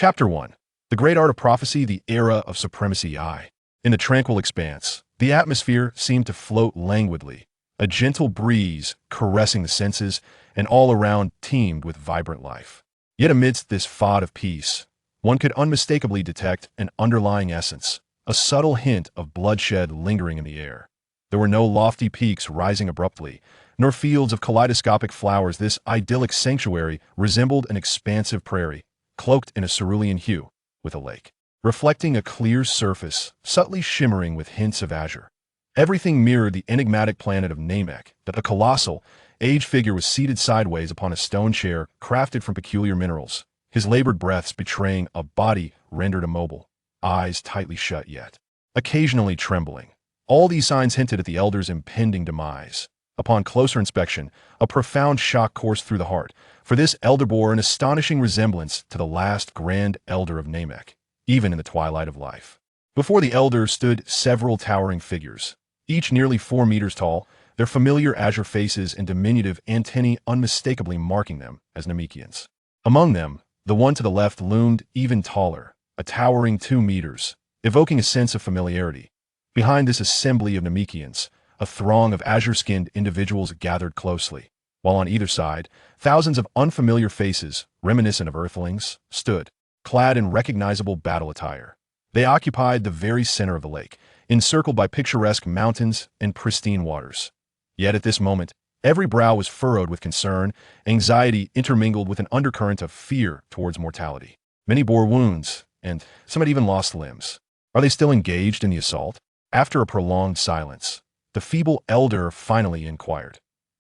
Chapter 1. The Great Art of Prophecy, the Era of Supremacy I. In the tranquil expanse, the atmosphere seemed to float languidly, a gentle breeze caressing the senses, and all around teemed with vibrant life. Yet amidst this fog of peace, one could unmistakably detect an underlying essence, a subtle hint of bloodshed lingering in the air. There were no lofty peaks rising abruptly, nor fields of kaleidoscopic flowers. This idyllic sanctuary resembled an expansive prairie, cloaked in a cerulean hue, with a lake, reflecting a clear surface, subtly shimmering with hints of azure. Everything mirrored the enigmatic planet of Namek, that the colossal, aged figure was seated sideways upon a stone chair crafted from peculiar minerals, his labored breaths betraying a body rendered immobile, eyes tightly shut yet occasionally trembling. All these signs hinted at the elder's impending demise. Upon closer inspection, a profound shock coursed through the heart, for this elder bore an astonishing resemblance to the last grand elder of Namek, even in the twilight of life. Before the elder stood several towering figures, each nearly 4 meters tall, their familiar azure faces and diminutive antennae unmistakably marking them as Namekians. Among them, the one to the left loomed even taller, a towering 2 meters, evoking a sense of familiarity. Behind this assembly of Namekians, a throng of azure-skinned individuals gathered closely, while on either side, thousands of unfamiliar faces, reminiscent of earthlings, stood, clad in recognizable battle attire. They occupied the very center of the lake, encircled by picturesque mountains and pristine waters. Yet at this moment, every brow was furrowed with concern, anxiety intermingled with an undercurrent of fear towards mortality. Many bore wounds, and some had even lost limbs. Are they still engaged in the assault? After a prolonged silence, the feeble elder finally inquired.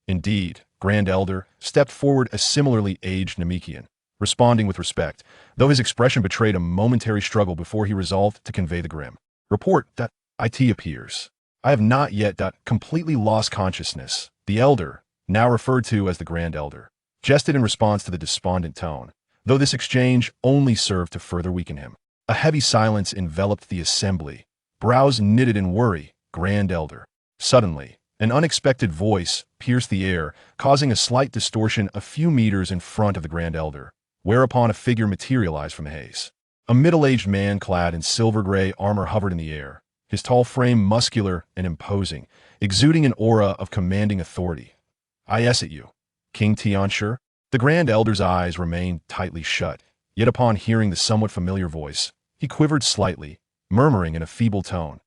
Indeed, Grand Elder stepped forward a similarly aged Namekian, responding with respect, though his expression betrayed a momentary struggle before he resolved to convey the grim report that it appears I have not yet completely lost consciousness. The elder, now referred to as the Grand Elder, jested in response to the despondent tone, though this exchange only served to further weaken him. A heavy silence enveloped the assembly, brows knitted in worry. Grand Elder. Suddenly, an unexpected voice pierced the air, causing a slight distortion a few meters in front of the Grand Elder, whereupon a figure materialized from the haze. A middle-aged man clad in silver-gray armor hovered in the air, his tall frame muscular and imposing, exuding an aura of commanding authority. "I at you, King Tianshi." The Grand Elder's eyes remained tightly shut, yet upon hearing the somewhat familiar voice, he quivered slightly, murmuring in a feeble tone,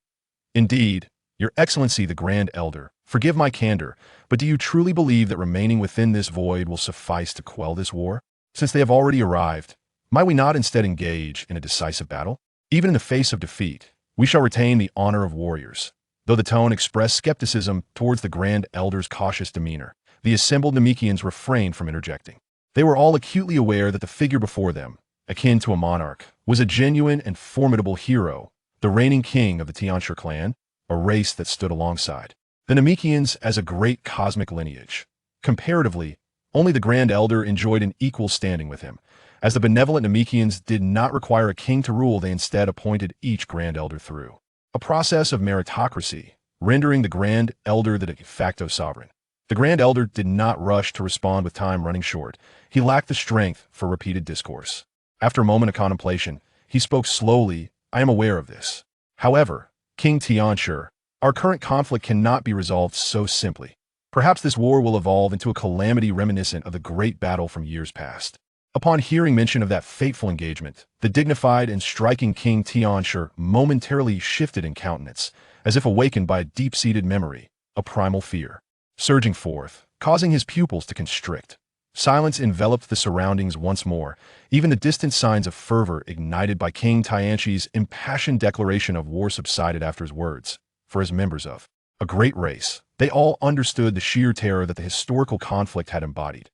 "Indeed, Your Excellency the Grand Elder, forgive my candor, but do you truly believe that remaining within this void will suffice to quell this war? Since they have already arrived, might we not instead engage in a decisive battle? Even in the face of defeat, we shall retain the honor of warriors." Though the tone expressed skepticism towards the Grand Elder's cautious demeanor, the assembled Namekians refrained from interjecting. They were all acutely aware that the figure before them, akin to a monarch, was a genuine and formidable hero, the reigning king of the Tianshi clan, a race that stood alongside the Namekians as a great cosmic lineage. Comparatively, only the Grand Elder enjoyed an equal standing with him. As the benevolent Namekians did not require a king to rule, they instead appointed each Grand Elder through a process of meritocracy, rendering the Grand Elder the de facto sovereign. The Grand Elder did not rush to respond with time running short. He lacked the strength for repeated discourse. After a moment of contemplation, he spoke slowly. "I am aware of this. However, King Tianshi, our current conflict cannot be resolved so simply. Perhaps this war will evolve into a calamity reminiscent of the great battle from years past." Upon hearing mention of that fateful engagement, the dignified and striking King Tianshi momentarily shifted in countenance, as if awakened by a deep-seated memory, a primal fear, surging forth, causing his pupils to constrict. Silence enveloped the surroundings once more, even the distant signs of fervor ignited by King Tianshi's impassioned declaration of war subsided after his words. For as members of a great race, they all understood the sheer terror that the historical conflict had embodied.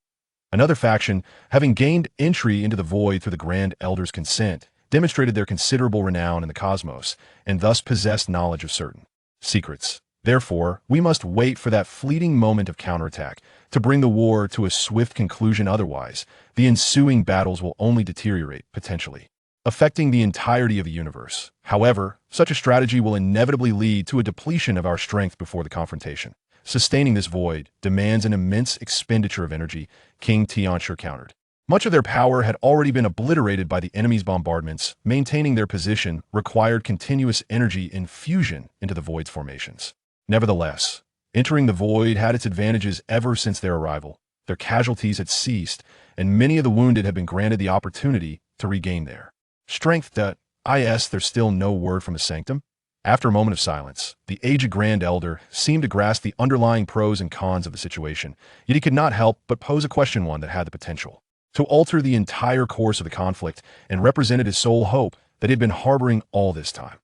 Another faction, having gained entry into the void through the Grand Elder's consent, demonstrated their considerable renown in the cosmos, and thus possessed knowledge of certain secrets. Therefore, we must wait for that fleeting moment of counterattack to bring the war to a swift conclusion. Otherwise, the ensuing battles will only deteriorate, potentially affecting the entirety of the universe. However, such a strategy will inevitably lead to a depletion of our strength before the confrontation. Sustaining this void demands an immense expenditure of energy, King Tianshi countered. Much of their power had already been obliterated by the enemy's bombardments. Maintaining their position required continuous energy infusion into the void's formations. Nevertheless, entering the void had its advantages ever since their arrival. Their casualties had ceased, and many of the wounded had been granted the opportunity to regain their strength. There's still no word from the sanctum? After a moment of silence, the aged Grand Elder seemed to grasp the underlying pros and cons of the situation, yet he could not help but pose a question, one that had the potential to alter the entire course of the conflict and represented his sole hope that he had been harboring all this time.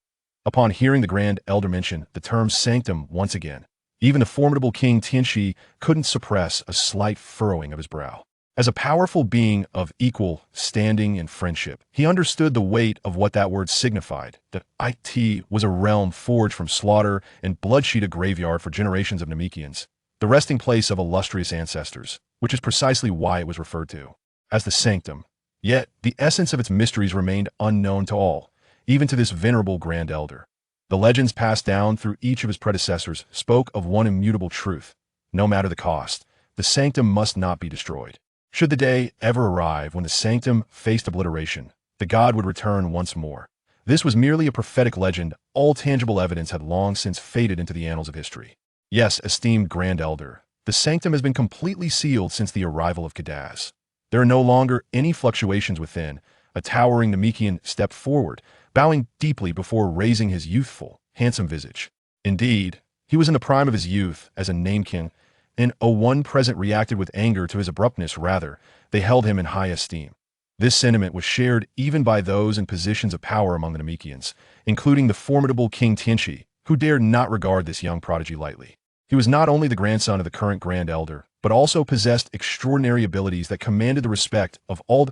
Upon hearing the Grand Elder mention the term sanctum once again, even the formidable King Tianxi couldn't suppress a slight furrowing of his brow. As a powerful being of equal standing and friendship, he understood the weight of what that word signified, that it was a realm forged from slaughter and bloodshed, a graveyard for generations of Namekians, the resting place of illustrious ancestors, which is precisely why it was referred to as the sanctum. Yet, the essence of its mysteries remained unknown to all, even to this venerable Grand Elder. The legends passed down through each of his predecessors spoke of one immutable truth. No matter the cost, the sanctum must not be destroyed. Should the day ever arrive when the sanctum faced obliteration, the god would return once more. This was merely a prophetic legend. All tangible evidence had long since faded into the annals of history. Yes, esteemed Grand Elder, the sanctum has been completely sealed since the arrival of Kadaz. There are no longer any fluctuations within. A towering Namekian stepped forward, bowing deeply before raising his youthful, handsome visage. Indeed, he was in the prime of his youth as a Namekian, and one present reacted with anger to his abruptness. Rather, they held him in high esteem. This sentiment was shared even by those in positions of power among the Namekians, including the formidable King Tianxi, who dared not regard this young prodigy lightly. He was not only the grandson of the current Grand Elder, but also possessed extraordinary abilities that commanded the respect of all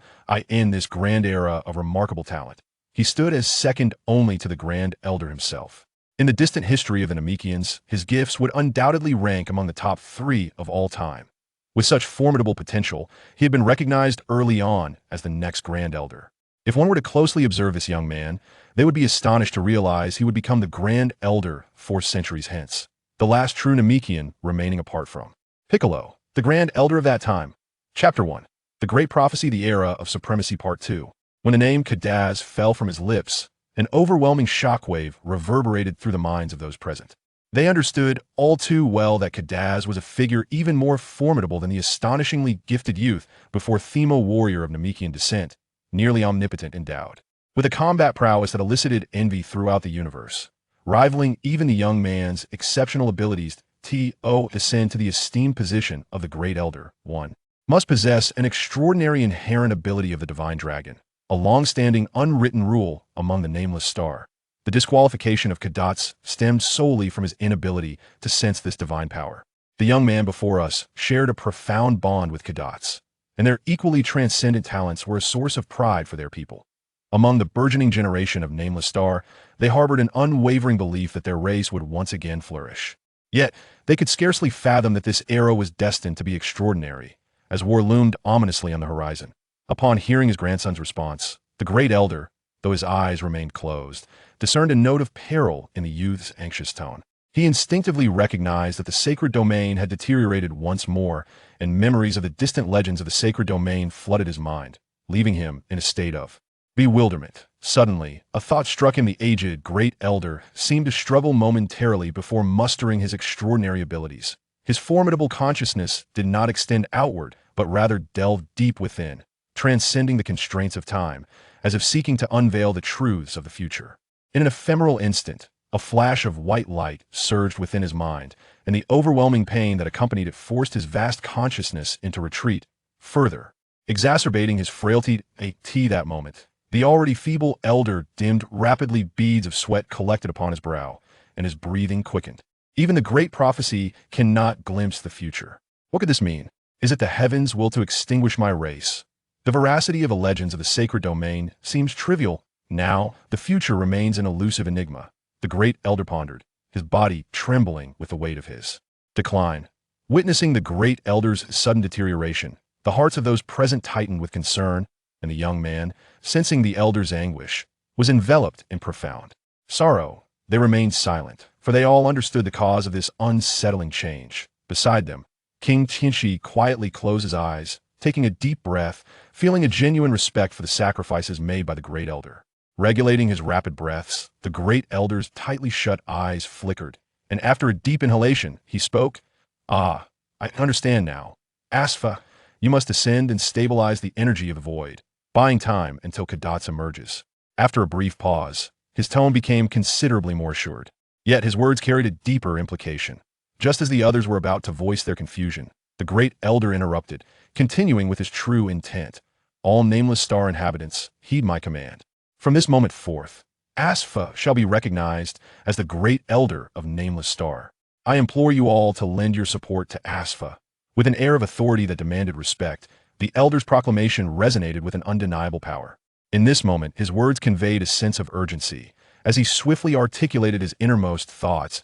in this grand era of remarkable talent. He stood as second only to the Grand Elder himself. In the distant history of the Namekians, his gifts would undoubtedly rank among the top 3 of all time. With such formidable potential, he had been recognized early on as the next Grand Elder. If one were to closely observe this young man, they would be astonished to realize he would become the Grand Elder 4 centuries hence, the last true Namekian remaining apart from Piccolo, the Grand Elder of that time. Chapter 1. The Great Prophecy, the Era of Supremacy, Part 2. When the name Kadaz fell from his lips, an overwhelming shockwave reverberated through the minds of those present. They understood all too well that Kadaz was a figure even more formidable than the astonishingly gifted youth before Themo, warrior of Namekian descent, nearly omnipotent endowed with a combat prowess that elicited envy throughout the universe, rivaling even the young man's exceptional abilities. Ascend to the esteemed position of the Great Elder, one must possess an extraordinary inherent ability of the Divine Dragon, a long-standing unwritten rule among the nameless star. The disqualification of Kadaz stemmed solely from his inability to sense this divine power. The young man before us shared a profound bond with Kadaz, and their equally transcendent talents were a source of pride for their people. Among the burgeoning generation of Nameless Star, they harbored an unwavering belief that their race would once again flourish. Yet, they could scarcely fathom that this era was destined to be extraordinary, as war loomed ominously on the horizon. Upon hearing his grandson's response, the Great Elder, though his eyes remained closed, discerned a note of peril in the youth's anxious tone. He instinctively recognized that the sacred domain had deteriorated once more, and memories of the distant legends of the sacred domain flooded his mind, leaving him in a state of bewilderment. Suddenly, a thought struck him. The aged Great Elder seemed to struggle momentarily before mustering his extraordinary abilities. His formidable consciousness did not extend outward, but rather delved deep within, transcending the constraints of time, as if seeking to unveil the truths of the future. In an ephemeral instant, a flash of white light surged within his mind, and the overwhelming pain that accompanied it forced his vast consciousness into retreat, further exacerbating his frailty. That moment, the already feeble elder dimmed rapidly. Beads of sweat collected upon his brow, and his breathing quickened. Even the great prophecy cannot glimpse the future. What could this mean? Is it the heavens' will to extinguish my race? The veracity of the legends of the sacred domain seems trivial. Now, the future remains an elusive enigma. The Great Elder pondered, his body trembling with the weight of his decline. Witnessing the Great Elder's sudden deterioration, the hearts of those present tightened with concern, and the young man, sensing the elder's anguish, was enveloped in profound sorrow. They remained silent, for they all understood the cause of this unsettling change. Beside them, King Tianxi quietly closed his eyes, taking a deep breath, feeling a genuine respect for the sacrifices made by the Great Elder. Regulating his rapid breaths, the Great Elder's tightly shut eyes flickered, and after a deep inhalation, he spoke, "Ah, I understand now. Asfa, you must ascend and stabilize the energy of the void, buying time until Kadatsa emerges." After a brief pause, his tone became considerably more assured. Yet his words carried a deeper implication. Just as the others were about to voice their confusion, the Great Elder interrupted, continuing with his true intent. "All nameless star inhabitants, heed my command. From this moment forth, Asfa shall be recognized as the Great Elder of Nameless Star. I implore you all to lend your support to Asfa." With an air of authority that demanded respect, the Elder's proclamation resonated with an undeniable power. In this moment, his words conveyed a sense of urgency. As he swiftly articulated his innermost thoughts,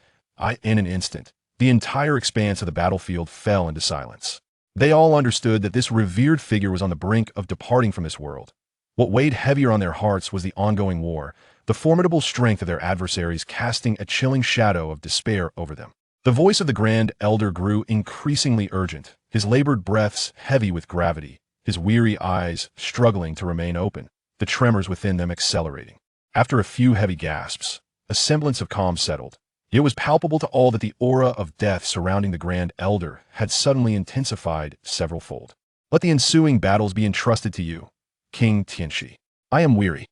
in an instant, the entire expanse of the battlefield fell into silence. They all understood that this revered figure was on the brink of departing from this world. What weighed heavier on their hearts was the ongoing war, the formidable strength of their adversaries casting a chilling shadow of despair over them. The voice of the Grand Elder grew increasingly urgent, his labored breaths heavy with gravity, his weary eyes struggling to remain open, the tremors within them accelerating. After a few heavy gasps, a semblance of calm settled. It was palpable to all that the aura of death surrounding the Grand Elder had suddenly intensified several-fold. "Let the ensuing battles be entrusted to you, King Tianxi. I am weary.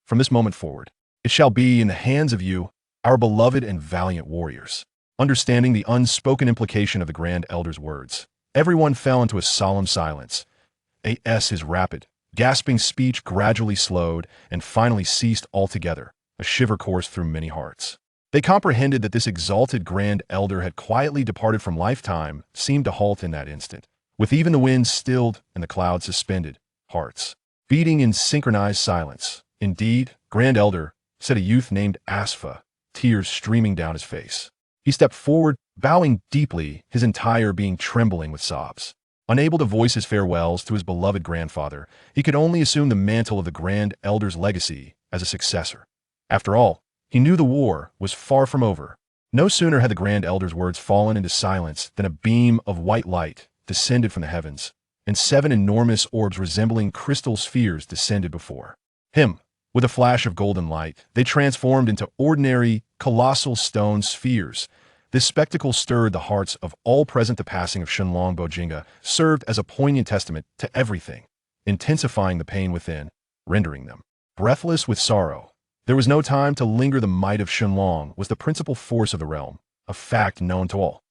From this moment forward, it shall be in the hands of you, our beloved and valiant warriors." Understanding the unspoken implication of the Grand Elder's words, everyone fell into a solemn silence. His rapid, gasping speech gradually slowed and finally ceased altogether. A shiver coursed through many hearts. They comprehended that this exalted Grand Elder had quietly departed from lifetime, seemed to halt in that instant, with even the wind stilled and the clouds suspended, hearts beating in synchronized silence. "Indeed, Grand Elder," said a youth named Asfa, tears streaming down his face. He stepped forward, bowing deeply, his entire being trembling with sobs. Unable to voice his farewells to his beloved grandfather, he could only assume the mantle of the Grand Elder's legacy as a successor. After all, he knew the war was far from over. No sooner had the Grand Elder's words fallen into silence than a beam of white light descended from the heavens, and 7 enormous orbs resembling crystal spheres descended before him. With a flash of golden light, they transformed into ordinary, colossal stone spheres. This spectacle stirred the hearts of all present. The passing of Shenlong Bojinga served as a poignant testament to everything, intensifying the pain within, rendering them breathless with sorrow. There was no time to linger. The might of Shenlong was the principal force of the realm, a fact known to all.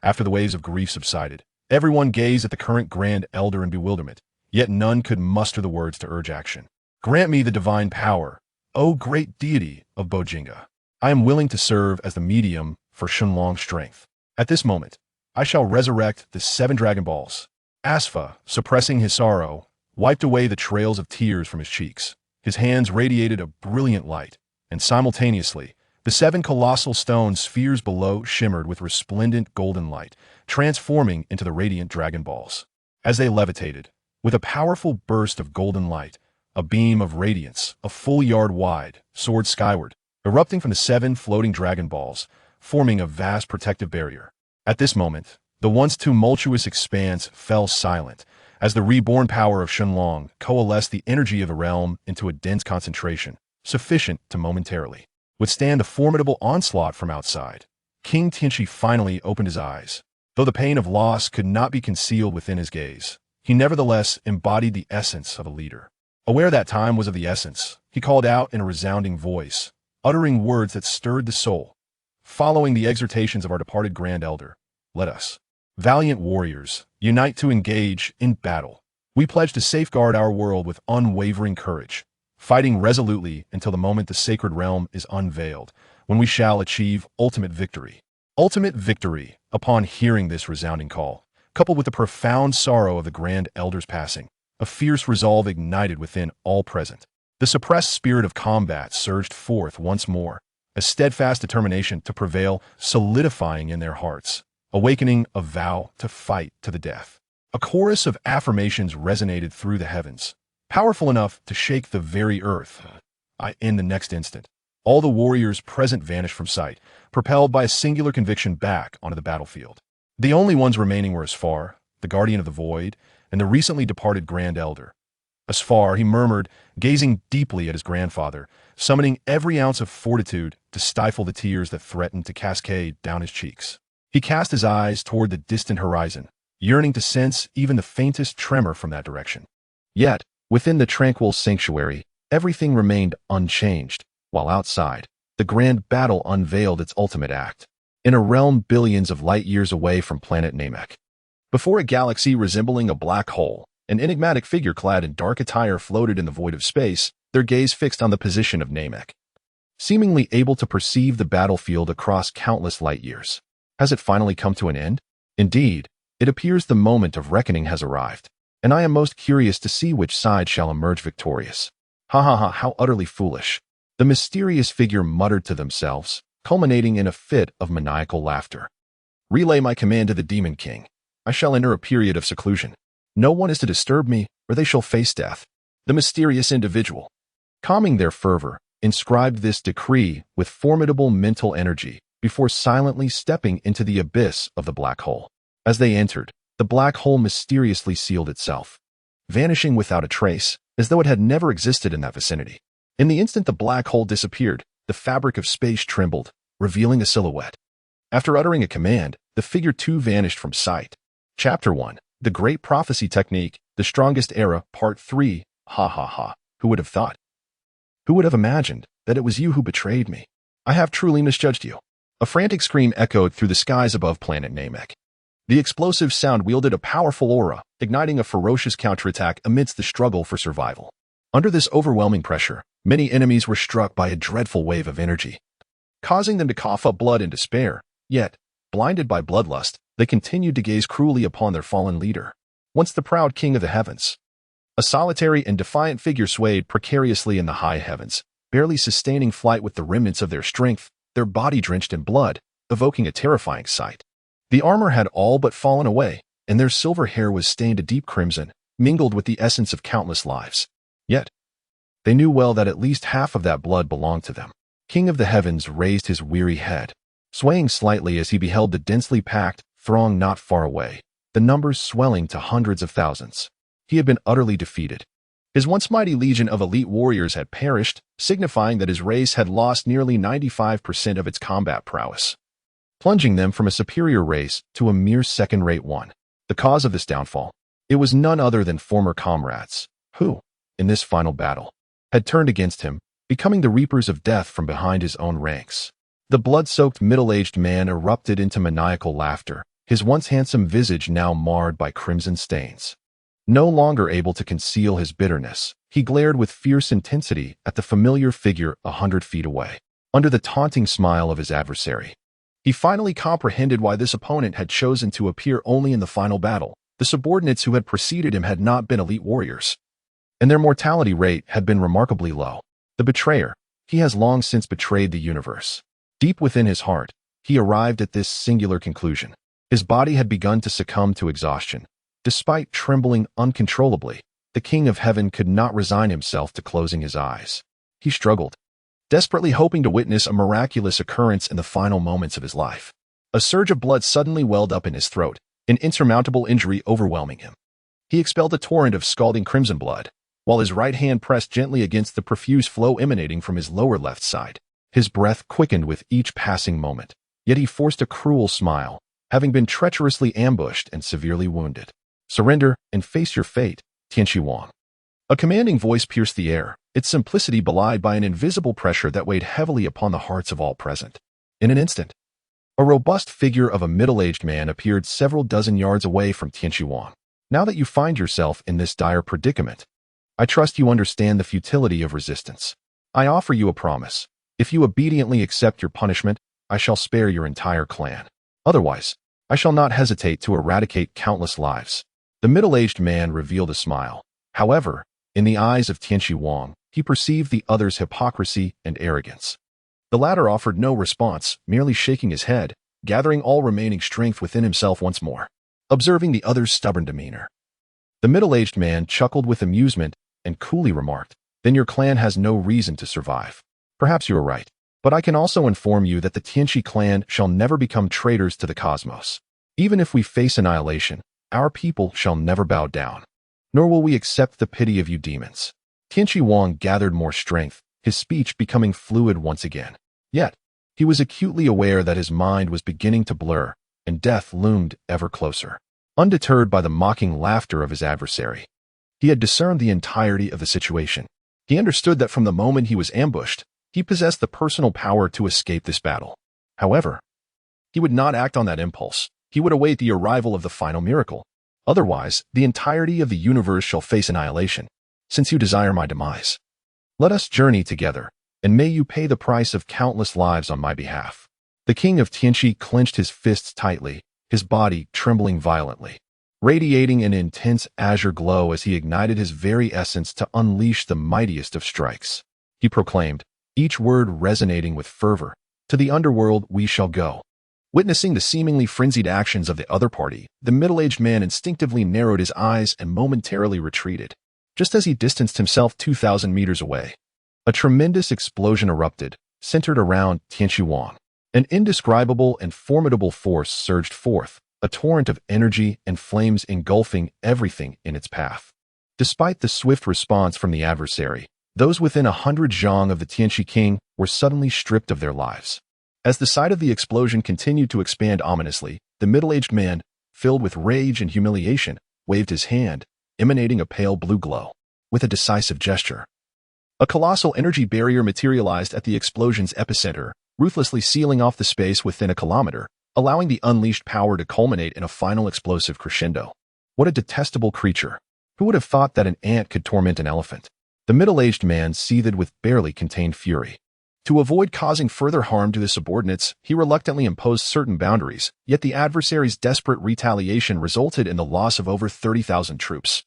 After the waves of grief subsided, everyone gazed at the current Grand Elder in bewilderment, yet none could muster the words to urge action. "Grant me the divine power, O great deity of Bojinga. I am willing to serve as the medium for Shenlong's strength. At this moment, I shall resurrect the 7 Dragon Balls." Asfa, suppressing his sorrow, wiped away the trails of tears from his cheeks. His hands radiated a brilliant light, and simultaneously, the 7 colossal stone spheres below shimmered with resplendent golden light, transforming into the radiant Dragon Balls. As they levitated, with a powerful burst of golden light, a beam of radiance, a full yard wide, soared skyward, erupting from the 7 floating Dragon Balls, forming a vast protective barrier. At this moment, the once tumultuous expanse fell silent, as the reborn power of Shenlong coalesced the energy of the realm into a dense concentration, sufficient to momentarily withstand the formidable onslaught from outside. King Tianxi finally opened his eyes. Though the pain of loss could not be concealed within his gaze, he nevertheless embodied the essence of a leader. Aware that time was of the essence, he called out in a resounding voice, uttering words that stirred the soul. "Following the exhortations of our departed Grand Elder, let us, valiant warriors, unite to engage in battle. We pledge to safeguard our world with unwavering courage, fighting resolutely until the moment the sacred realm is unveiled, when we shall achieve ultimate victory." Ultimate victory. Upon hearing this resounding call, coupled with the profound sorrow of the Grand Elder's passing, a fierce resolve ignited within all present. The suppressed spirit of combat surged forth once more, a steadfast determination to prevail solidifying in their hearts, awakening a vow to fight to the death. A chorus of affirmations resonated through the heavens, powerful enough to shake the very earth. In the next instant, all the warriors present vanished from sight, propelled by a singular conviction back onto the battlefield. The only ones remaining were Asfar, the guardian of the void, and the recently departed Grand Elder. Asfar, he murmured, gazing deeply at his grandfather, summoning every ounce of fortitude to stifle the tears that threatened to cascade down his cheeks. He cast his eyes toward the distant horizon, yearning to sense even the faintest tremor from that direction. Yet, within the tranquil sanctuary, everything remained unchanged, while outside, the grand battle unveiled its ultimate act. In a realm billions of light-years away from planet Namek. Before a galaxy resembling a black hole, an enigmatic figure clad in dark attire floated in the void of space, their gaze fixed on the position of Namek. Seemingly able to perceive the battlefield across countless light-years. Has it finally come to an end? Indeed, it appears the moment of reckoning has arrived, and I am most curious to see which side shall emerge victorious. Ha ha ha, how utterly foolish. The mysterious figure muttered to themselves, culminating in a fit of maniacal laughter. Relay my command to the Demon King. I shall enter a period of seclusion. No one is to disturb me, or they shall face death. The mysterious individual, calming their fervor, inscribed this decree with formidable mental energy before silently stepping into the abyss of the black hole. As they entered, the black hole mysteriously sealed itself, vanishing without a trace, as though it had never existed in that vicinity. In the instant the black hole disappeared, the fabric of space trembled, revealing a silhouette. After uttering a command, the figure too vanished from sight. Chapter 1. The Great Prophecy Technique, The Strongest Era, Part 3. Ha ha ha. Who would have thought? Who would have imagined that it was you who betrayed me? I have truly misjudged you. A frantic scream echoed through the skies above planet Namek. The explosive sound wielded a powerful aura, igniting a ferocious counterattack amidst the struggle for survival. Under this overwhelming pressure, many enemies were struck by a dreadful wave of energy, causing them to cough up blood in despair. Yet, blinded by bloodlust, they continued to gaze cruelly upon their fallen leader. Once the proud king of the heavens, a solitary and defiant figure swayed precariously in the high heavens, barely sustaining flight with the remnants of their strength, their body drenched in blood, evoking a terrifying sight. The armor had all but fallen away, and their silver hair was stained a deep crimson, mingled with the essence of countless lives. Yet, they knew well that at least half of that blood belonged to them. King of the Heavens raised his weary head, swaying slightly as he beheld the densely packed throng not far away, the numbers swelling to hundreds of thousands. He had been utterly defeated. His once mighty legion of elite warriors had perished, signifying that his race had lost nearly 95% of its combat prowess, plunging them from a superior race to a mere second-rate one. The cause of this downfall? It was none other than former comrades, who, in this final battle, had turned against him, becoming the reapers of death from behind his own ranks. The blood-soaked middle-aged man erupted into maniacal laughter, his once handsome visage now marred by crimson stains. No longer able to conceal his bitterness, he glared with fierce intensity at the familiar figure 100 feet away. Under the taunting smile of his adversary, he finally comprehended why this opponent had chosen to appear only in the final battle. The subordinates who had preceded him had not been elite warriors, and their mortality rate had been remarkably low. The betrayer, he has long since betrayed the universe. Deep within his heart, he arrived at this singular conclusion. His body had begun to succumb to exhaustion. Despite trembling uncontrollably, the King of Heaven could not resign himself to closing his eyes. He struggled, desperately hoping to witness a miraculous occurrence in the final moments of his life. A surge of blood suddenly welled up in his throat, an insurmountable injury overwhelming him. He expelled a torrent of scalding crimson blood, while his right hand pressed gently against the profuse flow emanating from his lower left side. His breath quickened with each passing moment, yet he forced a cruel smile, having been treacherously ambushed and severely wounded. Surrender and face your fate, Tianqi Wang. A commanding voice pierced the air, its simplicity belied by an invisible pressure that weighed heavily upon the hearts of all present. In an instant, a robust figure of a middle-aged man appeared several dozen yards away from Tianqi Wang. Now that you find yourself in this dire predicament, I trust you understand the futility of resistance. I offer you a promise. If you obediently accept your punishment, I shall spare your entire clan. Otherwise, I shall not hesitate to eradicate countless lives. The middle-aged man revealed a smile. However, in the eyes of Tianqi Wang, he perceived the other's hypocrisy and arrogance. The latter offered no response, merely shaking his head, gathering all remaining strength within himself once more. Observing the other's stubborn demeanor, the middle-aged man chuckled with amusement and coolly remarked, "Then your clan has no reason to survive. Perhaps you are right, but I can also inform you that the Tianqi clan shall never become traitors to the cosmos. Even if we face annihilation, our people shall never bow down, nor will we accept the pity of you demons. Tianqi Huang gathered more strength, his speech becoming fluid once again. Yet, he was acutely aware that his mind was beginning to blur, and death loomed ever closer. Undeterred by the mocking laughter of his adversary, he had discerned the entirety of the situation. He understood that from the moment he was ambushed, he possessed the personal power to escape this battle. However, he would not act on that impulse. He would await the arrival of the final miracle. Otherwise, the entirety of the universe shall face annihilation, since you desire my demise. Let us journey together, and may you pay the price of countless lives on my behalf. The king of Tianqi clenched his fists tightly, his body trembling violently, radiating an intense azure glow as he ignited his very essence to unleash the mightiest of strikes. He proclaimed, each word resonating with fervor, "To the underworld we shall go." Witnessing the seemingly frenzied actions of the other party, the middle-aged man instinctively narrowed his eyes and momentarily retreated. Just as he distanced himself 2,000 meters away, a tremendous explosion erupted, centered around Tianqi Huang. An indescribable and formidable force surged forth, a torrent of energy and flames engulfing everything in its path. Despite the swift response from the adversary, those within 100 zhang of the Tianqi king were suddenly stripped of their lives. As the sight of the explosion continued to expand ominously, the middle-aged man, filled with rage and humiliation, waved his hand, emanating a pale blue glow. With a decisive gesture, a colossal energy barrier materialized at the explosion's epicenter, ruthlessly sealing off the space within a kilometer, allowing the unleashed power to culminate in a final explosive crescendo. What a detestable creature! Who would have thought that an ant could torment an elephant? The middle-aged man seethed with barely contained fury. To avoid causing further harm to his subordinates, he reluctantly imposed certain boundaries, yet the adversary's desperate retaliation resulted in the loss of over 30,000 troops.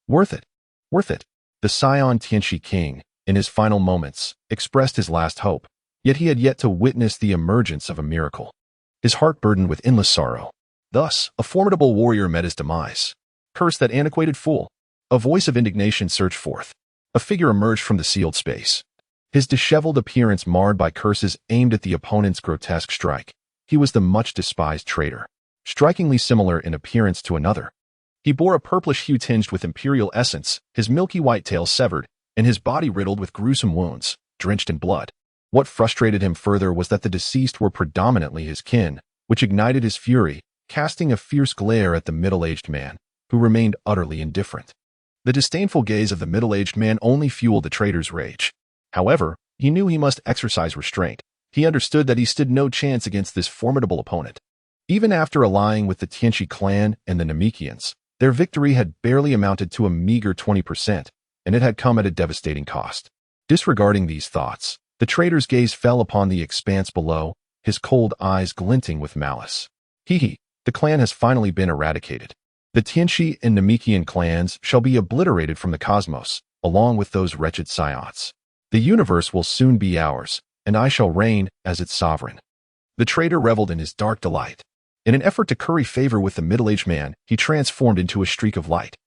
Worth it. Worth it. The Scion Tianqi king, in his final moments, expressed his last hope, yet he had yet to witness the emergence of a miracle. His heart burdened with endless sorrow. Thus, a formidable warrior met his demise. Curse that antiquated fool! A voice of indignation surged forth. A figure emerged from the sealed space, his disheveled appearance marred by curses aimed at the opponent's grotesque strike. He was the much-despised traitor, strikingly similar in appearance to another. He bore a purplish hue tinged with imperial essence, his milky white tail severed, and his body riddled with gruesome wounds, drenched in blood. What frustrated him further was that the deceased were predominantly his kin, which ignited his fury, casting a fierce glare at the middle-aged man, who remained utterly indifferent. The disdainful gaze of the middle-aged man only fueled the traitor's rage. However, he knew he must exercise restraint. He understood that he stood no chance against this formidable opponent. Even after allying with the Tianqi clan and the Namekians, their victory had barely amounted to a meager 20%, and it had come at a devastating cost. Disregarding these thoughts, the traitor's gaze fell upon the expanse below, his cold eyes glinting with malice. The clan has finally been eradicated. The Tianqi and Namekian clans shall be obliterated from the cosmos, along with those wretched Saiyans. The universe will soon be ours, and I shall reign as its sovereign. The traitor reveled in his dark delight. In an effort to curry favor with the middle-aged man, he transformed into a streak of light,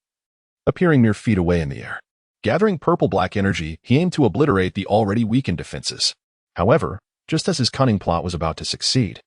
appearing mere feet away in the air. Gathering purple-black energy, he aimed to obliterate the already weakened defenses. However, just as his cunning plot was about to succeed,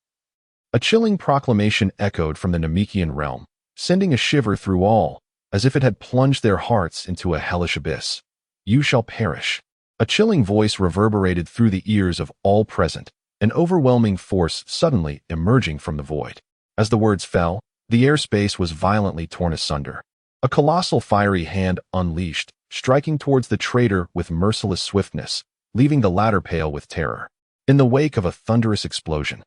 a chilling proclamation echoed from the Namekian realm, sending a shiver through all, as if it had plunged their hearts into a hellish abyss. You shall perish. A chilling voice reverberated through the ears of all present, an overwhelming force suddenly emerging from the void. As the words fell, the airspace was violently torn asunder. A colossal fiery hand unleashed, striking towards the traitor with merciless swiftness, leaving the latter pale with terror. In the wake of a thunderous explosion,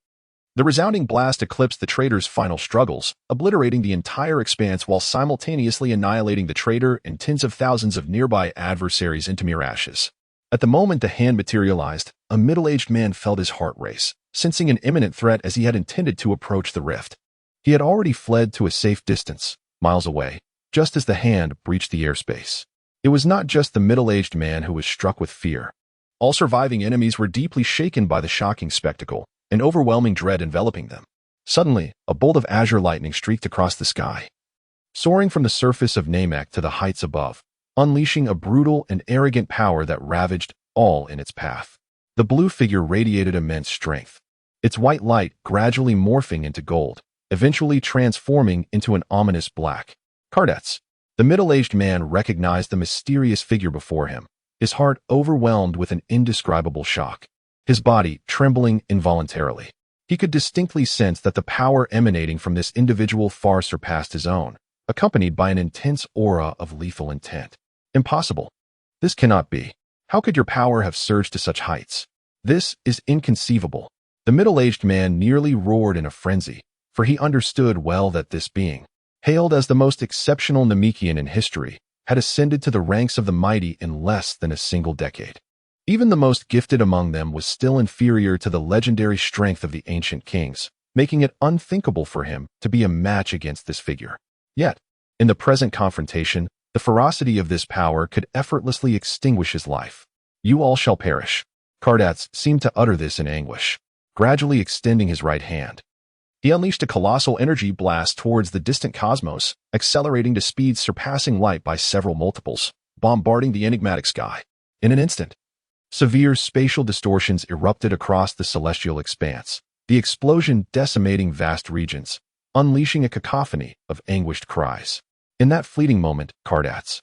the resounding blast eclipsed the traitor's final struggles, obliterating the entire expanse while simultaneously annihilating the traitor and tens of thousands of nearby adversaries into mere ashes. At the moment the hand materialized, a middle-aged man felt his heart race, sensing an imminent threat as he had intended to approach the rift. He had already fled to a safe distance, miles away, just as the hand breached the airspace. It was not just the middle-aged man who was struck with fear. All surviving enemies were deeply shaken by the shocking spectacle, an overwhelming dread enveloping them. Suddenly, a bolt of azure lightning streaked across the sky, soaring from the surface of Namek to the heights above, unleashing a brutal and arrogant power that ravaged all in its path. The blue figure radiated immense strength, its white light gradually morphing into gold, eventually transforming into an ominous black. Cardates. The middle-aged man recognized the mysterious figure before him, his heart overwhelmed with an indescribable shock, his body trembling involuntarily. He could distinctly sense that the power emanating from this individual far surpassed his own, accompanied by an intense aura of lethal intent. Impossible. This cannot be. How could your power have surged to such heights? This is inconceivable. The middle-aged man nearly roared in a frenzy, for he understood well that this being, hailed as the most exceptional Namekian in history, had ascended to the ranks of the mighty in less than a single decade. Even the most gifted among them was still inferior to the legendary strength of the ancient kings, making it unthinkable for him to be a match against this figure. Yet, in the present confrontation, the ferocity of this power could effortlessly extinguish his life. You all shall perish. Cardates seemed to utter this in anguish, gradually extending his right hand. He unleashed a colossal energy blast towards the distant cosmos, accelerating to speeds surpassing light by several multiples, bombarding the enigmatic sky. In an instant, severe spatial distortions erupted across the celestial expanse, the explosion decimating vast regions, unleashing a cacophony of anguished cries. In that fleeting moment, Cardates,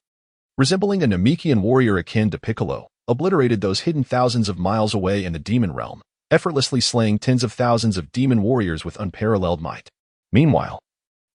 resembling a Namekian warrior akin to Piccolo, obliterated those hidden thousands of miles away in the demon realm, effortlessly slaying tens of thousands of demon warriors with unparalleled might. Meanwhile,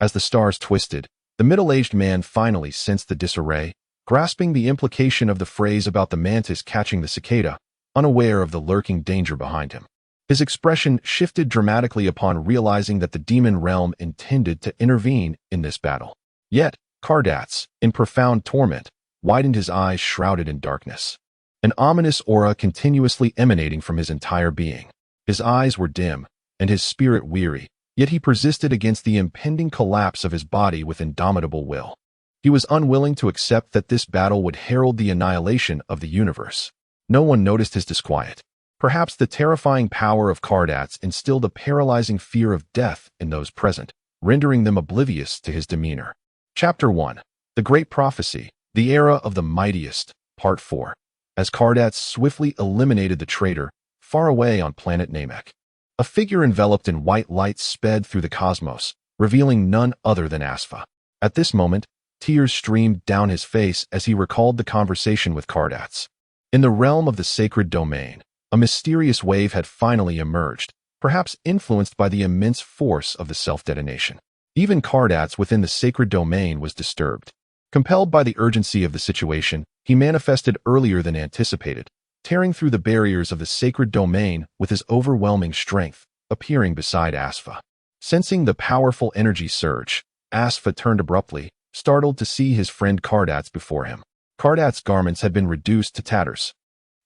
as the stars twisted, the middle-aged man finally sensed the disarray, grasping the implication of the phrase about the mantis catching the cicada, unaware of the lurking danger behind him. His expression shifted dramatically upon realizing that the demon realm intended to intervene in this battle. Yet, Cardates, in profound torment, widened his eyes shrouded in darkness, an ominous aura continuously emanating from his entire being. His eyes were dim, and his spirit weary, yet he persisted against the impending collapse of his body with indomitable will. He was unwilling to accept that this battle would herald the annihilation of the universe. No one noticed his disquiet. Perhaps the terrifying power of Cardates instilled a paralyzing fear of death in those present, rendering them oblivious to his demeanor. Chapter 1. The Great Prophecy, the Era of the Mightiest, Part 4. As Cardates swiftly eliminated the traitor, far away on planet Namek, a figure enveloped in white light sped through the cosmos, revealing none other than Asfa. At this moment, tears streamed down his face as he recalled the conversation with Cardates. In the realm of the sacred domain, a mysterious wave had finally emerged, perhaps influenced by the immense force of the self-detonation. Even Cardates within the sacred domain was disturbed. Compelled by the urgency of the situation, he manifested earlier than anticipated, tearing through the barriers of the sacred domain with his overwhelming strength, appearing beside Asfa. Sensing the powerful energy surge, Asfa turned abruptly, startled to see his friend Cardates before him. Cardates' garments had been reduced to tatters,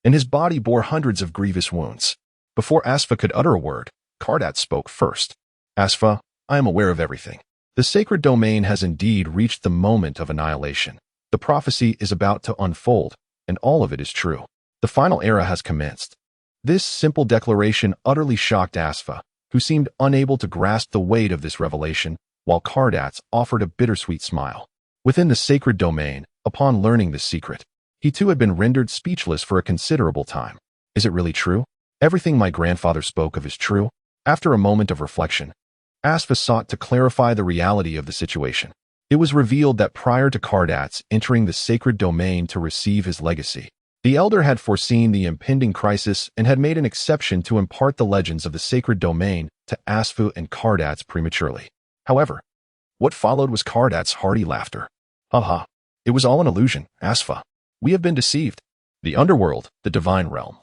and his body bore hundreds of grievous wounds. Before Asfa could utter a word, Cardates spoke first. Asfa, I am aware of everything. The sacred domain has indeed reached the moment of annihilation. The prophecy is about to unfold, and all of it is true. The final era has commenced. This simple declaration utterly shocked Asfa, who seemed unable to grasp the weight of this revelation, while Cardates offered a bittersweet smile. Within the sacred domain, upon learning this secret, he too had been rendered speechless for a considerable time. Is it really true? Everything my grandfather spoke of is true? After a moment of reflection, Asfa sought to clarify the reality of the situation. It was revealed that prior to Cardates entering the sacred domain to receive his legacy, the Elder had foreseen the impending crisis and had made an exception to impart the legends of the sacred domain to Asfa and Cardates prematurely. However, what followed was Cardates' hearty laughter. Ha! It was all an illusion, Asfa. We have been deceived. The underworld, the divine realm.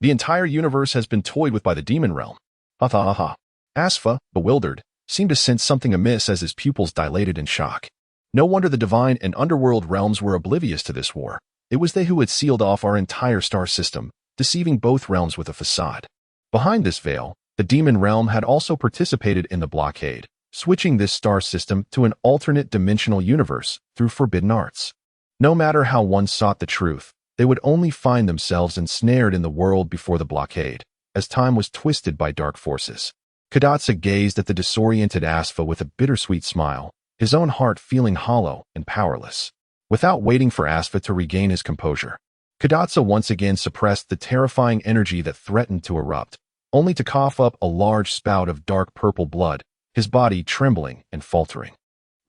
The entire universe has been toyed with by the demon realm. Ha! Asfa, bewildered, seemed to sense something amiss as his pupils dilated in shock. No wonder the divine and underworld realms were oblivious to this war. It was they who had sealed off our entire star system, deceiving both realms with a facade. Behind this veil, the demon realm had also participated in the blockade, switching this star system to an alternate dimensional universe through forbidden arts. No matter how one sought the truth, they would only find themselves ensnared in the world before the blockade, as time was twisted by dark forces. Cardates gazed at the disoriented Asfa with a bittersweet smile, his own heart feeling hollow and powerless. Without waiting for Asfa to regain his composure, Cardates once again suppressed the terrifying energy that threatened to erupt, only to cough up a large spout of dark purple blood, his body trembling and faltering.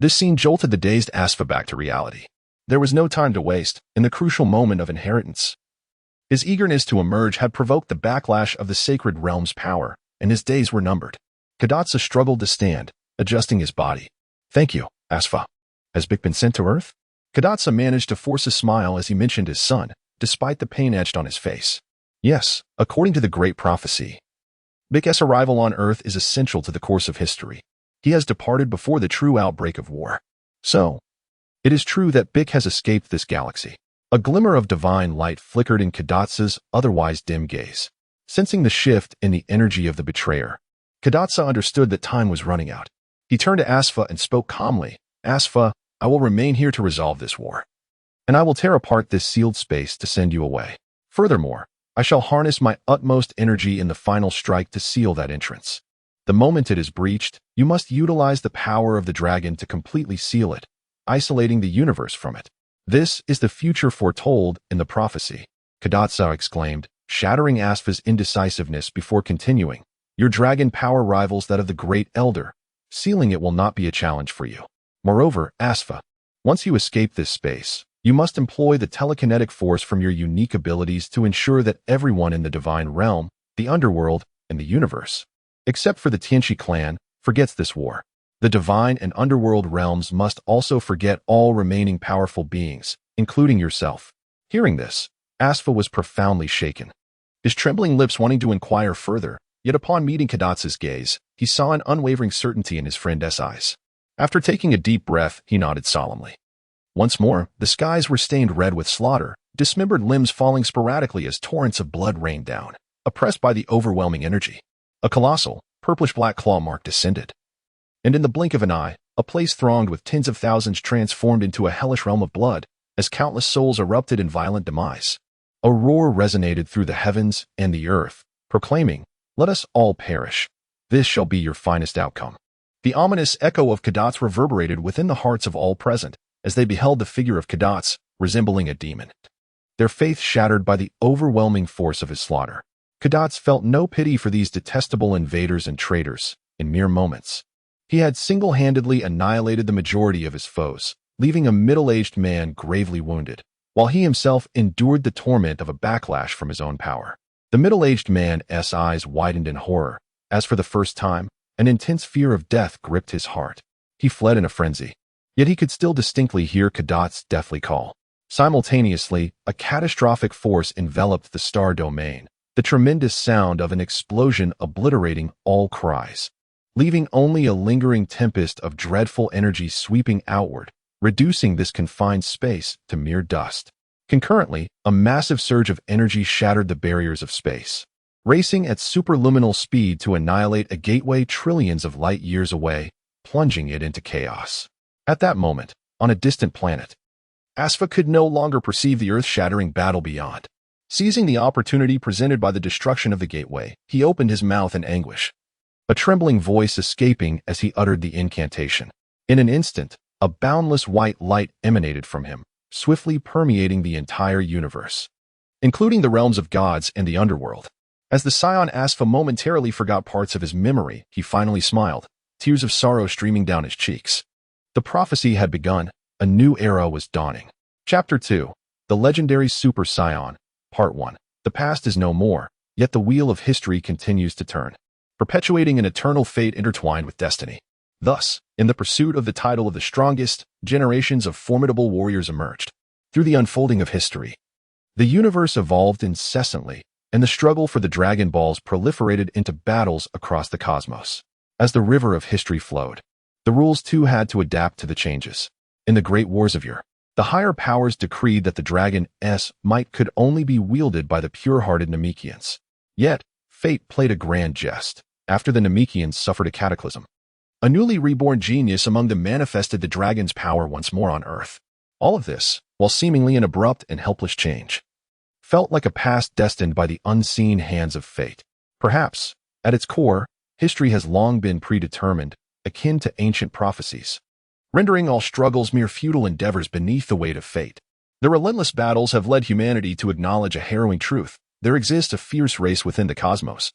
This scene jolted the dazed Asfa back to reality. There was no time to waste in the crucial moment of inheritance. His eagerness to emerge had provoked the backlash of the sacred realm's power, and his days were numbered. Kadatsa struggled to stand, adjusting his body. "Thank you, Asfa. Has Bik been sent to Earth?" Kadatsa managed to force a smile as he mentioned his son, despite the pain etched on his face. "Yes, according to the great prophecy. Bik's arrival on Earth is essential to the course of history. He has departed before the true outbreak of war. So, it is true that Bik has escaped this galaxy." A glimmer of divine light flickered in Kadatsa's otherwise dim gaze. Sensing the shift in the energy of the betrayer, Kadatsa understood that time was running out. He turned to Asfa and spoke calmly. "Asfa, I will remain here to resolve this war. And I will tear apart this sealed space to send you away. Furthermore, I shall harness my utmost energy in the final strike to seal that entrance. The moment it is breached, you must utilize the power of the dragon to completely seal it, isolating the universe from it. This is the future foretold in the prophecy," Kadatsa exclaimed, shattering Asfa's indecisiveness before continuing. "Your dragon power rivals that of the Great Elder. Sealing it will not be a challenge for you. Moreover, Asfa, once you escape this space, you must employ the telekinetic force from your unique abilities to ensure that everyone in the divine realm, the underworld, and the universe, except for the Tianchi clan, forgets this war. The divine and underworld realms must also forget all remaining powerful beings, including yourself." Hearing this, Asfa was profoundly shaken, his trembling lips wanting to inquire further, yet upon meeting Kadatsa's gaze, he saw an unwavering certainty in his friend's eyes. After taking a deep breath, he nodded solemnly. Once more, the skies were stained red with slaughter, dismembered limbs falling sporadically as torrents of blood rained down, oppressed by the overwhelming energy. A colossal, purplish-black claw mark descended. And in the blink of an eye, a place thronged with tens of thousands transformed into a hellish realm of blood, as countless souls erupted in violent demise. A roar resonated through the heavens and the earth, proclaiming, "Let us all perish. This shall be your finest outcome." The ominous echo of Kadatsa reverberated within the hearts of all present, as they beheld the figure of Kadatsa, resembling a demon. Their faith shattered by the overwhelming force of his slaughter. Kadatsa felt no pity for these detestable invaders and traitors. In mere moments, he had single-handedly annihilated the majority of his foes, leaving a middle-aged man gravely wounded, while he himself endured the torment of a backlash from his own power. The middle-aged man's eyes widened in horror, as for the first time, an intense fear of death gripped his heart. He fled in a frenzy, yet he could still distinctly hear Kadatsa's deathly call. Simultaneously, a catastrophic force enveloped the star domain, the tremendous sound of an explosion obliterating all cries, leaving only a lingering tempest of dreadful energy sweeping outward, reducing this confined space to mere dust. Concurrently, a massive surge of energy shattered the barriers of space, racing at superluminal speed to annihilate a gateway trillions of light years away, plunging it into chaos. At that moment, on a distant planet, Asfa could no longer perceive the earth-shattering battle beyond. Seizing the opportunity presented by the destruction of the gateway, he opened his mouth in anguish, a trembling voice escaping as he uttered the incantation. In an instant, a boundless white light emanated from him, swiftly permeating the entire universe, including the realms of gods and the underworld. As the scion Asfa momentarily forgot parts of his memory, he finally smiled, tears of sorrow streaming down his cheeks. The prophecy had begun. A new era was dawning. Chapter 2. The Legendary Super Scion. Part 1. The past is no more, yet the wheel of history continues to turn, perpetuating an eternal fate intertwined with destiny. Thus, in the pursuit of the title of the strongest, generations of formidable warriors emerged. Through the unfolding of history, the universe evolved incessantly, and the struggle for the Dragon Balls proliferated into battles across the cosmos. As the river of history flowed, the rules too had to adapt to the changes. In the Great Wars of yore, the higher powers decreed that the Dragon's might could only be wielded by the pure-hearted Namekians. Yet, fate played a grand jest. After the Namekians suffered a cataclysm, a newly reborn genius among them manifested the dragon's power once more on Earth. All of this, while seemingly an abrupt and helpless change, felt like a past destined by the unseen hands of fate. Perhaps, at its core, history has long been predetermined, akin to ancient prophecies, rendering all struggles mere futile endeavors beneath the weight of fate. The relentless battles have led humanity to acknowledge a harrowing truth. There exists a fierce race within the cosmos,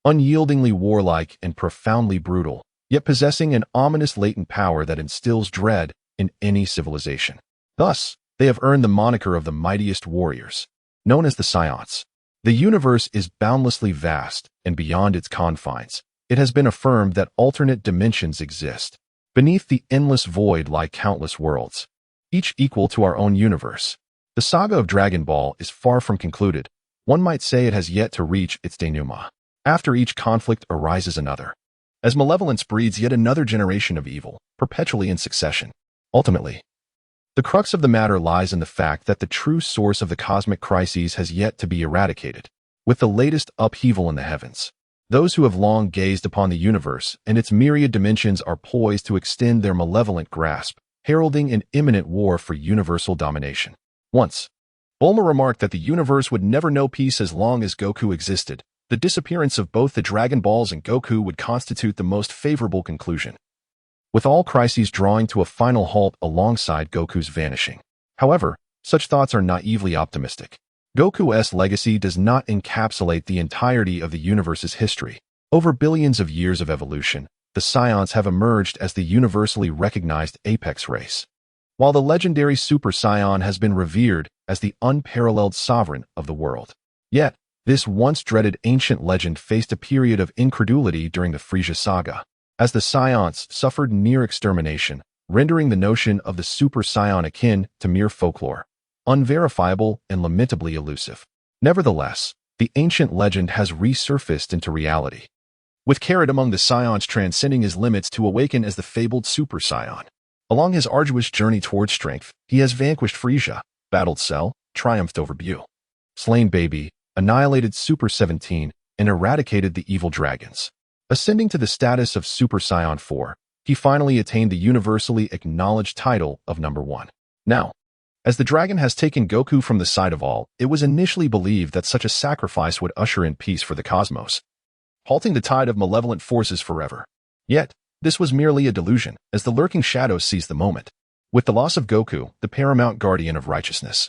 unyieldingly warlike and profoundly brutal, yet possessing an ominous latent power that instills dread in any civilization. Thus, they have earned the moniker of the mightiest warriors, known as the Saiyajin. The universe is boundlessly vast, and beyond its confines, it has been affirmed that alternate dimensions exist. Beneath the endless void lie countless worlds, each equal to our own universe. The saga of Dragon Ball is far from concluded. One might say it has yet to reach its denouement. After each conflict arises another, as malevolence breeds yet another generation of evil, perpetually in succession. Ultimately, the crux of the matter lies in the fact that the true source of the cosmic crises has yet to be eradicated. With the latest upheaval in the heavens, those who have long gazed upon the universe and its myriad dimensions are poised to extend their malevolent grasp, heralding an imminent war for universal domination. Once, Bulma remarked that the universe would never know peace as long as Goku existed. The disappearance of both the Dragon Balls and Goku would constitute the most favorable conclusion, with all crises drawing to a final halt alongside Goku's vanishing. However, such thoughts are naively optimistic. Goku's legacy does not encapsulate the entirety of the universe's history. Over billions of years of evolution, the Saiyans have emerged as the universally recognized apex race, while the legendary Super Saiyan has been revered as the unparalleled sovereign of the world. Yet, this once-dreaded ancient legend faced a period of incredulity during the Frieza saga, as the Saiyans suffered near extermination, rendering the notion of the Super Saiyan akin to mere folklore, unverifiable and lamentably elusive. Nevertheless, the ancient legend has resurfaced into reality, with Carrot among the Saiyans transcending his limits to awaken as the fabled Super Saiyan. Along his arduous journey towards strength, he has vanquished Frieza, battled Cell, triumphed over Bu, slain Baby, annihilated Super 17, and eradicated the evil dragons. Ascending to the status of Super Saiyan 4, he finally attained the universally acknowledged title of number 1. Now, as the dragon has taken Goku from the side of all, it was initially believed that such a sacrifice would usher in peace for the cosmos, halting the tide of malevolent forces forever. Yet, this was merely a delusion, as the lurking shadows seized the moment. With the loss of Goku, the paramount guardian of righteousness,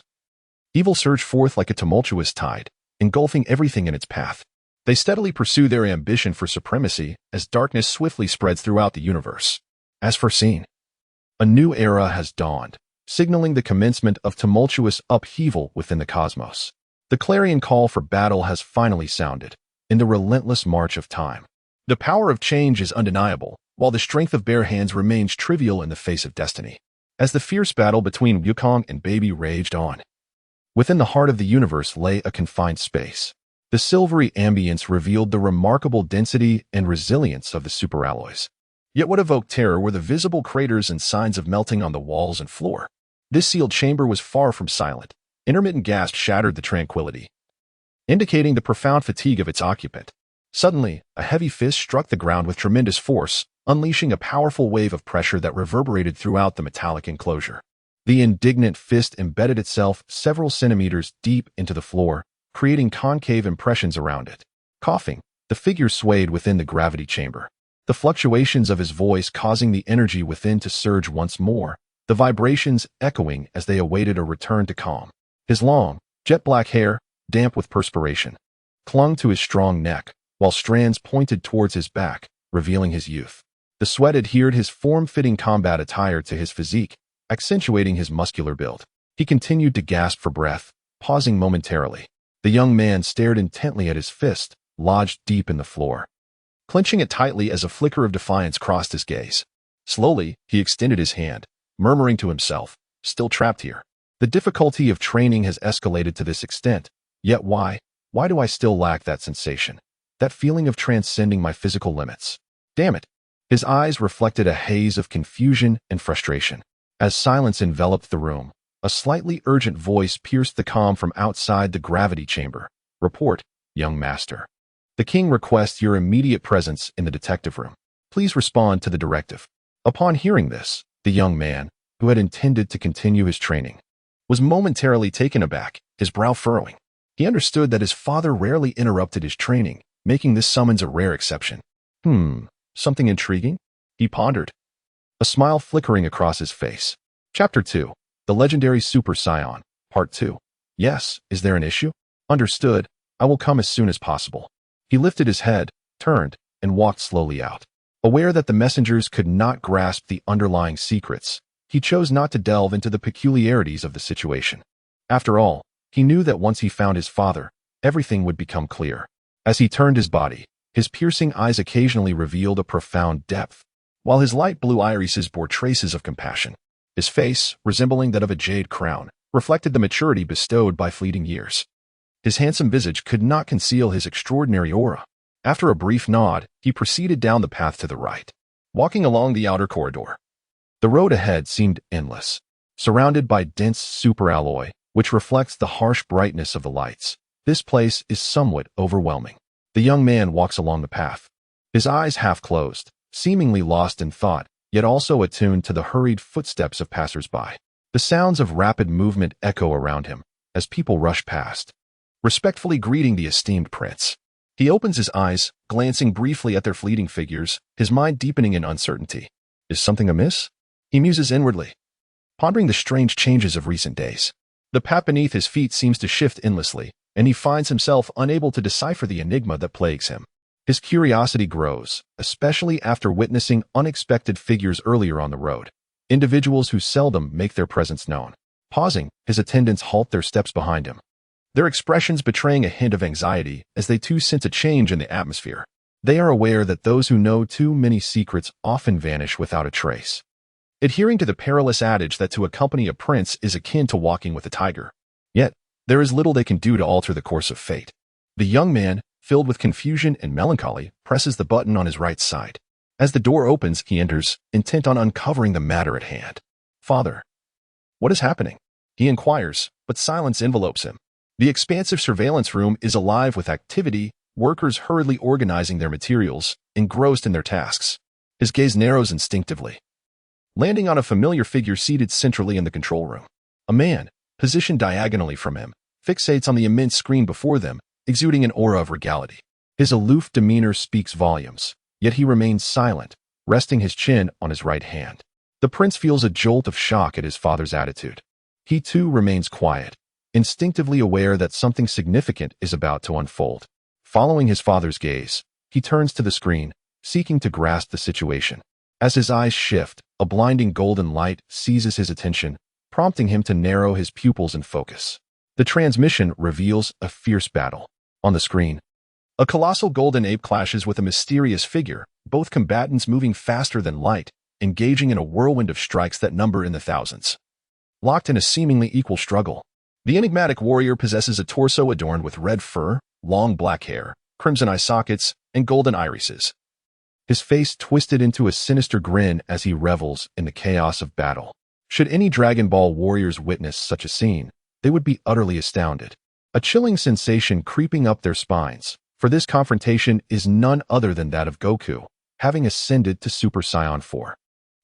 evil surged forth like a tumultuous tide, engulfing everything in its path. They steadily pursue their ambition for supremacy as darkness swiftly spreads throughout the universe. As foreseen, a new era has dawned, signaling the commencement of tumultuous upheaval within the cosmos. The clarion call for battle has finally sounded, in the relentless march of time. The power of change is undeniable, while the strength of bare hands remains trivial in the face of destiny. As the fierce battle between Wukong and Baby raged on, within the heart of the universe lay a confined space. The silvery ambience revealed the remarkable density and resilience of the superalloys. Yet what evoked terror were the visible craters and signs of melting on the walls and floor. This sealed chamber was far from silent. Intermittent gasps shattered the tranquility, indicating the profound fatigue of its occupant. Suddenly, a heavy fist struck the ground with tremendous force, unleashing a powerful wave of pressure that reverberated throughout the metallic enclosure. The indignant fist embedded itself several centimeters deep into the floor, creating concave impressions around it. Coughing, the figure swayed within the gravity chamber, the fluctuations of his voice causing the energy within to surge once more, the vibrations echoing as they awaited a return to calm. His long, jet-black hair, damp with perspiration, clung to his strong neck, while strands pointed towards his back, revealing his youth. The sweat adhered his form-fitting combat attire to his physique, accentuating his muscular build. He continued to gasp for breath, pausing momentarily. The young man stared intently at his fist, lodged deep in the floor, clenching it tightly as a flicker of defiance crossed his gaze. Slowly, he extended his hand, murmuring to himself, "Still trapped here. The difficulty of training has escalated to this extent, yet why do I still lack that sensation? That feeling of transcending my physical limits? Damn it." His eyes reflected a haze of confusion and frustration. As silence enveloped the room, a slightly urgent voice pierced the calm from outside the gravity chamber. "Report, young master. The king requests your immediate presence in the detective room. Please respond to the directive." Upon hearing this, the young man, who had intended to continue his training, was momentarily taken aback, his brow furrowing. He understood that his father rarely interrupted his training, making this summons a rare exception. Something intriguing? He pondered, a smile flickering across his face. Chapter 2. The Legendary Super Saiyan, Part 2. Yes, is there an issue? Understood, I will come as soon as possible. He lifted his head, turned, and walked slowly out. Aware that the messengers could not grasp the underlying secrets, he chose not to delve into the peculiarities of the situation. After all, he knew that once he found his father, everything would become clear. As he turned his body, his piercing eyes occasionally revealed a profound depth, while his light blue irises bore traces of compassion. His face, resembling that of a jade crown, reflected the maturity bestowed by fleeting years. His handsome visage could not conceal his extraordinary aura. After a brief nod, he proceeded down the path to the right, walking along the outer corridor. The road ahead seemed endless, surrounded by dense superalloy, which reflects the harsh brightness of the lights. This place is somewhat overwhelming. The young man walks along the path, his eyes half closed, seemingly lost in thought, yet also attuned to the hurried footsteps of passers-by. The sounds of rapid movement echo around him as people rush past, respectfully greeting the esteemed prince. He opens his eyes, glancing briefly at their fleeting figures, his mind deepening in uncertainty. Is something amiss? He muses inwardly, pondering the strange changes of recent days. The path beneath his feet seems to shift endlessly, and he finds himself unable to decipher the enigma that plagues him. His curiosity grows, especially after witnessing unexpected figures earlier on the road, individuals who seldom make their presence known. Pausing, his attendants halt their steps behind him, their expressions betraying a hint of anxiety as they too sense a change in the atmosphere. They are aware that those who know too many secrets often vanish without a trace, adhering to the perilous adage that to accompany a prince is akin to walking with a tiger. Yet, there is little they can do to alter the course of fate. The young man, filled with confusion and melancholy, presses the button on his right side. As the door opens, he enters, intent on uncovering the matter at hand. "Father, what is happening?" he inquires, but silence envelopes him. The expansive surveillance room is alive with activity, workers hurriedly organizing their materials, engrossed in their tasks. His gaze narrows instinctively, landing on a familiar figure seated centrally in the control room. A man, positioned diagonally from him, fixates on the immense screen before them, exuding an aura of regality. His aloof demeanor speaks volumes, yet he remains silent, resting his chin on his right hand. The prince feels a jolt of shock at his father's attitude. He too remains quiet, instinctively aware that something significant is about to unfold. Following his father's gaze, he turns to the screen, seeking to grasp the situation. As his eyes shift, a blinding golden light seizes his attention, prompting him to narrow his pupils and focus. The transmission reveals a fierce battle. On the screen, a colossal golden ape clashes with a mysterious figure, both combatants moving faster than light, engaging in a whirlwind of strikes that number in the thousands. Locked in a seemingly equal struggle, the enigmatic warrior possesses a torso adorned with red fur, long black hair, crimson eye sockets, and golden irises. His face twisted into a sinister grin as he revels in the chaos of battle. Should any Dragon Ball warriors witness such a scene, they would be utterly astounded, a chilling sensation creeping up their spines, for this confrontation is none other than that of Goku, having ascended to Super Saiyan 4,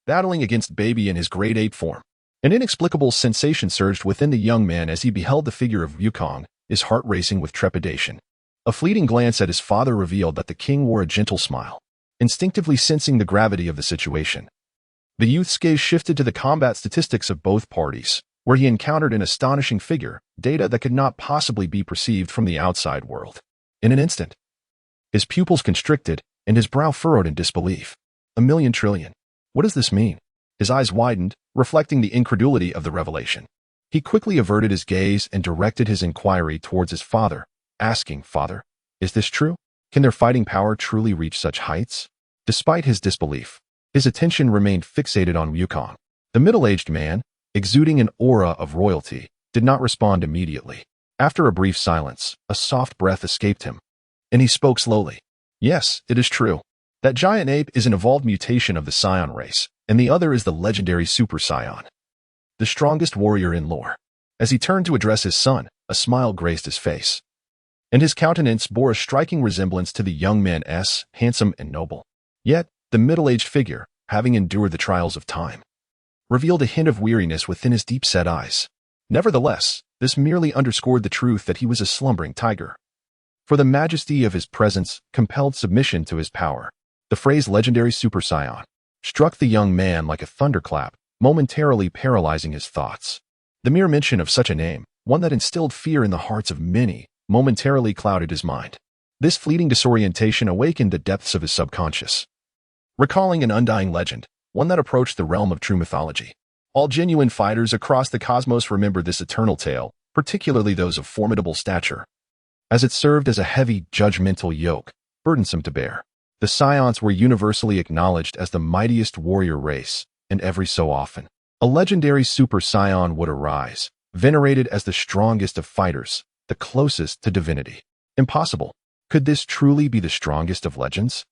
battling against Baby in his grade 8 form. An inexplicable sensation surged within the young man as he beheld the figure of Wukong, his heart racing with trepidation. A fleeting glance at his father revealed that the king wore a gentle smile, instinctively sensing the gravity of the situation. The youth's gaze shifted to the combat statistics of both parties, where he encountered an astonishing figure, data that could not possibly be perceived from the outside world. In an instant, his pupils constricted and his brow furrowed in disbelief. 1,000,000 trillion. What does this mean? His eyes widened, reflecting the incredulity of the revelation. He quickly averted his gaze and directed his inquiry towards his father, asking, "Father, is this true? Can their fighting power truly reach such heights?" Despite his disbelief, his attention remained fixated on Wukong. The middle-aged man, exuding an aura of royalty, did not respond immediately. After a brief silence, a soft breath escaped him, and he spoke slowly. "Yes, it is true. That giant ape is an evolved mutation of the Saiyan race, and the other is the legendary Super Saiyan, the strongest warrior in lore." As he turned to address his son, a smile graced his face, and his countenance bore a striking resemblance to the young man's, handsome and noble. Yet, the middle-aged figure, having endured the trials of time, revealed a hint of weariness within his deep-set eyes. Nevertheless, this merely underscored the truth that he was a slumbering tiger, for the majesty of his presence compelled submission to his power. The phrase legendary Super Saiyan struck the young man like a thunderclap, momentarily paralyzing his thoughts. The mere mention of such a name, one that instilled fear in the hearts of many, momentarily clouded his mind. This fleeting disorientation awakened the depths of his subconscious, recalling an undying legend, one that approached the realm of true mythology. All genuine fighters across the cosmos remember this eternal tale, particularly those of formidable stature, as it served as a heavy, judgmental yoke, burdensome to bear. The Saiyans were universally acknowledged as the mightiest warrior race, and every so often, a legendary Super Saiyan would arise, venerated as the strongest of fighters, the closest to divinity. Impossible. Could this truly be the strongest of legends?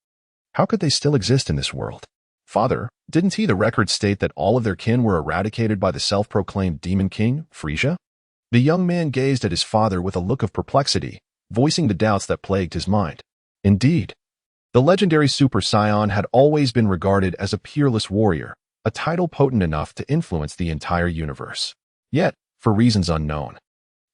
How could they still exist in this world? Father, didn't the records state that all of their kin were eradicated by the self-proclaimed Demon King, Frisia? The young man gazed at his father with a look of perplexity, voicing the doubts that plagued his mind. Indeed, the legendary Super Saiyan had always been regarded as a peerless warrior, a title potent enough to influence the entire universe. Yet, for reasons unknown,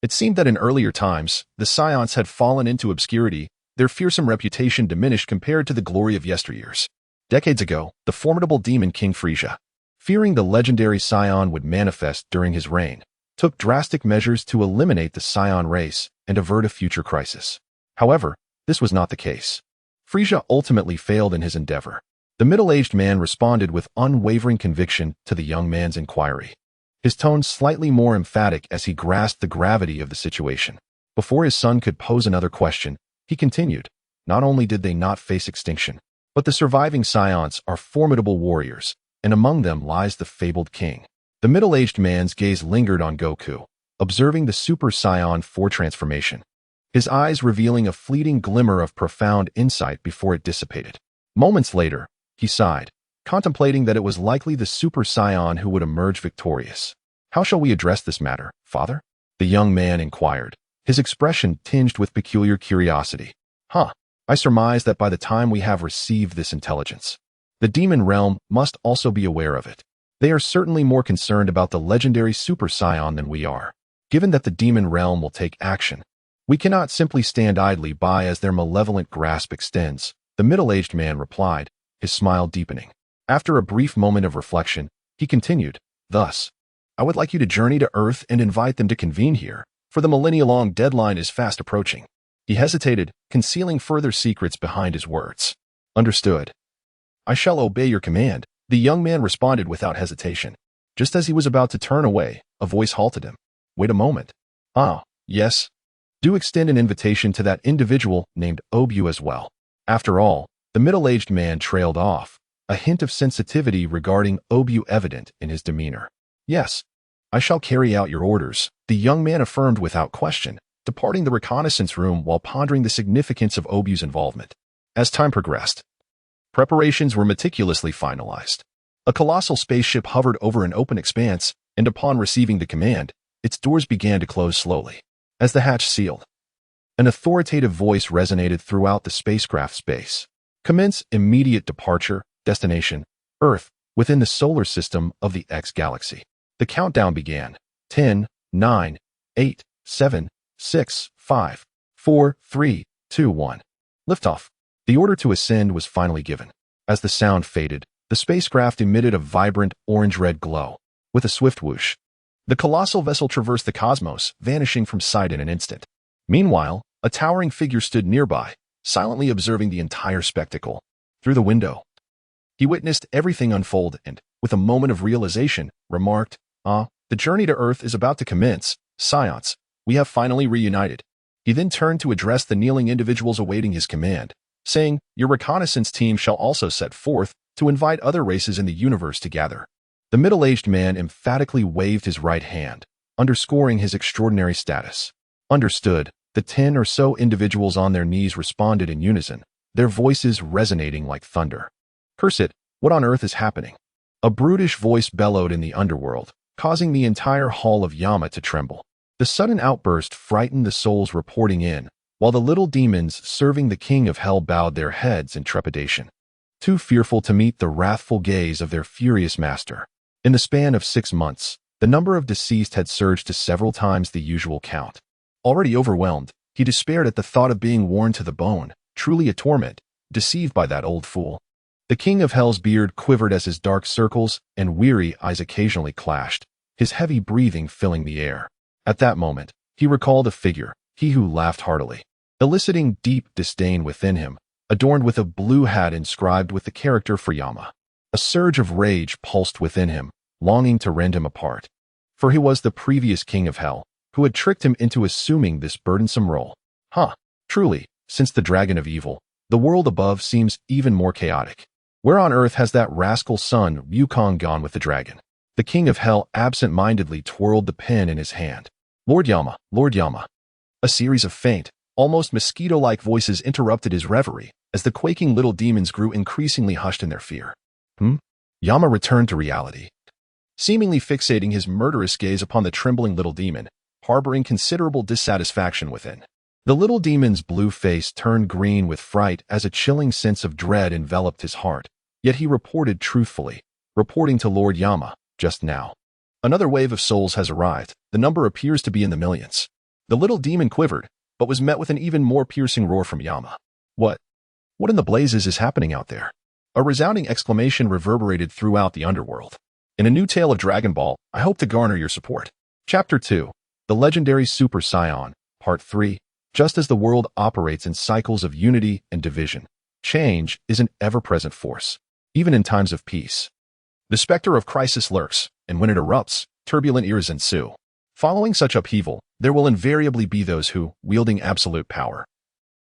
it seemed that in earlier times, the Saiyans had fallen into obscurity, their fearsome reputation diminished compared to the glory of yesteryears. Decades ago, the formidable Demon King Frisia, fearing the legendary Saiyan would manifest during his reign, took drastic measures to eliminate the Saiyan race and avert a future crisis. However, this was not the case. Frisia ultimately failed in his endeavor. The middle-aged man responded with unwavering conviction to the young man's inquiry, his tone slightly more emphatic as he grasped the gravity of the situation. Before his son could pose another question, he continued, not only did they not face extinction, but the surviving Saiyans are formidable warriors, and among them lies the fabled king. The middle-aged man's gaze lingered on Goku, observing the Super Saiyan 4 transformation, his eyes revealing a fleeting glimmer of profound insight before it dissipated. Moments later, he sighed, contemplating that it was likely the Super Saiyan who would emerge victorious. How shall we address this matter, father? The young man inquired, his expression tinged with peculiar curiosity. I surmise that by the time we have received this intelligence, the demon realm must also be aware of it. They are certainly more concerned about the legendary Super Saiyan than we are. Given that the demon realm will take action, we cannot simply stand idly by as their malevolent grasp extends, the middle-aged man replied, his smile deepening. After a brief moment of reflection, he continued, thus, I would like you to journey to Earth and invite them to convene here, for the millennia-long deadline is fast approaching. He hesitated, concealing further secrets behind his words. Understood. I shall obey your command, the young man responded without hesitation. Just as he was about to turn away, a voice halted him. Wait a moment. Yes. Do extend an invitation to that individual named Obu as well. After all, the middle-aged man trailed off, a hint of sensitivity regarding Obu evident in his demeanor. Yes, I shall carry out your orders, the young man affirmed without question, departing the reconnaissance room while pondering the significance of Obu's involvement. As time progressed, preparations were meticulously finalized. A colossal spaceship hovered over an open expanse, and upon receiving the command, its doors began to close slowly. As the hatch sealed, an authoritative voice resonated throughout the spacecraft space. Commence immediate departure, destination, Earth, within the solar system of the X galaxy. The countdown began. 10, 9, 8, 7, 6, 5, 4, 3, 2, 1. Liftoff. The order to ascend was finally given. As the sound faded, the spacecraft emitted a vibrant orange-red glow. With a swift whoosh, the colossal vessel traversed the cosmos, vanishing from sight in an instant. Meanwhile, a towering figure stood nearby, silently observing the entire spectacle. Through the window, he witnessed everything unfold and, with a moment of realization, remarked, the journey to Earth is about to commence. Saiyans, we have finally reunited. He then turned to address the kneeling individuals awaiting his command, saying, your reconnaissance team shall also set forth to invite other races in the universe to gather. The middle-aged man emphatically waved his right hand, underscoring his extraordinary status. Understood, the 10 or so individuals on their knees responded in unison, their voices resonating like thunder. Curse it, what on earth is happening? A brutish voice bellowed in the underworld, causing the entire hall of Yama to tremble. The sudden outburst frightened the souls reporting in, while the little demons serving the king of hell bowed their heads in trepidation, too fearful to meet the wrathful gaze of their furious master. In the span of 6 months, the number of deceased had surged to several times the usual count. Already overwhelmed, he despaired at the thought of being worn to the bone, truly a torment, deceived by that old fool. The king of hell's beard quivered as his dark circles and weary eyes occasionally clashed, his heavy breathing filling the air. At that moment, he recalled a figure, he who laughed heartily, eliciting deep disdain within him, adorned with a blue hat inscribed with the character for Yama. A surge of rage pulsed within him, longing to rend him apart. For he was the previous king of hell, who had tricked him into assuming this burdensome role. Truly, since the dragon of evil, the world above seems even more chaotic. Where on earth has that rascal son Wukong gone with the dragon? The king of hell absent-mindedly twirled the pen in his hand. Lord Yama, Lord Yama. A series of faint, almost mosquito-like voices interrupted his reverie as the quaking little demons grew increasingly hushed in their fear. Yama returned to reality, seemingly fixating his murderous gaze upon the trembling little demon, harboring considerable dissatisfaction within. The little demon's blue face turned green with fright as a chilling sense of dread enveloped his heart, yet he reported truthfully, reporting to Lord Yama, just now. Another wave of souls has arrived. The number appears to be in the millions. The little demon quivered, but was met with an even more piercing roar from Yama. What in the blazes is happening out there? A resounding exclamation reverberated throughout the underworld. In a new tale of Dragon Ball, I hope to garner your support. Chapter 2. The Legendary Super Saiyan, Part 3. Just as the world operates in cycles of unity and division, change is an ever-present force, even in times of peace. The specter of crisis lurks, and when it erupts, turbulent eras ensue. Following such upheaval, there will invariably be those who, wielding absolute power,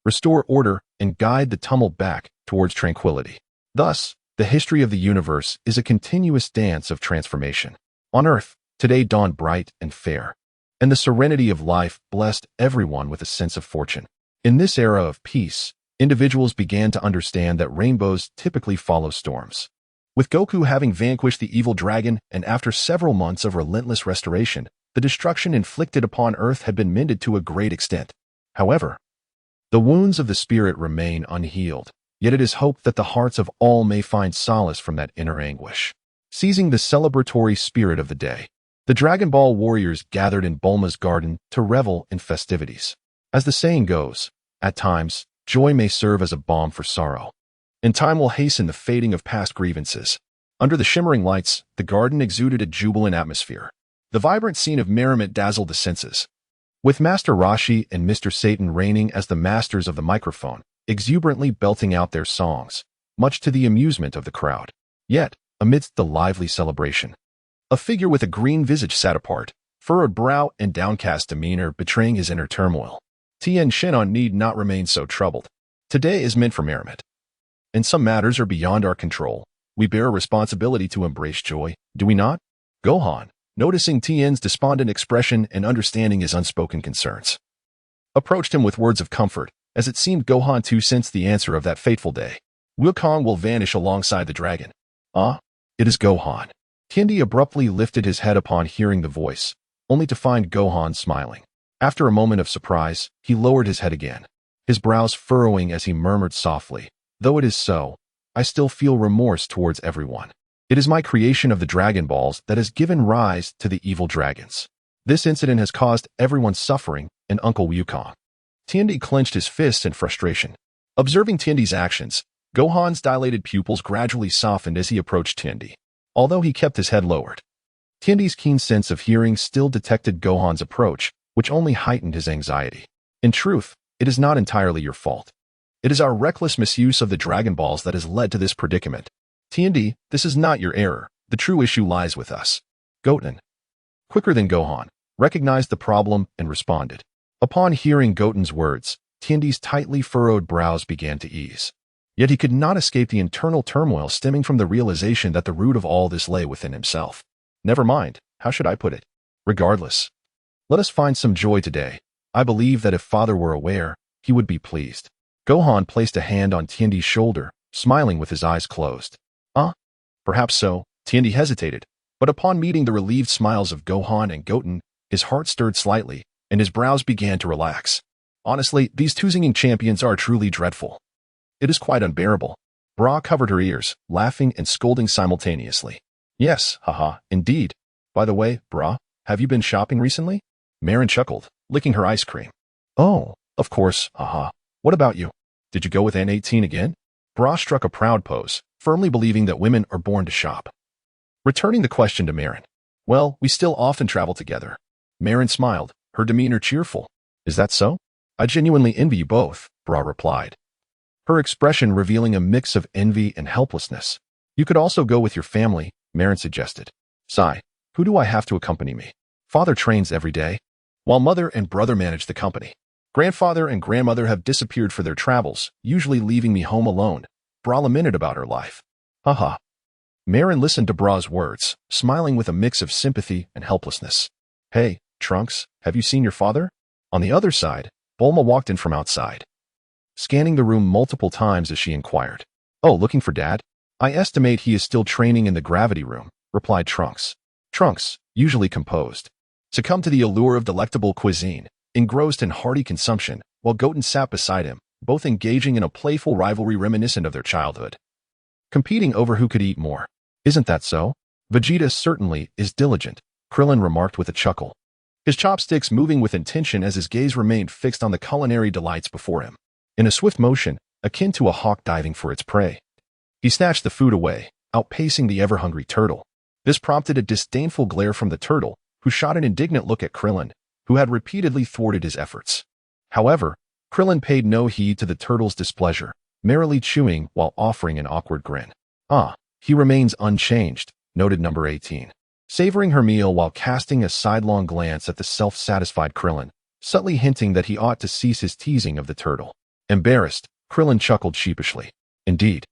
restore order and guide the tumult back towards tranquility. Thus, the history of the universe is a continuous dance of transformation. On Earth, today dawned bright and fair, and the serenity of life blessed everyone with a sense of fortune. In this era of peace, individuals began to understand that rainbows typically follow storms. With Goku having vanquished the evil dragon and after several months of relentless restoration, the destruction inflicted upon Earth had been mended to a great extent. However, the wounds of the spirit remain unhealed, yet it is hoped that the hearts of all may find solace from that inner anguish. Seizing the celebratory spirit of the day, the Dragon Ball warriors gathered in Bulma's garden to revel in festivities. As the saying goes, at times, joy may serve as a balm for sorrow, and time will hasten the fading of past grievances. Under the shimmering lights, the garden exuded a jubilant atmosphere. The vibrant scene of merriment dazzled the senses. With Master Roshi and Mr. Satan reigning as the masters of the microphone, exuberantly belting out their songs, much to the amusement of the crowd. Yet, amidst the lively celebration, a figure with a green visage sat apart, furrowed brow and downcast demeanor betraying his inner turmoil. Tien Shinhan need not remain so troubled. Today is meant for merriment, and some matters are beyond our control. We bear a responsibility to embrace joy, do we not? Gohan, noticing Tien's despondent expression and understanding his unspoken concerns, approached him with words of comfort, as it seemed Gohan too sensed the answer of that fateful day. Wukong will vanish alongside the dragon. It is Gohan. Tien abruptly lifted his head upon hearing the voice, only to find Gohan smiling. After a moment of surprise, he lowered his head again, his brows furrowing as he murmured softly, "Though it is so, I still feel remorse towards everyone. It is my creation of the Dragon Balls that has given rise to the evil dragons. This incident has caused everyone suffering, and Uncle Wukong." Tien clenched his fists in frustration. Observing Tien's actions, Gohan's dilated pupils gradually softened as he approached Tien, although he kept his head lowered. Tien's keen sense of hearing still detected Gohan's approach, which only heightened his anxiety. In truth, it is not entirely your fault. It is our reckless misuse of the Dragon Balls that has led to this predicament. Tien, this is not your error. The true issue lies with us. Goten, quicker than Gohan, recognized the problem and responded. Upon hearing Goten's words, Tien's tightly furrowed brows began to ease. Yet he could not escape the internal turmoil stemming from the realization that the root of all this lay within himself. Never mind, how should I put it? Regardless, let us find some joy today. I believe that if Father were aware, he would be pleased. Gohan placed a hand on Tien's shoulder, smiling with his eyes closed. Perhaps so. Tien hesitated, but upon meeting the relieved smiles of Gohan and Goten, his heart stirred slightly, and his brows began to relax. Honestly, these two singing champions are truly dreadful. It is quite unbearable. Bra covered her ears, laughing and scolding simultaneously. Yes, indeed. By the way, Bra, have you been shopping recently? Marin chuckled, licking her ice cream. Oh, of course, What about you? Did you go with N18 again? Bra struck a proud pose, firmly believing that women are born to shop. Returning the question to Marin. Well, we still often travel together. Marin smiled, her demeanor cheerful. Is that so? I genuinely envy you both, Bra replied. her expression revealing a mix of envy and helplessness. You could also go with your family, Marin suggested. Sai, who do I have to accompany me? Father trains every day, while mother and brother manage the company. Grandfather and grandmother have disappeared for their travels, usually leaving me home alone. Bra lamented about her life. Haha. Marin listened to Bra's words, smiling with a mix of sympathy and helplessness. Hey, Trunks, have you seen your father? On the other side, Bulma walked in from outside, scanning the room multiple times as she inquired. Oh, looking for Dad? I estimate he is still training in the gravity room, replied Trunks. Trunks, usually composed, succumbed to the allure of delectable cuisine, engrossed in hearty consumption, while Goten sat beside him, both engaging in a playful rivalry reminiscent of their childhood, competing over who could eat more. Isn't that so? Vegeta certainly is diligent, Krillin remarked with a chuckle, his chopsticks moving with intention as his gaze remained fixed on the culinary delights before him. In a swift motion, akin to a hawk diving for its prey, he snatched the food away, outpacing the ever-hungry turtle. This prompted a disdainful glare from the turtle, who shot an indignant look at Krillin, who had repeatedly thwarted his efforts. However, Krillin paid no heed to the turtle's displeasure, merrily chewing while offering an awkward grin. Ah, he remains unchanged, noted number 18. Savoring her meal while casting a sidelong glance at the self-satisfied Krillin, subtly hinting that he ought to cease his teasing of the turtle. Embarrassed, Krillin chuckled sheepishly. Indeed.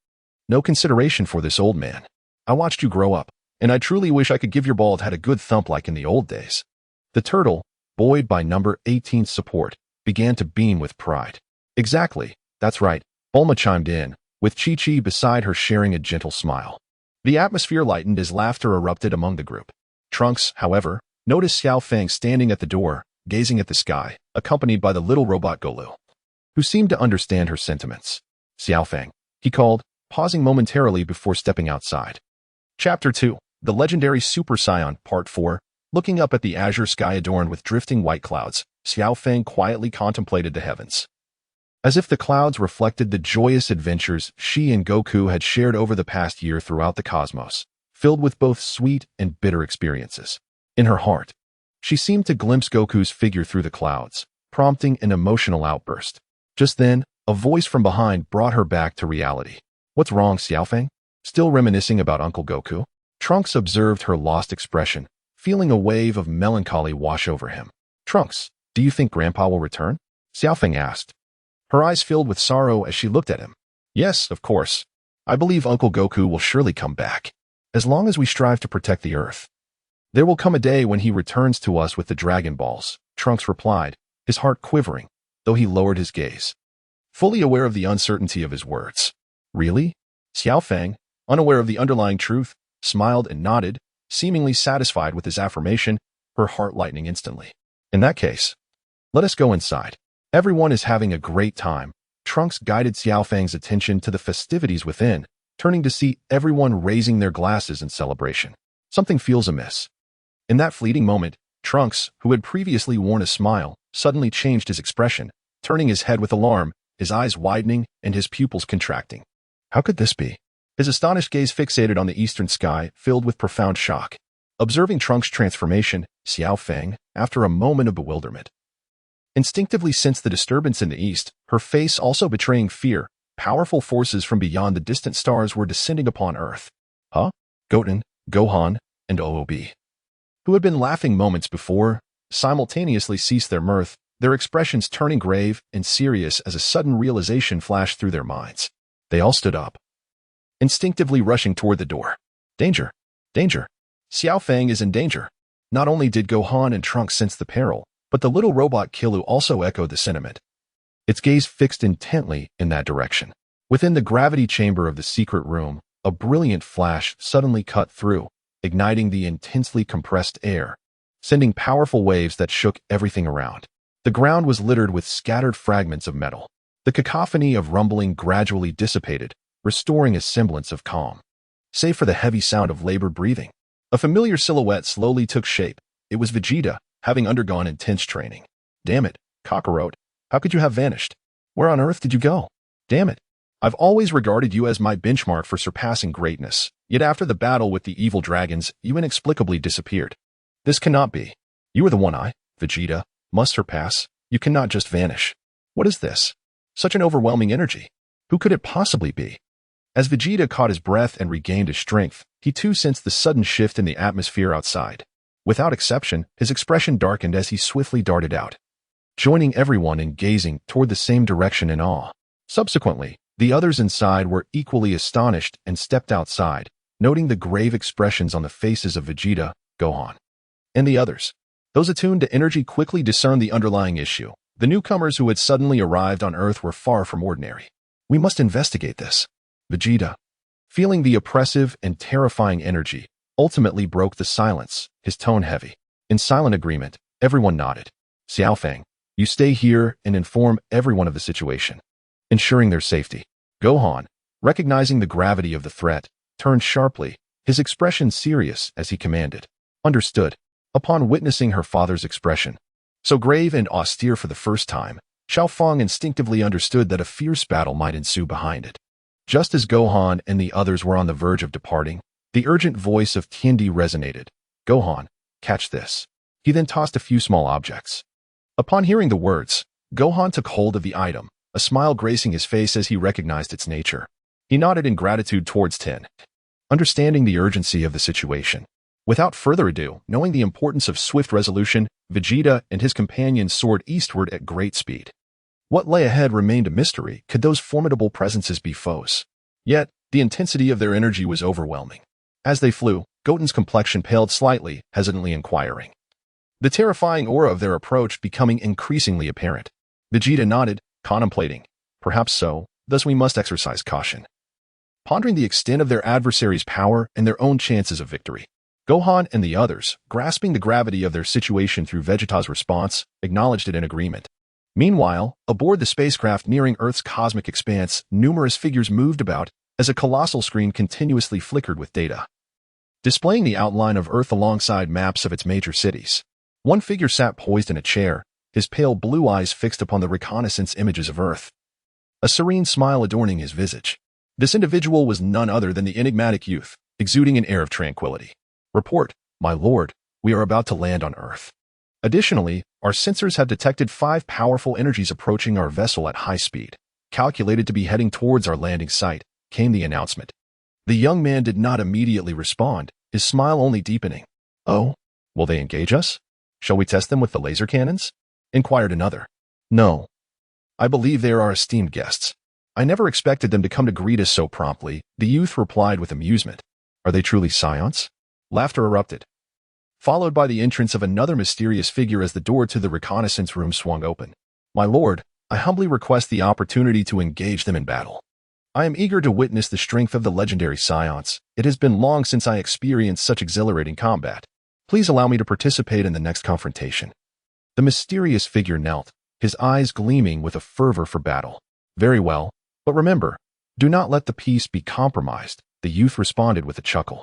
No consideration for this old man. I watched you grow up, and I truly wish I could give your bald head a good thump like in the old days. The turtle, buoyed by number 18's support, began to beam with pride. Exactly, that's right, Bulma chimed in, with Chi-Chi beside her sharing a gentle smile. The atmosphere lightened as laughter erupted among the group. Trunks, however, noticed Xiao Fang standing at the door, gazing at the sky, accompanied by the little robot Golu, who seemed to understand her sentiments. Xiao Fang, he called, pausing momentarily before stepping outside. Chapter 2, The Legendary Super Saiyan, Part 4. Looking up at the azure sky adorned with drifting white clouds, Xiao Fang quietly contemplated the heavens, as if the clouds reflected the joyous adventures she and Goku had shared over the past year throughout the cosmos, filled with both sweet and bitter experiences. In her heart, she seemed to glimpse Goku's figure through the clouds, prompting an emotional outburst. Just then, a voice from behind brought her back to reality. What's wrong, Xiaofeng? Still reminiscing about Uncle Goku? Trunks observed her lost expression, feeling a wave of melancholy wash over him. Trunks, do you think Grandpa will return? Xiaofeng asked, her eyes filled with sorrow as she looked at him. Yes, of course. I believe Uncle Goku will surely come back, as long as we strive to protect the Earth. There will come a day when he returns to us with the Dragon Balls, Trunks replied, his heart quivering, though he lowered his gaze, fully aware of the uncertainty of his words. Really? Xiaofeng, unaware of the underlying truth, smiled and nodded, seemingly satisfied with his affirmation, her heart lightening instantly. In that case, let us go inside. Everyone is having a great time. Trunks guided Xiaofeng's attention to the festivities within, turning to see everyone raising their glasses in celebration. Something feels amiss. In that fleeting moment, Trunks, who had previously worn a smile, suddenly changed his expression, turning his head with alarm, his eyes widening and his pupils contracting. How could this be? His astonished gaze fixated on the eastern sky, filled with profound shock. Observing Trunks' transformation, Xiaofeng, after a moment of bewilderment, instinctively sensed the disturbance in the east, her face also betraying fear. Powerful forces from beyond the distant stars were descending upon Earth. Huh? Goten, Gohan, and OOB, who had been laughing moments before, simultaneously ceased their mirth, their expressions turning grave and serious as a sudden realization flashed through their minds. They all stood up, instinctively rushing toward the door. Danger! Danger! Xiaofeng is in danger. Not only did Gohan and Trunks sense the peril, but the little robot Killua also echoed the sentiment, its gaze fixed intently in that direction. Within the gravity chamber of the secret room, a brilliant flash suddenly cut through, igniting the intensely compressed air, sending powerful waves that shook everything around. The ground was littered with scattered fragments of metal. The cacophony of rumbling gradually dissipated, restoring a semblance of calm, save for the heavy sound of labored breathing. A familiar silhouette slowly took shape. It was Vegeta, having undergone intense training. Damn it, Kakarot. How could you have vanished? Where on earth did you go? Damn it. I've always regarded you as my benchmark for surpassing greatness, yet after the battle with the evil dragons, you inexplicably disappeared. This cannot be. You are the one Vegeta, must surpass. You cannot just vanish. What is this? Such an overwhelming energy. Who could it possibly be? As Vegeta caught his breath and regained his strength, he too sensed the sudden shift in the atmosphere outside. Without exception, his expression darkened as he swiftly darted out, joining everyone in gazing toward the same direction in awe. Subsequently, the others inside were equally astonished and stepped outside, noting the grave expressions on the faces of Vegeta, Gohan, and the others. Those attuned to energy quickly discerned the underlying issue. The newcomers who had suddenly arrived on Earth were far from ordinary. We must investigate this. Vegeta, feeling the oppressive and terrifying energy, ultimately broke the silence, his tone heavy. In silent agreement, everyone nodded. Xiaofang, you stay here and inform everyone of the situation, ensuring their safety. Gohan, recognizing the gravity of the threat, turned sharply, his expression serious as he commanded. Understood. Upon witnessing her father's expression, so grave and austere for the first time, Xiaofang instinctively understood that a fierce battle might ensue behind it. Just as Gohan and the others were on the verge of departing, the urgent voice of Tiendi resonated. Gohan, catch this. He then tossed a few small objects. Upon hearing the words, Gohan took hold of the item, a smile gracing his face as he recognized its nature. He nodded in gratitude towards Tin, understanding the urgency of the situation. Without further ado, knowing the importance of swift resolution, Vegeta and his companions soared eastward at great speed. What lay ahead remained a mystery. Could those formidable presences be foes? Yet, the intensity of their energy was overwhelming. As they flew, Goten's complexion paled slightly, hesitantly inquiring, the terrifying aura of their approach becoming increasingly apparent. Vegeta nodded, contemplating. Perhaps so, thus we must exercise caution. Pondering the extent of their adversary's power and their own chances of victory, Gohan and the others, grasping the gravity of their situation through Vegeta's response, acknowledged it in agreement. Meanwhile, aboard the spacecraft nearing Earth's cosmic expanse, numerous figures moved about as a colossal screen continuously flickered with data, displaying the outline of Earth alongside maps of its major cities. One figure sat poised in a chair, his pale blue eyes fixed upon the reconnaissance images of Earth, a serene smile adorning his visage. This individual was none other than the enigmatic youth, exuding an air of tranquility. Report, my lord, we are about to land on Earth. Additionally, our sensors have detected 5 powerful energies approaching our vessel at high speed, calculated to be heading towards our landing site, came the announcement. The young man did not immediately respond, his smile only deepening. Oh, will they engage us? Shall we test them with the laser cannons? Inquired another. No. I believe they are our esteemed guests. I never expected them to come to greet us so promptly, the youth replied with amusement. Are they truly Saiyans? Laughter erupted, followed by the entrance of another mysterious figure as the door to the reconnaissance room swung open. My lord, I humbly request the opportunity to engage them in battle. I am eager to witness the strength of the legendary Saiyans. It has been long since I experienced such exhilarating combat. Please allow me to participate in the next confrontation. The mysterious figure knelt, his eyes gleaming with a fervor for battle. Very well, but remember, do not let the peace be compromised, the youth responded with a chuckle.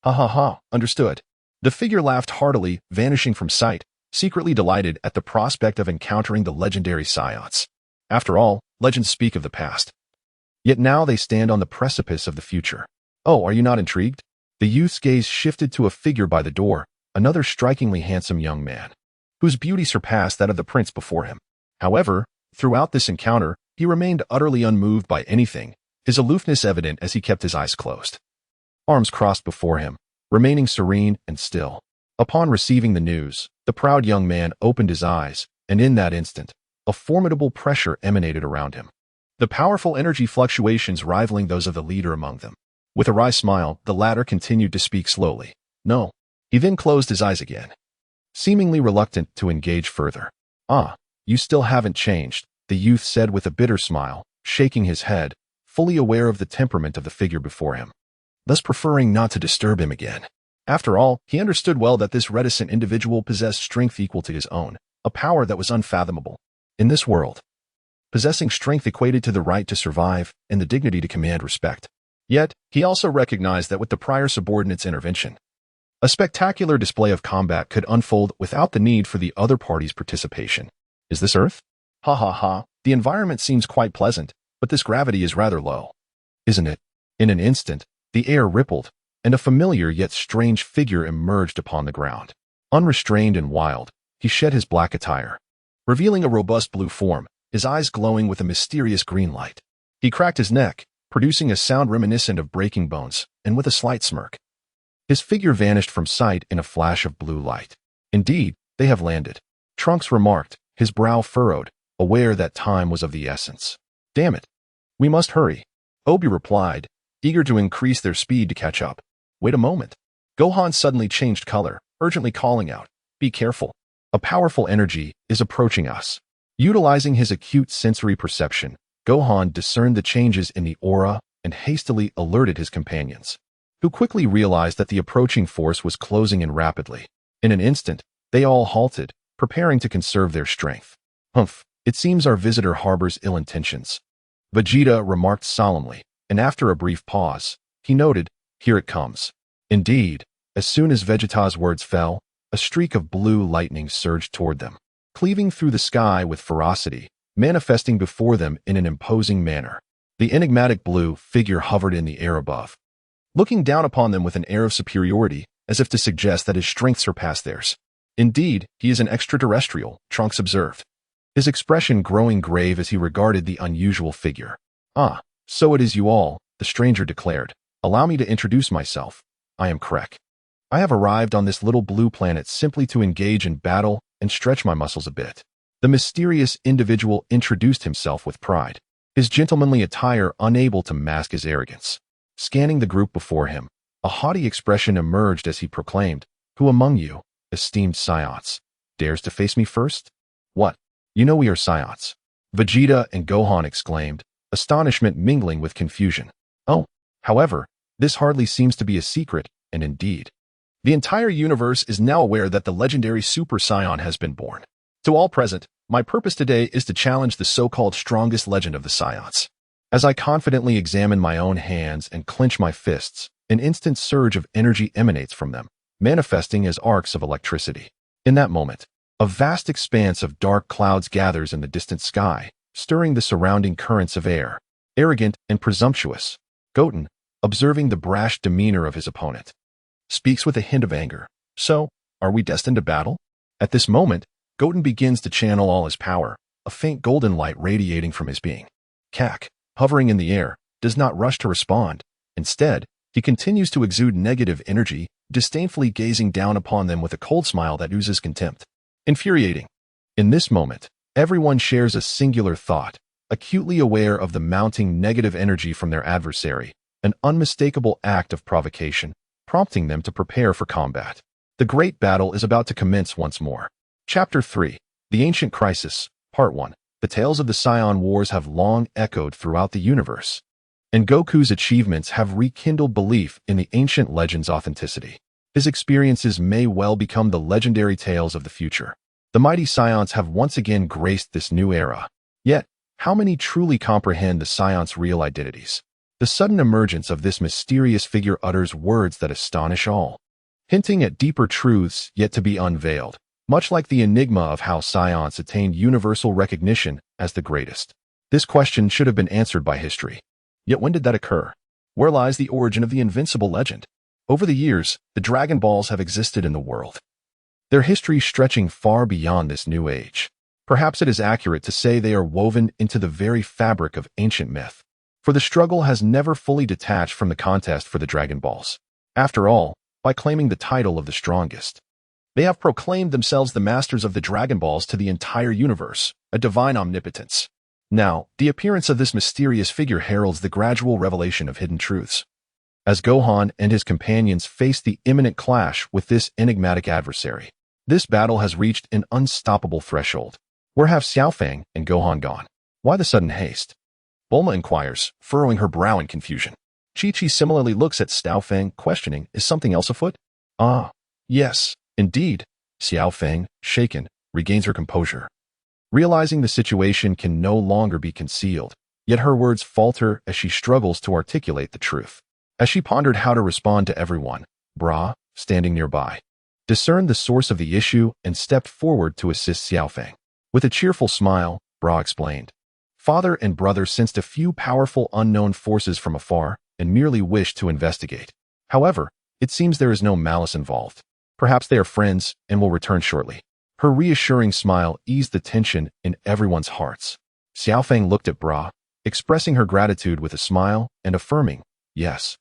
Ha ha ha, understood. The figure laughed heartily, vanishing from sight, secretly delighted at the prospect of encountering the legendary Saiyans. After all, legends speak of the past. Yet now they stand on the precipice of the future. Oh, are you not intrigued? The youth's gaze shifted to a figure by the door, another strikingly handsome young man, whose beauty surpassed that of the prince before him. However, throughout this encounter, he remained utterly unmoved by anything, his aloofness evident as he kept his eyes closed, arms crossed before him, remaining serene and still. Upon receiving the news, the proud young man opened his eyes, and in that instant, a formidable pressure emanated around him, the powerful energy fluctuations rivaling those of the leader among them. With a wry smile, the latter continued to speak slowly. No. He then closed his eyes again, seemingly reluctant to engage further. Ah, you still haven't changed, the youth said with a bitter smile, shaking his head, fully aware of the temperament of the figure before him, thus preferring not to disturb him again. After all, he understood well that this reticent individual possessed strength equal to his own, a power that was unfathomable. In this world, possessing strength equated to the right to survive and the dignity to command respect. Yet, he also recognized that with the prior subordinate's intervention, a spectacular display of combat could unfold without the need for the other party's participation. Is this Earth? Ha ha ha, the environment seems quite pleasant, but this gravity is rather low. Isn't it? In an instant, the air rippled, and a familiar yet strange figure emerged upon the ground. Unrestrained and wild, he shed his black attire, revealing a robust blue form, his eyes glowing with a mysterious green light. He cracked his neck, producing a sound reminiscent of breaking bones, and with a slight smirk. His figure vanished from sight in a flash of blue light. Indeed, they have landed. Trunks remarked, his brow furrowed, aware that time was of the essence. Damn it. We must hurry. Obi replied, eager to increase their speed to catch up. Wait a moment. Gohan suddenly changed color, urgently calling out, be careful. A powerful energy is approaching us. Utilizing his acute sensory perception, Gohan discerned the changes in the aura and hastily alerted his companions, who quickly realized that the approaching force was closing in rapidly. In an instant, they all halted, preparing to conserve their strength. Humph, it seems our visitor harbors ill intentions. Vegeta remarked solemnly, and after a brief pause, he noted, here it comes. Indeed, as soon as Vegeta's words fell, a streak of blue lightning surged toward them, cleaving through the sky with ferocity, manifesting before them in an imposing manner. The enigmatic blue figure hovered in the air above, looking down upon them with an air of superiority, as if to suggest that his strength surpassed theirs. Indeed, he is an extraterrestrial, Trunks observed, his expression growing grave as he regarded the unusual figure. Ah, so it is you all, the stranger declared. Allow me to introduce myself. I am Krek. I have arrived on this little blue planet simply to engage in battle and stretch my muscles a bit. The mysterious individual introduced himself with pride, his gentlemanly attire unable to mask his arrogance. Scanning the group before him, a haughty expression emerged as he proclaimed, who among you, esteemed Saiyans, dares to face me first? What? You know we are Saiyans. Vegeta and Gohan exclaimed, astonishment mingling with confusion. Oh, however, this hardly seems to be a secret, and indeed, the entire universe is now aware that the legendary Super Saiyan has been born. To all present, my purpose today is to challenge the so-called strongest legend of the Saiyans. As I confidently examine my own hands and clench my fists, an instant surge of energy emanates from them, manifesting as arcs of electricity. In that moment, a vast expanse of dark clouds gathers in the distant sky, stirring the surrounding currents of air. Arrogant and presumptuous, Goten, observing the brash demeanor of his opponent, speaks with a hint of anger. So, are we destined to battle? At this moment, Goten begins to channel all his power, a faint golden light radiating from his being. Kak, hovering in the air, does not rush to respond. Instead, he continues to exude negative energy, disdainfully gazing down upon them with a cold smile that oozes contempt. Infuriating. In this moment, everyone shares a singular thought, acutely aware of the mounting negative energy from their adversary, an unmistakable act of provocation, prompting them to prepare for combat. The great battle is about to commence once more. Chapter 3. The Ancient Crisis, Part 1. The tales of the Saiyan Wars have long echoed throughout the universe, and Goku's achievements have rekindled belief in the ancient legend's authenticity. His experiences may well become the legendary tales of the future. The mighty Saiyans have once again graced this new era. Yet, how many truly comprehend the Saiyans' real identities? The sudden emergence of this mysterious figure utters words that astonish all, hinting at deeper truths yet to be unveiled, much like the enigma of how Saiyans attained universal recognition as the greatest. This question should have been answered by history. Yet when did that occur? Where lies the origin of the invincible legend? Over the years, the Dragon Balls have existed in the world, their history stretching far beyond this new age. Perhaps it is accurate to say they are woven into the very fabric of ancient myth, for the struggle has never fully detached from the contest for the Dragon Balls. After all, by claiming the title of the strongest, they have proclaimed themselves the masters of the Dragon Balls to the entire universe, a divine omnipotence. Now, the appearance of this mysterious figure heralds the gradual revelation of hidden truths. As Gohan and his companions face the imminent clash with this enigmatic adversary, this battle has reached an unstoppable threshold. Where have Xiaofang and Gohan gone? Why the sudden haste? Bulma inquires, furrowing her brow in confusion. Chi-Chi similarly looks at Xiaofang, questioning, is something else afoot? Ah, yes, indeed. Xiaofang, shaken, regains her composure, realizing the situation can no longer be concealed, yet her words falter as she struggles to articulate the truth. As she pondered how to respond to everyone, Bra, standing nearby, discerned the source of the issue and stepped forward to assist Xiaofang. With a cheerful smile, Bra explained, father and brother sensed a few powerful unknown forces from afar and merely wished to investigate. However, it seems there is no malice involved. Perhaps they are friends and will return shortly. Her reassuring smile eased the tension in everyone's hearts. Xiaofang looked at Bra, expressing her gratitude with a smile and affirming, "Yes,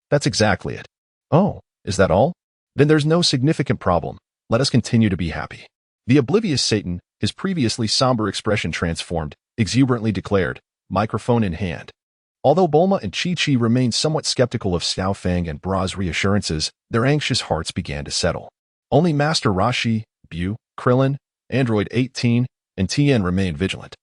that's exactly it." "Oh, is that all? Then there's no significant problem. Let us continue to be happy." The oblivious Satan, his previously somber expression transformed, exuberantly declared, microphone in hand. Although Bulma and Chi-Chi remained somewhat skeptical of Xiao Feng and Bra's reassurances, their anxious hearts began to settle. Only Master Rashi, Bu, Krillin, Android 18, and Tien remained vigilant,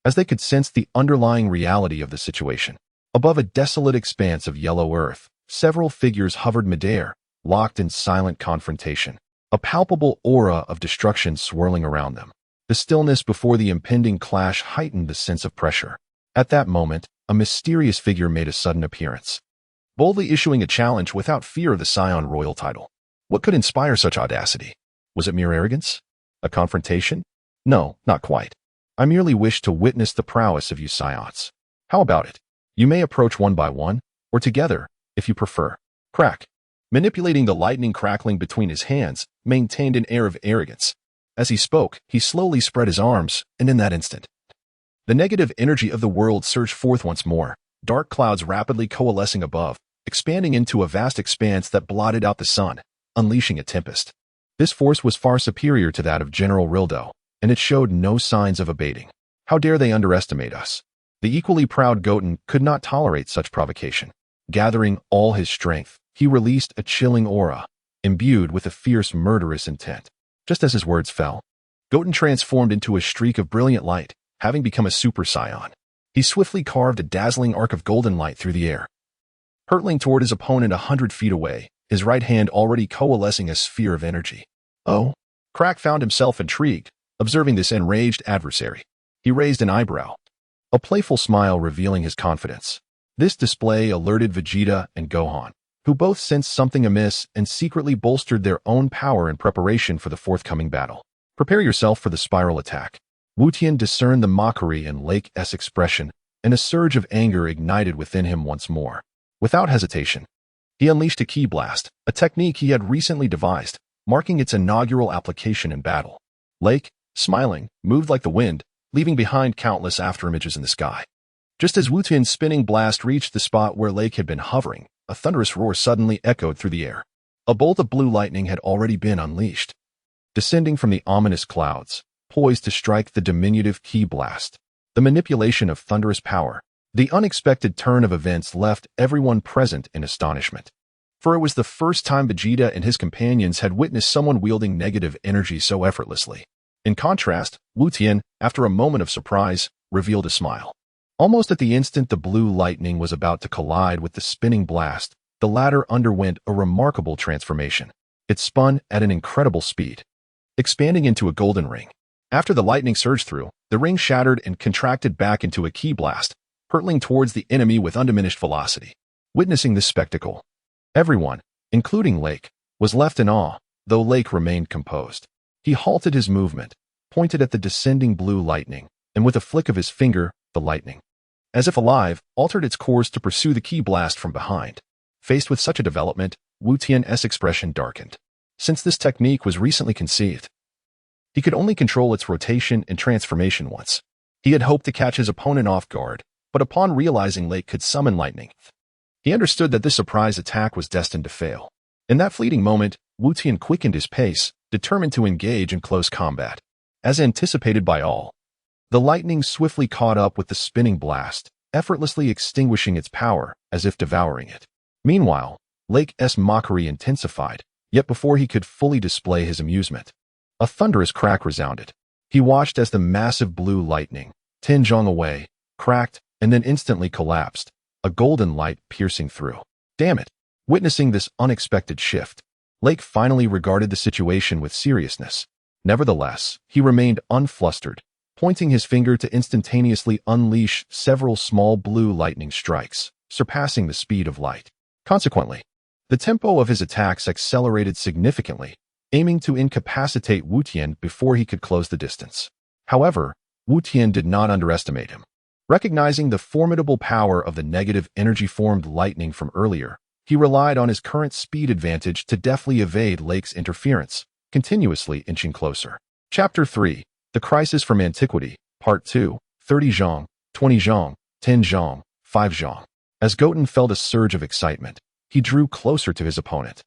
as they could sense the underlying reality of the situation. Above a desolate expanse of yellow earth, several figures hovered midair, locked in silent confrontation, a palpable aura of destruction swirling around them. The stillness before the impending clash heightened the sense of pressure. At that moment, a mysterious figure made a sudden appearance, boldly issuing a challenge without fear of the Scion royal title. What could inspire such audacity? Was it mere arrogance? A confrontation? No, not quite. I merely wish to witness the prowess of you Scions. How about it? You may approach one by one, or together, if you prefer. Crack. Manipulating the lightning crackling between his hands, maintained an air of arrogance. As he spoke, he slowly spread his arms, and in that instant, the negative energy of the world surged forth once more, dark clouds rapidly coalescing above, expanding into a vast expanse that blotted out the sun, unleashing a tempest. This force was far superior to that of General Rildo, and it showed no signs of abating. How dare they underestimate us? The equally proud Goten could not tolerate such provocation. Gathering all his strength, he released a chilling aura, imbued with a fierce murderous intent. Just as his words fell, Goten transformed into a streak of brilliant light, having become a Super Saiyan. He swiftly carved a dazzling arc of golden light through the air, hurtling toward his opponent 100 feet away, his right hand already coalescing a sphere of energy. Oh, Crack found himself intrigued, observing this enraged adversary. He raised an eyebrow, a playful smile revealing his confidence. This display alerted Vegeta and Gohan, who both sensed something amiss and secretly bolstered their own power in preparation for the forthcoming battle. Prepare yourself for the spiral attack. Wu Tian discerned the mockery in Lake's expression, and a surge of anger ignited within him once more. Without hesitation, he unleashed a ki blast, a technique he had recently devised, marking its inaugural application in battle. Lake, smiling, moved like the wind, leaving behind countless afterimages in the sky. Just as Wu Tian's spinning blast reached the spot where Lake had been hovering, a thunderous roar suddenly echoed through the air. A bolt of blue lightning had already been unleashed, descending from the ominous clouds, poised to strike the diminutive ki blast. The manipulation of thunderous power, the unexpected turn of events left everyone present in astonishment. For it was the first time Vegeta and his companions had witnessed someone wielding negative energy so effortlessly. In contrast, Wu Tian, after a moment of surprise, revealed a smile. Almost at the instant the blue lightning was about to collide with the spinning blast, the latter underwent a remarkable transformation. It spun at an incredible speed, expanding into a golden ring. After the lightning surged through, the ring shattered and contracted back into a ki blast, hurtling towards the enemy with undiminished velocity. Witnessing this spectacle, everyone, including Lake, was left in awe, though Lake remained composed. He halted his movement, pointed at the descending blue lightning, and with a flick of his finger, the lightning, as if alive, altered its course to pursue the ki blast from behind. Faced with such a development, Wu Tian's expression darkened. Since this technique was recently conceived, he could only control its rotation and transformation once. He had hoped to catch his opponent off guard, but upon realizing Lake could summon lightning, he understood that this surprise attack was destined to fail. In that fleeting moment, Wu Tian quickened his pace, determined to engage in close combat. As anticipated by all, the lightning swiftly caught up with the spinning blast, effortlessly extinguishing its power as if devouring it. Meanwhile, Lake's mockery intensified, yet before he could fully display his amusement, a thunderous crack resounded. He watched as the massive blue lightning, 10 zhong away, cracked, and then instantly collapsed, a golden light piercing through. Damn it! Witnessing this unexpected shift, Lake finally regarded the situation with seriousness. Nevertheless, he remained unflustered, pointing his finger to instantaneously unleash several small blue lightning strikes, surpassing the speed of light. Consequently, the tempo of his attacks accelerated significantly, aiming to incapacitate Wu Tian before he could close the distance. However, Wu Tian did not underestimate him. Recognizing the formidable power of the negative energy-formed lightning from earlier, he relied on his current speed advantage to deftly evade Lake's interference, continuously inching closer. Chapter 3, The Crisis from Antiquity, Part 2, 30 zhong, 20 zhong, 10 zhong, 5 zhong. As Goten felt a surge of excitement, he drew closer to his opponent,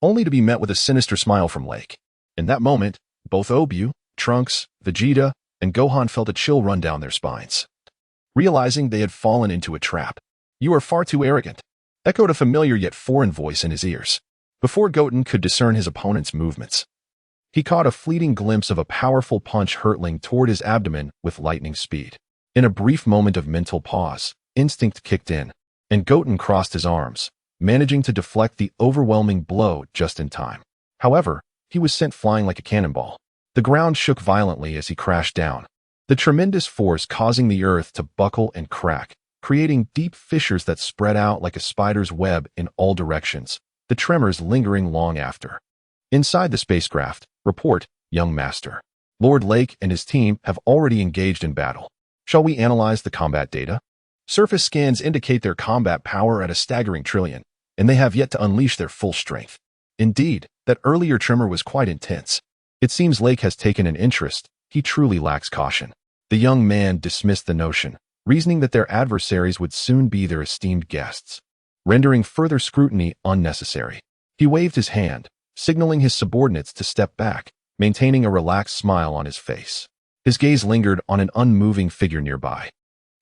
only to be met with a sinister smile from Lake. In that moment, both Obyu, Trunks, Vegeta, and Gohan felt a chill run down their spines. Realizing they had fallen into a trap. "You are far too arrogant," echoed a familiar yet foreign voice in his ears. Before Goten could discern his opponent's movements, he caught a fleeting glimpse of a powerful punch hurtling toward his abdomen with lightning speed. In a brief moment of mental pause, instinct kicked in, and Goten crossed his arms, managing to deflect the overwhelming blow just in time. However, he was sent flying like a cannonball. The ground shook violently as he crashed down, the tremendous force causing the earth to buckle and crack, creating deep fissures that spread out like a spider's web in all directions, the tremors lingering long after. Inside the spacecraft, report, young master. Lord Lake and his team have already engaged in battle. Shall we analyze the combat data? Surface scans indicate their combat power at a staggering trillion, and they have yet to unleash their full strength. Indeed, that earlier tremor was quite intense. It seems Lake has taken an interest. He truly lacks caution. The young man dismissed the notion, reasoning that their adversaries would soon be their esteemed guests, rendering further scrutiny unnecessary. He waved his hand, signaling his subordinates to step back, maintaining a relaxed smile on his face. His gaze lingered on an unmoving figure nearby,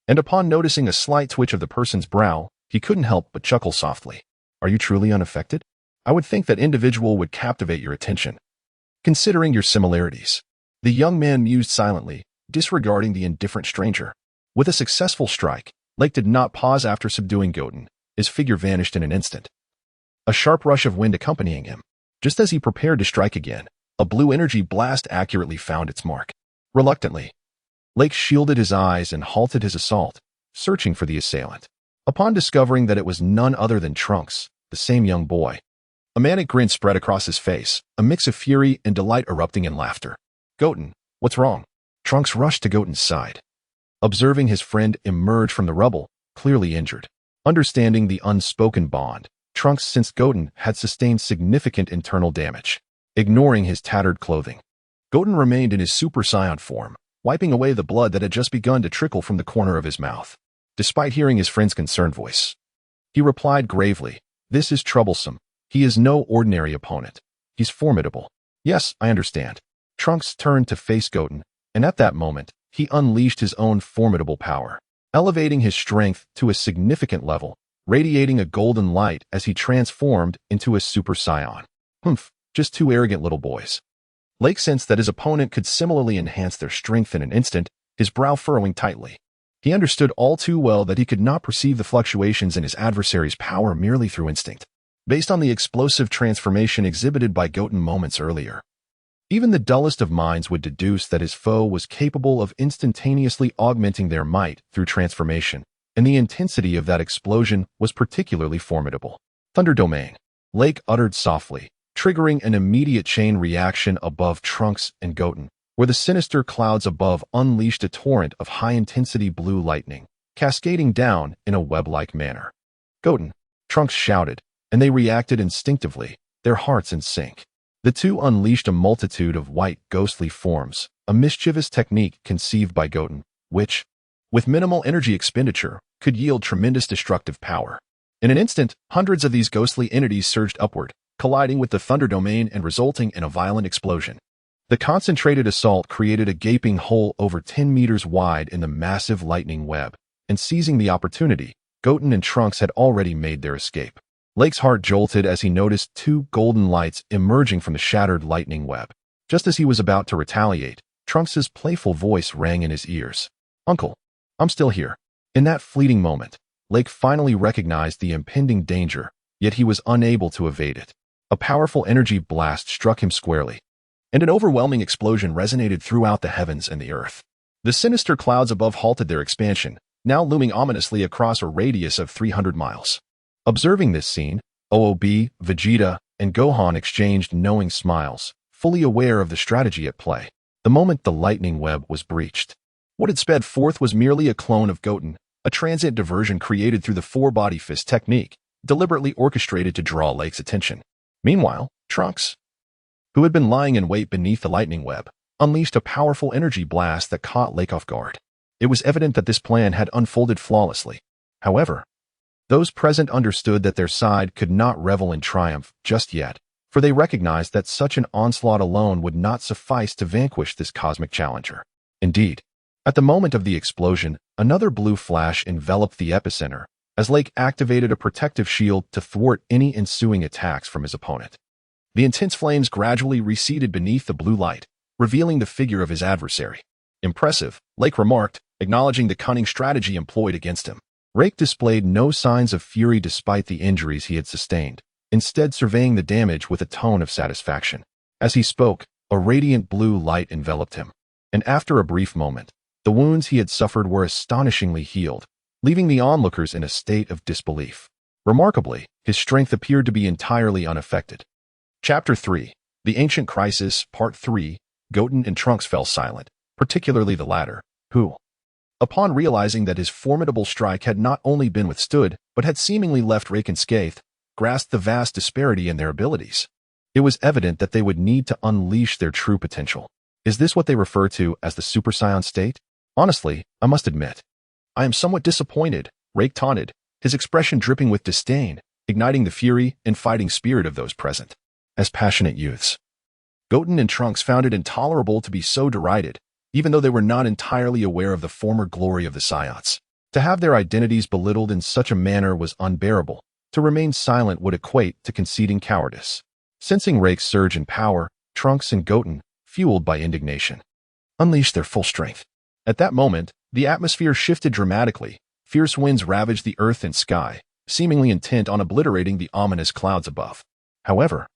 and upon noticing a slight twitch of the person's brow, he couldn't help but chuckle softly. "Are you truly unaffected? I would think that individual would captivate your attention, considering your similarities." The young man mused silently, disregarding the indifferent stranger. With a successful strike, Lake did not pause after subduing Goten. His figure vanished in an instant, a sharp rush of wind accompanying him. Just as he prepared to strike again, a blue energy blast accurately found its mark. Reluctantly, Lake shielded his eyes and halted his assault, searching for the assailant. Upon discovering that it was none other than Trunks, the same young boy, a manic grin spread across his face, a mix of fury and delight erupting in laughter. "Goten, what's wrong?" Trunks rushed to Goten's side, observing his friend emerge from the rubble, clearly injured. Understanding the unspoken bond, Trunks sensed Goten had sustained significant internal damage. Ignoring his tattered clothing, Goten remained in his Super Saiyan form, wiping away the blood that had just begun to trickle from the corner of his mouth. Despite hearing his friend's concerned voice, he replied gravely, "This is troublesome. He is no ordinary opponent. He's formidable." "Yes, I understand." Trunks turned to face Goten, and at that moment, he unleashed his own formidable power, elevating his strength to a significant level, radiating a golden light as he transformed into a Super Saiyan. "Humph, just two arrogant little boys." Lake sensed that his opponent could similarly enhance their strength in an instant, his brow furrowing tightly. He understood all too well that he could not perceive the fluctuations in his adversary's power merely through instinct, based on the explosive transformation exhibited by Goten moments earlier. Even the dullest of minds would deduce that his foe was capable of instantaneously augmenting their might through transformation, and the intensity of that explosion was particularly formidable. "Thunder Domain," Lake uttered softly, triggering an immediate chain reaction above Trunks and Goten, where the sinister clouds above unleashed a torrent of high-intensity blue lightning, cascading down in a web-like manner. "Goten," Trunks shouted, and they reacted instinctively, their hearts in sync. The two unleashed a multitude of white, ghostly forms, a mischievous technique conceived by Goten, which, with minimal energy expenditure, could yield tremendous destructive power. In an instant, hundreds of these ghostly entities surged upward, colliding with the Thunder Domain and resulting in a violent explosion. The concentrated assault created a gaping hole over 10 meters wide in the massive lightning web, and seizing the opportunity, Goten and Trunks had already made their escape. Lake's heart jolted as he noticed two golden lights emerging from the shattered lightning web. Just as he was about to retaliate, Trunks' playful voice rang in his ears. "Uncle, I'm still here." In that fleeting moment, Lake finally recognized the impending danger, yet he was unable to evade it. A powerful energy blast struck him squarely, and an overwhelming explosion resonated throughout the heavens and the earth. The sinister clouds above halted their expansion, now looming ominously across a radius of 300 miles. Observing this scene, OOB, Vegeta, and Gohan exchanged knowing smiles, fully aware of the strategy at play. The moment the lightning web was breached, what had sped forth was merely a clone of Goten, a transient diversion created through the four-body fist technique, deliberately orchestrated to draw Lake's attention. Meanwhile, Trunks, who had been lying in wait beneath the lightning web, unleashed a powerful energy blast that caught Lake off guard. It was evident that this plan had unfolded flawlessly. However, those present understood that their side could not revel in triumph just yet, for they recognized that such an onslaught alone would not suffice to vanquish this cosmic challenger. Indeed, at the moment of the explosion, another blue flash enveloped the epicenter, as Lake activated a protective shield to thwart any ensuing attacks from his opponent. The intense flames gradually receded beneath the blue light, revealing the figure of his adversary. Impressive, Lake remarked, acknowledging the cunning strategy employed against him. Rake displayed no signs of fury despite the injuries he had sustained, instead surveying the damage with a tone of satisfaction. As he spoke, a radiant blue light enveloped him, and after a brief moment, the wounds he had suffered were astonishingly healed, leaving the onlookers in a state of disbelief. Remarkably, his strength appeared to be entirely unaffected. Chapter 3. The Ancient Crisis, Part 3. Goten and Trunks fell silent, particularly the latter, who, upon realizing that his formidable strike had not only been withstood, but had seemingly left Rake unscathed, grasped the vast disparity in their abilities. It was evident that they would need to unleash their true potential. Is this what they refer to as the Super Saiyan state? Honestly, I must admit, I am somewhat disappointed, Rake taunted, his expression dripping with disdain, igniting the fury and fighting spirit of those present. As passionate youths, Goten and Trunks found it intolerable to be so derided, even though they were not entirely aware of the former glory of the Saiyans. To have their identities belittled in such a manner was unbearable. To remain silent would equate to conceding cowardice. Sensing Rake's surge in power, Trunks and Goten, fueled by indignation, unleashed their full strength. At that moment, the atmosphere shifted dramatically. Fierce winds ravaged the earth and sky, seemingly intent on obliterating the ominous clouds above. However,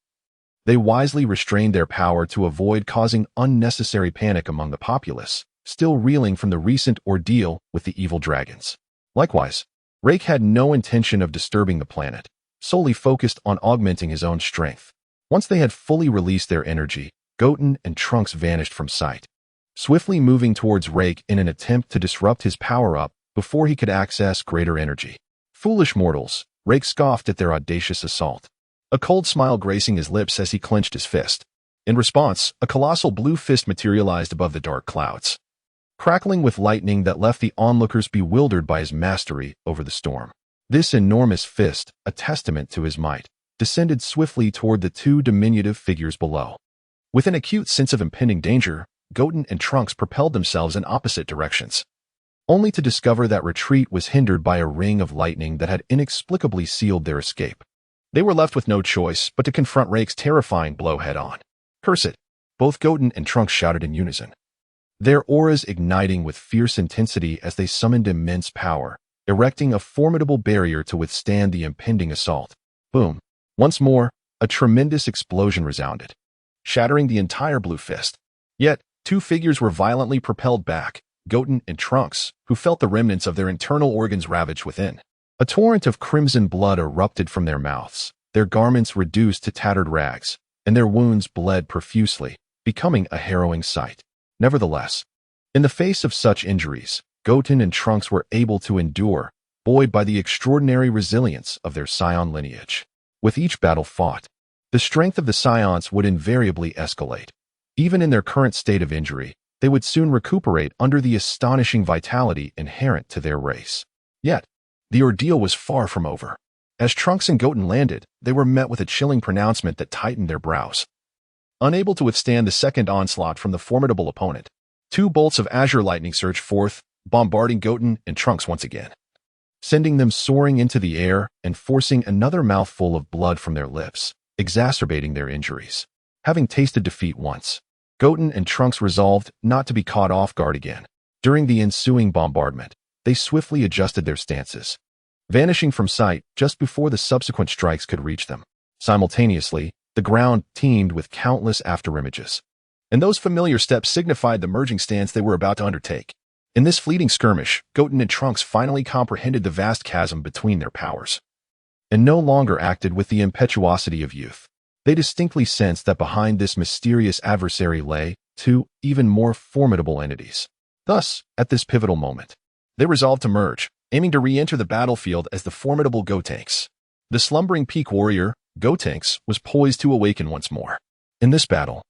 they wisely restrained their power to avoid causing unnecessary panic among the populace, still reeling from the recent ordeal with the evil dragons. Likewise, Rake had no intention of disturbing the planet, solely focused on augmenting his own strength. Once they had fully released their energy, Goten and Trunks vanished from sight, swiftly moving towards Rake in an attempt to disrupt his power-up before he could access greater energy. Foolish mortals, Rake scoffed at their audacious assault, a cold smile gracing his lips as he clenched his fist. In response, a colossal blue fist materialized above the dark clouds, crackling with lightning that left the onlookers bewildered by his mastery over the storm. This enormous fist, a testament to his might, descended swiftly toward the two diminutive figures below. With an acute sense of impending danger, Goten and Trunks propelled themselves in opposite directions, only to discover that retreat was hindered by a ring of lightning that had inexplicably sealed their escape. They were left with no choice but to confront Rake's terrifying blow head-on. "Curse it!" both Goten and Trunks shouted in unison, their auras igniting with fierce intensity as they summoned immense power, erecting a formidable barrier to withstand the impending assault. Boom! Once more, a tremendous explosion resounded, shattering the entire blue fist. Yet, two figures were violently propelled back, Goten and Trunks, who felt the remnants of their internal organs ravaged within. A torrent of crimson blood erupted from their mouths, their garments reduced to tattered rags, and their wounds bled profusely, becoming a harrowing sight. Nevertheless, in the face of such injuries, Goten and Trunks were able to endure, buoyed by the extraordinary resilience of their Saiyan lineage. With each battle fought, the strength of the Saiyans would invariably escalate. Even in their current state of injury, they would soon recuperate under the astonishing vitality inherent to their race. Yet, the ordeal was far from over. As Trunks and Goten landed, they were met with a chilling pronouncement that tightened their brows. Unable to withstand the second onslaught from the formidable opponent, two bolts of azure lightning surged forth, bombarding Goten and Trunks once again, sending them soaring into the air and forcing another mouthful of blood from their lips, exacerbating their injuries. Having tasted defeat once, Goten and Trunks resolved not to be caught off guard again. During the ensuing bombardment, they swiftly adjusted their stances, vanishing from sight just before the subsequent strikes could reach them. Simultaneously, the ground teemed with countless afterimages, and those familiar steps signified the merging stance they were about to undertake. In this fleeting skirmish, Goten and Trunks finally comprehended the vast chasm between their powers, and no longer acted with the impetuosity of youth. They distinctly sensed that behind this mysterious adversary lay two even more formidable entities. Thus, at this pivotal moment, they resolved to merge, aiming to re-enter the battlefield as the formidable Gotenks. The slumbering peak warrior, Gotenks, was poised to awaken once more. In this battle,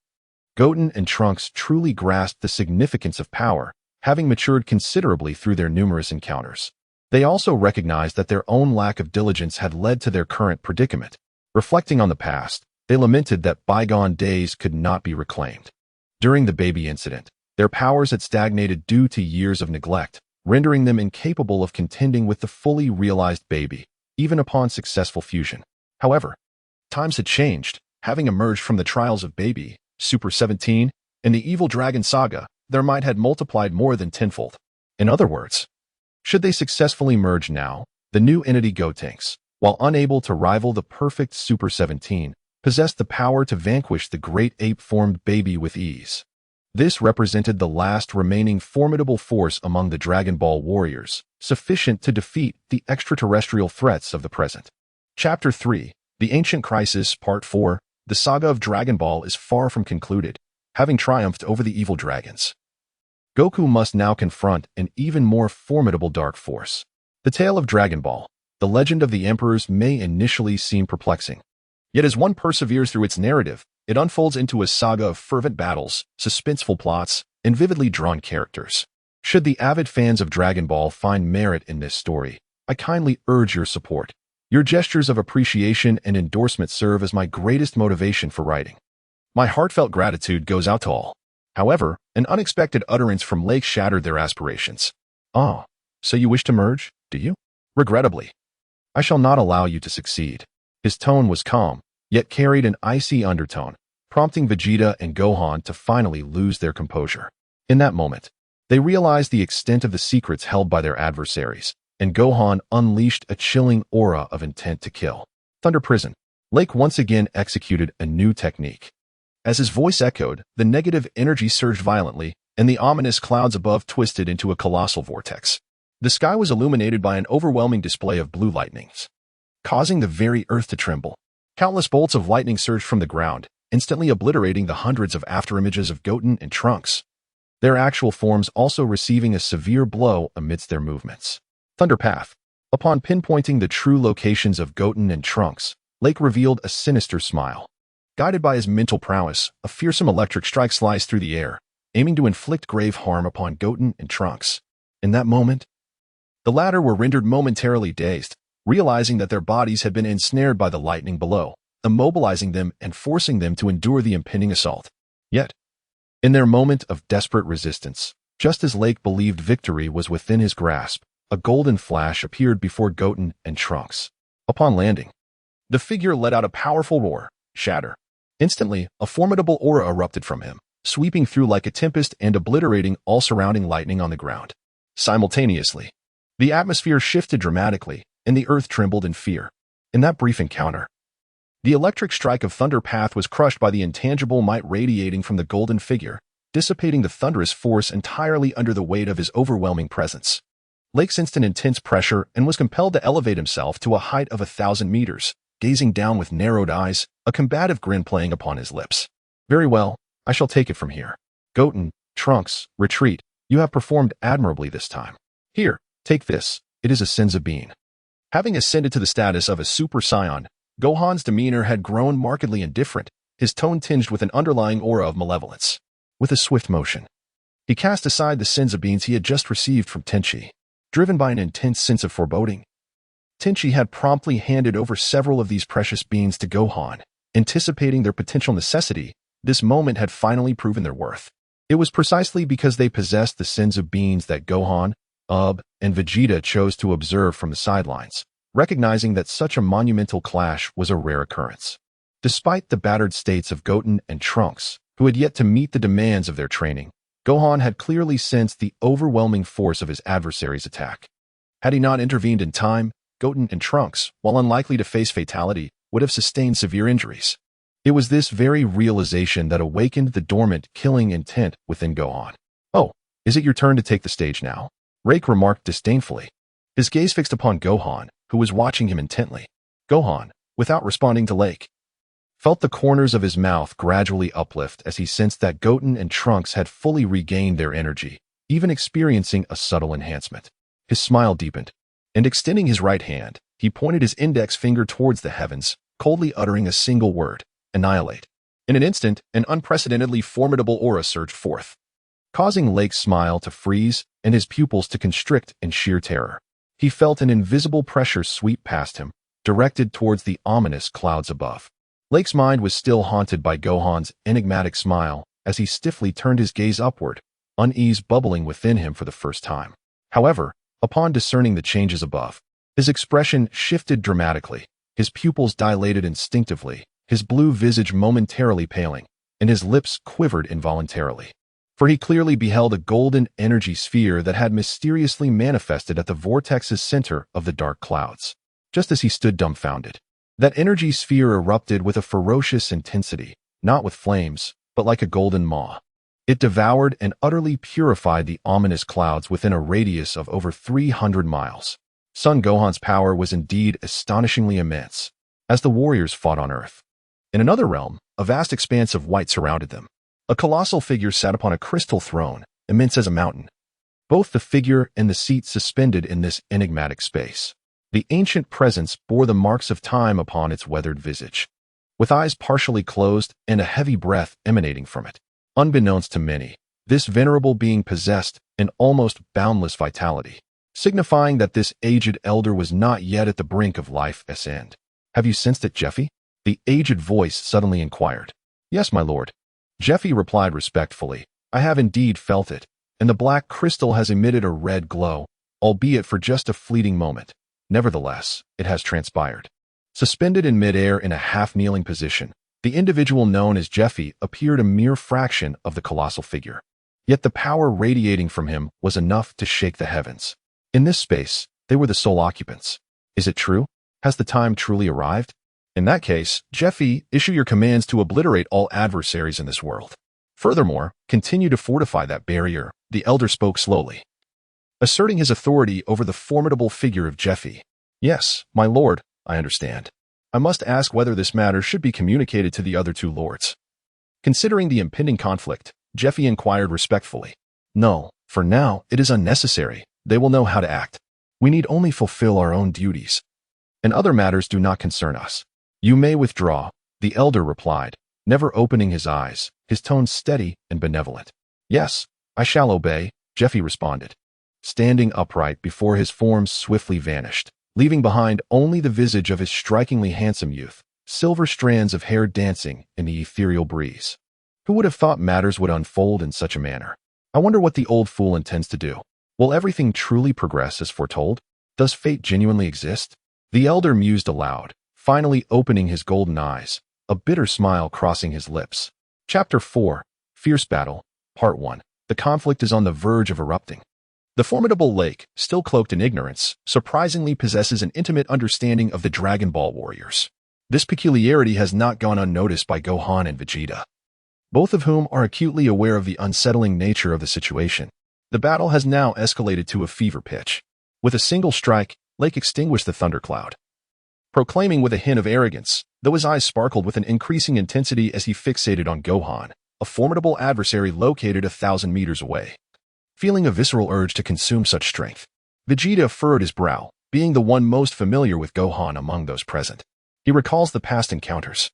Goten and Trunks truly grasped the significance of power, having matured considerably through their numerous encounters. They also recognized that their own lack of diligence had led to their current predicament. Reflecting on the past, they lamented that bygone days could not be reclaimed. During the baby incident, their powers had stagnated due to years of neglect, rendering them incapable of contending with the fully realized baby, even upon successful fusion. However, times had changed. Having emerged from the trials of baby, Super 17, and the evil dragon saga, their might had multiplied more than tenfold. In other words, should they successfully merge now, the new entity Gotenks, while unable to rival the perfect Super 17, possessed the power to vanquish the great ape-formed baby with ease. This represented the last remaining formidable force among the Dragon Ball warriors, sufficient to defeat the extraterrestrial threats of the present. Chapter 3, The Ancient Crisis, Part 4, The Saga of Dragon Ball is far from concluded, having triumphed over the evil dragons. Goku must now confront an even more formidable dark force. The tale of Dragon Ball, the legend of the emperors, may initially seem perplexing. Yet as one perseveres through its narrative, it unfolds into a saga of fervent battles, suspenseful plots, and vividly drawn characters. Should the avid fans of Dragon Ball find merit in this story, I kindly urge your support. Your gestures of appreciation and endorsement serve as my greatest motivation for writing. My heartfelt gratitude goes out to all. However, an unexpected utterance from Lake shattered their aspirations. "Oh, so you wish to merge, do you?" "Regrettably, I shall not allow you to succeed." His tone was calm, yet carried an icy undertone, prompting Vegeta and Gohan to finally lose their composure. In that moment, they realized the extent of the secrets held by their adversaries, and Gohan unleashed a chilling aura of intent to kill. Thunder Prison. Lake once again executed a new technique. As his voice echoed, the negative energy surged violently, and the ominous clouds above twisted into a colossal vortex. The sky was illuminated by an overwhelming display of blue lightnings, causing the very earth to tremble. Countless bolts of lightning surged from the ground, instantly obliterating the hundreds of afterimages of Goten and Trunks, their actual forms also receiving a severe blow amidst their movements. Thunder Path. Upon pinpointing the true locations of Goten and Trunks, Lake revealed a sinister smile. Guided by his mental prowess, a fearsome electric strike sliced through the air, aiming to inflict grave harm upon Goten and Trunks. In that moment, the latter were rendered momentarily dazed, realizing that their bodies had been ensnared by the lightning below, immobilizing them and forcing them to endure the impending assault. Yet, in their moment of desperate resistance, just as Lake believed victory was within his grasp, a golden flash appeared before Goten and Trunks. Upon landing, the figure let out a powerful roar, shatter. Instantly, a formidable aura erupted from him, sweeping through like a tempest and obliterating all surrounding lightning on the ground. Simultaneously, the atmosphere shifted dramatically, and the earth trembled in fear. In that brief encounter, the electric strike of Thunder Path was crushed by the intangible might radiating from the golden figure, dissipating the thunderous force entirely under the weight of his overwhelming presence. Lake sensed an intense pressure and was compelled to elevate himself to a height of 1,000 meters, gazing down with narrowed eyes, a combative grin playing upon his lips. "Very well, I shall take it from here. Goten, Trunks, retreat. You have performed admirably this time. Here, take this. It is a Senzu bean." Having ascended to the status of a Super Saiyan, Gohan's demeanor had grown markedly indifferent, his tone tinged with an underlying aura of malevolence. With a swift motion, he cast aside the Senzu beans he had just received from Tenchi. Driven by an intense sense of foreboding, Tenchi had promptly handed over several of these precious beans to Gohan. Anticipating their potential necessity, this moment had finally proven their worth. It was precisely because they possessed the Senzu beans that Gohan, and Vegeta chose to observe from the sidelines, recognizing that such a monumental clash was a rare occurrence. Despite the battered states of Goten and Trunks, who had yet to meet the demands of their training, Gohan had clearly sensed the overwhelming force of his adversary's attack. Had he not intervened in time, Goten and Trunks, while unlikely to face fatality, would have sustained severe injuries. It was this very realization that awakened the dormant, killing intent within Gohan. "Oh, is it your turn to take the stage now?" Rake remarked disdainfully, his gaze fixed upon Gohan, who was watching him intently. Gohan, without responding to Lake, felt the corners of his mouth gradually uplift as he sensed that Goten and Trunks had fully regained their energy, even experiencing a subtle enhancement. His smile deepened, and extending his right hand, he pointed his index finger towards the heavens, coldly uttering a single word, "Annihilate." In an instant, an unprecedentedly formidable aura surged forth, causing Lake's smile to freeze and his pupils to constrict in sheer terror. He felt an invisible pressure sweep past him, directed towards the ominous clouds above. Lake's mind was still haunted by Gohan's enigmatic smile as he stiffly turned his gaze upward, unease bubbling within him for the first time. However, upon discerning the changes above, his expression shifted dramatically, his pupils dilated instinctively, his blue visage momentarily paling, and his lips quivered involuntarily. For he clearly beheld a golden energy sphere that had mysteriously manifested at the vortex's center of the dark clouds. Just as he stood dumbfounded, that energy sphere erupted with a ferocious intensity, not with flames, but like a golden maw. It devoured and utterly purified the ominous clouds within a radius of over 300 miles. Son Gohan's power was indeed astonishingly immense, as the warriors fought on Earth. In another realm, a vast expanse of white surrounded them. A colossal figure sat upon a crystal throne, immense as a mountain. Both the figure and the seat suspended in this enigmatic space. The ancient presence bore the marks of time upon its weathered visage, with eyes partially closed and a heavy breath emanating from it. Unbeknownst to many, this venerable being possessed an almost boundless vitality, signifying that this aged elder was not yet at the brink of life's end. "Have you sensed it, Jeffy?" the aged voice suddenly inquired. "Yes, my lord," Jeffy replied respectfully. "I have indeed felt it, and the black crystal has emitted a red glow, albeit for just a fleeting moment. Nevertheless, it has transpired." Suspended in midair in a half-kneeling position, the individual known as Jeffy appeared a mere fraction of the colossal figure. Yet the power radiating from him was enough to shake the heavens. In this space, they were the sole occupants. Is it true? Has the time truly arrived? In that case, Jeffy, issue your commands to obliterate all adversaries in this world. Furthermore, continue to fortify that barrier, the elder spoke slowly, asserting his authority over the formidable figure of Jeffy. "Yes, my lord, I understand. I must ask whether this matter should be communicated to the other two lords." Considering the impending conflict, Jeffy inquired respectfully. "No, for now, it is unnecessary. They will know how to act. We need only fulfill our own duties, and other matters do not concern us." "You may withdraw," the elder replied, never opening his eyes, his tone steady and benevolent. "Yes, I shall obey," Jeffy responded, standing upright before his form swiftly vanished, leaving behind only the visage of his strikingly handsome youth, silver strands of hair dancing in the ethereal breeze. Who would have thought matters would unfold in such a manner? I wonder what the old fool intends to do. Will everything truly progress as foretold? Does fate genuinely exist? The elder mused aloud, finally opening his golden eyes, a bitter smile crossing his lips. Chapter 4, Fierce Battle, Part 1. The conflict is on the verge of erupting. The formidable Lake, still cloaked in ignorance, surprisingly possesses an intimate understanding of the Dragon Ball warriors. This peculiarity has not gone unnoticed by Gohan and Vegeta, both of whom are acutely aware of the unsettling nature of the situation. The battle has now escalated to a fever pitch. With a single strike, Lake extinguished the thundercloud, proclaiming with a hint of arrogance, though his eyes sparkled with an increasing intensity as he fixated on Gohan, a formidable adversary located 1,000 meters away. Feeling a visceral urge to consume such strength, Vegeta furrowed his brow, being the one most familiar with Gohan among those present. He recalls the past encounters,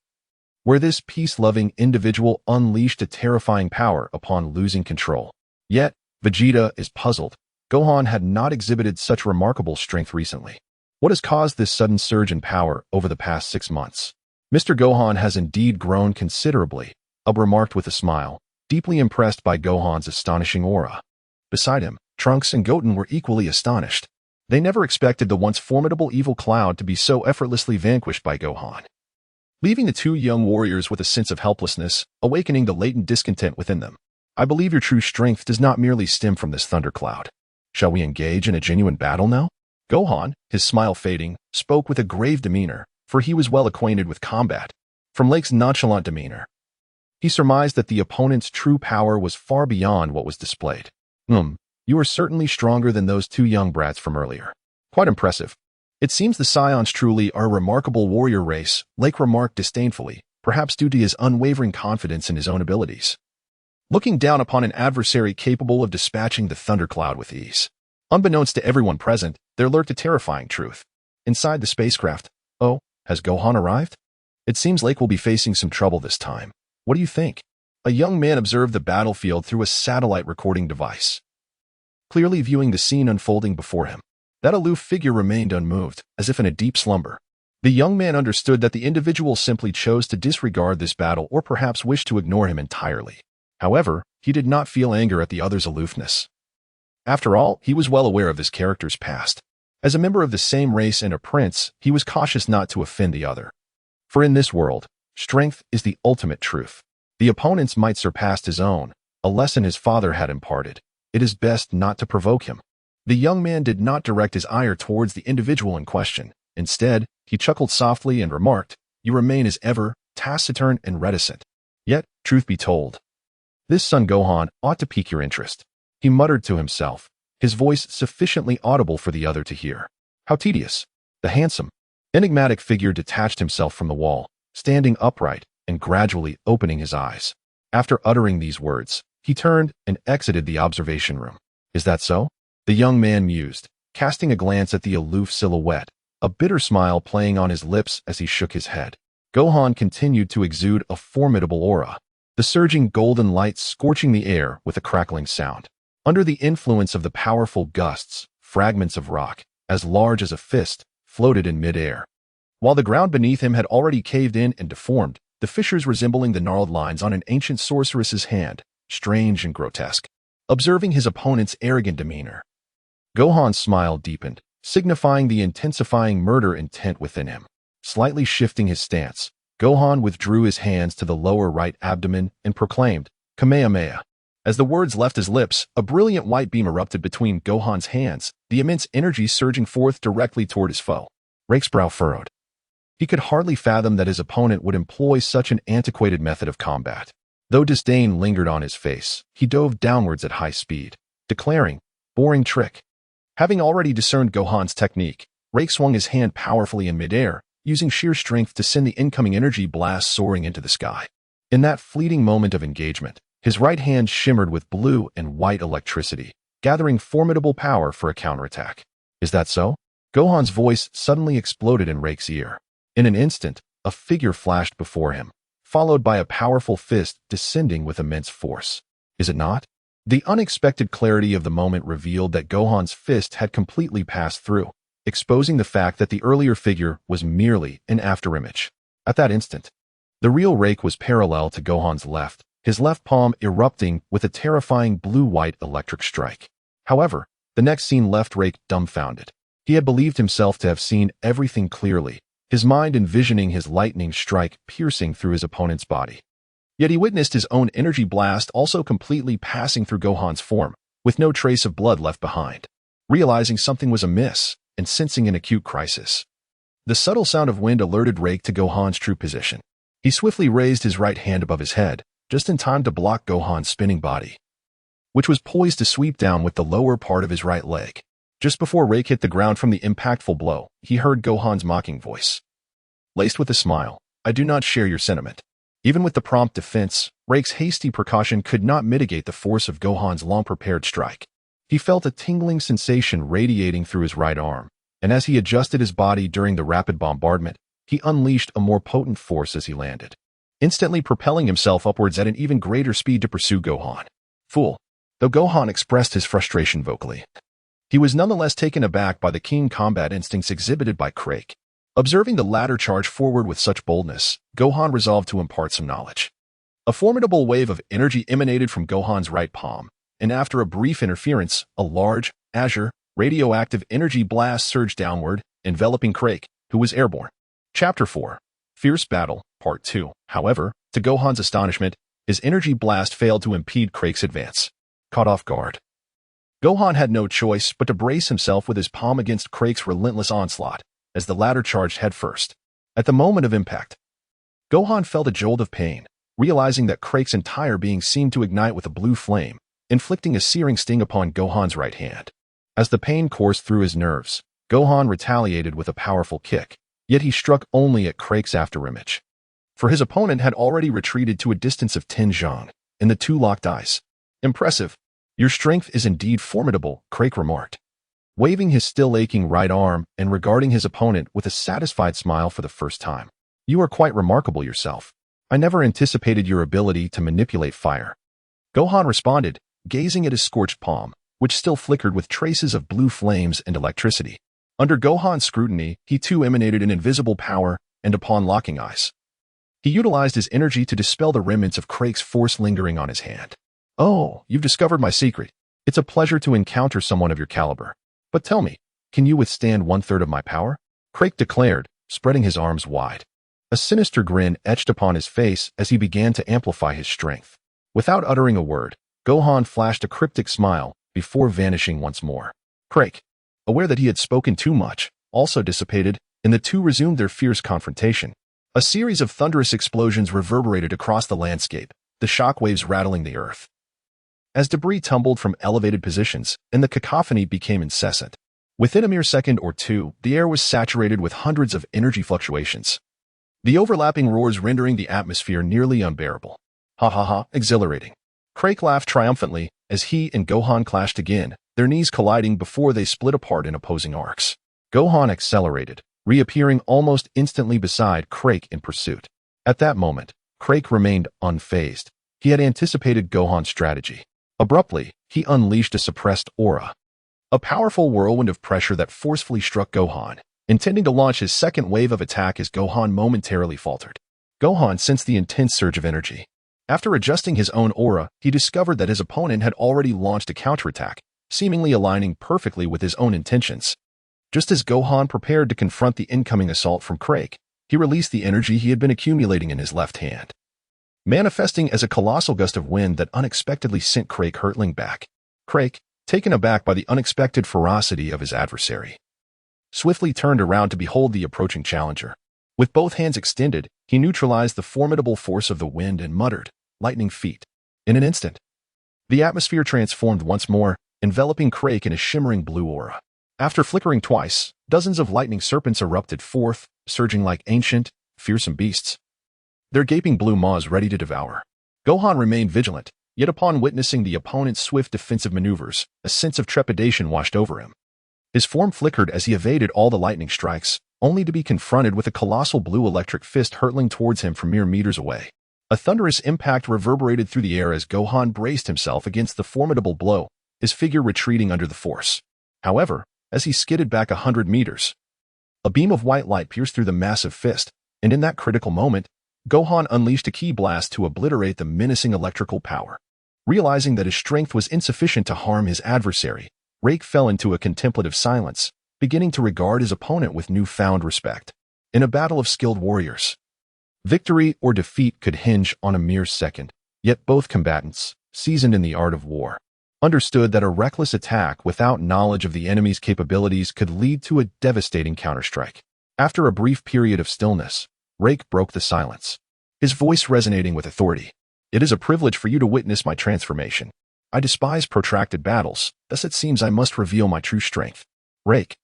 where this peace-loving individual unleashed a terrifying power upon losing control. Yet, Vegeta is puzzled. Gohan had not exhibited such remarkable strength recently. What has caused this sudden surge in power over the past 6 months? Mr. Gohan has indeed grown considerably, Ub remarked with a smile, deeply impressed by Gohan's astonishing aura. Beside him, Trunks and Goten were equally astonished. They never expected the once formidable evil cloud to be so effortlessly vanquished by Gohan, leaving the two young warriors with a sense of helplessness, awakening the latent discontent within them. "I believe your true strength does not merely stem from this thundercloud. Shall we engage in a genuine battle now?" Gohan, his smile fading, spoke with a grave demeanor, for he was well acquainted with combat. From Lake's nonchalant demeanor, he surmised that the opponent's true power was far beyond what was displayed. You are certainly stronger than those two young brats from earlier. Quite impressive. It seems the Saiyans truly are a remarkable warrior race," Lake remarked disdainfully, perhaps due to his unwavering confidence in his own abilities, looking down upon an adversary capable of dispatching the thundercloud with ease. Unbeknownst to everyone present, there lurked a terrifying truth. Inside the spacecraft, oh, has Gohan arrived? It seems Lake will be facing some trouble this time. What do you think? a young man observed the battlefield through a satellite recording device, clearly viewing the scene unfolding before him. That aloof figure remained unmoved, as if in a deep slumber. The young man understood that the individual simply chose to disregard this battle or perhaps wished to ignore him entirely. However, he did not feel anger at the other's aloofness. After all, he was well aware of this character's past. As a member of the same race and a prince, he was cautious not to offend the other. For in this world, strength is the ultimate truth. The opponent's might surpassed his own, a lesson his father had imparted. It is best not to provoke him. The young man did not direct his ire towards the individual in question. Instead, he chuckled softly and remarked, "You remain as ever, taciturn and reticent. Yet, truth be told, this Son Gohan ought to pique your interest." He muttered to himself, his voice sufficiently audible for the other to hear. How tedious. The handsome, enigmatic figure detached himself from the wall, standing upright and gradually opening his eyes. After uttering these words, he turned and exited the observation room. Is that so? The young man mused, casting a glance at the aloof silhouette, a bitter smile playing on his lips as he shook his head. Gohan continued to exude a formidable aura, the surging golden light scorching the air with a crackling sound. Under the influence of the powerful gusts, fragments of rock, as large as a fist, floated in mid-air. While the ground beneath him had already caved in and deformed, the fissures resembling the gnarled lines on an ancient sorceress's hand, strange and grotesque. Observing his opponent's arrogant demeanor, Gohan's smile deepened, signifying the intensifying murder intent within him. Slightly shifting his stance, Gohan withdrew his hands to the lower right abdomen and proclaimed, "Kamehameha." As the words left his lips, a brilliant white beam erupted between Gohan's hands, the immense energy surging forth directly toward his foe. Rake's brow furrowed. He could hardly fathom that his opponent would employ such an antiquated method of combat. Though disdain lingered on his face, he dove downwards at high speed, declaring, "Boring trick." Having already discerned Gohan's technique, Rake swung his hand powerfully in midair, using sheer strength to send the incoming energy blast soaring into the sky. In that fleeting moment of engagement, his right hand shimmered with blue and white electricity, gathering formidable power for a counterattack. Is that so? Gohan's voice suddenly exploded in Rake's ear. In an instant, a figure flashed before him, followed by a powerful fist descending with immense force. Is it not? The unexpected clarity of the moment revealed that Gohan's fist had completely passed through, exposing the fact that the earlier figure was merely an afterimage. At that instant, the real Rake was parallel to Gohan's left, his left palm erupting with a terrifying blue-white electric strike. However, the next scene left Rake dumbfounded. He had believed himself to have seen everything clearly, his mind envisioning his lightning strike piercing through his opponent's body. Yet he witnessed his own energy blast also completely passing through Gohan's form, with no trace of blood left behind. Realizing something was amiss, and sensing an acute crisis, the subtle sound of wind alerted Rake to Gohan's true position. He swiftly raised his right hand above his head, just in time to block Gohan's spinning body, which was poised to sweep down with the lower part of his right leg. Just before Rake hit the ground from the impactful blow, he heard Gohan's mocking voice. Laced with a smile, "I do not share your sentiment." Even with the prompt defense, Rake's hasty precaution could not mitigate the force of Gohan's long-prepared strike. He felt a tingling sensation radiating through his right arm, and as he adjusted his body during the rapid bombardment, he unleashed a more potent force as he landed, instantly propelling himself upwards at an even greater speed to pursue Gohan. Fool. Though Gohan expressed his frustration vocally, he was nonetheless taken aback by the keen combat instincts exhibited by Rake. Observing the latter charge forward with such boldness, Gohan resolved to impart some knowledge. A formidable wave of energy emanated from Gohan's right palm, and after a brief interference, a large, azure, radioactive energy blast surged downward, enveloping Rake, who was airborne. Chapter 4. Fierce Battle, Part 2. However, to Gohan's astonishment, his energy blast failed to impede Rake's advance. Caught off guard, Gohan had no choice but to brace himself with his palm against Rake's relentless onslaught, as the latter charged headfirst. At the moment of impact, Gohan felt a jolt of pain, realizing that Rake's entire being seemed to ignite with a blue flame, inflicting a searing sting upon Gohan's right hand. As the pain coursed through his nerves, Gohan retaliated with a powerful kick, yet he struck only at Rake's afterimage. For his opponent had already retreated to a distance of 10 zhang, and the two locked eyes. "Impressive. Your strength is indeed formidable," Rake remarked, waving his still aching right arm and regarding his opponent with a satisfied smile for the first time. "You are quite remarkable yourself." I never anticipated your ability to manipulate fire. Gohan responded, gazing at his scorched palm, which still flickered with traces of blue flames and electricity. Under Gohan's scrutiny, he too emanated an invisible power, and upon locking eyes, he utilized his energy to dispel the remnants of Crake's force lingering on his hand. Oh, you've discovered my secret. It's a pleasure to encounter someone of your caliber. But tell me, can you withstand 1/3 of my power? Crake declared, spreading his arms wide. A sinister grin etched upon his face as he began to amplify his strength. Without uttering a word, Gohan flashed a cryptic smile before vanishing once more. Crake, aware that he had spoken too much, also dissipated, and the two resumed their fierce confrontation. A series of thunderous explosions reverberated across the landscape, the shockwaves rattling the earth, as debris tumbled from elevated positions, and the cacophony became incessant. Within a mere second or two, the air was saturated with hundreds of energy fluctuations, the overlapping roars rendering the atmosphere nearly unbearable. Ha ha ha, exhilarating. Crake laughed triumphantly as he and Gohan clashed again, their knees colliding before they split apart in opposing arcs. Gohan accelerated, reappearing almost instantly beside Crake in pursuit. At that moment, Crake remained unfazed. He had anticipated Gohan's strategy. Abruptly, he unleashed a suppressed aura, a powerful whirlwind of pressure that forcefully struck Gohan, intending to launch his second wave of attack as Gohan momentarily faltered. Gohan sensed the intense surge of energy. After adjusting his own aura, he discovered that his opponent had already launched a counterattack, seemingly aligning perfectly with his own intentions. Just as Gohan prepared to confront the incoming assault from Crake, he released the energy he had been accumulating in his left hand, manifesting as a colossal gust of wind that unexpectedly sent Crake hurtling back. Crake, taken aback by the unexpected ferocity of his adversary, swiftly turned around to behold the approaching challenger. With both hands extended, he neutralized the formidable force of the wind and muttered, "Lightning feet." In an instant, the atmosphere transformed once more, enveloping Crake in a shimmering blue aura. After flickering twice, dozens of lightning serpents erupted forth, surging like ancient, fearsome beasts, their gaping blue maws ready to devour. Gohan remained vigilant, yet upon witnessing the opponent's swift defensive maneuvers, a sense of trepidation washed over him. His form flickered as he evaded all the lightning strikes, only to be confronted with a colossal blue electric fist hurtling towards him from mere meters away. A thunderous impact reverberated through the air as Gohan braced himself against the formidable blow, his figure retreating under the force. However, as he skidded back 100 meters, a beam of white light pierced through the massive fist, and in that critical moment, Gohan unleashed a ki blast to obliterate the menacing electrical power. Realizing that his strength was insufficient to harm his adversary, Rake fell into a contemplative silence, beginning to regard his opponent with newfound respect. In a battle of skilled warriors, victory or defeat could hinge on a mere second, yet both combatants, seasoned in the art of war, understood that a reckless attack without knowledge of the enemy's capabilities could lead to a devastating counterstrike. After a brief period of stillness, Rake broke the silence, his voice resonating with authority. "It is a privilege for you to witness my transformation. I despise protracted battles, thus it seems I must reveal my true strength." Rake,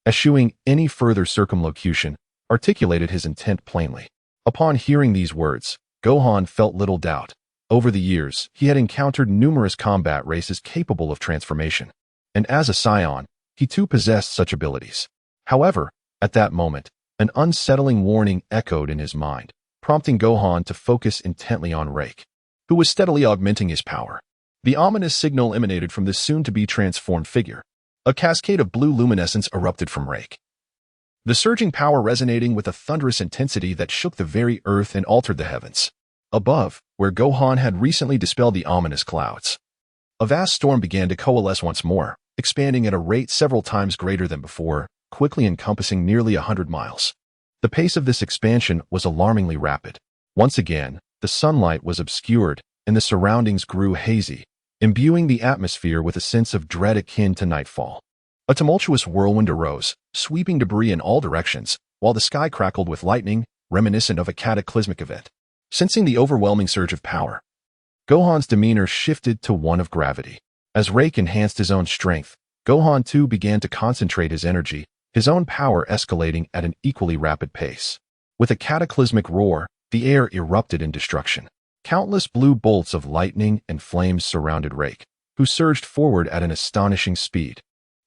eschewing any further circumlocution, articulated his intent plainly. Upon hearing these words, Gohan felt little doubt. Over the years, he had encountered numerous combat races capable of transformation, and as a Saiyan, he too possessed such abilities. However, at that moment, an unsettling warning echoed in his mind, prompting Gohan to focus intently on Rake, who was steadily augmenting his power. The ominous signal emanated from this soon-to-be transformed figure. A cascade of blue luminescence erupted from Rake, the surging power resonating with a thunderous intensity that shook the very earth and altered the heavens. Above, where Gohan had recently dispelled the ominous clouds, a vast storm began to coalesce once more, expanding at a rate several times greater than before, quickly encompassing nearly 100 miles. The pace of this expansion was alarmingly rapid. Once again, the sunlight was obscured, and the surroundings grew hazy, imbuing the atmosphere with a sense of dread akin to nightfall. A tumultuous whirlwind arose, sweeping debris in all directions, while the sky crackled with lightning, reminiscent of a cataclysmic event. Sensing the overwhelming surge of power, Gohan's demeanor shifted to one of gravity. As Rake enhanced his own strength, Gohan too began to concentrate his energy, his own power escalating at an equally rapid pace. With a cataclysmic roar, the air erupted in destruction. Countless blue bolts of lightning and flames surrounded Rake, who surged forward at an astonishing speed,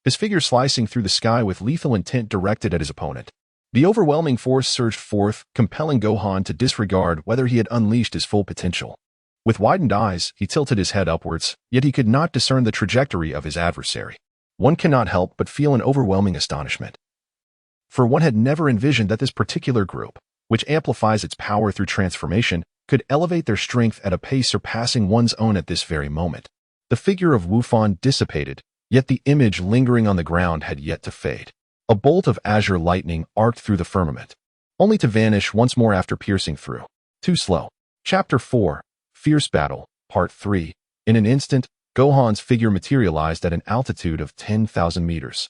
his figure slicing through the sky with lethal intent directed at his opponent. The overwhelming force surged forth, compelling Gohan to disregard whether he had unleashed his full potential. With widened eyes, he tilted his head upwards, yet he could not discern the trajectory of his adversary. One cannot help but feel an overwhelming astonishment. For one had never envisioned that this particular group, which amplifies its power through transformation, could elevate their strength at a pace surpassing one's own at this very moment. The figure of Wukong dissipated, yet the image lingering on the ground had yet to fade. A bolt of azure lightning arced through the firmament, only to vanish once more after piercing through. Too slow. Chapter 4, Fierce Battle, Part 3. In an instant, Gohan's figure materialized at an altitude of 10,000 meters,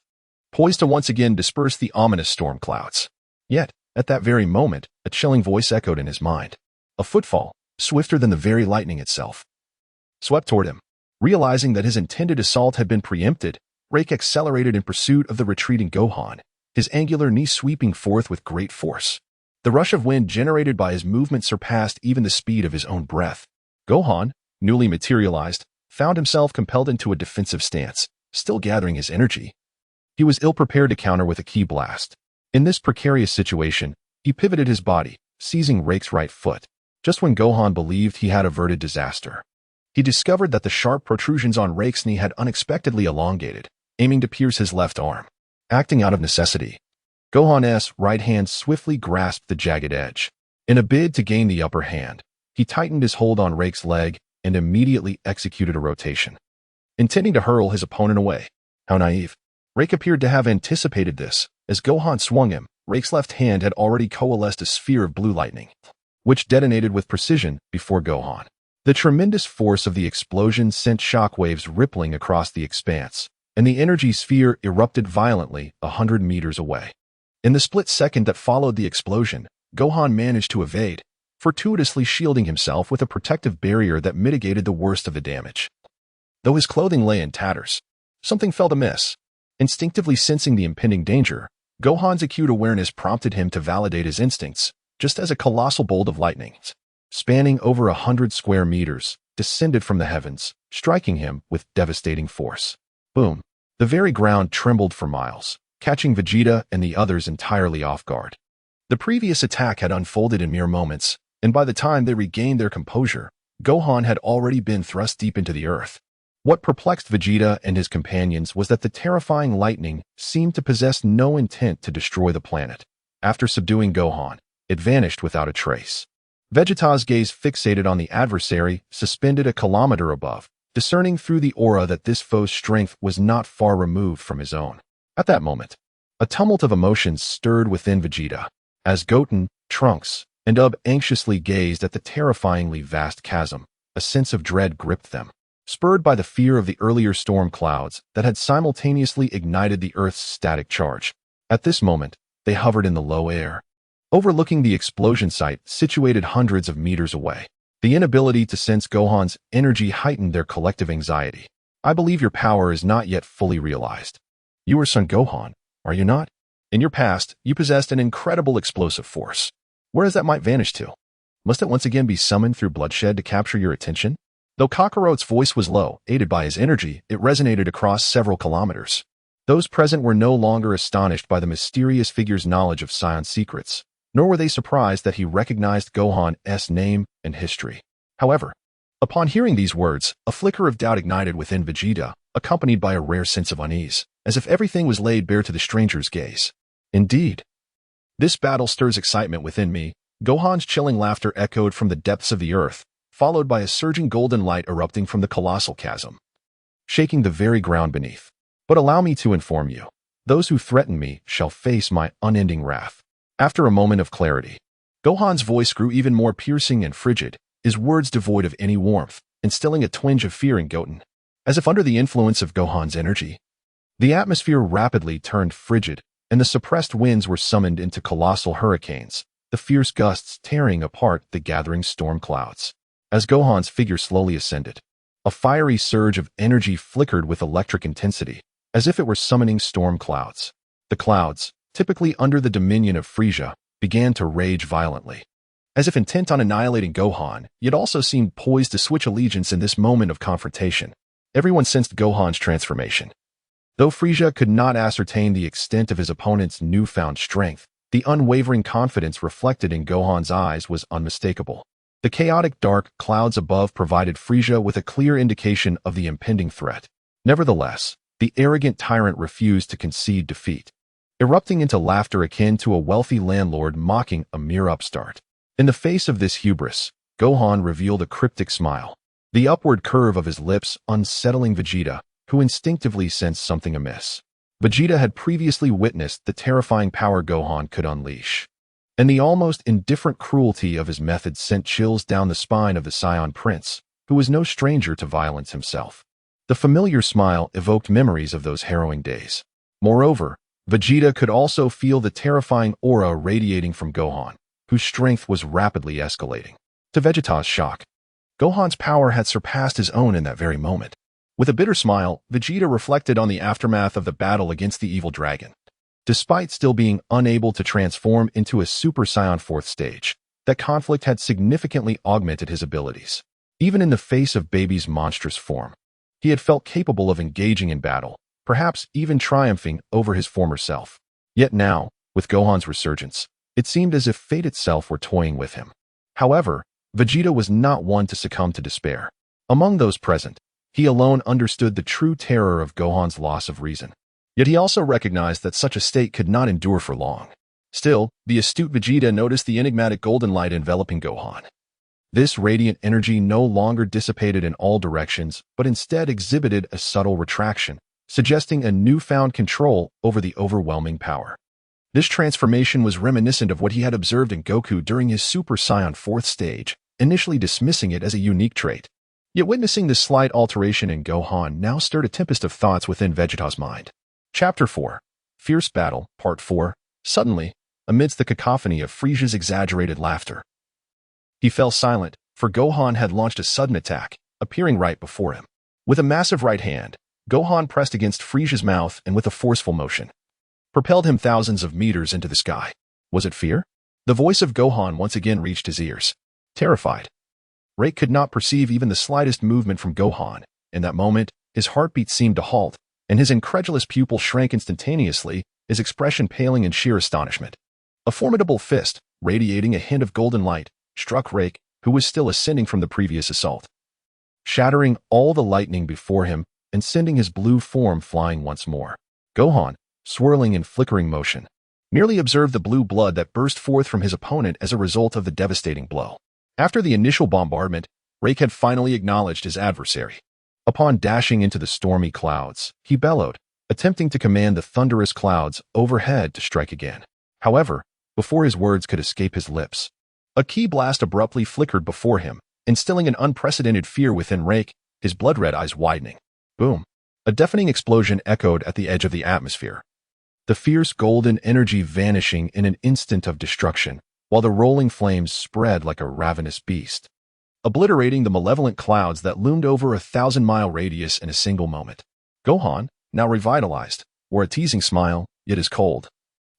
poised to once again disperse the ominous storm clouds. Yet, at that very moment, a chilling voice echoed in his mind. A footfall, swifter than the very lightning itself, swept toward him. Realizing that his intended assault had been preempted, Rake accelerated in pursuit of the retreating Gohan, his angular knee sweeping forth with great force. The rush of wind generated by his movement surpassed even the speed of his own breath. Gohan, newly materialized, found himself compelled into a defensive stance, still gathering his energy. He was ill-prepared to counter with a ki blast. In this precarious situation, he pivoted his body, seizing Rake's right foot, just when Gohan believed he had averted disaster. He discovered that the sharp protrusions on Rake's knee had unexpectedly elongated, aiming to pierce his left arm. Acting out of necessity, Gohan's right hand swiftly grasped the jagged edge. In a bid to gain the upper hand, he tightened his hold on Rake's leg and immediately executed a rotation, intending to hurl his opponent away. How naive. Rake appeared to have anticipated this. As Gohan swung him, Rake's left hand had already coalesced a sphere of blue lightning, which detonated with precision before Gohan. The tremendous force of the explosion sent shockwaves rippling across the expanse, and the energy sphere erupted violently 100 meters away. In the split second that followed the explosion, Gohan managed to evade, fortuitously shielding himself with a protective barrier that mitigated the worst of the damage. Though his clothing lay in tatters, something felt amiss. Instinctively sensing the impending danger, Gohan's acute awareness prompted him to validate his instincts, just as a colossal bolt of lightning, spanning over 100 square meters, descended from the heavens, striking him with devastating force. Boom! The very ground trembled for miles, catching Vegeta and the others entirely off guard. The previous attack had unfolded in mere moments, and by the time they regained their composure, Gohan had already been thrust deep into the earth. What perplexed Vegeta and his companions was that the terrifying lightning seemed to possess no intent to destroy the planet. After subduing Gohan, it vanished without a trace. Vegeta's gaze fixated on the adversary, suspended a kilometer above, discerning through the aura that this foe's strength was not far removed from his own. At that moment, a tumult of emotions stirred within Vegeta, as Goten, Trunks, and Ub anxiously gazed at the terrifyingly vast chasm. A sense of dread gripped them, spurred by the fear of the earlier storm clouds that had simultaneously ignited the Earth's static charge. At this moment, they hovered in the low air, overlooking the explosion site situated hundreds of meters away. The inability to sense Gohan's energy heightened their collective anxiety. I believe your power is not yet fully realized. You are Son Gohan, are you not? In your past, you possessed an incredible explosive force. Where has that might vanish to? Must it once again be summoned through bloodshed to capture your attention? Though Kakarot's voice was low, aided by his energy, it resonated across several kilometers. Those present were no longer astonished by the mysterious figure's knowledge of Saiyajin's secrets, nor were they surprised that he recognized Gohan's name and history. However, upon hearing these words, a flicker of doubt ignited within Vegeta, accompanied by a rare sense of unease, as if everything was laid bare to the stranger's gaze. Indeed. This battle stirs excitement within me. Gohan's chilling laughter echoed from the depths of the earth, followed by a surging golden light erupting from the colossal chasm, shaking the very ground beneath. But allow me to inform you, those who threaten me shall face my unending wrath. After a moment of clarity, Gohan's voice grew even more piercing and frigid, his words devoid of any warmth, instilling a twinge of fear in Goten. As if under the influence of Gohan's energy, the atmosphere rapidly turned frigid, and the suppressed winds were summoned into colossal hurricanes, the fierce gusts tearing apart the gathering storm clouds. As Gohan's figure slowly ascended, a fiery surge of energy flickered with electric intensity, as if it were summoning storm clouds. The clouds, typically under the dominion of Frisia, began to rage violently. As if intent on annihilating Gohan, yet also seemed poised to switch allegiance in this moment of confrontation. Everyone sensed Gohan's transformation. Though Frisia could not ascertain the extent of his opponent's newfound strength, The unwavering confidence reflected in Gohan's eyes was unmistakable. The chaotic dark clouds above provided Frieza with a clear indication of the impending threat. Nevertheless, the arrogant tyrant refused to concede defeat, erupting into laughter akin to a wealthy landlord mocking a mere upstart. In the face of this hubris, Gohan revealed a cryptic smile, the upward curve of his lips unsettling Vegeta, who instinctively sensed something amiss. Vegeta had previously witnessed the terrifying power Gohan could unleash, and the almost indifferent cruelty of his methods sent chills down the spine of the Saiyan prince, who was no stranger to violence himself. The familiar smile evoked memories of those harrowing days. Moreover, Vegeta could also feel the terrifying aura radiating from Gohan, whose strength was rapidly escalating. To Vegeta's shock, Gohan's power had surpassed his own in that very moment. With a bitter smile, Vegeta reflected on the aftermath of the battle against the evil dragon. Despite still being unable to transform into a Super Saiyan 4th stage, that conflict had significantly augmented his abilities. Even in the face of Baby's monstrous form, he had felt capable of engaging in battle, perhaps even triumphing over his former self. Yet now, with Gohan's resurgence, it seemed as if fate itself were toying with him. However, Vegeta was not one to succumb to despair. Among those present, he alone understood the true terror of Gohan's loss of reason. Yet he also recognized that such a state could not endure for long. Still, the astute Vegeta noticed the enigmatic golden light enveloping Gohan. This radiant energy no longer dissipated in all directions, but instead exhibited a subtle retraction, suggesting a newfound control over the overwhelming power. This transformation was reminiscent of what he had observed in Goku during his Super Saiyan 4th stage, initially dismissing it as a unique trait. Yet witnessing this slight alteration in Gohan now stirred a tempest of thoughts within Vegeta's mind. Chapter 4. Fierce Battle, Part 4. Suddenly, amidst the cacophony of Frieza's exaggerated laughter, he fell silent, for Gohan had launched a sudden attack, appearing right before him. With a massive right hand, Gohan pressed against Frieza's mouth and with a forceful motion, propelled him thousands of meters into the sky. Was it fear? The voice of Gohan once again reached his ears. Terrified, Reik could not perceive even the slightest movement from Gohan. In that moment, his heartbeat seemed to halt, and his incredulous pupil shrank instantaneously, his expression paling in sheer astonishment. A formidable fist, radiating a hint of golden light, struck Reik, who was still ascending from the previous assault, shattering all the lightning before him and sending his blue form flying once more. Gohan, swirling in flickering motion, merely observed the blue blood that burst forth from his opponent as a result of the devastating blow. After the initial bombardment, Reik had finally acknowledged his adversary. Upon dashing into the stormy clouds, he bellowed, attempting to command the thunderous clouds overhead to strike again. However, before his words could escape his lips, a ki blast abruptly flickered before him, instilling an unprecedented fear within Reik, his blood-red eyes widening. Boom! A deafening explosion echoed at the edge of the atmosphere, the fierce golden energy vanishing in an instant of destruction, while the rolling flames spread like a ravenous beast, obliterating the malevolent clouds that loomed over a 1,000-mile radius in a single moment. Gohan, now revitalized, wore a teasing smile, yet his cold,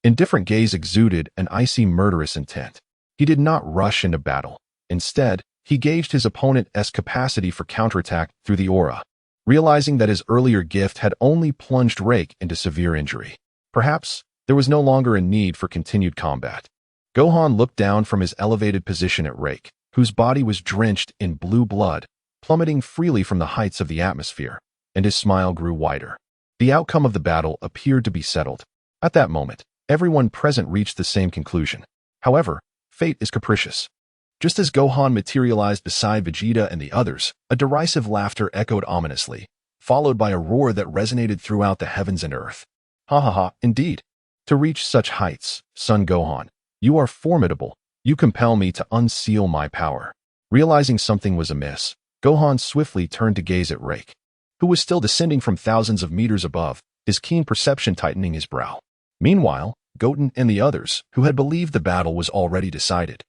indifferent gaze exuded an icy murderous intent. He did not rush into battle. Instead, he gauged his opponent's capacity for counterattack through the aura, realizing that his earlier gift had only plunged Reik into severe injury. Perhaps there was no longer a need for continued combat. Gohan looked down from his elevated position at Reik, whose body was drenched in blue blood, plummeting freely from the heights of the atmosphere, and his smile grew wider. The outcome of the battle appeared to be settled. At that moment, everyone present reached the same conclusion. However, fate is capricious. Just as Gohan materialized beside Vegeta and the others, a derisive laughter echoed ominously, followed by a roar that resonated throughout the heavens and earth. Ha ha ha, indeed. To reach such heights, son Gohan, you are formidable. You compel me to unseal my power. Realizing something was amiss, Gohan swiftly turned to gaze at Reik, who was still descending from thousands of meters above, his keen perception tightening his brow. Meanwhile, Goten and the others, who had believed the battle was already decided,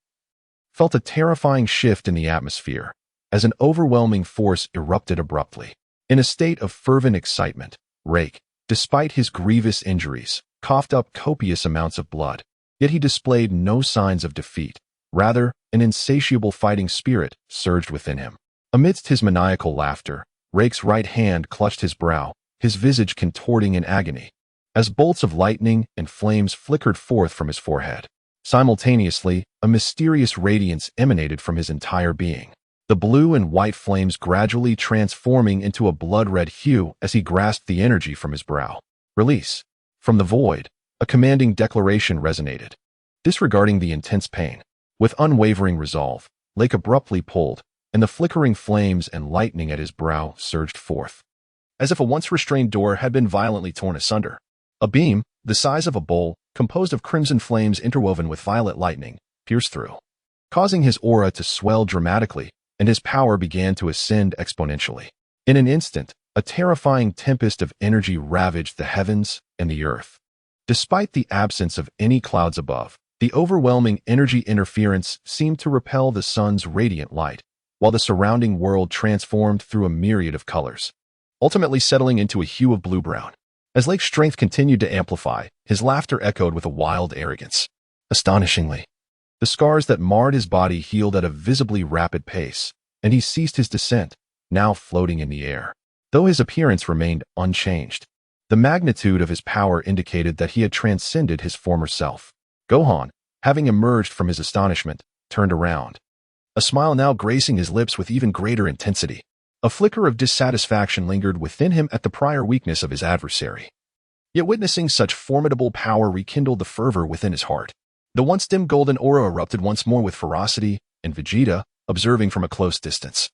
felt a terrifying shift in the atmosphere, as an overwhelming force erupted abruptly. In a state of fervent excitement, Reik, despite his grievous injuries, coughed up copious amounts of blood. Yet he displayed no signs of defeat. Rather, an insatiable fighting spirit surged within him. Amidst his maniacal laughter, Reik's right hand clutched his brow, his visage contorting in agony. as bolts of lightning and flames flickered forth from his forehead. Simultaneously, a mysterious radiance emanated from his entire being, the blue and white flames gradually transforming into a blood-red hue as he grasped the energy from his brow. Release. From the void, a commanding declaration resonated. Disregarding the intense pain, with unwavering resolve, Lake abruptly pulled, and the flickering flames and lightning at his brow surged forth, as if a once restrained door had been violently torn asunder. A beam, the size of a bowl, composed of crimson flames interwoven with violet lightning, pierced through, causing his aura to swell dramatically, and his power began to ascend exponentially. In an instant, a terrifying tempest of energy ravaged the heavens and the earth. Despite the absence of any clouds above, the overwhelming energy interference seemed to repel the sun's radiant light, while the surrounding world transformed through a myriad of colors, ultimately settling into a hue of blue-brown. As Lake's strength continued to amplify, his laughter echoed with a wild arrogance. Astonishingly, the scars that marred his body healed at a visibly rapid pace, and he ceased his descent, now floating in the air. Though his appearance remained unchanged, the magnitude of his power indicated that he had transcended his former self. Gohan, having emerged from his astonishment, turned around, a smile now gracing his lips with even greater intensity. A flicker of dissatisfaction lingered within him at the prior weakness of his adversary. Yet witnessing such formidable power rekindled the fervor within his heart. The once dim golden aura erupted once more with ferocity, and Vegeta, observing from a close distance,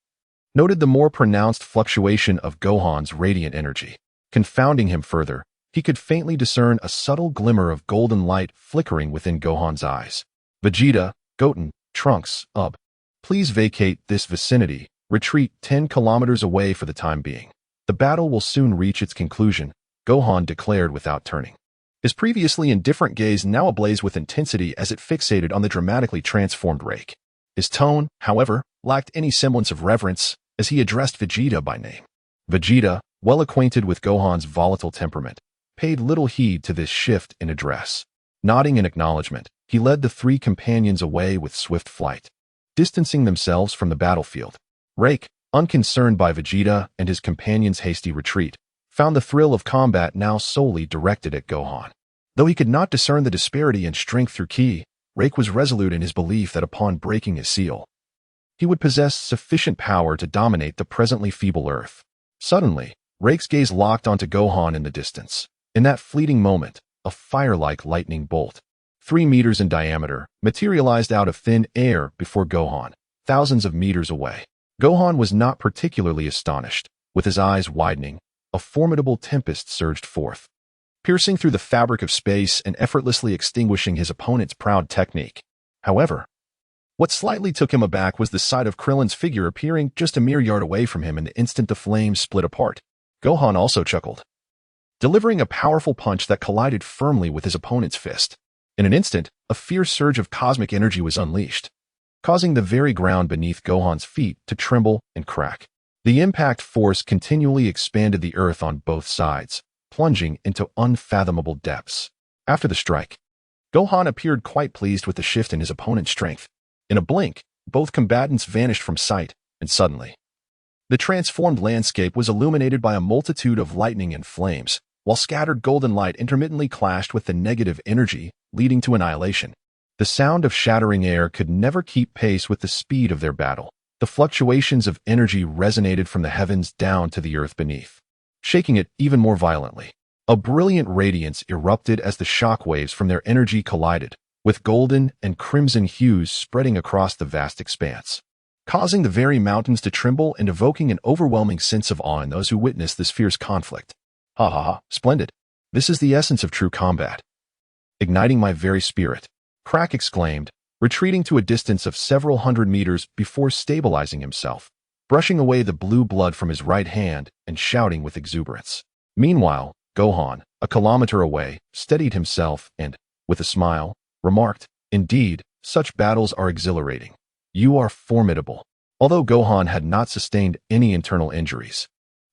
noted the more pronounced fluctuation of Gohan's radiant energy. Confounding him further, he could faintly discern a subtle glimmer of golden light flickering within Gohan's eyes. Vegeta, Goten, Trunks, please vacate this vicinity. Retreat 10 kilometers away for the time being. The battle will soon reach its conclusion, Gohan declared without turning, his previously indifferent gaze now ablaze with intensity as it fixated on the dramatically transformed Rake. His tone, however, lacked any semblance of reverence as he addressed Vegeta by name. Vegeta, well acquainted with Gohan's volatile temperament, paid little heed to this shift in address. Nodding in acknowledgement, he led the three companions away with swift flight, distancing themselves from the battlefield. Rake, unconcerned by Vegeta and his companion's hasty retreat, found the thrill of combat now solely directed at Gohan. Though he could not discern the disparity in strength through ki, Rake was resolute in his belief that upon breaking his seal, he would possess sufficient power to dominate the presently feeble Earth. Suddenly, Rake's gaze locked onto Gohan in the distance. In that fleeting moment, a fire-like lightning bolt, 3 meters in diameter, materialized out of thin air before Gohan, thousands of meters away. Gohan was not particularly astonished. With his eyes widening, a formidable tempest surged forth, piercing through the fabric of space and effortlessly extinguishing his opponent's proud technique. However, what slightly took him aback was the sight of Krillin's figure appearing just a mere yard away from him in the instant the flames split apart. Gohan also chuckled, delivering a powerful punch that collided firmly with his opponent's fist. In an instant, a fierce surge of cosmic energy was unleashed, causing the very ground beneath Gohan's feet to tremble and crack. The impact force continually expanded the earth on both sides, plunging into unfathomable depths. After the strike, Gohan appeared quite pleased with the shift in his opponent's strength. In a blink, both combatants vanished from sight, and suddenly, the transformed landscape was illuminated by a multitude of lightning and flames, while scattered golden light intermittently clashed with the negative energy, leading to annihilation. The sound of shattering air could never keep pace with the speed of their battle. The fluctuations of energy resonated from the heavens down to the earth beneath, shaking it even more violently. A brilliant radiance erupted as the shock waves from their energy collided, with golden and crimson hues spreading across the vast expanse, causing the very mountains to tremble and evoking an overwhelming sense of awe in those who witnessed this fierce conflict. Ha ha ha, splendid. This is the essence of true combat. Igniting my very spirit, Crack exclaimed, retreating to a distance of several hundred meters before stabilizing himself, brushing away the blue blood from his right hand and shouting with exuberance. Meanwhile, Gohan, a kilometer away, steadied himself and, with a smile, remarked, "Indeed, such battles are exhilarating. You are formidable." Although Gohan had not sustained any internal injuries,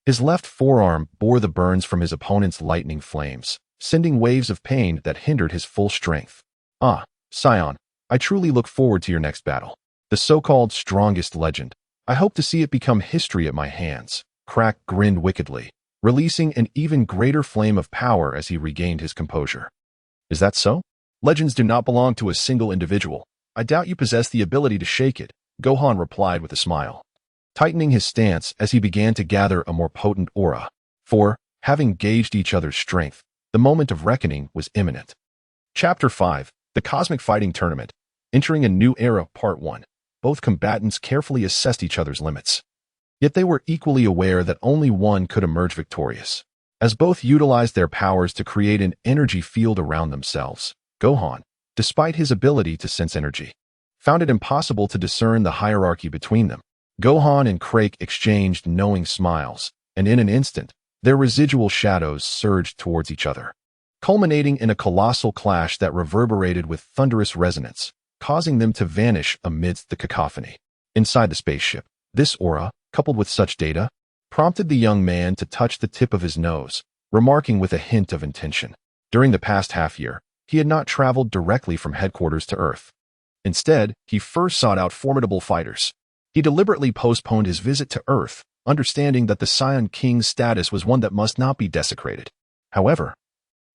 his left forearm bore the burns from his opponent's lightning flames, sending waves of pain that hindered his full strength. "Ah, Saiyan, I truly look forward to your next battle. The so-called strongest legend. I hope to see it become history at my hands." Crack grinned wickedly, releasing an even greater flame of power as he regained his composure. Is that so? Legends do not belong to a single individual. I doubt you possess the ability to shake it, Gohan replied with a smile, tightening his stance as he began to gather a more potent aura. For, having gauged each other's strength, the moment of reckoning was imminent. Chapter 5, The Cosmic Fighting Tournament. Entering a New Era, Part 1. Both combatants carefully assessed each other's limits. Yet they were equally aware that only one could emerge victorious. As both utilized their powers to create an energy field around themselves, Gohan, despite his ability to sense energy, found it impossible to discern the hierarchy between them. Gohan and Craik exchanged knowing smiles, and in an instant, their residual shadows surged towards each other, culminating in a colossal clash that reverberated with thunderous resonance, causing them to vanish amidst the cacophony. Inside the spaceship, this aura, coupled with such data, prompted the young man to touch the tip of his nose, remarking with a hint of intention. During the past half-year, he had not traveled directly from headquarters to Earth. Instead, he first sought out formidable fighters. He deliberately postponed his visit to Earth, understanding that the Saiyan King's status was one that must not be desecrated. However,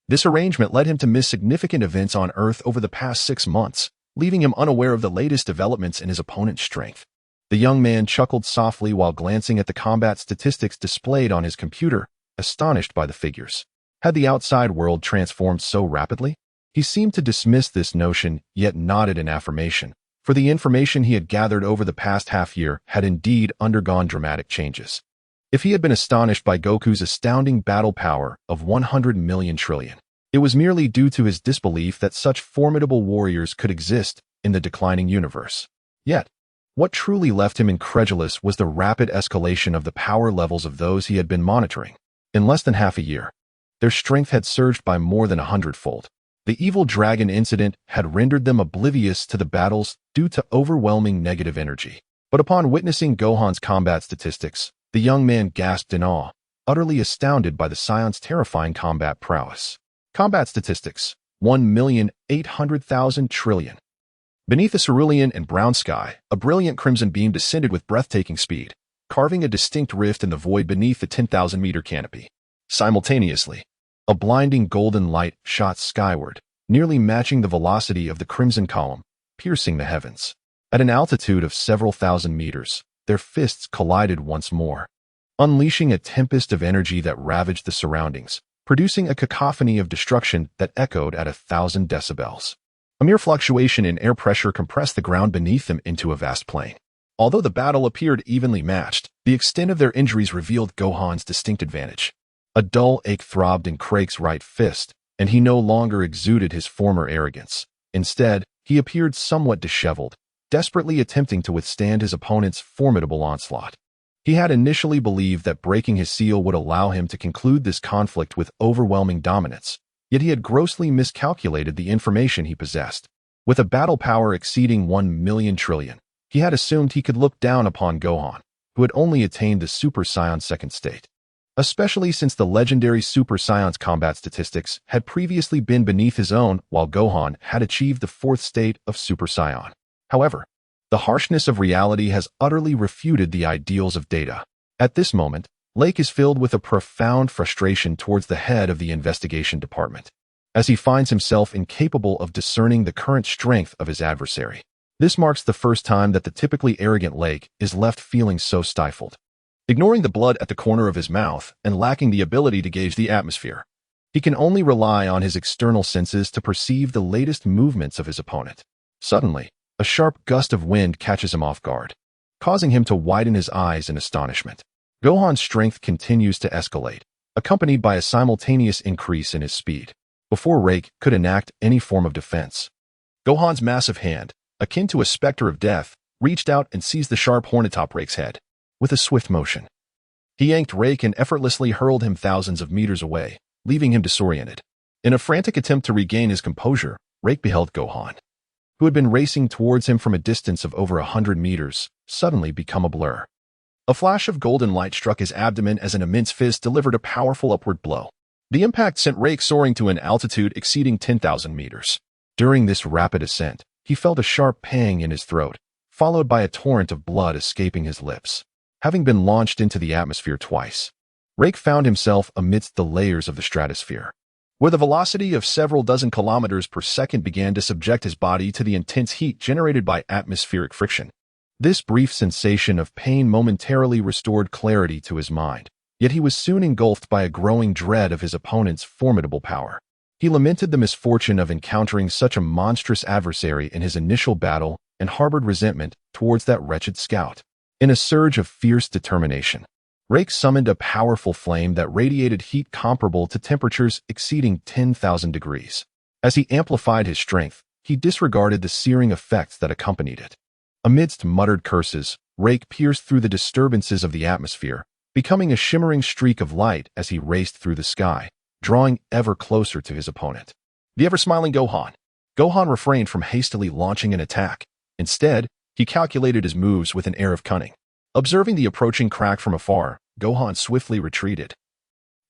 this arrangement led him to miss significant events on Earth over the past 6 months, leaving him unaware of the latest developments in his opponent's strength. The young man chuckled softly while glancing at the combat statistics displayed on his computer, astonished by the figures. Had the outside world transformed so rapidly? He seemed to dismiss this notion, yet nodded in affirmation, for the information he had gathered over the past half-year had indeed undergone dramatic changes. If he had been astonished by Goku's astounding battle power of 100 million trillion, it was merely due to his disbelief that such formidable warriors could exist in the declining universe. Yet, what truly left him incredulous was the rapid escalation of the power levels of those he had been monitoring. In less than half a year, their strength had surged by more than 100-fold. The evil dragon incident had rendered them oblivious to the battles due to overwhelming negative energy. But upon witnessing Gohan's combat statistics, the young man gasped in awe, utterly astounded by the Saiyans' terrifying combat prowess. Combat statistics: 1,800,000 trillion. Beneath the cerulean and brown sky, a brilliant crimson beam descended with breathtaking speed, carving a distinct rift in the void beneath the 10,000-meter canopy. Simultaneously, a blinding golden light shot skyward, nearly matching the velocity of the crimson column, piercing the heavens. At an altitude of several thousand meters, their fists collided once more, unleashing a tempest of energy that ravaged the surroundings, producing a cacophony of destruction that echoed at 1,000 decibels. A mere fluctuation in air pressure compressed the ground beneath them into a vast plain. Although the battle appeared evenly matched, the extent of their injuries revealed Gohan's distinct advantage. A dull ache throbbed in Craik's right fist, and he no longer exuded his former arrogance. Instead, he appeared somewhat disheveled, desperately attempting to withstand his opponent's formidable onslaught. He had initially believed that breaking his seal would allow him to conclude this conflict with overwhelming dominance, yet he had grossly miscalculated the information he possessed. With a battle power exceeding 1 million trillion, he had assumed he could look down upon Gohan, who had only attained the Super Saiyan second state. Especially since the legendary Super Saiyan's combat statistics had previously been beneath his own, while Gohan had achieved the fourth state of Super Saiyan. However, the harshness of reality has utterly refuted the ideals of data. At this moment, Lake is filled with a profound frustration towards the head of the investigation department, as he finds himself incapable of discerning the current strength of his adversary. This marks the first time that the typically arrogant Lake is left feeling so stifled. Ignoring the blood at the corner of his mouth and lacking the ability to gauge the atmosphere, he can only rely on his external senses to perceive the latest movements of his opponent. Suddenly, a sharp gust of wind catches him off guard, causing him to widen his eyes in astonishment. Gohan's strength continues to escalate, accompanied by a simultaneous increase in his speed. Before Rake could enact any form of defense, Gohan's massive hand, akin to a specter of death, reached out and seized the sharp horn atop Rake's head. With a swift motion, he yanked Rake and effortlessly hurled him thousands of meters away, leaving him disoriented. In a frantic attempt to regain his composure, Rake beheld Gohan, who had been racing towards him from a distance of over 100 meters, suddenly become a blur. A flash of golden light struck his abdomen as an immense fist delivered a powerful upward blow. The impact sent Rake soaring to an altitude exceeding 10,000 meters. During this rapid ascent, he felt a sharp pang in his throat, followed by a torrent of blood escaping his lips. Having been launched into the atmosphere twice, Rake found himself amidst the layers of the stratosphere, where the velocity of several dozen kilometers per second began to subject his body to the intense heat generated by atmospheric friction. This brief sensation of pain momentarily restored clarity to his mind, yet he was soon engulfed by a growing dread of his opponent's formidable power. He lamented the misfortune of encountering such a monstrous adversary in his initial battle and harbored resentment towards that wretched scout. In a surge of fierce determination, Rake summoned a powerful flame that radiated heat comparable to temperatures exceeding 10,000 degrees. As he amplified his strength, he disregarded the searing effects that accompanied it. Amidst muttered curses, Rake pierced through the disturbances of the atmosphere, becoming a shimmering streak of light as he raced through the sky, drawing ever closer to his opponent. The ever-smiling Gohan. Gohan refrained from hastily launching an attack. Instead, he calculated his moves with an air of cunning. Observing the approaching crack from afar, Gohan swiftly retreated,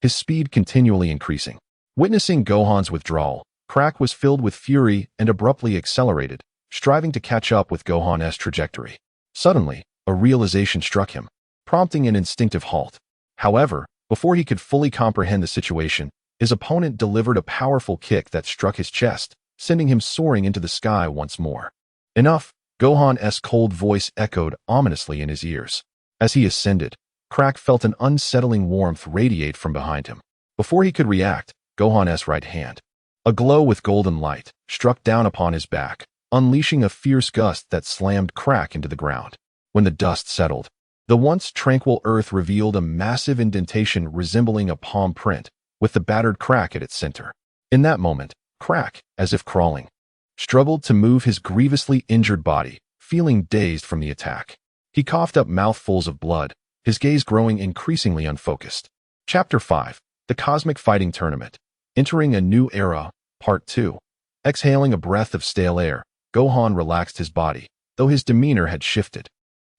his speed continually increasing. Witnessing Gohan's withdrawal, Crack was filled with fury and abruptly accelerated, striving to catch up with Gohan's trajectory. Suddenly, a realization struck him, prompting an instinctive halt. However, before he could fully comprehend the situation, his opponent delivered a powerful kick that struck his chest, sending him soaring into the sky once more. Enough! Gohan's cold voice echoed ominously in his ears. As he ascended, Crack felt an unsettling warmth radiate from behind him. Before he could react, Gohan's right hand, aglow with golden light, struck down upon his back, unleashing a fierce gust that slammed Crack into the ground. When the dust settled, the once tranquil earth revealed a massive indentation resembling a palm print, with the battered Crack at its center. In that moment, Crack, as if crawling, struggled to move his grievously injured body, feeling dazed from the attack. He coughed up mouthfuls of blood, his gaze growing increasingly unfocused. Chapter 5. The Cosmic Fighting Tournament. Entering a New Era, Part 2. Exhaling a breath of stale air, Gohan relaxed his body, though his demeanor had shifted,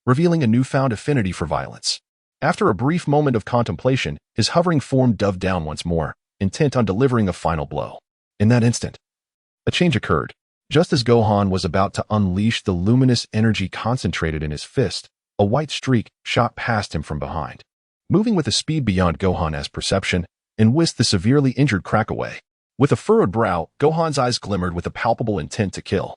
revealing a newfound affinity for violence. After a brief moment of contemplation, his hovering form dove down once more, intent on delivering a final blow. In that instant, a change occurred. Just as Gohan was about to unleash the luminous energy concentrated in his fist, a white streak shot past him from behind, moving with a speed beyond Gohan's perception, and whisked the severely injured Crack away. With a furrowed brow, Gohan's eyes glimmered with a palpable intent to kill.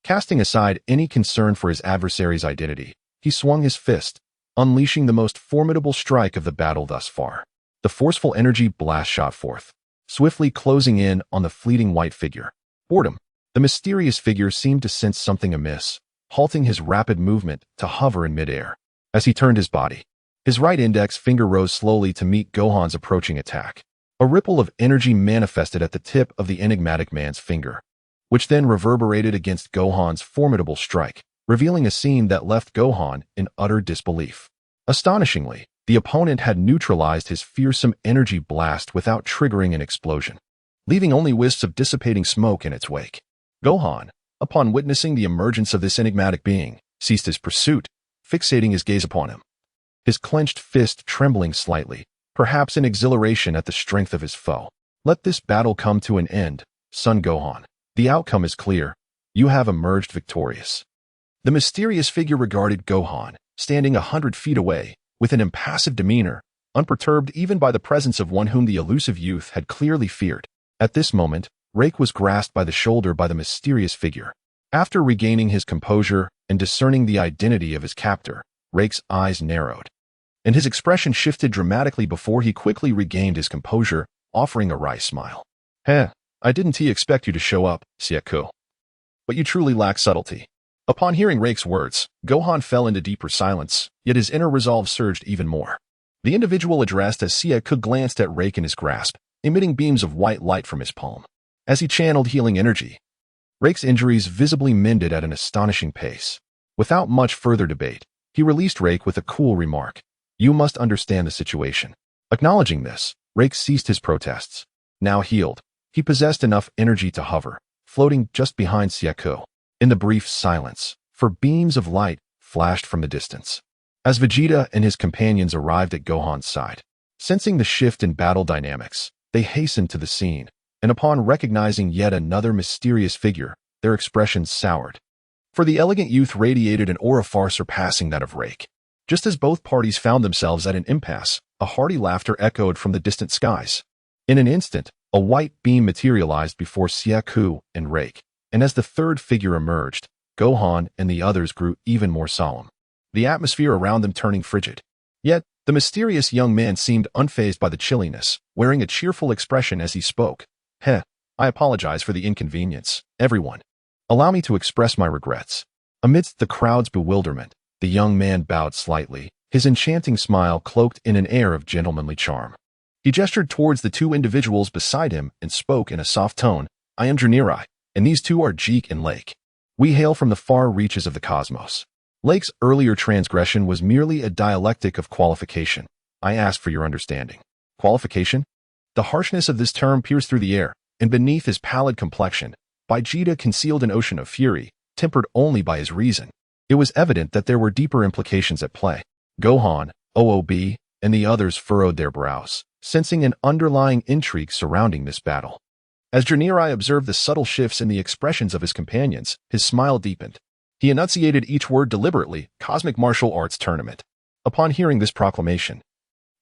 Casting aside any concern for his adversary's identity, he swung his fist, unleashing the most formidable strike of the battle thus far. The forceful energy blast shot forth, swiftly closing in on the fleeting white figure. Boredom. The mysterious figure seemed to sense something amiss, halting his rapid movement to hover in midair. As he turned his body, his right index finger rose slowly to meet Gohan's approaching attack. A ripple of energy manifested at the tip of the enigmatic man's finger, which then reverberated against Gohan's formidable strike, revealing a scene that left Gohan in utter disbelief. Astonishingly, the opponent had neutralized his fearsome energy blast without triggering an explosion, leaving only wisps of dissipating smoke in its wake. Gohan, upon witnessing the emergence of this enigmatic being, ceased his pursuit, fixating his gaze upon him, his clenched fist trembling slightly, perhaps in exhilaration at the strength of his foe. Let this battle come to an end, son Gohan. The outcome is clear. You have emerged victorious. The mysterious figure regarded Gohan, standing 100 feet away, with an impassive demeanor, unperturbed even by the presence of one whom the elusive youth had clearly feared. At this moment, Rake was grasped by the shoulder by the mysterious figure. After regaining his composure and discerning the identity of his captor, Rake's eyes narrowed, and his expression shifted dramatically before he quickly regained his composure, offering a wry smile. I didn't expect you to show up, Saiyajin. But you truly lack subtlety. Upon hearing Rake's words, Gohan fell into deeper silence, yet his inner resolve surged even more. The individual addressed as Saiyajin glanced at Rake in his grasp, emitting beams of white light from his palm. As he channeled healing energy, Rake's injuries visibly mended at an astonishing pace. Without much further debate, he released Rake with a cool remark. You must understand the situation. Acknowledging this, Rake ceased his protests. Now healed, he possessed enough energy to hover, floating just behind Saiyajin. In the brief silence, for beams of light flashed from the distance. As Vegeta and his companions arrived at Gohan's side, sensing the shift in battle dynamics, they hastened to the scene, and upon recognizing yet another mysterious figure, their expressions soured. For the elegant youth radiated an aura far surpassing that of Rake. Just as both parties found themselves at an impasse, a hearty laughter echoed from the distant skies. In an instant, a white beam materialized before Xiaku and Rake, and as the third figure emerged, Gohan and the others grew even more solemn, the atmosphere around them turning frigid. Yet, the mysterious young man seemed unfazed by the chilliness, wearing a cheerful expression as he spoke. I apologize for the inconvenience, everyone. Allow me to express my regrets. Amidst the crowd's bewilderment, the young man bowed slightly, his enchanting smile cloaked in an air of gentlemanly charm. He gestured towards the two individuals beside him and spoke in a soft tone. I am Junirai, and these two are Jeek and Lake. We hail from the far reaches of the cosmos. Lake's earlier transgression was merely a dialectic of qualification. I ask for your understanding. Qualification? The harshness of this term pierced through the air, and beneath his pallid complexion, Vegeta concealed an ocean of fury, tempered only by his reason. It was evident that there were deeper implications at play. Gohan, OOB, and the others furrowed their brows, sensing an underlying intrigue surrounding this battle. As Junirai observed the subtle shifts in the expressions of his companions, his smile deepened. He enunciated each word deliberately, Cosmic Martial Arts Tournament. Upon hearing this proclamation,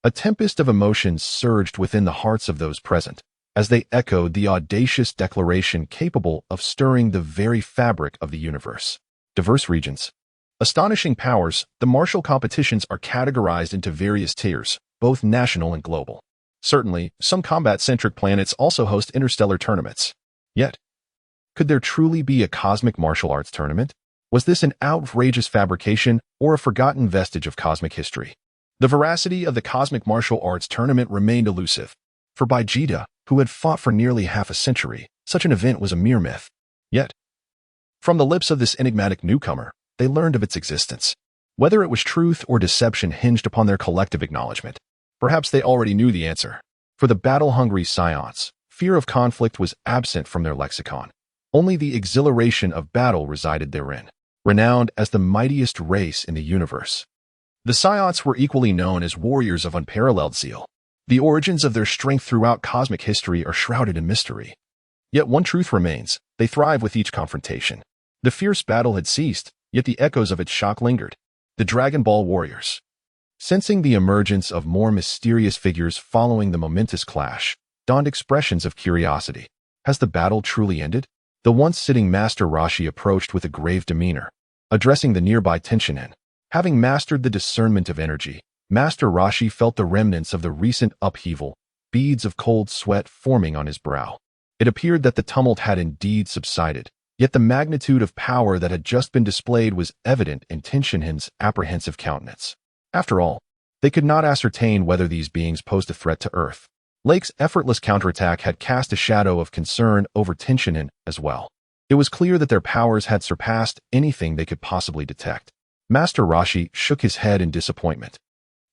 a tempest of emotions surged within the hearts of those present, as they echoed the audacious declaration capable of stirring the very fabric of the universe. Diverse regions. Astonishing powers, the martial competitions are categorized into various tiers, both national and global. Certainly, some combat-centric planets also host interstellar tournaments. Yet, could there truly be a cosmic martial arts tournament? Was this an outrageous fabrication or a forgotten vestige of cosmic history? The veracity of the cosmic martial arts tournament remained elusive. For Vegeta, who had fought for nearly half a century, such an event was a mere myth. Yet, from the lips of this enigmatic newcomer, they learned of its existence. Whether it was truth or deception hinged upon their collective acknowledgement. Perhaps they already knew the answer. For the battle-hungry Saiyans, fear of conflict was absent from their lexicon. Only the exhilaration of battle resided therein. Renowned as the mightiest race in the universe, the Saiyans were equally known as warriors of unparalleled zeal. The origins of their strength throughout cosmic history are shrouded in mystery. Yet one truth remains, they thrive with each confrontation. The fierce battle had ceased, yet the echoes of its shock lingered. The Dragon Ball warriors. Sensing the emergence of more mysterious figures following the momentous clash, dawned expressions of curiosity. Has the battle truly ended? The once-sitting Master Roshi approached with a grave demeanor, addressing the nearby Tenshinhan. Having mastered the discernment of energy, Master Roshi felt the remnants of the recent upheaval, beads of cold sweat forming on his brow. It appeared that the tumult had indeed subsided, yet the magnitude of power that had just been displayed was evident in Tenshinhan's apprehensive countenance. After all, they could not ascertain whether these beings posed a threat to Earth. Lake's effortless counterattack had cast a shadow of concern over Tenshinhan as well. It was clear that their powers had surpassed anything they could possibly detect. Master Roshi shook his head in disappointment,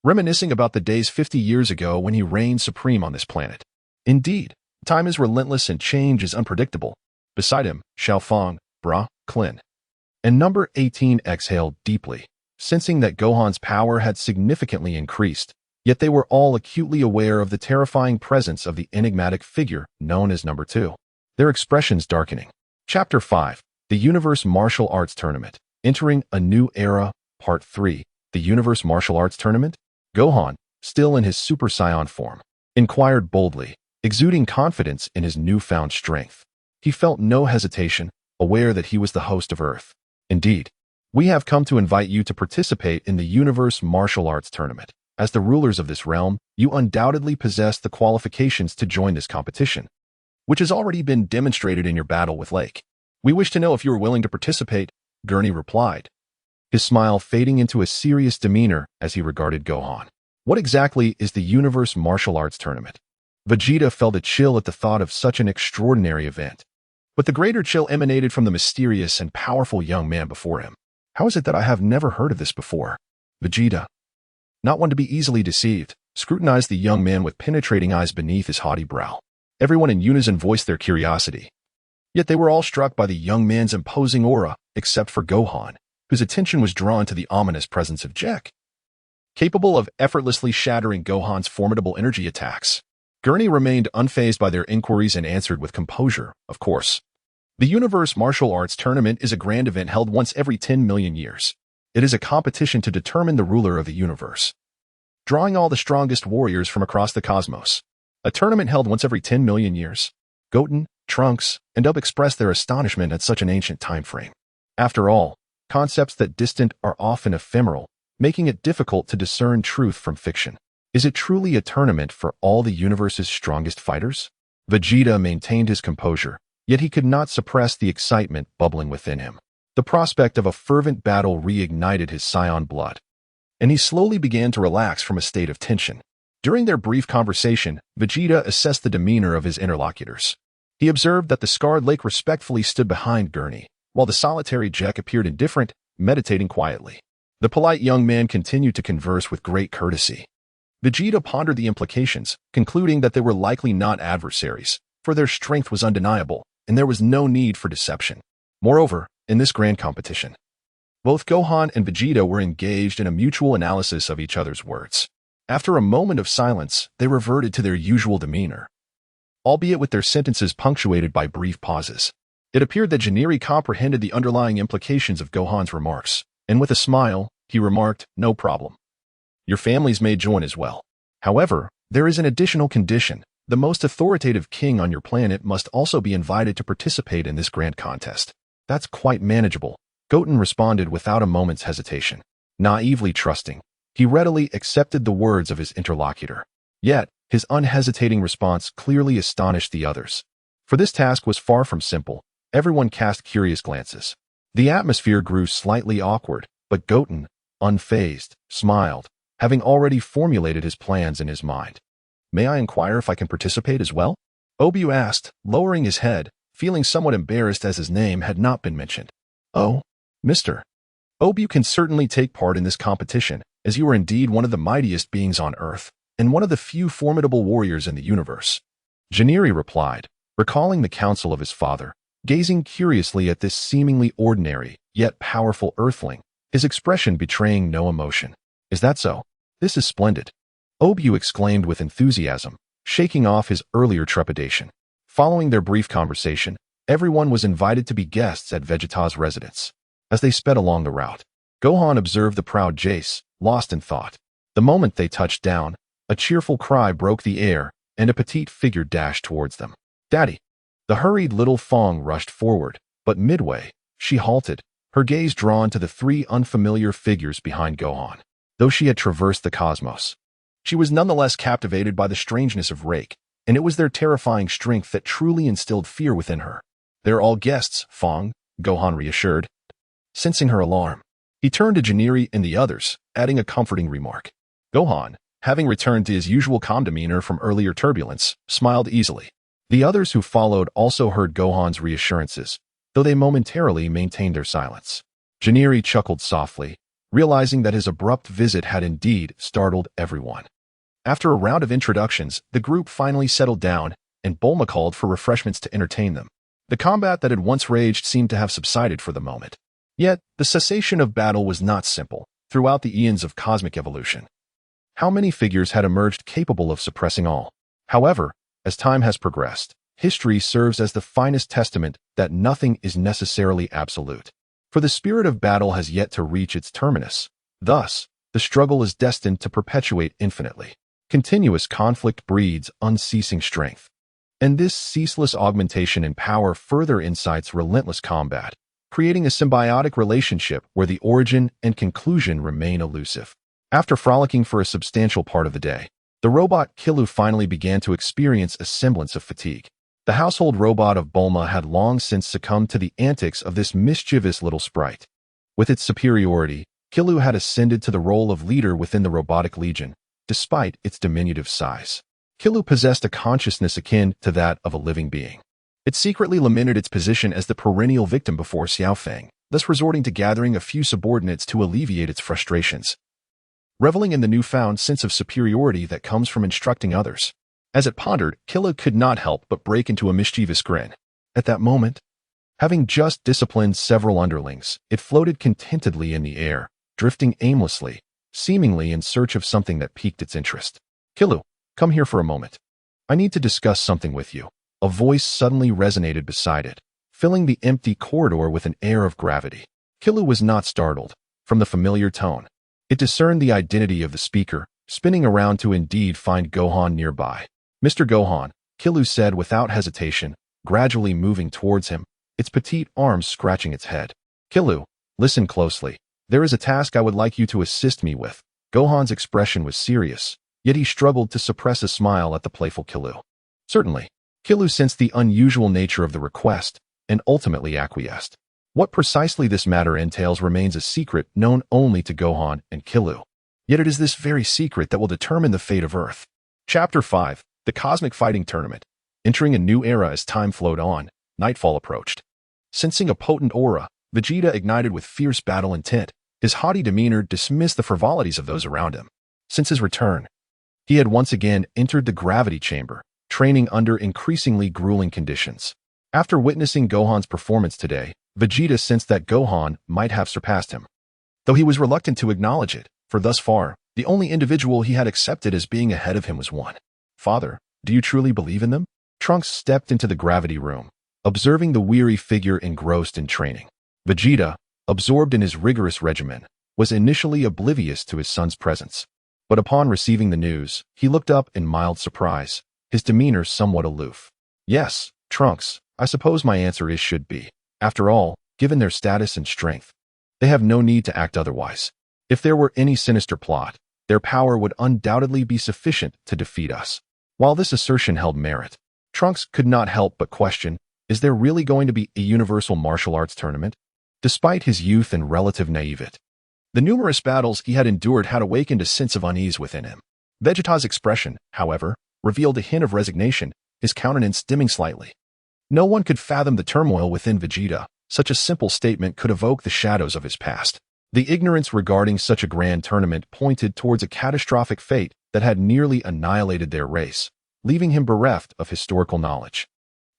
reminiscing about the days 50 years ago when he reigned supreme on this planet. Indeed, time is relentless and change is unpredictable. Beside him, Xiaofeng, Bra, Klin, and number 18 exhaled deeply, sensing that Gohan's power had significantly increased, yet they were all acutely aware of the terrifying presence of the enigmatic figure known as number 2. Their expressions darkening. Chapter 5, The Universe Martial Arts Tournament. Entering a New Era, Part 3, The Universe Martial Arts Tournament? Gohan, still in his Super Saiyan form, inquired boldly, exuding confidence in his newfound strength. He felt no hesitation, aware that he was the host of Earth. Indeed, we have come to invite you to participate in the Universe Martial Arts Tournament. As the rulers of this realm, you undoubtedly possess the qualifications to join this competition, which has already been demonstrated in your battle with Lake. We wish to know if you are willing to participate, Gurney replied, his smile fading into a serious demeanor as he regarded Gohan. What exactly is the Universe Martial Arts Tournament? Vegeta felt a chill at the thought of such an extraordinary event. But the greater chill emanated from the mysterious and powerful young man before him. How is it that I have never heard of this before? Vegeta, not one to be easily deceived, scrutinized the young man with penetrating eyes beneath his haughty brow. Everyone in unison voiced their curiosity. Yet they were all struck by the young man's imposing aura, except for Gohan, whose attention was drawn to the ominous presence of Jack, capable of effortlessly shattering Gohan's formidable energy attacks. Gurney remained unfazed by their inquiries and answered with composure, of course. The Universe Martial Arts Tournament is a grand event held once every 10 million years. It is a competition to determine the ruler of the universe. drawing all the strongest warriors from across the cosmos. A tournament held once every 10 million years. Goten, Trunks, and Up expressed their astonishment at such an ancient time frame. After all, concepts that distant are often ephemeral, making it difficult to discern truth from fiction. Is it truly a tournament for all the universe's strongest fighters? Vegeta maintained his composure, yet he could not suppress the excitement bubbling within him. The prospect of a fervent battle reignited his Saiyan blood, and he slowly began to relax from a state of tension. During their brief conversation, Vegeta assessed the demeanor of his interlocutors. He observed that the scarred lake respectfully stood behind Gurney, while the solitary Jack appeared indifferent, meditating quietly. The polite young man continued to converse with great courtesy. Vegeta pondered the implications, concluding that they were likely not adversaries, for their strength was undeniable, and there was no need for deception. Moreover, in this grand competition, both Gohan and Vegeta were engaged in a mutual analysis of each other's words. After a moment of silence, they reverted to their usual demeanor, albeit with their sentences punctuated by brief pauses. It appeared that Jiniri comprehended the underlying implications of Gohan's remarks, and with a smile, he remarked, "No problem. Your families may join as well. However, there is an additional condition. The most authoritative king on your planet must also be invited to participate in this grand contest." "That's quite manageable," Goten responded without a moment's hesitation. Naively trusting, he readily accepted the words of his interlocutor. Yet, his unhesitating response clearly astonished the others. For this task was far from simple. Everyone cast curious glances. The atmosphere grew slightly awkward, but Goten, unfazed, smiled, having already formulated his plans in his mind. "May I inquire if I can participate as well?" Obu asked, lowering his head, feeling somewhat embarrassed as his name had not been mentioned. "Oh, Mr. Obu can certainly take part in this competition, as you are indeed one of the mightiest beings on Earth, and one of the few formidable warriors in the universe," Jiniri replied, recalling the counsel of his father. Gazing curiously at this seemingly ordinary, yet powerful earthling, his expression betraying no emotion. "Is that so? This is splendid," Obu exclaimed with enthusiasm, shaking off his earlier trepidation. Following their brief conversation, everyone was invited to be guests at Vegeta's residence. As they sped along the route, Gohan observed the proud Jace, lost in thought. The moment they touched down, a cheerful cry broke the air, and a petite figure dashed towards them. "Daddy!" The hurried little Fong rushed forward, but midway, she halted, her gaze drawn to the three unfamiliar figures behind Gohan. Though she had traversed the cosmos, she was nonetheless captivated by the strangeness of Rake, and it was their terrifying strength that truly instilled fear within her. "They're all guests, Fong," Gohan reassured. Sensing her alarm, he turned to Jiniri and the others, adding a comforting remark. Gohan, having returned to his usual calm demeanor from earlier turbulence, smiled easily. The others who followed also heard Gohan's reassurances, though they momentarily maintained their silence. Jiniri chuckled softly, realizing that his abrupt visit had indeed startled everyone. After a round of introductions, the group finally settled down, and Bulma called for refreshments to entertain them. The combat that had once raged seemed to have subsided for the moment. Yet, the cessation of battle was not simple. Throughout the eons of cosmic evolution, how many figures had emerged capable of suppressing all? However, as time has progressed, history serves as the finest testament that nothing is necessarily absolute. For the spirit of battle has yet to reach its terminus. Thus, the struggle is destined to perpetuate infinitely. Continuous conflict breeds unceasing strength. And this ceaseless augmentation in power further incites relentless combat, creating a symbiotic relationship where the origin and conclusion remain elusive. After frolicking for a substantial part of the day, the robot Kilu finally began to experience a semblance of fatigue. The household robot of Bulma had long since succumbed to the antics of this mischievous little sprite. With its superiority, Kilu had ascended to the role of leader within the robotic legion, despite its diminutive size. Kilu possessed a consciousness akin to that of a living being. It secretly lamented its position as the perennial victim before Xiao Fang, thus resorting to gathering a few subordinates to alleviate its frustrations. Reveling in the newfound sense of superiority that comes from instructing others. As it pondered, Kilu could not help but break into a mischievous grin. At that moment, having just disciplined several underlings, it floated contentedly in the air, drifting aimlessly, seemingly in search of something that piqued its interest. "Kilu, come here for a moment. I need to discuss something with you." A voice suddenly resonated beside it, filling the empty corridor with an air of gravity. Kilu was not startled. From the familiar tone, it discerned the identity of the speaker, spinning around to indeed find Gohan nearby. Mr. Gohan, Killua said without hesitation, gradually moving towards him, its petite arms scratching its head. Killua, listen closely. There is a task I would like you to assist me with. Gohan's expression was serious, yet he struggled to suppress a smile at the playful Killua. Certainly. Killua sensed the unusual nature of the request and ultimately acquiesced. What precisely this matter entails remains a secret known only to Gohan and Killua. Yet it is this very secret that will determine the fate of Earth. Chapter 5. The Cosmic Fighting Tournament. Entering a new era as time flowed on, nightfall approached. Sensing a potent aura, Vegeta ignited with fierce battle intent. His haughty demeanor dismissed the frivolities of those around him. Since his return, he had once again entered the gravity chamber, training under increasingly grueling conditions. After witnessing Gohan's performance today, Vegeta sensed that Gohan might have surpassed him. Though he was reluctant to acknowledge it, for thus far, the only individual he had accepted as being ahead of him was one. Father, do you truly believe in them? Trunks stepped into the gravity room, observing the weary figure engrossed in training. Vegeta, absorbed in his rigorous regimen, was initially oblivious to his son's presence. But upon receiving the news, he looked up in mild surprise, his demeanor somewhat aloof. Yes, Trunks, I suppose my answer is should be. After all, given their status and strength, they have no need to act otherwise. If there were any sinister plot, their power would undoubtedly be sufficient to defeat us. While this assertion held merit, Trunks could not help but question, is there really going to be a universal martial arts tournament? Despite his youth and relative naivete, the numerous battles he had endured had awakened a sense of unease within him. Vegeta's expression, however, revealed a hint of resignation, his countenance dimming slightly. No one could fathom the turmoil within Vegeta. Such a simple statement could evoke the shadows of his past. The ignorance regarding such a grand tournament pointed towards a catastrophic fate that had nearly annihilated their race, leaving him bereft of historical knowledge.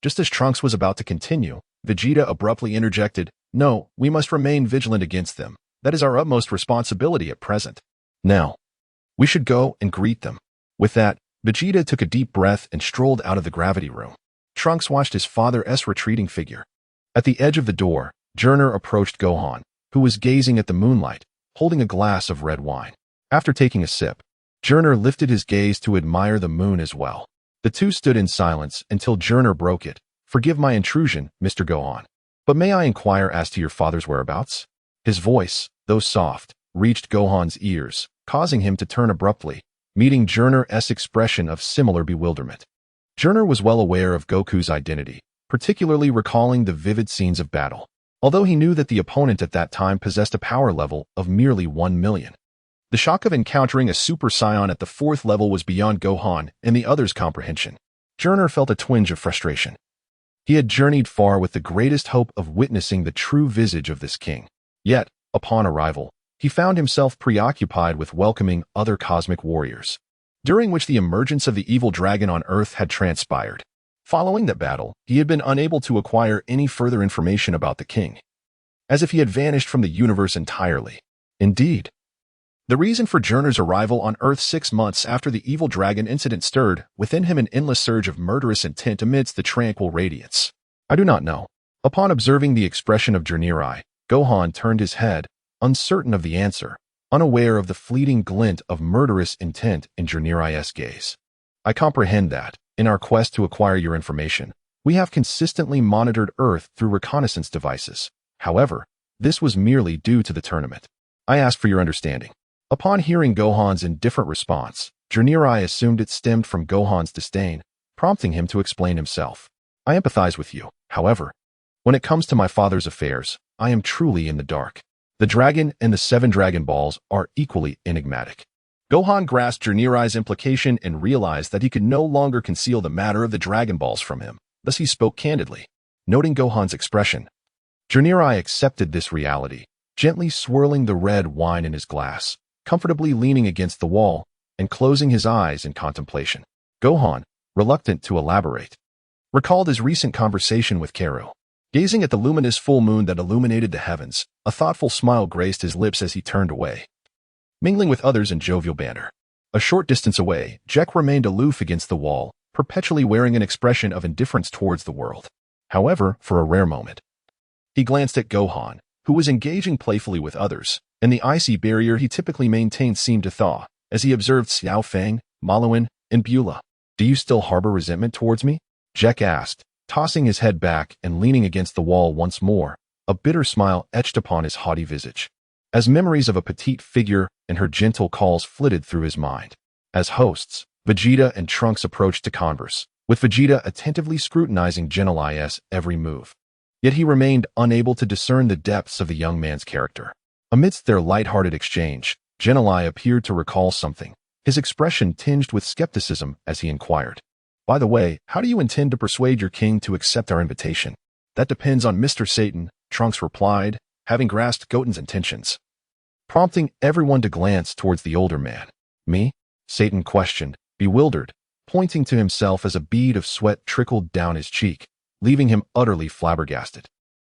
Just as Trunks was about to continue, Vegeta abruptly interjected, "No, we must remain vigilant against them. That is our utmost responsibility at present. Now, we should go and greet them." With that, Vegeta took a deep breath and strolled out of the gravity room. Trunks watched his father's retreating figure. At the edge of the door, Jurner approached Gohan, who was gazing at the moonlight, holding a glass of red wine. After taking a sip, Jurner lifted his gaze to admire the moon as well. The two stood in silence until Jurner broke it. "Forgive my intrusion, Mr. Gohan, but may I inquire as to your father's whereabouts?" His voice, though soft, reached Gohan's ears, causing him to turn abruptly, meeting Jurner's expression of similar bewilderment. Jurner was well aware of Goku's identity, particularly recalling the vivid scenes of battle, although he knew that the opponent at that time possessed a power level of merely 1 million. The shock of encountering a Super Saiyan at the 4th level was beyond Gohan and the others' comprehension. Jurner felt a twinge of frustration. He had journeyed far with the greatest hope of witnessing the true visage of this king. Yet, upon arrival, he found himself preoccupied with welcoming other cosmic warriors, during which the emergence of the evil dragon on Earth had transpired. Following that battle, he had been unable to acquire any further information about the king, as if he had vanished from the universe entirely. Indeed, the reason for Jurner's arrival on Earth 6 months after the evil dragon incident stirred within him an endless surge of murderous intent amidst the tranquil radiance. I do not know. Upon observing the expression of Jurner, Gohan turned his head, uncertain of the answer, unaware of the fleeting glint of murderous intent in Jurner's gaze. I comprehend that, in our quest to acquire your information, we have consistently monitored Earth through reconnaissance devices. However, this was merely due to the tournament. I ask for your understanding. Upon hearing Gohan's indifferent response, Jurner assumed it stemmed from Gohan's disdain, prompting him to explain himself. I empathize with you. However, when it comes to my father's affairs, I am truly in the dark. The dragon and the 7 Dragon Balls are equally enigmatic. Gohan grasped Jurner's implication and realized that he could no longer conceal the matter of the Dragon Balls from him. Thus he spoke candidly. Noting Gohan's expression, Jurner accepted this reality, gently swirling the red wine in his glass, comfortably leaning against the wall, and closing his eyes in contemplation. Gohan, reluctant to elaborate, recalled his recent conversation with Kero. Gazing at the luminous full moon that illuminated the heavens, a thoughtful smile graced his lips as he turned away, mingling with others in jovial banter. A short distance away, Jack remained aloof against the wall, perpetually wearing an expression of indifference towards the world. However, for a rare moment, he glanced at Gohan, who was engaging playfully with others, and the icy barrier he typically maintained seemed to thaw, as he observed Xiao Fang, Maluan, and Beulah. "Do you still harbor resentment towards me?" Jack asked, tossing his head back and leaning against the wall once more, a bitter smile etched upon his haughty visage, as memories of a petite figure and her gentle calls flitted through his mind. As hosts, Vegeta and Trunks approached to converse, with Vegeta attentively scrutinizing Geneli's every move. Yet he remained unable to discern the depths of the young man's character. Amidst their light-hearted exchange, Geneli appeared to recall something, his expression tinged with skepticism as he inquired, "By the way, how do you intend to persuade your king to accept our invitation?" "That depends on Mr. Satan," Trunks replied, having grasped Goten's intentions, prompting everyone to glance towards the older man. "Me?" Satan questioned, bewildered, pointing to himself as a bead of sweat trickled down his cheek, leaving him utterly flabbergasted.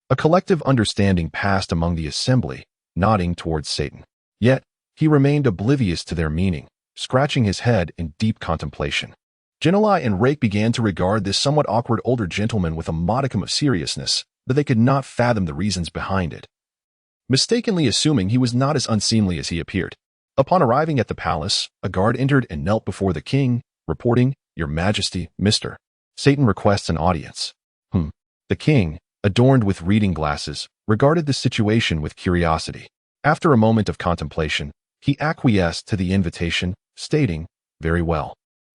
A collective understanding passed among the assembly, nodding towards Satan. Yet, he remained oblivious to their meaning, scratching his head in deep contemplation. Geneli and Rake began to regard this somewhat awkward older gentleman with a modicum of seriousness, but they could not fathom the reasons behind it, mistakenly assuming he was not as unseemly as he appeared. Upon arriving at the palace, a guard entered and knelt before the king, reporting, "Your Majesty, Mr. Satan requests an audience." The king, adorned with reading glasses, regarded the situation with curiosity. After a moment of contemplation, he acquiesced to the invitation, stating, "Very well.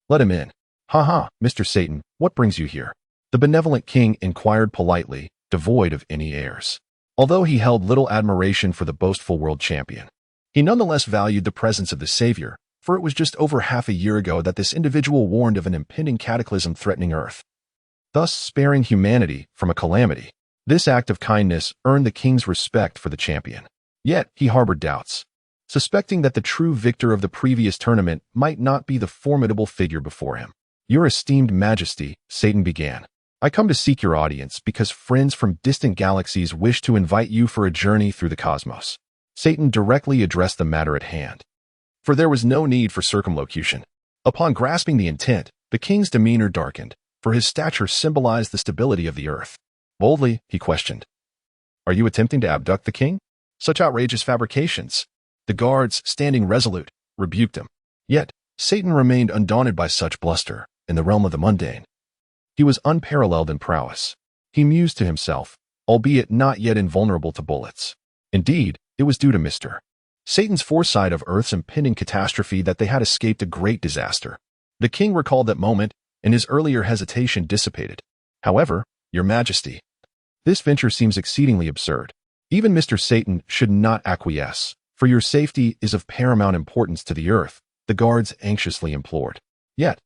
Let him in." "Ha, Mr. Satan, what brings you here?" The benevolent king inquired politely, devoid of any airs. Although he held little admiration for the boastful world champion, he nonetheless valued the presence of the savior, for it was just over half a year ago that this individual warned of an impending cataclysm threatening Earth, thus sparing humanity from a calamity. This act of kindness earned the king's respect for the champion. Yet he harbored doubts, suspecting that the true victor of the previous tournament might not be the formidable figure before him. "Your esteemed Majesty," Satan began, "I come to seek your audience because friends from distant galaxies wish to invite you for a journey through the cosmos." Satan directly addressed the matter at hand, for there was no need for circumlocution. Upon grasping the intent, the king's demeanor darkened, for his stature symbolized the stability of the earth. Boldly, he questioned, "Are you attempting to abduct the king?" "Such outrageous fabrications." The guards, standing resolute, rebuked him. Yet, Satan remained undaunted by such bluster. In the realm of the mundane, he was unparalleled in prowess. He mused to himself, albeit not yet invulnerable to bullets. Indeed, it was due to Mr. Satan's foresight of Earth's impending catastrophe that they had escaped a great disaster. The king recalled that moment, and his earlier hesitation dissipated. "However, Your Majesty, this venture seems exceedingly absurd. Even Mr. Satan should not acquiesce, for your safety is of paramount importance to the Earth," the guards anxiously implored. Yet,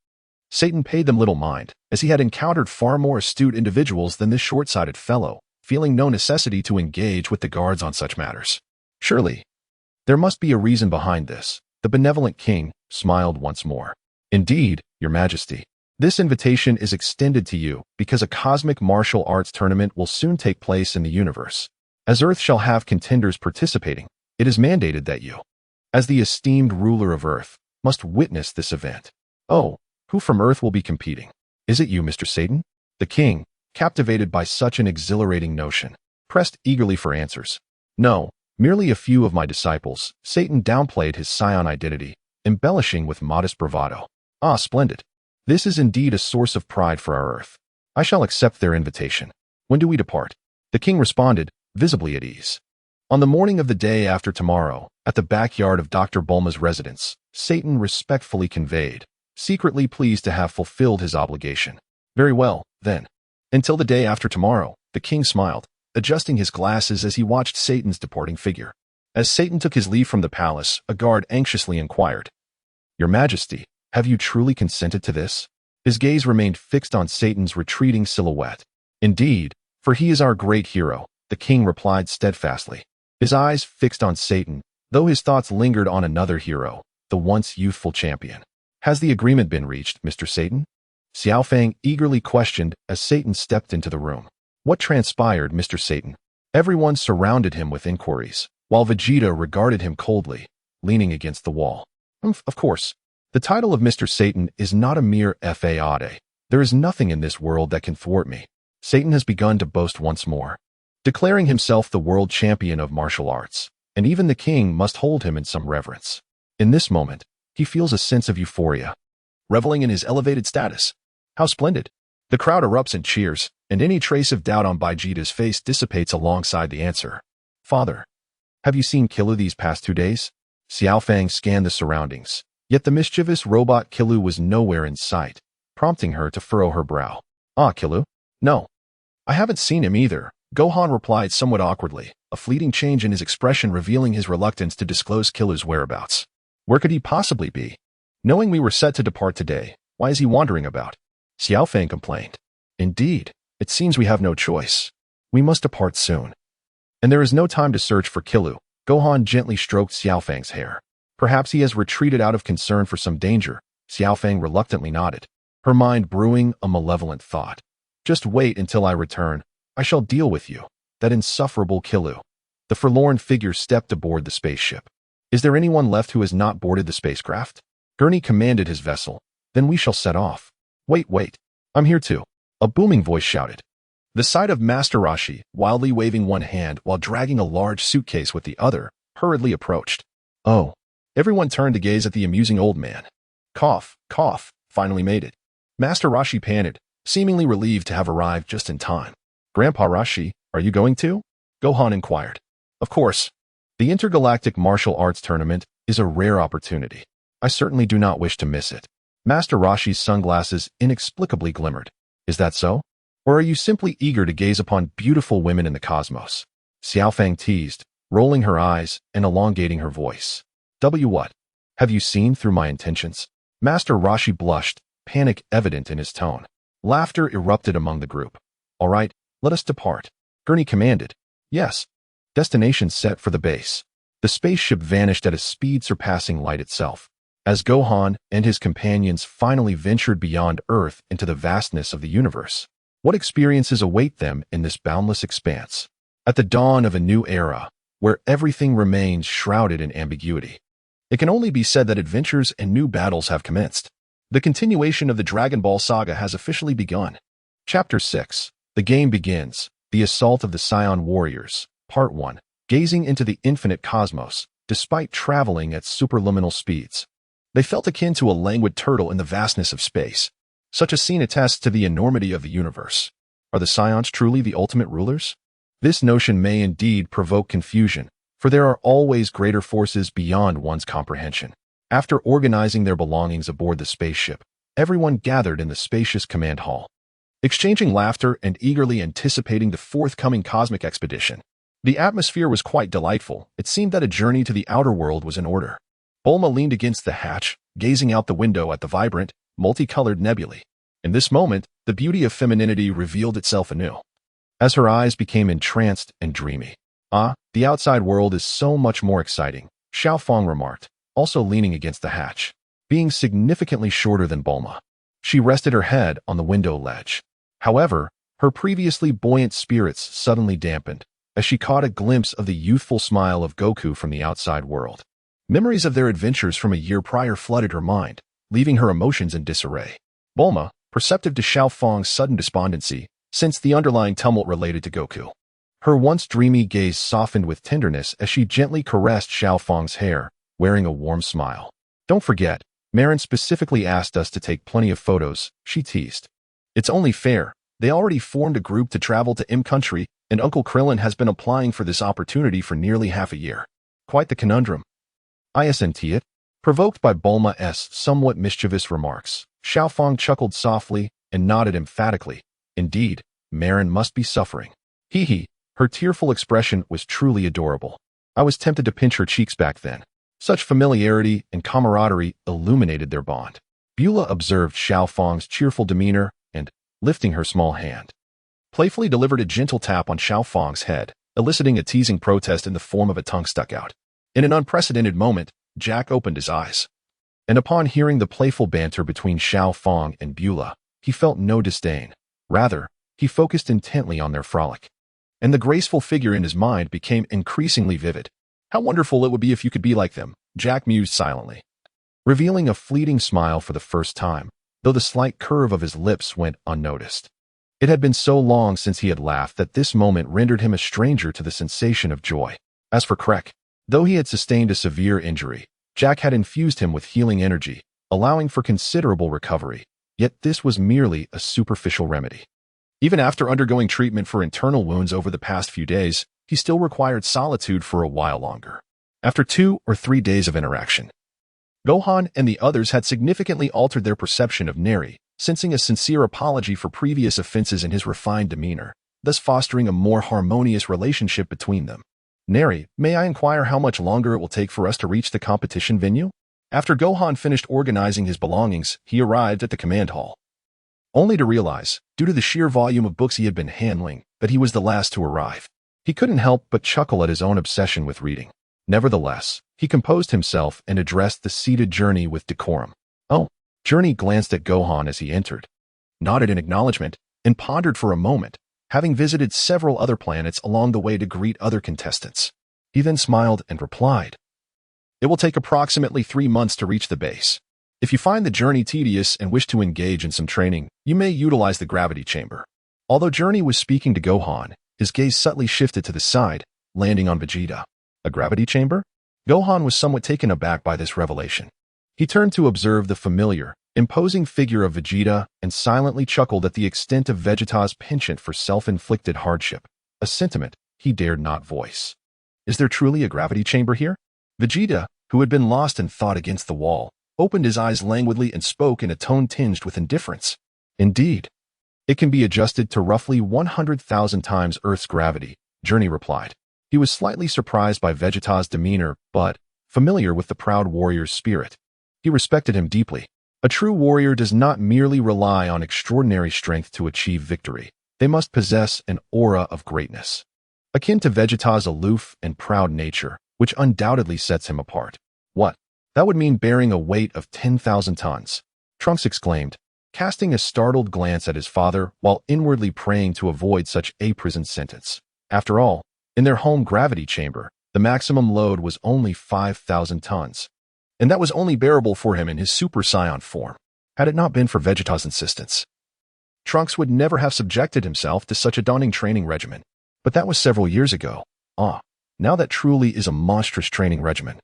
Satan paid them little mind, as he had encountered far more astute individuals than this short-sighted fellow, feeling no necessity to engage with the guards on such matters. "Surely, there must be a reason behind this." The benevolent king smiled once more. "Indeed, Your Majesty, this invitation is extended to you because a cosmic martial arts tournament will soon take place in the universe. As Earth shall have contenders participating, it is mandated that you, as the esteemed ruler of Earth, must witness this event." "Oh, who from Earth will be competing? Is it you, Mr. Satan?" The king, captivated by such an exhilarating notion, pressed eagerly for answers. "No, merely a few of my disciples." Satan downplayed his scion identity, embellishing with modest bravado. "Ah, splendid. This is indeed a source of pride for our Earth. I shall accept their invitation. When do we depart?" The king responded, visibly at ease. "On the morning of the day after tomorrow, at the backyard of Dr. Bulma's residence," Satan respectfully conveyed, secretly pleased to have fulfilled his obligation. "Very well, then. Until the day after tomorrow," the king smiled, adjusting his glasses as he watched Satan's departing figure. As Satan took his leave from the palace, a guard anxiously inquired, "Your Majesty, have you truly consented to this?" His gaze remained fixed on Satan's retreating silhouette. "Indeed, for he is our great hero," the king replied steadfastly, his eyes fixed on Satan, though his thoughts lingered on another hero, the once youthful champion. "Has the agreement been reached, Mr. Satan?" Xiao Fang eagerly questioned as Satan stepped into the room. "What transpired, Mr. Satan?" Everyone surrounded him with inquiries, while Vegeta regarded him coldly, leaning against the wall. Of course, the title of Mr. Satan is not a mere fade. There is nothing in this world that can thwart me." Satan has begun to boast once more, declaring himself the world champion of martial arts, and even the king must hold him in some reverence. In this moment, he feels a sense of euphoria, reveling in his elevated status. How splendid! The crowd erupts in cheers, and any trace of doubt on Baijita's face dissipates alongside the answer. Father, have you seen Kilu these past 2 days? Xiaofang scanned the surroundings, yet the mischievous robot Kilu was nowhere in sight, prompting her to furrow her brow. Ah, Kilu? No. I haven't seen him either, Gohan replied somewhat awkwardly, a fleeting change in his expression revealing his reluctance to disclose Kilu's whereabouts. Where could he possibly be? Knowing we were set to depart today, why is he wandering about? Xiaofang complained. Indeed, it seems we have no choice. We must depart soon. And there is no time to search for Kilu. Gohan gently stroked Xiaofang's hair. Perhaps he has retreated out of concern for some danger. Xiaofang reluctantly nodded, her mind brewing a malevolent thought. Just wait until I return. I shall deal with you, that insufferable Kilu. The forlorn figure stepped aboard the spaceship. Is there anyone left who has not boarded the spacecraft? Gurney commanded his vessel. Then we shall set off. Wait. I'm here too. A booming voice shouted. The sight of Master Roshi, wildly waving one hand while dragging a large suitcase with the other, hurriedly approached. Oh. Everyone turned to gaze at the amusing old man. Cough, finally made it. Master Roshi panted, seemingly relieved to have arrived just in time. Grandpa Roshi, are you going too? Gohan inquired. Of course. The intergalactic martial arts tournament is a rare opportunity. I certainly do not wish to miss it. Master Roshi's sunglasses inexplicably glimmered. Is that so? Or are you simply eager to gaze upon beautiful women in the cosmos? Xiaofang teased, rolling her eyes and elongating her voice. What? Have you seen through my intentions? Master Roshi blushed, panic evident in his tone. Laughter erupted among the group. All right, let us depart. Gurney commanded. Yes. Destination set for the base. The spaceship vanished at a speed surpassing light itself. As Gohan and his companions finally ventured beyond Earth into the vastness of the universe, what experiences await them in this boundless expanse? At the dawn of a new era, where everything remains shrouded in ambiguity, it can only be said that adventures and new battles have commenced. The continuation of the Dragon Ball saga has officially begun. Chapter 6. The game begins. The Assault of the Saiyan Warriors. Part 1. Gazing into the infinite cosmos, despite traveling at superluminal speeds, they felt akin to a languid turtle in the vastness of space. Such a scene attests to the enormity of the universe. Are the Saiyans truly the ultimate rulers? This notion may indeed provoke confusion, for there are always greater forces beyond one's comprehension. After organizing their belongings aboard the spaceship, everyone gathered in the spacious command hall, exchanging laughter and eagerly anticipating the forthcoming cosmic expedition. The atmosphere was quite delightful. It seemed that a journey to the outer world was in order. Bulma leaned against the hatch, gazing out the window at the vibrant, multicolored nebulae. In this moment, the beauty of femininity revealed itself anew, as her eyes became entranced and dreamy. Ah, the outside world is so much more exciting, Xiaofang remarked, also leaning against the hatch. Being significantly shorter than Bulma, she rested her head on the window ledge. However, her previously buoyant spirits suddenly dampened, as she caught a glimpse of the youthful smile of Goku from the outside world. Memories of their adventures from a year prior flooded her mind, leaving her emotions in disarray. Bulma, perceptive to Xiaofang's sudden despondency, sensed the underlying tumult related to Goku. Her once dreamy gaze softened with tenderness as she gently caressed Xiaofang's hair, wearing a warm smile. Don't forget, Marin specifically asked us to take plenty of photos, she teased. It's only fair. They already formed a group to travel to M country, and Uncle Krillin has been applying for this opportunity for nearly half a year. Quite the conundrum. Isn't it? Provoked by Bulma's somewhat mischievous remarks, Xiaofang chuckled softly and nodded emphatically. Indeed, Marin must be suffering. Hee. Her tearful expression was truly adorable. I was tempted to pinch her cheeks back then. Such familiarity and camaraderie illuminated their bond. Beulah observed Xiaofang's cheerful demeanor and, lifting her small hand, playfully delivered a gentle tap on Xiaofang's head, eliciting a teasing protest in the form of a tongue stuck out. In an unprecedented moment, Jack opened his eyes, and upon hearing the playful banter between Xiaofang and Beulah, he felt no disdain. Rather, he focused intently on their frolic, and the graceful figure in his mind became increasingly vivid. How wonderful it would be if you could be like them, Jack mused silently, revealing a fleeting smile for the first time, though the slight curve of his lips went unnoticed. It had been so long since he had laughed that this moment rendered him a stranger to the sensation of joy. As for Krek, though he had sustained a severe injury, Jack had infused him with healing energy, allowing for considerable recovery, yet this was merely a superficial remedy. Even after undergoing treatment for internal wounds over the past few days, he still required solitude for a while longer. After 2 or 3 days of interaction, Gohan and the others had significantly altered their perception of Neri, sensing a sincere apology for previous offenses in his refined demeanor, thus fostering a more harmonious relationship between them. Neri, may I inquire how much longer it will take for us to reach the competition venue? After Gohan finished organizing his belongings, he arrived at the command hall, only to realize, due to the sheer volume of books he had been handling, that he was the last to arrive. He couldn't help but chuckle at his own obsession with reading. Nevertheless, he composed himself and addressed the seated Journey with decorum. Oh, Journey glanced at Gohan as he entered, nodded in acknowledgement, and pondered for a moment, having visited several other planets along the way to greet other contestants. He then smiled and replied, "It will take approximately 3 months to reach the base. If you find the journey tedious and wish to engage in some training, you may utilize the gravity chamber." Although Journey was speaking to Gohan, his gaze subtly shifted to the side, landing on Vegeta. A gravity chamber? Gohan was somewhat taken aback by this revelation. He turned to observe the familiar, imposing figure of Vegeta and silently chuckled at the extent of Vegeta's penchant for self-inflicted hardship, a sentiment he dared not voice. Is there truly a gravity chamber here? Vegeta, who had been lost in thought against the wall, opened his eyes languidly and spoke in a tone tinged with indifference. Indeed. It can be adjusted to roughly 100,000 times Earth's gravity, Journey replied. He was slightly surprised by Vegeta's demeanor, but familiar with the proud warrior's spirit. He respected him deeply. A true warrior does not merely rely on extraordinary strength to achieve victory. They must possess an aura of greatness, akin to Vegeta's aloof and proud nature, which undoubtedly sets him apart. What? That would mean bearing a weight of 10,000 tons, Trunks exclaimed, casting a startled glance at his father while inwardly praying to avoid such a prison sentence. After all, in their home gravity chamber, the maximum load was only 5,000 tons, and that was only bearable for him in his Super Saiyan form. Had it not been for Vegeta's insistence, Trunks would never have subjected himself to such a daunting training regimen. But that was several years ago. Now that truly is a monstrous training regimen.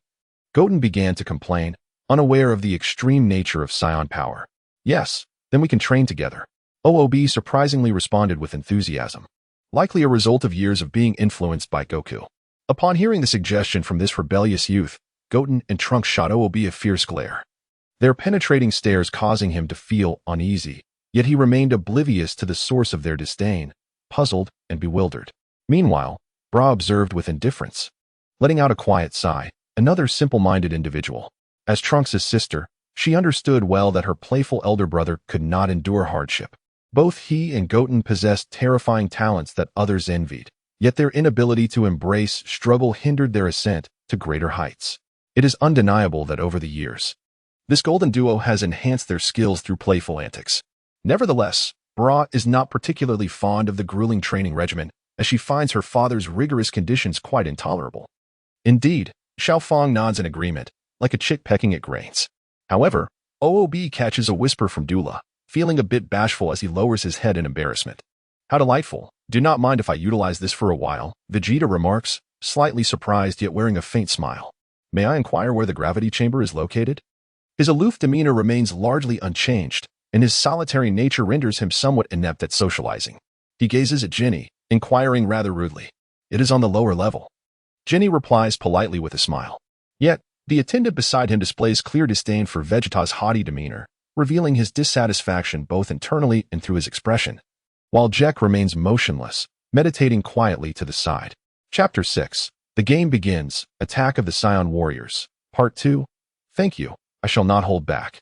Goten began to complain, unaware of the extreme nature of Saiyan power. Yes, then we can train together. OOB surprisingly responded with enthusiasm, likely a result of years of being influenced by Goku. Upon hearing the suggestion from this rebellious youth, Goten and Trunks shot OOB a fierce glare, their penetrating stares causing him to feel uneasy, yet he remained oblivious to the source of their disdain, puzzled and bewildered. Meanwhile, Bra observed with indifference, letting out a quiet sigh, another simple-minded individual. As Trunks' sister, she understood well that her playful elder brother could not endure hardship. Both he and Goten possessed terrifying talents that others envied, yet their inability to embrace struggle hindered their ascent to greater heights. It is undeniable that over the years, this golden duo has enhanced their skills through playful antics. Nevertheless, Bra is not particularly fond of the grueling training regimen, as she finds her father's rigorous conditions quite intolerable. Indeed, Xiao Fang nods in agreement, like a chick pecking at grains. However, OOB catches a whisper from Dula, feeling a bit bashful as he lowers his head in embarrassment. How delightful. Do not mind if I utilize this for a while, Vegeta remarks, slightly surprised yet wearing a faint smile. May I inquire where the gravity chamber is located? His aloof demeanor remains largely unchanged, and his solitary nature renders him somewhat inept at socializing. He gazes at Jenny, inquiring rather rudely. It is on the lower level. Jenny replies politely with a smile. Yet, the attendant beside him displays clear disdain for Vegeta's haughty demeanor, revealing his dissatisfaction both internally and through his expression, while Jack remains motionless, meditating quietly to the side. Chapter 6. The game begins. Attack of the Saiyan Warriors. Part 2. Thank you. I shall not hold back.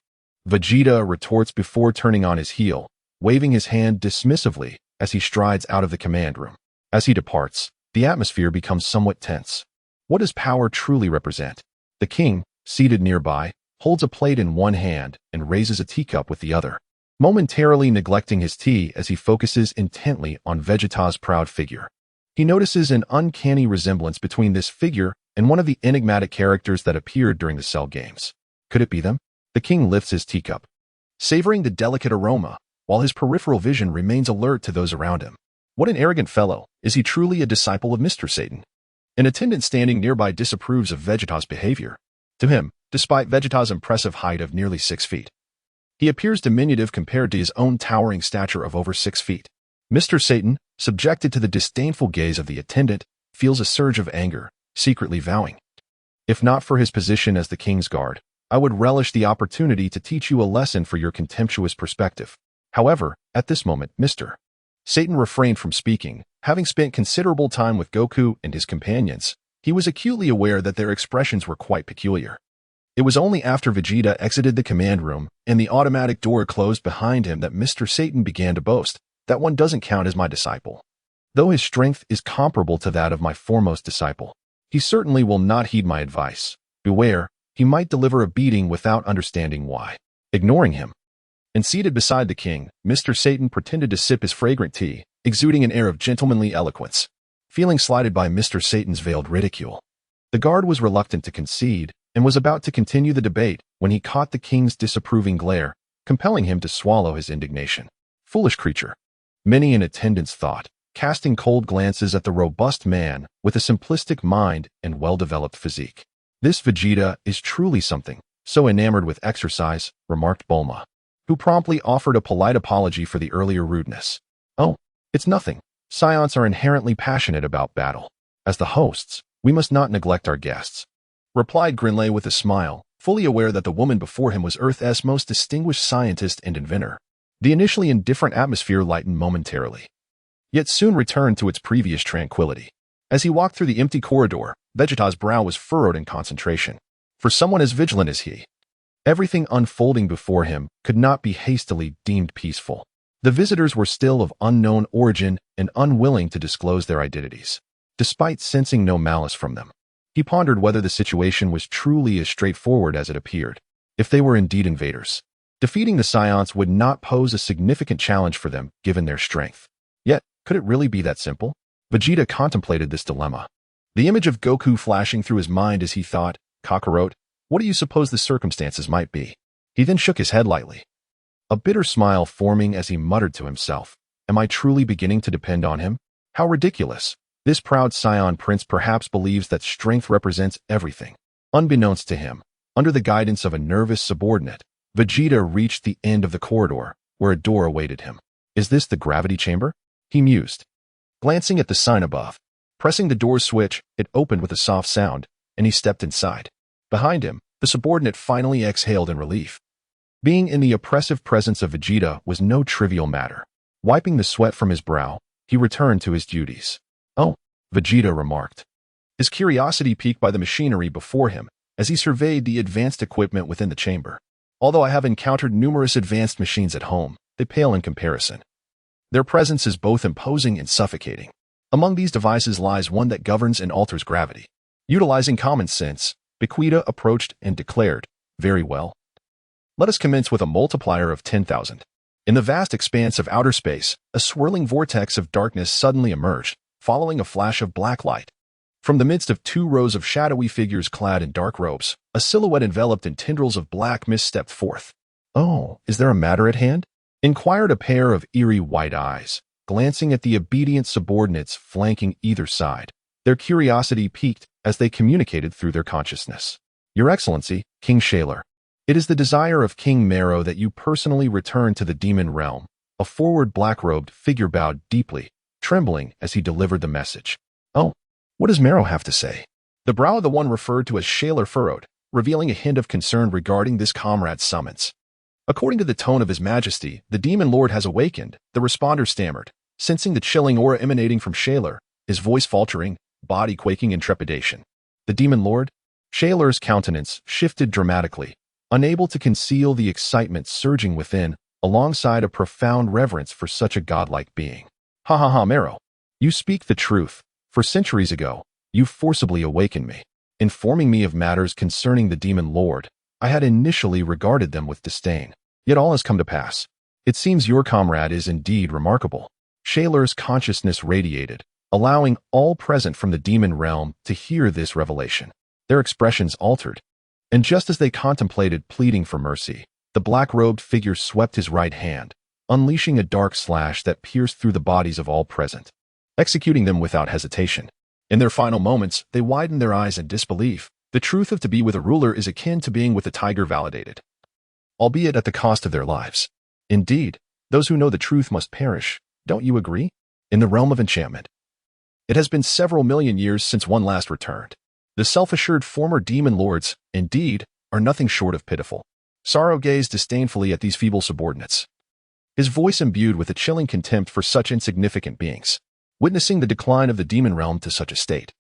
Vegeta retorts before turning on his heel, waving his hand dismissively as he strides out of the command room. As he departs, the atmosphere becomes somewhat tense. What does power truly represent? The king, seated nearby, holds a plate in one hand and raises a teacup with the other, momentarily neglecting his tea as he focuses intently on Vegeta's proud figure. He notices an uncanny resemblance between this figure and one of the enigmatic characters that appeared during the Cell games. Could it be them? The king lifts his teacup, savoring the delicate aroma, while his peripheral vision remains alert to those around him. What an arrogant fellow. Is he truly a disciple of Mr. Satan? An attendant standing nearby disapproves of Vegeta's behavior. To him, despite Vegeta's impressive height of nearly 6 feet. He appears diminutive compared to his own towering stature of over 6 feet. Mr. Satan, subjected to the disdainful gaze of the attendant, feels a surge of anger, secretly vowing, "If not for his position as the king's guard, I would relish the opportunity to teach you a lesson for your contemptuous perspective." However, at this moment, Mr. Satan refrained from speaking. Having spent considerable time with Goku and his companions, he was acutely aware that their expressions were quite peculiar. It was only after Vegeta exited the command room and the automatic door closed behind him that Mr. Satan began to boast, "That one doesn't count as my disciple. Though his strength is comparable to that of my foremost disciple, he certainly will not heed my advice. Beware, he might deliver a beating without understanding why." Ignoring him, and seated beside the king, Mr. Satan pretended to sip his fragrant tea, exuding an air of gentlemanly eloquence. Feeling slighted by Mr. Satan's veiled ridicule, the guard was reluctant to concede and was about to continue the debate when he caught the king's disapproving glare, compelling him to swallow his indignation. Foolish creature, many in attendance thought, casting cold glances at the robust man with a simplistic mind and well-developed physique. "This Vegeta is truly something, so enamored with exercise," remarked Bulma, who promptly offered a polite apology for the earlier rudeness. "Oh, it's nothing. Saiyans are inherently passionate about battle. As the hosts, we must not neglect our guests," replied Grinley with a smile, fully aware that the woman before him was Earth's most distinguished scientist and inventor. The initially indifferent atmosphere lightened momentarily, yet soon returned to its previous tranquility. As he walked through the empty corridor, Vegeta's brow was furrowed in concentration. For someone as vigilant as he, everything unfolding before him could not be hastily deemed peaceful. The visitors were still of unknown origin and unwilling to disclose their identities, despite sensing no malice from them. He pondered whether the situation was truly as straightforward as it appeared. If they were indeed invaders, defeating the Saiyans would not pose a significant challenge for them given their strength. Yet, could it really be that simple? Vegeta contemplated this dilemma, the image of Goku flashing through his mind as he thought, "Kakarot, what do you suppose the circumstances might be?" He then shook his head lightly, a bitter smile forming as he muttered to himself, "Am I truly beginning to depend on him? How ridiculous! This proud Saiyan prince perhaps believes that strength represents everything." Unbeknownst to him, under the guidance of a nervous subordinate, Vegeta reached the end of the corridor, where a door awaited him. "Is this the gravity chamber?" he mused, glancing at the sign above. Pressing the door's switch, it opened with a soft sound, and he stepped inside. Behind him, the subordinate finally exhaled in relief. Being in the oppressive presence of Vegeta was no trivial matter. Wiping the sweat from his brow, he returned to his duties. "Oh," Vegeta remarked, his curiosity piqued by the machinery before him as he surveyed the advanced equipment within the chamber. "Although I have encountered numerous advanced machines at home, they pale in comparison. Their presence is both imposing and suffocating. Among these devices lies one that governs and alters gravity." Utilizing common sense, Vegeta approached and declared, "Very well. Let us commence with a multiplier of 10,000. In the vast expanse of outer space, a swirling vortex of darkness suddenly emerged, following a flash of black light. From the midst of 2 rows of shadowy figures clad in dark robes, a silhouette enveloped in tendrils of black mist stepped forth. "Oh, is there a matter at hand?" inquired a pair of eerie white eyes, glancing at the obedient subordinates flanking either side. Their curiosity piqued as they communicated through their consciousness. "Your Excellency, King Shaler, it is the desire of King Marrow that you personally return to the demon realm." A forward black-robed figure bowed deeply, trembling as he delivered the message. "Oh, what does Marrow have to say?" The brow of the one referred to as Shaler furrowed, revealing a hint of concern regarding this comrade's summons. "According to the tone of His Majesty, the Demon Lord has awakened," the responder stammered, sensing the chilling aura emanating from Shaler, his voice faltering, body quaking in trepidation. "The Demon Lord?" Shaler's countenance shifted dramatically, unable to conceal the excitement surging within, alongside a profound reverence for such a godlike being. "Ha ha ha, Marrow. You speak the truth. For centuries ago, you forcibly awakened me, informing me of matters concerning the Demon Lord. I had initially regarded them with disdain. Yet all has come to pass. It seems your comrade is indeed remarkable." Shaler's consciousness radiated, allowing all present from the demon realm to hear this revelation. Their expressions altered, and just as they contemplated pleading for mercy, the black-robed figure swept his right hand, unleashing a dark slash that pierced through the bodies of all present, executing them without hesitation. In their final moments, they widened their eyes in disbelief, The truth of to be with a ruler is akin to being with a tiger validated, albeit at the cost of their lives. Indeed, those who know the truth must perish, don't you agree? In the realm of enchantment, it has been several million years since one last returned. The self-assured former demon lords, indeed, are nothing short of pitiful. Sorrow gazed disdainfully at these feeble subordinates, his voice imbued with a chilling contempt for such insignificant beings. Witnessing the decline of the demon realm to such a state,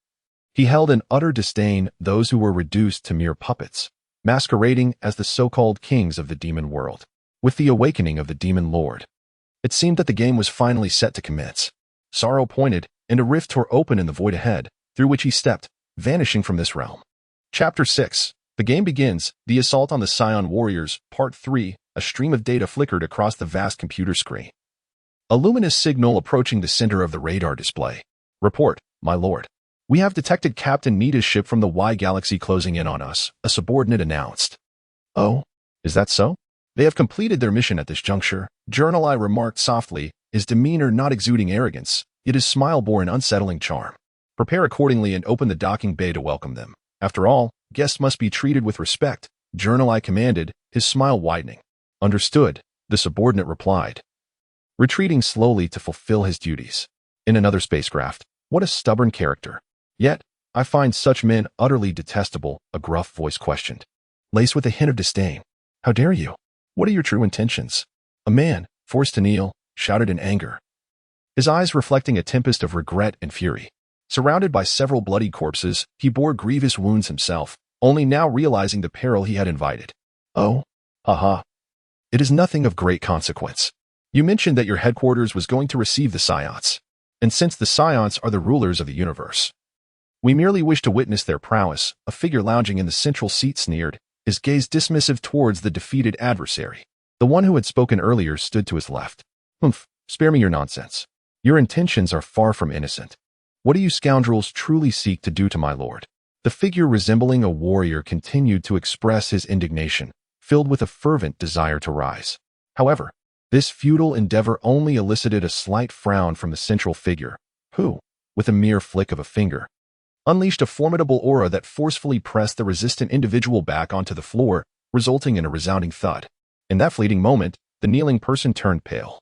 he held in utter disdain those who were reduced to mere puppets, masquerading as the so-called kings of the demon world. With the awakening of the demon lord, it seemed that the game was finally set to commence. Sorrow pointed, and a rift tore open in the void ahead, through which he stepped, vanishing from this realm. Chapter 6. The game begins. The assault on the Scion warriors, Part 3. A stream of data flickered across the vast computer screen. A luminous signal approaching the center of the radar display. Report, my lord. We have detected Captain Nita's ship from the Y Galaxy closing in on us, a subordinate announced. Oh, is that so? They have completed their mission at this juncture, Journal I remarked softly, his demeanor not exuding arrogance, yet his smile bore an unsettling charm. Prepare accordingly and open the docking bay to welcome them. After all, guests must be treated with respect, Journal I commanded, his smile widening. Understood, the subordinate replied, retreating slowly to fulfill his duties. In another spacecraft, what a stubborn character. Yet, I find such men utterly detestable, a gruff voice questioned, laced with a hint of disdain. How dare you? What are your true intentions? A man, forced to kneel, shouted in anger, his eyes reflecting a tempest of regret and fury. Surrounded by several bloody corpses, he bore grievous wounds himself, only now realizing the peril he had invited. Oh, haha. It is nothing of great consequence. You mentioned that your headquarters was going to receive the Scions, and since the Scions are the rulers of the universe, we merely wish to witness their prowess. A figure lounging in the central seat sneered, his gaze dismissive towards the defeated adversary. The one who had spoken earlier stood to his left. Humph, spare me your nonsense. Your intentions are far from innocent. What do you scoundrels truly seek to do to my lord? The figure resembling a warrior continued to express his indignation, filled with a fervent desire to rise. However, this futile endeavor only elicited a slight frown from the central figure, who, with a mere flick of a finger, unleashed a formidable aura that forcefully pressed the resistant individual back onto the floor, resulting in a resounding thud. In that fleeting moment, the kneeling person turned pale.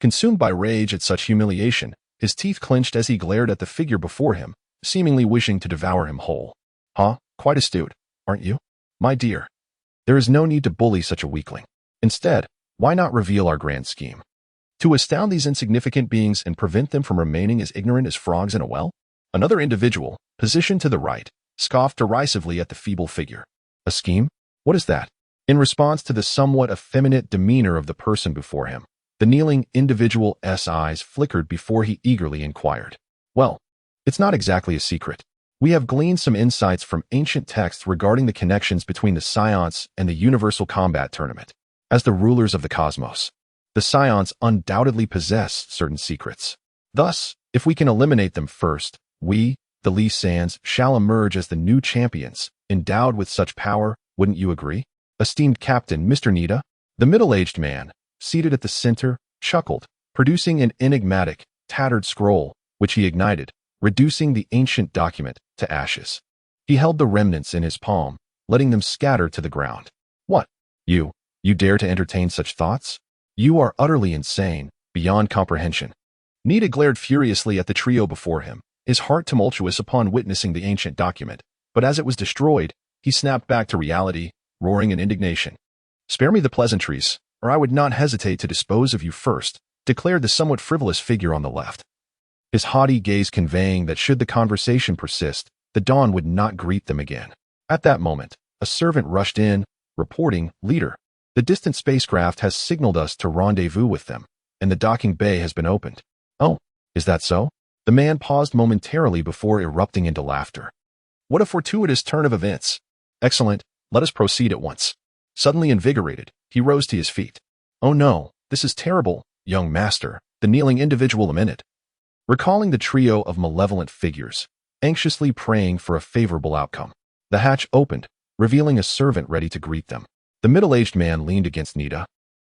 Consumed by rage at such humiliation, his teeth clenched as he glared at the figure before him, seemingly wishing to devour him whole. Huh? Quite astute, aren't you? My dear, there is no need to bully such a weakling. Instead, why not reveal our grand scheme? To astound these insignificant beings and prevent them from remaining as ignorant as frogs in a well? Another individual, positioned to the right, scoffed derisively at the feeble figure. A scheme? What is that? In response to the somewhat effeminate demeanor of the person before him, the kneeling individual's eyes flickered before he eagerly inquired. Well, it's not exactly a secret. We have gleaned some insights from ancient texts regarding the connections between the Scions and the Universal Combat Tournament. As the rulers of the cosmos, the Scions undoubtedly possess certain secrets. Thus, if we can eliminate them first, we, the Lee Sands, shall emerge as the new champions, endowed with such power, wouldn't you agree? Esteemed Captain Mr. Nita, the middle-aged man, seated at the center, chuckled, producing an enigmatic, tattered scroll, which he ignited, reducing the ancient document to ashes. He held the remnants in his palm, letting them scatter to the ground. What? You dare to entertain such thoughts? You are utterly insane, beyond comprehension. Nita glared furiously at the trio before him, his heart tumultuous upon witnessing the ancient document, but as it was destroyed, he snapped back to reality, roaring in indignation. Spare me the pleasantries, or I would not hesitate to dispose of you first, declared the somewhat frivolous figure on the left, his haughty gaze conveying that should the conversation persist, the dawn would not greet them again. At that moment, a servant rushed in, reporting, Leader, the distant spacecraft has signaled us to rendezvous with them, and the docking bay has been opened. Oh, is that so? The man paused momentarily before erupting into laughter. What a fortuitous turn of events. Excellent, let us proceed at once. Suddenly invigorated, he rose to his feet. Oh no, this is terrible, young master, the kneeling individual lamented, recalling the trio of malevolent figures, anxiously praying for a favorable outcome. The hatch opened, revealing a servant ready to greet them. The middle-aged man leaned against Nita,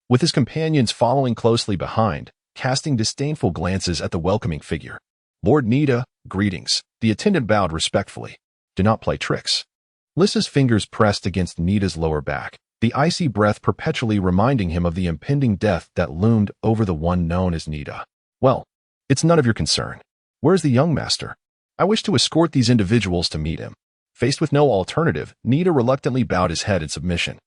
with his companions following closely behind, casting disdainful glances at the welcoming figure. Lord Nita, greetings. The attendant bowed respectfully. Do not play tricks. Lissa's fingers pressed against Nita's lower back, the icy breath perpetually reminding him of the impending death that loomed over the one known as Nita. Well, it's none of your concern. Where's the young master? I wish to escort these individuals to meet him. Faced with no alternative, Nita reluctantly bowed his head in submission.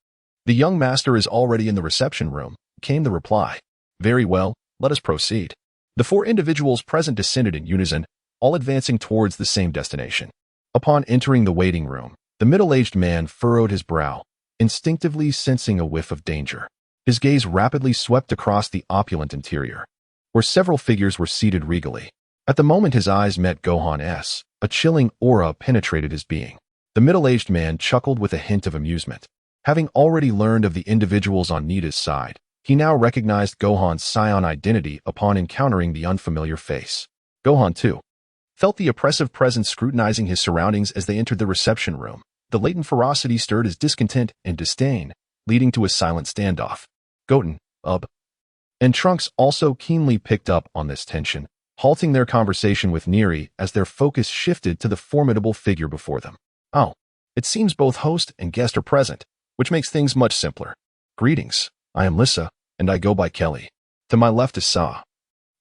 The young master is already in the reception room, came the reply. Very well, let us proceed. The four individuals present descended in unison, all advancing towards the same destination. Upon entering the waiting room, the middle-aged man furrowed his brow, instinctively sensing a whiff of danger. His gaze rapidly swept across the opulent interior, where several figures were seated regally. At the moment his eyes met Gohan's, a chilling aura penetrated his being. The middle-aged man chuckled with a hint of amusement. Having already learned of the individuals on Nita's side, he now recognized Gohan's scion identity upon encountering the unfamiliar face. Gohan, too, felt the oppressive presence scrutinizing his surroundings as they entered the reception room. The latent ferocity stirred his discontent and disdain, leading to a silent standoff. Goten, and Trunks also keenly picked up on this tension, halting their conversation with Neri as their focus shifted to the formidable figure before them. Oh, it seems both host and guest are present, which makes things much simpler. Greetings, I am Lissa, and I go by Kelly. To my left is Sa,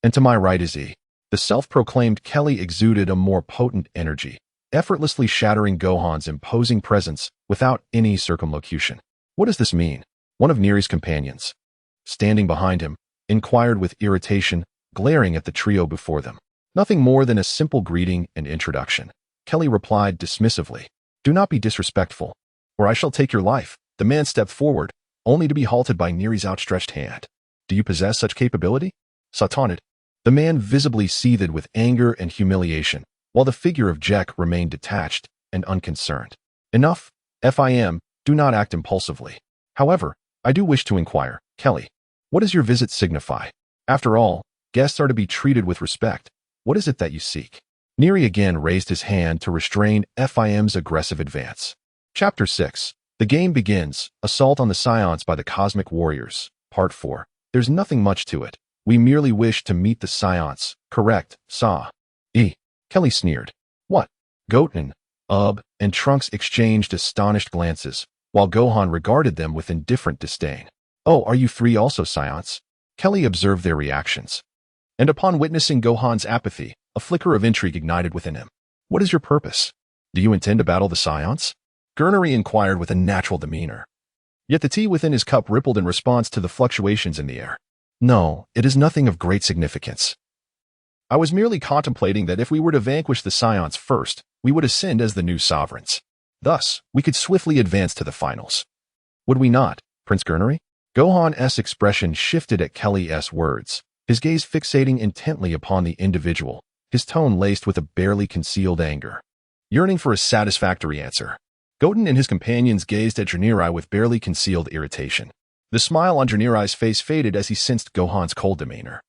and to my right is E. The self-proclaimed Kelly exuded a more potent energy, effortlessly shattering Gohan's imposing presence without any circumlocution. What does this mean? One of Neri's companions, standing behind him, inquired with irritation, glaring at the trio before them. Nothing more than a simple greeting and introduction. Kelly replied dismissively. Do not be disrespectful, or I shall take your life. The man stepped forward, only to be halted by Neri's outstretched hand. Do you possess such capability? Sa taunted. The man visibly seethed with anger and humiliation, while the figure of Jack remained detached and unconcerned. Enough, FIM, do not act impulsively. However, I do wish to inquire, Kelly, what does your visit signify? After all, guests are to be treated with respect. What is it that you seek? Neri again raised his hand to restrain FIM's aggressive advance. Chapter 6. The game begins. Assault on the Scions by the Cosmic Warriors. Part 4. There's nothing much to it. We merely wish to meet the Scions. Correct, Sa. E. Kelly sneered. What? Goten, and Trunks exchanged astonished glances, while Gohan regarded them with indifferent disdain. Oh, are you three also Scions? Kelly observed their reactions. And upon witnessing Gohan's apathy, a flicker of intrigue ignited within him. What is your purpose? Do you intend to battle the Scions? Gurnary inquired with a natural demeanor. Yet the tea within his cup rippled in response to the fluctuations in the air. No, it is nothing of great significance. I was merely contemplating that if we were to vanquish the Scions first, we would ascend as the new sovereigns. Thus, we could swiftly advance to the finals. Would we not, Prince Gurnary? Gohan's expression shifted at Kelly's words, his gaze fixating intently upon the individual, his tone laced with a barely concealed anger. Yearning for a satisfactory answer, Goten and his companions gazed at Gurnary with barely concealed irritation. The smile on Gurnery's face faded as he sensed Gohan's cold demeanor,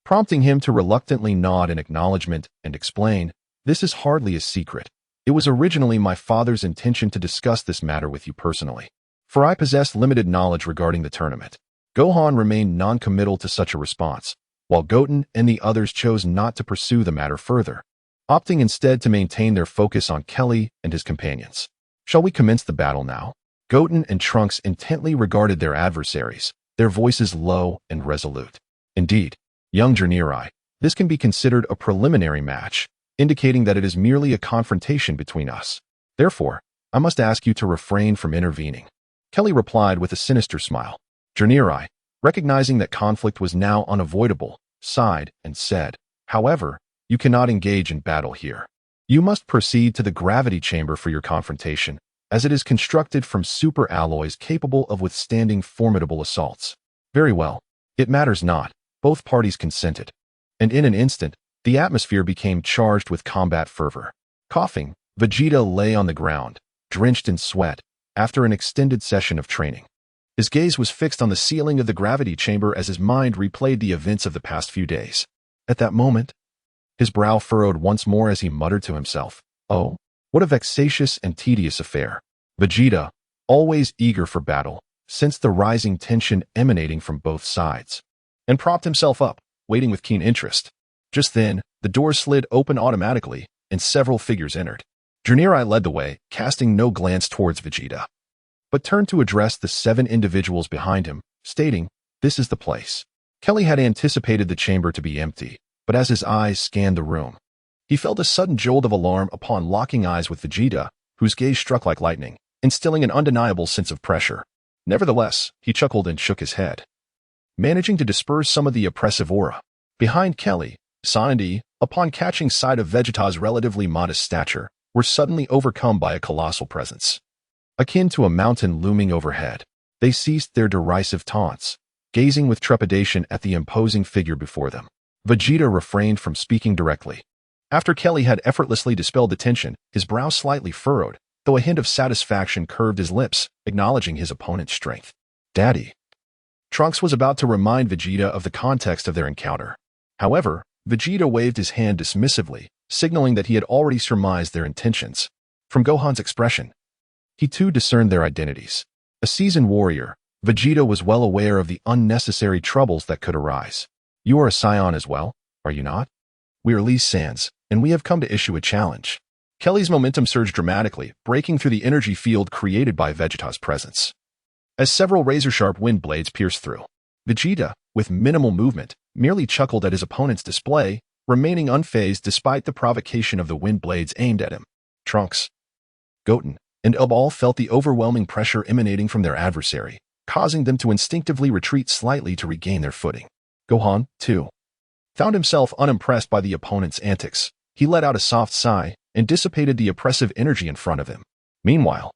prompting him to reluctantly nod in acknowledgement and explain, this is hardly a secret. It was originally my father's intention to discuss this matter with you personally, for I possess limited knowledge regarding the tournament. Gohan remained non-committal to such a response, while Goten and the others chose not to pursue the matter further, opting instead to maintain their focus on Kelly and his companions. Shall we commence the battle now? Goten and Trunks intently regarded their adversaries, their voices low and resolute. Indeed, young Gurnary, this can be considered a preliminary match, indicating that it is merely a confrontation between us. Therefore, I must ask you to refrain from intervening. Kelly replied with a sinister smile. Gurnary, recognizing that conflict was now unavoidable, sighed and said, however, you cannot engage in battle here. You must proceed to the gravity chamber for your confrontation, as it is constructed from super alloys capable of withstanding formidable assaults. Very well. It matters not. Both parties consented. And in an instant, the atmosphere became charged with combat fervor. Coughing, Vegeta lay on the ground, drenched in sweat, after an extended session of training. His gaze was fixed on the ceiling of the gravity chamber as his mind replayed the events of the past few days. At that moment, his brow furrowed once more as he muttered to himself, oh, what a vexatious and tedious affair. Vegeta, always eager for battle, sensed the rising tension emanating from both sides, and propped himself up, waiting with keen interest. Just then, the door slid open automatically, and several figures entered. Junirai led the way, casting no glance towards Vegeta, but turned to address the 7 individuals behind him, stating, "This is the place." Kelly had anticipated the chamber to be empty, but as his eyes scanned the room, he felt a sudden jolt of alarm upon locking eyes with Vegeta, whose gaze struck like lightning, instilling an undeniable sense of pressure. Nevertheless, he chuckled and shook his head, managing to disperse some of the oppressive aura. Behind Kelly, San and E, upon catching sight of Vegeta's relatively modest stature, were suddenly overcome by a colossal presence. Akin to a mountain looming overhead, they ceased their derisive taunts, gazing with trepidation at the imposing figure before them. Vegeta refrained from speaking directly. After Kelly had effortlessly dispelled the tension, his brow slightly furrowed, though a hint of satisfaction curved his lips, acknowledging his opponent's strength. "Daddy." Trunks was about to remind Vegeta of the context of their encounter. However, Vegeta waved his hand dismissively, signaling that he had already surmised their intentions. From Gohan's expression, he too discerned their identities. A seasoned warrior, Vegeta was well aware of the unnecessary troubles that could arise. "You are a Saiyan as well, are you not? We are Lee Sans, and we have come to issue a challenge." Kelly's momentum surged dramatically, breaking through the energy field created by Vegeta's presence. As several razor-sharp wind blades pierced through, Vegeta, with minimal movement, merely chuckled at his opponent's display, remaining unfazed despite the provocation of the wind blades aimed at him. Trunks, Goten, and Ub all felt the overwhelming pressure emanating from their adversary, causing them to instinctively retreat slightly to regain their footing. Gohan, too, found himself unimpressed by the opponent's antics. He let out a soft sigh and dissipated the oppressive energy in front of him. Meanwhile,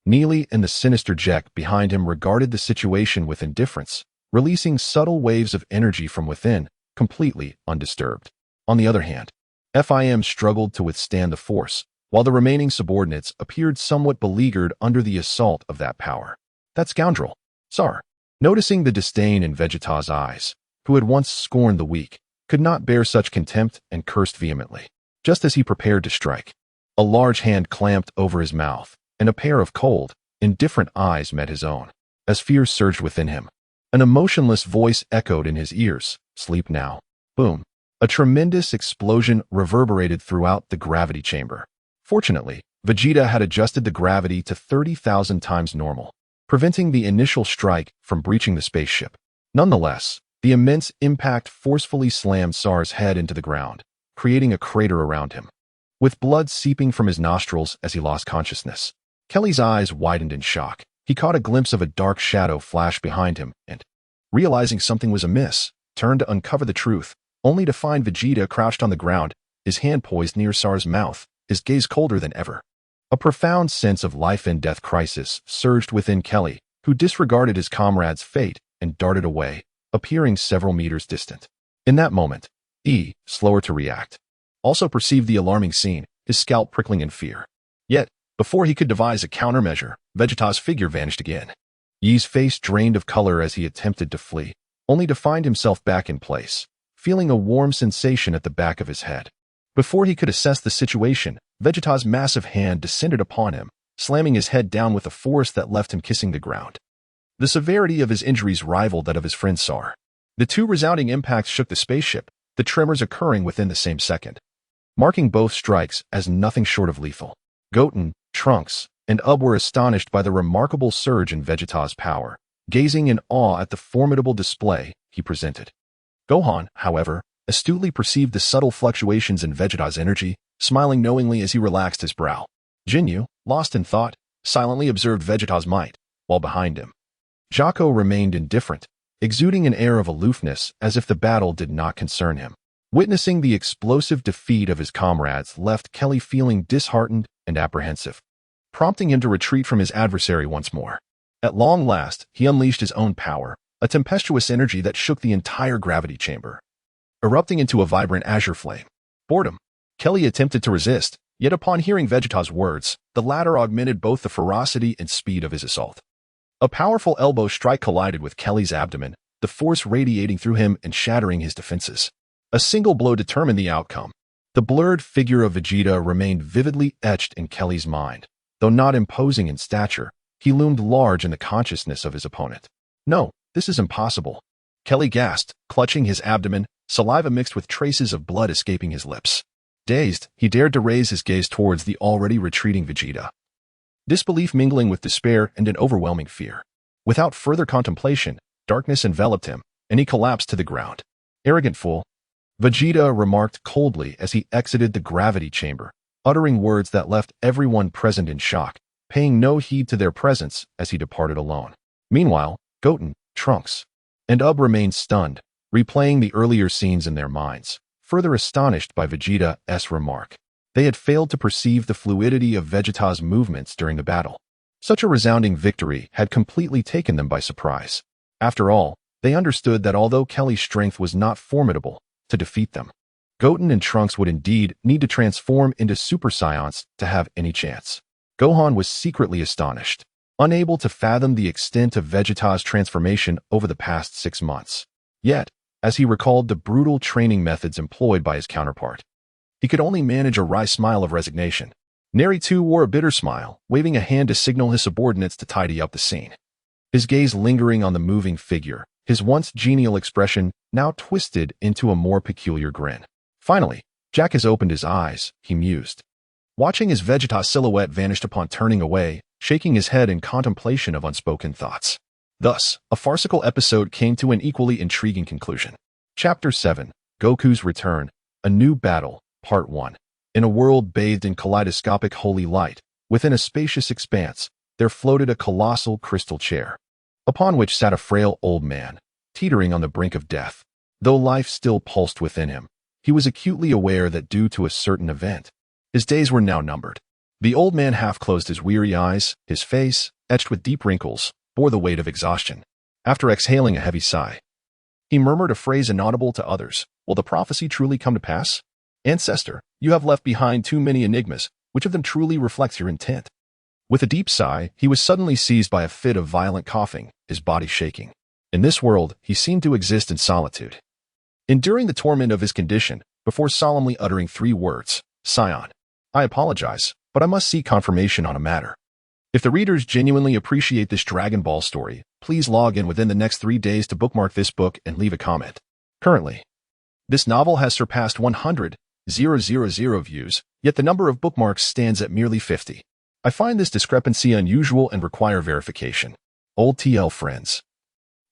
Neely and the sinister Jack behind him regarded the situation with indifference, releasing subtle waves of energy from within, completely undisturbed. On the other hand, FIM struggled to withstand the force, while the remaining subordinates appeared somewhat beleaguered under the assault of that power. That scoundrel, Sar, noticing the disdain in Vegeta's eyes, who had once scorned the weak, could not bear such contempt and cursed vehemently. Just as he prepared to strike, a large hand clamped over his mouth, and a pair of cold, indifferent eyes met his own. As fear surged within him, an emotionless voice echoed in his ears, "Sleep now." Boom. A tremendous explosion reverberated throughout the gravity chamber. Fortunately, Vegeta had adjusted the gravity to 30,000 times normal, preventing the initial strike from breaching the spaceship. Nonetheless, the immense impact forcefully slammed Sar's head into the ground, creating a crater around him. With blood seeping from his nostrils as he lost consciousness, Kelly's eyes widened in shock. He caught a glimpse of a dark shadow flash behind him and, realizing something was amiss, turned to uncover the truth, only to find Vegeta crouched on the ground, his hand poised near Sar's mouth, his gaze colder than ever. A profound sense of life and death crisis surged within Kelly, who disregarded his comrade's fate and darted away, appearing several meters distant. In that moment, E, slower to react, also perceived the alarming scene, his scalp prickling in fear. Yet, before he could devise a countermeasure, Vegeta's figure vanished again. Yi's face drained of color as he attempted to flee, only to find himself back in place, feeling a warm sensation at the back of his head. Before he could assess the situation, Vegeta's massive hand descended upon him, slamming his head down with a force that left him kissing the ground. The severity of his injuries rivaled that of his friend Sar. The two resounding impacts shook the spaceship, the tremors occurring within the same second, marking both strikes as nothing short of lethal. Goten, Trunks, and Ub were astonished by the remarkable surge in Vegeta's power, gazing in awe at the formidable display he presented. Gohan, however, astutely perceived the subtle fluctuations in Vegeta's energy, smiling knowingly as he relaxed his brow. Jinyu, lost in thought, silently observed Vegeta's might, while behind him, Jaco remained indifferent, exuding an air of aloofness as if the battle did not concern him. Witnessing the explosive defeat of his comrades left Kelly feeling disheartened and apprehensive, prompting him to retreat from his adversary once more. At long last, he unleashed his own power, a tempestuous energy that shook the entire gravity chamber, erupting into a vibrant azure flame. Boredom. Kelly attempted to resist, yet upon hearing Vegeta's words, the latter augmented both the ferocity and speed of his assault. A powerful elbow strike collided with Kelly's abdomen, the force radiating through him and shattering his defenses. A single blow determined the outcome. The blurred figure of Vegeta remained vividly etched in Kelly's mind. Though not imposing in stature, he loomed large in the consciousness of his opponent. "No, this is impossible," Kelly gasped, clutching his abdomen, saliva mixed with traces of blood escaping his lips. Dazed, he dared to raise his gaze towards the already retreating Vegeta. Disbelief mingling with despair and an overwhelming fear. Without further contemplation, darkness enveloped him, and he collapsed to the ground. Arrogant fool, Vegeta remarked coldly as he exited the gravity chamber, uttering words that left everyone present in shock, paying no heed to their presence as he departed alone. Meanwhile, Goten, Trunks, and Ub remained stunned, replaying the earlier scenes in their minds, further astonished by Vegeta's remark. They had failed to perceive the fluidity of Vegeta's movements during the battle. Such a resounding victory had completely taken them by surprise. After all, they understood that although Kelly's strength was not formidable, to defeat them, Goten and Trunks would indeed need to transform into Super Saiyans to have any chance. Gohan was secretly astonished, unable to fathom the extent of Vegeta's transformation over the past 6 months. Yet, as he recalled the brutal training methods employed by his counterpart, he could only manage a wry smile of resignation. Neri too wore a bitter smile, waving a hand to signal his subordinates to tidy up the scene. His gaze lingering on the moving figure, his once genial expression now twisted into a more peculiar grin. Finally, Jack has opened his eyes, he mused, watching his Vegeta silhouette vanished upon turning away, shaking his head in contemplation of unspoken thoughts. Thus, a farcical episode came to an equally intriguing conclusion. Chapter 7, Goku's Return, A New Battle, Part 1. In a world bathed in kaleidoscopic holy light, within a spacious expanse, there floated a colossal crystal chair, upon which sat a frail old man, teetering on the brink of death. Though life still pulsed within him, he was acutely aware that due to a certain event, his days were now numbered. The old man half closed his weary eyes, his face, etched with deep wrinkles, bore the weight of exhaustion. After exhaling a heavy sigh, he murmured a phrase inaudible to others. Will the prophecy truly come to pass? Ancestor, you have left behind too many enigmas. Which of them truly reflects your intent? With a deep sigh, he was suddenly seized by a fit of violent coughing, his body shaking. In this world, he seemed to exist in solitude, enduring the torment of his condition, before solemnly uttering 3 words, Scion. I apologize, but I must seek confirmation on a matter. If the readers genuinely appreciate this Dragon Ball story, please log in within the next 3 days to bookmark this book and leave a comment. Currently, this novel has surpassed 100,000 views, yet the number of bookmarks stands at merely 50. I find this discrepancy unusual and require verification. Old TL friends,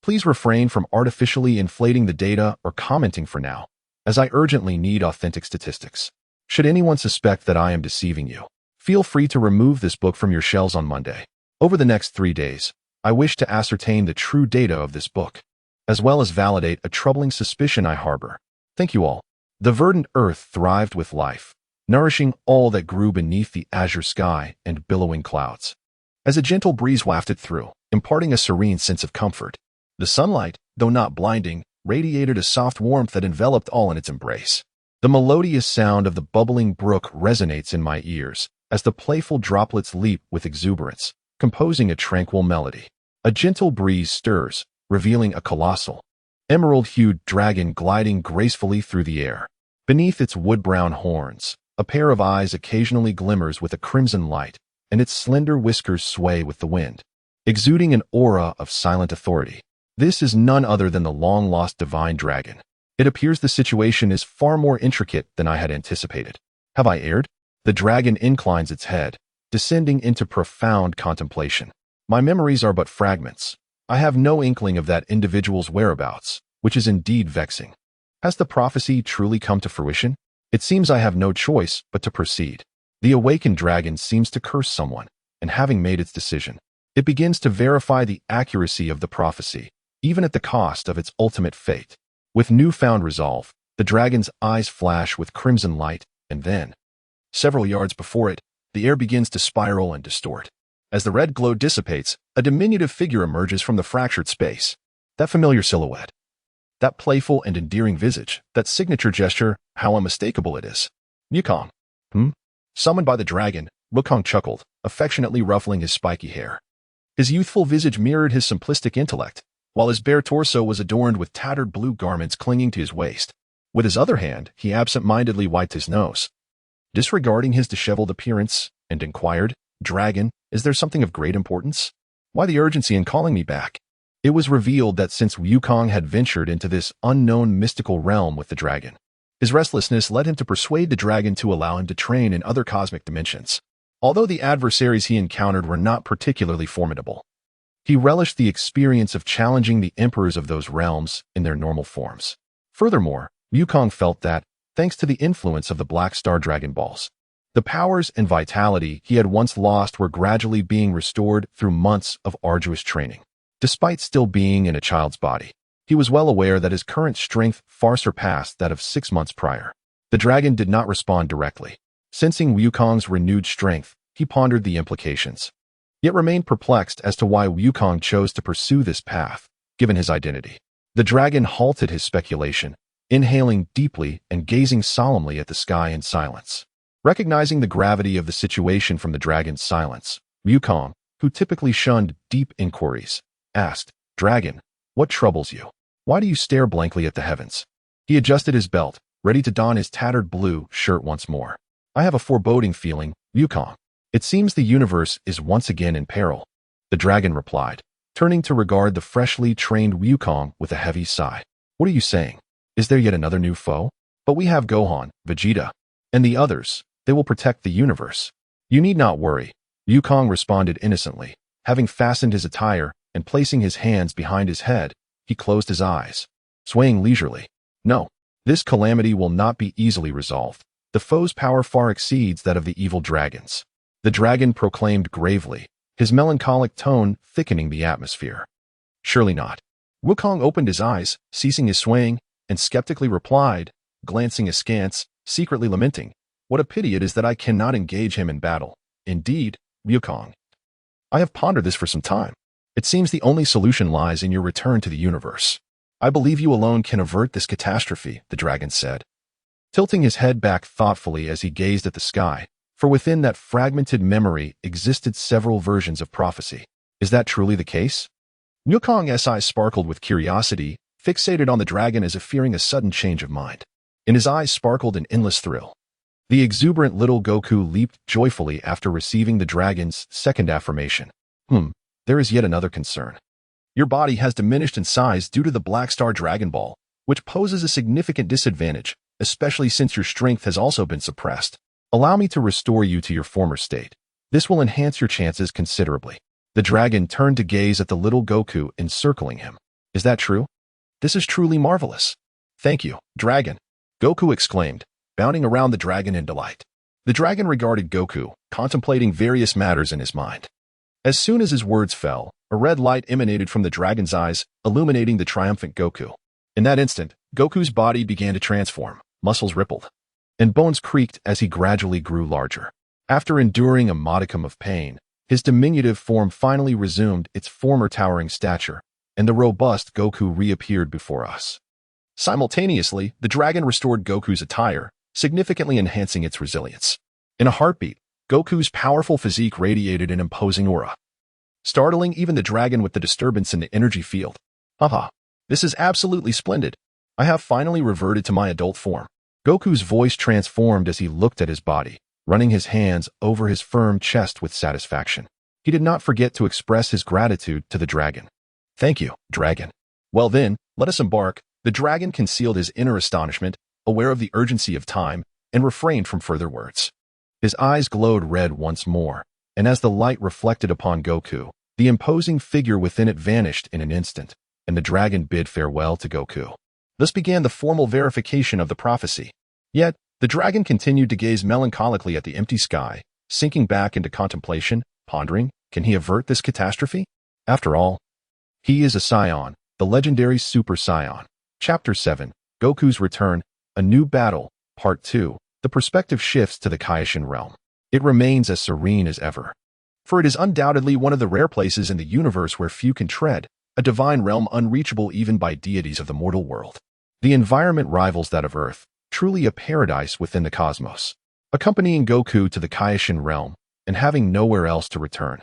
please refrain from artificially inflating the data or commenting for now, as I urgently need authentic statistics. Should anyone suspect that I am deceiving you, feel free to remove this book from your shelves on Monday. Over the next 3 days, I wish to ascertain the true data of this book, as well as validate a troubling suspicion I harbor. Thank you all. The verdant earth thrived with life, nourishing all that grew beneath the azure sky and billowing clouds. As a gentle breeze wafted through, imparting a serene sense of comfort, the sunlight, though not blinding, radiated a soft warmth that enveloped all in its embrace. The melodious sound of the bubbling brook resonates in my ears, as the playful droplets leap with exuberance, composing a tranquil melody. A gentle breeze stirs, revealing a colossal, emerald-hued dragon gliding gracefully through the air. Beneath its wood-brown horns, a pair of eyes occasionally glimmers with a crimson light, and its slender whiskers sway with the wind, exuding an aura of silent authority. This is none other than the long-lost divine dragon. It appears the situation is far more intricate than I had anticipated. Have I erred? The dragon inclines its head, descending into profound contemplation. My memories are but fragments. I have no inkling of that individual's whereabouts, which is indeed vexing. Has the prophecy truly come to fruition? It seems I have no choice but to proceed. The awakened dragon seems to curse someone, and having made its decision, it begins to verify the accuracy of the prophecy, even at the cost of its ultimate fate. With newfound resolve, the dragon's eyes flash with crimson light, and then, several yards before it, the air begins to spiral and distort. As the red glow dissipates, a diminutive figure emerges from the fractured space. That familiar silhouette, that playful and endearing visage, that signature gesture, how unmistakable it is. Wukong. Summoned by the dragon, Wukong chuckled, affectionately ruffling his spiky hair. His youthful visage mirrored his simplistic intellect, while his bare torso was adorned with tattered blue garments clinging to his waist. With his other hand, he absent-mindedly wiped his nose, disregarding his disheveled appearance, and inquired, Dragon, is there something of great importance? Why the urgency in calling me back? It was revealed that since Wukong had ventured into this unknown mystical realm with the dragon, His restlessness led him to persuade the dragon to allow him to train in other cosmic dimensions. Although the adversaries he encountered were not particularly formidable, he relished the experience of challenging the emperors of those realms in their normal forms. Furthermore, Wukong felt that, thanks to the influence of the Black Star Dragon Balls, the powers and vitality he had once lost were gradually being restored through months of arduous training. Despite still being in a child's body, he was well aware that his current strength far surpassed that of 6 months prior. The dragon did not respond directly. Sensing Wukong's renewed strength, he pondered the implications, yet remained perplexed as to why Wukong chose to pursue this path, given his identity. The dragon halted his speculation, inhaling deeply and gazing solemnly at the sky in silence. Recognizing the gravity of the situation from the dragon's silence, Wukong, who typically shunned deep inquiries, asked, "Dragon, what troubles you? Why do you stare blankly at the heavens?" He adjusted his belt, ready to don his tattered blue shirt once more. "I have a foreboding feeling, Wukong. It seems the universe is once again in peril," the dragon replied, turning to regard the freshly trained Wukong with a heavy sigh. "What are you saying? Is there yet another new foe? But we have Gohan, Vegeta, and the others. They will protect the universe. You need not worry," Wukong responded innocently. Having fastened his attire and placing his hands behind his head, he closed his eyes, swaying leisurely. "No, this calamity will not be easily resolved. The foe's power far exceeds that of the evil dragons," the dragon proclaimed gravely, his melancholic tone thickening the atmosphere. "Surely not." Wukong opened his eyes, ceasing his swaying, and skeptically replied, glancing askance, secretly lamenting, "What a pity it is that I cannot engage him in battle. Indeed, Wukong, I have pondered this for some time. It seems the only solution lies in your return to the universe. I believe you alone can avert this catastrophe," the dragon said, tilting his head back thoughtfully as he gazed at the sky, for within that fragmented memory existed several versions of prophecy. "Is that truly the case?" Wukong's eyes sparkled with curiosity, fixated on the dragon as if fearing a sudden change of mind. In his eyes sparkled an endless thrill. The exuberant little Goku leaped joyfully after receiving the dragon's second affirmation. There is yet another concern. Your body has diminished in size due to the Black Star Dragon Ball, which poses a significant disadvantage, especially since your strength has also been suppressed. Allow me to restore you to your former state. This will enhance your chances considerably." The dragon turned to gaze at the little Goku encircling him. "Is that true? This is truly marvelous." "Thank you, dragon," Goku exclaimed, bounding around the dragon in delight. The dragon regarded Goku, contemplating various matters in his mind. As soon as his words fell, a red light emanated from the dragon's eyes, illuminating the triumphant Goku. In that instant, Goku's body began to transform, muscles rippled, and bones creaked as he gradually grew larger. After enduring a modicum of pain, his diminutive form finally resumed its former towering stature, and the robust Goku reappeared before us. Simultaneously, the dragon restored Goku's attire, significantly enhancing its resilience. In a heartbeat, Goku's powerful physique radiated an imposing aura, startling even the dragon with the disturbance in the energy field. "Haha, this is absolutely splendid. I have finally reverted to my adult form." Goku's voice transformed as he looked at his body, running his hands over his firm chest with satisfaction. He did not forget to express his gratitude to the dragon. "Thank you, dragon. Well then, let us embark." The dragon concealed his inner astonishment, aware of the urgency of time, and refrained from further words. His eyes glowed red once more, and as the light reflected upon Goku, the imposing figure within it vanished in an instant, and the dragon bid farewell to Goku. Thus began the formal verification of the prophecy. Yet, the dragon continued to gaze melancholically at the empty sky, sinking back into contemplation, pondering, can he avert this catastrophe? After all, he is a Saiyan, the legendary Super Saiyan. Chapter 7, Goku's Return, A New Battle, Part 2. The perspective shifts to the Kaishin realm. It remains as serene as ever. For it is undoubtedly one of the rare places in the universe where few can tread, a divine realm unreachable even by deities of the mortal world. The environment rivals that of Earth, truly a paradise within the cosmos. Accompanying Goku to the Kaishin realm, and having nowhere else to return,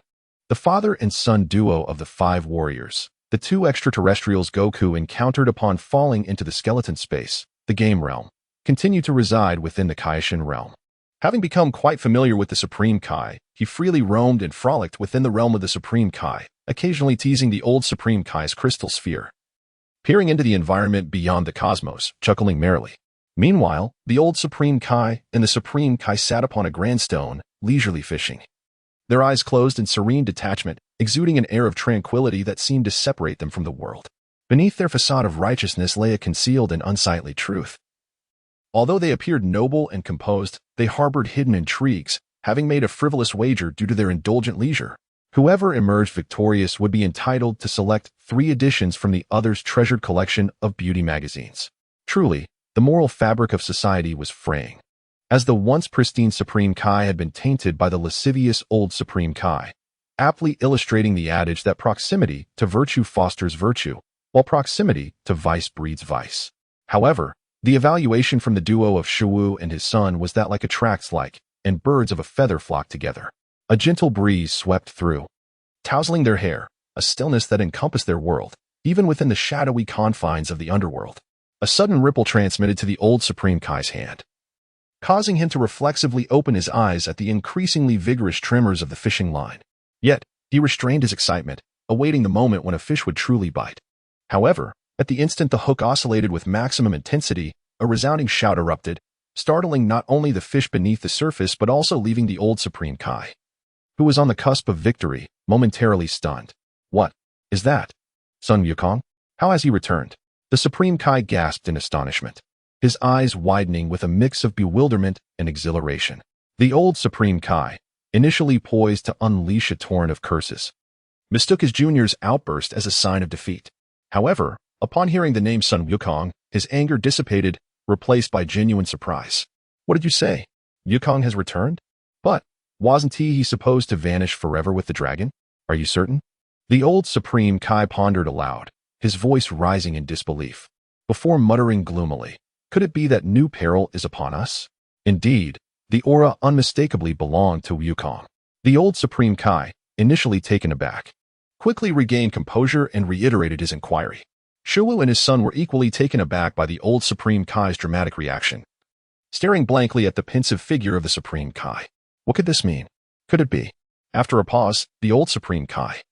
the father and son duo of the 5 warriors, the 2 extraterrestrials Goku encountered upon falling into the skeleton space, the game realm, continue to reside within the Kaishin realm. Having become quite familiar with the Supreme Kai, he freely roamed and frolicked within the realm of the Supreme Kai, occasionally teasing the old Supreme Kai's crystal sphere. Peering into the environment beyond the cosmos, chuckling merrily. Meanwhile, the old Supreme Kai and the Supreme Kai sat upon a grand stone, leisurely fishing. Their eyes closed in serene detachment, exuding an air of tranquility that seemed to separate them from the world. Beneath their facade of righteousness lay a concealed and unsightly truth. Although they appeared noble and composed, they harbored hidden intrigues, having made a frivolous wager due to their indulgent leisure. Whoever emerged victorious would be entitled to select 3 editions from the other's treasured collection of beauty magazines. Truly, the moral fabric of society was fraying, as the once pristine Supreme Kai had been tainted by the lascivious old Supreme Kai, aptly illustrating the adage that proximity to virtue fosters virtue, while proximity to vice breeds vice. However, the evaluation from the duo of Shiwu and his son was that like attracts like, and birds of a feather flock together. A gentle breeze swept through, tousling their hair, a stillness that encompassed their world, even within the shadowy confines of the underworld. A sudden ripple transmitted to the old Supreme Kai's hand, causing him to reflexively open his eyes at the increasingly vigorous tremors of the fishing line. Yet, he restrained his excitement, awaiting the moment when a fish would truly bite. However, at the instant the hook oscillated with maximum intensity, a resounding shout erupted, startling not only the fish beneath the surface but also leaving the old Supreme Kai, who was on the cusp of victory, momentarily stunned. What is that? Son Wukong? How has he returned? The Supreme Kai gasped in astonishment, his eyes widening with a mix of bewilderment and exhilaration. The old Supreme Kai, initially poised to unleash a torrent of curses, mistook his junior's outburst as a sign of defeat. However, upon hearing the name Son Wukong, his anger dissipated, replaced by genuine surprise. What did you say? Wukong has returned? But wasn't he supposed to vanish forever with the dragon? Are you certain? The old Supreme Kai pondered aloud, his voice rising in disbelief, before muttering gloomily, could it be that new peril is upon us? Indeed, the aura unmistakably belonged to Wukong. The old Supreme Kai, initially taken aback, quickly regained composure and reiterated his inquiry. Shiwu and his son were equally taken aback by the old Supreme Kai's dramatic reaction, staring blankly at the pensive figure of the Supreme Kai. What could this mean? Could it be? After a pause, the old Supreme Kai,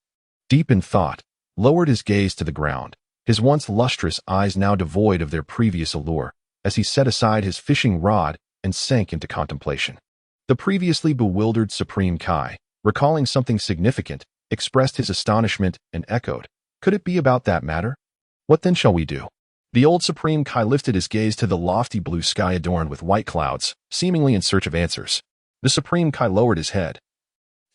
deep in thought, lowered his gaze to the ground, his once lustrous eyes now devoid of their previous allure, as he set aside his fishing rod and sank into contemplation. The previously bewildered Supreme Kai, recalling something significant, expressed his astonishment and echoed, could it be about that matter? What then shall we do? The old Supreme Kai lifted his gaze to the lofty blue sky adorned with white clouds, seemingly in search of answers. The Supreme Kai lowered his head,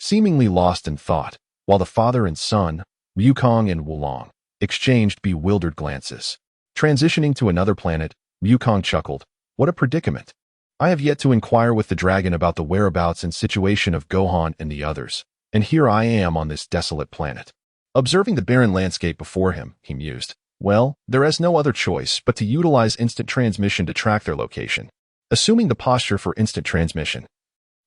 seemingly lost in thought, while the father and son, Wukong and Wulong, exchanged bewildered glances. Transitioning to another planet, Wukong chuckled. What a predicament. I have yet to inquire with the dragon about the whereabouts and situation of Gohan and the others, and here I am on this desolate planet. Observing the barren landscape before him, he mused. Well, there is no other choice but to utilize instant transmission to track their location. Assuming the posture for instant transmission,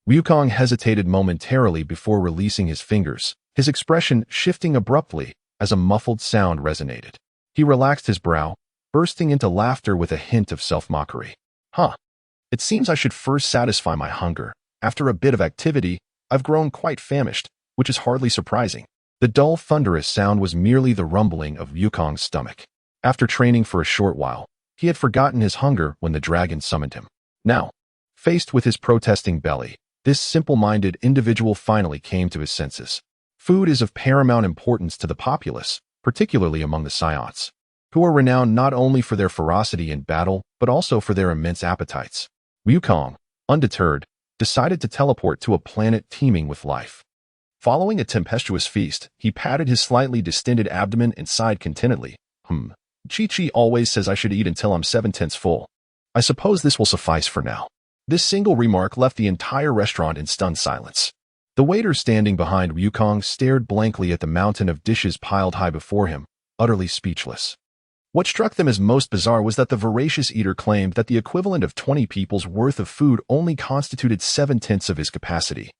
Wukong hesitated momentarily before releasing his fingers, his expression shifting abruptly as a muffled sound resonated. He relaxed his brow, bursting into laughter with a hint of self-mockery. It seems I should first satisfy my hunger. After a bit of activity, I've grown quite famished, which is hardly surprising. The dull, thunderous sound was merely the rumbling of Wukong's stomach. After training for a short while, he had forgotten his hunger when the dragon summoned him. Now, faced with his protesting belly, this simple-minded individual finally came to his senses. Food is of paramount importance to the populace, particularly among the Saiyajin, who are renowned not only for their ferocity in battle, but also for their immense appetites. Wukong, undeterred, decided to teleport to a planet teeming with life. Following a tempestuous feast, he patted his slightly distended abdomen and sighed contentedly. Chi-Chi always says I should eat until I'm 7/10 full. I suppose this will suffice for now. This single remark left the entire restaurant in stunned silence. The waiter standing behind Wukong stared blankly at the mountain of dishes piled high before him, utterly speechless. What struck them as most bizarre was that the voracious eater claimed that the equivalent of 20 people's worth of food only constituted 7/10 of his capacity,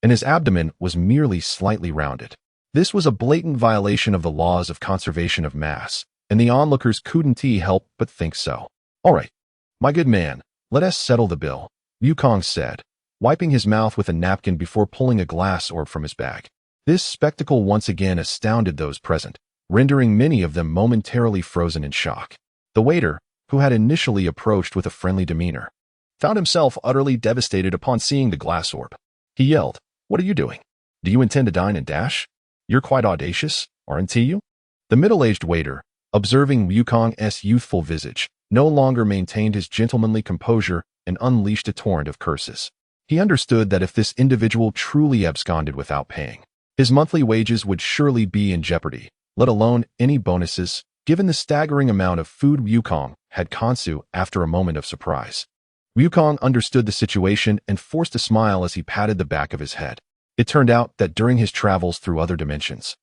and his abdomen was merely slightly rounded. This was a blatant violation of the laws of conservation of mass, and the onlookers couldn't help but think so. All right, my good man, let us settle the bill, Wukong said, wiping his mouth with a napkin before pulling a glass orb from his bag. This spectacle once again astounded those present, rendering many of them momentarily frozen in shock. The waiter, who had initially approached with a friendly demeanor, found himself utterly devastated upon seeing the glass orb. He yelled, "What are you doing? Do you intend to dine and dash? You're quite audacious, aren't you?" The middle-aged waiter, observing Wukong's youthful visage, no longer maintained his gentlemanly composure and unleashed a torrent of curses. He understood that if this individual truly absconded without paying, his monthly wages would surely be in jeopardy, let alone any bonuses, given the staggering amount of food Wukong had consumed after a moment of surprise. Wukong understood the situation and forced a smile as he patted the back of his head. It turned out that during his travels through other dimensions,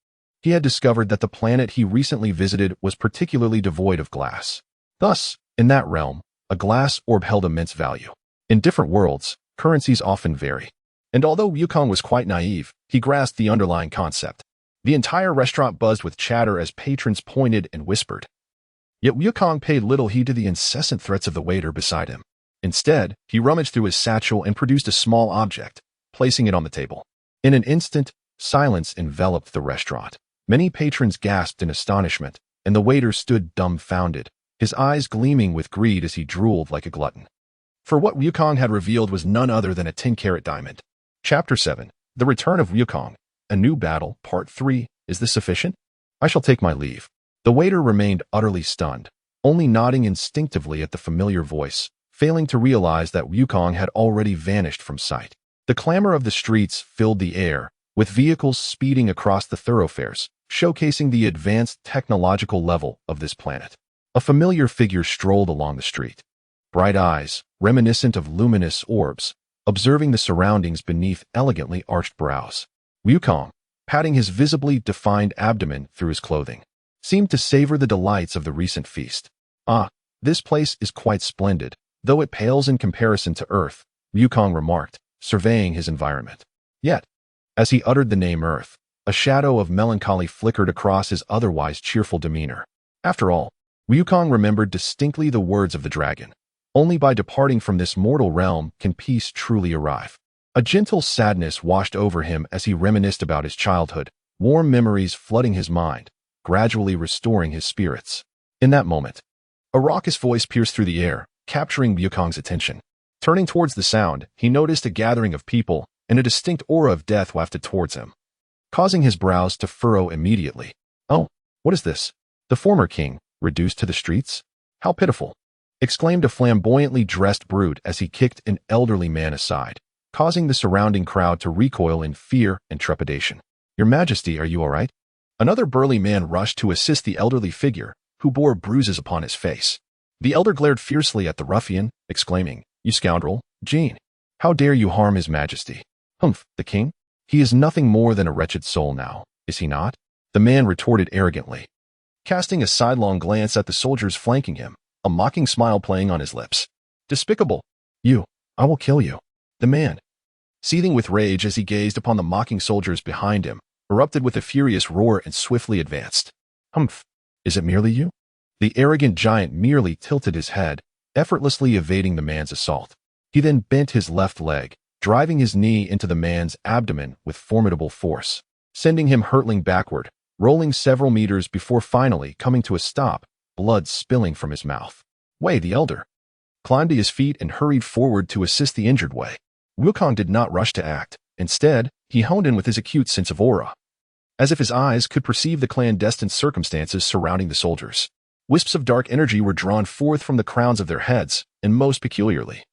he had discovered that the planet he recently visited was particularly devoid of glass. Thus, in that realm, a glass orb held immense value. In different worlds, currencies often vary. And although Wukong was quite naive, he grasped the underlying concept. The entire restaurant buzzed with chatter as patrons pointed and whispered. Yet Wukong paid little heed to the incessant threats of the waiter beside him. Instead, he rummaged through his satchel and produced a small object, placing it on the table. In an instant, silence enveloped the restaurant. Many patrons gasped in astonishment, and the waiter stood dumbfounded, his eyes gleaming with greed as he drooled like a glutton. For what Wukong had revealed was none other than a 10-carat diamond. Chapter 7. The Return of Wukong. A New Battle, Part 3. Is this sufficient? I shall take my leave. The waiter remained utterly stunned, only nodding instinctively at the familiar voice, failing to realize that Wukong had already vanished from sight. The clamor of the streets filled the air, with vehicles speeding across the thoroughfares, showcasing the advanced technological level of this planet. A familiar figure strolled along the street, bright eyes, reminiscent of luminous orbs, observing the surroundings beneath elegantly arched brows. Wukong, patting his visibly defined abdomen through his clothing, seemed to savor the delights of the recent feast. "Ah, this place is quite splendid, though it pales in comparison to Earth," Wukong remarked, surveying his environment. Yet, as he uttered the name Earth, a shadow of melancholy flickered across his otherwise cheerful demeanor. After all, Wukong remembered distinctly the words of the dragon. Only by departing from this mortal realm can peace truly arrive. A gentle sadness washed over him as he reminisced about his childhood, warm memories flooding his mind, gradually restoring his spirits. In that moment, a raucous voice pierced through the air, capturing Wukong's attention. Turning towards the sound, he noticed a gathering of people, and a distinct aura of death wafted towards him, causing his brows to furrow immediately. "Oh, what is this? The former king, reduced to the streets? How pitiful!" exclaimed a flamboyantly dressed brute as he kicked an elderly man aside, causing the surrounding crowd to recoil in fear and trepidation. "Your Majesty, are you all right?" Another burly man rushed to assist the elderly figure, who bore bruises upon his face. The elder glared fiercely at the ruffian, exclaiming, "You scoundrel, Jean! How dare you harm His Majesty?" "Humph, the king? He is nothing more than a wretched soul now, is he not?" the man retorted arrogantly, casting a sidelong glance at the soldiers flanking him, a mocking smile playing on his lips. "Despicable! I will kill you." The man, seething with rage as he gazed upon the mocking soldiers behind him, erupted with a furious roar and swiftly advanced. "Humph! Is it merely you?" The arrogant giant merely tilted his head, effortlessly evading the man's assault. He then bent his left leg, driving his knee into the man's abdomen with formidable force, sending him hurtling backward, rolling several meters before finally coming to a stop, blood spilling from his mouth. Wei, the elder, climbed to his feet and hurried forward to assist the injured Wei. Wukong did not rush to act. Instead, he honed in with his acute sense of aura, as if his eyes could perceive the clandestine circumstances surrounding the soldiers. Wisps of dark energy were drawn forth from the crowns of their heads, and most peculiarly,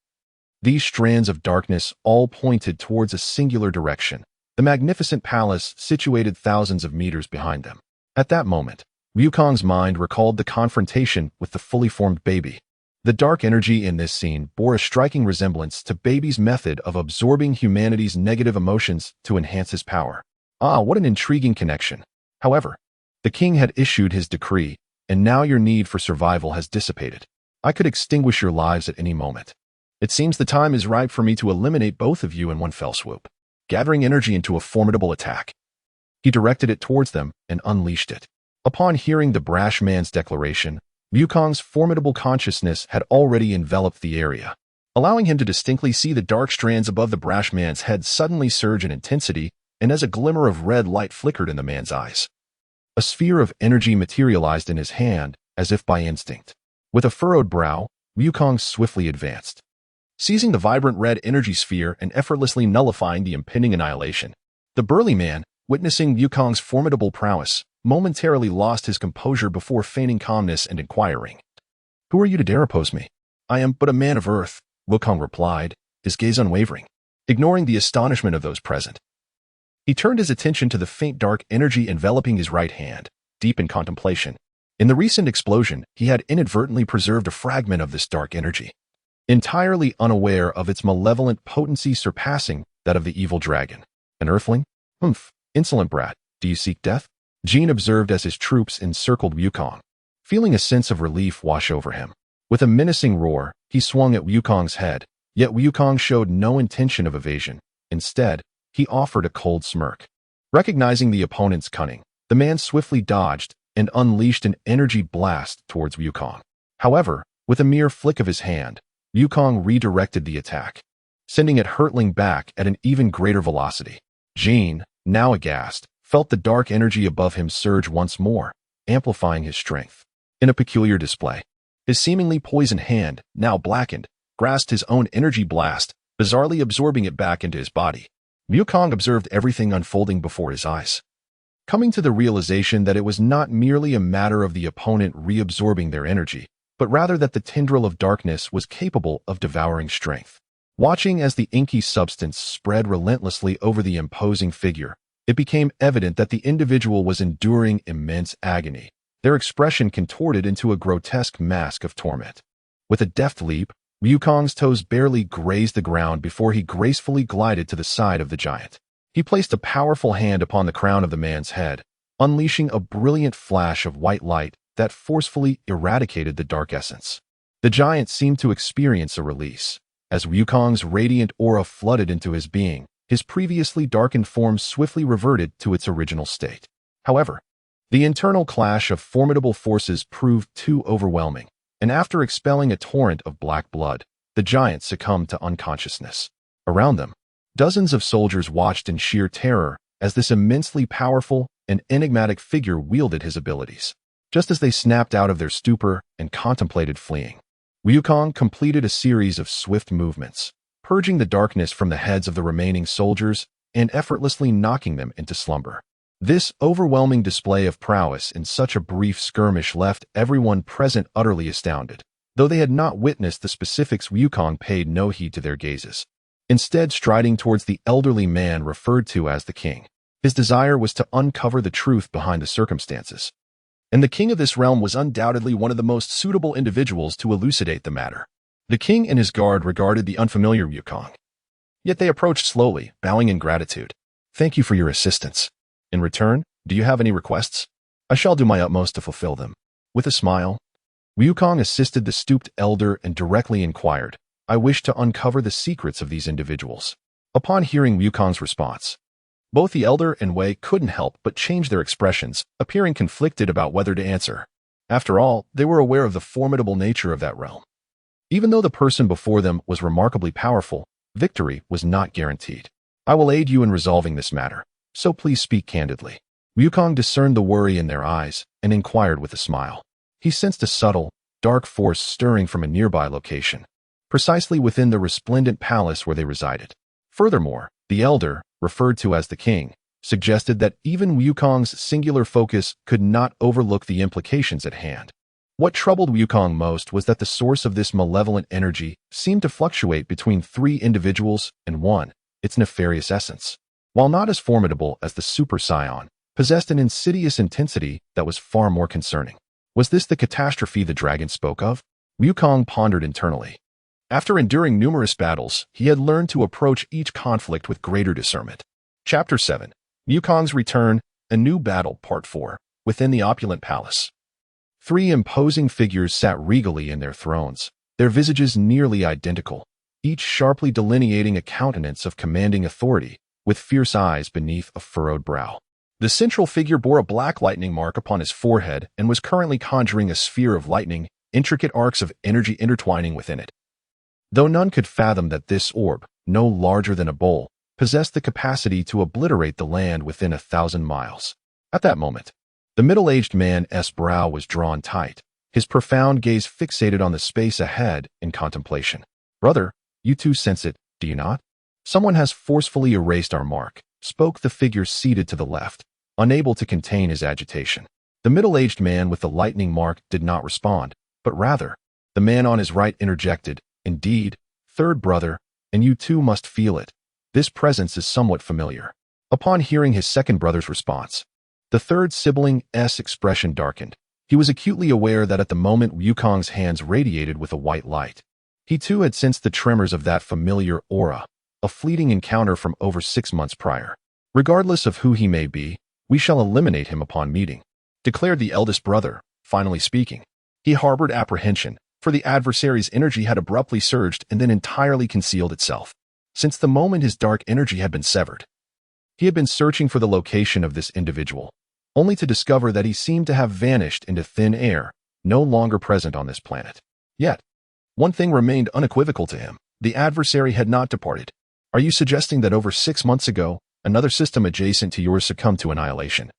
these strands of darkness all pointed towards a singular direction, the magnificent palace situated thousands of meters behind them. At that moment, Wukong's mind recalled the confrontation with the fully formed baby. The dark energy in this scene bore a striking resemblance to baby's method of absorbing humanity's negative emotions to enhance his power. Ah, what an intriguing connection. However, the king had issued his decree, and now your need for survival has dissipated. I could extinguish your lives at any moment. It seems the time is ripe for me to eliminate both of you in one fell swoop. Gathering energy into a formidable attack, he directed it towards them and unleashed it. Upon hearing the brash man's declaration, Wukong's formidable consciousness had already enveloped the area, allowing him to distinctly see the dark strands above the brash man's head suddenly surge in intensity, and as a glimmer of red light flickered in the man's eyes, a sphere of energy materialized in his hand as if by instinct. With a furrowed brow, Wukong swiftly advanced, seizing the vibrant red energy sphere and effortlessly nullifying the impending annihilation. The burly man, witnessing Wukong's formidable prowess, momentarily lost his composure before feigning calmness and inquiring, "Who are you to dare oppose me?" "I am but a man of earth," Wukong replied, his gaze unwavering, ignoring the astonishment of those present. He turned his attention to the faint dark energy enveloping his right hand, deep in contemplation. In the recent explosion, he had inadvertently preserved a fragment of this dark energy, entirely unaware of its malevolent potency surpassing that of the evil dragon. "An earthling? Humph, insolent brat, do you seek death?" Jin observed as his troops encircled Wukong, feeling a sense of relief wash over him. With a menacing roar, he swung at Wukong's head, yet Wukong showed no intention of evasion. Instead, he offered a cold smirk. Recognizing the opponent's cunning, the man swiftly dodged and unleashed an energy blast towards Wukong. However, with a mere flick of his hand, Wukong redirected the attack, sending it hurtling back at an even greater velocity. Jin, now aghast, felt the dark energy above him surge once more, amplifying his strength. In a peculiar display, his seemingly poisoned hand, now blackened, grasped his own energy blast, bizarrely absorbing it back into his body. Wukong observed everything unfolding before his eyes, coming to the realization that it was not merely a matter of the opponent reabsorbing their energy, but rather that the tendril of darkness was capable of devouring strength. Watching as the inky substance spread relentlessly over the imposing figure, it became evident that the individual was enduring immense agony, their expression contorted into a grotesque mask of torment. With a deft leap, Wukong's toes barely grazed the ground before he gracefully glided to the side of the giant. He placed a powerful hand upon the crown of the man's head, unleashing a brilliant flash of white light that forcefully eradicated the dark essence. The giant seemed to experience a release. As Wukong's radiant aura flooded into his being, his previously darkened form swiftly reverted to its original state. However, the internal clash of formidable forces proved too overwhelming, and after expelling a torrent of black blood, the giant succumbed to unconsciousness. Around them, dozens of soldiers watched in sheer terror as this immensely powerful and enigmatic figure wielded his abilities. Just as they snapped out of their stupor and contemplated fleeing, Wukong completed a series of swift movements, purging the darkness from the heads of the remaining soldiers and effortlessly knocking them into slumber. This overwhelming display of prowess in such a brief skirmish left everyone present utterly astounded. Though they had not witnessed the specifics, Wukong paid no heed to their gazes, instead striding towards the elderly man referred to as the king. His desire was to uncover the truth behind the circumstances, and the king of this realm was undoubtedly one of the most suitable individuals to elucidate the matter. The king and his guard regarded the unfamiliar Wukong, yet they approached slowly, bowing in gratitude. "Thank you for your assistance. In return, do you have any requests? I shall do my utmost to fulfill them." With a smile, Wukong assisted the stooped elder and directly inquired, "I wish to uncover the secrets of these individuals." Upon hearing Wukong's response, both the elder and Wei couldn't help but change their expressions, appearing conflicted about whether to answer. After all, they were aware of the formidable nature of that realm. Even though the person before them was remarkably powerful, victory was not guaranteed. "I will aid you in resolving this matter, so please speak candidly." Wukong discerned the worry in their eyes and inquired with a smile. He sensed a subtle, dark force stirring from a nearby location, precisely within the resplendent palace where they resided. Furthermore, the elder, referred to as the king, suggested that even Wukong's singular focus could not overlook the implications at hand. What troubled Wukong most was that the source of this malevolent energy seemed to fluctuate between three individuals and one, its nefarious essence, while not as formidable as the Super Saiyan, possessed an insidious intensity that was far more concerning. Was this the catastrophe the dragon spoke of? Wukong pondered internally. After enduring numerous battles, he had learned to approach each conflict with greater discernment. Chapter 7. Wukong's Return, A New Battle, Part 4. Within the opulent palace, three imposing figures sat regally in their thrones, their visages nearly identical, each sharply delineating a countenance of commanding authority, with fierce eyes beneath a furrowed brow. The central figure bore a black lightning mark upon his forehead and was currently conjuring a sphere of lightning, intricate arcs of energy intertwining within it. Though none could fathom that this orb, no larger than a bowl, possessed the capacity to obliterate the land within 1,000 miles. At that moment, the middle-aged man's brow was drawn tight, his profound gaze fixated on the space ahead in contemplation. "Brother, you too sense it, do you not? Someone has forcefully erased our mark," spoke the figure seated to the left, unable to contain his agitation. The middle-aged man with the lightning mark did not respond, but rather, the man on his right interjected, "Indeed, third brother, and you too must feel it. This presence is somewhat familiar." Upon hearing his second brother's response, the third sibling's expression darkened. He was acutely aware that at the moment Wukong's hands radiated with a white light. He too had sensed the tremors of that familiar aura, a fleeting encounter from over 6 months prior. "Regardless of who he may be, we shall eliminate him upon meeting," declared the eldest brother, finally speaking. He harbored apprehension, for the adversary's energy had abruptly surged and then entirely concealed itself. Since the moment his dark energy had been severed, he had been searching for the location of this individual, only to discover that he seemed to have vanished into thin air, no longer present on this planet. Yet, one thing remained unequivocal to him: the adversary had not departed. "Are you suggesting that over 6 months ago, another system adjacent to yours succumbed to annihilation,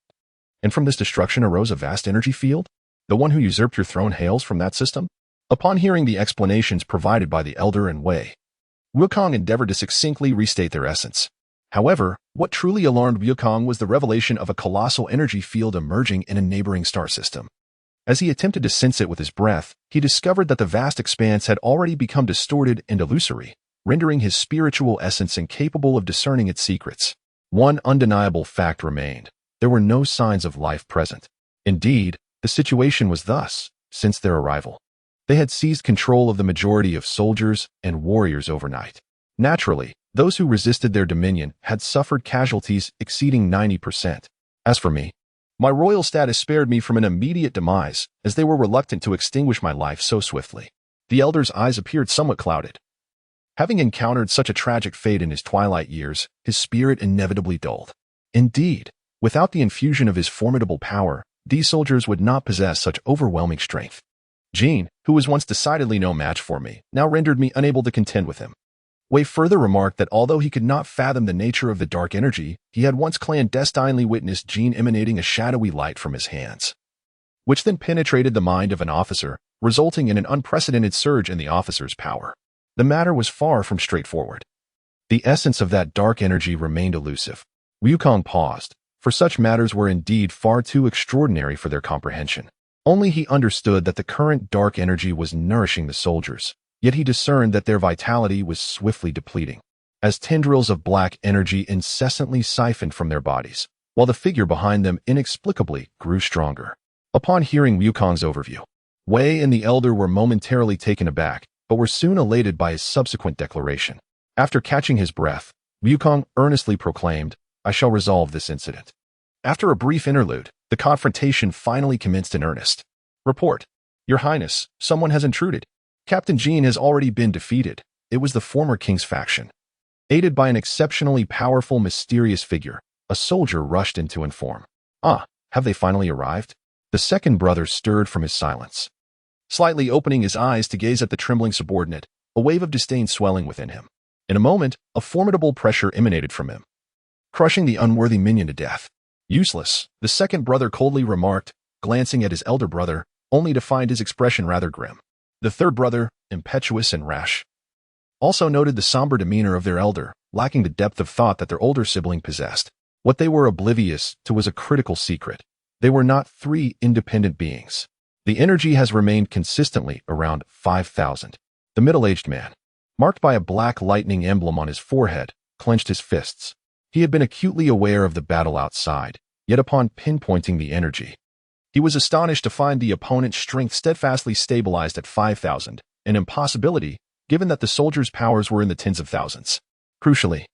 and from this destruction arose a vast energy field? The one who usurped your throne hails from that system?" Upon hearing the explanations provided by the elder and Wei, Wukong endeavored to succinctly restate their essence. However, what truly alarmed Wukong was the revelation of a colossal energy field emerging in a neighboring star system. As he attempted to sense it with his breath, he discovered that the vast expanse had already become distorted and illusory, rendering his spiritual essence incapable of discerning its secrets. One undeniable fact remained: there were no signs of life present. Indeed, the situation was thus, since their arrival. They had seized control of the majority of soldiers and warriors overnight. Naturally, those who resisted their dominion had suffered casualties exceeding 90%. As for me, my royal status spared me from an immediate demise, as they were reluctant to extinguish my life so swiftly. The elder's eyes appeared somewhat clouded. Having encountered such a tragic fate in his twilight years, his spirit inevitably dulled. Indeed, without the infusion of his formidable power, these soldiers would not possess such overwhelming strength. Jean, who was once decidedly no match for me, now rendered me unable to contend with him. Wei further remarked that although he could not fathom the nature of the dark energy, he had once clandestinely witnessed Jean emanating a shadowy light from his hands, which then penetrated the mind of an officer, resulting in an unprecedented surge in the officer's power. The matter was far from straightforward. The essence of that dark energy remained elusive. Wukong paused, for such matters were indeed far too extraordinary for their comprehension. Only he understood that the current dark energy was nourishing the soldiers, yet he discerned that their vitality was swiftly depleting, as tendrils of black energy incessantly siphoned from their bodies, while the figure behind them inexplicably grew stronger. Upon hearing Wukong's overview, Wei and the elder were momentarily taken aback, but were soon elated by his subsequent declaration. After catching his breath, Wukong earnestly proclaimed, "I shall resolve this incident." After a brief interlude, the confrontation finally commenced in earnest. "Report, Your Highness, someone has intruded. Captain Jean has already been defeated." It was the former king's faction. Aided by an exceptionally powerful, mysterious figure, a soldier rushed in to inform. "Ah, have they finally arrived?" The second brother stirred from his silence, slightly opening his eyes to gaze at the trembling subordinate, a wave of disdain swelling within him. In a moment, a formidable pressure emanated from him, crushing the unworthy minion to death. "Useless," the second brother coldly remarked, glancing at his elder brother, only to find his expression rather grim. The third brother, impetuous and rash, also noted the somber demeanor of their elder, lacking the depth of thought that their older sibling possessed. What they were oblivious to was a critical secret. They were not 3 independent beings. The energy has remained consistently around 5,000. The middle-aged man, marked by a black lightning emblem on his forehead, clenched his fists. He had been acutely aware of the battle outside, yet upon pinpointing the energy, he was astonished to find the opponent's strength steadfastly stabilized at 5,000, an impossibility given that the soldiers' powers were in the tens of thousands. Crucially,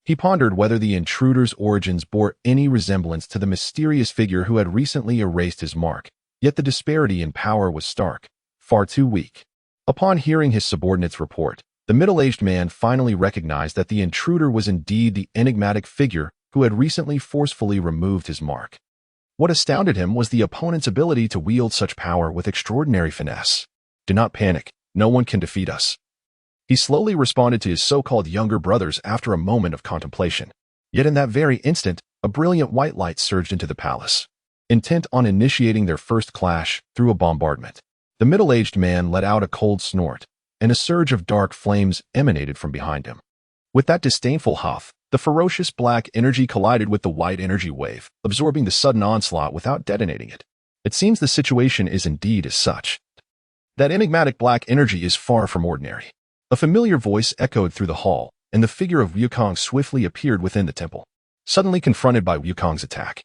he pondered whether the intruder's origins bore any resemblance to the mysterious figure who had recently erased his mark, yet the disparity in power was stark, far too weak. Upon hearing his subordinate's report, the middle-aged man finally recognized that the intruder was indeed the enigmatic figure who had recently forcefully removed his mark. What astounded him was the opponent's ability to wield such power with extraordinary finesse. "Do not panic, no one can defeat us," he slowly responded to his so-called younger brothers after a moment of contemplation. Yet in that very instant, a brilliant white light surged into the palace, intent on initiating their first clash through a bombardment. The middle-aged man let out a cold snort, and a surge of dark flames emanated from behind him. With that disdainful huff, the ferocious black energy collided with the white energy wave, absorbing the sudden onslaught without detonating it. It seems the situation is indeed as such. That enigmatic black energy is far from ordinary. A familiar voice echoed through the hall, and the figure of Wukong swiftly appeared within the temple, suddenly confronted by Wukong's attack.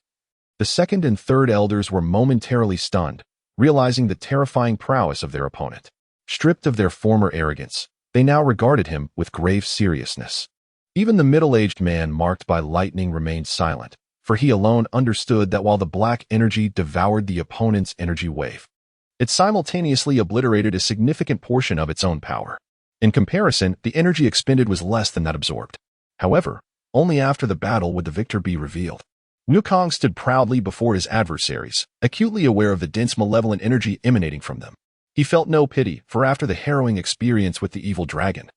The second and third elders were momentarily stunned, realizing the terrifying prowess of their opponent. Stripped of their former arrogance, they now regarded him with grave seriousness. Even the middle-aged man marked by lightning remained silent, for he alone understood that while the black energy devoured the opponent's energy wave, it simultaneously obliterated a significant portion of its own power. In comparison, the energy expended was less than that absorbed. However, only after the battle would the victor be revealed. Wukong stood proudly before his adversaries, acutely aware of the dense malevolent energy emanating from them. He felt no pity, for after the harrowing experience with the evil dragon,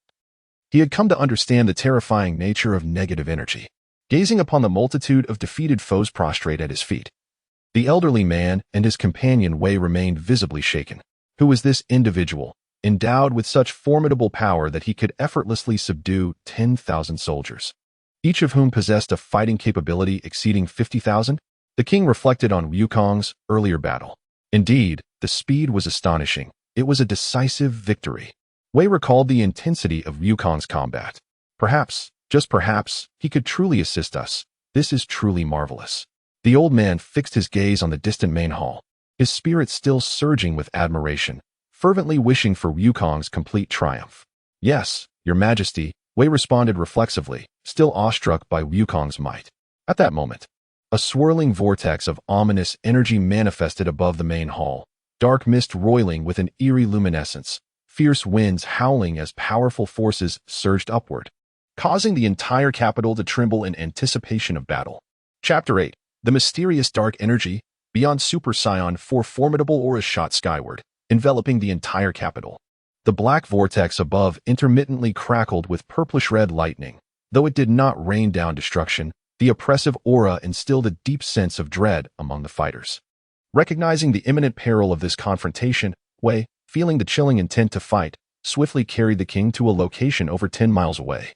he had come to understand the terrifying nature of negative energy. Gazing upon the multitude of defeated foes prostrate at his feet, the elderly man and his companion Wei remained visibly shaken. Who was this individual, endowed with such formidable power that he could effortlessly subdue 10,000 soldiers, each of whom possessed a fighting capability exceeding 50,000? The king reflected on Wukong's earlier battle. Indeed, the speed was astonishing. It was a decisive victory. Wei recalled the intensity of Wukong's combat. Perhaps, just perhaps, he could truly assist us. This is truly marvelous. The old man fixed his gaze on the distant main hall, his spirit still surging with admiration, fervently wishing for Wukong's complete triumph. Yes, your majesty, Wei responded reflexively, still awestruck by Wukong's might. At that moment, a swirling vortex of ominous energy manifested above the main hall, dark mist roiling with an eerie luminescence, fierce winds howling as powerful forces surged upward, causing the entire capital to tremble in anticipation of battle. Chapter 8. The mysterious dark energy. Beyond Super Saiyan, 4 formidable auras shot skyward, enveloping the entire capital. The black vortex above intermittently crackled with purplish-red lightning. Though it did not rain down destruction, the oppressive aura instilled a deep sense of dread among the fighters. Recognizing the imminent peril of this confrontation, Wei, feeling the chilling intent to fight, swiftly carried the king to a location over 10 miles away,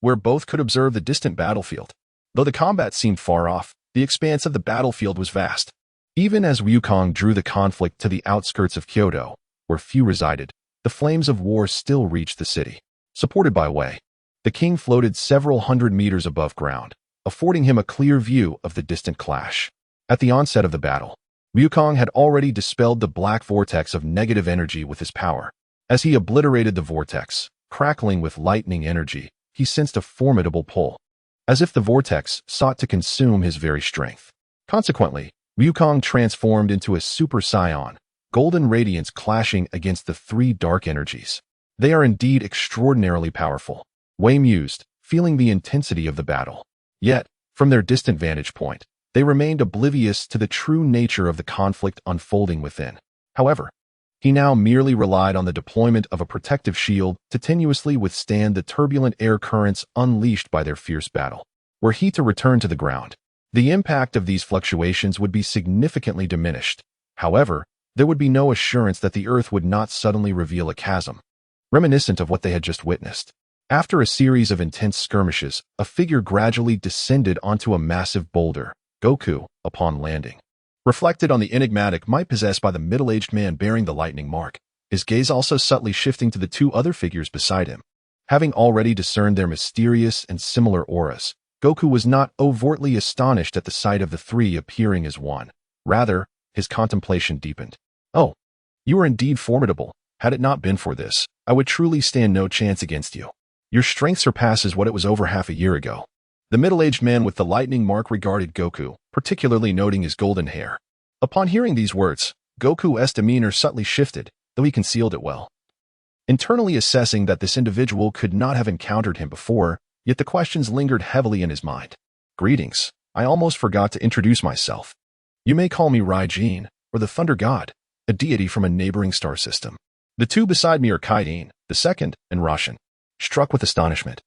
where both could observe the distant battlefield. Though the combat seemed far off, the expanse of the battlefield was vast. Even as Wukong drew the conflict to the outskirts of Kyoto, where few resided, the flames of war still reached the city. Supported by Wei, the king floated several hundred meters above ground, affording him a clear view of the distant clash. At the onset of the battle, Wukong had already dispelled the black vortex of negative energy with his power. As he obliterated the vortex, crackling with lightning energy, he sensed a formidable pull, as if the vortex sought to consume his very strength. Consequently, Wukong transformed into a Super Saiyan, golden radiance clashing against the 3 dark energies. They are indeed extraordinarily powerful, Wei mused, feeling the intensity of the battle. Yet, from their distant vantage point, they remained oblivious to the true nature of the conflict unfolding within. However, he now merely relied on the deployment of a protective shield to tenuously withstand the turbulent air currents unleashed by their fierce battle. Were he to return to the ground, the impact of these fluctuations would be significantly diminished. However, there would be no assurance that the earth would not suddenly reveal a chasm, reminiscent of what they had just witnessed. After a series of intense skirmishes, a figure gradually descended onto a massive boulder. Goku, upon landing, reflected on the enigmatic might possessed by the middle-aged man bearing the lightning mark, his gaze also subtly shifting to the 2 other figures beside him. Having already discerned their mysterious and similar auras, Goku was not overtly astonished at the sight of the 3 appearing as one. Rather, his contemplation deepened. Oh, you are indeed formidable. Had it not been for this, I would truly stand no chance against you. Your strength surpasses what it was over half a year ago. The middle-aged man with the lightning mark regarded Goku, particularly noting his golden hair. Upon hearing these words, Goku's demeanor subtly shifted, though he concealed it well. Internally assessing that this individual could not have encountered him before, yet the questions lingered heavily in his mind. Greetings. I almost forgot to introduce myself. You may call me Raijin, or the Thunder God, a deity from a neighboring star system. The 2 beside me are Kaidin, the second, and Roshan. Struck with astonishment,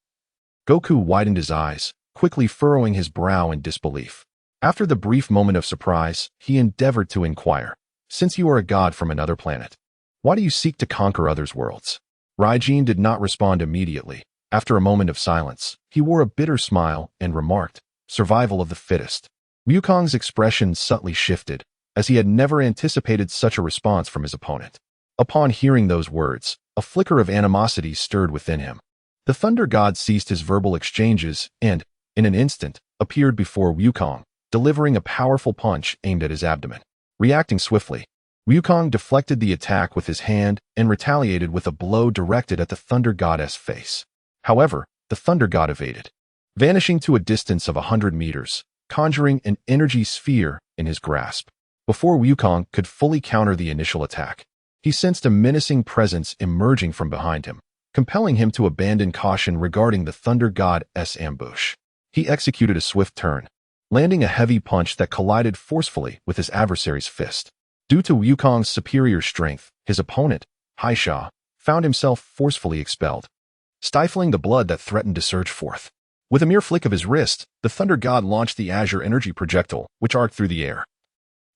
Goku widened his eyes, quickly furrowing his brow in disbelief. After the brief moment of surprise, he endeavored to inquire, since you are a god from another planet, Why do you seek to conquer others' worlds? Raijin did not respond immediately. After a moment of silence, he wore a bitter smile and remarked, "Survival of the fittest." Wukong's expression subtly shifted, as he had never anticipated such a response from his opponent. Upon hearing those words, a flicker of animosity stirred within him. The Thunder God ceased his verbal exchanges and, in an instant, appeared before Wukong, delivering a powerful punch aimed at his abdomen. Reacting swiftly, Wukong deflected the attack with his hand and retaliated with a blow directed at the Thunder God's face. However, the Thunder God evaded, vanishing to a distance of 100 meters, conjuring an energy sphere in his grasp. Before Wukong could fully counter the initial attack, he sensed a menacing presence emerging from behind him, compelling him to abandon caution regarding the Thunder God's ambush. He executed a swift turn, landing a heavy punch that collided forcefully with his adversary's fist. Due to Wukong's superior strength, his opponent, Haisha, found himself forcefully expelled, stifling the blood that threatened to surge forth. With a mere flick of his wrist, the Thunder God launched the azure energy projectile, which arced through the air,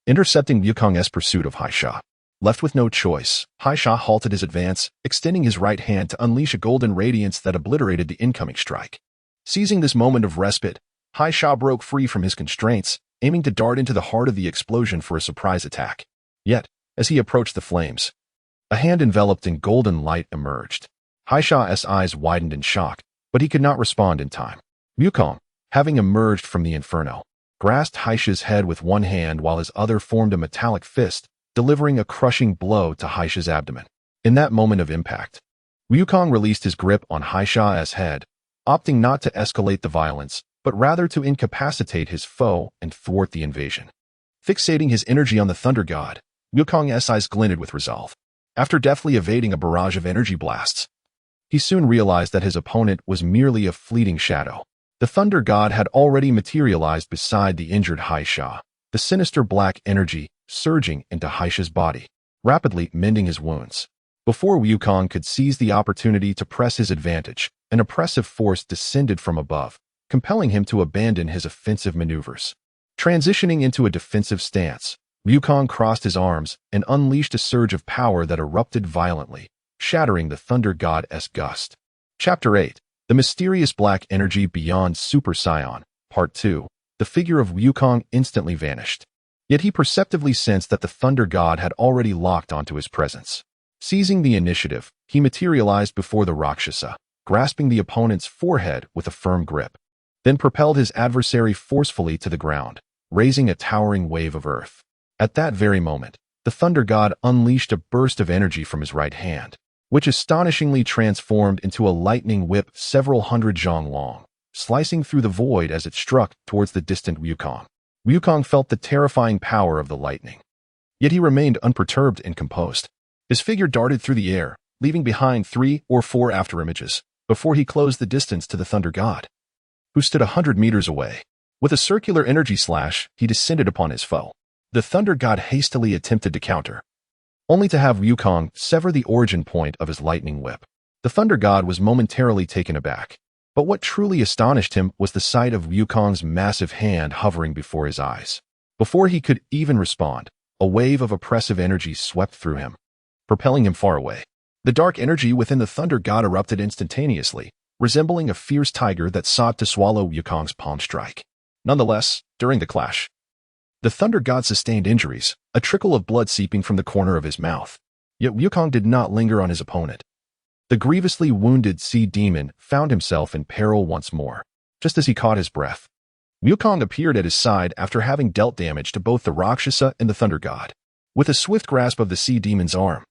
intercepting Wukong's pursuit of Haisha. Left with no choice, Haisha halted his advance, extending his right hand to unleash a golden radiance that obliterated the incoming strike. Seizing this moment of respite, Haisha broke free from his constraints, aiming to dart into the heart of the explosion for a surprise attack. Yet, as he approached the flames, a hand enveloped in golden light emerged. Haisha's eyes widened in shock, but he could not respond in time. Wukong, having emerged from the inferno, grasped Haisha's head with one hand while his other formed a metallic fist, delivering a crushing blow to Haisha's abdomen. In that moment of impact, Wukong released his grip on Haisha's head, opting not to escalate the violence, but rather to incapacitate his foe and thwart the invasion. Fixating his energy on the Thunder God, Wukong's eyes glinted with resolve. After deftly evading a barrage of energy blasts, he soon realized that his opponent was merely a fleeting shadow. The Thunder God had already materialized beside the injured Haisha, the sinister black energy surging into Haisha's body, rapidly mending his wounds. Before Wukong could seize the opportunity to press his advantage, an oppressive force descended from above, compelling him to abandon his offensive maneuvers. Transitioning into a defensive stance, Wukong crossed his arms and unleashed a surge of power that erupted violently, shattering the Thunder God's gust. Chapter 8. The Mysterious Black Energy Beyond Super Saiyan, Part 2. The figure of Wukong instantly vanished. Yet he perceptively sensed that the Thunder God had already locked onto his presence. Seizing the initiative, he materialized before the Rakshasa, grasping the opponent's forehead with a firm grip, then propelled his adversary forcefully to the ground, raising a towering wave of earth. At that very moment, the Thunder God unleashed a burst of energy from his right hand, which astonishingly transformed into a lightning whip several hundred zhang long, slicing through the void as it struck towards the distant Wukong. Wukong felt the terrifying power of the lightning. Yet he remained unperturbed and composed. His figure darted through the air, leaving behind 3 or 4 afterimages, before he closed the distance to the Thunder God, who stood 100 meters away. With a circular energy slash, he descended upon his foe. The Thunder God hastily attempted to counter, only to have Wukong sever the origin point of his lightning whip. The Thunder God was momentarily taken aback, but what truly astonished him was the sight of Wukong's massive hand hovering before his eyes. Before he could even respond, a wave of oppressive energy swept through him, propelling him far away. The dark energy within the Thunder God erupted instantaneously, resembling a fierce tiger that sought to swallow Wukong's palm strike. Nonetheless, during the clash, the Thunder God sustained injuries, a trickle of blood seeping from the corner of his mouth. Yet Wukong did not linger on his opponent. The grievously wounded sea demon found himself in peril once more. Just as he caught his breath, Wukong appeared at his side after having dealt damage to both the Rakshasa and the Thunder God. With a swift grasp of the sea demon's arm,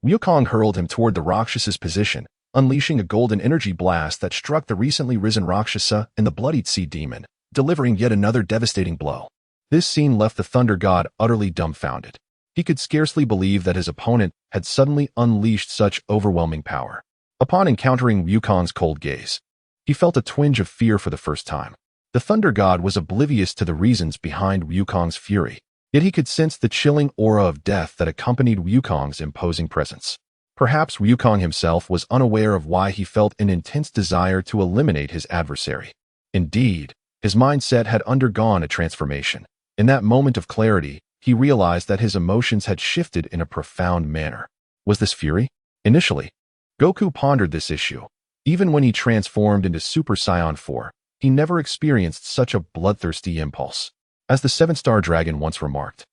Wukong hurled him toward the Raksasa's position, unleashing a golden energy blast that struck the recently risen Rakshasa and the bloodied sea demon, delivering yet another devastating blow. This scene left the Thunder God utterly dumbfounded. He could scarcely believe that his opponent had suddenly unleashed such overwhelming power. Upon encountering Wukong's cold gaze, he felt a twinge of fear for the first time. The Thunder God was oblivious to the reasons behind Wukong's fury, yet he could sense the chilling aura of death that accompanied Wukong's imposing presence. Perhaps Wukong himself was unaware of why he felt an intense desire to eliminate his adversary. Indeed, his mindset had undergone a transformation. In that moment of clarity, he realized that his emotions had shifted in a profound manner. Was this fury? Initially, Goku pondered this issue. Even when he transformed into Super Saiyan 4, he never experienced such a bloodthirsty impulse. As the seven-star dragon once remarked,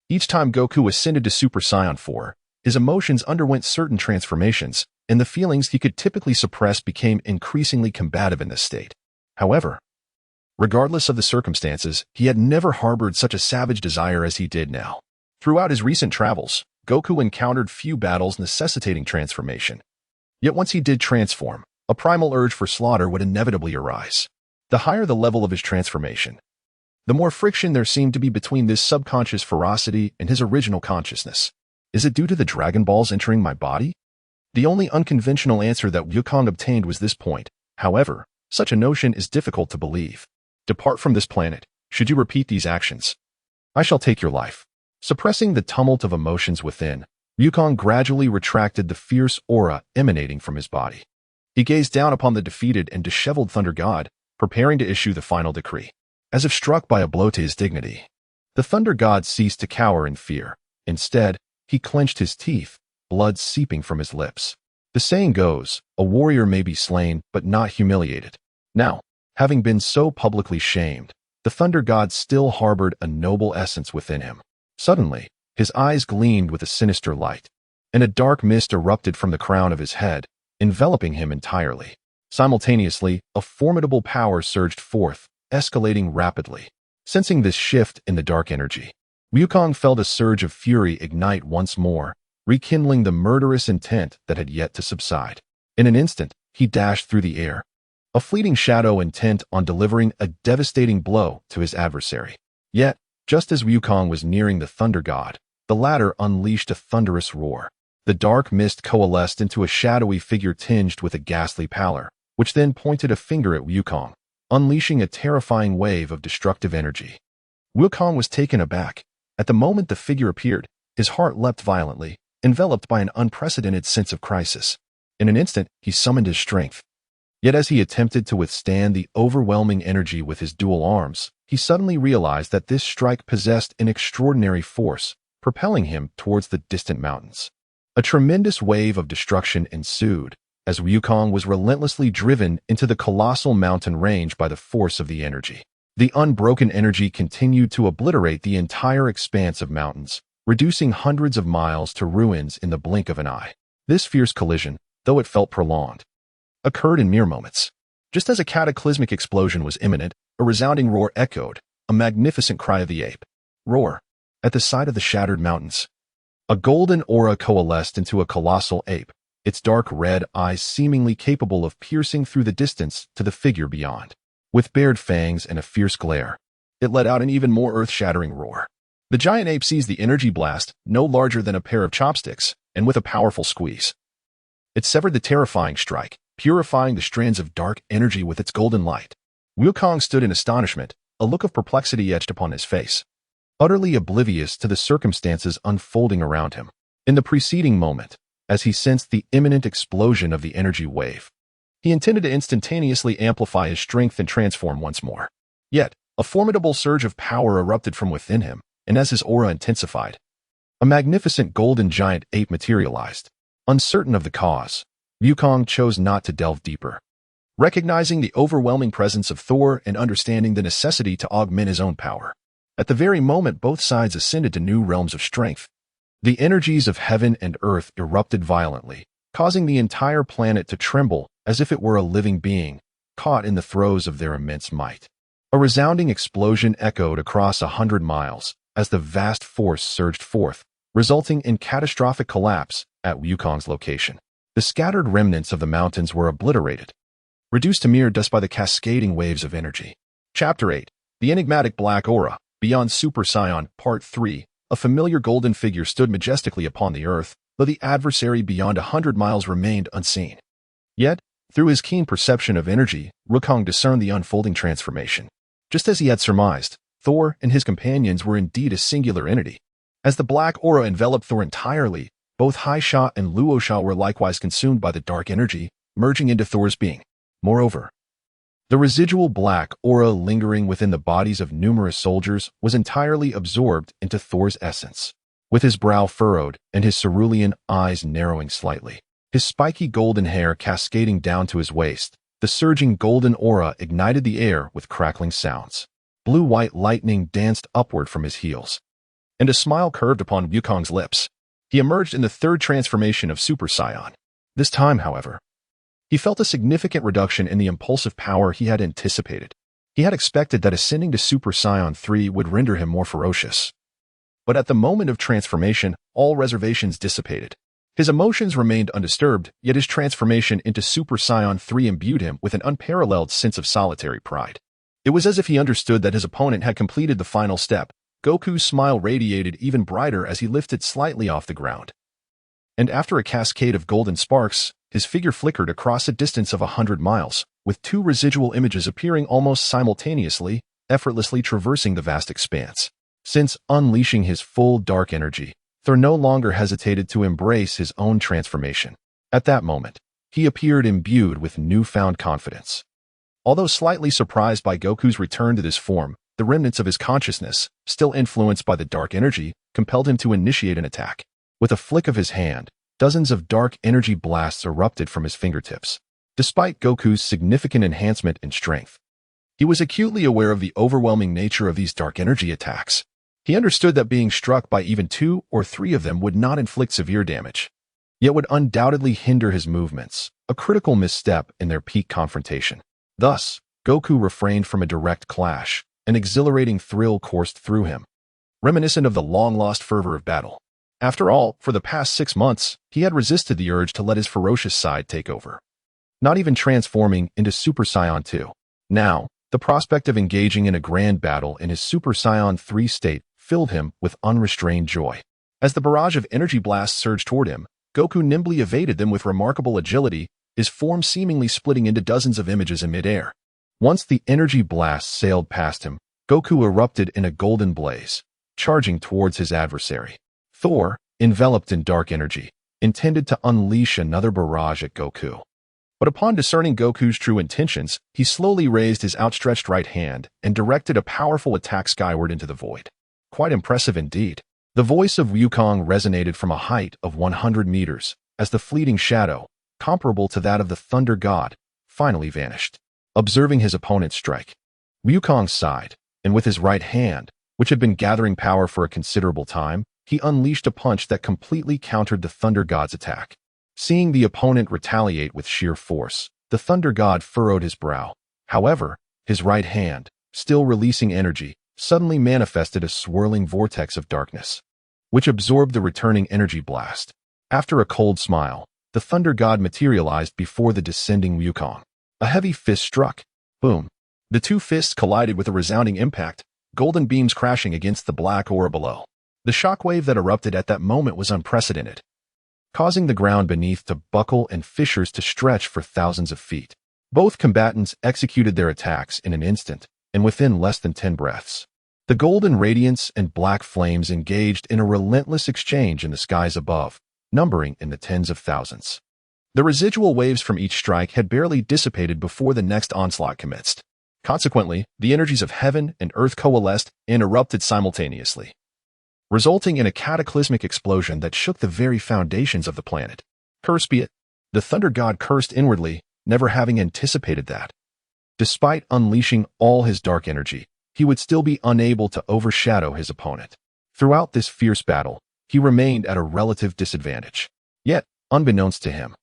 each time Goku ascended to Super Saiyan 4, his emotions underwent certain transformations, and the feelings he could typically suppress became increasingly combative in this state. However, regardless of the circumstances, he had never harbored such a savage desire as he did now. Throughout his recent travels, Goku encountered few battles necessitating transformation. Yet once he did transform, a primal urge for slaughter would inevitably arise. The higher the level of his transformation, the more friction there seemed to be between this subconscious ferocity and his original consciousness. Is it due to the Dragon Balls entering my body? The only unconventional answer that Wukong obtained was this point. However, such a notion is difficult to believe. Depart from this planet. Should you repeat these actions, I shall take your life. Suppressing the tumult of emotions within, Wukong gradually retracted the fierce aura emanating from his body. He gazed down upon the defeated and disheveled Thunder God, preparing to issue the final decree. As if struck by a blow to his dignity, the Thunder God ceased to cower in fear. Instead, he clenched his teeth, blood seeping from his lips. The saying goes, a warrior may be slain, but not humiliated. Now, having been so publicly shamed, the Thunder God still harbored a noble essence within him. Suddenly, his eyes gleamed with a sinister light, and a dark mist erupted from the crown of his head, enveloping him entirely. Simultaneously, a formidable power surged forth, escalating rapidly. Sensing this shift in the dark energy, Wukong felt a surge of fury ignite once more, rekindling the murderous intent that had yet to subside. In an instant, he dashed through the air, a fleeting shadow intent on delivering a devastating blow to his adversary. Yet, just as Wukong was nearing the Thunder God, the latter unleashed a thunderous roar. The dark mist coalesced into a shadowy figure tinged with a ghastly pallor, which then pointed a finger at Wukong, unleashing a terrifying wave of destructive energy. Wukong was taken aback. At the moment the figure appeared, his heart leapt violently, enveloped by an unprecedented sense of crisis. In an instant, he summoned his strength. Yet as he attempted to withstand the overwhelming energy with his dual arms, he suddenly realized that this strike possessed an extraordinary force, propelling him towards the distant mountains. A tremendous wave of destruction ensued, as Wukong was relentlessly driven into the colossal mountain range by the force of the energy. The unbroken energy continued to obliterate the entire expanse of mountains, reducing hundreds of miles to ruins in the blink of an eye. This fierce collision, though it felt prolonged, occurred in mere moments. Just as a cataclysmic explosion was imminent, a resounding roar echoed, a magnificent cry of the ape. Roar. At the side of the shattered mountains, a golden aura coalesced into a colossal ape, its dark red eyes seemingly capable of piercing through the distance to the figure beyond. With bared fangs and a fierce glare, it let out an even more earth-shattering roar. The giant ape seized the energy blast, no larger than a pair of chopsticks, and with a powerful squeeze, it severed the terrifying strike, purifying the strands of dark energy with its golden light. Wukong stood in astonishment, a look of perplexity etched upon his face, utterly oblivious to the circumstances unfolding around him. In the preceding moment, as he sensed the imminent explosion of the energy wave, he intended to instantaneously amplify his strength and transform once more. Yet, a formidable surge of power erupted from within him, and as his aura intensified, a magnificent golden giant ape materialized. Uncertain of the cause, Wukong chose not to delve deeper. Recognizing the overwhelming presence of Thor and understanding the necessity to augment his own power, at the very moment both sides ascended to new realms of strength, the energies of heaven and earth erupted violently, causing the entire planet to tremble as if it were a living being, caught in the throes of their immense might. A resounding explosion echoed across 100 miles as the vast force surged forth, resulting in catastrophic collapse at Wukong's location. The scattered remnants of the mountains were obliterated, reduced to mere dust by the cascading waves of energy. Chapter 8. The Enigmatic Black Aura. Beyond Super Saiyan, Part 3. A familiar golden figure stood majestically upon the earth, though the adversary beyond 100 miles remained unseen. Yet, through his keen perception of energy, Wukong discerned the unfolding transformation. Just as he had surmised, Thor and his companions were indeed a singular entity. As the black aura enveloped Thor entirely, both Haisha and Luosha were likewise consumed by the dark energy, merging into Thor's being. Moreover, the residual black aura lingering within the bodies of numerous soldiers was entirely absorbed into Thor's essence. with his brow furrowed and his cerulean eyes narrowing slightly. His spiky golden hair cascading down to his waist, the surging golden aura ignited the air with crackling sounds. Blue-white lightning danced upward from his heels, and a smile curved upon Wukong's lips. He emerged in the third transformation of Super Saiyan. This time, however, he felt a significant reduction in the impulsive power he had anticipated. He had expected that ascending to Super Saiyan 3 would render him more ferocious. But at the moment of transformation, all reservations dissipated. His emotions remained undisturbed, yet his transformation into Super Saiyan 3 imbued him with an unparalleled sense of solitary pride. It was as if he understood that his opponent had completed the final step. Goku's smile radiated even brighter as he lifted slightly off the ground. And after a cascade of golden sparks, his figure flickered across a distance of 100 miles, with two residual images appearing almost simultaneously, effortlessly traversing the vast expanse. Since unleashing his full dark energy, Thor no longer hesitated to embrace his own transformation. At that moment, he appeared imbued with newfound confidence. Although slightly surprised by Goku's return to this form, the remnants of his consciousness, still influenced by the dark energy, compelled him to initiate an attack. With a flick of his hand, dozens of dark energy blasts erupted from his fingertips. Despite Goku's significant enhancement in strength, he was acutely aware of the overwhelming nature of these dark energy attacks. He understood that being struck by even 2 or 3 of them would not inflict severe damage, yet would undoubtedly hinder his movements, a critical misstep in their peak confrontation. Thus, Goku refrained from a direct clash. An exhilarating thrill coursed through him, reminiscent of the long-lost fervor of battle. After all, for the past 6 months, he had resisted the urge to let his ferocious side take over, not even transforming into Super Saiyan 2. Now, the prospect of engaging in a grand battle in his Super Saiyan 3 state filled him with unrestrained joy. As the barrage of energy blasts surged toward him, Goku nimbly evaded them with remarkable agility, his form seemingly splitting into dozens of images in midair. Once the energy blasts sailed past him, Goku erupted in a golden blaze, charging towards his adversary. Thor, enveloped in dark energy, intended to unleash another barrage at Goku. But upon discerning Goku's true intentions, he slowly raised his outstretched right hand and directed a powerful attack skyward into the void. Quite impressive indeed. The voice of Wukong resonated from a height of 100 meters, as the fleeting shadow, comparable to that of the Thunder God, finally vanished. Observing his opponent's strike, Wukong sighed, and with his right hand, which had been gathering power for a considerable time, he unleashed a punch that completely countered the Thunder God's attack. Seeing the opponent retaliate with sheer force, the Thunder God furrowed his brow. However, his right hand, still releasing energy, suddenly manifested a swirling vortex of darkness, which absorbed the returning energy blast. After a cold smile, the Thunder God materialized before the descending Wukong. A heavy fist struck. Boom. The two fists collided with a resounding impact, golden beams crashing against the black aura below. The shockwave that erupted at that moment was unprecedented, causing the ground beneath to buckle and fissures to stretch for thousands of feet. Both combatants executed their attacks in an instant, and within less than 10 breaths. The golden radiance and black flames engaged in a relentless exchange in the skies above, numbering in the tens of thousands. The residual waves from each strike had barely dissipated before the next onslaught commenced. Consequently, the energies of heaven and earth coalesced and erupted simultaneously, resulting in a cataclysmic explosion that shook the very foundations of the planet. Cursed be it! The Thunder God cursed inwardly, never having anticipated that. Despite unleashing all his dark energy, he would still be unable to overshadow his opponent. Throughout this fierce battle, he remained at a relative disadvantage. Yet, unbeknownst to him,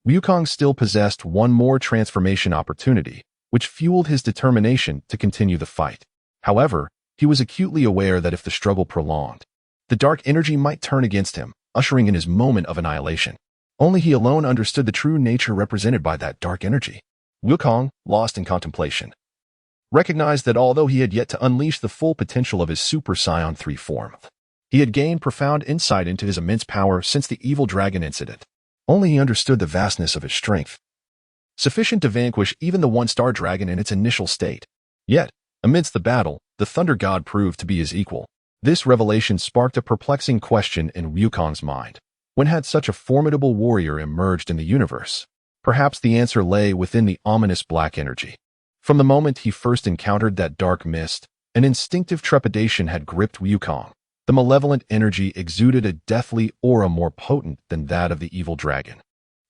Wukong still possessed one more transformation opportunity, which fueled his determination to continue the fight. However, he was acutely aware that if the struggle prolonged, the dark energy might turn against him, ushering in his moment of annihilation. Only he alone understood the true nature represented by that dark energy. Wukong, lost in contemplation, recognized that although he had yet to unleash the full potential of his Super Saiyan 3 form, he had gained profound insight into his immense power since the evil dragon incident. Only he understood the vastness of his strength, sufficient to vanquish even the one-star dragon in its initial state. Yet, amidst the battle, the Thunder God proved to be his equal. This revelation sparked a perplexing question in Wukong's mind. When had such a formidable warrior emerged in the universe? Perhaps the answer lay within the ominous black energy. From the moment he first encountered that dark mist, an instinctive trepidation had gripped Wukong. The malevolent energy exuded a deathly aura more potent than that of the evil dragon.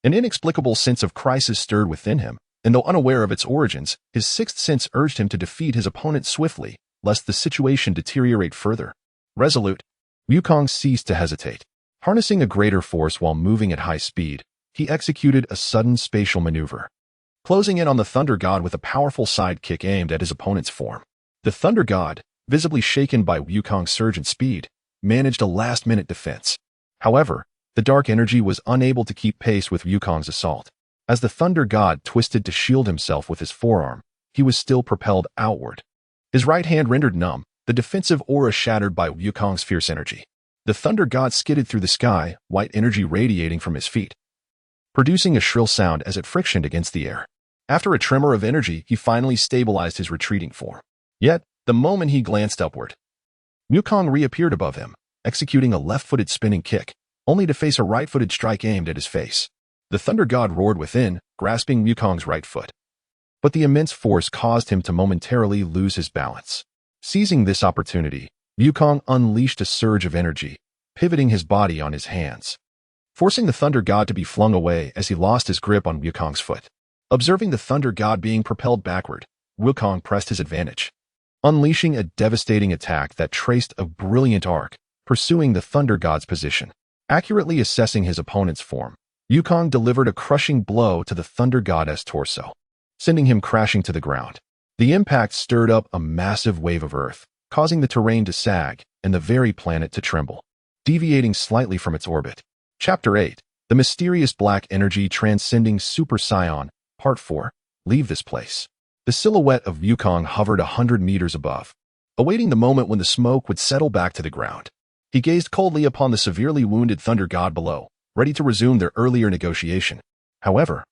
An inexplicable sense of crisis stirred within him, and though unaware of its origins, his sixth sense urged him to defeat his opponent swiftly, lest the situation deteriorate further. Resolute, Wukong ceased to hesitate. Harnessing a greater force while moving at high speed, he executed a sudden spatial maneuver, closing in on the Thunder God with a powerful sidekick aimed at his opponent's form. The Thunder God, visibly shaken by Wukong's surge in speed, managed a last-minute defense. However, the dark energy was unable to keep pace with Wukong's assault. As the Thunder God twisted to shield himself with his forearm, he was still propelled outward. His right hand rendered numb, the defensive aura shattered by Wukong's fierce energy. The Thunder God skidded through the sky, white energy radiating from his feet, producing a shrill sound as it frictioned against the air. After a tremor of energy, he finally stabilized his retreating form. Yet, the moment he glanced upward, Wukong reappeared above him, executing a left-footed spinning kick, only to face a right-footed strike aimed at his face. The Thunder God roared within, grasping Wukong's right foot. But the immense force caused him to momentarily lose his balance. Seizing this opportunity, Wukong unleashed a surge of energy, pivoting his body on his hands, forcing the Thunder God to be flung away as he lost his grip on Wukong's foot. Observing the Thunder God being propelled backward, Wukong pressed his advantage, unleashing a devastating attack that traced a brilliant arc, pursuing the Thunder God's position. Accurately assessing his opponent's form, Wukong delivered a crushing blow to the Thunder God's torso, sending him crashing to the ground. The impact stirred up a massive wave of earth, causing the terrain to sag and the very planet to tremble, deviating slightly from its orbit. Chapter 8. The Mysterious Black Energy Transcending Super Saiyan, Part 4. Leave this place. The silhouette of Wukong hovered 100 meters above, awaiting the moment when the smoke would settle back to the ground. He gazed coldly upon the severely wounded Thunder God below, ready to resume their earlier negotiation. However,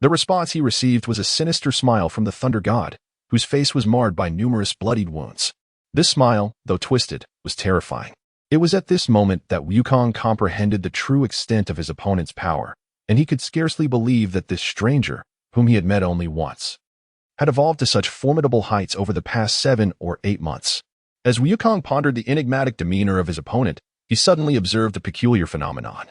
the response he received was a sinister smile from the Thunder God, whose face was marred by numerous bloodied wounds. This smile, though twisted, was terrifying. It was at this moment that Wukong comprehended the true extent of his opponent's power, and he could scarcely believe that this stranger, whom he had met only once, had evolved to such formidable heights over the past 7 or 8 months. As Wukong pondered the enigmatic demeanor of his opponent, he suddenly observed a peculiar phenomenon.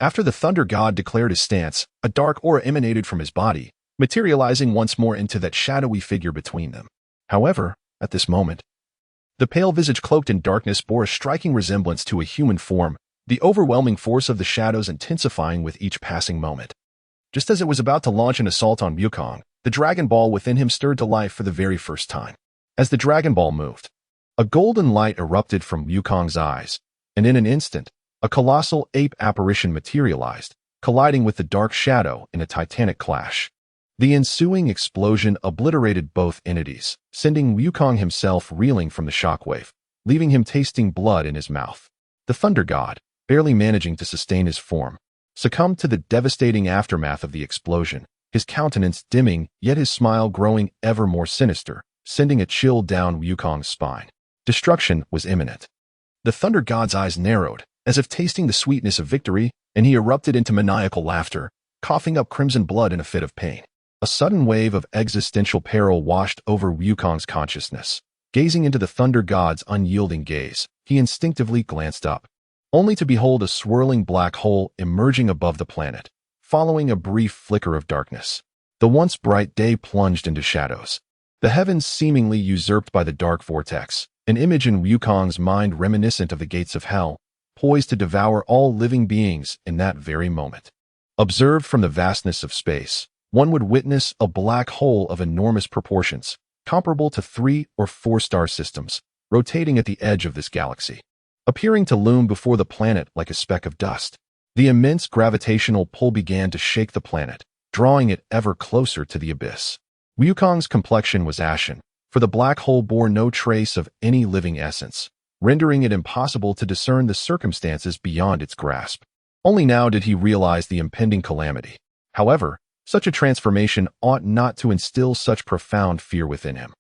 After the Thunder God declared his stance, a dark aura emanated from his body, materializing once more into that shadowy figure between them. However, at this moment, the pale visage cloaked in darkness bore a striking resemblance to a human form, the overwhelming force of the shadows intensifying with each passing moment. Just as it was about to launch an assault on Wukong, the Dragon Ball within him stirred to life for the very first time. As the Dragon Ball moved, a golden light erupted from Wukong's eyes, and in an instant, a colossal ape apparition materialized, colliding with the dark shadow in a titanic clash. The ensuing explosion obliterated both entities, sending Wukong himself reeling from the shockwave, leaving him tasting blood in his mouth. The Thunder God, barely managing to sustain his form, succumbed to the devastating aftermath of the explosion, his countenance dimming, yet his smile growing ever more sinister, sending a chill down Wukong's spine. Destruction was imminent. The Thunder God's eyes narrowed, as if tasting the sweetness of victory, and he erupted into maniacal laughter, coughing up crimson blood in a fit of pain. A sudden wave of existential peril washed over Wukong's consciousness. Gazing into the Thunder God's unyielding gaze, he instinctively glanced up, only to behold a swirling black hole emerging above the planet, following a brief flicker of darkness. The once bright day plunged into shadows, the heavens seemingly usurped by the dark vortex, an image in Wukong's mind reminiscent of the gates of hell, poised to devour all living beings in that very moment. Observed from the vastness of space, one would witness a black hole of enormous proportions, comparable to 3 or 4 star systems, rotating at the edge of this galaxy, appearing to loom before the planet like a speck of dust. The immense gravitational pull began to shake the planet, drawing it ever closer to the abyss. Wukong's complexion was ashen, for the black hole bore no trace of any living essence, rendering it impossible to discern the circumstances beyond its grasp. Only now did he realize the impending calamity. However, such a transformation ought not to instill such profound fear within him.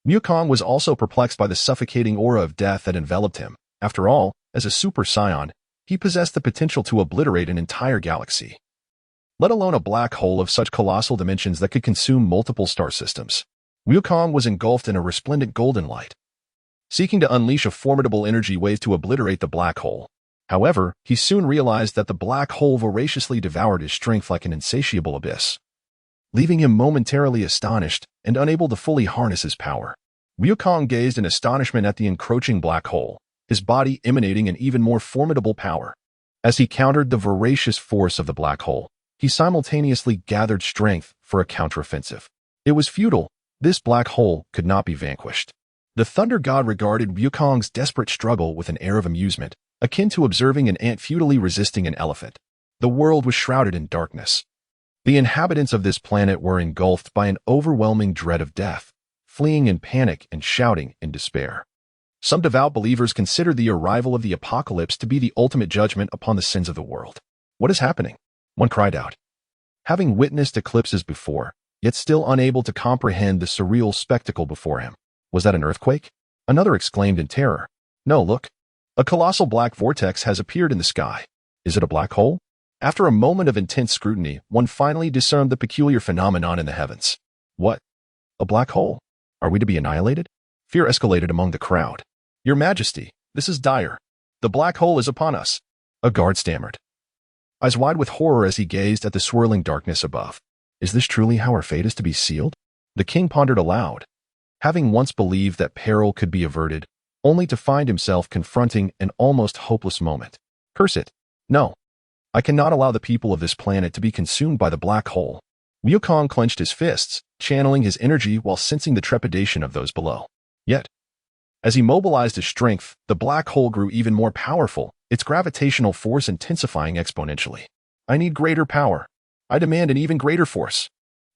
Wukong was also perplexed by the suffocating aura of death that enveloped him. After all, as a Super Saiyan, he possessed the potential to obliterate an entire galaxy, let alone a black hole of such colossal dimensions that could consume multiple star systems. Wukong was engulfed in a resplendent golden light, seeking to unleash a formidable energy wave to obliterate the black hole. However, he soon realized that the black hole voraciously devoured his strength like an insatiable abyss, leaving him momentarily astonished and unable to fully harness his power. Wukong gazed in astonishment at the encroaching black hole, his body emanating an even more formidable power. As he countered the voracious force of the black hole, he simultaneously gathered strength for a counteroffensive. It was futile. This black hole could not be vanquished. The Thunder God regarded Wukong's desperate struggle with an air of amusement, akin to observing an ant futilely resisting an elephant. The world was shrouded in darkness. The inhabitants of this planet were engulfed by an overwhelming dread of death, fleeing in panic and shouting in despair. Some devout believers considered the arrival of the apocalypse to be the ultimate judgment upon the sins of the world. What is happening? One cried out. Having witnessed eclipses before, yet still unable to comprehend the surreal spectacle before him. Was that an earthquake? Another exclaimed in terror. No, look. A colossal black vortex has appeared in the sky. Is it a black hole? After a moment of intense scrutiny, one finally discerned the peculiar phenomenon in the heavens. What? A black hole? Are we to be annihilated? Fear escalated among the crowd. Your Majesty, this is dire. The black hole is upon us. A guard stammered, eyes wide with horror as he gazed at the swirling darkness above. Is this truly how our fate is to be sealed? The king pondered aloud, having once believed that peril could be averted, only to find himself confronting an almost hopeless moment. Curse it. No. I cannot allow the people of this planet to be consumed by the black hole. Wukong clenched his fists, channeling his energy while sensing the trepidation of those below. Yet, as he mobilized his strength, the black hole grew even more powerful, its gravitational force intensifying exponentially. I need greater power. I demand an even greater force.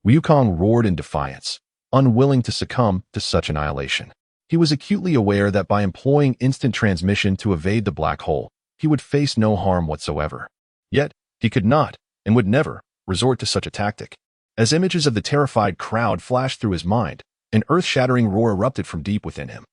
Wukong roared in defiance, unwilling to succumb to such annihilation. He was acutely aware that by employing instant transmission to evade the black hole, he would face no harm whatsoever. Yet, he could not, and would never, resort to such a tactic. As images of the terrified crowd flashed through his mind, an earth-shattering roar erupted from deep within him.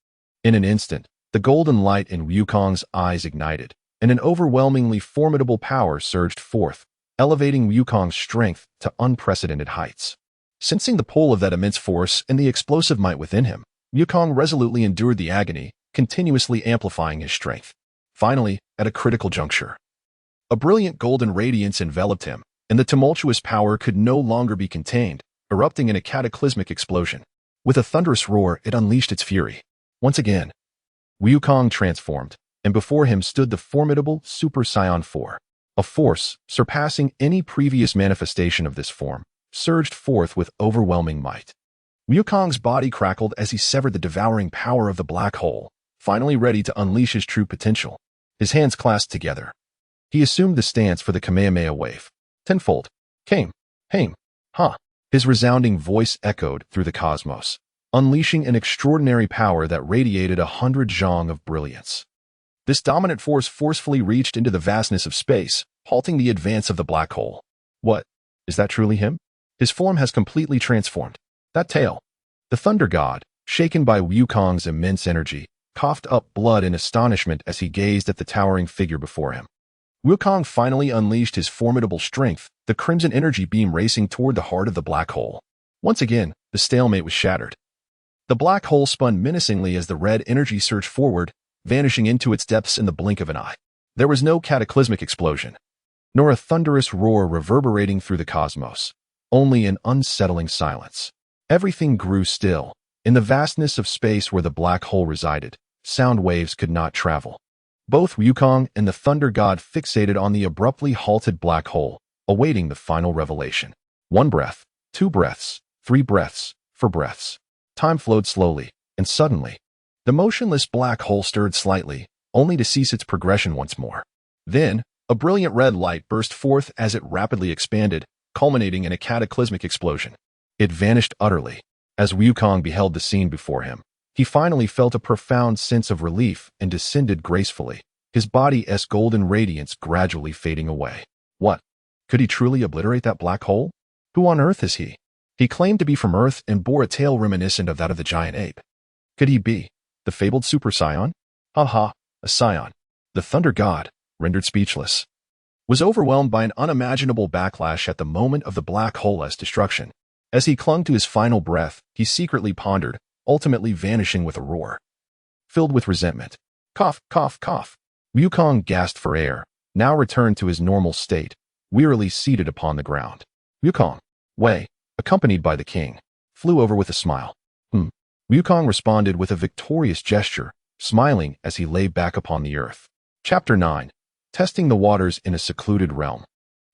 In an instant, the golden light in Wukong's eyes ignited, and an overwhelmingly formidable power surged forth, elevating Wukong's strength to unprecedented heights. Sensing the pull of that immense force and the explosive might within him, Wukong resolutely endured the agony, continuously amplifying his strength. Finally, at a critical juncture, a brilliant golden radiance enveloped him, and the tumultuous power could no longer be contained, erupting in a cataclysmic explosion. With a thunderous roar, it unleashed its fury. Once again, Wukong transformed, and before him stood the formidable Super Saiyan 4. A force, surpassing any previous manifestation of this form, surged forth with overwhelming might. Wukong's body crackled as he severed the devouring power of the black hole, finally ready to unleash his true potential. His hands clasped together, he assumed the stance for the Kamehameha wave. Tenfold. Came. Haim. Ha. His resounding voice echoed through the cosmos, unleashing an extraordinary power that radiated 100 zhong of brilliance. This dominant force forcefully reached into the vastness of space, halting the advance of the black hole. What? Is that truly him? His form has completely transformed. That tail. The Thunder God, shaken by Wukong's immense energy, coughed up blood in astonishment as he gazed at the towering figure before him. Wukong finally unleashed his formidable strength, the crimson energy beam racing toward the heart of the black hole. Once again, the stalemate was shattered. The black hole spun menacingly as the red energy surged forward, vanishing into its depths in the blink of an eye. There was no cataclysmic explosion, nor a thunderous roar reverberating through the cosmos, only an unsettling silence. Everything grew still. In the vastness of space where the black hole resided, sound waves could not travel. Both Wukong and the Thunder God fixated on the abruptly halted black hole, awaiting the final revelation. 1 breath, 2 breaths, 3 breaths, 4 breaths. Time flowed slowly, and suddenly, the motionless black hole stirred slightly, only to cease its progression once more. Then, a brilliant red light burst forth as it rapidly expanded, culminating in a cataclysmic explosion. It vanished utterly. As Wukong beheld the scene before him, he finally felt a profound sense of relief and descended gracefully, his body's golden radiance gradually fading away. What? Could he truly obliterate that black hole? Who on earth is he? He claimed to be from Earth and bore a tail reminiscent of that of the giant ape. Could he be the fabled Super Saiyan? Ha ha, a Saiyan. The Thunder God, rendered speechless, was overwhelmed by an unimaginable backlash at the moment of the black hole's destruction. As he clung to his final breath, he secretly pondered, ultimately vanishing with a roar. filled with resentment. Cough, cough, cough. Wukong gasped for air, now returned to his normal state, wearily seated upon the ground. Wukong, Wei, accompanied by the king, flew over with a smile. Wukong responded with a victorious gesture, smiling as he lay back upon the earth. Chapter 9. Testing the waters in a secluded realm.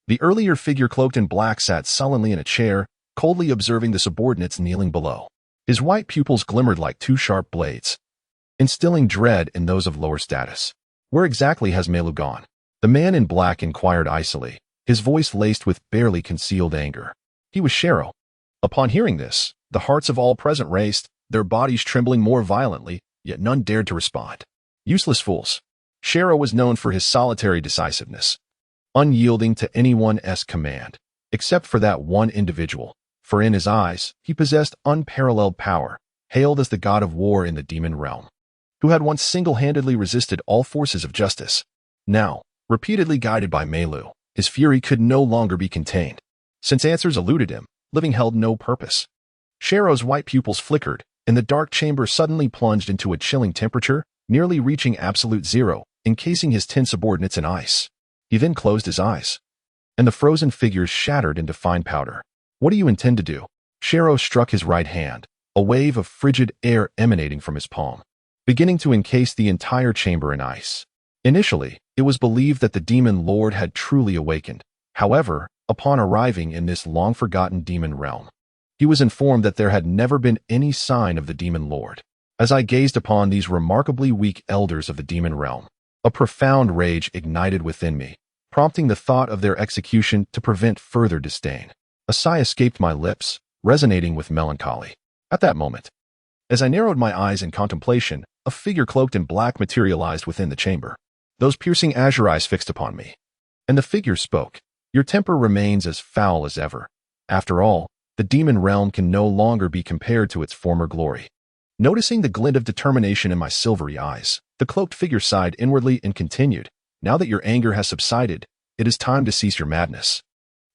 The earlier figure cloaked in black sat sullenly in a chair, coldly observing the subordinates kneeling below. His white pupils glimmered like two sharp blades, instilling dread in those of lower status. Where exactly has Mei Lu gone? The man in black inquired icily, his voice laced with barely concealed anger. He was Shero. Upon hearing this, the hearts of all present raced, their bodies trembling more violently, yet none dared to respond. Useless fools. Shero was known for his solitary decisiveness, unyielding to anyone's command, except for that one individual, for in his eyes, he possessed unparalleled power, hailed as the god of war in the demon realm, who had once single-handedly resisted all forces of justice. Now, repeatedly guided by Mei Lu, his fury could no longer be contained. Since answers eluded him, living held no purpose. Shero's white pupils flickered, and the dark chamber suddenly plunged into a chilling temperature, nearly reaching absolute zero, encasing his 10 subordinates in ice. He then closed his eyes, and the frozen figures shattered into fine powder. What do you intend to do? Shero struck his right hand, a wave of frigid air emanating from his palm, beginning to encase the entire chamber in ice. Initially, it was believed that the demon lord had truly awakened. However, upon arriving in this long-forgotten demon realm, he was informed that there had never been any sign of the demon lord. As I gazed upon these remarkably weak elders of the demon realm, a profound rage ignited within me, prompting the thought of their execution to prevent further disdain. A sigh escaped my lips, resonating with melancholy. At that moment, as I narrowed my eyes in contemplation, a figure cloaked in black materialized within the chamber. Those piercing azure eyes fixed upon me. And the figure spoke. Your temper remains as foul as ever. After all, the demon realm can no longer be compared to its former glory. Noticing the glint of determination in my silvery eyes, the cloaked figure sighed inwardly and continued, now that your anger has subsided, it is time to cease your madness.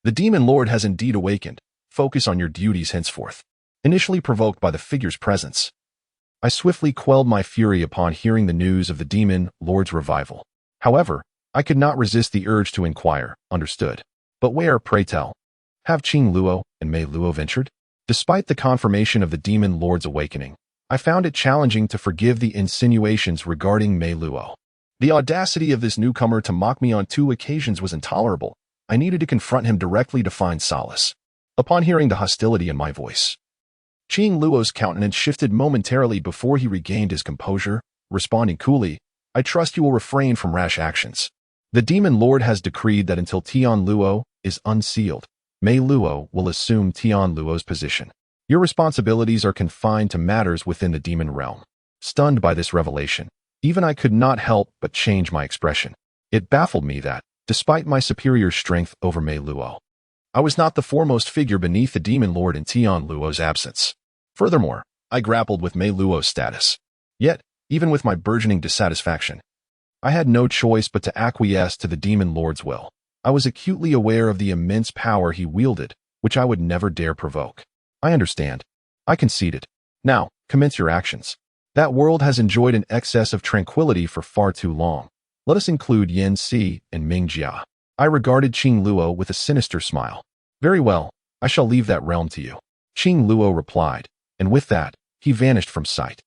The demon lord has indeed awakened. Focus on your duties henceforth. Initially provoked by the figure's presence, I swiftly quelled my fury upon hearing the news of the demon lord's revival. However, I could not resist the urge to inquire. Understood. But where, pray tell, have Qing Luo and Mei Luo ventured? Despite the confirmation of the demon lord's awakening, I found it challenging to forgive the insinuations regarding Mei Luo. The audacity of this newcomer to mock me on 2 occasions was intolerable. I needed to confront him directly to find solace. Upon hearing the hostility in my voice, Qing Luo's countenance shifted momentarily before he regained his composure, responding coolly, I trust you will refrain from rash actions. The demon lord has decreed that until Tian Luo is unsealed, Mei Luo will assume Tian Luo's position. Your responsibilities are confined to matters within the demon realm. Stunned by this revelation, even I could not help but change my expression. It baffled me that, despite my superior strength over Mei Luo, I was not the foremost figure beneath the demon lord in Tian Luo's absence. Furthermore, I grappled with Mei Luo's status. Yet, even with my burgeoning dissatisfaction, I had no choice but to acquiesce to the demon lord's will. I was acutely aware of the immense power he wielded, which I would never dare provoke. I understand. I conceded. Now, commence your actions. That world has enjoyed an excess of tranquility for far too long. Let us include Yen Si and Ming Jia. I regarded Qing Luo with a sinister smile. Very well, I shall leave that realm to you. Qing Luo replied, and with that, he vanished from sight.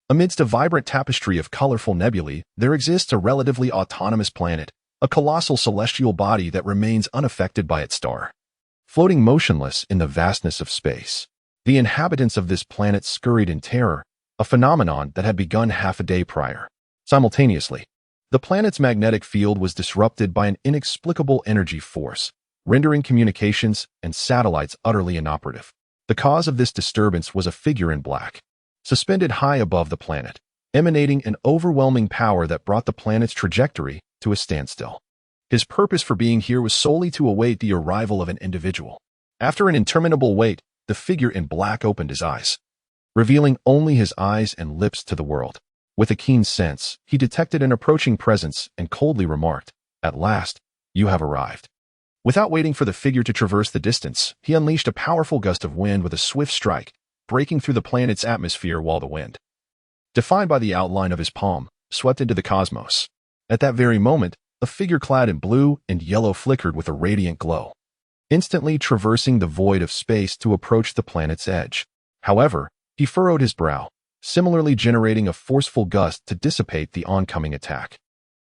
Amidst a vibrant tapestry of colorful nebulae, there exists a relatively autonomous planet, a colossal celestial body that remains unaffected by its star. Floating motionless in the vastness of space, the inhabitants of this planet scurried in terror, a phenomenon that had begun half a day prior. Simultaneously, the planet's magnetic field was disrupted by an inexplicable energy force, rendering communications and satellites utterly inoperative. The cause of this disturbance was a figure in black, suspended high above the planet, emanating an overwhelming power that brought the planet's trajectory to a standstill. His purpose for being here was solely to await the arrival of an individual. After an interminable wait, the figure in black opened his eyes, revealing only his eyes and lips to the world. With a keen sense, he detected an approaching presence and coldly remarked, At last, you have arrived. Without waiting for the figure to traverse the distance, he unleashed a powerful gust of wind with a swift strike, breaking through the planet's atmosphere while the wind defined by the outline of his palm, swept into the cosmos. At that very moment, a figure clad in blue and yellow flickered with a radiant glow, instantly traversing the void of space to approach the planet's edge. However, he furrowed his brow, similarly generating a forceful gust to dissipate the oncoming attack.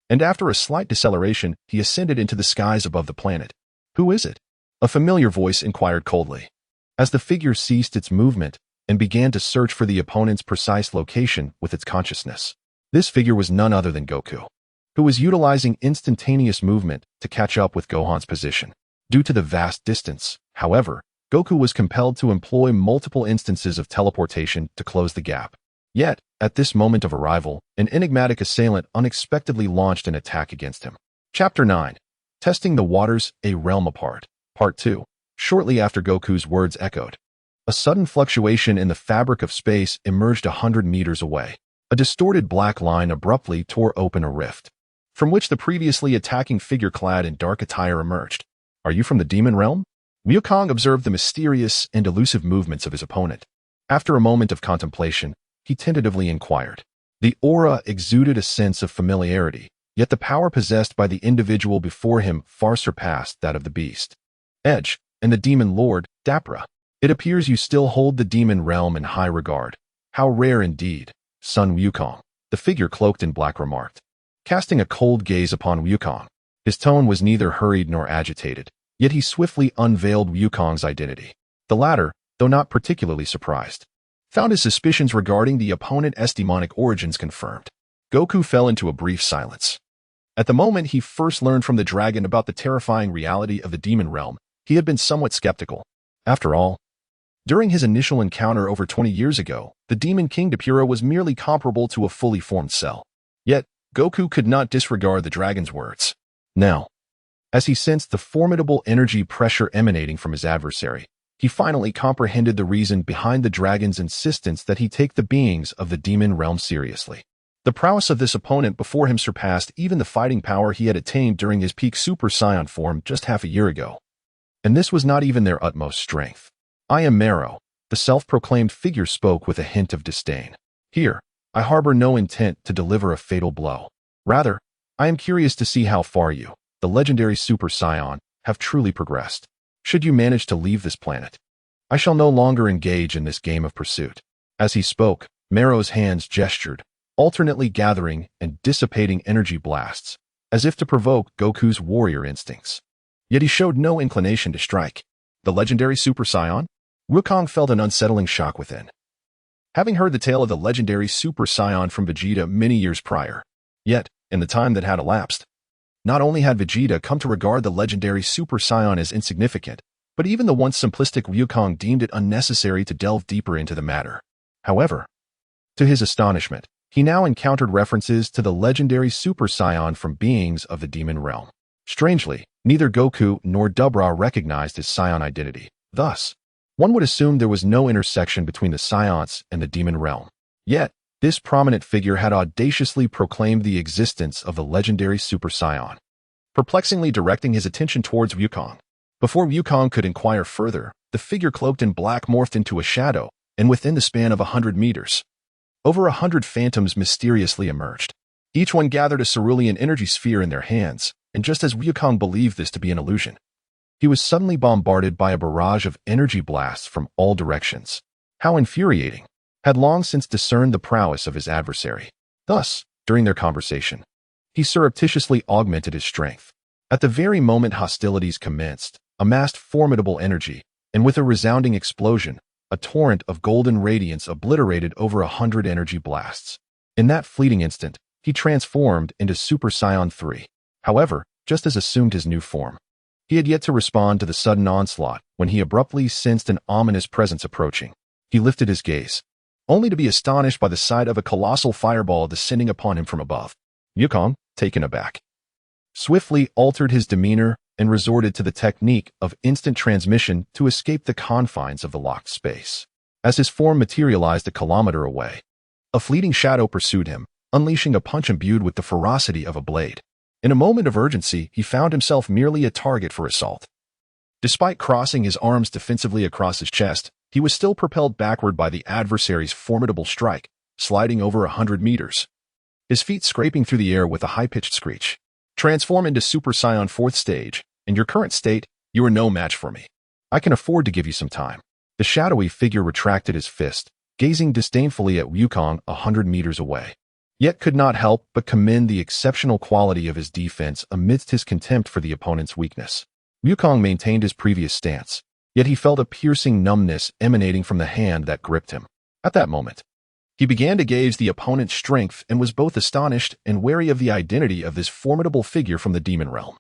And after a slight deceleration, he ascended into the skies above the planet. "Who is it?" a familiar voice inquired coldly. As the figure ceased its movement and began to search for the opponent's precise location with its consciousness. This figure was none other than Goku, who was utilizing instantaneous movement to catch up with Gohan's position. Due to the vast distance, however, Goku was compelled to employ multiple instances of teleportation to close the gap. Yet, at this moment of arrival, an enigmatic assailant unexpectedly launched an attack against him. Chapter 9. Testing the Waters, A Realm Apart. Part 2. Shortly after Goku's words echoed, a sudden fluctuation in the fabric of space emerged 100 meters away. A distorted black line abruptly tore open a rift, from which the previously attacking figure clad in dark attire emerged. "Are you from the demon realm?" Wukong observed the mysterious and elusive movements of his opponent. After a moment of contemplation, he tentatively inquired. The aura exuded a sense of familiarity, yet the power possessed by the individual before him far surpassed that of the beast. "Edge, and the demon lord, Dapra. It appears you still hold the demon realm in high regard. How rare indeed, son Wukong," the figure cloaked in black remarked, casting a cold gaze upon Wukong. His tone was neither hurried nor agitated, yet he swiftly unveiled Wukong's identity. The latter, though not particularly surprised, found his suspicions regarding the opponent's demonic origins confirmed. Goku fell into a brief silence. At the moment he first learned from the dragon about the terrifying reality of the demon realm, he had been somewhat skeptical. After all, during his initial encounter over 20 years ago, the Demon King Dapura was merely comparable to a fully formed cell. Yet, Goku could not disregard the dragon's words. Now, as he sensed the formidable energy pressure emanating from his adversary, he finally comprehended the reason behind the dragon's insistence that he take the beings of the demon realm seriously. The prowess of this opponent before him surpassed even the fighting power he had attained during his peak Super Saiyan form just half a year ago. And this was not even their utmost strength. "I am Mero," the self-proclaimed figure spoke with a hint of disdain. "Here, I harbor no intent to deliver a fatal blow. Rather, I am curious to see how far you, the legendary Super Saiyan, have truly progressed. Should you manage to leave this planet, I shall no longer engage in this game of pursuit." As he spoke, Mero's hands gestured, alternately gathering and dissipating energy blasts, as if to provoke Goku's warrior instincts. Yet he showed no inclination to strike. The legendary Super Saiyan? Wukong felt an unsettling shock within, having heard the tale of the legendary Super Saiyan from Vegeta many years prior. Yet, in the time that had elapsed, not only had Vegeta come to regard the legendary Super Saiyan as insignificant, but even the once simplistic Wukong deemed it unnecessary to delve deeper into the matter. However, to his astonishment, he now encountered references to the legendary Super Saiyan from beings of the demon realm. Strangely, neither Goku nor Dubra recognized his Saiyan identity. Thus, one would assume there was no intersection between the Saiyans and the demon realm. Yet, this prominent figure had audaciously proclaimed the existence of the legendary Super Saiyan, perplexingly directing his attention towards Wukong. Before Wukong could inquire further, the figure cloaked in black morphed into a shadow, and within the span of 100 meters, over 100 phantoms mysteriously emerged. Each one gathered a cerulean energy sphere in their hands, and just as Wukong believed this to be an illusion, he was suddenly bombarded by a barrage of energy blasts from all directions. How infuriating! Had long since discerned the prowess of his adversary. Thus, during their conversation, he surreptitiously augmented his strength. At the very moment hostilities commenced, amassed formidable energy, and with a resounding explosion, a torrent of golden radiance obliterated over 100 energy blasts. In that fleeting instant, he transformed into Super Saiyan 3. However, just as assumed his new form, he had yet to respond to the sudden onslaught when he abruptly sensed an ominous presence approaching. He lifted his gaze, only to be astonished by the sight of a colossal fireball descending upon him from above. Wukong, taken aback, swiftly altered his demeanor and resorted to the technique of instant transmission to escape the confines of the locked space. As his form materialized a kilometer away, a fleeting shadow pursued him, unleashing a punch imbued with the ferocity of a blade. In a moment of urgency, he found himself merely a target for assault. Despite crossing his arms defensively across his chest, he was still propelled backward by the adversary's formidable strike, sliding over 100 meters. His feet scraping through the air with a high-pitched screech. Transform into Super Saiyan 4th stage. In your current state, you are no match for me. I can afford to give you some time. The shadowy figure retracted his fist, gazing disdainfully at Wukong 100 meters away. Yet could not help but commend the exceptional quality of his defense amidst his contempt for the opponent's weakness. Wukong maintained his previous stance, yet he felt a piercing numbness emanating from the hand that gripped him. At that moment, he began to gauge the opponent's strength and was both astonished and wary of the identity of this formidable figure from the demon realm.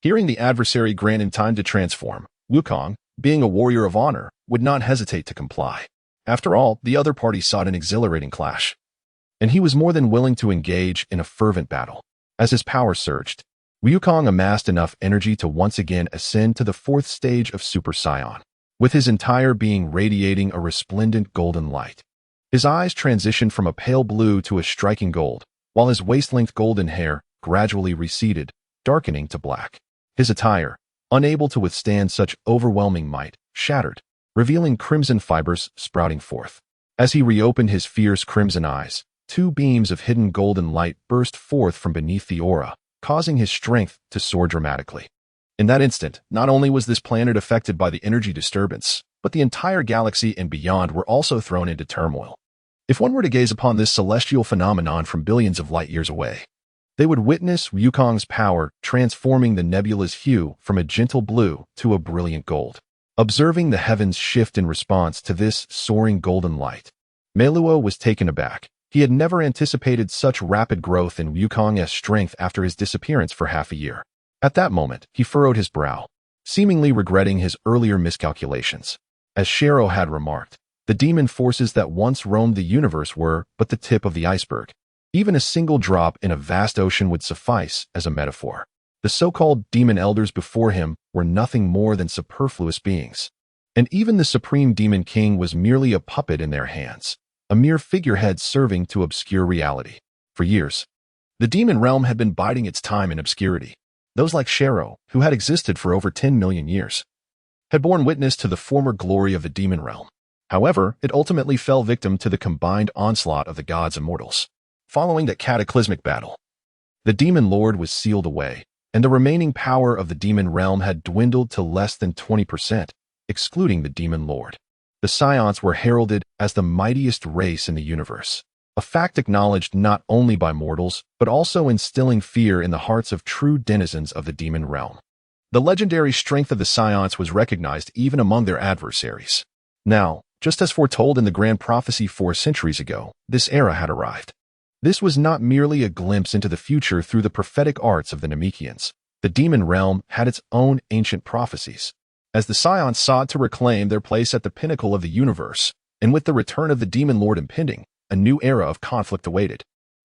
Hearing the adversary grant him time to transform, Wukong, being a warrior of honor, would not hesitate to comply. After all, the other party sought an exhilarating clash, and he was more than willing to engage in a fervent battle. As his power surged, Wukong amassed enough energy to once again ascend to the 4th stage of Super Saiyan, with his entire being radiating a resplendent golden light. His eyes transitioned from a pale blue to a striking gold, while his waist-length golden hair gradually receded, darkening to black. His attire, unable to withstand such overwhelming might, shattered, revealing crimson fibers sprouting forth. As he reopened his fierce crimson eyes, 2 beams of hidden golden light burst forth from beneath the aura, causing his strength to soar dramatically. In that instant, not only was this planet affected by the energy disturbance, but the entire galaxy and beyond were also thrown into turmoil. If one were to gaze upon this celestial phenomenon from billions of light years away, they would witness Wukong's power transforming the nebula's hue from a gentle blue to a brilliant gold. Observing the heavens shift in response to this soaring golden light, Meluo was taken aback. He had never anticipated such rapid growth in Wukong's strength after his disappearance for half a year. At that moment, he furrowed his brow, seemingly regretting his earlier miscalculations. As Shiro had remarked, the demon forces that once roamed the universe were but the tip of the iceberg. Even a single drop in a vast ocean would suffice as a metaphor. The so-called demon elders before him were nothing more than superfluous beings. And even the supreme demon king was merely a puppet in their hands, a mere figurehead serving to obscure reality. For years, the demon realm had been biding its time in obscurity. Those like Shiro, who had existed for over 10 million years, had borne witness to the former glory of the demon realm. However, it ultimately fell victim to the combined onslaught of the gods and mortals. Following that cataclysmic battle, the demon lord was sealed away, and the remaining power of the demon realm had dwindled to less than 20%, excluding the demon lord. The Saiyans were heralded as the mightiest race in the universe, a fact acknowledged not only by mortals, but also instilling fear in the hearts of true denizens of the demon realm. The legendary strength of the Saiyans was recognized even among their adversaries. Now, just as foretold in the grand prophecy 4 centuries ago, this era had arrived. This was not merely a glimpse into the future through the prophetic arts of the Namekians. The demon realm had its own ancient prophecies. As the Saiyans sought to reclaim their place at the pinnacle of the universe, and with the return of the demon lord impending, a new era of conflict awaited.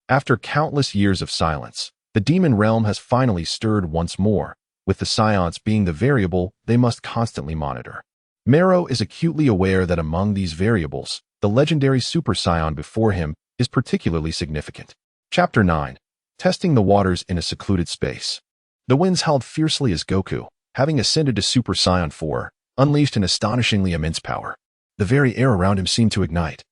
After countless years of silence, the demon realm has finally stirred once more, with the Saiyans being the variable they must constantly monitor. Mero is acutely aware that among these variables, the legendary Super Saiyan before him is particularly significant. Chapter 9. Testing the waters in a secluded space. The winds howled fiercely as Goku, having ascended to Super Saiyan 4, unleashed an astonishingly immense power. The very air around him seemed to ignite,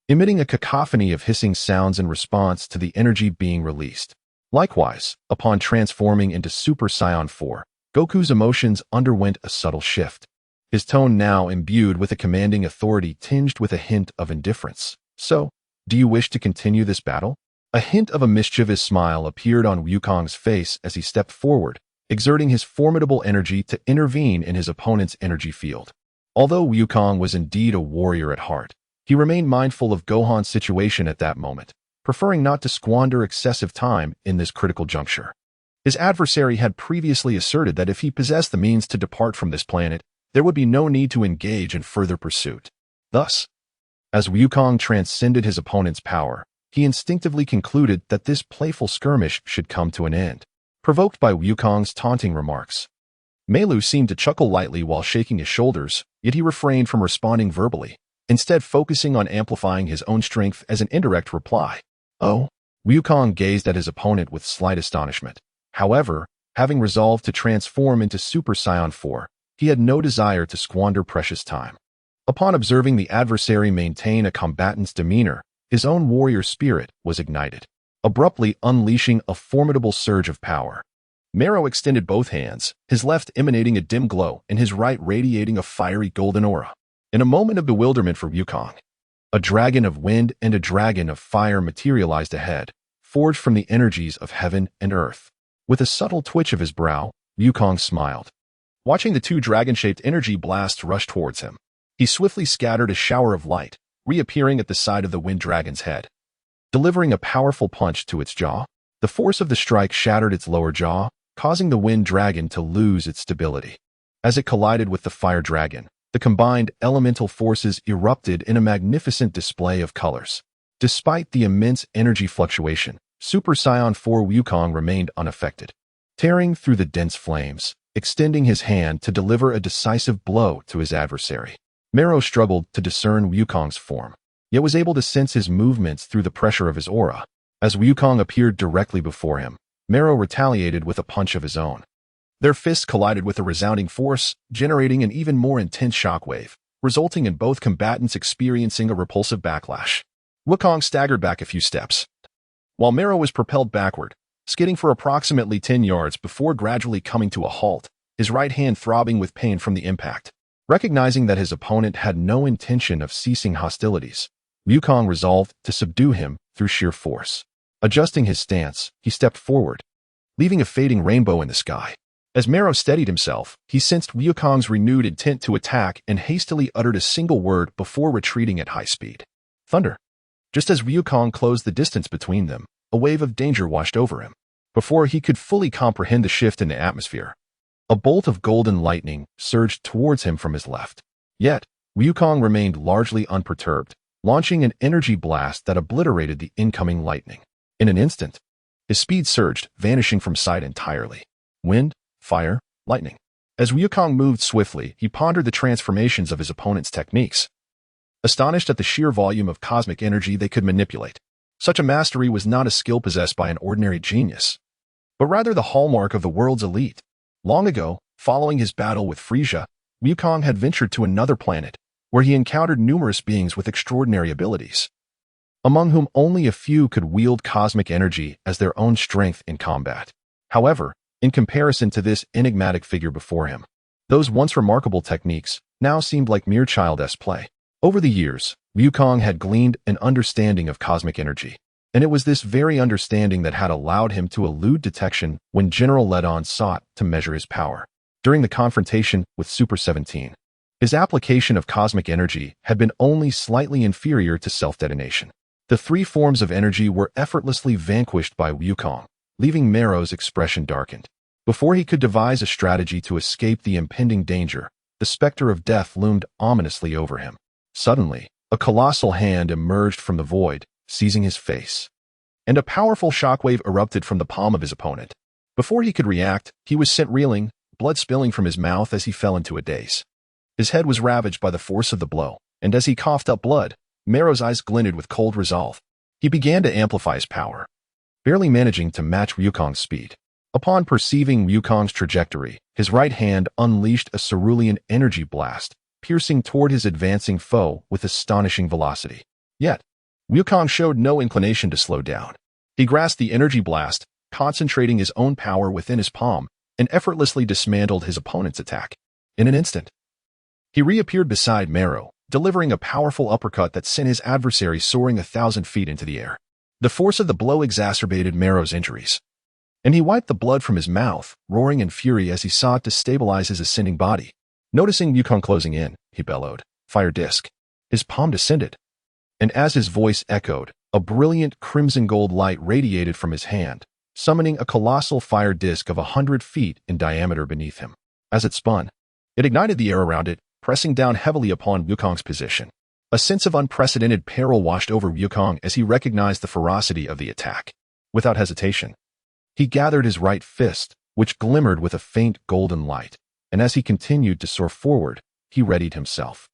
emitting a cacophony of hissing sounds in response to the energy being released. Likewise, upon transforming into Super Saiyan 4, Goku's emotions underwent a subtle shift. His tone now imbued with a commanding authority tinged with a hint of indifference. So, do you wish to continue this battle? A hint of a mischievous smile appeared on Wukong's face as he stepped forward, exerting his formidable energy to intervene in his opponent's energy field. Although Wukong was indeed a warrior at heart, he remained mindful of Gohan's situation at that moment, preferring not to squander excessive time in this critical juncture. His adversary had previously asserted that if he possessed the means to depart from this planet, there would be no need to engage in further pursuit. Thus, as Wukong transcended his opponent's power, he instinctively concluded that this playful skirmish should come to an end. Provoked by Wukong's taunting remarks, Melu seemed to chuckle lightly while shaking his shoulders, yet he refrained from responding verbally, instead focusing on amplifying his own strength as an indirect reply. Oh? Wukong gazed at his opponent with slight astonishment. However, having resolved to transform into Super Saiyan 4, he had no desire to squander precious time. Upon observing the adversary maintain a combatant's demeanor, his own warrior spirit was ignited, abruptly unleashing a formidable surge of power. Mero extended both hands, his left emanating a dim glow and his right radiating a fiery golden aura. In a moment of bewilderment for Wukong, a dragon of wind and a dragon of fire materialized ahead, forged from the energies of heaven and earth. With a subtle twitch of his brow, Wukong smiled. Watching the two dragon-shaped energy blasts rush towards him, he swiftly scattered a shower of light, reappearing at the side of the wind dragon's head. Delivering a powerful punch to its jaw, the force of the strike shattered its lower jaw, causing the wind dragon to lose its stability. As it collided with the fire dragon, the combined elemental forces erupted in a magnificent display of colors. Despite the immense energy fluctuation, Super Saiyan 4 Wukong remained unaffected, tearing through the dense flames, extending his hand to deliver a decisive blow to his adversary. Mero struggled to discern Wukong's form, yet was able to sense his movements through the pressure of his aura. As Wukong appeared directly before him, Mero retaliated with a punch of his own. Their fists collided with a resounding force, generating an even more intense shockwave, resulting in both combatants experiencing a repulsive backlash. Wukong staggered back a few steps, while Mero was propelled backward, skidding for approximately 10 yards before gradually coming to a halt, his right hand throbbing with pain from the impact. Recognizing that his opponent had no intention of ceasing hostilities, Wukong resolved to subdue him through sheer force. Adjusting his stance, he stepped forward, leaving a fading rainbow in the sky. As Mero steadied himself, he sensed Wukong's renewed intent to attack and hastily uttered a single word before retreating at high speed. Thunder. Just as Wukong closed the distance between them, a wave of danger washed over him. Before he could fully comprehend the shift in the atmosphere, a bolt of golden lightning surged towards him from his left. Yet, Wukong remained largely unperturbed, launching an energy blast that obliterated the incoming lightning. In an instant, his speed surged, vanishing from sight entirely. Wind, fire, lightning. As Wukong moved swiftly, he pondered the transformations of his opponent's techniques, astonished at the sheer volume of cosmic energy they could manipulate. Such a mastery was not a skill possessed by an ordinary genius, but rather the hallmark of the world's elite. Long ago, following his battle with Frisia, Wukong had ventured to another planet, where he encountered numerous beings with extraordinary abilities, among whom only a few could wield cosmic energy as their own strength in combat. However, in comparison to this enigmatic figure before him, those once remarkable techniques now seemed like mere childish play. Over the years, Wukong had gleaned an understanding of cosmic energy, and it was this very understanding that had allowed him to elude detection when General Ledon sought to measure his power. During the confrontation with Super 17, his application of cosmic energy had been only slightly inferior to self-detonation. The three forms of energy were effortlessly vanquished by Wukong, leaving Mero's expression darkened. Before he could devise a strategy to escape the impending danger, the specter of death loomed ominously over him. Suddenly, a colossal hand emerged from the void, seizing his face, and a powerful shockwave erupted from the palm of his opponent. Before he could react, he was sent reeling, blood spilling from his mouth as he fell into a daze. His head was ravaged by the force of the blow, and as he coughed up blood, Mero's eyes glinted with cold resolve. He began to amplify his power, barely managing to match Wukong's speed. Upon perceiving Wukong's trajectory, his right hand unleashed a cerulean energy blast, piercing toward his advancing foe with astonishing velocity. Yet, Wukong showed no inclination to slow down. He grasped the energy blast, concentrating his own power within his palm, and effortlessly dismantled his opponent's attack. In an instant, he reappeared beside Mero, delivering a powerful uppercut that sent his adversary soaring 1,000 feet into the air. The force of the blow exacerbated Mero's injuries, and he wiped the blood from his mouth, roaring in fury as he sought to stabilize his ascending body. Noticing Wukong closing in, he bellowed, "Fire disc." His palm descended, and as his voice echoed, a brilliant crimson gold light radiated from his hand, summoning a colossal fire disc of 100 feet in diameter beneath him. As it spun, it ignited the air around it, pressing down heavily upon Wukong's position. A sense of unprecedented peril washed over Wukong as he recognized the ferocity of the attack. Without hesitation, he gathered his right fist, which glimmered with a faint golden light, and as he continued to soar forward, he readied himself.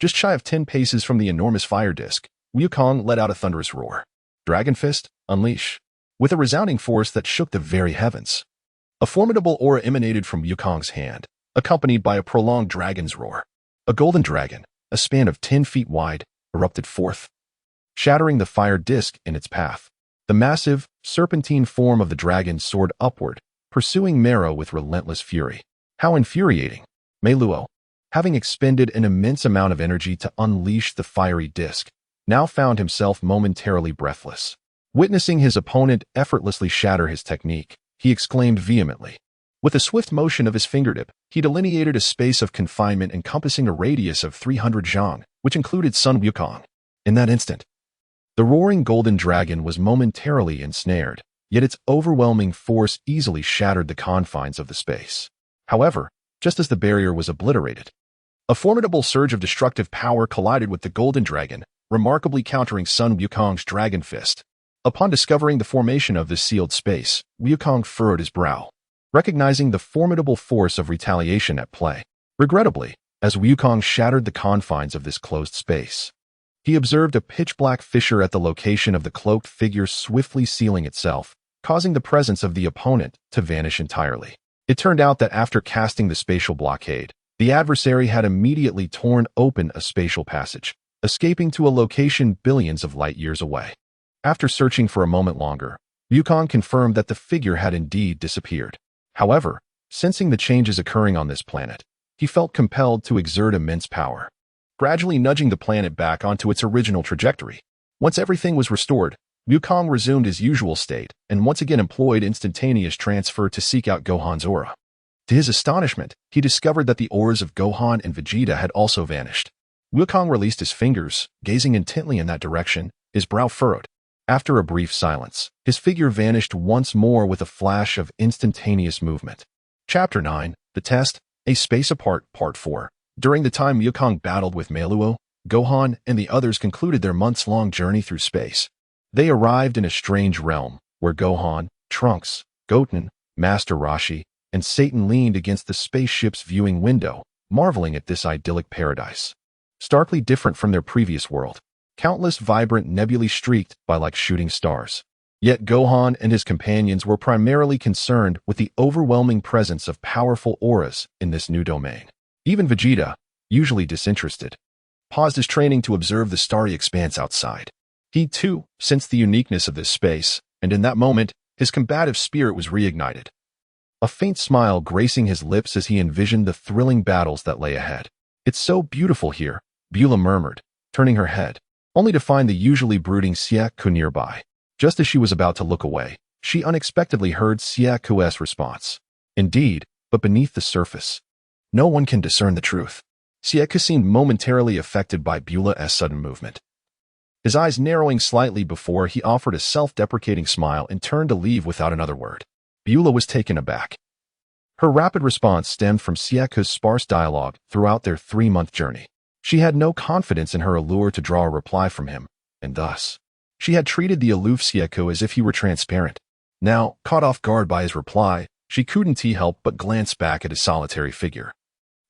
Just shy of 10 paces from the enormous fire disc, Wukong let out a thunderous roar. Dragon Fist, unleash. With a resounding force that shook the very heavens, a formidable aura emanated from Wukong's hand, accompanied by a prolonged dragon's roar. A golden dragon, a span of 10 feet wide, erupted forth, shattering the fire disk in its path. The massive, serpentine form of the dragon soared upward, pursuing Mero with relentless fury. How infuriating! Meluo, having expended an immense amount of energy to unleash the fiery disk, now found himself momentarily breathless. Witnessing his opponent effortlessly shatter his technique, he exclaimed vehemently. With a swift motion of his fingertip, he delineated a space of confinement encompassing a radius of 300 zhang, which included Sun Wukong. In that instant, the roaring golden dragon was momentarily ensnared, yet its overwhelming force easily shattered the confines of the space. However, just as the barrier was obliterated, a formidable surge of destructive power collided with the golden dragon, remarkably countering Sun Wukong's dragon fist. Upon discovering the formation of this sealed space, Wukong furrowed his brow, recognizing the formidable force of retaliation at play. Regrettably, as Wukong shattered the confines of this closed space, he observed a pitch-black fissure at the location of the cloaked figure swiftly sealing itself, causing the presence of the opponent to vanish entirely. It turned out that after casting the spatial blockade, the adversary had immediately torn open a spatial passage, escaping to a location billions of light years away. After searching for a moment longer, Wukong confirmed that the figure had indeed disappeared. However, sensing the changes occurring on this planet, he felt compelled to exert immense power, gradually nudging the planet back onto its original trajectory. Once everything was restored, Wukong resumed his usual state and once again employed instantaneous transfer to seek out Gohan's aura. To his astonishment, he discovered that the auras of Gohan and Vegeta had also vanished. Wukong released his fingers, gazing intently in that direction, his brow furrowed. After a brief silence, his figure vanished once more with a flash of instantaneous movement. Chapter 9, The Test, A Space Apart, Part 4. During the time Wukong battled with Meluo, Gohan and the others concluded their months-long journey through space. They arrived in a strange realm, where Gohan, Trunks, Goten, Master Roshi, and Satan leaned against the spaceship's viewing window, marveling at this idyllic paradise. Starkly different from their previous world, countless vibrant nebulae streaked by like shooting stars. Yet Gohan and his companions were primarily concerned with the overwhelming presence of powerful auras in this new domain. Even Vegeta, usually disinterested, paused his training to observe the starry expanse outside. He, too, sensed the uniqueness of this space, and in that moment, his combative spirit was reignited. A faint smile gracing his lips as he envisioned the thrilling battles that lay ahead. "It's so beautiful here," Beulah murmured, turning her head, only to find the usually brooding Saiyajin nearby. Just as she was about to look away, she unexpectedly heard Saiyajin's response. "Indeed, but beneath the surface, no one can discern the truth." Saiyajin seemed momentarily affected by Beulah's sudden movement, his eyes narrowing slightly before he offered a self-deprecating smile and turned to leave without another word. Beulah was taken aback. Her rapid response stemmed from Saiyajin's sparse dialogue throughout their 3-month journey. She had no confidence in her allure to draw a reply from him, and thus, she had treated the aloof Saiyajin as if he were transparent. Now, caught off guard by his reply, she couldn't help but glance back at his solitary figure.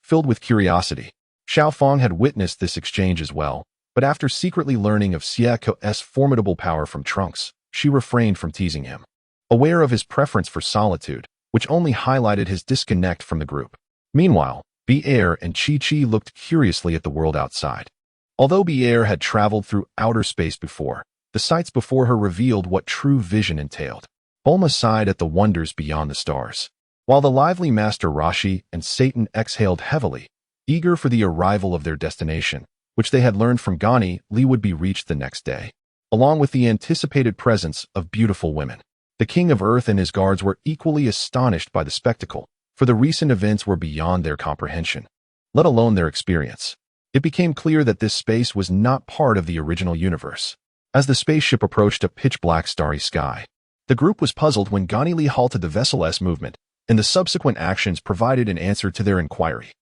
Filled with curiosity, Xiaofang had witnessed this exchange as well, but after secretly learning of Saiyajin's formidable power from Trunks, she refrained from teasing him, aware of his preference for solitude, which only highlighted his disconnect from the group. Meanwhile, Bi'er and Chi-Chi looked curiously at the world outside. Although Bi'er had traveled through outer space before, the sights before her revealed what true vision entailed. Bulma sighed at the wonders beyond the stars, while the lively Master Roshi and Satan exhaled heavily, eager for the arrival of their destination, which they had learned from Gani Li would be reached the next day, along with the anticipated presence of beautiful women. The King of Earth and his guards were equally astonished by the spectacle, for the recent events were beyond their comprehension, let alone their experience. It became clear that this space was not part of the original universe. As the spaceship approached a pitch-black starry sky, the group was puzzled when Gani Li halted the vessel's movement, and the subsequent actions provided an answer to their inquiry.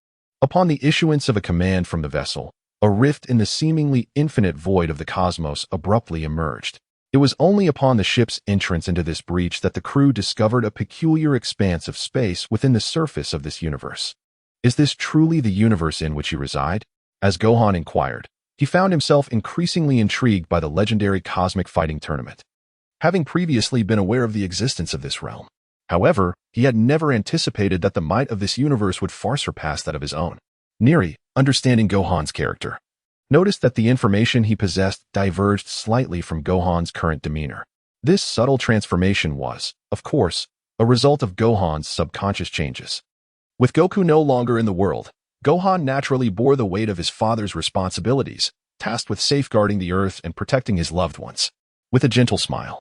Upon the issuance of a command from the vessel, a rift in the seemingly infinite void of the cosmos abruptly emerged. It was only upon the ship's entrance into this breach that the crew discovered a peculiar expanse of space within the surface of this universe. "Is this truly the universe in which you reside?" As Gohan inquired, he found himself increasingly intrigued by the legendary cosmic fighting tournament, having previously been aware of the existence of this realm. However, he had never anticipated that the might of this universe would far surpass that of his own. Neri, understanding Gohan's character, noticed that the information he possessed diverged slightly from Gohan's current demeanor. This subtle transformation was, of course, a result of Gohan's subconscious changes. With Goku no longer in the world, Gohan naturally bore the weight of his father's responsibilities, tasked with safeguarding the Earth and protecting his loved ones. With a gentle smile,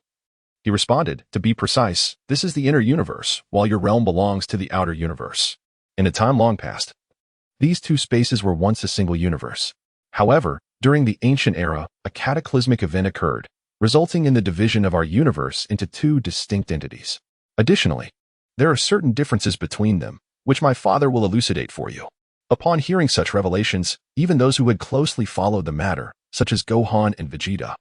he responded, "To be precise, this is the inner universe, while your realm belongs to the outer universe. In a time long past, these two spaces were once a single universe. However, during the ancient era, a cataclysmic event occurred, resulting in the division of our universe into two distinct entities. Additionally, there are certain differences between them, which my father will elucidate for you." Upon hearing such revelations, even those who had closely followed the matter, such as Gohan and Vegeta,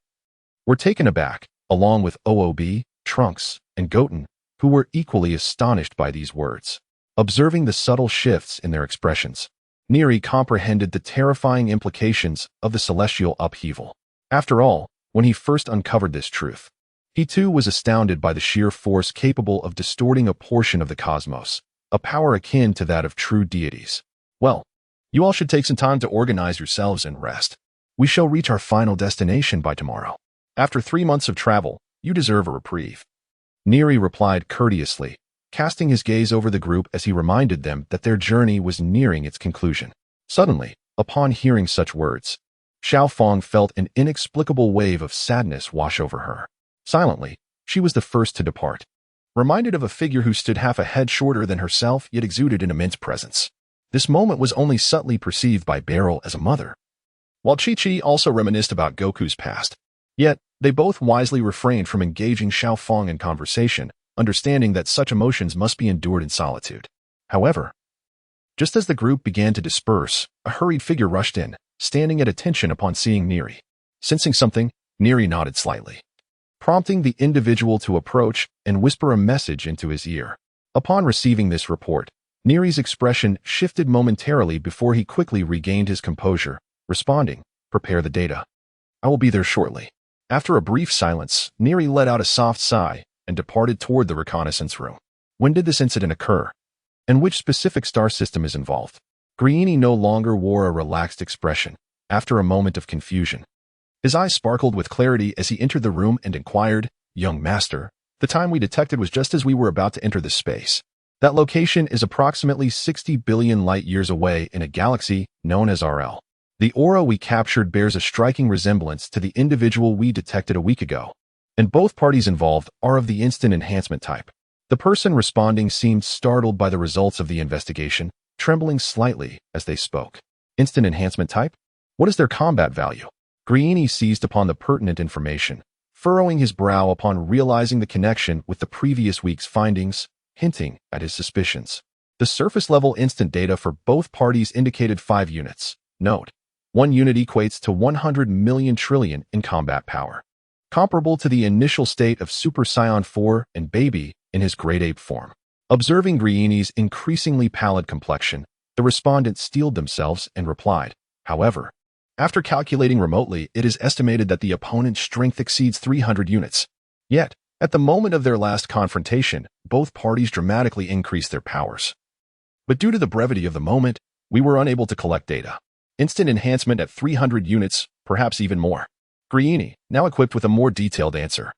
were taken aback, along with OOB, Trunks, and Goten, who were equally astonished by these words. Observing the subtle shifts in their expressions, Neri comprehended the terrifying implications of the celestial upheaval. After all, when he first uncovered this truth, he too was astounded by the sheer force capable of distorting a portion of the cosmos, a power akin to that of true deities. "Well, you all should take some time to organize yourselves and rest. We shall reach our final destination by tomorrow. After 3 months of travel, you deserve a reprieve." Neri replied courteously, casting his gaze over the group as he reminded them that their journey was nearing its conclusion. Suddenly, upon hearing such words, Xiao Fong felt an inexplicable wave of sadness wash over her. Silently, she was the first to depart, reminded of a figure who stood half a head shorter than herself yet exuded an immense presence. This moment was only subtly perceived by Beryl as a mother, while Chi-Chi also reminisced about Goku's past. Yet, they both wisely refrained from engaging Xiao Fong in conversation, understanding that such emotions must be endured in solitude. However, just as the group began to disperse, a hurried figure rushed in, standing at attention upon seeing Neri. Sensing something, Neri nodded slightly, prompting the individual to approach and whisper a message into his ear. Upon receiving this report, Neri's expression shifted momentarily before he quickly regained his composure, responding, "Prepare the data. I will be there shortly." After a brief silence, Neri let out a soft sigh and departed toward the reconnaissance room. When did this incident occur? And which specific star system is involved? Griini no longer wore a relaxed expression. After a moment of confusion, his eyes sparkled with clarity as he entered the room and inquired, "Young master, the time we detected was just as we were about to enter this space. That location is approximately 60 billion light-years away in a galaxy known as RL. The aura we captured bears a striking resemblance to the individual we detected a week ago, and both parties involved are of the instant enhancement type." The person responding seemed startled by the results of the investigation, trembling slightly as they spoke. "Instant enhancement type? What is their combat value?" Griini seized upon the pertinent information, furrowing his brow upon realizing the connection with the previous week's findings, hinting at his suspicions. The surface-level instant data for both parties indicated 5 units. Note: 1 unit equates to 100 million trillion in combat power, comparable to the initial state of Super Saiyan 4 and Baby in his great ape form. Observing Griini's increasingly pallid complexion, the respondents steeled themselves and replied, "However, after calculating remotely, it is estimated that the opponent's strength exceeds 300 units. Yet, at the moment of their last confrontation, both parties dramatically increased their powers. But due to the brevity of the moment, we were unable to collect data. Instant enhancement at 300 units, perhaps even more." Griini, now equipped with a more detailed answer,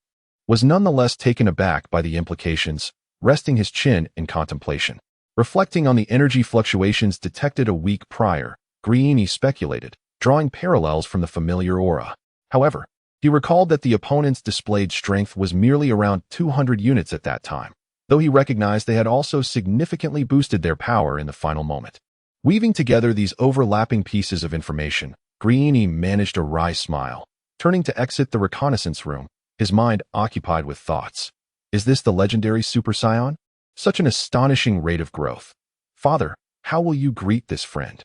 was nonetheless taken aback by the implications, resting his chin in contemplation. Reflecting on the energy fluctuations detected a week prior, Griini speculated, drawing parallels from the familiar aura. However, he recalled that the opponent's displayed strength was merely around 200 units at that time, though he recognized they had also significantly boosted their power in the final moment. Weaving together these overlapping pieces of information, Griini managed a wry smile, turning to exit the reconnaissance room, his mind occupied with thoughts. Is this the legendary Super Saiyan? Such an astonishing rate of growth. Father, how will you greet this friend?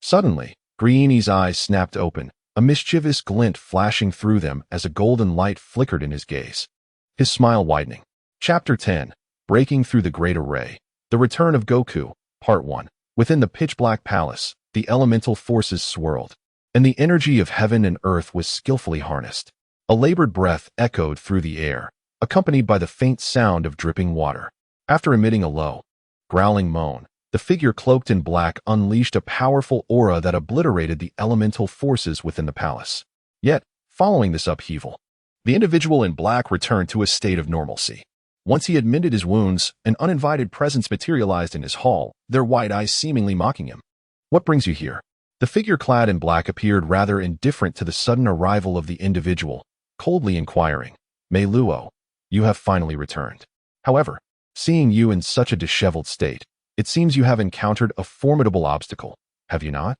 Suddenly, Griini's eyes snapped open, a mischievous glint flashing through them as a golden light flickered in his gaze. His smile widening. Chapter 10. Breaking Through the Great Array. The Return of Goku, Part 1. Within the pitch-black palace, the elemental forces swirled, and the energy of heaven and earth was skillfully harnessed. A labored breath echoed through the air, accompanied by the faint sound of dripping water. After emitting a low, growling moan, the The figure cloaked in black unleashed a powerful aura that obliterated the elemental forces within the palace. Yet, following this upheaval, the individual in black returned to a state of normalcy. Once he admitted his wounds, an uninvited presence materialized in his hall, their wide eyes seemingly mocking him. "What brings you here?" The figure clad in black appeared rather indifferent to the sudden arrival of the individual, coldly inquiring, "Mei Luo, you have finally returned. However, seeing you in such a disheveled state, it seems you have encountered a formidable obstacle, have you not?"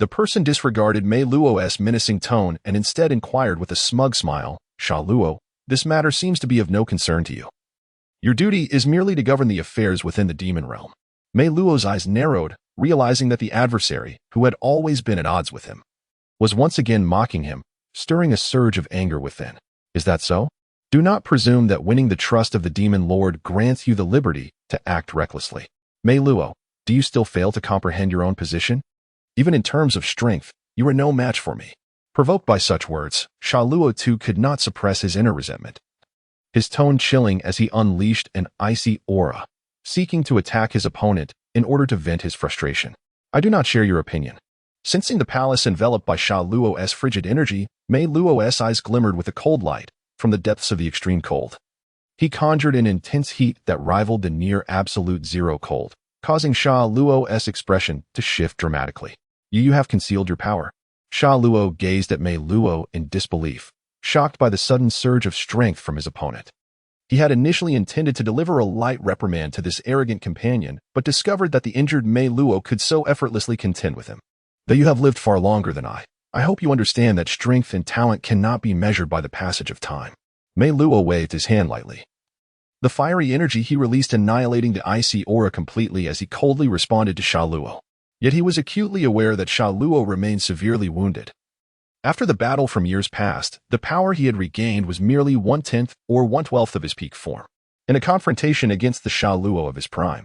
The person disregarded Mei Luo's menacing tone and instead inquired with a smug smile, "Sha Luo, this matter seems to be of no concern to you. Your duty is merely to govern the affairs within the demon realm." Mei Luo's eyes narrowed, realizing that the adversary, who had always been at odds with him, was once again mocking him, stirring a surge of anger within. "Is that so? Do not presume that winning the trust of the demon lord grants you the liberty to act recklessly. Mei Luo, do you still fail to comprehend your own position? Even in terms of strength, you are no match for me." Provoked by such words, Sha Luo too could not suppress his inner resentment, his tone chilling as he unleashed an icy aura, seeking to attack his opponent in order to vent his frustration. "I do not share your opinion." Sensing the palace enveloped by Sha Luo's frigid energy, Mei Luo's eyes glimmered with a cold light from the depths of the extreme cold. He conjured an intense heat that rivaled the near absolute zero cold, causing Sha Luo's expression to shift dramatically. You have concealed your power." Sha Luo gazed at Mei Luo in disbelief, shocked by the sudden surge of strength from his opponent. He had initially intended to deliver a light reprimand to this arrogant companion, but discovered that the injured Mei Luo could so effortlessly contend with him. "Though you have lived far longer than I hope you understand that strength and talent cannot be measured by the passage of time." Mei Luo waved his hand lightly. The fiery energy he released annihilating the icy aura completely as he coldly responded to Sha Luo. Yet he was acutely aware that Sha Luo remained severely wounded. After the battle from years past, the power he had regained was merely 1/10 or 1/12 of his peak form. In a confrontation against the Sha Luo of his prime,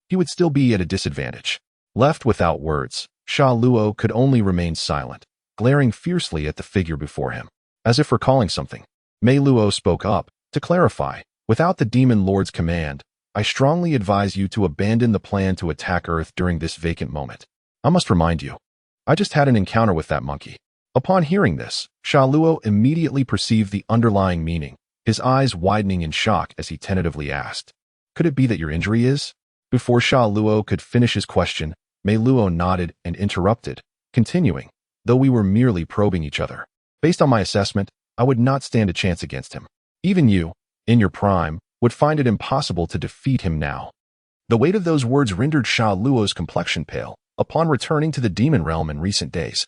he would still be at a disadvantage. Left without words, Sha Luo could only remain silent, glaring fiercely at the figure before him. As if recalling something, Mei Luo spoke up, to clarify, "Without the demon lord's command, I strongly advise you to abandon the plan to attack Earth during this vacant moment. I must remind you, I just had an encounter with that monkey." Upon hearing this, Sha Luo immediately perceived the underlying meaning, his eyes widening in shock as he tentatively asked, "Could it be that your injury is?" Before Sha Luo could finish his question, Mei Luo nodded and interrupted, continuing, "Though we were merely probing each other, based on my assessment, I would not stand a chance against him. Even you, in your prime, would find it impossible to defeat him now." The weight of those words rendered Sha Luo's complexion pale. Upon returning to the demon realm in recent days,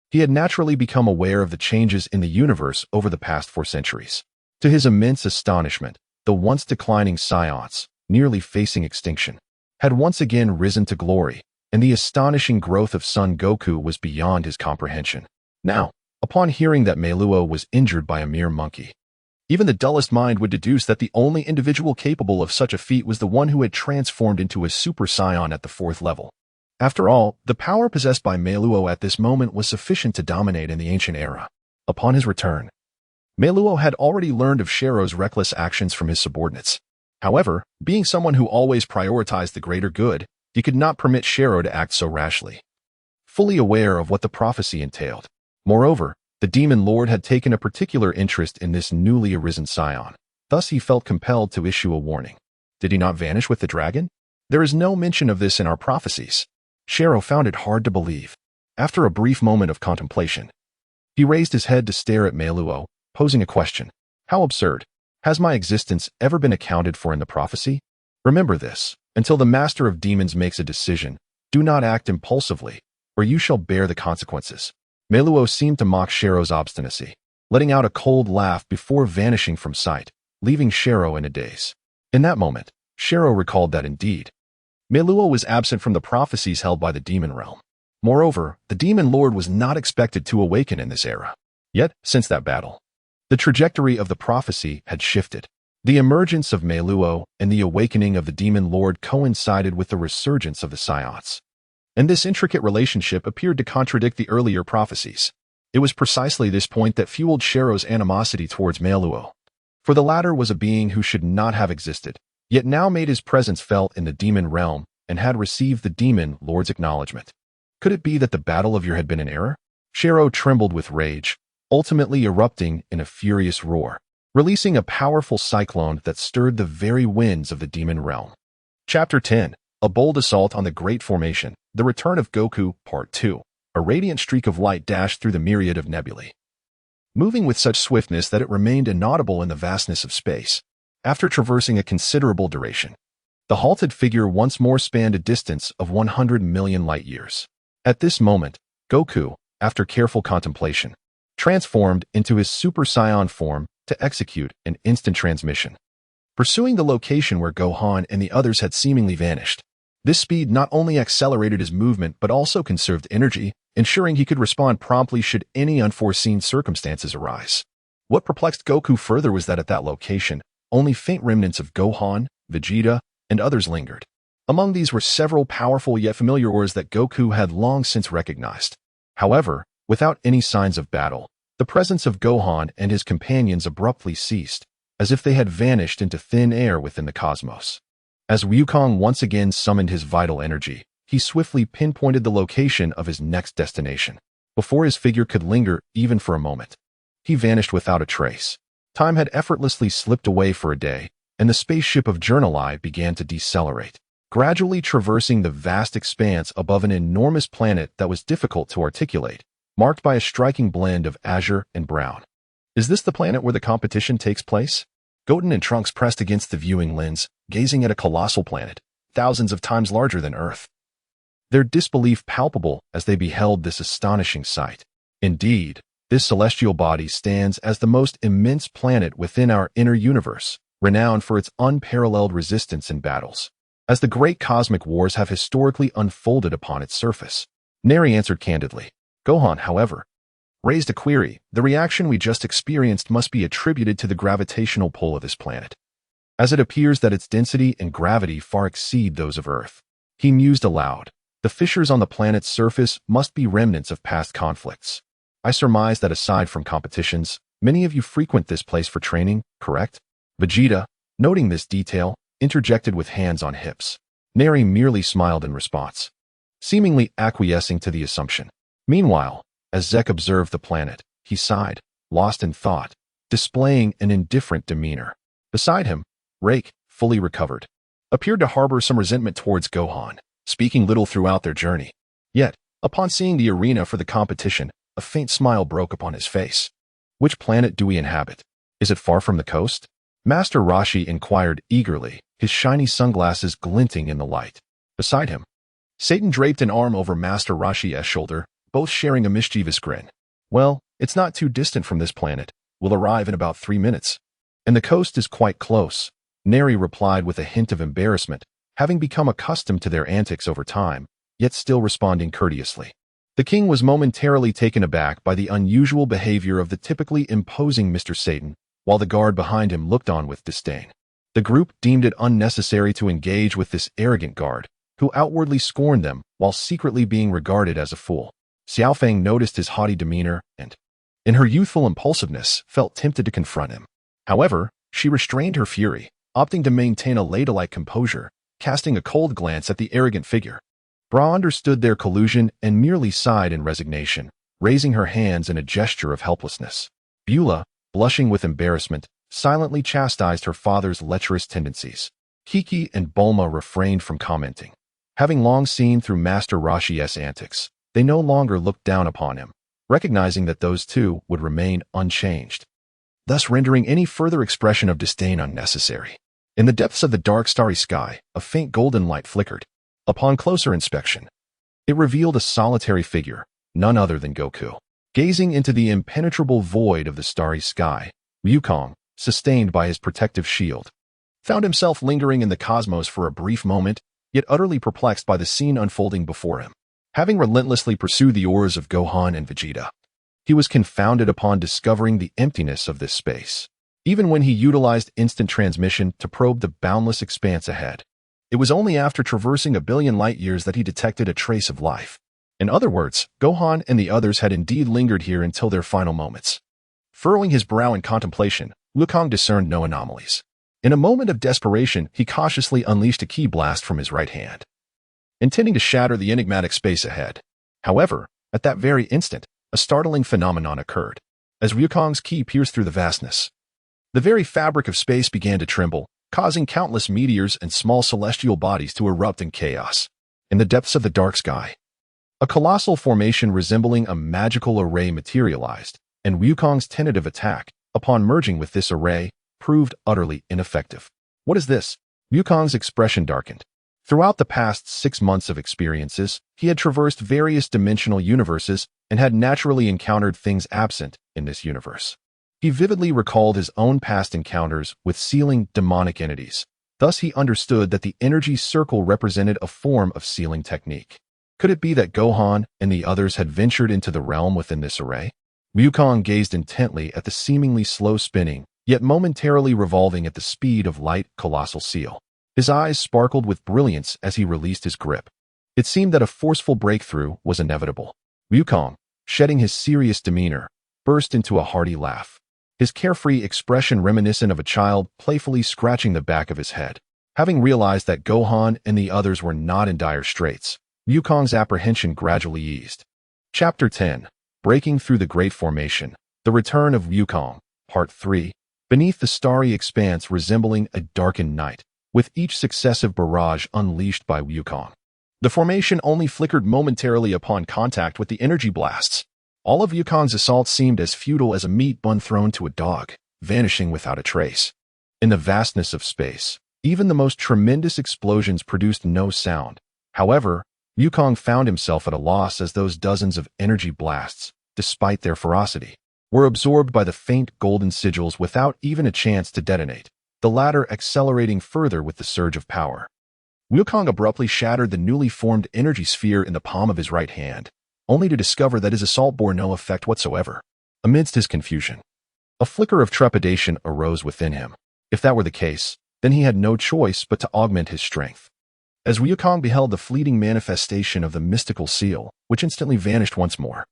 he had naturally become aware of the changes in the universe over the past 4 centuries. To his immense astonishment, the once declining science, nearly facing extinction, had once again risen to glory, and the astonishing growth of Son Goku was beyond his comprehension. Now, upon hearing that Mei Luo was injured by a mere monkey, even the dullest mind would deduce that the only individual capable of such a feat was the one who had transformed into a Super Saiyan at the 4th level. After all, the power possessed by Mei Luo at this moment was sufficient to dominate in the ancient era. Upon his return, Mei Luo had already learned of Shero's reckless actions from his subordinates. However, being someone who always prioritized the greater good, he could not permit Shero to act so rashly, fully aware of what the prophecy entailed. Moreover, the demon lord had taken a particular interest in this newly arisen scion. Thus he felt compelled to issue a warning. Did he not vanish with the dragon? There is no mention of this in our prophecies. Shero found it hard to believe. After a brief moment of contemplation, he raised his head to stare at Mei Luo, posing a question. "How absurd. Has my existence ever been accounted for in the prophecy? Remember this, until the master of demons makes a decision, do not act impulsively, or you shall bear the consequences." Mei Luo seemed to mock Shero's obstinacy, letting out a cold laugh before vanishing from sight, leaving Shero in a daze. In that moment, Shero recalled that indeed, Mei Luo was absent from the prophecies held by the demon realm. Moreover, the demon lord was not expected to awaken in this era. Yet, since that battle, the trajectory of the prophecy had shifted. The emergence of Mei Luo and the awakening of the demon lord coincided with the resurgence of the Saiyajin. And this intricate relationship appeared to contradict the earlier prophecies. It was precisely this point that fueled Shero's animosity towards Mei Luo. For the latter was a being who should not have existed, yet now made his presence felt in the demon realm and had received the demon lord's acknowledgement. Could it be that the battle of year had been an error? Shiro trembled with rage, ultimately erupting in a furious roar, releasing a powerful cyclone that stirred the very winds of the demon realm. Chapter 10. A bold assault on the Great Formation, the return of Goku, Part 2. A radiant streak of light dashed through the myriad of nebulae, moving with such swiftness that it remained inaudible in the vastness of space. After traversing a considerable duration, the halted figure once more spanned a distance of 100 million light-years. At this moment, Goku, after careful contemplation, transformed into his Super Saiyan form to execute an instant transmission, pursuing the location where Gohan and the others had seemingly vanished. This speed not only accelerated his movement but also conserved energy, ensuring he could respond promptly should any unforeseen circumstances arise. What perplexed Goku further was that at that location, only faint remnants of Gohan, Vegeta, and others lingered. Among these were several powerful yet familiar auras that Goku had long since recognized. However, without any signs of battle, the presence of Gohan and his companions abruptly ceased, as if they had vanished into thin air within the cosmos. As Wukong once again summoned his vital energy, he swiftly pinpointed the location of his next destination. Before his figure could linger even for a moment, he vanished without a trace. Time had effortlessly slipped away for a day, and the spaceship of Journali began to decelerate, gradually traversing the vast expanse above an enormous planet that was difficult to articulate, marked by a striking blend of azure and brown. Is this the planet where the competition takes place? Goten and Trunks pressed against the viewing lens, gazing at a colossal planet, thousands of times larger than Earth, their disbelief palpable as they beheld this astonishing sight. Indeed, this celestial body stands as the most immense planet within our inner universe, renowned for its unparalleled resistance in battles, as the great cosmic wars have historically unfolded upon its surface. Neri answered candidly. Gohan, however, raised a query. The reaction we just experienced must be attributed to the gravitational pull of this planet, as it appears that its density and gravity far exceed those of Earth. He mused aloud. The fissures on the planet's surface must be remnants of past conflicts. I surmise that aside from competitions, many of you frequent this place for training, correct? Vegeta, noting this detail, interjected with hands on hips. Neri merely smiled in response, seemingly acquiescing to the assumption. Meanwhile, as Zek observed the planet, he sighed, lost in thought, displaying an indifferent demeanor. Beside him, Rake, fully recovered, appeared to harbor some resentment towards Gohan, speaking little throughout their journey. Yet, upon seeing the arena for the competition, a faint smile broke upon his face. Which planet do we inhabit? Is it far from the coast? Master Roshi inquired eagerly, his shiny sunglasses glinting in the light. Beside him, Satan draped an arm over Master Roshi's shoulder, both sharing a mischievous grin. Well, it's not too distant from this planet. We'll arrive in about 3 minutes. And the coast is quite close, Neri replied with a hint of embarrassment, having become accustomed to their antics over time, yet still responding courteously. The king was momentarily taken aback by the unusual behavior of the typically imposing Mr. Satan, while the guard behind him looked on with disdain. The group deemed it unnecessary to engage with this arrogant guard, who outwardly scorned them while secretly being regarded as a fool. Xiaofeng noticed his haughty demeanor and, in her youthful impulsiveness, felt tempted to confront him. However, she restrained her fury, opting to maintain a ladylike composure, casting a cold glance at the arrogant figure. Bra understood their collusion and merely sighed in resignation, raising her hands in a gesture of helplessness. Beulah, blushing with embarrassment, silently chastised her father's lecherous tendencies. Kiki and Bulma refrained from commenting. Having long seen through Master Roshi's antics, they no longer looked down upon him, recognizing that those two would remain unchanged, thus rendering any further expression of disdain unnecessary. In the depths of the dark starry sky, a faint golden light flickered. Upon closer inspection, it revealed a solitary figure, none other than Goku. Gazing into the impenetrable void of the starry sky, Wukong, sustained by his protective shield, found himself lingering in the cosmos for a brief moment, yet utterly perplexed by the scene unfolding before him. Having relentlessly pursued the auras of Gohan and Vegeta, he was confounded upon discovering the emptiness of this space. Even when he utilized instant transmission to probe the boundless expanse ahead, it was only after traversing 1 billion light-years that he detected a trace of life. In other words, Gohan and the others had indeed lingered here until their final moments. Furrowing his brow in contemplation, Wukong discerned no anomalies. In a moment of desperation, he cautiously unleashed a ki blast from his right hand. intending to shatter the enigmatic space ahead. However, at that very instant, a startling phenomenon occurred. As Wukong's ki pierced through the vastness, the very fabric of space began to tremble, causing countless meteors and small celestial bodies to erupt in chaos. In the depths of the dark sky, a colossal formation resembling a magical array materialized, and Wukong's tentative attack, upon merging with this array, proved utterly ineffective. What is this? Wukong's expression darkened. Throughout the past 6 months of experiences, he had traversed various dimensional universes and had naturally encountered things absent in this universe. He vividly recalled his own past encounters with sealing demonic entities. Thus, he understood that the energy circle represented a form of sealing technique. Could it be that Gohan and the others had ventured into the realm within this array? Wukong gazed intently at the seemingly slow spinning, yet momentarily revolving at the speed of light, colossal seal. His eyes sparkled with brilliance as he released his grip. It seemed that a forceful breakthrough was inevitable. Wukong, shedding his serious demeanor, burst into a hearty laugh. His carefree expression reminiscent of a child playfully scratching the back of his head. Having realized that Gohan and the others were not in dire straits, Wukong's apprehension gradually eased. Chapter 10. Breaking Through the Great Formation. The Return of Wukong. Part 3. Beneath the starry expanse resembling a darkened night, with each successive barrage unleashed by Wukong, the formation only flickered momentarily upon contact with the energy blasts. All of Wukong's assaults seemed as futile as a meat bun thrown to a dog, vanishing without a trace. In the vastness of space, even the most tremendous explosions produced no sound. However, Wukong found himself at a loss as those dozens of energy blasts, despite their ferocity, were absorbed by the faint golden sigils without even a chance to detonate, the latter accelerating further with the surge of power. Wukong abruptly shattered the newly formed energy sphere in the palm of his right hand, only to discover that his assault bore no effect whatsoever. Amidst his confusion, a flicker of trepidation arose within him. If that were the case, then he had no choice but to augment his strength. As Wukong beheld the fleeting manifestation of the mystical seal, which instantly vanished once more,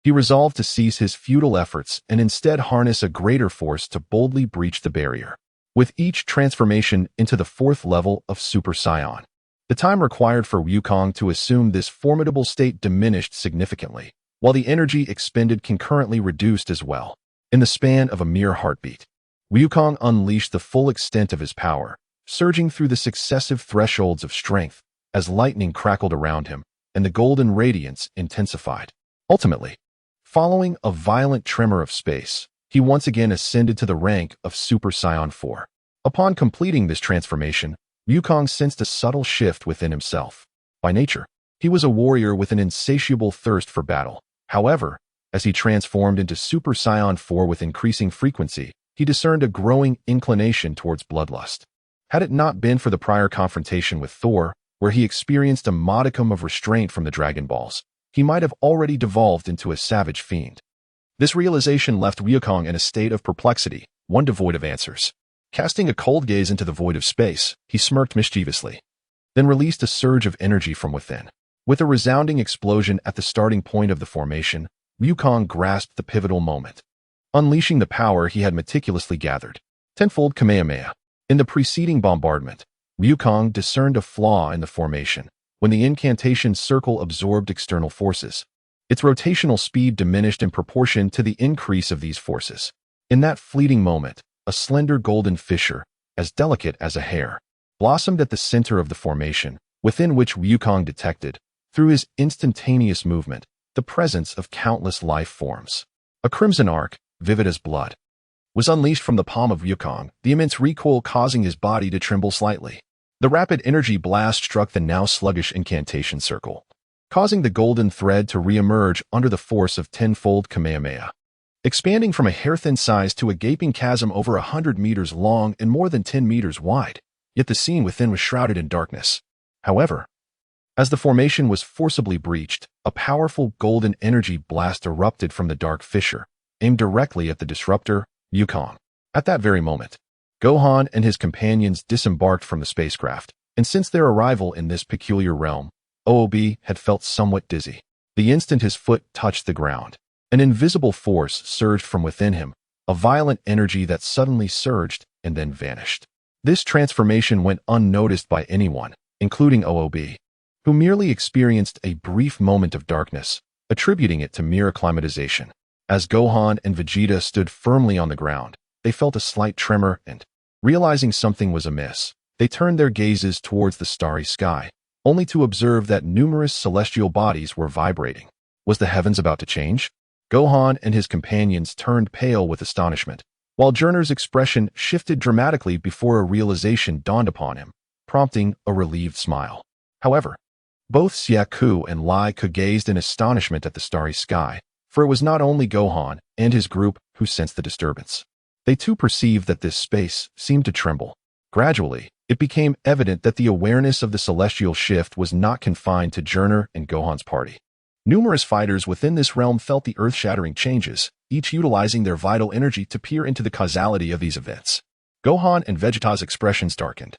he resolved to cease his futile efforts and instead harness a greater force to boldly breach the barrier. With each transformation into the 4th level of Super Saiyan, the time required for Wukong to assume this formidable state diminished significantly, while the energy expended concurrently reduced as well. In the span of a mere heartbeat, Wukong unleashed the full extent of his power, surging through the successive thresholds of strength as lightning crackled around him and the golden radiance intensified. Ultimately, following a violent tremor of space, he once again ascended to the rank of Super Saiyan 4. Upon completing this transformation, Wukong sensed a subtle shift within himself. By nature, he was a warrior with an insatiable thirst for battle. However, as he transformed into Super Saiyan 4 with increasing frequency, he discerned a growing inclination towards bloodlust. Had it not been for the prior confrontation with Thor, where he experienced a modicum of restraint from the Dragon Balls, he might have already devolved into a savage fiend. This realization left Wukong in a state of perplexity, one devoid of answers. Casting a cold gaze into the void of space, he smirked mischievously, then released a surge of energy from within. With a resounding explosion at the starting point of the formation, Wukong grasped the pivotal moment, unleashing the power he had meticulously gathered. Tenfold Kamehameha. In the preceding bombardment, Wukong discerned a flaw in the formation. When the incantation circle absorbed external forces, its rotational speed diminished in proportion to the increase of these forces. In that fleeting moment, a slender golden fissure, as delicate as a hair, blossomed at the center of the formation, within which Wukong detected, through his instantaneous movement, the presence of countless life forms. A crimson arc, vivid as blood, was unleashed from the palm of Wukong, the immense recoil causing his body to tremble slightly. The rapid energy blast struck the now sluggish incantation circle, causing the golden thread to re-emerge under the force of tenfold Kamehameha, expanding from a hair-thin size to a gaping chasm over 100 meters long and more than 10 meters wide, yet the scene within was shrouded in darkness. However, as the formation was forcibly breached, a powerful golden energy blast erupted from the dark fissure, aimed directly at the disruptor, Wukong. At that very moment, Gohan and his companions disembarked from the spacecraft, and since their arrival in this peculiar realm, OOB had felt somewhat dizzy. The instant his foot touched the ground, an invisible force surged from within him, a violent energy that suddenly surged and then vanished. This transformation went unnoticed by anyone, including OOB, who merely experienced a brief moment of darkness, attributing it to mere acclimatization. As Gohan and Vegeta stood firmly on the ground, they felt a slight tremor and, realizing something was amiss, they turned their gazes towards the starry sky, only to observe that numerous celestial bodies were vibrating. Was the heavens about to change? Gohan and his companions turned pale with astonishment, while Jurner's expression shifted dramatically before a realization dawned upon him, prompting a relieved smile. However, both Saiyajin and Lai Ke gazed in astonishment at the starry sky, for it was not only Gohan and his group who sensed the disturbance. They too perceived that this space seemed to tremble. Gradually, it became evident that the awareness of the celestial shift was not confined to Jurner and Gohan's party. Numerous fighters within this realm felt the earth-shattering changes, each utilizing their vital energy to peer into the causality of these events. Gohan and Vegeta's expressions darkened.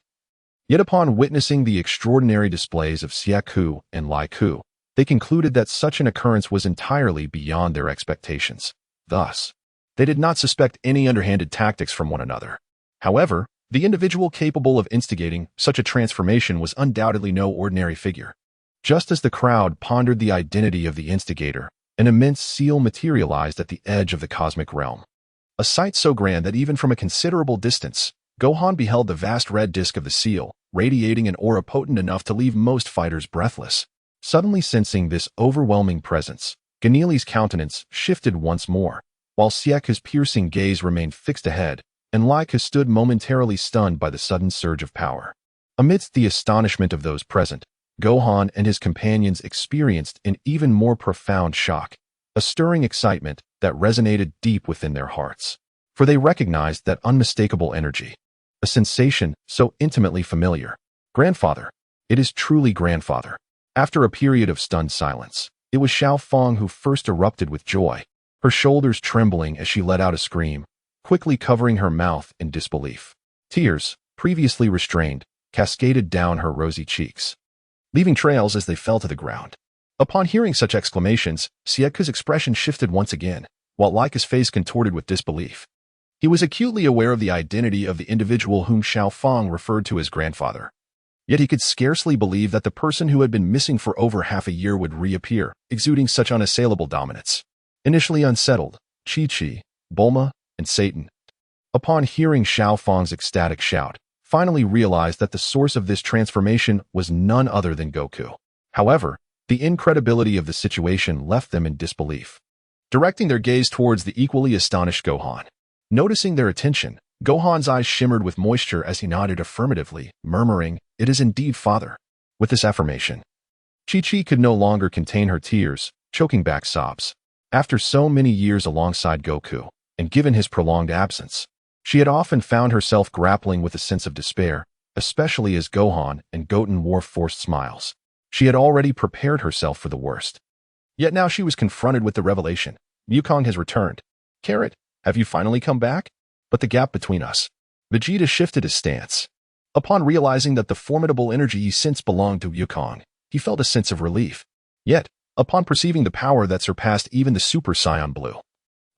Yet upon witnessing the extraordinary displays of Saiyajin and Lai Ke, they concluded that such an occurrence was entirely beyond their expectations. Thus, they did not suspect any underhanded tactics from one another. However, the individual capable of instigating such a transformation was undoubtedly no ordinary figure. Just as the crowd pondered the identity of the instigator, an immense seal materialized at the edge of the cosmic realm. A sight so grand that even from a considerable distance, Gohan beheld the vast red disk of the seal, radiating an aura potent enough to leave most fighters breathless. Suddenly sensing this overwhelming presence, Ganili's countenance shifted once more, while Saiyajin's piercing gaze remained fixed ahead, and Lai Ke stood momentarily stunned by the sudden surge of power. Amidst the astonishment of those present, Gohan and his companions experienced an even more profound shock, a stirring excitement that resonated deep within their hearts. For they recognized that unmistakable energy, a sensation so intimately familiar. Grandfather. It is truly grandfather. After a period of stunned silence, it was Xiao Fang who first erupted with joy, her shoulders trembling as she let out a scream, quickly covering her mouth in disbelief. Tears, previously restrained, cascaded down her rosy cheeks, leaving trails as they fell to the ground. Upon hearing such exclamations, Saiyajin's expression shifted once again, while Lai Ke's face contorted with disbelief. He was acutely aware of the identity of the individual whom Xiao Fang referred to as grandfather. Yet he could scarcely believe that the person who had been missing for over half a year would reappear, exuding such unassailable dominance. Initially unsettled, Chi-Chi, Bulma, and Satan, upon hearing Xiao Fang's ecstatic shout, finally realized that the source of this transformation was none other than Goku. However, the incredibility of the situation left them in disbelief. Directing their gaze towards the equally astonished Gohan. Noticing their attention, Gohan's eyes shimmered with moisture as he nodded affirmatively, murmuring, "It is indeed father." With this affirmation, Chi-Chi could no longer contain her tears, choking back sobs. After so many years alongside Goku, and given his prolonged absence, she had often found herself grappling with a sense of despair, especially as Gohan and Goten wore forced smiles. She had already prepared herself for the worst. Yet now she was confronted with the revelation. Wukong has returned. Carrot, have you finally come back? But the gap between us. Vegeta shifted his stance. Upon realizing that the formidable energy he sensed belonged to Wukong, he felt a sense of relief. Yet, upon perceiving the power that surpassed even the Super Saiyan Blue,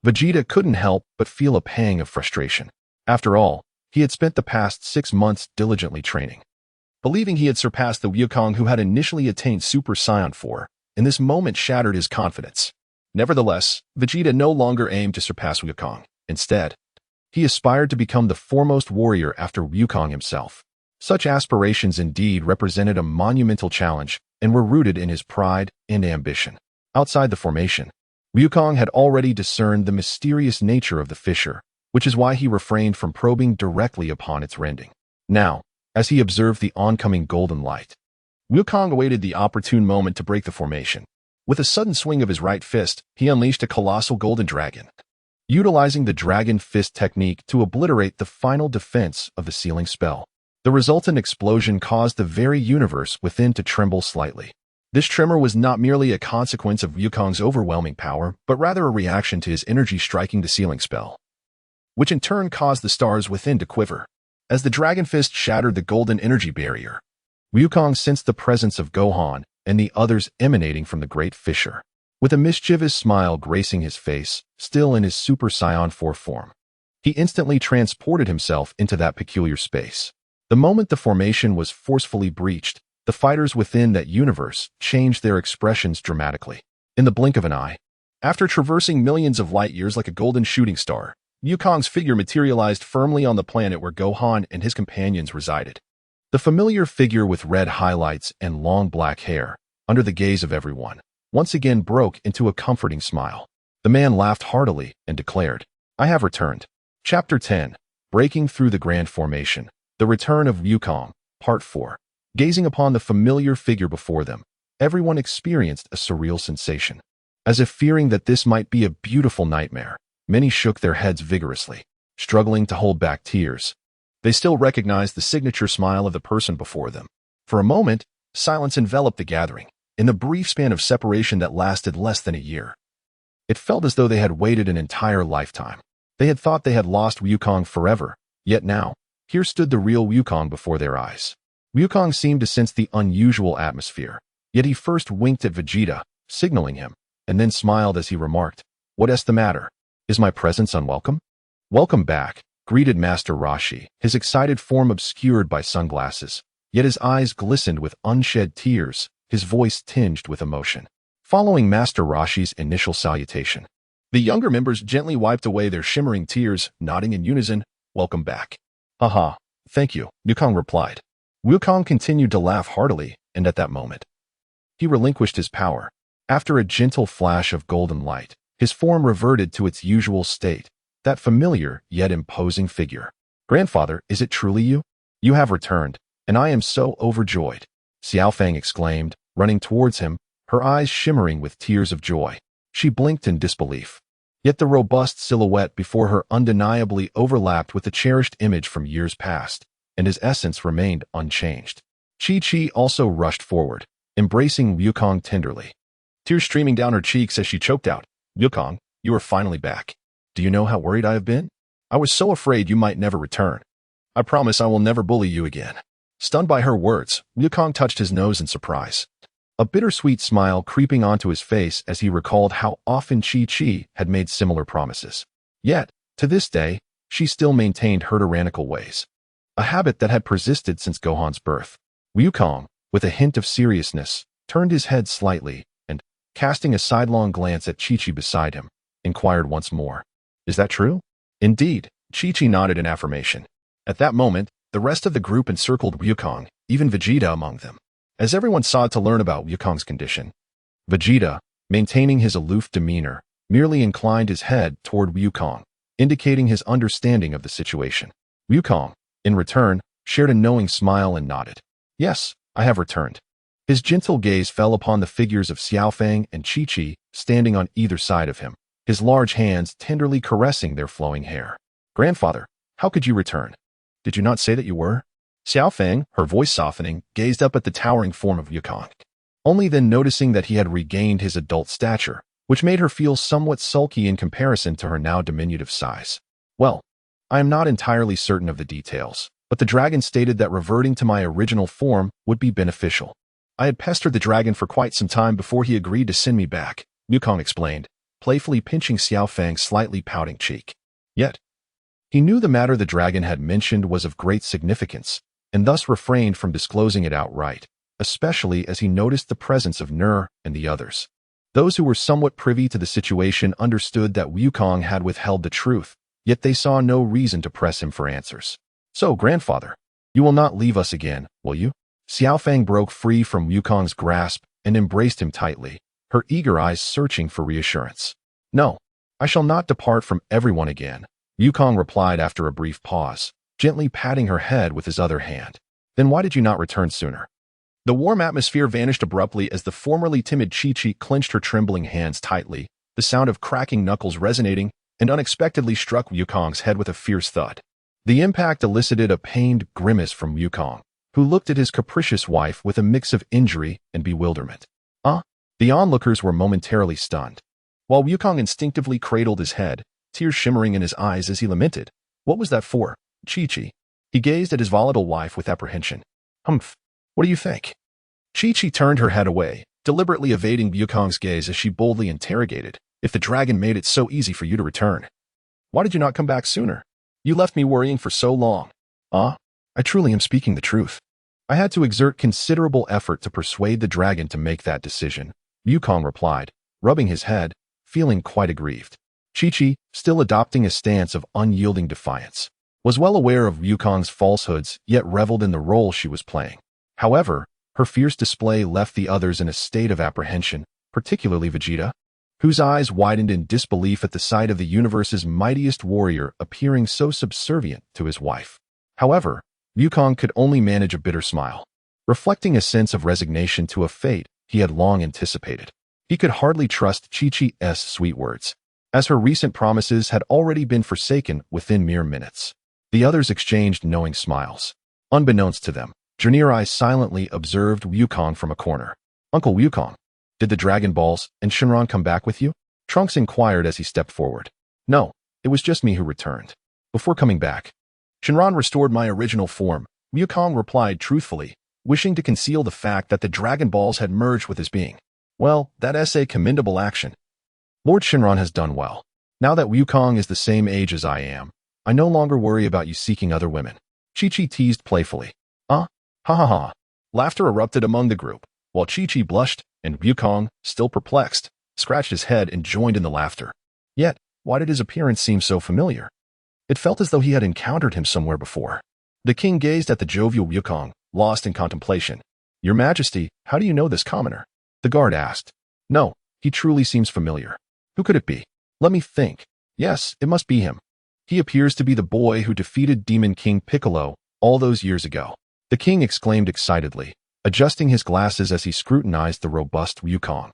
Vegeta couldn't help but feel a pang of frustration. After all, he had spent the past 6 months diligently training, believing he had surpassed the Wukong who had initially attained Super Saiyan 4, and this moment shattered his confidence. Nevertheless, Vegeta no longer aimed to surpass Wukong. Instead, he aspired to become the foremost warrior after Wukong himself. Such aspirations indeed represented a monumental challenge and were rooted in his pride and ambition. Outside the formation, Wukong had already discerned the mysterious nature of the fissure, which is why he refrained from probing directly upon its rending. Now, as he observed the oncoming golden light, Wukong awaited the opportune moment to break the formation. With a sudden swing of his right fist, he unleashed a colossal golden dragon, utilizing the dragon fist technique to obliterate the final defense of the sealing spell. The resultant explosion caused the very universe within to tremble slightly. This tremor was not merely a consequence of Wukong's overwhelming power, but rather a reaction to his energy striking the sealing spell, which in turn caused the stars within to quiver. As the dragon fist shattered the golden energy barrier, Wukong sensed the presence of Gohan and the others emanating from the great fissure. With a mischievous smile gracing his face, still in his Super Saiyan 4 form, he instantly transported himself into that peculiar space. The moment the formation was forcefully breached, The fighters within that universe changed their expressions dramatically. In the blink of an eye, after traversing millions of light years like a golden shooting star, Wukong's figure materialized firmly on the planet where Gohan and his companions resided. The familiar figure with red highlights and long black hair, under the gaze of everyone, once again broke into a comforting smile. The man laughed heartily and declared, "I have returned." Chapter 10. Breaking Through the Grand Formation. The Return of Wukong, Part 4. Gazing upon the familiar figure before them, everyone experienced a surreal sensation. As if fearing that this might be a beautiful nightmare, many shook their heads vigorously, struggling to hold back tears. They still recognized the signature smile of the person before them. For a moment, silence enveloped the gathering, in the brief span of separation that lasted less than a year. It felt as though they had waited an entire lifetime. They had thought they had lost Wukong forever, yet now, here stood the real Wukong before their eyes. Wukong seemed to sense the unusual atmosphere, yet he first winked at Vegeta, signaling him, and then smiled as he remarked, "What's the matter? Is my presence unwelcome?" "Welcome back," greeted Master Roshi, his excited form obscured by sunglasses, yet his eyes glistened with unshed tears, his voice tinged with emotion. Following Master Roshi's initial salutation, the younger members gently wiped away their shimmering tears, nodding in unison, "Welcome back." "Haha, thank you," Wukong replied. Wukong continued to laugh heartily, and at that moment, he relinquished his power. After a gentle flash of golden light, his form reverted to its usual state, that familiar yet imposing figure. "Grandfather, is it truly you? You have returned, and I am so overjoyed," Xiao Fang exclaimed, running towards him, her eyes shimmering with tears of joy. She blinked in disbelief. Yet the robust silhouette before her undeniably overlapped with the cherished image from years past, and his essence remained unchanged. Chi-Chi also rushed forward, embracing Wukong tenderly, tears streaming down her cheeks as she choked out, "Wukong, you are finally back. Do you know how worried I have been? I was so afraid you might never return. I promise I will never bully you again." Stunned by her words, Wukong touched his nose in surprise, a bittersweet smile creeping onto his face as he recalled how often Chi-Chi had made similar promises. Yet, to this day, she still maintained her tyrannical ways, a habit that had persisted since Gohan's birth. Wukong, with a hint of seriousness, turned his head slightly and, casting a sidelong glance at Chi-Chi beside him, inquired once more, "Is that true?" Indeed, Chi-Chi nodded in affirmation. At that moment, the rest of the group encircled Wukong, even Vegeta among them. As everyone sought to learn about Wukong's condition, Vegeta, maintaining his aloof demeanor, merely inclined his head toward Wukong, indicating his understanding of the situation. Wukong, in return, shared a knowing smile and nodded. "Yes, I have returned." His gentle gaze fell upon the figures of Xiao Fang and Chi-Chi standing on either side of him, his large hands tenderly caressing their flowing hair. "Grandfather, how could you return? Did you not say that you were?" Xiao Fang, her voice softening, gazed up at the towering form of Wukong, only then noticing that he had regained his adult stature, which made her feel somewhat sulky in comparison to her now diminutive size. "Well, I am not entirely certain of the details, but the dragon stated that reverting to my original form would be beneficial. I had pestered the dragon for quite some time before he agreed to send me back," Wukong explained, playfully pinching Xiao Fang's slightly pouting cheek. Yet, he knew the matter the dragon had mentioned was of great significance, and thus refrained from disclosing it outright, especially as he noticed the presence of Nur and the others. Those who were somewhat privy to the situation understood that Wukong had withheld the truth, yet they saw no reason to press him for answers. "So, grandfather, you will not leave us again, will you?" Xiao Fang broke free from Wukong's grasp and embraced him tightly, her eager eyes searching for reassurance. "No, I shall not depart from everyone again," Wukong replied after a brief pause, gently patting her head with his other hand. "Then why did you not return sooner?" The warm atmosphere vanished abruptly as the formerly timid Chi-Chi clenched her trembling hands tightly, the sound of cracking knuckles resonating, and unexpectedly struck Wukong's head with a fierce thud. The impact elicited a pained grimace from Wukong, who looked at his capricious wife with a mix of injury and bewilderment. The onlookers were momentarily stunned, while Wukong instinctively cradled his head, tears shimmering in his eyes as he lamented, "What was that for, Chi-Chi?" He gazed at his volatile wife with apprehension. "Humph, what do you think?" Chi-Chi turned her head away, deliberately evading Wukong's gaze as she boldly interrogated, "If the dragon made it so easy for you to return, why did you not come back sooner? You left me worrying for so long." "I truly am speaking the truth. I had to exert considerable effort to persuade the dragon to make that decision, Wukong replied, rubbing his head, feeling quite aggrieved. Chi-Chi, still adopting a stance of unyielding defiance, was well aware of Wukong's falsehoods, yet reveled in the role she was playing. However, her fierce display left the others in a state of apprehension, particularly Vegeta, whose eyes widened in disbelief at the sight of the universe's mightiest warrior appearing so subservient to his wife. However, Wukong could only manage a bitter smile, reflecting a sense of resignation to a fate he had long anticipated. He could hardly trust Chi-Chi's sweet words, as her recent promises had already been forsaken within mere minutes. The others exchanged knowing smiles. Unbeknownst to them, Junirai silently observed Wukong from a corner. "Uncle Wukong, did the Dragon Balls and Shenron come back with you?" Trunks inquired as he stepped forward. "No, it was just me who returned. Before coming back, Shenron restored my original form," Wukong replied truthfully, wishing to conceal the fact that the Dragon Balls had merged with his being. "Well, that's a commendable action. Lord Shenron has done well. Now that Wukong is the same age as I am, I no longer worry about you seeking other women." Chi-Chi teased playfully. Ha ha ha. Laughter erupted among the group, while Chi-Chi blushed and Wukong, still perplexed, scratched his head and joined in the laughter. Yet, why did his appearance seem so familiar? It felt as though he had encountered him somewhere before. The king gazed at the jovial Wukong, lost in contemplation. "Your Majesty, how do you know this commoner?" the guard asked. "No, he truly seems familiar. Who could it be? Let me think. Yes, it must be him. He appears to be the boy who defeated Demon King Piccolo all those years ago," the king exclaimed excitedly, adjusting his glasses as he scrutinized the robust Wukong,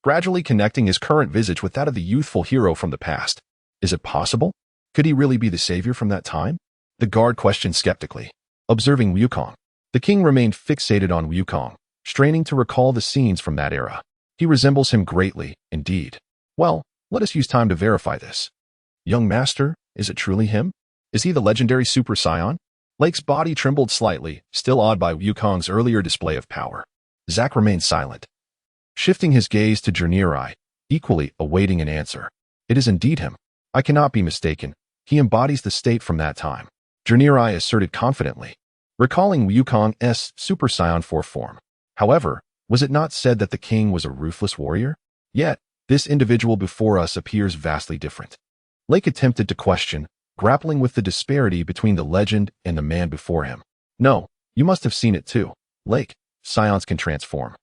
gradually connecting his current visage with that of the youthful hero from the past. "Is it possible? Could he really be the savior from that time?" the guard questioned skeptically. Observing Wukong, the king remained fixated on Wukong, straining to recall the scenes from that era. "He resembles him greatly, indeed. Well, let us use time to verify this. Young master, is it truly him? Is he the legendary Super Saiyan?" Lake's body trembled slightly, still awed by Wukong's earlier display of power. Zack remained silent, shifting his gaze to Junirai, equally awaiting an answer. "It is indeed him. I cannot be mistaken. He embodies the state from that time," Junirai asserted confidently, recalling Wukong's Super Saiyan 4 form. However, was it not said that the king was a ruthless warrior? Yet, this individual before us appears vastly different. Lake attempted to question, grappling with the disparity between the legend and the man before him. "No, you must have seen it too. Lake, Scions can transform.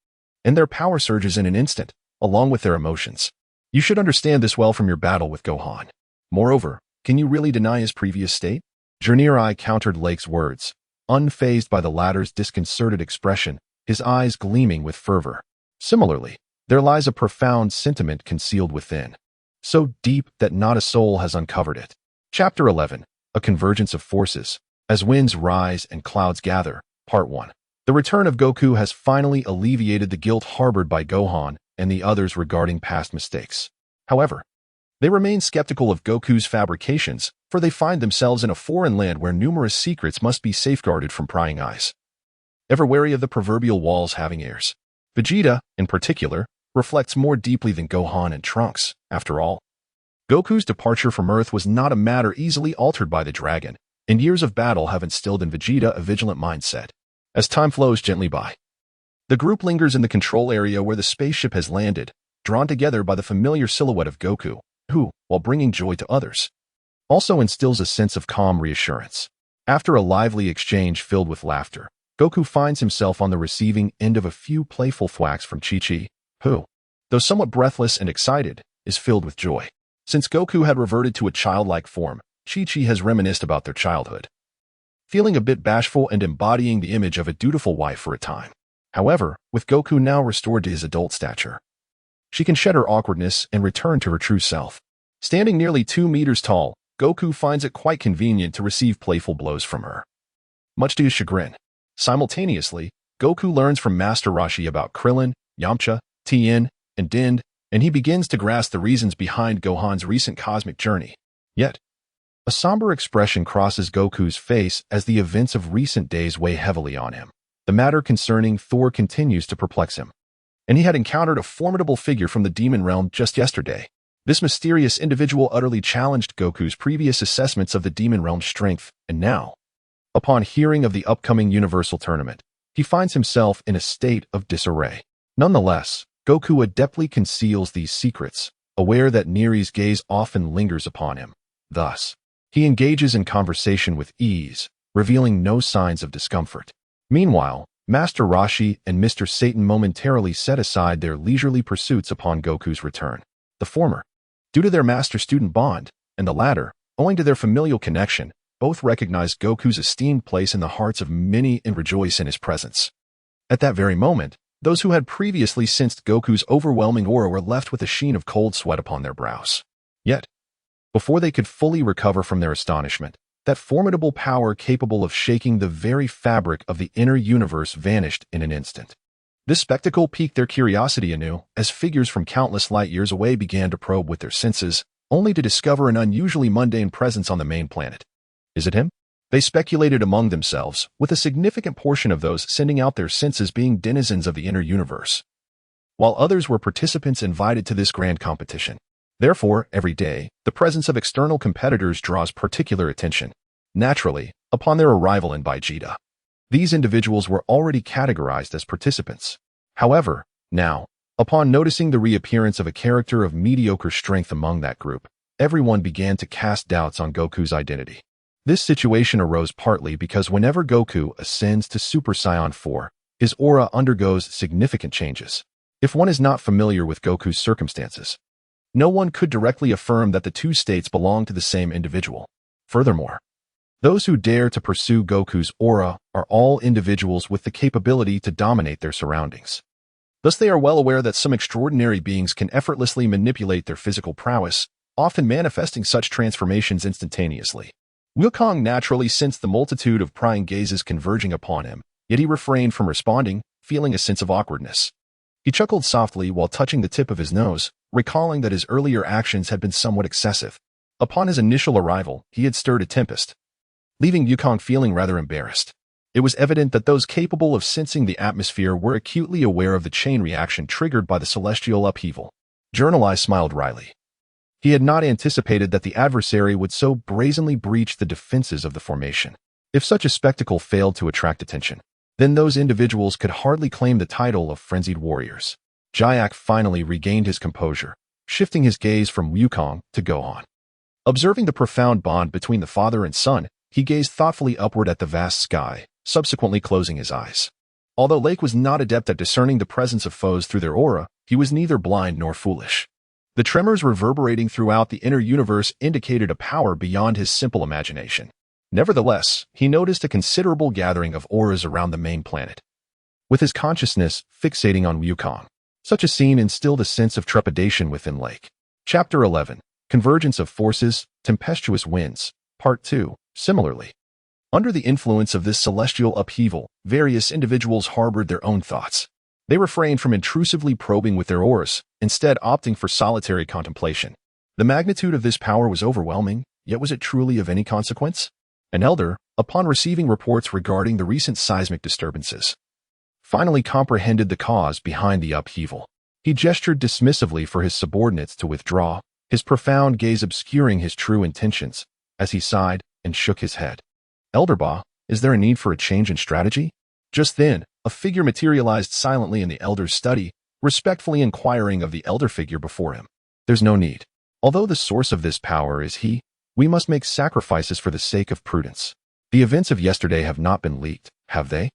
And their power surges in an instant, along with their emotions. You should understand this well from your battle with Gohan. Moreover, can you really deny his previous state?" Junirai countered Lake's words, unfazed by the latter's disconcerted expression, his eyes gleaming with fervor. Similarly, there lies a profound sentiment concealed within, so deep that not a soul has uncovered it. Chapter 11, A Convergence of Forces. As winds rise and clouds gather, Part 1. The return of Goku has finally alleviated the guilt harbored by Gohan and the others regarding past mistakes. However, they remain skeptical of Goku's fabrications, for they find themselves in a foreign land where numerous secrets must be safeguarded from prying eyes. Ever wary of the proverbial walls having ears, Vegeta, in particular, reflects more deeply than Gohan and Trunks. After all, Goku's departure from Earth was not a matter easily altered by the dragon, and years of battle have instilled in Vegeta a vigilant mindset. As time flows gently by, the group lingers in the control area where the spaceship has landed, drawn together by the familiar silhouette of Goku, who, while bringing joy to others, also instills a sense of calm reassurance. After a lively exchange filled with laughter, Goku finds himself on the receiving end of a few playful thwacks from Chi-Chi, who, though somewhat breathless and excited, is filled with joy. Since Goku had reverted to a childlike form, Chi-Chi has reminisced about their childhood, feeling a bit bashful and embodying the image of a dutiful wife for a time. However, with Goku now restored to his adult stature, she can shed her awkwardness and return to her true self. Standing nearly 2 meters tall, Goku finds it quite convenient to receive playful blows from her, much to his chagrin. Simultaneously, Goku learns from Master Roshi about Krillin, Yamcha, Tien, and Din, and he begins to grasp the reasons behind Gohan's recent cosmic journey. Yet, a somber expression crosses Goku's face as the events of recent days weigh heavily on him. The matter concerning Thor continues to perplex him, and he had encountered a formidable figure from the demon realm just yesterday. This mysterious individual utterly challenged Goku's previous assessments of the demon realm's strength, and now, upon hearing of the upcoming Universal Tournament, he finds himself in a state of disarray. Nonetheless, Goku adeptly conceals these secrets, aware that Neri's gaze often lingers upon him. Thus, he engages in conversation with ease, revealing no signs of discomfort. Meanwhile, Master Roshi and Mr. Satan momentarily set aside their leisurely pursuits upon Goku's return. The former, due to their master-student bond, and the latter, owing to their familial connection, both recognize Goku's esteemed place in the hearts of many and rejoice in his presence. At that very moment, those who had previously sensed Goku's overwhelming aura were left with a sheen of cold sweat upon their brows. Yet, before they could fully recover from their astonishment, that formidable power capable of shaking the very fabric of the inner universe vanished in an instant. This spectacle piqued their curiosity anew, as figures from countless light years away began to probe with their senses, only to discover an unusually mundane presence on the main planet. Is it him? They speculated among themselves, with a significant portion of those sending out their senses being denizens of the inner universe, while others were participants invited to this grand competition. Therefore, every day, the presence of external competitors draws particular attention. Naturally, upon their arrival in Vegeta, these individuals were already categorized as participants. However, now, upon noticing the reappearance of a character of mediocre strength among that group, everyone began to cast doubts on Goku's identity. This situation arose partly because whenever Goku ascends to Super Saiyan 4, his aura undergoes significant changes. If one is not familiar with Goku's circumstances, no one could directly affirm that the two states belong to the same individual. Furthermore, those who dare to pursue Goku's aura are all individuals with the capability to dominate their surroundings. Thus they are well aware that some extraordinary beings can effortlessly manipulate their physical prowess, often manifesting such transformations instantaneously. Wukong naturally sensed the multitude of prying gazes converging upon him, yet he refrained from responding, feeling a sense of awkwardness. He chuckled softly while touching the tip of his nose, recalling that his earlier actions had been somewhat excessive. Upon his initial arrival, he had stirred a tempest, leaving Wukong feeling rather embarrassed. It was evident that those capable of sensing the atmosphere were acutely aware of the chain reaction triggered by the celestial upheaval. Journal smiled wryly. He had not anticipated that the adversary would so brazenly breach the defenses of the formation. If such a spectacle failed to attract attention, then those individuals could hardly claim the title of frenzied warriors. Jayak finally regained his composure, shifting his gaze from Wukong to Gohan. Observing the profound bond between the father and son, he gazed thoughtfully upward at the vast sky, subsequently closing his eyes. Although Lake was not adept at discerning the presence of foes through their aura, he was neither blind nor foolish. The tremors reverberating throughout the inner universe indicated a power beyond his simple imagination. Nevertheless, he noticed a considerable gathering of auras around the main planet. With his consciousness fixating on Wukong, such a scene instilled a sense of trepidation within Lake. Chapter 11. Convergence of Forces, Tempestuous Winds, Part 2. Similarly, under the influence of this celestial upheaval, various individuals harbored their own thoughts. They refrained from intrusively probing with their auras, instead opting for solitary contemplation. The magnitude of this power was overwhelming, yet was it truly of any consequence? An elder, upon receiving reports regarding the recent seismic disturbances, finally comprehended the cause behind the upheaval. He gestured dismissively for his subordinates to withdraw, his profound gaze obscuring his true intentions, as he sighed and shook his head. Elder Ba, is there a need for a change in strategy? Just then, a figure materialized silently in the elder's study, respectfully inquiring of the elder figure before him. There's no need. Although the source of this power is he, we must make sacrifices for the sake of prudence. The events of yesterday have not been leaked, have they?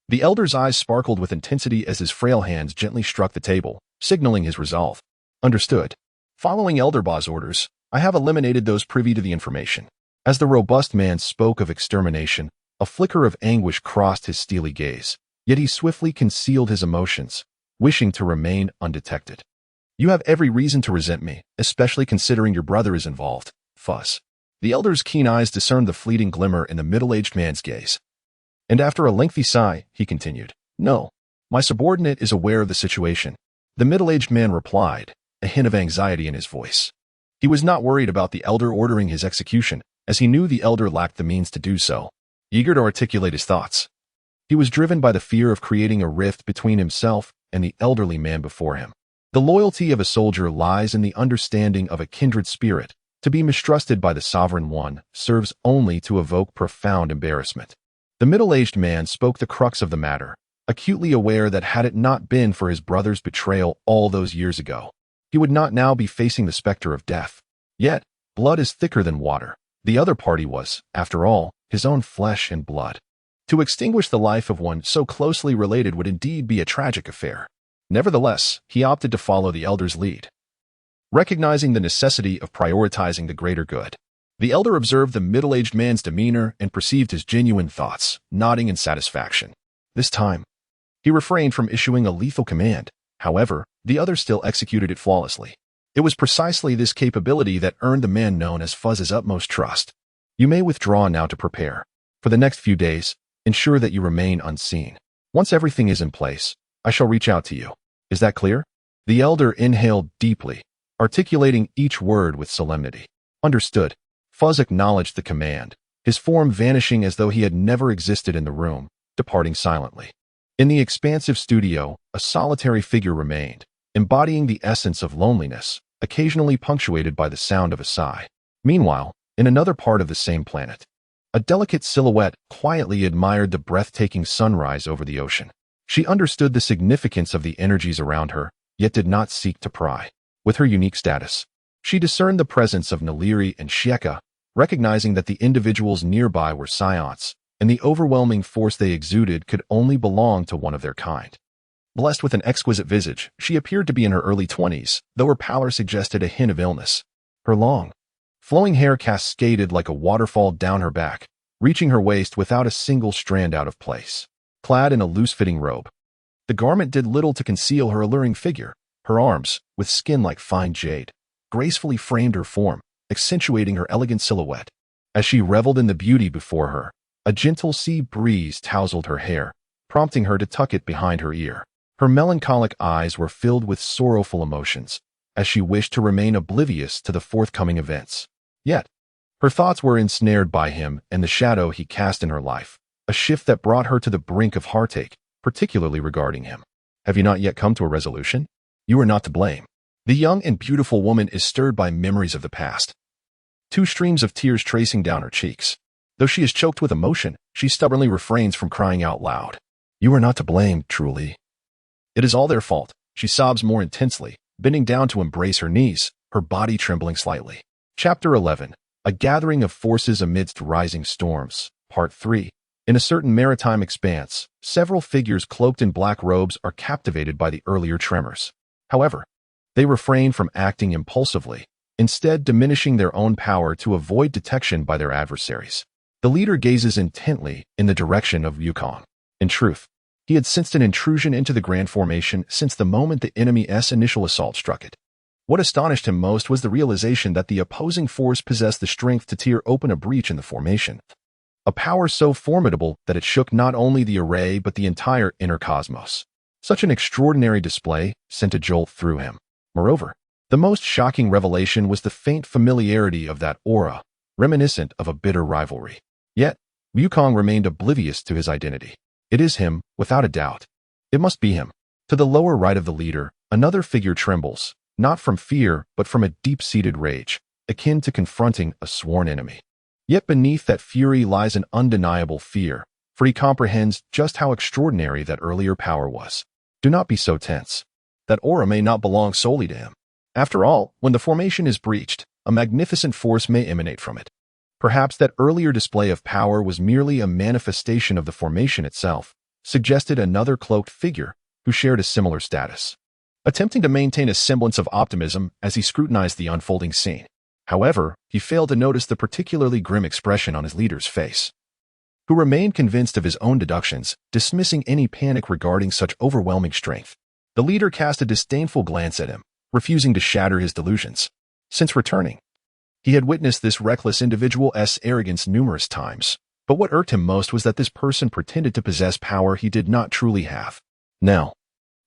The elder's eyes sparkled with intensity as his frail hands gently struck the table, signaling his resolve. Understood. Following Elder Ba's orders, I have eliminated those privy to the information. As the robust man spoke of extermination, a flicker of anguish crossed his steely gaze, yet he swiftly concealed his emotions, wishing to remain undetected. You have every reason to resent me, especially considering your brother is involved. Fuss. The elder's keen eyes discerned the fleeting glimmer in the middle-aged man's gaze. And after a lengthy sigh, he continued, No, my subordinate is aware of the situation. The middle-aged man replied, a hint of anxiety in his voice. He was not worried about the elder ordering his execution, as he knew the elder lacked the means to do so. Eager to articulate his thoughts, he was driven by the fear of creating a rift between himself and the elderly man before him. The loyalty of a soldier lies in the understanding of a kindred spirit. To be mistrusted by the Sovereign One serves only to evoke profound embarrassment. The middle-aged man spoke the crux of the matter, acutely aware that had it not been for his brother's betrayal all those years ago, he would not now be facing the specter of death. Yet, blood is thicker than water. The other party was, after all, his own flesh and blood. To extinguish the life of one so closely related would indeed be a tragic affair. Nevertheless, he opted to follow the elder's lead, recognizing the necessity of prioritizing the greater good. The elder observed the middle-aged man's demeanor and perceived his genuine thoughts, nodding in satisfaction. This time, he refrained from issuing a lethal command. However, the other still executed it flawlessly. It was precisely this capability that earned the man known as Fuzz's utmost trust. You may withdraw now to prepare. For the next few days, ensure that you remain unseen. Once everything is in place, I shall reach out to you. Is that clear? The elder inhaled deeply, articulating each word with solemnity. Understood. Fuzz acknowledged the command, his form vanishing as though he had never existed in the room, departing silently. In the expansive studio, a solitary figure remained, embodying the essence of loneliness, occasionally punctuated by the sound of a sigh. Meanwhile, in another part of the same planet, a delicate silhouette quietly admired the breathtaking sunrise over the ocean. She understood the significance of the energies around her, yet did not seek to pry. With her unique status, she discerned the presence of Naliri and Sheka, recognizing that the individuals nearby were Scions, and the overwhelming force they exuded could only belong to one of their kind. Blessed with an exquisite visage, she appeared to be in her early 20s, though her pallor suggested a hint of illness. Her long, flowing hair cascaded like a waterfall down her back, reaching her waist without a single strand out of place. Clad in a loose-fitting robe, the garment did little to conceal her alluring figure. Her arms, with skin like fine jade, gracefully framed her form, accentuating her elegant silhouette. As she reveled in the beauty before her, a gentle sea breeze tousled her hair, prompting her to tuck it behind her ear. Her melancholic eyes were filled with sorrowful emotions, as she wished to remain oblivious to the forthcoming events. Yet, her thoughts were ensnared by him and the shadow he cast in her life, a shift that brought her to the brink of heartache, particularly regarding him. Have you not yet come to a resolution? You are not to blame. The young and beautiful woman is stirred by memories of the past, two streams of tears tracing down her cheeks. Though she is choked with emotion, she stubbornly refrains from crying out loud. You are not to blame, truly. It is all their fault. She sobs more intensely, bending down to embrace her knees, her body trembling slightly. Chapter 11. A gathering of forces amidst rising storms. Part 3. In a certain maritime expanse, several figures cloaked in black robes are captivated by the earlier tremors. However, they refrain from acting impulsively, instead diminishing their own power to avoid detection by their adversaries. The leader gazes intently in the direction of Wukong. In truth, he had sensed an intrusion into the grand formation since the moment the enemy's initial assault struck it. What astonished him most was the realization that the opposing force possessed the strength to tear open a breach in the formation, a power so formidable that it shook not only the array but the entire inner cosmos. Such an extraordinary display sent a jolt through him. Moreover, the most shocking revelation was the faint familiarity of that aura, reminiscent of a bitter rivalry. Yet, Wukong remained oblivious to his identity. It is him, without a doubt. It must be him. To the lower right of the leader, another figure trembles, not from fear but from a deep-seated rage, akin to confronting a sworn enemy. Yet beneath that fury lies an undeniable fear, for he comprehends just how extraordinary that earlier power was. Do not be so tense. That aura may not belong solely to him. After all, when the formation is breached, a magnificent force may emanate from it. Perhaps that earlier display of power was merely a manifestation of the formation itself, suggested another cloaked figure who shared a similar status, attempting to maintain a semblance of optimism as he scrutinized the unfolding scene. However, he failed to notice the particularly grim expression on his leader's face, who remained convinced of his own deductions, dismissing any panic regarding such overwhelming strength. The leader cast a disdainful glance at him, refusing to shatter his delusions. Since returning, he had witnessed this reckless individual's arrogance numerous times, but what irked him most was that this person pretended to possess power he did not truly have. Now,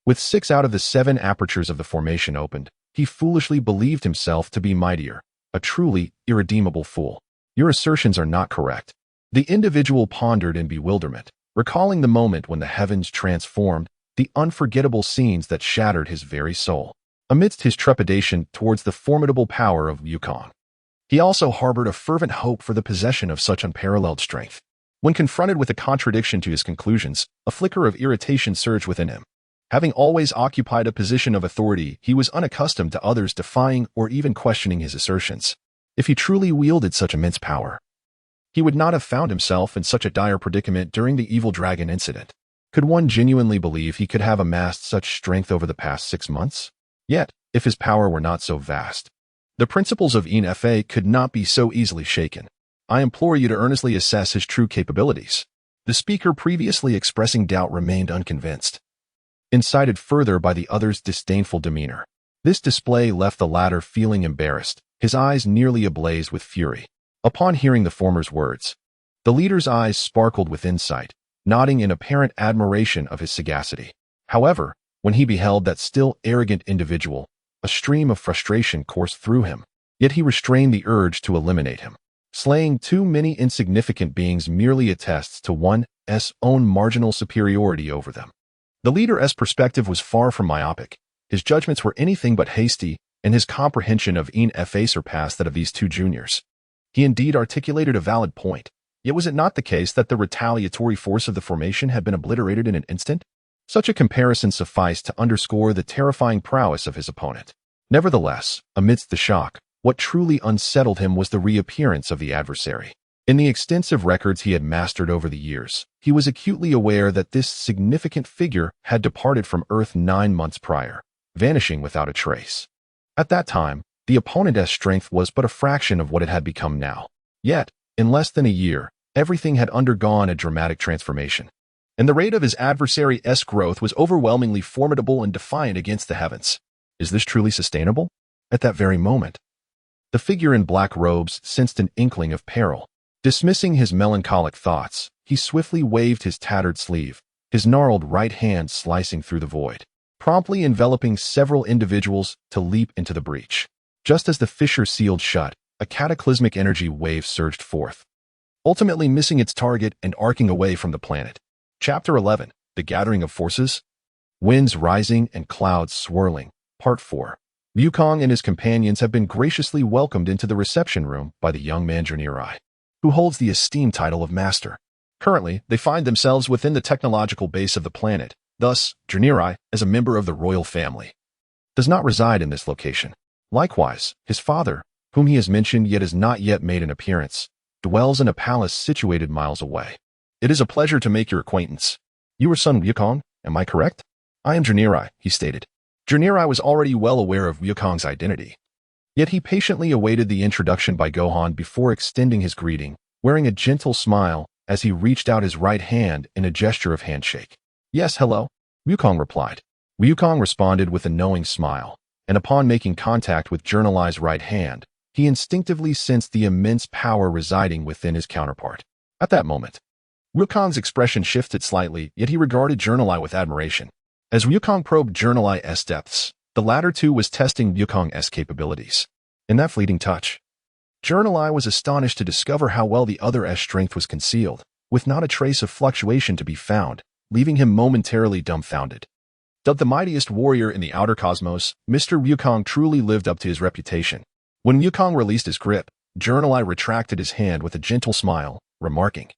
with 6 out of the 7 apertures of the formation opened, he foolishly believed himself to be mightier, a truly irredeemable fool. Your assertions are not correct. The individual pondered in bewilderment, recalling the moment when the heavens transformed, the unforgettable scenes that shattered his very soul. Amidst his trepidation towards the formidable power of Wukong, he also harbored a fervent hope for the possession of such unparalleled strength. When confronted with a contradiction to his conclusions, a flicker of irritation surged within him. Having always occupied a position of authority, he was unaccustomed to others defying or even questioning his assertions. If he truly wielded such immense power, he would not have found himself in such a dire predicament during the evil dragon incident. Could one genuinely believe he could have amassed such strength over the past 6 months? Yet, if his power were not so vast, the principles of ENFA could not be so easily shaken. I implore you to earnestly assess his true capabilities. The speaker, previously expressing doubt, remained unconvinced, incited further by the other's disdainful demeanor. This display left the latter feeling embarrassed, his eyes nearly ablaze with fury. Upon hearing the former's words, the leader's eyes sparkled with insight, nodding in apparent admiration of his sagacity. However, when he beheld that still arrogant individual, a stream of frustration coursed through him, yet he restrained the urge to eliminate him. Slaying too many insignificant beings merely attests to one's own marginal superiority over them. The leader's perspective was far from myopic. His judgments were anything but hasty, and his comprehension of ENFA surpassed that of these two juniors. He indeed articulated a valid point, yet was it not the case that the retaliatory force of the formation had been obliterated in an instant? Such a comparison sufficed to underscore the terrifying prowess of his opponent. Nevertheless, amidst the shock, what truly unsettled him was the reappearance of the adversary. In the extensive records he had mastered over the years, he was acutely aware that this significant figure had departed from Earth 9 months prior, vanishing without a trace. At that time, the opponent's strength was but a fraction of what it had become now. Yet, in less than a year, everything had undergone a dramatic transformation, and the rate of his adversary's growth was overwhelmingly formidable and defiant against the heavens. Is this truly sustainable? At that very moment, the figure in black robes sensed an inkling of peril. Dismissing his melancholic thoughts, he swiftly waved his tattered sleeve, his gnarled right hand slicing through the void, promptly enveloping several individuals to leap into the breach. Just as the fissure sealed shut, a cataclysmic energy wave surged forth, ultimately missing its target and arcing away from the planet. Chapter 11, The Gathering of Forces. Winds rising and clouds swirling. Part 4. Wukong and his companions have been graciously welcomed into the reception room by the young man Junirai, who holds the esteemed title of Master. Currently, they find themselves within the technological base of the planet. Thus, Junirai, as a member of the royal family, does not reside in this location. Likewise, his father, whom he has mentioned yet has not yet made an appearance, dwells in a palace situated miles away. It is a pleasure to make your acquaintance. You are son Wukong, am I correct? I am Junirai, he stated. Junirai was already well aware of Wukong's identity, yet he patiently awaited the introduction by Gohan before extending his greeting, wearing a gentle smile as he reached out his right hand in a gesture of handshake. Yes, hello, Wukong replied. Wukong responded with a knowing smile, and upon making contact with Jurnalai's right hand, he instinctively sensed the immense power residing within his counterpart. At that moment, Wukong's expression shifted slightly, yet he regarded Jurnalai with admiration. As Wukong probed Jurnalai's depths, the latter too was testing Wukong's capabilities. In that fleeting touch, Jurnalai was astonished to discover how well the other's strength was concealed, with not a trace of fluctuation to be found, leaving him momentarily dumbfounded. Dubbed the mightiest warrior in the outer cosmos, Mr. Wukong truly lived up to his reputation. When Wukong released his grip, Jurnalai retracted his hand with a gentle smile, remarking,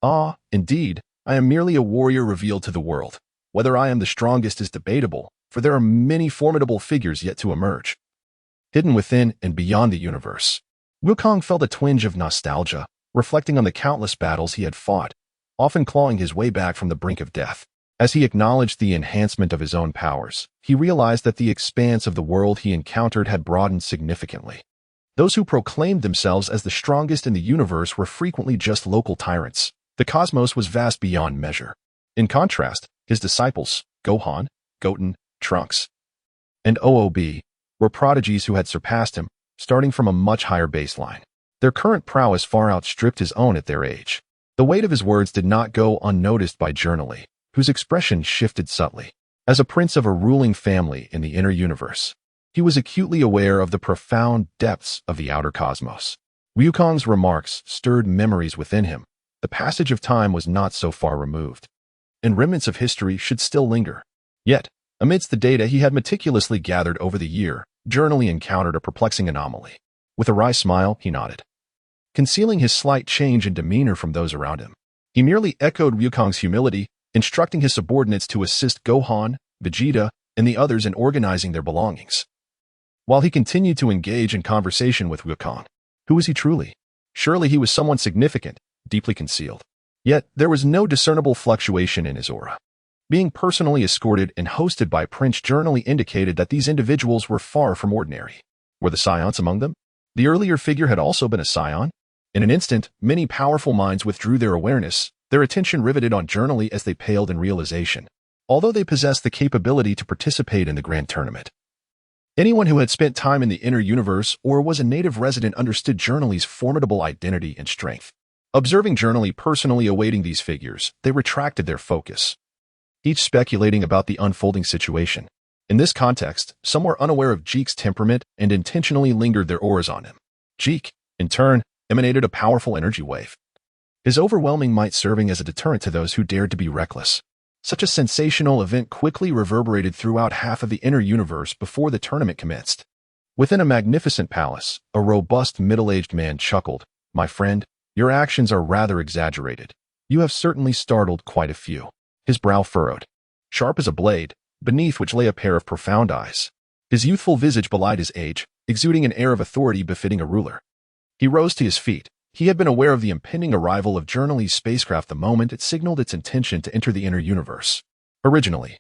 "Ah, indeed, I am merely a warrior revealed to the world. Whether I am the strongest is debatable, for there are many formidable figures yet to emerge, hidden within and beyond the universe." Wukong felt a twinge of nostalgia, reflecting on the countless battles he had fought, often clawing his way back from the brink of death. As he acknowledged the enhancement of his own powers, he realized that the expanse of the world he encountered had broadened significantly. Those who proclaimed themselves as the strongest in the universe were frequently just local tyrants. The cosmos was vast beyond measure. In contrast, his disciples, Gohan, Goten, Trunks, and OOB, were prodigies who had surpassed him, starting from a much higher baseline. Their current prowess far outstripped his own at their age. The weight of his words did not go unnoticed by Jurnalai, whose expression shifted subtly. As a prince of a ruling family in the inner universe, he was acutely aware of the profound depths of the outer cosmos. Wukong's remarks stirred memories within him. The passage of time was not so far removed, and remnants of history should still linger. Yet, amidst the data he had meticulously gathered over the year, Jurnalai encountered a perplexing anomaly. With a wry smile, he nodded, concealing his slight change in demeanor from those around him. He merely echoed Wukong's humility, instructing his subordinates to assist Gohan, Vegeta, and the others in organizing their belongings. While he continued to engage in conversation with Wukong, who was he truly? Surely he was someone significant, deeply concealed. Yet there was no discernible fluctuation in his aura. Being personally escorted and hosted by Prince Journally indicated that these individuals were far from ordinary. Were the Saiyans among them? The earlier figure had also been a Saiyan. In an instant, many powerful minds withdrew their awareness, their attention riveted on Journally as they paled in realization, although they possessed the capability to participate in the grand tournament. Anyone who had spent time in the inner universe or was a native resident understood Journally's formidable identity and strength. Observing Journally personally awaiting these figures, they retracted their focus, each speculating about the unfolding situation. In this context, some were unaware of Jeek's temperament and intentionally lingered their auras on him. Jeek, in turn, emanated a powerful energy wave, his overwhelming might serving as a deterrent to those who dared to be reckless. Such a sensational event quickly reverberated throughout half of the inner universe before the tournament commenced. Within a magnificent palace, a robust middle-aged man chuckled, "My friend, your actions are rather exaggerated. You have certainly startled quite a few." His brow furrowed, sharp as a blade, beneath which lay a pair of profound eyes. His youthful visage belied his age, exuding an air of authority befitting a ruler. He rose to his feet. He had been aware of the impending arrival of Journally's spacecraft the moment it signaled its intention to enter the inner universe. Originally,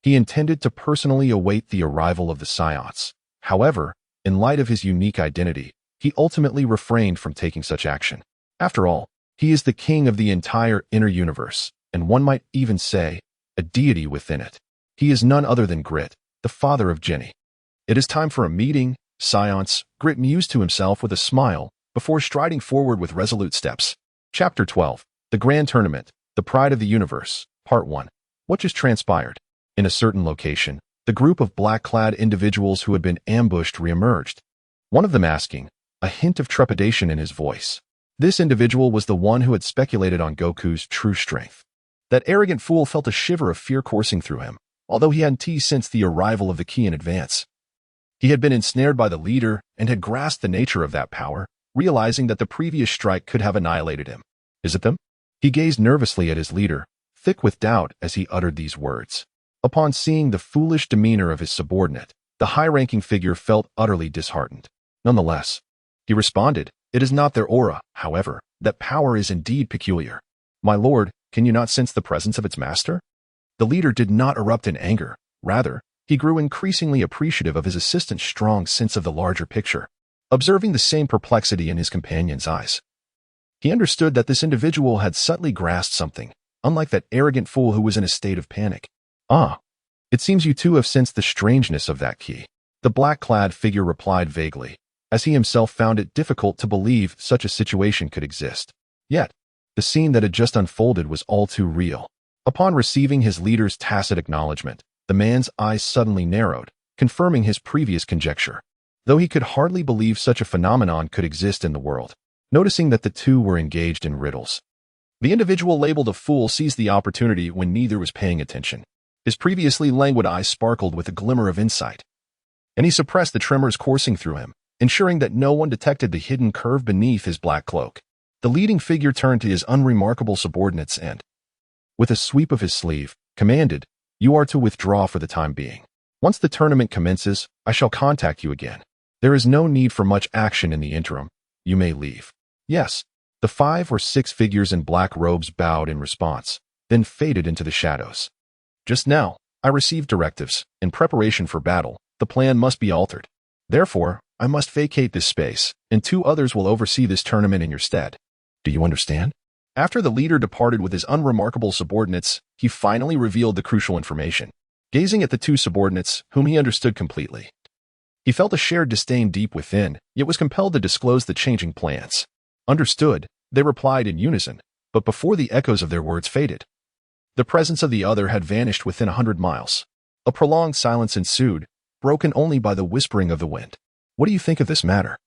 he intended to personally await the arrival of the Saiyans. However, in light of his unique identity, he ultimately refrained from taking such action. After all, he is the king of the entire inner universe, and one might even say, a deity within it. He is none other than Grit, the father of Jenny. "It is time for a meeting, Saiyans," Grit mused to himself with a smile, before striding forward with resolute steps. Chapter 12. The Grand Tournament, the Pride of the Universe, Part 1. What just transpired? In a certain location, the group of black-clad individuals who had been ambushed reemerged, one of them asking, a hint of trepidation in his voice. This individual was the one who had speculated on Goku's true strength. That arrogant fool felt a shiver of fear coursing through him, although he hadn't sensed the arrival of the key in advance. He had been ensnared by the leader and had grasped the nature of that power, realizing that the previous strike could have annihilated him. Is it them? He gazed nervously at his leader, thick with doubt as he uttered these words. Upon seeing the foolish demeanor of his subordinate, the high-ranking figure felt utterly disheartened. Nonetheless, he responded, "It is not their aura, however. That power is indeed peculiar. My lord, can you not sense the presence of its master?" The leader did not erupt in anger. Rather, he grew increasingly appreciative of his assistant's strong sense of the larger picture, observing the same perplexity in his companion's eyes. He understood that this individual had subtly grasped something, unlike that arrogant fool who was in a state of panic. "Ah, it seems you too have sensed the strangeness of that key," the black-clad figure replied vaguely, as he himself found it difficult to believe such a situation could exist. Yet, the scene that had just unfolded was all too real. Upon receiving his leader's tacit acknowledgement, the man's eyes suddenly narrowed, confirming his previous conjecture, though he could hardly believe such a phenomenon could exist in the world. Noticing that the two were engaged in riddles, the individual labeled a fool seized the opportunity when neither was paying attention. His previously languid eyes sparkled with a glimmer of insight, and he suppressed the tremors coursing through him, ensuring that no one detected the hidden curve beneath his black cloak. The leading figure turned to his unremarkable subordinates and, with a sweep of his sleeve, commanded, "You are to withdraw for the time being. Once the tournament commences, I shall contact you again. There is no need for much action in the interim. You may leave." "Yes." The 5 or 6 figures in black robes bowed in response, then faded into the shadows. "Just now, I received directives. In preparation for battle, the plan must be altered. Therefore, I must vacate this space, and 2 others will oversee this tournament in your stead. Do you understand?" After the leader departed with his unremarkable subordinates, he finally revealed the crucial information. Gazing at the 2 subordinates, whom he understood completely, he felt a shared disdain deep within, yet was compelled to disclose the changing plans. "Understood," they replied in unison, but before the echoes of their words faded, the presence of the other had vanished within 100 miles. A prolonged silence ensued, broken only by the whispering of the wind. "What do you think of this matter?"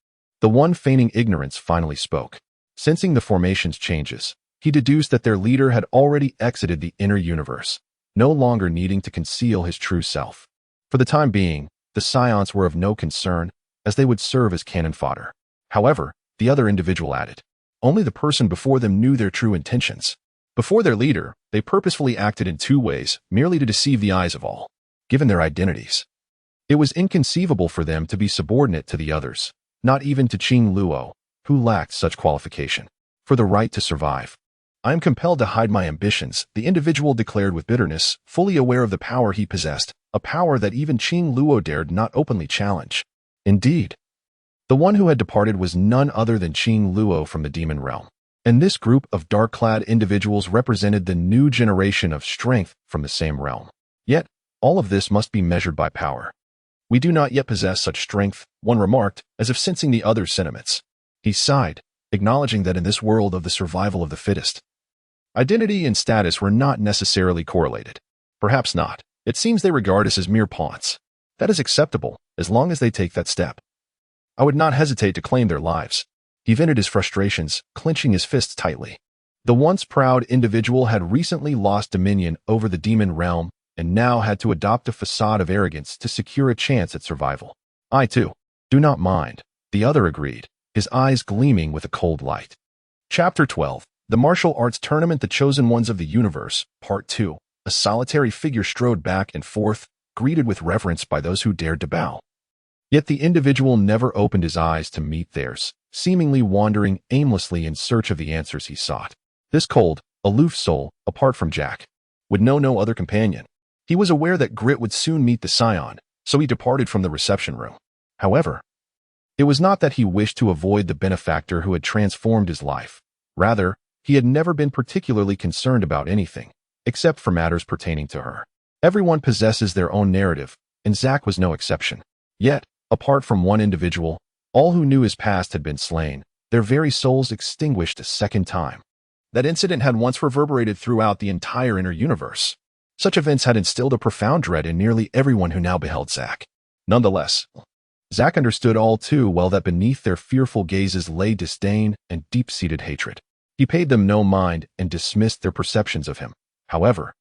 The one feigning ignorance finally spoke. Sensing the formation's changes, he deduced that their leader had already exited the inner universe, no longer needing to conceal his true self. For the time being, the Saiyans were of no concern, as they would serve as cannon fodder. However, the other individual added, "Only the person before them knew their true intentions. Before their leader, they purposefully acted in two ways, merely to deceive the eyes of all. Given their identities, it was inconceivable for them to be subordinate to the others, not even to Qing Luo, who lacked such qualification. For the right to survive, I am compelled to hide my ambitions, the individual declared with bitterness, fully aware of the power he possessed, a power that even Qing Luo dared not openly challenge. Indeed, the one who had departed was none other than Qing Luo from the demon realm. And this group of dark-clad individuals represented the new generation of strength from the same realm. Yet, all of this must be measured by power. We do not yet possess such strength, one remarked, as if sensing the other's sentiments. He sighed, acknowledging that in this world of the survival of the fittest, identity and status were not necessarily correlated. Perhaps not. It seems they regard us as mere pawns. That is acceptable, as long as they take that step. I would not hesitate to claim their lives. He vented his frustrations, clenching his fists tightly. The once proud individual had recently lost dominion over the demon realm and now had to adopt a facade of arrogance to secure a chance at survival. I, too, do not mind, the other agreed, his eyes gleaming with a cold light. Chapter 12. The Martial Arts Tournament, The Chosen Ones of the Universe, Part 2. A solitary figure strode back and forth, greeted with reverence by those who dared to bow. Yet the individual never opened his eyes to meet theirs, seemingly wandering aimlessly in search of the answers he sought. This cold, aloof soul, apart from Jack, would know no other companion. He was aware that Grit would soon meet the Scion, so he departed from the reception room. However, it was not that he wished to avoid the benefactor who had transformed his life. Rather, he had never been particularly concerned about anything, except for matters pertaining to her. Everyone possesses their own narrative, and Zack was no exception. Yet, apart from one individual, all who knew his past had been slain, their very souls extinguished a second time. That incident had once reverberated throughout the entire inner universe. Such events had instilled a profound dread in nearly everyone who now beheld Zack. Nonetheless, Zack understood all too well that beneath their fearful gazes lay disdain and deep-seated hatred. He paid them no mind and dismissed their perceptions of him. However,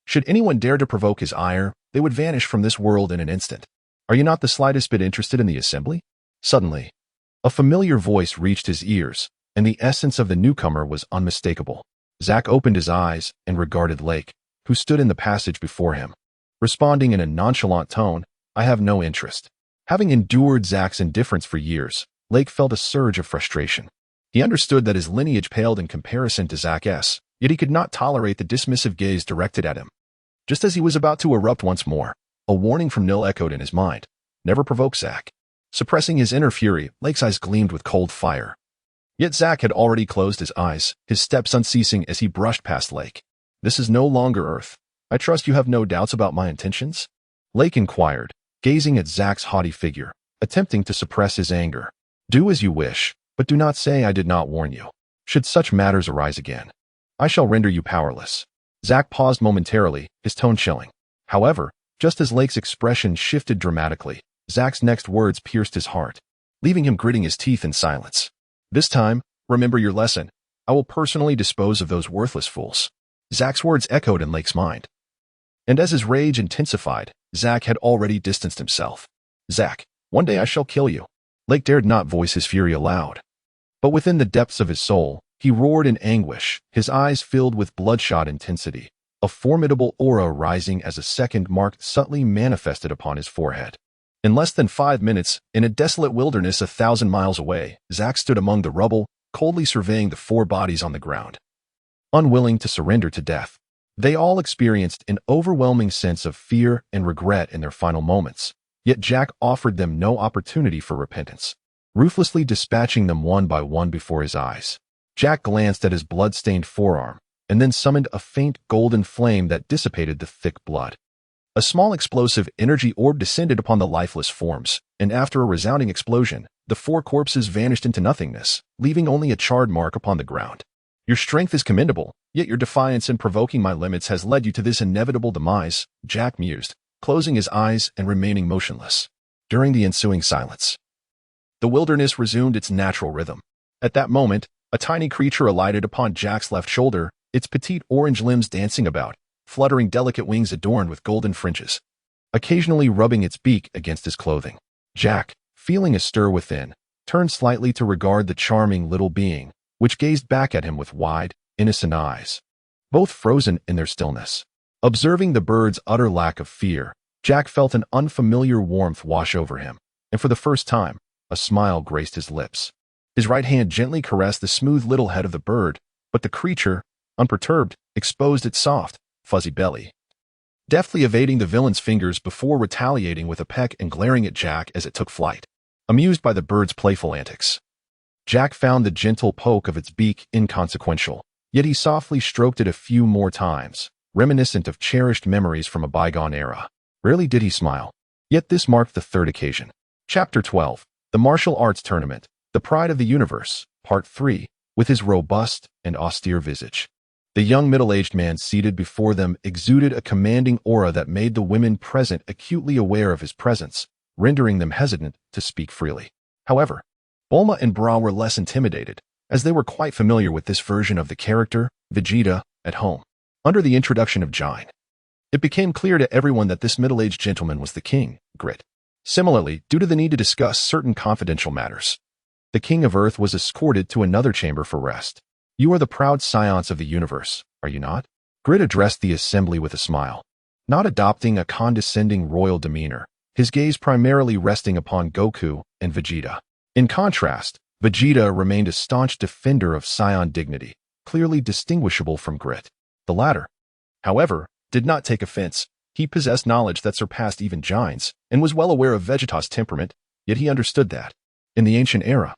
should anyone dare to provoke his ire, they would vanish from this world in an instant. Are you not the slightest bit interested in the assembly? Suddenly, a familiar voice reached his ears, and the essence of the newcomer was unmistakable. Zack opened his eyes and regarded Lake, who stood in the passage before him. Responding in a nonchalant tone, I have no interest. Having endured Zack's indifference for years, Lake felt a surge of frustration. He understood that his lineage paled in comparison to Zack's, yet he could not tolerate the dismissive gaze directed at him. Just as he was about to erupt once more, a warning from Nil echoed in his mind. Never provoke Zack. Suppressing his inner fury, Lake's eyes gleamed with cold fire. Yet Zack had already closed his eyes, his steps unceasing as he brushed past Lake. This is no longer Earth. I trust you have no doubts about my intentions? Lake inquired, gazing at Zack's haughty figure, attempting to suppress his anger. Do as you wish, but do not say I did not warn you. Should such matters arise again, I shall render you powerless. Zack paused momentarily, his tone chilling. However, just as Lake's expression shifted dramatically, Zack's next words pierced his heart, leaving him gritting his teeth in silence. This time, remember your lesson. I will personally dispose of those worthless fools. Zack's words echoed in Lake's mind. And as his rage intensified, Zack had already distanced himself. Zack, one day I shall kill you. Lake dared not voice his fury aloud. But within the depths of his soul, he roared in anguish, his eyes filled with bloodshot intensity, a formidable aura rising as a second mark subtly manifested upon his forehead. In less than 5 minutes, in a desolate wilderness 1,000 miles away, Zack stood among the rubble, coldly surveying the 4 bodies on the ground. Unwilling to surrender to death, they all experienced an overwhelming sense of fear and regret in their final moments, yet Jack offered them no opportunity for repentance, ruthlessly dispatching them one by one before his eyes. Jack glanced at his blood-stained forearm, and then summoned a faint golden flame that dissipated the thick blood. A small explosive energy orb descended upon the lifeless forms, and after a resounding explosion, the 4 corpses vanished into nothingness, leaving only a charred mark upon the ground. Your strength is commendable, yet your defiance in provoking my limits has led you to this inevitable demise, Jack mused, closing his eyes and remaining motionless. During the ensuing silence, the wilderness resumed its natural rhythm. At that moment, a tiny creature alighted upon Jack's left shoulder, its petite orange limbs dancing about, fluttering delicate wings adorned with golden fringes, occasionally rubbing its beak against his clothing. Jack, feeling a stir within, turned slightly to regard the charming little being, which gazed back at him with wide, innocent eyes. both frozen in their stillness. Observing the bird's utter lack of fear, Jack felt an unfamiliar warmth wash over him, and for the first time, a smile graced his lips. His right hand gently caressed the smooth little head of the bird, but the creature, unperturbed, exposed its soft, fuzzy belly, deftly evading the villain's fingers before retaliating with a peck and glaring at Jack as it took flight. Amused by the bird's playful antics, Jack found the gentle poke of its beak inconsequential, yet he softly stroked it a few more times, reminiscent of cherished memories from a bygone era. Rarely did he smile, yet this marked the third occasion. Chapter 12, The Martial Arts Tournament, The Pride of the Universe, Part 3, with his robust and austere visage. The young middle-aged man seated before them exuded a commanding aura that made the women present acutely aware of his presence, rendering them hesitant to speak freely. However, Bulma and Bra were less intimidated, as they were quite familiar with this version of the character, Vegeta, at home. Under the introduction of Jine, it became clear to everyone that this middle-aged gentleman was the king, Grit. Similarly, due to the need to discuss certain confidential matters, the King of Earth was escorted to another chamber for rest. You are the proud scions of the universe, are you not? Grit addressed the assembly with a smile, not adopting a condescending royal demeanor, his gaze primarily resting upon Goku and Vegeta. In contrast, Vegeta remained a staunch defender of Saiyan dignity, clearly distinguishable from Grit. The latter, however, did not take offense. He possessed knowledge that surpassed even Jine's, and was well aware of Vegeta's temperament, yet he understood that, in the ancient era,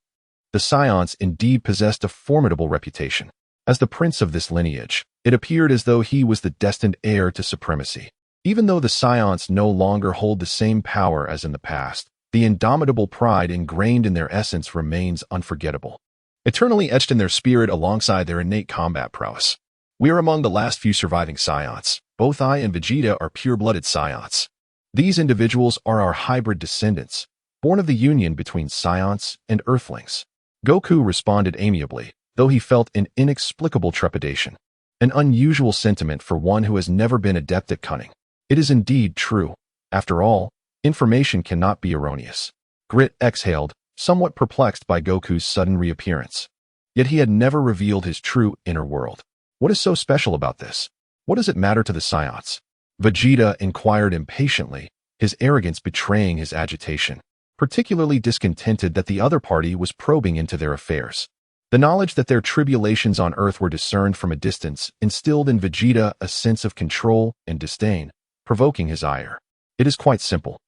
the Scions indeed possessed a formidable reputation. As the prince of this lineage, it appeared as though he was the destined heir to supremacy. Even though the Scions no longer hold the same power as in the past, the indomitable pride ingrained in their essence remains unforgettable, eternally etched in their spirit alongside their innate combat prowess. We are among the last few surviving Scions. Both I and Vegeta are pure-blooded Scions. These individuals are our hybrid descendants, born of the union between Scions and Earthlings. Goku responded amiably, though he felt an inexplicable trepidation, an unusual sentiment for one who has never been adept at cunning. It is indeed true. After all, information cannot be erroneous. Grit exhaled, somewhat perplexed by Goku's sudden reappearance. Yet he had never revealed his true inner world. What is so special about this? What does it matter to the Scions? Vegeta inquired impatiently, his arrogance betraying his agitation, particularly discontented that the other party was probing into their affairs. The knowledge that their tribulations on Earth were discerned from a distance instilled in Vegeta a sense of control and disdain, provoking his ire. It is quite simple.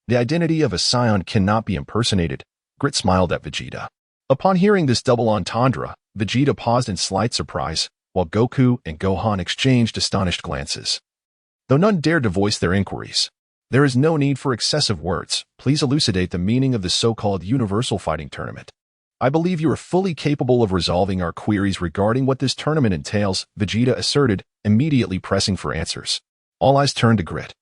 The identity of a Scion cannot be impersonated. Grit smiled at Vegeta. Upon hearing this double entendre, Vegeta paused in slight surprise, while Goku and Gohan exchanged astonished glances. Though none dared to voice their inquiries, there is no need for excessive words. Please elucidate the meaning of the so-called Universal Fighting Tournament. I believe you are fully capable of resolving our queries regarding what this tournament entails, Vegeta asserted, immediately pressing for answers. All eyes turned to Grit,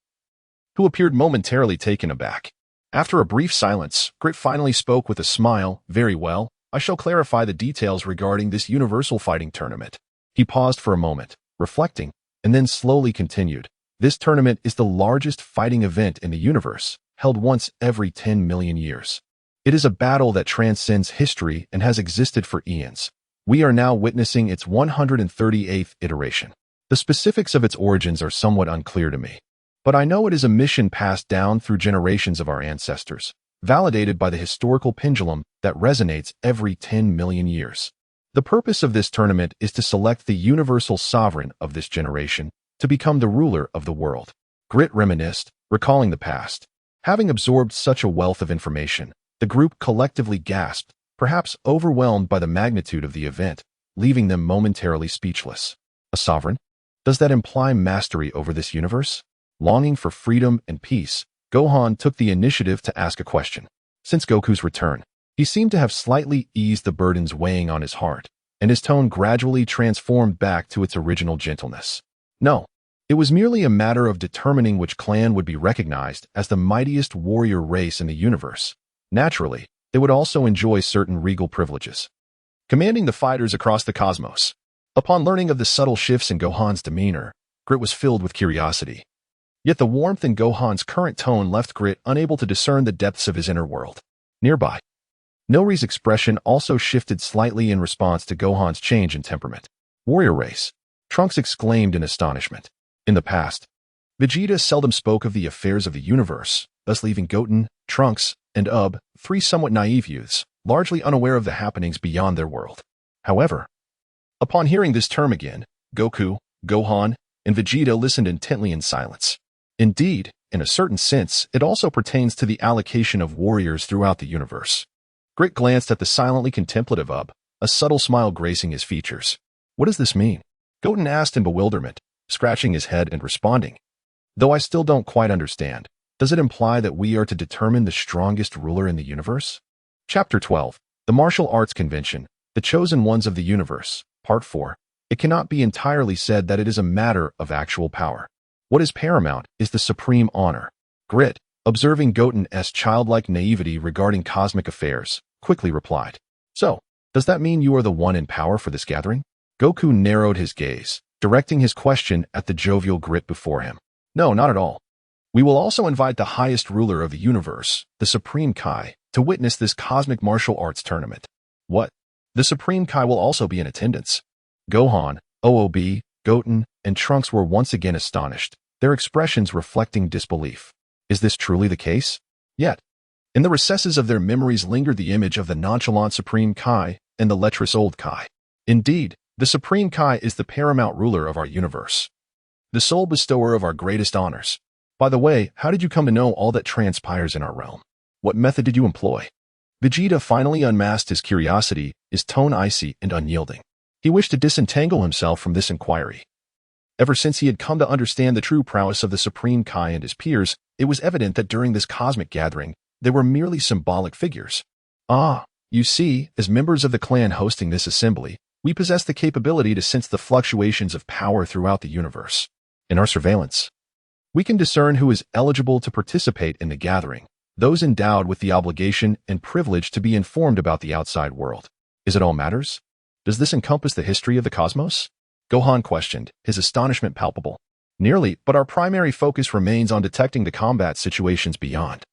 who appeared momentarily taken aback. After a brief silence, Grit finally spoke with a smile. Very well, I shall clarify the details regarding this Universal Fighting Tournament. He paused for a moment, reflecting, and then slowly continued. This tournament is the largest fighting event in the universe, held once every 10 million years. It is a battle that transcends history and has existed for eons. We are now witnessing its 138th iteration. The specifics of its origins are somewhat unclear to me, but I know it is a mission passed down through generations of our ancestors, validated by the historical pendulum that resonates every 10 million years. The purpose of this tournament is to select the universal sovereign of this generation to become the ruler of the world. Grit reminisced, recalling the past. Having absorbed such a wealth of information, the group collectively gasped, perhaps overwhelmed by the magnitude of the event, leaving them momentarily speechless. A sovereign? Does that imply mastery over this universe? Longing for freedom and peace, Gohan took the initiative to ask a question. Since Goku's return, he seemed to have slightly eased the burdens weighing on his heart, and his tone gradually transformed back to its original gentleness. No, it was merely a matter of determining which clan would be recognized as the mightiest warrior race in the universe. Naturally, they would also enjoy certain regal privileges, commanding the fighters across the cosmos. Upon learning of the subtle shifts in Gohan's demeanor, Grit was filled with curiosity. Yet the warmth in Gohan's current tone left Grit unable to discern the depths of his inner world. Nearby, Nori's expression also shifted slightly in response to Gohan's change in temperament. Warrior race. Trunks exclaimed in astonishment. In the past, Vegeta seldom spoke of the affairs of the universe, thus leaving Goten, Trunks, and three somewhat naive youths, largely unaware of the happenings beyond their world. However, upon hearing this term again, Goku, Gohan, and Vegeta listened intently in silence. Indeed, in a certain sense, it also pertains to the allocation of warriors throughout the universe. Grit glanced at the silently contemplative a subtle smile gracing his features. What does this mean? Goten asked in bewilderment, scratching his head and responding. Though I still don't quite understand, does it imply that we are to determine the strongest ruler in the universe? Chapter 12. The Martial Arts Convention, the Chosen Ones of the Universe, Part 4. It cannot be entirely said that it is a matter of actual power. What is paramount is the supreme honor. Grit, observing Goten's childlike naivety regarding cosmic affairs, quickly replied. So, does that mean you are the one in power for this gathering? Goku narrowed his gaze, directing his question at the jovial Grit before him. No, not at all. We will also invite the highest ruler of the universe, the Supreme Kai, to witness this cosmic martial arts tournament. What? The Supreme Kai will also be in attendance. Gohan, OOB, Goten, and Trunks were once again astonished, their expressions reflecting disbelief. Is this truly the case? Yet, in the recesses of their memories lingered the image of the nonchalant Supreme Kai and the lecherous old Kai. Indeed, the Supreme Kai is the paramount ruler of our universe, the sole bestower of our greatest honors. By the way, how did you come to know all that transpires in our realm? What method did you employ? Vegeta finally unmasked his curiosity, his tone icy and unyielding. He wished to disentangle himself from this inquiry. Ever since he had come to understand the true prowess of the Supreme Kai and his peers, it was evident that during this cosmic gathering, they were merely symbolic figures. Ah, you see, as members of the clan hosting this assembly, we possess the capability to sense the fluctuations of power throughout the universe. In our surveillance, we can discern who is eligible to participate in the gathering, those endowed with the obligation and privilege to be informed about the outside world. Is it all matters? Does this encompass the history of the cosmos? Gohan questioned, his astonishment palpable. Nearly, but our primary focus remains on detecting the combat situations beyond.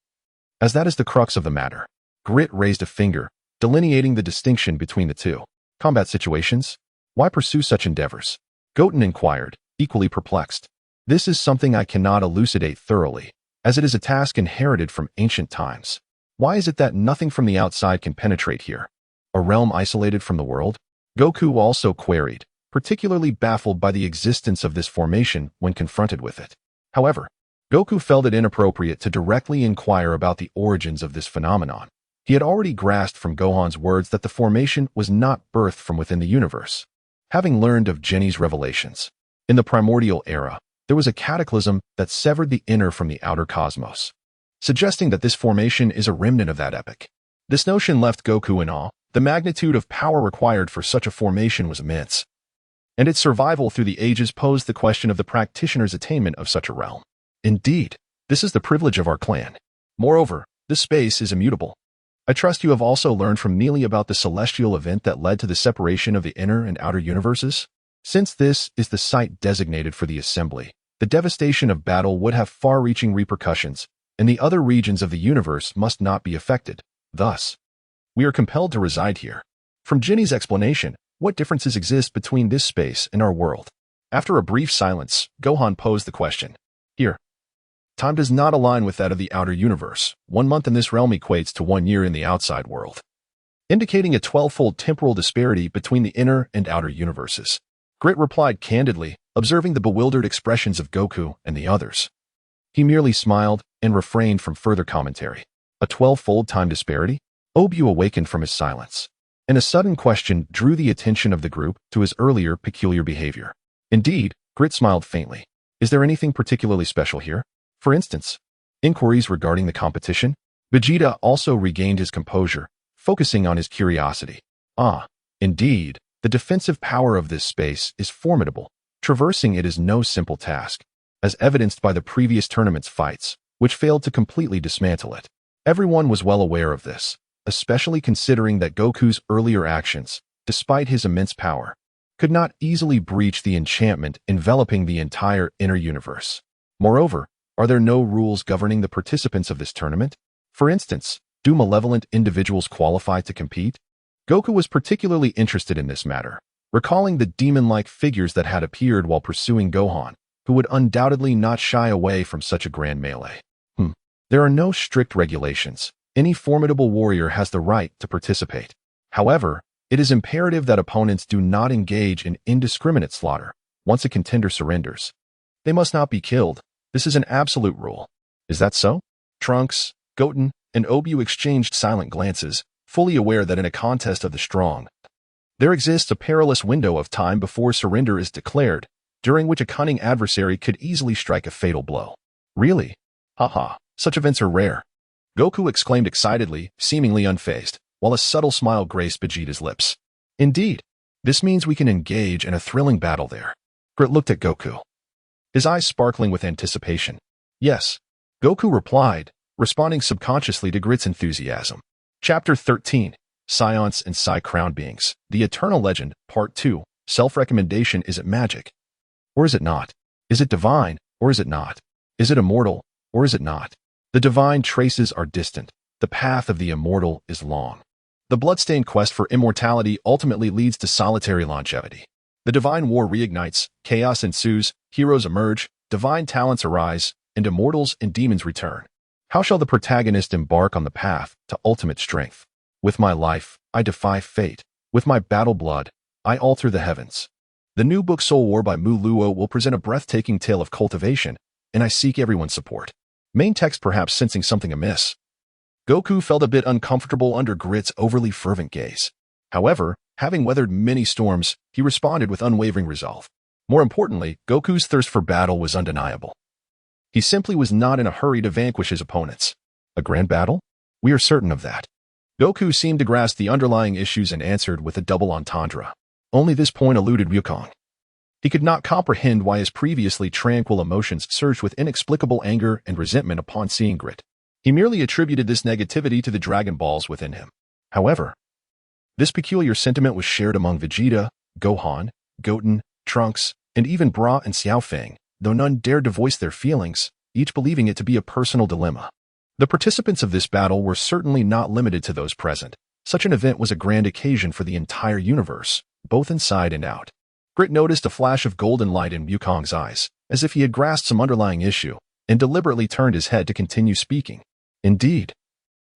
As that is the crux of the matter. Grit raised a finger, delineating the distinction between the two. Combat situations? Why pursue such endeavors? Goten inquired, equally perplexed. This is something I cannot elucidate thoroughly, as it is a task inherited from ancient times. Why is it that nothing from the outside can penetrate here? A realm isolated from the world? Goku also queried, particularly baffled by the existence of this formation when confronted with it. However, Goku felt it inappropriate to directly inquire about the origins of this phenomenon. He had already grasped from Gohan's words that the formation was not birthed from within the universe. Having learned of Jenny's revelations, in the primordial era, there was a cataclysm that severed the inner from the outer cosmos, suggesting that this formation is a remnant of that epoch. This notion left Goku in awe. The magnitude of power required for such a formation was immense, and its survival through the ages posed the question of the practitioner's attainment of such a realm. Indeed, this is the privilege of our clan. Moreover, this space is immutable. I trust you have also learned from Neely about the celestial event that led to the separation of the inner and outer universes. Since this is the site designated for the assembly, the devastation of battle would have far-reaching repercussions, and the other regions of the universe must not be affected. Thus, we are compelled to reside here. From Jenny's explanation, what differences exist between this space and our world? After a brief silence, Gohan posed the question. Here, time does not align with that of the outer universe. 1 month in this realm equates to 1 year in the outside world, indicating a 12-fold temporal disparity between the inner and outer universes. Grit replied candidly, observing the bewildered expressions of Goku and the others. He merely smiled and refrained from further commentary. A 12-fold time disparity? Obu awakened from his silence, and a sudden question drew the attention of the group to his earlier peculiar behavior. Indeed, Grit smiled faintly. Is there anything particularly special here? For instance, inquiries regarding the competition? Vegeta also regained his composure, focusing on his curiosity. Ah, indeed, the defensive power of this space is formidable. Traversing it is no simple task, as evidenced by the previous tournament's fights, which failed to completely dismantle it. Everyone was well aware of this, especially considering that Goku's earlier actions, despite his immense power, could not easily breach the enchantment enveloping the entire inner universe. Moreover, are there no rules governing the participants of this tournament? For instance, do malevolent individuals qualify to compete? Goku was particularly interested in this matter, recalling the demon-like figures that had appeared while pursuing Gohan, who would undoubtedly not shy away from such a grand melee. There are no strict regulations. Any formidable warrior has the right to participate. However, it is imperative that opponents do not engage in indiscriminate slaughter once a contender surrenders. They must not be killed. This is an absolute rule. Is that so? Trunks, Goten, and Obu exchanged silent glances, fully aware that in a contest of the strong, there exists a perilous window of time before surrender is declared, during which a cunning adversary could easily strike a fatal blow. Really? Haha, such events are rare. Goku exclaimed excitedly, seemingly unfazed, while a subtle smile graced Vegeta's lips. Indeed, this means we can engage in a thrilling battle there. Grit looked at Goku, his eyes sparkling with anticipation. Yes, Goku replied, responding subconsciously to Grit's enthusiasm. Chapter 13, Science and Sai Crown Beings. The Eternal Legend, Part 2, Self-Recommendation. Is it magic? Or is it not? Is it divine? Or is it not? Is it immortal? Or is it not? The divine traces are distant. The path of the immortal is long. The bloodstained quest for immortality ultimately leads to solitary longevity. The divine war reignites, chaos ensues, heroes emerge, divine talents arise, and immortals and demons return. How shall the protagonist embark on the path to ultimate strength? With my life, I defy fate. With my battle blood, I alter the heavens. The new book Soul War by Mu Luo will present a breathtaking tale of cultivation, and I seek everyone's support. Main text perhaps sensing something amiss. Goku felt a bit uncomfortable under Grit's overly fervent gaze. However, having weathered many storms, he responded with unwavering resolve. More importantly, Goku's thirst for battle was undeniable. He simply was not in a hurry to vanquish his opponents. A grand battle? We are certain of that. Goku seemed to grasp the underlying issues and answered with a double entendre. Only this point eluded Wukong. He could not comprehend why his previously tranquil emotions surged with inexplicable anger and resentment upon seeing Grit. He merely attributed this negativity to the Dragon Balls within him. However, this peculiar sentiment was shared among Vegeta, Gohan, Goten, Trunks, and even Bra and Xiaofeng, though none dared to voice their feelings, each believing it to be a personal dilemma. The participants of this battle were certainly not limited to those present. Such an event was a grand occasion for the entire universe, both inside and out. Grit noticed a flash of golden light in Wukong's eyes, as if he had grasped some underlying issue, and deliberately turned his head to continue speaking. Indeed,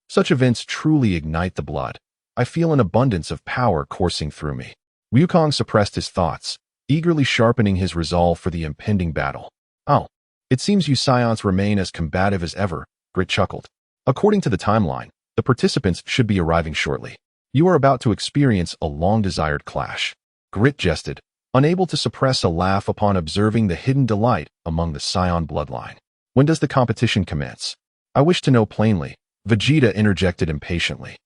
such events truly ignite the blood. I feel an abundance of power coursing through me. Wukong suppressed his thoughts, eagerly sharpening his resolve for the impending battle. Oh, it seems you Saiyans remain as combative as ever, Grit chuckled. According to the timeline, the participants should be arriving shortly. You are about to experience a long-desired clash. Grit jested, unable to suppress a laugh upon observing the hidden delight among the Saiyan bloodline. When does the competition commence? I wish to know plainly, Vegeta interjected impatiently.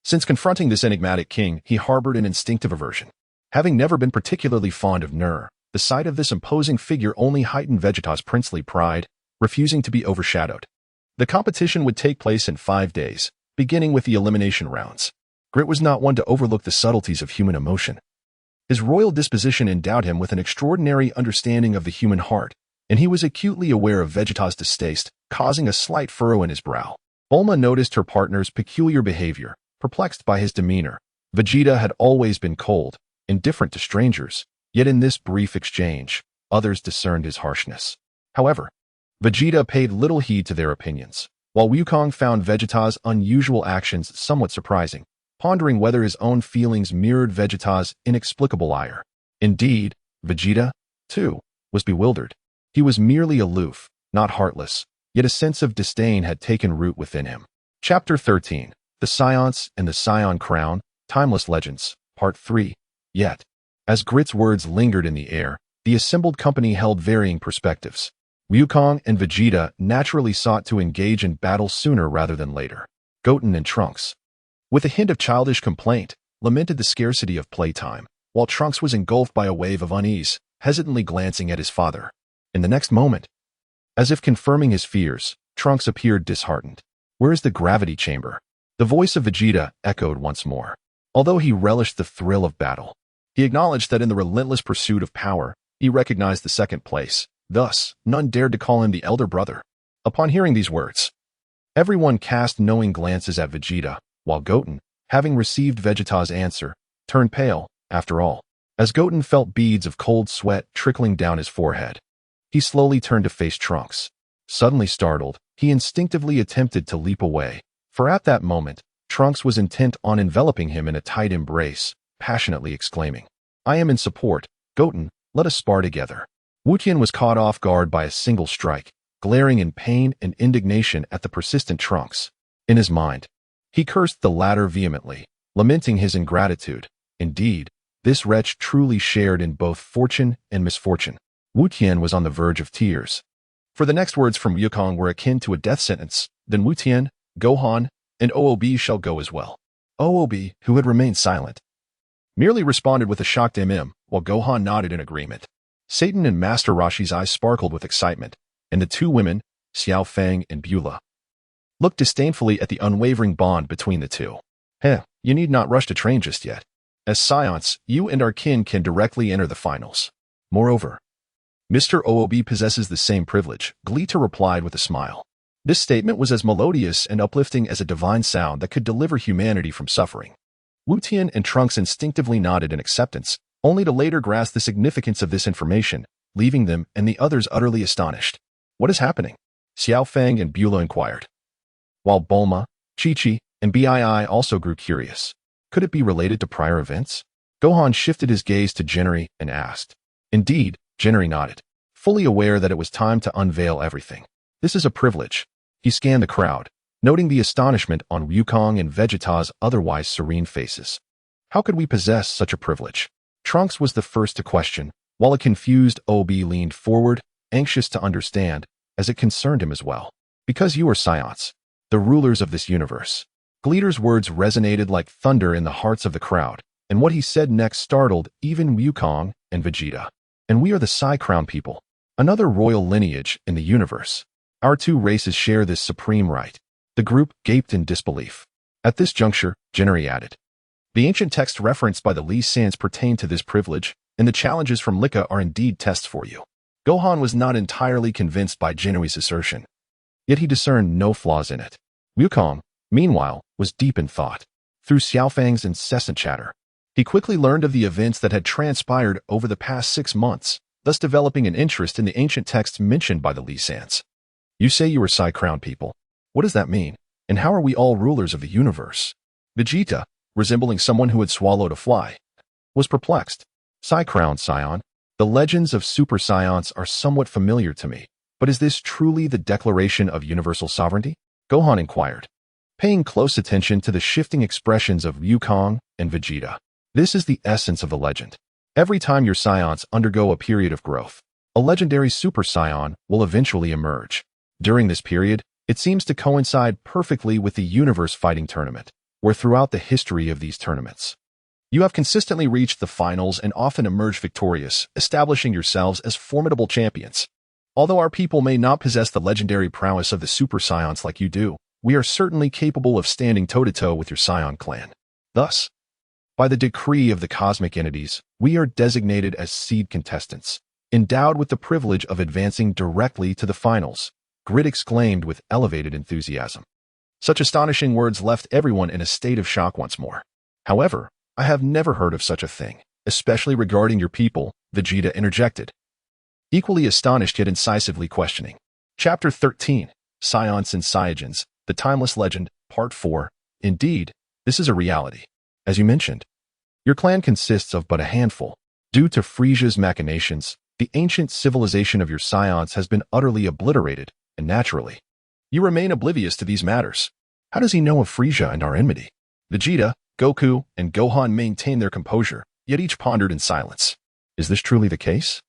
Since confronting this enigmatic king, he harbored an instinctive aversion. Having never been particularly fond of Nur, the sight of this imposing figure only heightened Vegeta's princely pride, refusing to be overshadowed. The competition would take place in 5 days, beginning with the elimination rounds. Grit was not one to overlook the subtleties of human emotion. His royal disposition endowed him with an extraordinary understanding of the human heart, and he was acutely aware of Vegeta's distaste, causing a slight furrow in his brow. Bulma noticed her partner's peculiar behavior, perplexed by his demeanor. Vegeta had always been cold, indifferent to strangers, yet in this brief exchange, others discerned his harshness. However, Vegeta paid little heed to their opinions, while Wukong found Vegeta's unusual actions somewhat surprising, pondering whether his own feelings mirrored Vegeta's inexplicable ire. Indeed, Vegeta, too, was bewildered. He was merely aloof, not heartless, yet a sense of disdain had taken root within him. Chapter 13, The Science and the Sai Crown, Timeless Legends, Part 3. Yet, as Grit's words lingered in the air, the assembled company held varying perspectives. Wukong and Vegeta naturally sought to engage in battle sooner rather than later. Goten and Trunks, with a hint of childish complaint, lamented the scarcity of playtime, while Trunks was engulfed by a wave of unease, hesitantly glancing at his father. In the next moment, as if confirming his fears, Trunks appeared disheartened. Where is the gravity chamber? The voice of Vegeta echoed once more. Although he relished the thrill of battle, he acknowledged that in the relentless pursuit of power, he recognized the second place. Thus, none dared to call him the elder brother. Upon hearing these words, everyone cast knowing glances at Vegeta, while Goten, having received Vegeta's answer, turned pale. After all, as Goten felt beads of cold sweat trickling down his forehead. He slowly turned to face Trunks. Suddenly startled, he instinctively attempted to leap away, for at that moment, Trunks was intent on enveloping him in a tight embrace, passionately exclaiming, "I am in support, Goten, let us spar together." Wukong was caught off guard by a single strike, glaring in pain and indignation at the persistent Trunks. In his mind, he cursed the latter vehemently, lamenting his ingratitude. Indeed, this wretch truly shared in both fortune and misfortune. Wukong was on the verge of tears. For the next words from Wukong were akin to a death sentence. Then Wukong, Gohan, and OOB shall go as well. OOB, who had remained silent, merely responded with a shocked while Gohan nodded in agreement. Satan and Master Roshi's eyes sparkled with excitement, and the two women, Xiao Fang and Beulah, looked disdainfully at the unwavering bond between the two. You need not rush to train just yet. As Saiyans, you and our kin can directly enter the finals. Moreover, Mr. OOB possesses the same privilege, Gleeta replied with a smile. This statement was as melodious and uplifting as a divine sound that could deliver humanity from suffering. Wukong and Trunks instinctively nodded in acceptance, only to later grasp the significance of this information, leaving them and the others utterly astonished. What is happening? Xiao Fang and Beulah inquired, while Bulma, Chi-Chi, and Bii also grew curious. Could it be related to prior events? Gohan shifted his gaze to Jinri and asked. Indeed, Jinri nodded, fully aware that it was time to unveil everything. This is a privilege. He scanned the crowd, noting the astonishment on Wukong and Vegeta's otherwise serene faces. How could we possess such a privilege? Trunks was the first to question, while a confused OB leaned forward, anxious to understand, as it concerned him as well. Because you are Saiyans, the rulers of this universe. Gleeter's words resonated like thunder in the hearts of the crowd, and what he said next startled even Wukong and Vegeta. And we are the Sai Crown people, another royal lineage in the universe. Our two races share this supreme right. The group gaped in disbelief. At this juncture, Jinri added, the ancient text referenced by the Lee Sans pertain to this privilege, and the challenges from Lika are indeed tests for you. Gohan was not entirely convinced by Jinri's assertion, yet he discerned no flaws in it. Wukong, meanwhile, was deep in thought. Through Xiaofang's incessant chatter, he quickly learned of the events that had transpired over the past 6 months, thus developing an interest in the ancient texts mentioned by the Lee Sans. You say you are Sai Crown people. What does that mean? And how are we all rulers of the universe? Vegeta, resembling someone who had swallowed a fly, was perplexed. Sai Crown, Scion. The legends of Super Saiyans are somewhat familiar to me, but is this truly the declaration of universal sovereignty? Gohan inquired, paying close attention to the shifting expressions of Wukong and Vegeta. This is the essence of the legend. Every time your Saiyans undergo a period of growth, a legendary Super Saiyan will eventually emerge. During this period, it seems to coincide perfectly with the Universe Fighting Tournament, where throughout the history of these tournaments, you have consistently reached the finals and often emerged victorious, establishing yourselves as formidable champions. Although our people may not possess the legendary prowess of the Super Saiyans like you do, we are certainly capable of standing toe-to-toe with your Saiyan clan. Thus, by the decree of the cosmic entities, we are designated as seed contestants, endowed with the privilege of advancing directly to the finals, Grid exclaimed with elevated enthusiasm. Such astonishing words left everyone in a state of shock once more. However, I have never heard of such a thing, especially regarding your people, Vegeta interjected, equally astonished yet incisively questioning. Chapter 13, Saiyans and Saiyajins, The Timeless Legend, Part 4. Indeed, this is a reality. As you mentioned, your clan consists of but a handful. Due to Frisia's machinations, the ancient civilization of your Saiyans has been utterly obliterated, and naturally, you remain oblivious to these matters. How does he know of Frisia and our enmity? Vegeta, Goku, and Gohan maintained their composure, yet each pondered in silence. Is this truly the case?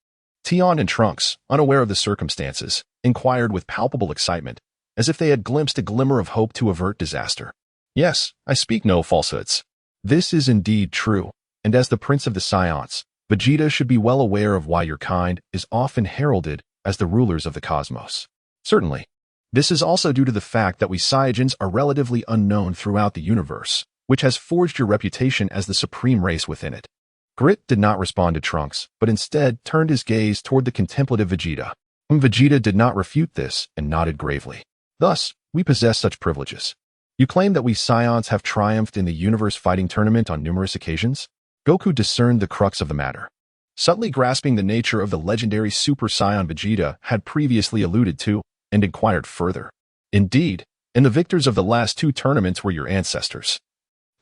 Tion and Trunks, unaware of the circumstances, inquired with palpable excitement, as if they had glimpsed a glimmer of hope to avert disaster. Yes, I speak no falsehoods. This is indeed true, and as the Prince of the Saiyans, Vegeta should be well aware of why your kind is often heralded as the rulers of the cosmos. Certainly, this is also due to the fact that we Saiyajins are relatively unknown throughout the universe, which has forged your reputation as the supreme race within it. Grit did not respond to Trunks, but instead turned his gaze toward the contemplative Vegeta. Vegeta did not refute this and nodded gravely. Thus, we possess such privileges. You claim that we Saiyans have triumphed in the Universe Fighting Tournament on numerous occasions? Goku discerned the crux of the matter. Subtly grasping the nature of the legendary Super Saiyan Vegeta had previously alluded to, and inquired further. Indeed, and the victors of the last two tournaments were your ancestors,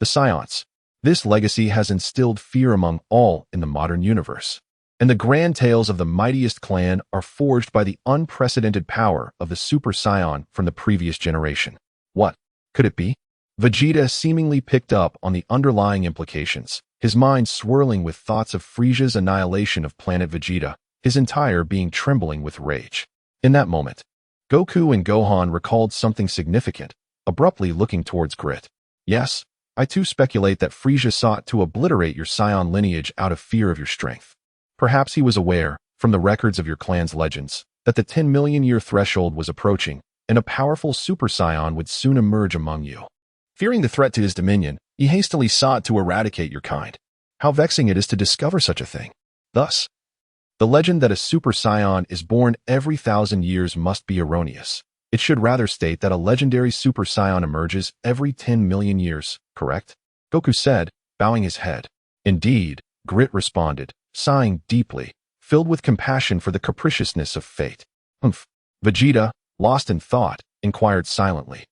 the Saiyans. This legacy has instilled fear among all in the modern universe, and the grand tales of the mightiest clan are forged by the unprecedented power of the Super Saiyan from the previous generation. What could it be? Vegeta seemingly picked up on the underlying implications, his mind swirling with thoughts of Frieza's annihilation of planet Vegeta, his entire being trembling with rage. In that moment, Goku and Gohan recalled something significant, abruptly looking towards Grit. Yes, I too speculate that Frieza sought to obliterate your Saiyan lineage out of fear of your strength. Perhaps he was aware, from the records of your clan's legends, that the 10 million year threshold was approaching, and a powerful Super Saiyan would soon emerge among you. Fearing the threat to his dominion, he hastily sought to eradicate your kind. How vexing it is to discover such a thing. Thus, the legend that a Super Saiyan is born every 1,000 years must be erroneous. It should rather state that a legendary Super Saiyan emerges every 10 million years, correct? Goku said, bowing his head. Indeed, Grit responded, sighing deeply, filled with compassion for the capriciousness of fate. Vegeta, lost in thought, inquired silently.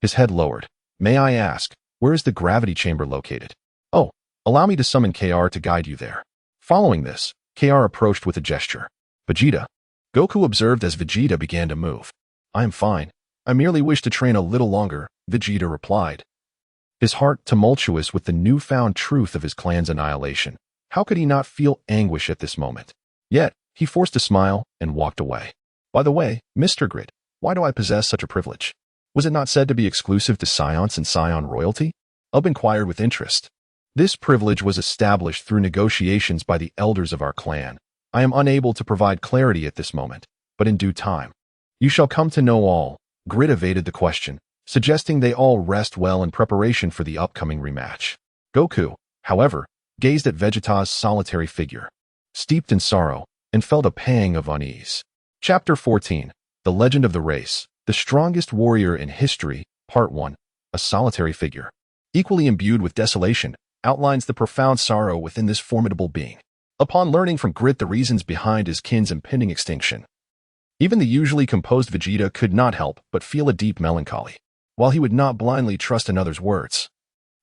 His head lowered. May I ask, where is the gravity chamber located? Oh, allow me to summon KR to guide you there. Following this, KR approached with a gesture. Vegeta. Goku observed as Vegeta began to move. I am fine. I merely wish to train a little longer, Vegeta replied. His heart tumultuous with the newfound truth of his clan's annihilation. How could he not feel anguish at this moment? Yet, he forced a smile and walked away. By the way, Mr. Grit, why do I possess such a privilege? Was it not said to be exclusive to Saiyans and Saiyan royalty? Ub inquired with interest. This privilege was established through negotiations by the elders of our clan. I am unable to provide clarity at this moment, but in due time. You shall come to know all. Grit evaded the question, suggesting they all rest well in preparation for the upcoming rematch. Goku, however, gazed at Vegeta's solitary figure, steeped in sorrow, and felt a pang of unease. Chapter 14, The Legend of the Race, the Strongest Warrior in History, Part 1, A Solitary Figure. Equally imbued with desolation, outlines the profound sorrow within this formidable being. Upon learning from Grit the reasons behind his kin's impending extinction, even the usually composed Vegeta could not help but feel a deep melancholy. While he would not blindly trust another's words,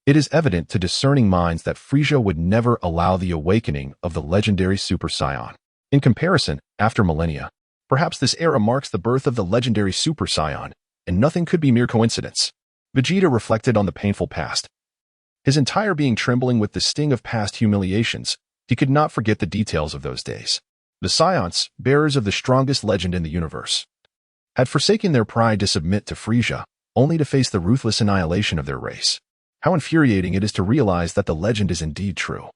it is evident to discerning minds that Frieza would never allow the awakening of the legendary Super Saiyan. In comparison, after millennia, perhaps this era marks the birth of the legendary Super Saiyan, and nothing could be mere coincidence. Vegeta reflected on the painful past. His entire being trembling with the sting of past humiliations, he could not forget the details of those days. The Saiyans, bearers of the strongest legend in the universe, had forsaken their pride to submit to Frieza, only to face the ruthless annihilation of their race. How infuriating it is to realize that the legend is indeed true.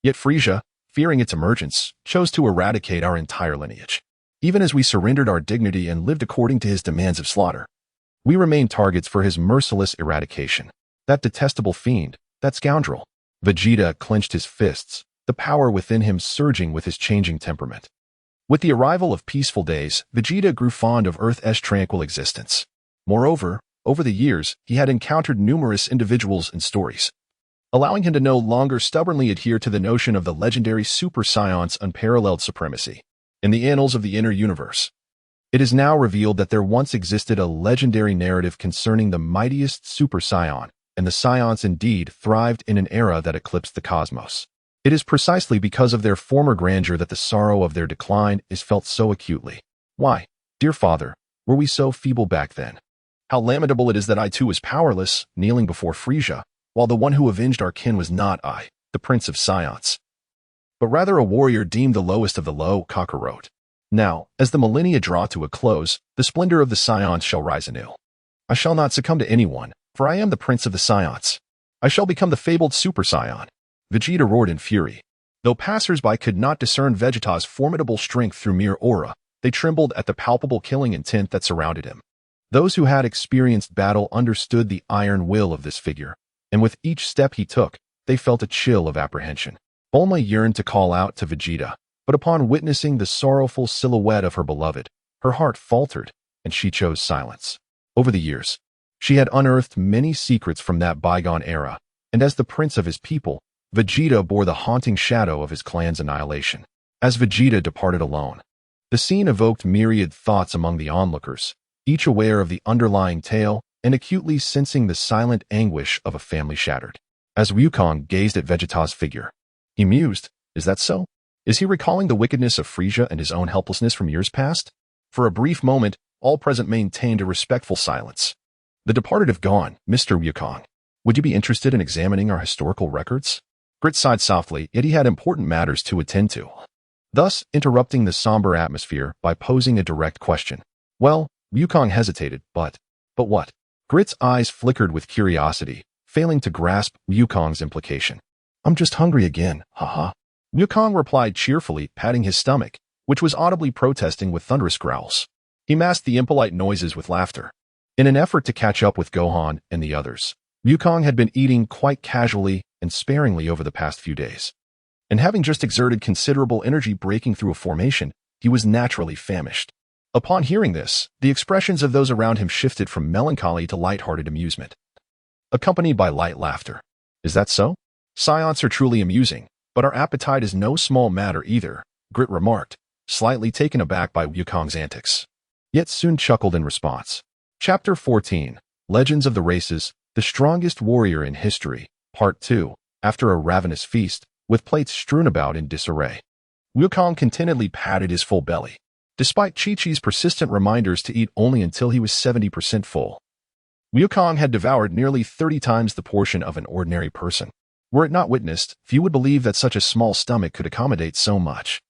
Yet Frieza, fearing its emergence, chose to eradicate our entire lineage. Even as we surrendered our dignity and lived according to his demands of slaughter, we remained targets for his merciless eradication. That detestable fiend, that scoundrel. Vegeta clenched his fists, the power within him surging with his changing temperament. With the arrival of peaceful days, Vegeta grew fond of Earth's tranquil existence. Moreover, over the years, he had encountered numerous individuals and stories, allowing him to no longer stubbornly adhere to the notion of the legendary Super Saiyan's unparalleled supremacy. In the annals of the inner universe, it is now revealed that there once existed a legendary narrative concerning the mightiest Super Saiyan, and the Saiyans indeed thrived in an era that eclipsed the cosmos. It is precisely because of their former grandeur that the sorrow of their decline is felt so acutely. Why, dear father, were we so feeble back then? How lamentable it is that I too was powerless, kneeling before Frieza, while the one who avenged our kin was not I, the Prince of Saiyans, but rather a warrior deemed the lowest of the low, Kakarot. Now, as the millennia draw to a close, the splendor of the Saiyans shall rise anew. I shall not succumb to anyone, for I am the Prince of the Saiyans. I shall become the fabled Super Saiyan. Vegeta roared in fury. Though passers-by could not discern Vegeta's formidable strength through mere aura, they trembled at the palpable killing intent that surrounded him. Those who had experienced battle understood the iron will of this figure, and with each step he took, they felt a chill of apprehension. Bulma yearned to call out to Vegeta, but upon witnessing the sorrowful silhouette of her beloved, her heart faltered, and she chose silence. Over the years, she had unearthed many secrets from that bygone era, and as the prince of his people, Vegeta bore the haunting shadow of his clan's annihilation. As Vegeta departed alone, the scene evoked myriad thoughts among the onlookers, each aware of the underlying tale and acutely sensing the silent anguish of a family shattered. As Wukong gazed at Vegeta's figure, he mused, is that so? Is he recalling the wickedness of Frieza and his own helplessness from years past? For a brief moment, all present maintained a respectful silence. The departed have gone, Mr. Wukong. Would you be interested in examining our historical records? Grit sighed softly, yet he had important matters to attend to, thus interrupting the somber atmosphere by posing a direct question. Well, Wukong hesitated, but what? Grit's eyes flickered with curiosity, failing to grasp Wukong's implication. I'm just hungry again, haha. Wukong replied cheerfully, patting his stomach, which was audibly protesting with thunderous growls. He masked the impolite noises with laughter. In an effort to catch up with Gohan and the others, Wukong had been eating quite casually and sparingly over the past few days. And having just exerted considerable energy breaking through a formation, he was naturally famished. Upon hearing this, the expressions of those around him shifted from melancholy to light-hearted amusement, accompanied by light laughter. Is that so? Saiyans are truly amusing, but our appetite is no small matter either, Grit remarked, slightly taken aback by Wukong's antics. Yet soon chuckled in response. Chapter 14, Legends of the Races, the Strongest Warrior in History, Part 2, After a Ravenous Feast, with plates strewn about in disarray. Wukong contentedly patted his full belly, despite Chi-Chi's persistent reminders to eat only until he was 70% full. Wukong had devoured nearly 30 times the portion of an ordinary person. Were it not witnessed, few would believe that such a small stomach could accommodate so much.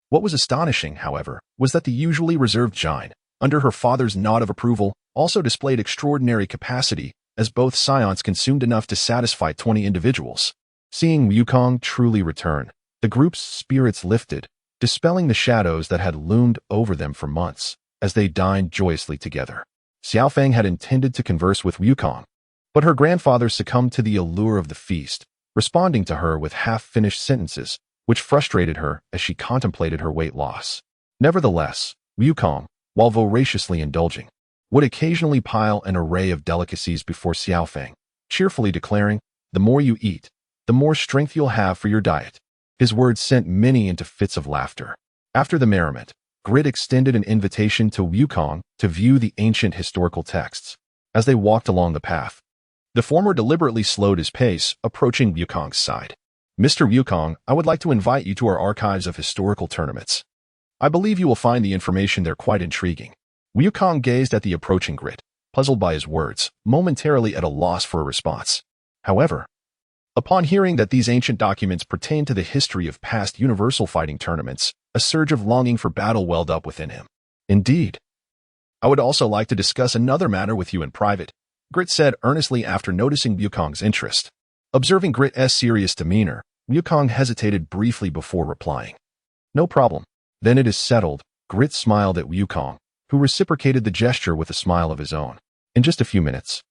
What was astonishing, however, was that the usually reserved Jine, under her father's nod of approval, also displayed extraordinary capacity, as both Saiyans consumed enough to satisfy 20 individuals. Seeing Wukong truly return, the group's spirits lifted, dispelling the shadows that had loomed over them for months, as they dined joyously together. Xiaofeng had intended to converse with Wukong, but her grandfather succumbed to the allure of the feast, responding to her with half-finished sentences, which frustrated her as she contemplated her weight loss. Nevertheless, Wukong, while voraciously indulging, would occasionally pile an array of delicacies before Xiaofeng, cheerfully declaring, the more you eat, the more strength you'll have for your diet. His words sent many into fits of laughter. After the merriment, Grit extended an invitation to Wukong to view the ancient historical texts. As they walked along the path, the former deliberately slowed his pace, approaching Wukong's side. Mr. Wukong, I would like to invite you to our archives of historical tournaments. I believe you will find the information there quite intriguing. Wukong gazed at the approaching Grit, puzzled by his words, momentarily at a loss for a response. However, upon hearing that these ancient documents pertain to the history of past universal fighting tournaments, a surge of longing for battle welled up within him. Indeed. I would also like to discuss another matter with you in private, Grit said earnestly after noticing Wukong's interest. Observing Grit's serious demeanor, Wukong hesitated briefly before replying. No problem. Then it is settled. Grit smiled at Wukong, who reciprocated the gesture with a smile of his own. In just a few minutes,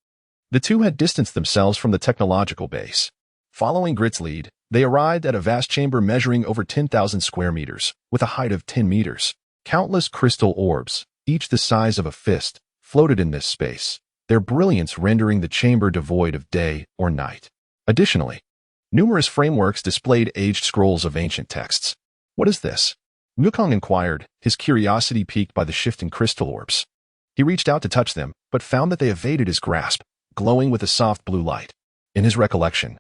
the two had distanced themselves from the technological base. Following Grit's lead, they arrived at a vast chamber measuring over 10,000 square meters, with a height of 10 meters. Countless crystal orbs, each the size of a fist, floated in this space, their brilliance rendering the chamber devoid of day or night. Additionally, numerous frameworks displayed aged scrolls of ancient texts. What is this? Wukong inquired, his curiosity piqued by the shifting crystal orbs. He reached out to touch them, but found that they evaded his grasp, glowing with a soft blue light. In his recollection,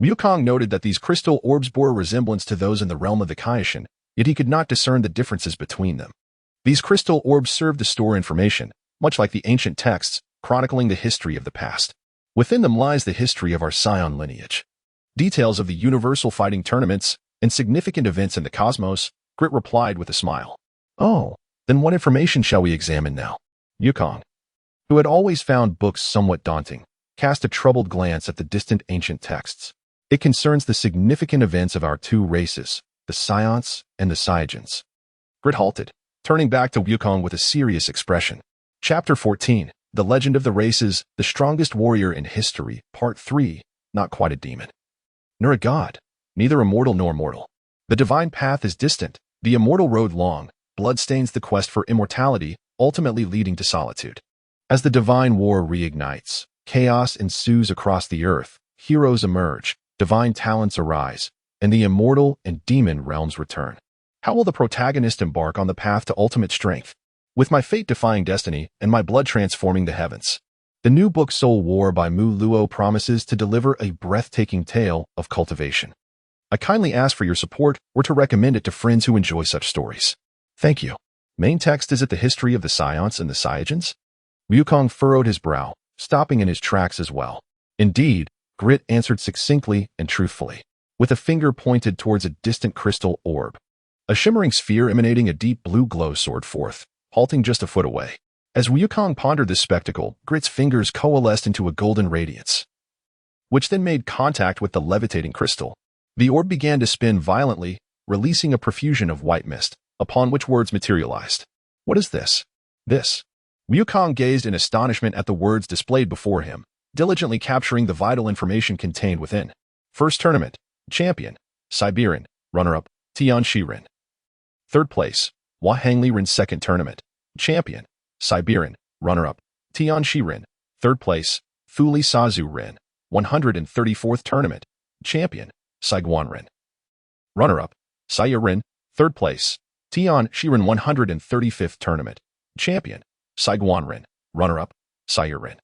Wukong noted that these crystal orbs bore a resemblance to those in the realm of the Saiyajin, yet he could not discern the differences between them. These crystal orbs served to store information, much like the ancient texts, chronicling the history of the past. Within them lies the history of our Saiyan lineage. Details of the universal fighting tournaments and significant events in the cosmos, Grit replied with a smile. Oh, then what information shall we examine now? Wukong, who had always found books somewhat daunting, cast a troubled glance at the distant ancient texts. It concerns the significant events of our two races, the Saiyans and the Saiyajins. Grit halted, turning back to Wukong with a serious expression. Chapter 14, The Legend of the Races, the Strongest Warrior in History, Part 3, Not Quite a Demon. Nor a god, neither immortal nor mortal. The divine path is distant, the immortal road long, blood stains the quest for immortality, ultimately leading to solitude. As the divine war reignites, chaos ensues across the earth, heroes emerge, divine talents arise, and the immortal and demon realms return. How will the protagonist embark on the path to ultimate strength? With my fate-defying destiny and my blood transforming the heavens. The new book Soul War by Mu Luo promises to deliver a breathtaking tale of cultivation. I kindly ask for your support or to recommend it to friends who enjoy such stories. Thank you. Main text is it the history of the Saiyans and the Saiyajins? Wukong furrowed his brow, stopping in his tracks as well. Indeed, Grit answered succinctly and truthfully, with a finger pointed towards a distant crystal orb. A shimmering sphere emanating a deep blue glow soared forth, halting just a foot away. As Wukong pondered this spectacle, Grit's fingers coalesced into a golden radiance, which then made contact with the levitating crystal. The orb began to spin violently, releasing a profusion of white mist, upon which words materialized. What is this? This. Wukong gazed in astonishment at the words displayed before him, diligently capturing the vital information contained within. First tournament, champion, Siberian, runner-up, Tian Shiren. Third place, Hua Hangliren. Second tournament, champion, Siberian, runner-up, Tian Shiren. Third place, Fuli Sazu Ren. 134th tournament, champion, Saiguanren. Runner-up, Saiyajin. Third place, Tian Shiren. 135th tournament, champion, Saiguanren. Runner-up, Saiyajin.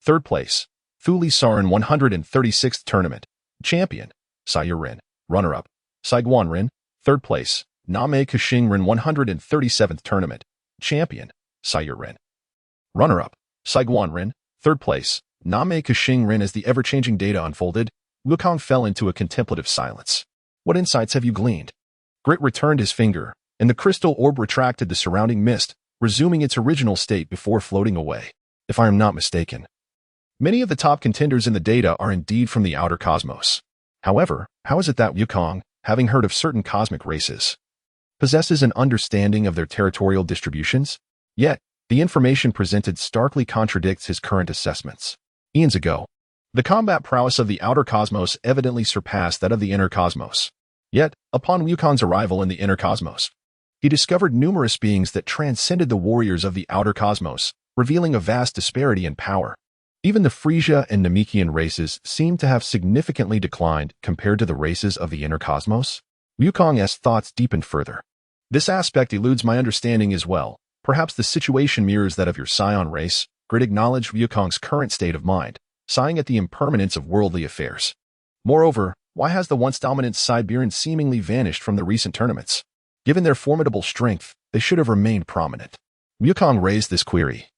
Third place, Fuli Sarin. 136th tournament, champion, Saiyajin. Runner-up, Saiguanren. Third place, Name Kashingren. 137th tournament, champion, Saiyajin. Runner-up, Saiguanren. Third place, Name Kashingren. As the ever-changing data unfolded, Wukong fell into a contemplative silence. What insights have you gleaned? Grit returned his finger, and the crystal orb retracted the surrounding mist, resuming its original state before floating away. If I am not mistaken, many of the top contenders in the data are indeed from the outer cosmos. However, how is it that Wukong, having heard of certain cosmic races, possesses an understanding of their territorial distributions? Yet, the information presented starkly contradicts his current assessments. Eons ago, the combat prowess of the outer cosmos evidently surpassed that of the inner cosmos. Yet, upon Wukong's arrival in the inner cosmos, he discovered numerous beings that transcended the warriors of the outer cosmos, revealing a vast disparity in power. Even the Frisia and Namekian races seemed to have significantly declined compared to the races of the inner cosmos. Wukong's thoughts deepened further. This aspect eludes my understanding as well. Perhaps the situation mirrors that of your Scion race. Grit acknowledged Wukong's current state of mind, sighing at the impermanence of worldly affairs. Moreover, why has the once dominant Siberian seemingly vanished from the recent tournaments? Given their formidable strength, they should have remained prominent. Wukong raised this query,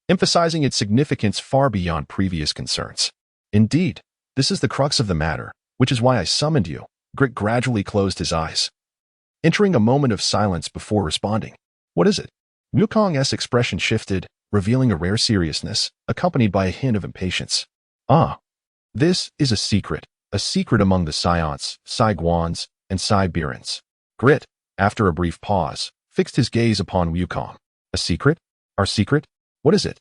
emphasizing its significance far beyond previous concerns. Indeed, this is the crux of the matter, which is why I summoned you. Grit gradually closed his eyes, entering a moment of silence before responding. What is it? Wukong's expression shifted, revealing a rare seriousness, accompanied by a hint of impatience. Ah, this is a secret among the Saiyans, Saiguans, and Siberians. Grit, after a brief pause, fixed his gaze upon Wukong. A secret? Our secret? What is it?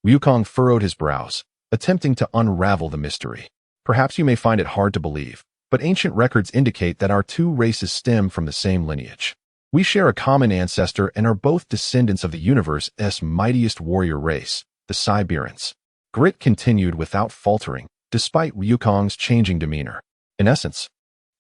Wukong furrowed his brows, attempting to unravel the mystery. Perhaps you may find it hard to believe, but ancient records indicate that our two races stem from the same lineage. We share a common ancestor and are both descendants of the universe's mightiest warrior race, the Siberians. Grit continued without faltering, despite Wukong's changing demeanor. In essence,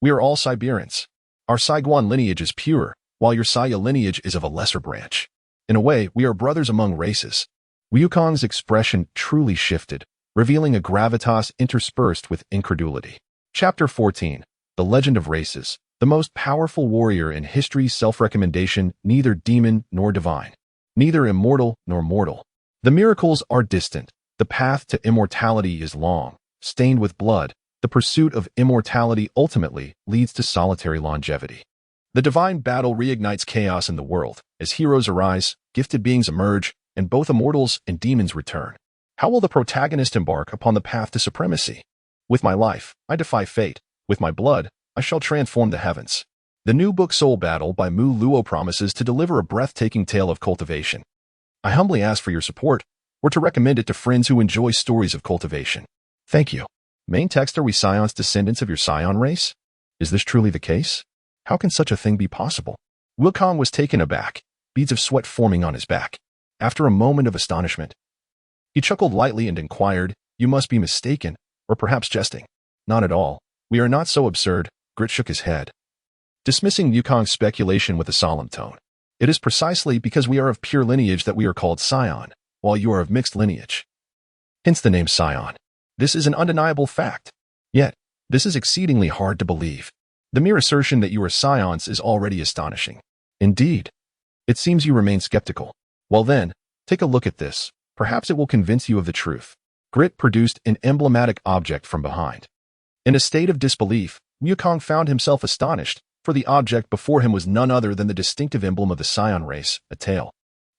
we are all Siberians. Our Saiguan lineage is pure, while your Saya lineage is of a lesser branch. In a way, we are brothers among races. Wukong's expression truly shifted, revealing a gravitas interspersed with incredulity. Chapter 14. The Legend of Races. The most powerful warrior in history's self-recommendation, neither demon nor divine, neither immortal nor mortal. The miracles are distant. The path to immortality is long, stained with blood. The pursuit of immortality ultimately leads to solitary longevity. The divine battle reignites chaos in the world. As heroes arise, gifted beings emerge, and both immortals and demons return. How will the protagonist embark upon the path to supremacy? With my life, I defy fate. With my blood, I shall transform the heavens. The new book Soul Battle by Mu Luo promises to deliver a breathtaking tale of cultivation. I humbly ask for your support, or to recommend it to friends who enjoy stories of cultivation. Thank you. Main text: are we Scions descendants of your Scion race? Is this truly the case? How can such a thing be possible? Wukong was taken aback, beads of sweat forming on his back. After a moment of astonishment, he chuckled lightly and inquired, "You must be mistaken, or perhaps jesting." "Not at all. We are not so absurd, Grit shook his head, dismissing Wukong's speculation with a solemn tone. It is precisely because we are of pure lineage that we are called Scion, while you are of mixed lineage. Hence the name Scion. This is an undeniable fact. Yet, this is exceedingly hard to believe. The mere assertion that you are Scions is already astonishing. Indeed. It seems you remain skeptical. Well then, take a look at this. Perhaps it will convince you of the truth. Grit produced an emblematic object from behind. In a state of disbelief, Wukong found himself astonished, for the object before him was none other than the distinctive emblem of the Scion race, a tail.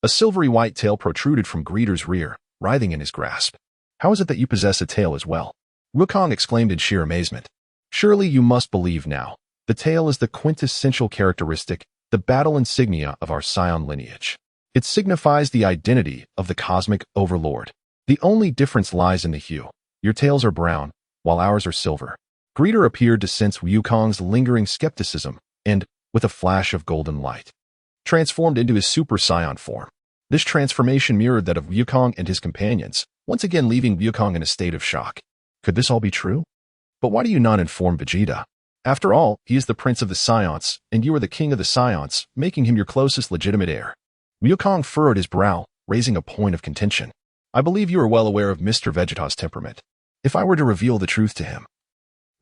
A silvery white tail protruded from Greeter's rear, writhing in his grasp. How is it that you possess a tail as well? Wukong exclaimed in sheer amazement. Surely you must believe now. The tail is the quintessential characteristic, the battle insignia of our Scion lineage. It signifies the identity of the cosmic overlord. The only difference lies in the hue. Your tails are brown, while ours are silver. Greeter appeared to sense Wukong's lingering skepticism and, with a flash of golden light, transformed into his Super Saiyan form. This transformation mirrored that of Wukong and his companions, once again leaving Wukong in a state of shock. Could this all be true? But why do you not inform Vegeta? After all, he is the prince of the Scions, and you are the king of the Scions, making him your closest legitimate heir. Wukong furrowed his brow, raising a point of contention. I believe you are well aware of Mr. Vegeta's temperament. If I were to reveal the truth to him,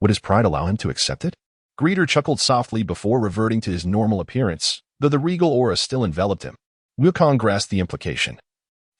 would his pride allow him to accept it? Greeter chuckled softly before reverting to his normal appearance, though the regal aura still enveloped him. Wukong grasped the implication.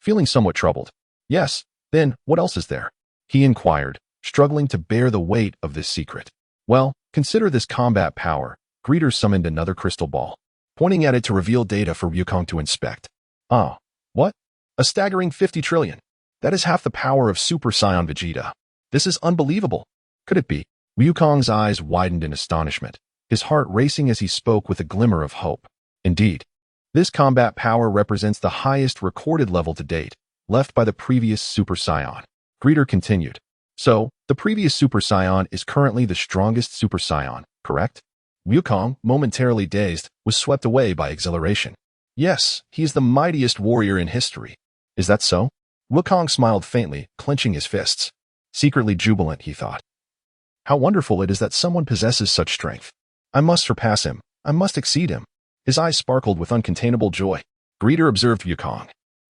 Feeling somewhat troubled. Yes, then, what else is there? He inquired, struggling to bear the weight of this secret. Well, consider this combat power. Greeter summoned another crystal ball, pointing at it to reveal data for Wukong to inspect. Ah, what? A staggering 50 trillion. That is half the power of Super Saiyan Vegeta. This is unbelievable. Could it be? Wukong's eyes widened in astonishment, his heart racing as he spoke with a glimmer of hope. Indeed, this combat power represents the highest recorded level to date, left by the previous Super Saiyan. Greeter continued. So, the previous Super Saiyan is currently the strongest Super Saiyan, correct? Wukong, momentarily dazed, was swept away by exhilaration. Yes, he is the mightiest warrior in history. Is that so? Wukong smiled faintly, clenching his fists. Secretly jubilant, he thought. How wonderful it is that someone possesses such strength. I must surpass him. I must exceed him. His eyes sparkled with uncontainable joy. Greeter observed Wukong,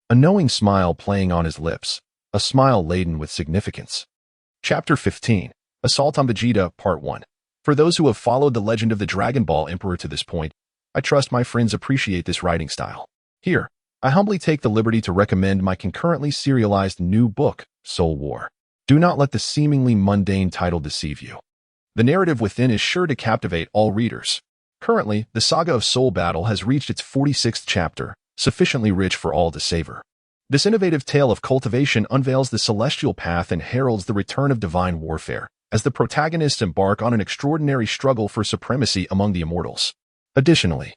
a knowing smile playing on his lips, a smile laden with significance. Chapter 15, Assault on Vegeta, Part 1. For those who have followed the legend of the Dragon Ball Emperor to this point, I trust my friends appreciate this writing style. Here, I humbly take the liberty to recommend my concurrently serialized new book, Soul War. Do not let the seemingly mundane title deceive you. The narrative within is sure to captivate all readers. Currently, the saga of Soul Battle has reached its 46th chapter, sufficiently rich for all to savor. This innovative tale of cultivation unveils the celestial path and heralds the return of divine warfare, as the protagonists embark on an extraordinary struggle for supremacy among the immortals. Additionally,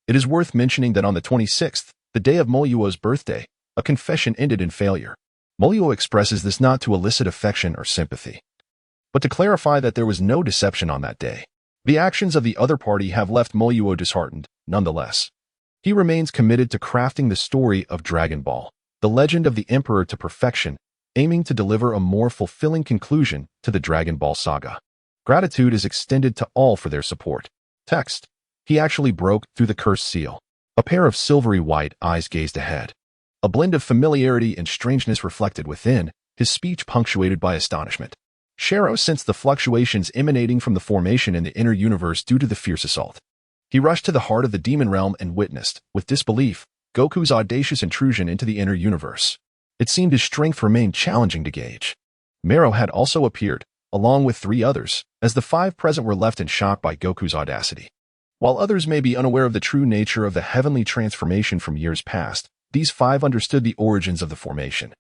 it is worth mentioning that on the 26th, the day of Moyuo's birthday, a confession ended in failure. Moyuo expresses this not to elicit affection or sympathy, but to clarify that there was no deception on that day. The actions of the other party have left Moyuo disheartened, nonetheless. He remains committed to crafting the story of Dragon Ball, the legend of the Emperor to perfection, aiming to deliver a more fulfilling conclusion to the Dragon Ball saga. Gratitude is extended to all for their support. Text. He actually broke through the cursed seal. A pair of silvery white eyes gazed ahead. A blend of familiarity and strangeness reflected within, his speech punctuated by astonishment. Sharo sensed the fluctuations emanating from the formation in the inner universe due to the fierce assault. He rushed to the heart of the demon realm and witnessed, with disbelief, Goku's audacious intrusion into the inner universe. It seemed his strength remained challenging to gauge. Mero had also appeared, along with 3 others, as the 5 present were left in shock by Goku's audacity. While others may be unaware of the true nature of the heavenly transformation from years past, these 5 understood the origins of the formation.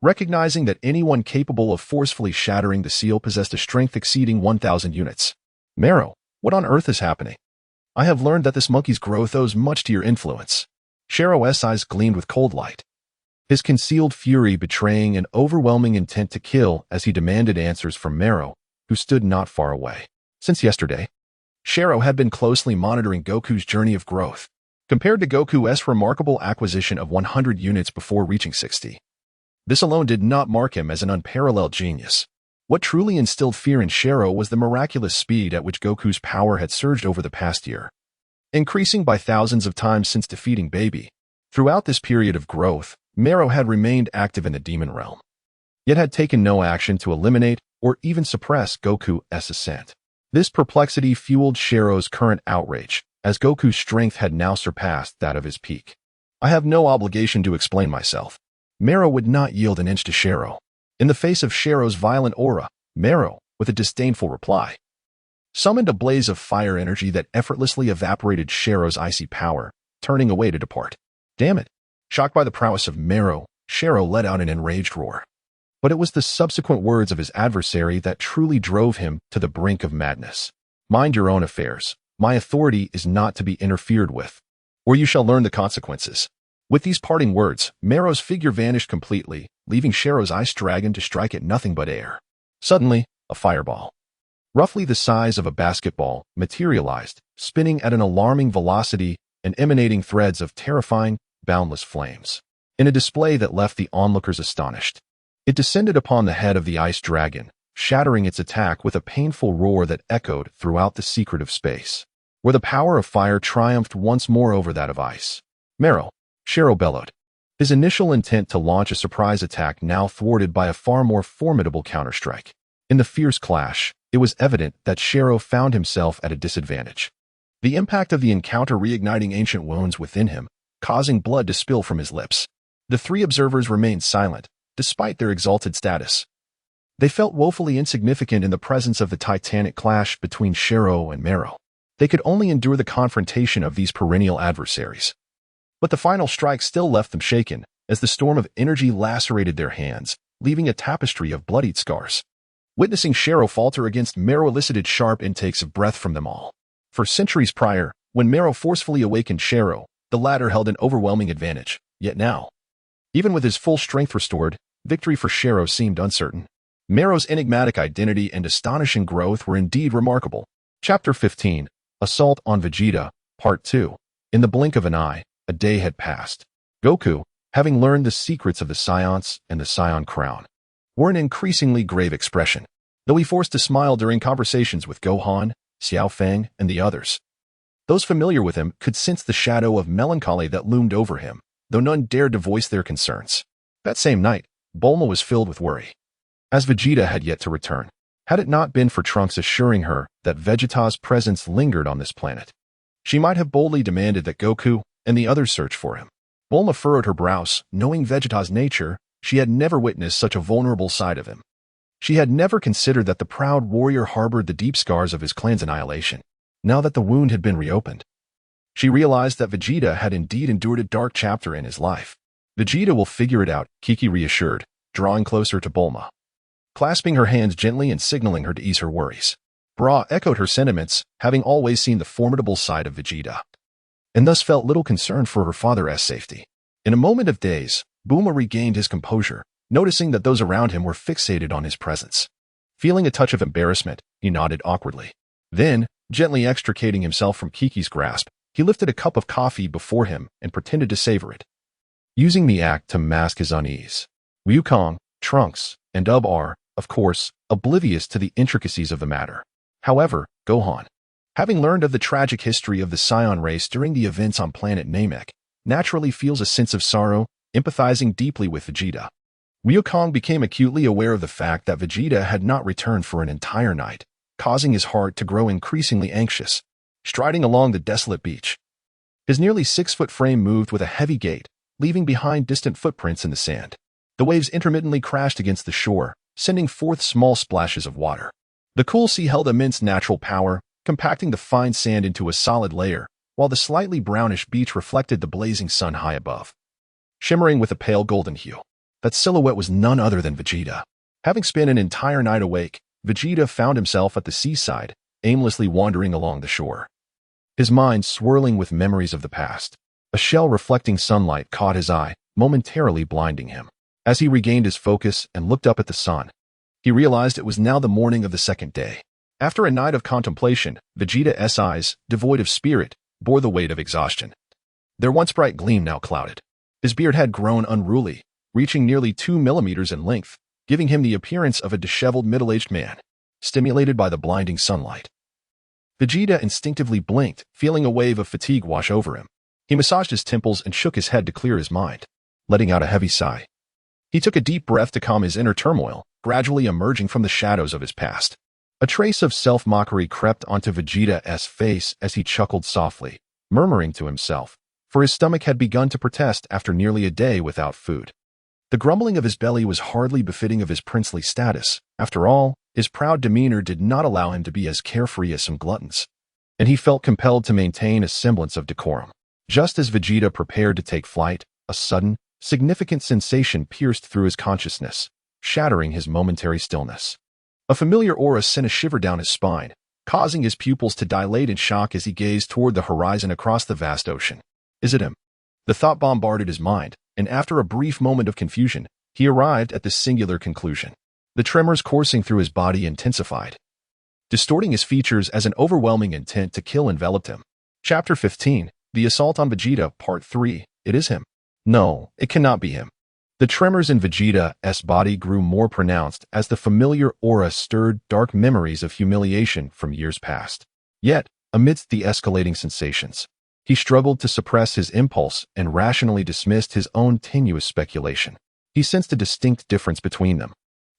Recognizing that anyone capable of forcefully shattering the seal possessed a strength exceeding 1,000 units. Mero, what on earth is happening? I have learned that this monkey's growth owes much to your influence. Sharo's eyes gleamed with cold light, his concealed fury betraying an overwhelming intent to kill as he demanded answers from Mero, who stood not far away. Since yesterday, Sharo had been closely monitoring Goku's journey of growth, compared to Goku's remarkable acquisition of 100 units before reaching 60. This alone did not mark him as an unparalleled genius. What truly instilled fear in Shiro was the miraculous speed at which Goku's power had surged over the past year, increasing by thousands of times since defeating Baby. Throughout this period of growth, Mero had remained active in the demon realm, yet had taken no action to eliminate or even suppress Goku's ascent. This perplexity fueled Shiro's current outrage, as Goku's strength had now surpassed that of his peak. I have no obligation to explain myself. Mero would not yield an inch to Shiro. In the face of Shiro's violent aura, Mero, with a disdainful reply, summoned a blaze of fire energy that effortlessly evaporated Shiro's icy power, turning away to depart. Damn it! Shocked by the prowess of Mero, Shiro let out an enraged roar. But it was the subsequent words of his adversary that truly drove him to the brink of madness. Mind your own affairs. My authority is not to be interfered with, or you shall learn the consequences. With these parting words, Mero's figure vanished completely, leaving Shiro's ice dragon to strike at nothing but air. Suddenly, a fireball, roughly the size of a basketball, materialized, spinning at an alarming velocity and emanating threads of terrifying, boundless flames. In a display that left the onlookers astonished, it descended upon the head of the ice dragon, shattering its attack with a painful roar that echoed throughout the secret of space, where the power of fire triumphed once more over that of ice. Mero, Shiro bellowed, his initial intent to launch a surprise attack now thwarted by a far more formidable counterstrike. In the fierce clash, it was evident that Shiro found himself at a disadvantage. The impact of the encounter reigniting ancient wounds within him, causing blood to spill from his lips. The three observers remained silent, despite their exalted status. They felt woefully insignificant in the presence of the titanic clash between Shiro and Mero. They could only endure the confrontation of these perennial adversaries. But the final strike still left them shaken, as the storm of energy lacerated their hands, leaving a tapestry of bloodied scars. Witnessing Shiro falter against Mero elicited sharp intakes of breath from them all. For centuries prior, when Mero forcefully awakened Shiro, the latter held an overwhelming advantage. Yet now, even with his full strength restored, victory for Shiro seemed uncertain. Mero's enigmatic identity and astonishing growth were indeed remarkable. Chapter 15, Assault on Vegeta, Part 2. In the blink of an eye, a day had passed. Goku, having learned the secrets of the Saiyans and the Sai Crown, wore an increasingly grave expression, though he forced a smile during conversations with Gohan, Xiao Feng, and the others. Those familiar with him could sense the shadow of melancholy that loomed over him, though none dared to voice their concerns. That same night, Bulma was filled with worry, as Vegeta had yet to return. Had it not been for Trunks assuring her that Vegeta's presence lingered on this planet, she might have boldly demanded that Goku and the others search for him. Bulma furrowed her brows, knowing Vegeta's nature. She had never witnessed such a vulnerable side of him. She had never considered that the proud warrior harbored the deep scars of his clan's annihilation. Now that the wound had been reopened, she realized that Vegeta had indeed endured a dark chapter in his life. Vegeta will figure it out, Kiki reassured, drawing closer to Bulma, clasping her hands gently and signaling her to ease her worries. Bra echoed her sentiments, having always seen the formidable side of Vegeta, and thus felt little concern for her father's safety. In a moment of daze, Bulma regained his composure, noticing that those around him were fixated on his presence. Feeling a touch of embarrassment, he nodded awkwardly. Then, gently extricating himself from Kiki's grasp, he lifted a cup of coffee before him and pretended to savor it, using the act to mask his unease. Wukong, Trunks, and Ub are, of course, oblivious to the intricacies of the matter. However, Gohan, having learned of the tragic history of the Saiyan race during the events on planet Namek, naturally feels a sense of sorrow, empathizing deeply with Vegeta. Wukong became acutely aware of the fact that Vegeta had not returned for an entire night, causing his heart to grow increasingly anxious. Striding along the desolate beach, his nearly 6-foot frame moved with a heavy gait, leaving behind distant footprints in the sand. The waves intermittently crashed against the shore, sending forth small splashes of water. The cool sea held immense natural power, compacting the fine sand into a solid layer, while the slightly brownish beach reflected the blazing sun high above, shimmering with a pale golden hue. That silhouette was none other than Vegeta. Having spent an entire night awake, Vegeta found himself at the seaside, aimlessly wandering along the shore, his mind swirling with memories of the past. A shell reflecting sunlight caught his eye, momentarily blinding him. As he regained his focus and looked up at the sun, he realized it was now the morning of the second day. After a night of contemplation, Vegeta's eyes, devoid of spirit, bore the weight of exhaustion. Their once bright gleam now clouded. His beard had grown unruly, reaching nearly 2 millimeters in length, giving him the appearance of a disheveled middle-aged man, stimulated by the blinding sunlight. Vegeta instinctively blinked, feeling a wave of fatigue wash over him. He massaged his temples and shook his head to clear his mind, letting out a heavy sigh. He took a deep breath to calm his inner turmoil, gradually emerging from the shadows of his past. A trace of self-mockery crept onto Vegeta's face as he chuckled softly, murmuring to himself, for his stomach had begun to protest after nearly a day without food. The grumbling of his belly was hardly befitting of his princely status. After all, his proud demeanor did not allow him to be as carefree as some gluttons, and he felt compelled to maintain a semblance of decorum. Just as Vegeta prepared to take flight, a sudden, significant sensation pierced through his consciousness, shattering his momentary stillness. A familiar aura sent a shiver down his spine, causing his pupils to dilate in shock as he gazed toward the horizon across the vast ocean. Is it him? The thought bombarded his mind, and after a brief moment of confusion, he arrived at this singular conclusion. The tremors coursing through his body intensified, distorting his features as an overwhelming intent to kill enveloped him. Chapter 15, The Assault on Vegeta, Part 3. It is him. No, it cannot be him. The tremors in Vegeta's body grew more pronounced as the familiar aura stirred dark memories of humiliation from years past. Yet, amidst the escalating sensations, he struggled to suppress his impulse and rationally dismissed his own tenuous speculation. He sensed a distinct difference between them,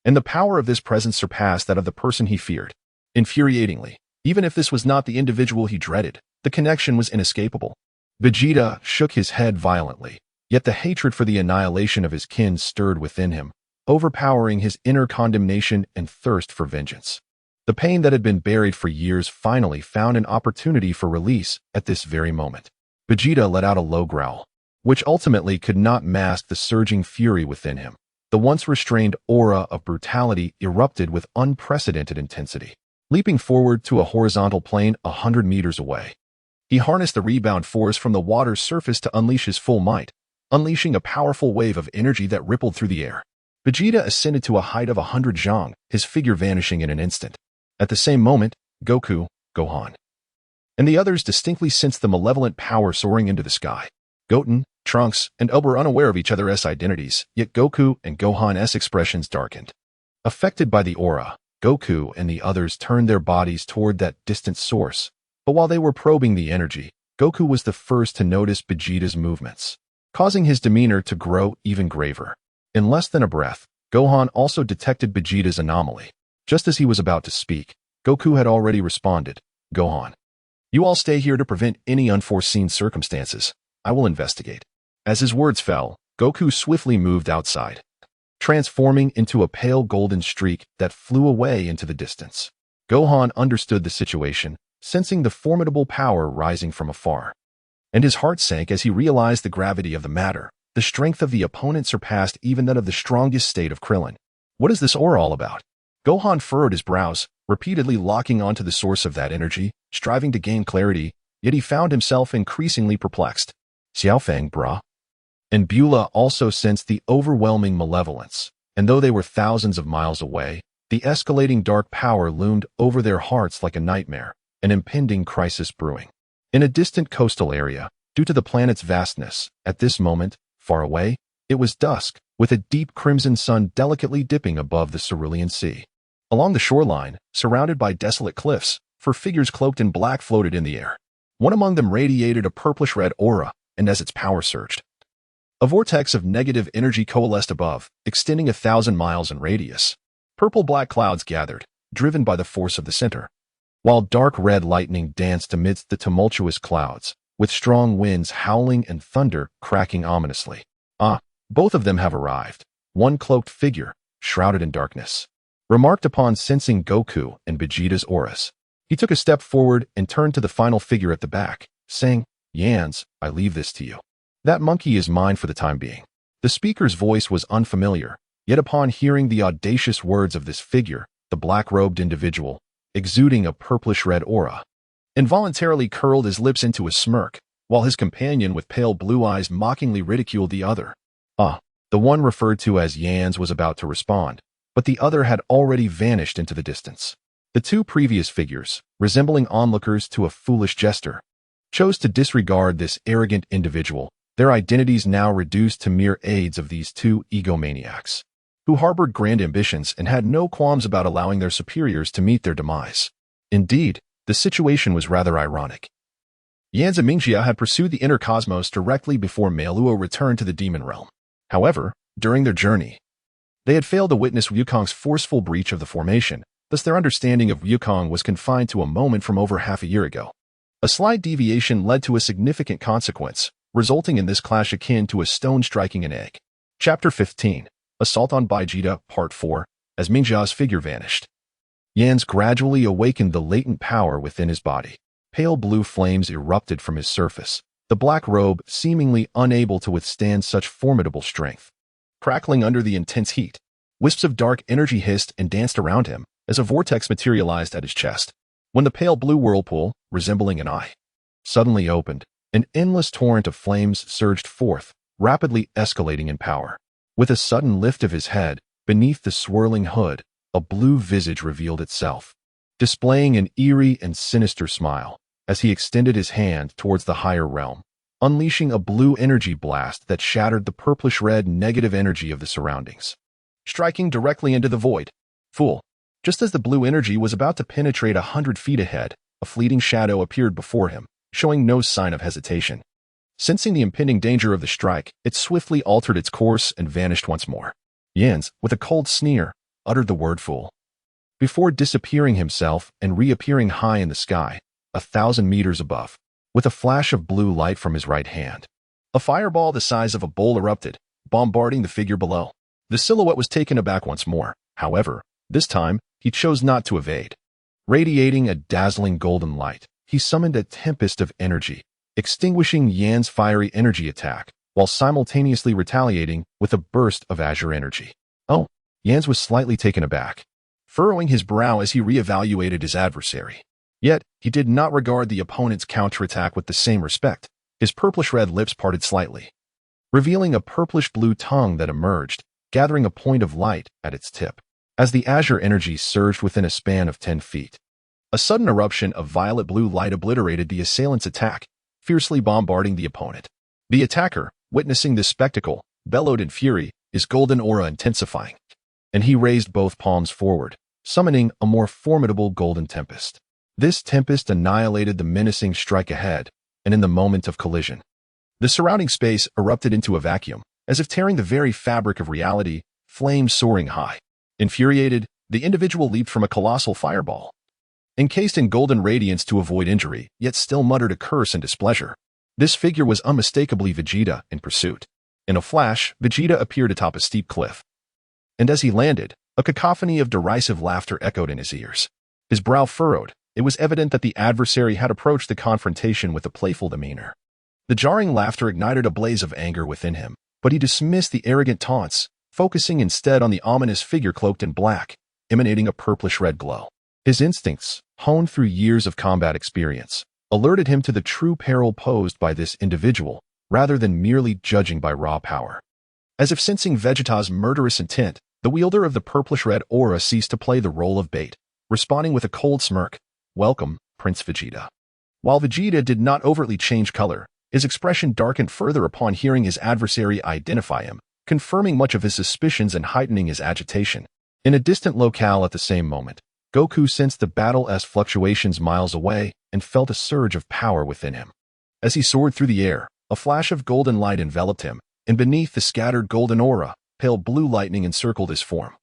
and the power of this presence surpassed that of the person he feared. Infuriatingly, even if this was not the individual he dreaded, the connection was inescapable. Vegeta shook his head violently, yet the hatred for the annihilation of his kin stirred within him, overpowering his inner condemnation and thirst for vengeance. The pain that had been buried for years finally found an opportunity for release at this very moment. Vegeta let out a low growl, which ultimately could not mask the surging fury within him. The once restrained aura of brutality erupted with unprecedented intensity. Leaping forward to a horizontal plane 100 meters away, he harnessed the rebound force from the water's surface to unleash his full might, unleashing a powerful wave of energy that rippled through the air. Vegeta ascended to a height of 100 zhang, his figure vanishing in an instant. At the same moment, Goku, Gohan, and the others distinctly sensed the malevolent power soaring into the sky. Goten, Trunks, and Up were unaware of each other's identities, yet Goku and Gohan's expressions darkened. Affected by the aura, Goku and the others turned their bodies toward that distant source, but while they were probing the energy, Goku was the first to notice Vegeta's movements, causing his demeanor to grow even graver. In less than a breath, Gohan also detected Vegeta's anomaly. Just as he was about to speak, Goku had already responded, Gohan, you all stay here to prevent any unforeseen circumstances. I will investigate. As his words fell, Goku swiftly moved outside, transforming into a pale golden streak that flew away into the distance. Gohan understood the situation, sensing the formidable power rising from afar, and his heart sank as he realized the gravity of the matter. The strength of the opponent surpassed even that of the strongest state of Krillin. What is this aura all about? Gohan furrowed his brows, repeatedly locking onto the source of that energy, striving to gain clarity, yet he found himself increasingly perplexed. Xiaofang, brah. And Beulah also sensed the overwhelming malevolence, and though they were thousands of miles away, the escalating dark power loomed over their hearts like a nightmare, an impending crisis brewing. In a distant coastal area, due to the planet's vastness, at this moment, far away, it was dusk, with a deep crimson sun delicately dipping above the cerulean sea. Along the shoreline, surrounded by desolate cliffs, figures cloaked in black floated in the air. One among them radiated a purplish-red aura, and as its power surged, a vortex of negative energy coalesced above, extending 1,000 miles in radius. Purple-black clouds gathered, driven by the force of the center, while dark red lightning danced amidst the tumultuous clouds, with strong winds howling and thunder cracking ominously. Both of them have arrived. One cloaked figure, shrouded in darkness, remarked upon sensing Goku and Vegeta's auras. He took a step forward and turned to the final figure at the back, saying, Yans, I leave this to you. That monkey is mine for the time being. The speaker's voice was unfamiliar, yet upon hearing the audacious words of this figure, the black-robed individual, exuding a purplish-red aura, involuntarily curled his lips into a smirk, while his companion with pale blue eyes mockingly ridiculed the other. The one referred to as Yans was about to respond, but the other had already vanished into the distance. The two previous figures, resembling onlookers to a foolish jester, chose to disregard this arrogant individual, their identities now reduced to mere aids of these two egomaniacs. who harbored grand ambitions and had no qualms about allowing their superiors to meet their demise. Indeed, the situation was rather ironic. Yan's and Mingjia had pursued the inner cosmos directly before Meluo returned to the demon realm. However, during their journey, they had failed to witness Wukong's forceful breach of the formation, thus their understanding of Wukong was confined to a moment from over half a year ago. A slight deviation led to a significant consequence, resulting in this clash akin to a stone striking an egg. Chapter 15. Assault on Vegeta, Part 4, as Mingjia's figure vanished. Yan's gradually awakened the latent power within his body. Pale blue flames erupted from his surface, the black robe seemingly unable to withstand such formidable strength. Crackling under the intense heat, wisps of dark energy hissed and danced around him as a vortex materialized at his chest. When the pale blue whirlpool, resembling an eye, suddenly opened, an endless torrent of flames surged forth, rapidly escalating in power. With a sudden lift of his head, beneath the swirling hood, a blue visage revealed itself, displaying an eerie and sinister smile as he extended his hand towards the higher realm, unleashing a blue energy blast that shattered the purplish-red negative energy of the surroundings, striking directly into the void. Fool! Just as the blue energy was about to penetrate 100 feet ahead, a fleeting shadow appeared before him, showing no sign of hesitation. Sensing the impending danger of the strike, it swiftly altered its course and vanished once more. Yans, with a cold sneer, uttered the word fool, before disappearing himself and reappearing high in the sky, 1,000 meters above, with a flash of blue light from his right hand. A fireball the size of a bowl erupted, bombarding the figure below. The silhouette was taken aback once more. However, this time, he chose not to evade. Radiating a dazzling golden light, he summoned a tempest of energy, extinguishing Yan's fiery energy attack, while simultaneously retaliating with a burst of azure energy. Oh, Yans was slightly taken aback, furrowing his brow as he reevaluated his adversary. Yet, he did not regard the opponent's counterattack with the same respect. His purplish-red lips parted slightly, revealing a purplish-blue tongue that emerged, gathering a point of light at its tip. As the azure energy surged within a span of 10 feet, a sudden eruption of violet-blue light obliterated the assailant's attack, fiercely bombarding the opponent. The attacker, witnessing this spectacle, bellowed in fury, his golden aura intensifying, and he raised both palms forward, summoning a more formidable golden tempest. This tempest annihilated the menacing strike ahead, and in the moment of collision, the surrounding space erupted into a vacuum, as if tearing the very fabric of reality, flames soaring high. Infuriated, the individual leaped from a colossal fireball, encased in golden radiance to avoid injury, yet still muttered a curse in displeasure. This figure was unmistakably Vegeta in pursuit. In a flash, Vegeta appeared atop a steep cliff, and as he landed, a cacophony of derisive laughter echoed in his ears. His brow furrowed. It was evident that the adversary had approached the confrontation with a playful demeanor. The jarring laughter ignited a blaze of anger within him, but he dismissed the arrogant taunts, focusing instead on the ominous figure cloaked in black, emanating a purplish-red glow. His instincts, honed through years of combat experience, alerted him to the true peril posed by this individual, rather than merely judging by raw power. As if sensing Vegeta's murderous intent, the wielder of the purplish-red aura ceased to play the role of bait, responding with a cold smirk. "Welcome, Prince Vegeta." While Vegeta did not overtly change color, his expression darkened further upon hearing his adversary identify him, confirming much of his suspicions and heightening his agitation. In a distant locale at the same moment, Goku sensed the battle-esque fluctuations miles away and felt a surge of power within him. As he soared through the air, a flash of golden light enveloped him, and beneath the scattered golden aura, pale blue lightning encircled his form,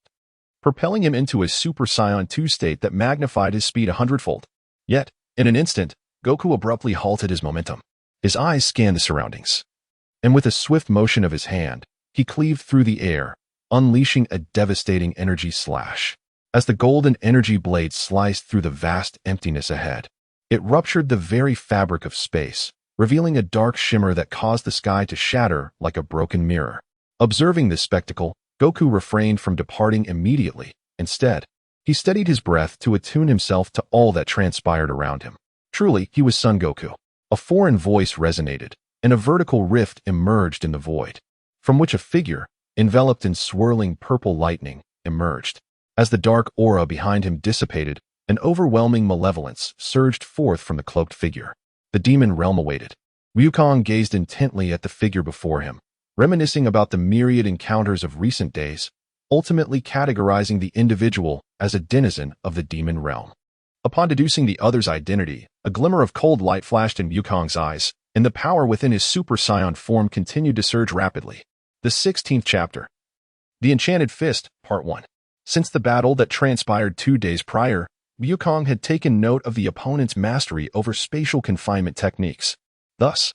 propelling him into a Super Saiyan 2 state that magnified his speed 100-fold. Yet, in an instant, Goku abruptly halted his momentum. His eyes scanned the surroundings, and with a swift motion of his hand, he cleaved through the air, unleashing a devastating energy slash. As the golden energy blade sliced through the vast emptiness ahead, it ruptured the very fabric of space, revealing a dark shimmer that caused the sky to shatter like a broken mirror. Observing this spectacle, Goku refrained from departing immediately. Instead, he steadied his breath to attune himself to all that transpired around him. Truly, he was Son Goku. A foreign voice resonated, and a vertical rift emerged in the void, from which a figure, enveloped in swirling purple lightning, emerged. As the dark aura behind him dissipated, an overwhelming malevolence surged forth from the cloaked figure. The demon realm awaited. Wukong gazed intently at the figure before him, reminiscing about the myriad encounters of recent days, ultimately categorizing the individual as a denizen of the demon realm. Upon deducing the other's identity, a glimmer of cold light flashed in Wukong's eyes, and the power within his Super Saiyan form continued to surge rapidly. The 16th chapter. The Enchanted Fist, Part 1. Since the battle that transpired 2 days prior, Wukong had taken note of the opponent's mastery over spatial confinement techniques. Thus,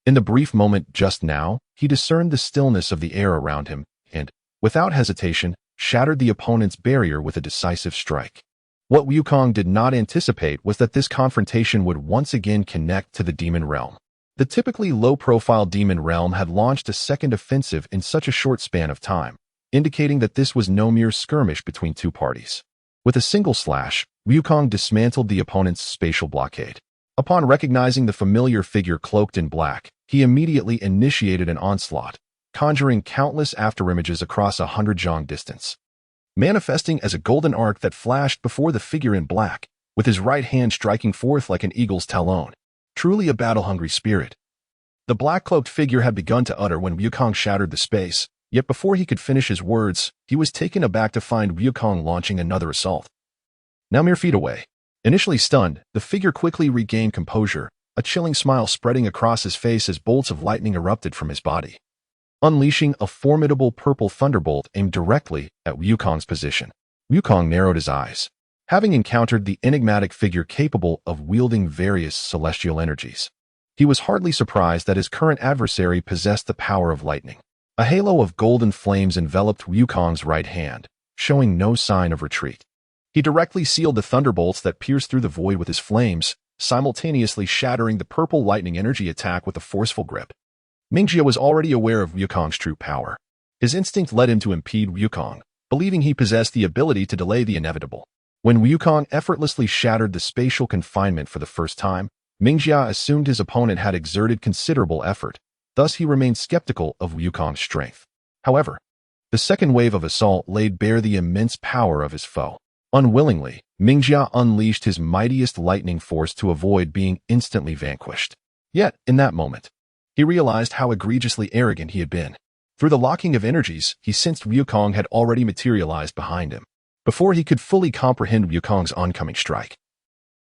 in the brief moment just now, he discerned the stillness of the air around him and, without hesitation, shattered the opponent's barrier with a decisive strike. What Wukong did not anticipate was that this confrontation would once again connect to the demon realm. The typically low-profile demon realm had launched a second offensive in such a short span of time, indicating that this was no mere skirmish between two parties. With a single slash, Wukong dismantled the opponent's spatial blockade. Upon recognizing the familiar figure cloaked in black, he immediately initiated an onslaught, conjuring countless afterimages across 100 zhang distance. Manifesting as a golden arc that flashed before the figure in black, with his right hand striking forth like an eagle's talon. Truly a battle-hungry spirit. The black-cloaked figure had begun to utter when Wukong shattered the space, yet before he could finish his words, he was taken aback to find Wukong launching another assault. Now mere feet away. Initially stunned, the figure quickly regained composure, a chilling smile spreading across his face as bolts of lightning erupted from his body, unleashing a formidable purple thunderbolt aimed directly at Wukong's position. Wukong narrowed his eyes, having encountered the enigmatic figure capable of wielding various celestial energies. He was hardly surprised that his current adversary possessed the power of lightning. A halo of golden flames enveloped Wukong's right hand, showing no sign of retreat. He directly sealed the thunderbolts that pierced through the void with his flames, simultaneously shattering the purple lightning energy attack with a forceful grip. Mingjia was already aware of Wukong's true power. His instinct led him to impede Wukong, believing he possessed the ability to delay the inevitable. When Wukong effortlessly shattered the spatial confinement for the first time, Mingjia assumed his opponent had exerted considerable effort, thus he remained skeptical of Wukong's strength. However, the second wave of assault laid bare the immense power of his foe. Unwillingly, Mingjia unleashed his mightiest lightning force to avoid being instantly vanquished. Yet, in that moment, he realized how egregiously arrogant he had been. Through the locking of energies, he sensed Wukong had already materialized behind him. Before he could fully comprehend Wukong's oncoming strike,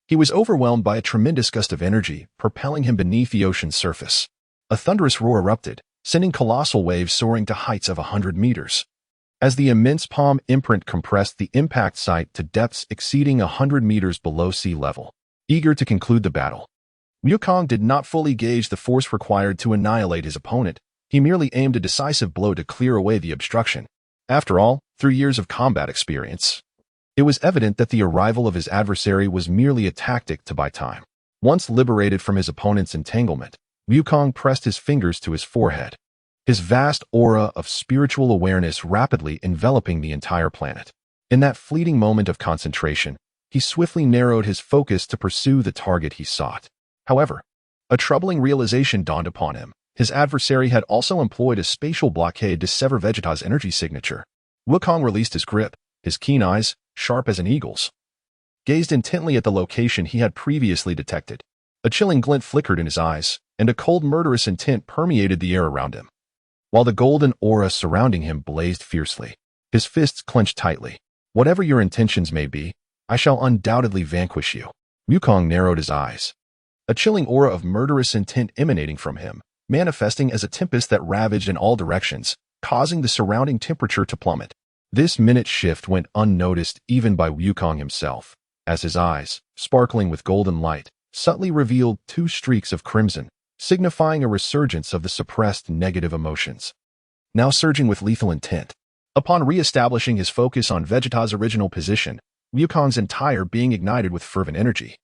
he was overwhelmed by a tremendous gust of energy, propelling him beneath the ocean's surface. A thunderous roar erupted, sending colossal waves soaring to heights of 100 meters. As the immense palm imprint compressed the impact site to depths exceeding 100 meters below sea level. Eager to conclude the battle, Wukong did not fully gauge the force required to annihilate his opponent. He merely aimed a decisive blow to clear away the obstruction. After all, through years of combat experience, it was evident that the arrival of his adversary was merely a tactic to buy time. Once liberated from his opponent's entanglement, Wukong pressed his fingers to his forehead, his vast aura of spiritual awareness rapidly enveloping the entire planet. In that fleeting moment of concentration, he swiftly narrowed his focus to pursue the target he sought. However, a troubling realization dawned upon him. His adversary had also employed a spatial blockade to sever Vegeta's energy signature. Wukong released his grip, his keen eyes, sharp as an eagle's, gazed intently at the location he had previously detected. A chilling glint flickered in his eyes, and a cold murderous intent permeated the air around him. While the golden aura surrounding him blazed fiercely, his fists clenched tightly. Whatever your intentions may be, I shall undoubtedly vanquish you. Wukong narrowed his eyes, a chilling aura of murderous intent emanating from him, manifesting as a tempest that ravaged in all directions, causing the surrounding temperature to plummet. This minute shift went unnoticed even by Wukong himself, as his eyes, sparkling with golden light, subtly revealed 2 streaks of crimson, signifying a resurgence of the suppressed negative emotions, now surging with lethal intent. Upon re-establishing his focus on Vegeta's original position, Wukong's entire being ignited with fervent energy,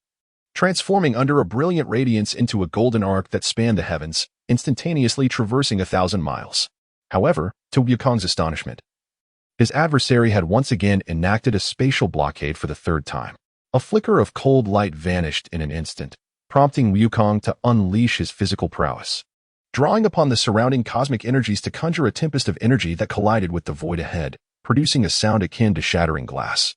transforming under a brilliant radiance into a golden arc that spanned the heavens, instantaneously traversing 1,000 miles. However, to Wukong's astonishment, his adversary had once again enacted a spatial blockade for the 3rd time. A flicker of cold light vanished in an instant, prompting Wukong to unleash his physical prowess, drawing upon the surrounding cosmic energies to conjure a tempest of energy that collided with the void ahead, producing a sound akin to shattering glass.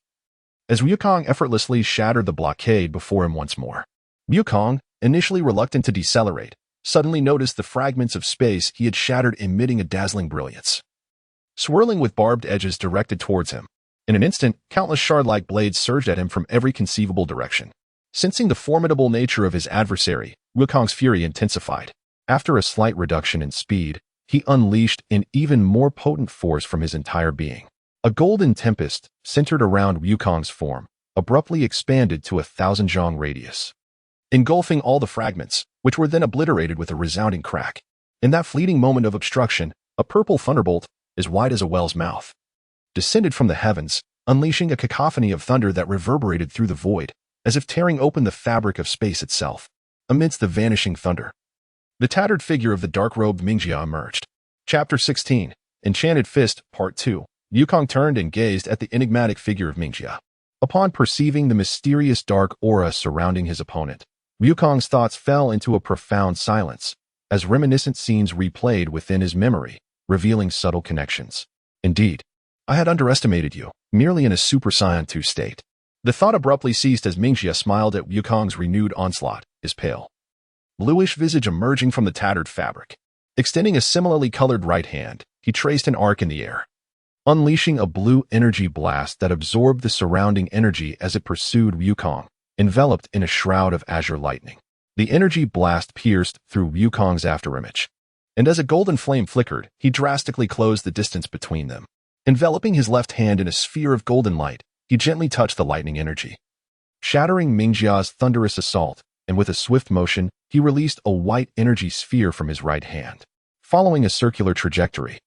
As Wukong effortlessly shattered the blockade before him once more, Wukong, initially reluctant to decelerate, suddenly noticed the fragments of space he had shattered emitting a dazzling brilliance. swirling with barbed edges directed towards him. In an instant, countless shard-like blades surged at him from every conceivable direction. Sensing the formidable nature of his adversary, Wukong's fury intensified. After a slight reduction in speed, he unleashed an even more potent force from his entire being. A golden tempest, centered around Wukong's form, abruptly expanded to 1,000 zhang radius, engulfing all the fragments, which were then obliterated with a resounding crack. In that fleeting moment of obstruction, a purple thunderbolt, as wide as a whale's mouth, descended from the heavens, unleashing a cacophony of thunder that reverberated through the void, as if tearing open the fabric of space itself. Amidst the vanishing thunder, the tattered figure of the dark-robed Mingjia emerged. Chapter 16, Enchanted Fist, Part 2. Wukong turned and gazed at the enigmatic figure of Mingjia. Upon perceiving the mysterious dark aura surrounding his opponent, Wukong's thoughts fell into a profound silence, as reminiscent scenes replayed within his memory, revealing subtle connections. Indeed, I had underestimated you, merely in a Super Saiyan 2 state. The thought abruptly ceased as Mingjia smiled at Wukong's renewed onslaught, his pale, bluish visage emerging from the tattered fabric. Extending a similarly colored right hand, he traced an arc in the air, unleashing a blue energy blast that absorbed the surrounding energy as it pursued Wukong, enveloped in a shroud of azure lightning. The energy blast pierced through Wukong's afterimage, and as a golden flame flickered, he drastically closed the distance between them. Enveloping his left hand in a sphere of golden light, he gently touched the lightning energy, shattering Mingjia's thunderous assault, and with a swift motion, he released a white energy sphere from his right hand. Following a circular trajectory,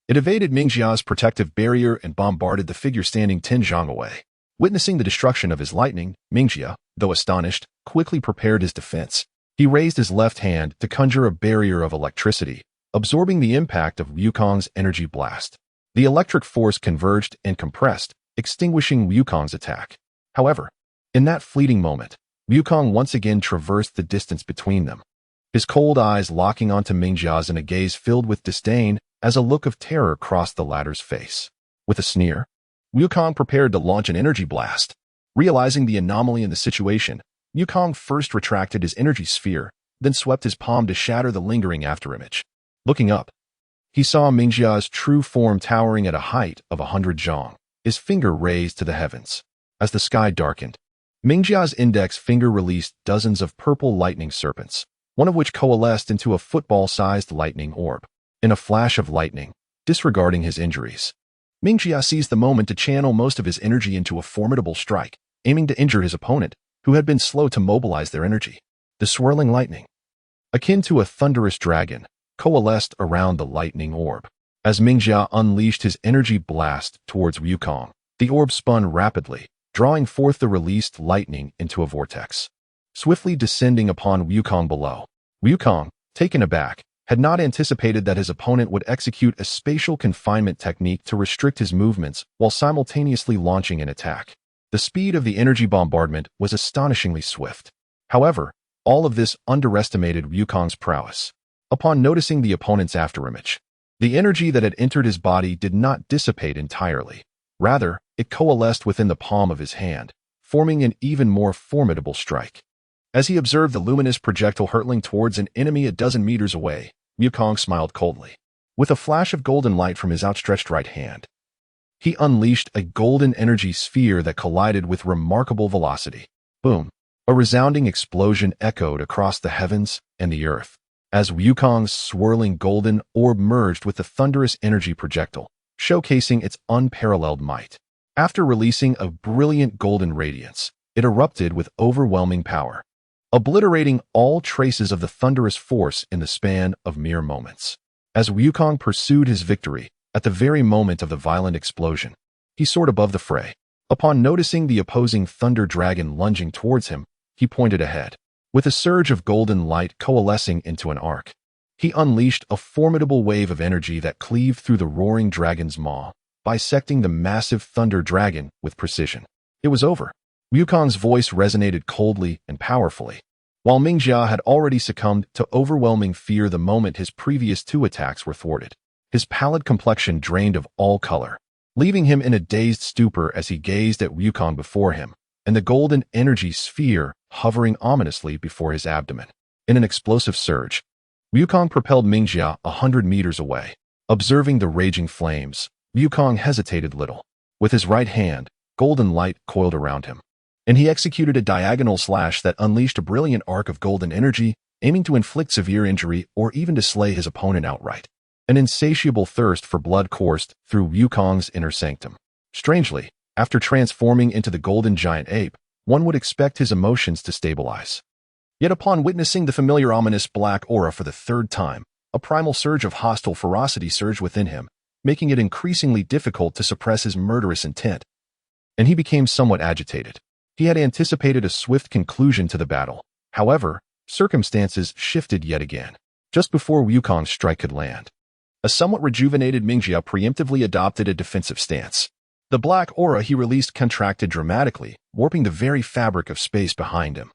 it evaded Mingjia's protective barrier and bombarded the figure standing 10 zhang away. Witnessing the destruction of his lightning, Mingjia, though astonished, quickly prepared his defense. He raised his left hand to conjure a barrier of electricity, absorbing the impact of Wukong's energy blast. The electric force converged and compressed, extinguishing Wukong's attack. However, in that fleeting moment, Wukong once again traversed the distance between them, his cold eyes locking onto Mingjia's in a gaze filled with disdain as a look of terror crossed the latter's face. With a sneer, Wukong prepared to launch an energy blast. Realizing the anomaly in the situation, Wukong first retracted his energy sphere, then swept his palm to shatter the lingering afterimage. Looking up, he saw Mingjia's true form towering at a height of 100 zhang, his finger raised to the heavens. As the sky darkened, Mingjia's index finger released dozens of purple lightning serpents, one of which coalesced into a football-sized lightning orb. In a flash of lightning, disregarding his injuries, Mingjia seized the moment to channel most of his energy into a formidable strike, aiming to injure his opponent, who had been slow to mobilize their energy. The swirling lightning, akin to a thunderous dragon, coalesced around the lightning orb. As Mingjia unleashed his energy blast towards Wukong, the orb spun rapidly, drawing forth the released lightning into a vortex, swiftly descending upon Wukong below. Wukong, taken aback, had not anticipated that his opponent would execute a spatial confinement technique to restrict his movements while simultaneously launching an attack. The speed of the energy bombardment was astonishingly swift. However, all of this underestimated Wukong's prowess. Upon noticing the opponent's afterimage, the energy that had entered his body did not dissipate entirely. Rather, it coalesced within the palm of his hand, forming an even more formidable strike. As he observed the luminous projectile hurtling towards an enemy a dozen meters away, Wukong smiled coldly. With a flash of golden light from his outstretched right hand, he unleashed a golden energy sphere that collided with remarkable velocity. Boom! A resounding explosion echoed across the heavens and the earth, as Wukong's swirling golden orb merged with the thunderous energy projectile, showcasing its unparalleled might. After releasing a brilliant golden radiance, it erupted with overwhelming power, obliterating all traces of the thunderous force in the span of mere moments. As Wukong pursued his victory, at the very moment of the violent explosion, he soared above the fray. Upon noticing the opposing thunder dragon lunging towards him, he pointed ahead. With a surge of golden light coalescing into an arc, he unleashed a formidable wave of energy that cleaved through the roaring dragon's maw, bisecting the massive thunder dragon with precision. It was over. Wukong's voice resonated coldly and powerfully. While Mingjia had already succumbed to overwhelming fear the moment his previous two attacks were thwarted, his pallid complexion drained of all color, leaving him in a dazed stupor as he gazed at Wukong before him, and the golden energy sphere hovering ominously before his abdomen. In an explosive surge, Wukong propelled Mingjia 100 meters away. Observing the raging flames, Wukong hesitated little. With his right hand, golden light coiled around him, and he executed a diagonal slash that unleashed a brilliant arc of golden energy, aiming to inflict severe injury or even to slay his opponent outright. An insatiable thirst for blood coursed through Wukong's inner sanctum. Strangely, after transforming into the golden giant ape, one would expect his emotions to stabilize. Yet upon witnessing the familiar ominous black aura for the third time, a primal surge of hostile ferocity surged within him, making it increasingly difficult to suppress his murderous intent. And he became somewhat agitated. He had anticipated a swift conclusion to the battle. However, circumstances shifted yet again. Just before Wukong's strike could land, a somewhat rejuvenated Mingjiao preemptively adopted a defensive stance. The black aura he released contracted dramatically, warping the very fabric of space behind him,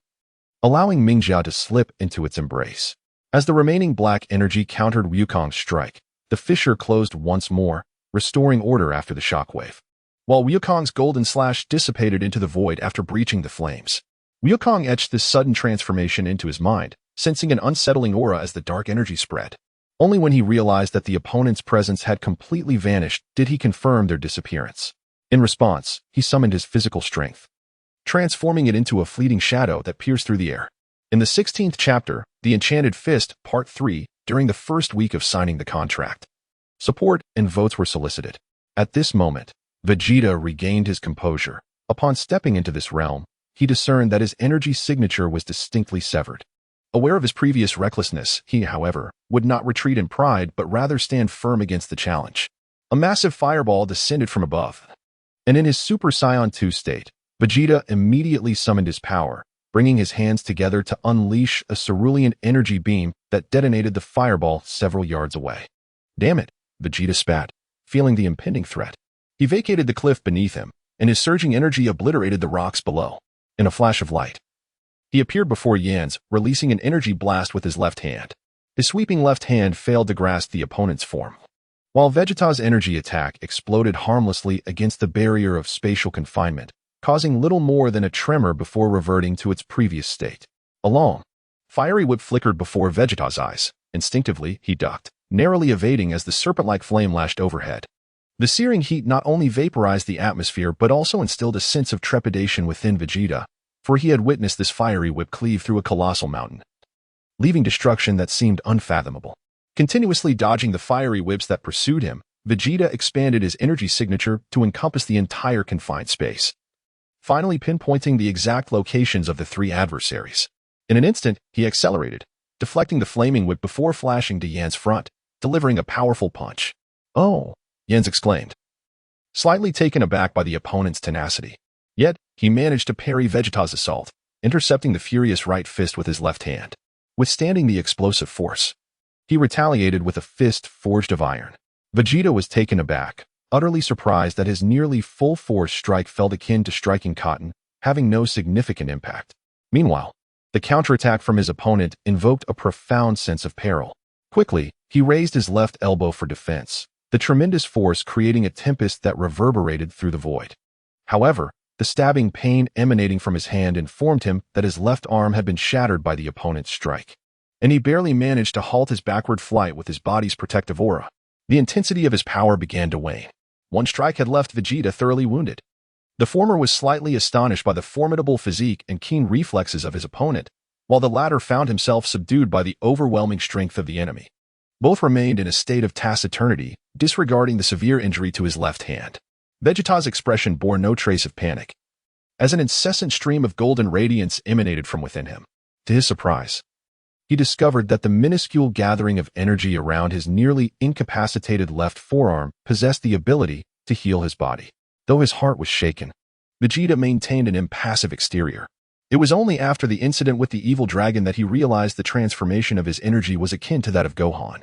allowing Mingjiao to slip into its embrace. As the remaining black energy countered Wukong's strike, the fissure closed once more, restoring order after the shockwave. While Wukong's golden slash dissipated into the void after breaching the flames, Wukong etched this sudden transformation into his mind, sensing an unsettling aura as the dark energy spread. Only when he realized that the opponent's presence had completely vanished did he confirm their disappearance. In response, he summoned his physical strength, transforming it into a fleeting shadow that pierced through the air. In the 16th chapter, The Enchanted Fist, Part 3, during the first week of signing the contract, support and votes were solicited. At this moment, Vegeta regained his composure. Upon stepping into this realm, he discerned that his energy signature was distinctly severed. Aware of his previous recklessness, he, however, would not retreat in pride but rather stand firm against the challenge. A massive fireball descended from above, and in his Super Saiyan 2 state, Vegeta immediately summoned his power, bringing his hands together to unleash a cerulean energy beam that detonated the fireball several yards away. Damn it, Vegeta spat, feeling the impending threat. He vacated the cliff beneath him, and his surging energy obliterated the rocks below. In a flash of light, he appeared before Yan's, releasing an energy blast with his left hand. His sweeping left hand failed to grasp the opponent's form, while Vegeta's energy attack exploded harmlessly against the barrier of spatial confinement, causing little more than a tremor before reverting to its previous state. A long, fiery whip flickered before Vegeta's eyes. Instinctively, he ducked, narrowly evading as the serpent-like flame lashed overhead. The searing heat not only vaporized the atmosphere but also instilled a sense of trepidation within Vegeta, for he had witnessed this fiery whip cleave through a colossal mountain, leaving destruction that seemed unfathomable. Continuously dodging the fiery whips that pursued him, Vegeta expanded his energy signature to encompass the entire confined space, finally pinpointing the exact locations of the three adversaries. In an instant, he accelerated, deflecting the flaming whip before flashing to Yan's front, delivering a powerful punch. "Oh!" Jens exclaimed, slightly taken aback by the opponent's tenacity. Yet, he managed to parry Vegeta's assault, intercepting the furious right fist with his left hand. Withstanding the explosive force, he retaliated with a fist forged of iron. Vegeta was taken aback, utterly surprised that his nearly full-force strike felt akin to striking cotton, having no significant impact. Meanwhile, the counterattack from his opponent invoked a profound sense of peril. Quickly, he raised his left elbow for defense, the tremendous force creating a tempest that reverberated through the void. However, the stabbing pain emanating from his hand informed him that his left arm had been shattered by the opponent's strike, and he barely managed to halt his backward flight with his body's protective aura. The intensity of his power began to wane. One strike had left Vegeta thoroughly wounded. The former was slightly astonished by the formidable physique and keen reflexes of his opponent, while the latter found himself subdued by the overwhelming strength of the enemy. Both remained in a state of taciturnity, disregarding the severe injury to his left hand. Vegeta's expression bore no trace of panic, as an incessant stream of golden radiance emanated from within him. To his surprise, he discovered that the minuscule gathering of energy around his nearly incapacitated left forearm possessed the ability to heal his body. Though his heart was shaken, Vegeta maintained an impassive exterior. It was only after the incident with the evil dragon that he realized the transformation of his energy was akin to that of Gohan,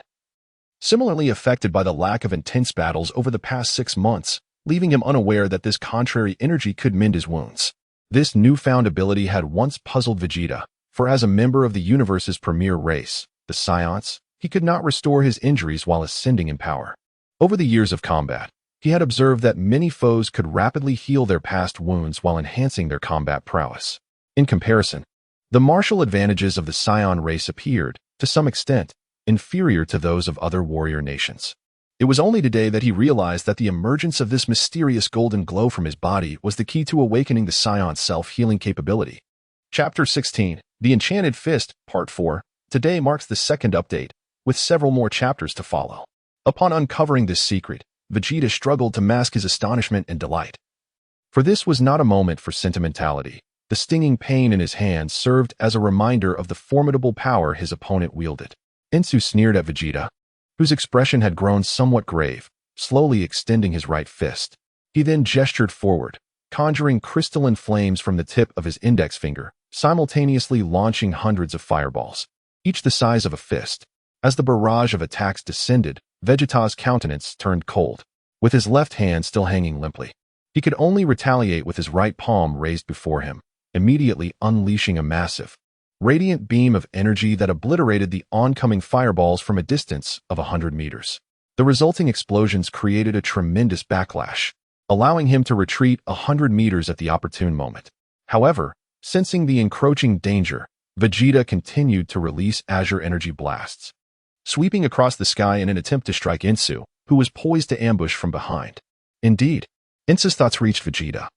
similarly affected by the lack of intense battles over the past 6 months, leaving him unaware that this contrary energy could mend his wounds. This newfound ability had once puzzled Vegeta, for as a member of the universe's premier race, the Saiyans, he could not restore his injuries while ascending in power. Over the years of combat, he had observed that many foes could rapidly heal their past wounds while enhancing their combat prowess. In comparison, the martial advantages of the Saiyan race appeared, to some extent, inferior to those of other warrior nations. It was only today that he realized that the emergence of this mysterious golden glow from his body was the key to awakening the Saiyajin's self-healing capability. Chapter 16, The Enchanted Fist, Part 4, today marks the second update, with several more chapters to follow. Upon uncovering this secret, Vegeta struggled to mask his astonishment and delight. For this was not a moment for sentimentality. The stinging pain in his hand served as a reminder of the formidable power his opponent wielded. Insu sneered at Vegeta, whose expression had grown somewhat grave, slowly extending his right fist. He then gestured forward, conjuring crystalline flames from the tip of his index finger, simultaneously launching hundreds of fireballs, each the size of a fist. As the barrage of attacks descended, Vegeta's countenance turned cold, with his left hand still hanging limply. He could only retaliate with his right palm raised before him, immediately unleashing a massive, radiant beam of energy that obliterated the oncoming fireballs from a distance of 100 meters. The resulting explosions created a tremendous backlash, allowing him to retreat 100 meters at the opportune moment. However, sensing the encroaching danger, Vegeta continued to release azure energy blasts, sweeping across the sky in an attempt to strike Insu, who was poised to ambush from behind. Indeed, Insu's thoughts reached Vegeta.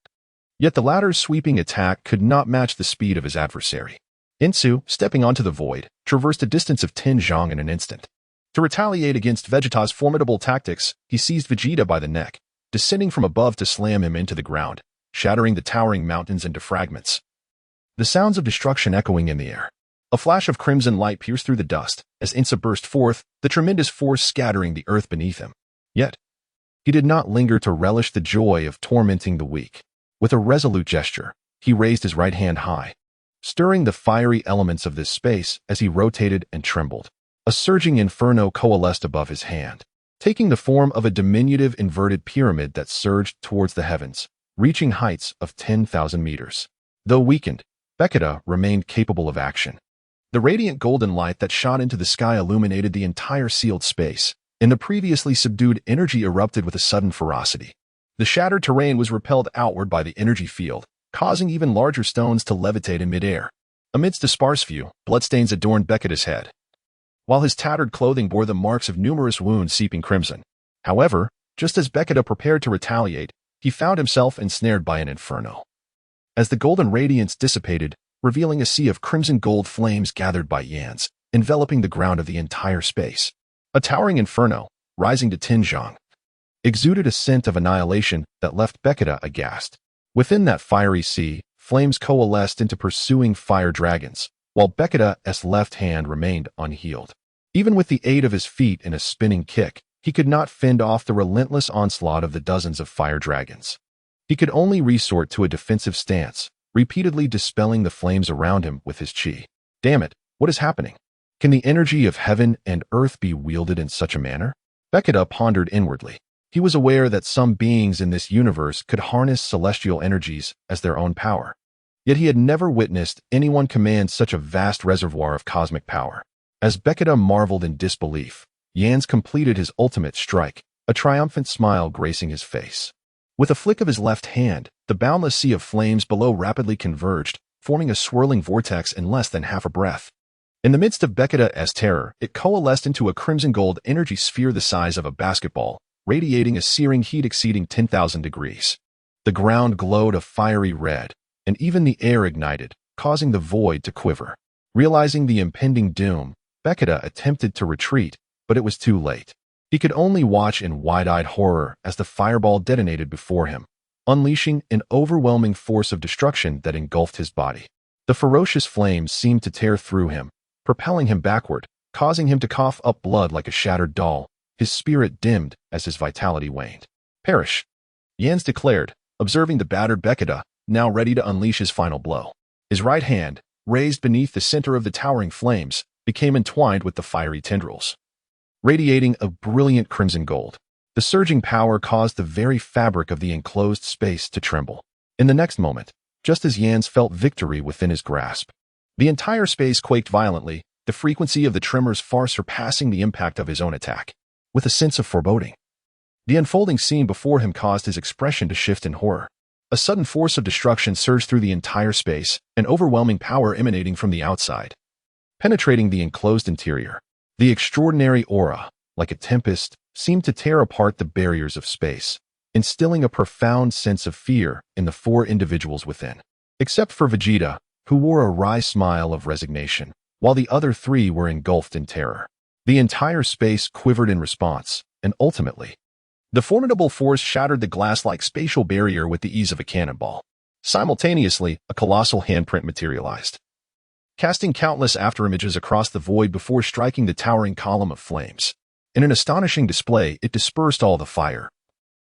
Yet the latter's sweeping attack could not match the speed of his adversary. Insu, stepping onto the void, traversed a distance of 10 zhang in an instant. To retaliate against Vegeta's formidable tactics, he seized Vegeta by the neck, descending from above to slam him into the ground, shattering the towering mountains into fragments. The sounds of destruction echoing in the air. A flash of crimson light pierced through the dust as Insu burst forth, the tremendous force scattering the earth beneath him. Yet, he did not linger to relish the joy of tormenting the weak. With a resolute gesture, he raised his right hand high, stirring the fiery elements of this space as he rotated and trembled. A surging inferno coalesced above his hand, taking the form of a diminutive inverted pyramid that surged towards the heavens, reaching heights of 10,000 meters. Though weakened, Vegeta remained capable of action. The radiant golden light that shot into the sky illuminated the entire sealed space, and the previously subdued energy erupted with a sudden ferocity. The shattered terrain was repelled outward by the energy field, causing even larger stones to levitate in midair. Amidst a sparse view, bloodstains adorned Vegeta's head, while his tattered clothing bore the marks of numerous wounds seeping crimson. However, just as Vegeta prepared to retaliate, he found himself ensnared by an inferno. As the golden radiance dissipated, revealing a sea of crimson gold flames gathered by yans, enveloping the ground of the entire space. A towering inferno, rising to 10 zhang, exuded a scent of annihilation that left Vegeta aghast. Within that fiery sea, flames coalesced into pursuing fire dragons, while Vegeta's left hand remained unhealed. Even with the aid of his feet in a spinning kick, he could not fend off the relentless onslaught of the dozens of fire dragons. He could only resort to a defensive stance, repeatedly dispelling the flames around him with his chi. Damn it, what is happening? Can the energy of heaven and earth be wielded in such a manner? Vegeta pondered inwardly. He was aware that some beings in this universe could harness celestial energies as their own power. Yet he had never witnessed anyone command such a vast reservoir of cosmic power. As Vegeta marveled in disbelief, Yans completed his ultimate strike, a triumphant smile gracing his face. With a flick of his left hand, the boundless sea of flames below rapidly converged, forming a swirling vortex in less than half a breath. In the midst of Vegeta's terror, it coalesced into a crimson gold energy sphere the size of a basketball, radiating a searing heat exceeding 10,000 degrees. The ground glowed a fiery red, and even the air ignited, causing the void to quiver. Realizing the impending doom, Vegeta attempted to retreat, but it was too late. He could only watch in wide-eyed horror as the fireball detonated before him, unleashing an overwhelming force of destruction that engulfed his body. The ferocious flames seemed to tear through him, propelling him backward, causing him to cough up blood like a shattered doll. His spirit dimmed as his vitality waned. Perish, Yans declared, observing the battered Vegeta, now ready to unleash his final blow. His right hand, raised beneath the center of the towering flames, became entwined with the fiery tendrils, radiating a brilliant crimson gold. The surging power caused the very fabric of the enclosed space to tremble. In the next moment, just as Yans felt victory within his grasp, the entire space quaked violently, the frequency of the tremors far surpassing the impact of his own attack. With a sense of foreboding, the unfolding scene before him caused his expression to shift in horror. A sudden force of destruction surged through the entire space, an overwhelming power emanating from the outside, penetrating the enclosed interior. The extraordinary aura, like a tempest, seemed to tear apart the barriers of space, instilling a profound sense of fear in the four individuals within. Except for Vegeta, who wore a wry smile of resignation, while the other three were engulfed in terror. The entire space quivered in response, and ultimately, the formidable force shattered the glass-like spatial barrier with the ease of a cannonball. Simultaneously, a colossal handprint materialized, casting countless afterimages across the void before striking the towering column of flames. In an astonishing display, it dispersed all the fire,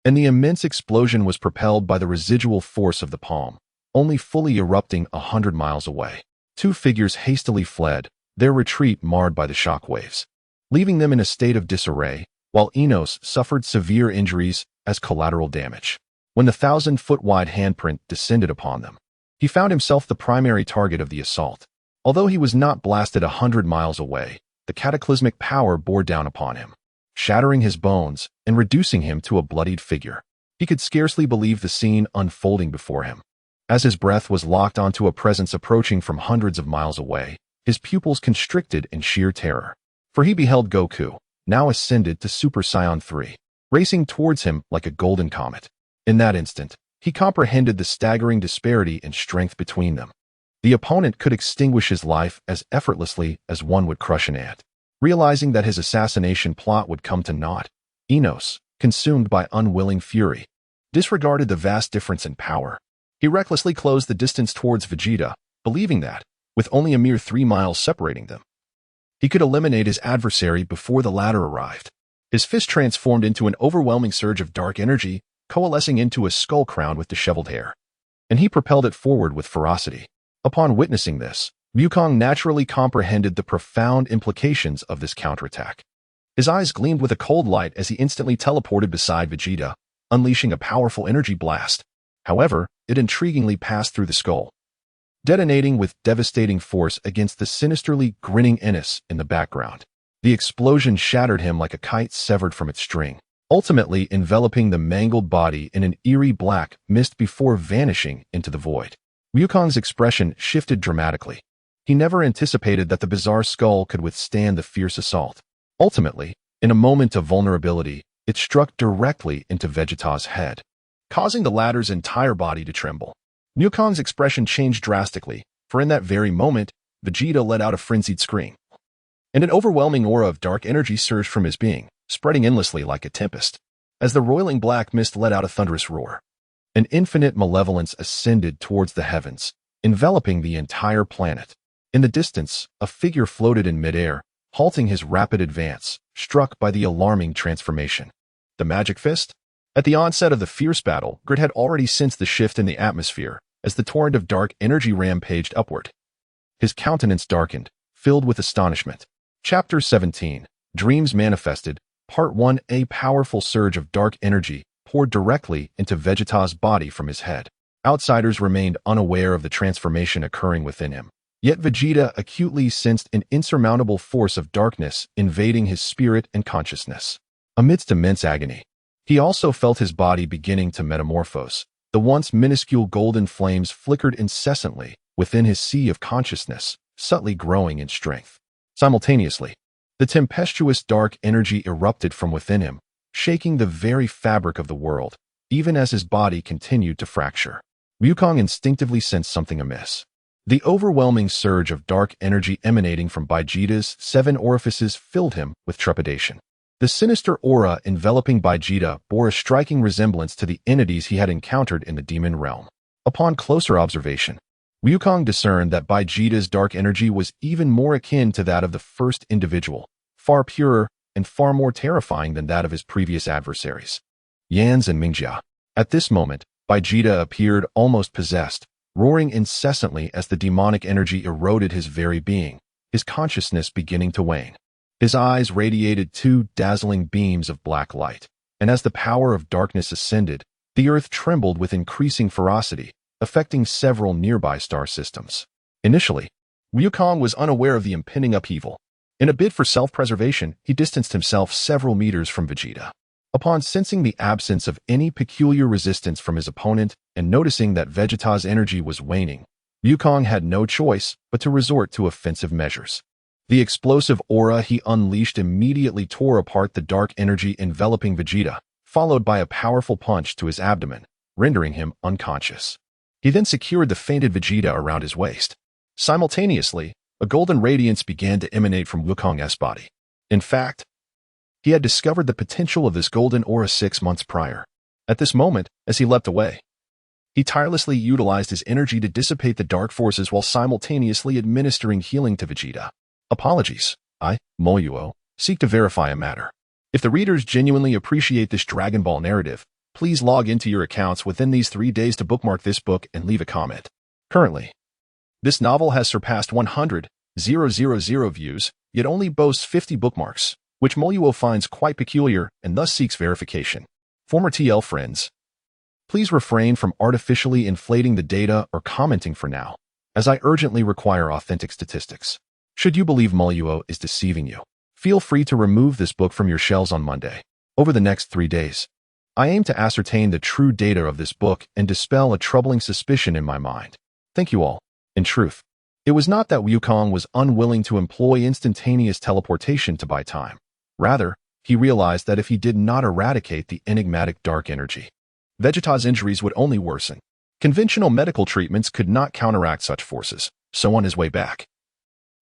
and the immense explosion was propelled by the residual force of the palm, only fully erupting 100 miles away. Two figures hastily fled, their retreat marred by the shockwaves, leaving them in a state of disarray, while Enos suffered severe injuries as collateral damage. When the 1,000-foot-wide handprint descended upon them, he found himself the primary target of the assault. Although he was not blasted 100 miles away, the cataclysmic power bore down upon him, shattering his bones and reducing him to a bloodied figure. He could scarcely believe the scene unfolding before him. As his breath was locked onto a presence approaching from hundreds of miles away, his pupils constricted in sheer terror. For he beheld Goku, now ascended to Super Saiyan 3, racing towards him like a golden comet. In that instant, he comprehended the staggering disparity in strength between them. The opponent could extinguish his life as effortlessly as one would crush an ant. Realizing that his assassination plot would come to naught, Enos, consumed by unwilling fury, disregarded the vast difference in power. He recklessly closed the distance towards Vegeta, believing that, with only a mere 3 miles separating them, he could eliminate his adversary before the latter arrived. His fist transformed into an overwhelming surge of dark energy, coalescing into a skull crown with disheveled hair, and he propelled it forward with ferocity. Upon witnessing this, Wukong naturally comprehended the profound implications of this counterattack. His eyes gleamed with a cold light as he instantly teleported beside Vegeta, unleashing a powerful energy blast. However, it intriguingly passed through the skull, detonating with devastating force against the sinisterly grinning Ennis in the background. The explosion shattered him like a kite severed from its string, ultimately enveloping the mangled body in an eerie black mist before vanishing into the void. Wukong's expression shifted dramatically. He never anticipated that the bizarre skull could withstand the fierce assault. Ultimately, in a moment of vulnerability, it struck directly into Vegeta's head, causing the latter's entire body to tremble. Wukong's expression changed drastically, for in that very moment, Vegeta let out a frenzied scream, and an overwhelming aura of dark energy surged from his being, spreading endlessly like a tempest. As the roiling black mist let out a thunderous roar, an infinite malevolence ascended towards the heavens, enveloping the entire planet. In the distance, a figure floated in midair, halting his rapid advance, struck by the alarming transformation. The Magic Fist? At the onset of the fierce battle, Grit had already sensed the shift in the atmosphere as the torrent of dark energy rampaged upward. His countenance darkened, filled with astonishment. Chapter 17, Dreams Manifested, Part 1. A powerful surge of dark energy poured directly into Vegeta's body from his head. Outsiders remained unaware of the transformation occurring within him. Yet Vegeta acutely sensed an insurmountable force of darkness invading his spirit and consciousness. Amidst immense agony, he also felt his body beginning to metamorphose. The once minuscule golden flames flickered incessantly within his sea of consciousness, subtly growing in strength. Simultaneously, the tempestuous dark energy erupted from within him, shaking the very fabric of the world, even as his body continued to fracture. Wukong instinctively sensed something amiss. The overwhelming surge of dark energy emanating from Vegeta's 7 orifices filled him with trepidation. The sinister aura enveloping Vegeta bore a striking resemblance to the entities he had encountered in the demon realm. Upon closer observation, Wukong discerned that Vegeta's dark energy was even more akin to that of the first individual, far purer and far more terrifying than that of his previous adversaries, Yan's and Mingjia. At this moment, Vegeta appeared almost possessed, roaring incessantly as the demonic energy eroded his very being, his consciousness beginning to wane. His eyes radiated 2 dazzling beams of black light, and as the power of darkness ascended, the earth trembled with increasing ferocity, affecting several nearby star systems. Initially, Wukong was unaware of the impending upheaval. In a bid for self-preservation, he distanced himself several meters from Vegeta. Upon sensing the absence of any peculiar resistance from his opponent and noticing that Vegeta's energy was waning, Wukong had no choice but to resort to offensive measures. The explosive aura he unleashed immediately tore apart the dark energy enveloping Vegeta, followed by a powerful punch to his abdomen, rendering him unconscious. He then secured the fainted Vegeta around his waist. Simultaneously, a golden radiance began to emanate from Wukong's body. In fact, he had discovered the potential of this golden aura 6 months prior. At this moment, as he leapt away, he tirelessly utilized his energy to dissipate the dark forces while simultaneously administering healing to Vegeta. Apologies, I, Moyuo, seek to verify a matter. If the readers genuinely appreciate this Dragon Ball narrative, please log into your accounts within these 3 days to bookmark this book and leave a comment. Currently, this novel has surpassed 100,000 views, yet only boasts 50 bookmarks, which Moyuo finds quite peculiar and thus seeks verification. Former TL friends, please refrain from artificially inflating the data or commenting for now, as I urgently require authentic statistics. Should you believe Moyuo is deceiving you, feel free to remove this book from your shelves on Monday. Over the next 3 days, I aim to ascertain the true data of this book and dispel a troubling suspicion in my mind. Thank you all. In truth, it was not that Wukong was unwilling to employ instantaneous teleportation to buy time. Rather, he realized that if he did not eradicate the enigmatic dark energy, Vegeta's injuries would only worsen. Conventional medical treatments could not counteract such forces, so on his way back,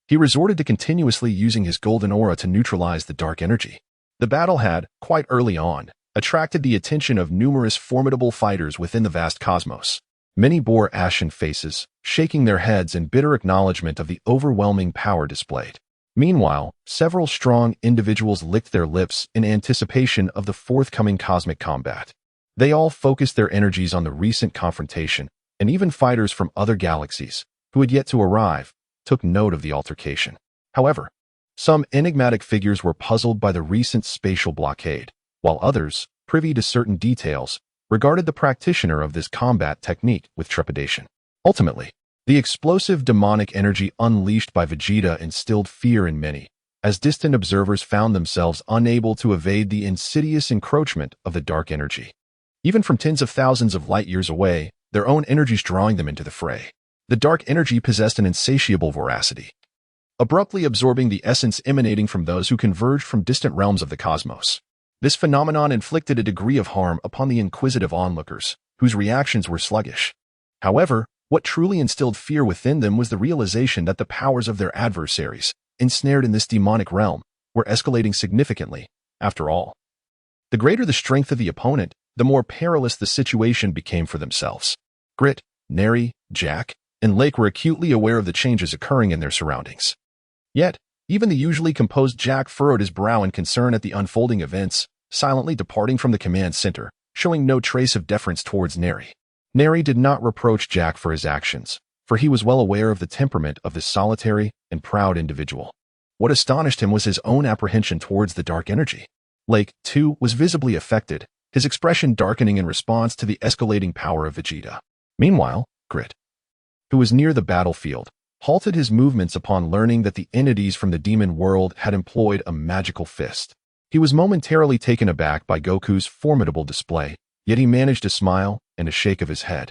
he resorted to continuously using his golden aura to neutralize the dark energy. The battle had, quite early on, attracted the attention of numerous formidable fighters within the vast cosmos. Many bore ashen faces, shaking their heads in bitter acknowledgement of the overwhelming power displayed. Meanwhile, several strong individuals licked their lips in anticipation of the forthcoming cosmic combat. They all focused their energies on the recent confrontation, and even fighters from other galaxies, who had yet to arrive, took note of the altercation. However, some enigmatic figures were puzzled by the recent spatial blockade, while others, privy to certain details, regarded the practitioner of this combat technique with trepidation. Ultimately, the explosive demonic energy unleashed by Vegeta instilled fear in many, as distant observers found themselves unable to evade the insidious encroachment of the dark energy. Even from tens of thousands of light years away, their own energies drawing them into the fray. The dark energy possessed an insatiable voracity, abruptly absorbing the essence emanating from those who converged from distant realms of the cosmos. This phenomenon inflicted a degree of harm upon the inquisitive onlookers, whose reactions were sluggish. However, what truly instilled fear within them was the realization that the powers of their adversaries, ensnared in this demonic realm, were escalating significantly. After all, the greater the strength of the opponent, the more perilous the situation became for themselves. Grit, Neri, Jack, and Lake were acutely aware of the changes occurring in their surroundings. Yet, even the usually composed Jack furrowed his brow in concern at the unfolding events, silently departing from the command center, showing no trace of deference towards Neri. Neri did not reproach Jack for his actions, for he was well aware of the temperament of this solitary and proud individual. What astonished him was his own apprehension towards the dark energy. Lake, too, was visibly affected, his expression darkening in response to the escalating power of Vegeta. Meanwhile, Grit, who was near the battlefield, halted his movements upon learning that the entities from the demon world had employed a magical fist. He was momentarily taken aback by Goku's formidable display, yet he managed a smile and a shake of his head,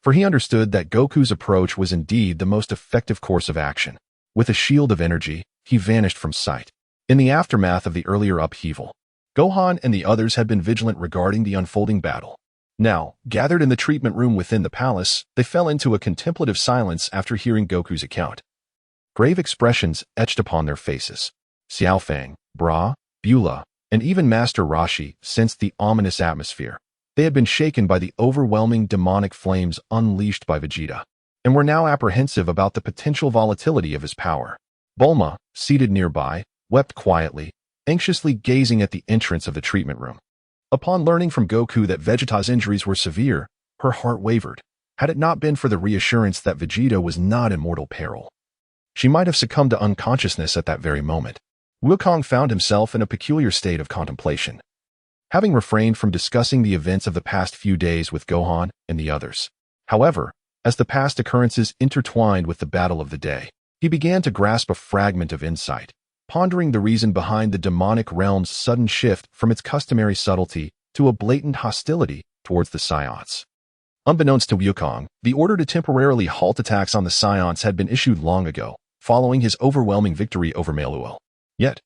for he understood that Goku's approach was indeed the most effective course of action. With a shield of energy, he vanished from sight. In the aftermath of the earlier upheaval, Gohan and the others had been vigilant regarding the unfolding battle. Now, gathered in the treatment room within the palace, they fell into a contemplative silence after hearing Goku's account. Grave expressions etched upon their faces. Xiaofang, Bra, Beulah, and even Master Roshi sensed the ominous atmosphere. They had been shaken by the overwhelming demonic flames unleashed by Vegeta, and were now apprehensive about the potential volatility of his power. Bulma, seated nearby, wept quietly, anxiously gazing at the entrance of the treatment room. Upon learning from Goku that Vegeta's injuries were severe, her heart wavered. Had it not been for the reassurance that Vegeta was not in mortal peril, she might have succumbed to unconsciousness at that very moment. Wukong found himself in a peculiar state of contemplation. Having refrained from discussing the events of the past few days with Gohan and the others. However, as the past occurrences intertwined with the battle of the day, he began to grasp a fragment of insight, pondering the reason behind the demonic realm's sudden shift from its customary subtlety to a blatant hostility towards the Saiyans. Unbeknownst to Wukong, the order to temporarily halt attacks on the Saiyans had been issued long ago, following his overwhelming victory over Meluo. Yet,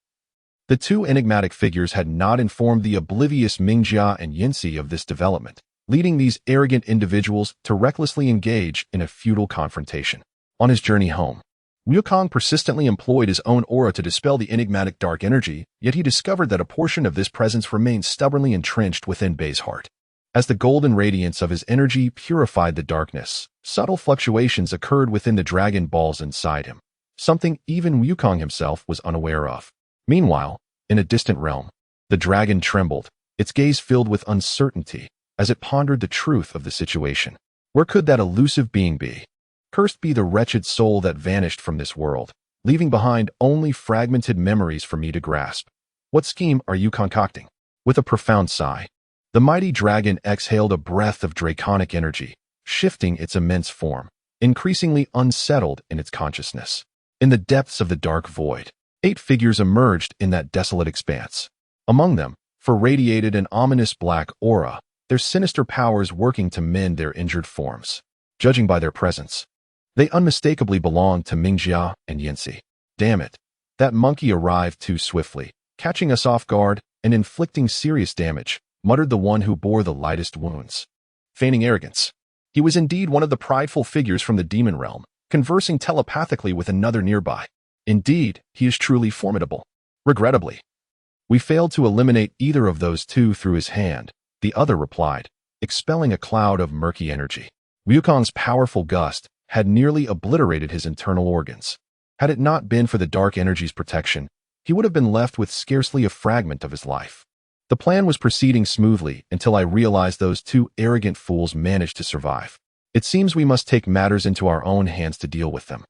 the two enigmatic figures had not informed the oblivious Mingjia and Yinsi of this development, leading these arrogant individuals to recklessly engage in a futile confrontation. On his journey home, Wukong persistently employed his own aura to dispel the enigmatic dark energy, yet he discovered that a portion of this presence remained stubbornly entrenched within Bei's heart. As the golden radiance of his energy purified the darkness, subtle fluctuations occurred within the dragon balls inside him, something even Wukong himself was unaware of. Meanwhile, in a distant realm, the dragon trembled, its gaze filled with uncertainty, as it pondered the truth of the situation. Where could that elusive being be? Cursed be the wretched soul that vanished from this world, leaving behind only fragmented memories for me to grasp. What scheme are you concocting? With a profound sigh, the mighty dragon exhaled a breath of draconic energy, shifting its immense form, increasingly unsettled in its consciousness. In the depths of the dark void, 8 figures emerged in that desolate expanse. Among them, radiated an ominous black aura, their sinister powers working to mend their injured forms. Judging by their presence, they unmistakably belonged to Mingjia and Yinsi. Damn it, that monkey arrived too swiftly, catching us off guard and inflicting serious damage, muttered the one who bore the lightest wounds. Feigning arrogance, he was indeed one of the prideful figures from the demon realm, conversing telepathically with another nearby. Indeed, he is truly formidable. Regrettably, we failed to eliminate either of those two through his hand, the other replied, expelling a cloud of murky energy. Wukong's powerful gust had nearly obliterated his internal organs. Had it not been for the dark energy's protection, he would have been left with scarcely a fragment of his life. The plan was proceeding smoothly until I realized those two arrogant fools managed to survive. It seems we must take matters into our own hands to deal with them.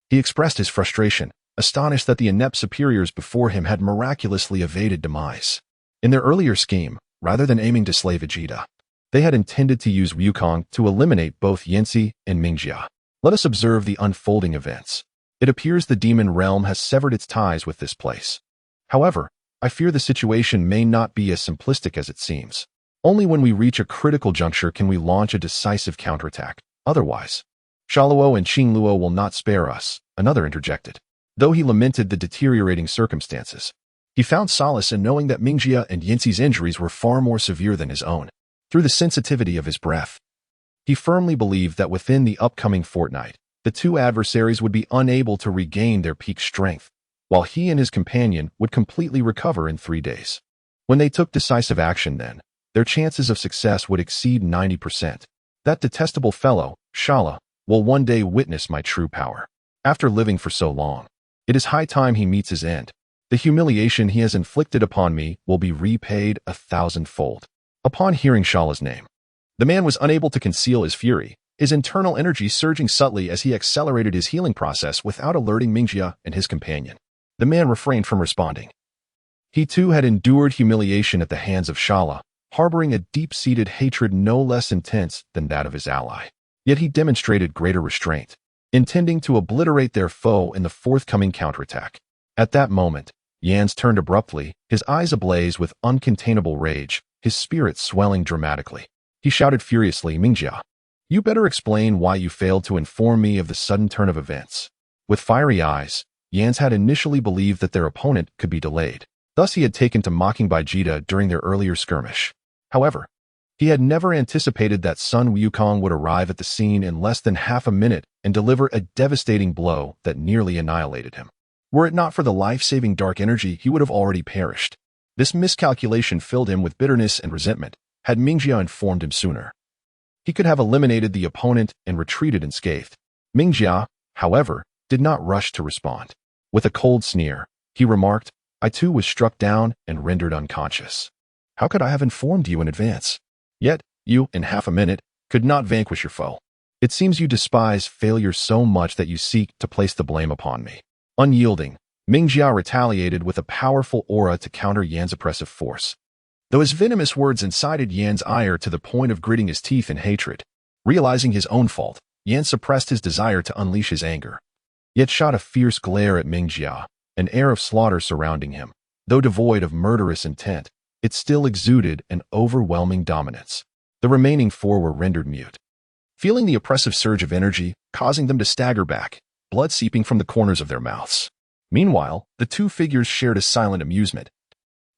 He expressed his frustration, astonished that the inept superiors before him had miraculously evaded demise. In their earlier scheme, rather than aiming to slay Vegeta, they had intended to use Wukong to eliminate both Yinsi and Mingjia. Let us observe the unfolding events. It appears the demon realm has severed its ties with this place. However, I fear the situation may not be as simplistic as it seems. Only when we reach a critical juncture can we launch a decisive counterattack. Otherwise, Shaluo and Qingluo will not spare us, another interjected. Though he lamented the deteriorating circumstances, he found solace in knowing that Mingjia and Yinsi's injuries were far more severe than his own. Through the sensitivity of his breath, he firmly believed that within the upcoming fortnight, the two adversaries would be unable to regain their peak strength, while he and his companion would completely recover in 3 days. When they took decisive action then, their chances of success would exceed 90%. That detestable fellow, Shala, will one day witness my true power. After living for so long, it is high time he meets his end. The humiliation he has inflicted upon me will be repaid 1,000-fold. Upon hearing Shala's name, the man was unable to conceal his fury, his internal energy surging subtly as he accelerated his healing process without alerting Mingjia and his companion. The man refrained from responding. He too had endured humiliation at the hands of Shala, harboring a deep-seated hatred no less intense than that of his ally. Yet he demonstrated greater restraint, intending to obliterate their foe in the forthcoming counterattack. At that moment, Yans turned abruptly, his eyes ablaze with uncontainable rage, his spirit swelling dramatically. He shouted furiously, Mingjia, you better explain why you failed to inform me of the sudden turn of events. With fiery eyes, Yans had initially believed that their opponent could be delayed. Thus he had taken to mocking Vegeta during their earlier skirmish. However, he had never anticipated that Sun Wukong would arrive at the scene in less than half a minute and deliver a devastating blow that nearly annihilated him. Were it not for the life-saving dark energy, he would have already perished. This miscalculation filled him with bitterness and resentment. Had Mingjia informed him sooner, he could have eliminated the opponent and retreated unscathed. Mingjia, however, did not rush to respond. With a cold sneer, he remarked, I too was struck down and rendered unconscious. How could I have informed you in advance? Yet, you, in half a minute, could not vanquish your foe. It seems you despise failure so much that you seek to place the blame upon me. Unyielding, Mingjia retaliated with a powerful aura to counter Yan's oppressive force. Though his venomous words incited Yan's ire to the point of gritting his teeth in hatred, realizing his own fault, Yan suppressed his desire to unleash his anger, yet shot a fierce glare at Mingjia, an air of slaughter surrounding him. Though devoid of murderous intent, it still exuded an overwhelming dominance. The remaining 4 were rendered mute, feeling the oppressive surge of energy, causing them to stagger back. blood seeping from the corners of their mouths. Meanwhile, the two figures shared a silent amusement,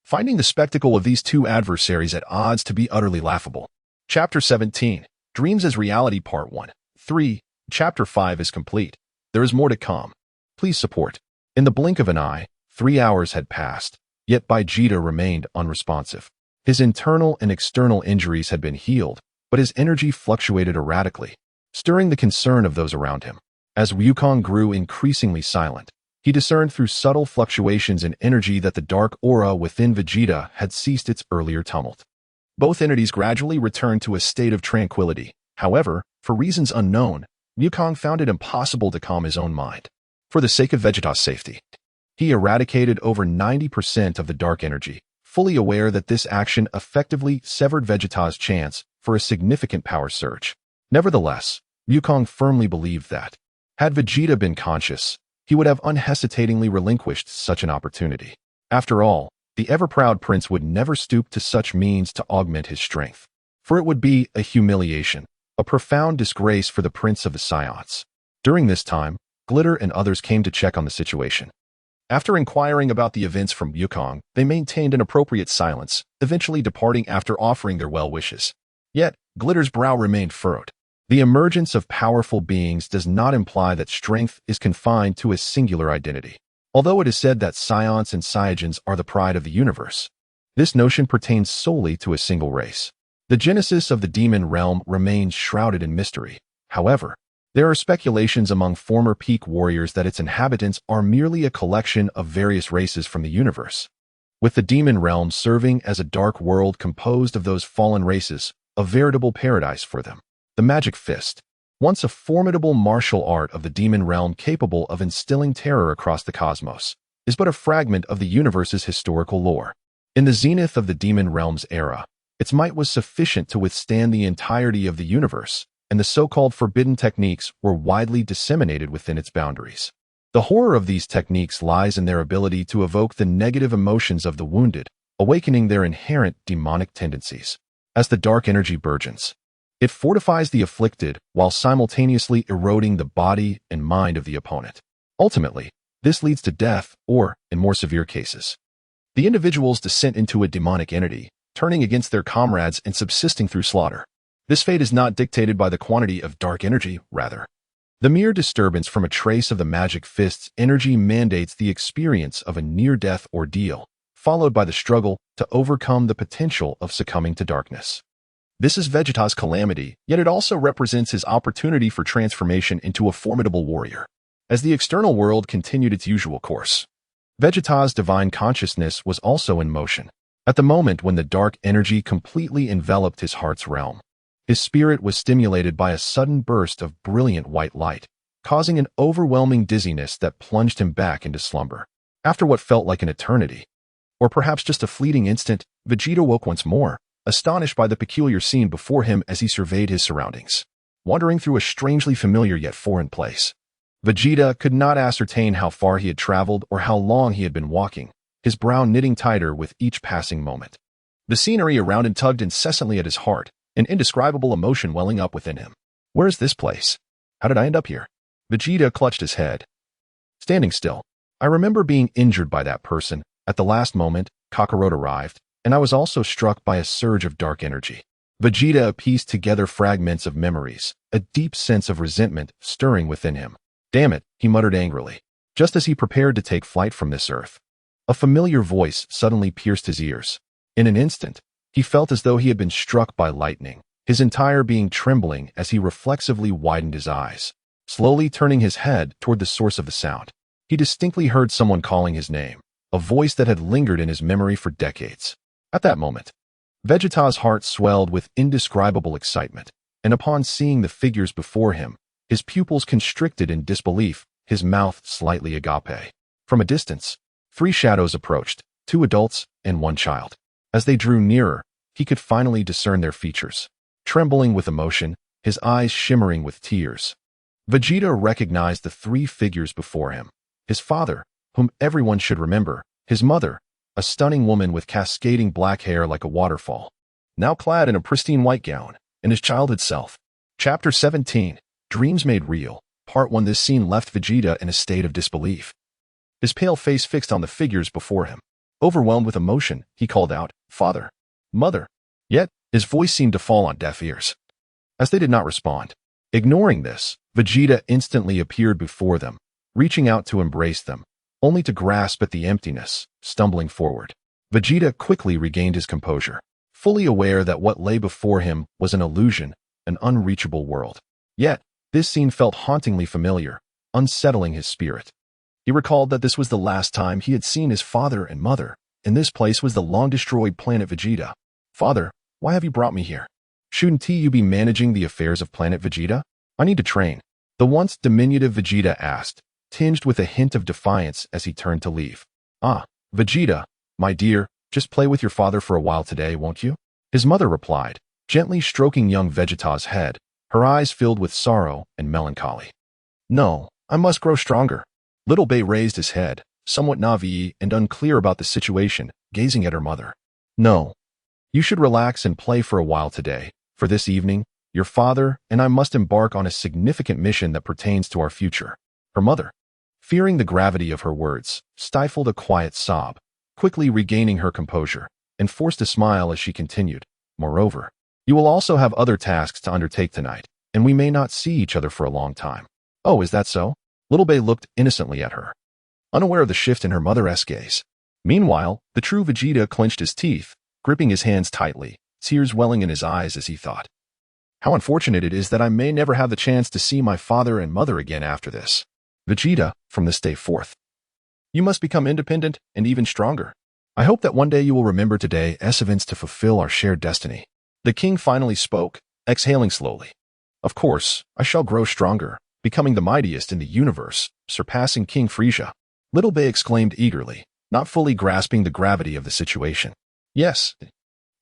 finding the spectacle of these two adversaries at odds to be utterly laughable. Chapter 17. Dreams as Reality Part 1. 3. Chapter 5 is complete. There is more to come. Please support. In the blink of an eye, 3 hours had passed, yet Vegeta remained unresponsive. His internal and external injuries had been healed, but his energy fluctuated erratically, stirring the concern of those around him. As Wukong grew increasingly silent, he discerned through subtle fluctuations in energy that the dark aura within Vegeta had ceased its earlier tumult. Both entities gradually returned to a state of tranquility. However, for reasons unknown, Wukong found it impossible to calm his own mind. For the sake of Vegeta's safety, he eradicated over 90% of the dark energy, fully aware that this action effectively severed Vegeta's chance for a significant power surge. Nevertheless, Wukong firmly believed that, had Vegeta been conscious, he would have unhesitatingly relinquished such an opportunity. After all, the ever-proud prince would never stoop to such means to augment his strength, for it would be a humiliation, a profound disgrace for the prince of the Saiyajins. During this time, Glitter and others came to check on the situation. After inquiring about the events from Wukong, they maintained an appropriate silence, eventually departing after offering their well wishes. Yet, Glitter's brow remained furrowed. The emergence of powerful beings does not imply that strength is confined to a singular identity. Although it is said that Saiyans and Saiyajins are the pride of the universe, this notion pertains solely to a single race. The genesis of the demon realm remains shrouded in mystery. However, there are speculations among former peak warriors that its inhabitants are merely a collection of various races from the universe, with the demon realm serving as a dark world composed of those fallen races, a veritable paradise for them. The magic fist, once a formidable martial art of the demon realm capable of instilling terror across the cosmos, is but a fragment of the universe's historical lore. In the zenith of the demon realm's era, its might was sufficient to withstand the entirety of the universe, and the so-called forbidden techniques were widely disseminated within its boundaries. The horror of these techniques lies in their ability to evoke the negative emotions of the wounded, awakening their inherent demonic tendencies. As the dark energy burgeons, it fortifies the afflicted while simultaneously eroding the body and mind of the opponent. Ultimately, this leads to death or, in more severe cases, the individual's descent into a demonic entity, turning against their comrades and subsisting through slaughter. This fate is not dictated by the quantity of dark energy, rather. The mere disturbance from a trace of the magic fist's energy mandates the experience of a near-death ordeal, followed by the struggle to overcome the potential of succumbing to darkness. This is Vegeta's calamity, yet it also represents his opportunity for transformation into a formidable warrior. As the external world continued its usual course, Vegeta's divine consciousness was also in motion. At the moment when the dark energy completely enveloped his heart's realm, his spirit was stimulated by a sudden burst of brilliant white light, causing an overwhelming dizziness that plunged him back into slumber. After what felt like an eternity, or perhaps just a fleeting instant, Vegeta woke once more, astonished by the peculiar scene before him as he surveyed his surroundings. Wandering through a strangely familiar yet foreign place, Vegeta could not ascertain how far he had traveled or how long he had been walking, his brow knitting tighter with each passing moment. The scenery around him tugged incessantly at his heart, an indescribable emotion welling up within him. Where is this place? How did I end up here? Vegeta clutched his head. Standing still. I remember being injured by that person. At the last moment, Kakarot arrived, and I was also struck by a surge of dark energy. Vegeta pieced together fragments of memories, a deep sense of resentment stirring within him. Damn it, he muttered angrily. Just as he prepared to take flight from this earth, a familiar voice suddenly pierced his ears. In an instant, he felt as though he had been struck by lightning, his entire being trembling as he reflexively widened his eyes. Slowly turning his head toward the source of the sound, he distinctly heard someone calling his name, a voice that had lingered in his memory for decades. At that moment, Vegeta's heart swelled with indescribable excitement, and upon seeing the figures before him, his pupils constricted in disbelief, his mouth slightly agape. From a distance, 3 shadows approached, 2 adults and 1 child. As they drew nearer, he could finally discern their features. Trembling with emotion, his eyes shimmering with tears, Vegeta recognized the 3 figures before him. His father, whom everyone should remember, his mother, a stunning woman with cascading black hair like a waterfall, now clad in a pristine white gown, and his childhood self. Chapter 17. Dreams Made Real. Part 1. This scene left Vegeta in a state of disbelief. His pale face fixed on the figures before him. Overwhelmed with emotion, he called out, "Father! Mother!" Yet, his voice seemed to fall on deaf ears, as they did not respond. Ignoring this, Vegeta instantly appeared before them, reaching out to embrace them, only to grasp at the emptiness, stumbling forward. Vegeta quickly regained his composure, fully aware that what lay before him was an illusion, an unreachable world. Yet, this scene felt hauntingly familiar, unsettling his spirit. He recalled that this was the last time he had seen his father and mother, and this place was the long-destroyed planet Vegeta. "Father, why have you brought me here? Shouldn't you be managing the affairs of planet Vegeta? I need to train," the once diminutive Vegeta asked, tinged with a hint of defiance as he turned to leave. "Ah, Vegeta, my dear, just play with your father for a while today, won't you?" His mother replied, gently stroking young Vegeta's head, her eyes filled with sorrow and melancholy. "No, I must grow stronger." Little Bay raised his head, somewhat naive and unclear about the situation, gazing at her mother. "No, you should relax and play for a while today, for this evening, your father and I must embark on a significant mission that pertains to our future." Her mother, fearing the gravity of her words, stifled a quiet sob, quickly regaining her composure, and forced a smile as she continued, "Moreover, you will also have other tasks to undertake tonight, and we may not see each other for a long time." "Oh, is that so?" Little Bay looked innocently at her, unaware of the shift in her mother's gaze. Meanwhile, the true Vegeta clenched his teeth, gripping his hands tightly, tears welling in his eyes as he thought, "How unfortunate it is that I may never have the chance to see my father and mother again after this. Vegeta, from this day forth, you must become independent and even stronger. I hope that one day you will remember today's events to fulfill our shared destiny." The king finally spoke, exhaling slowly. "Of course, I shall grow stronger, becoming the mightiest in the universe, surpassing King Frieza." Little Bay exclaimed eagerly, not fully grasping the gravity of the situation. "Yes,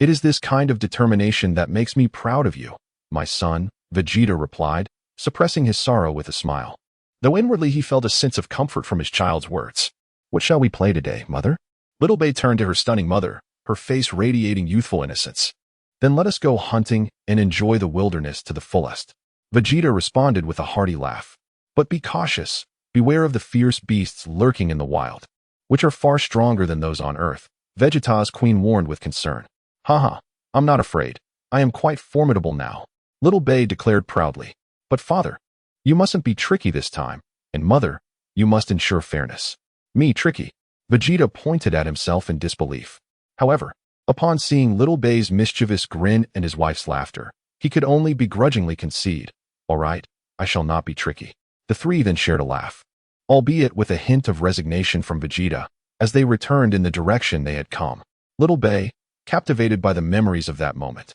it is this kind of determination that makes me proud of you, my son," Vegeta replied, suppressing his sorrow with a smile. Though inwardly he felt a sense of comfort from his child's words. "What shall we play today, mother?" Little Bay turned to her stunning mother, her face radiating youthful innocence. "Then let us go hunting and enjoy the wilderness to the fullest." Vegeta responded with a hearty laugh. "But be cautious. Beware of the fierce beasts lurking in the wild, which are far stronger than those on Earth," Vegeta's queen warned with concern. "Haha, I'm not afraid. I am quite formidable now," Little Bay declared proudly. "But father, you mustn't be tricky this time, and mother, you must ensure fairness." "Me tricky?" Vegeta pointed at himself in disbelief. However, upon seeing Little Bay's mischievous grin and his wife's laughter, he could only begrudgingly concede, "All right, I shall not be tricky." The three then shared a laugh, albeit with a hint of resignation from Vegeta, as they returned in the direction they had come. Little Bay, captivated by the memories of that moment,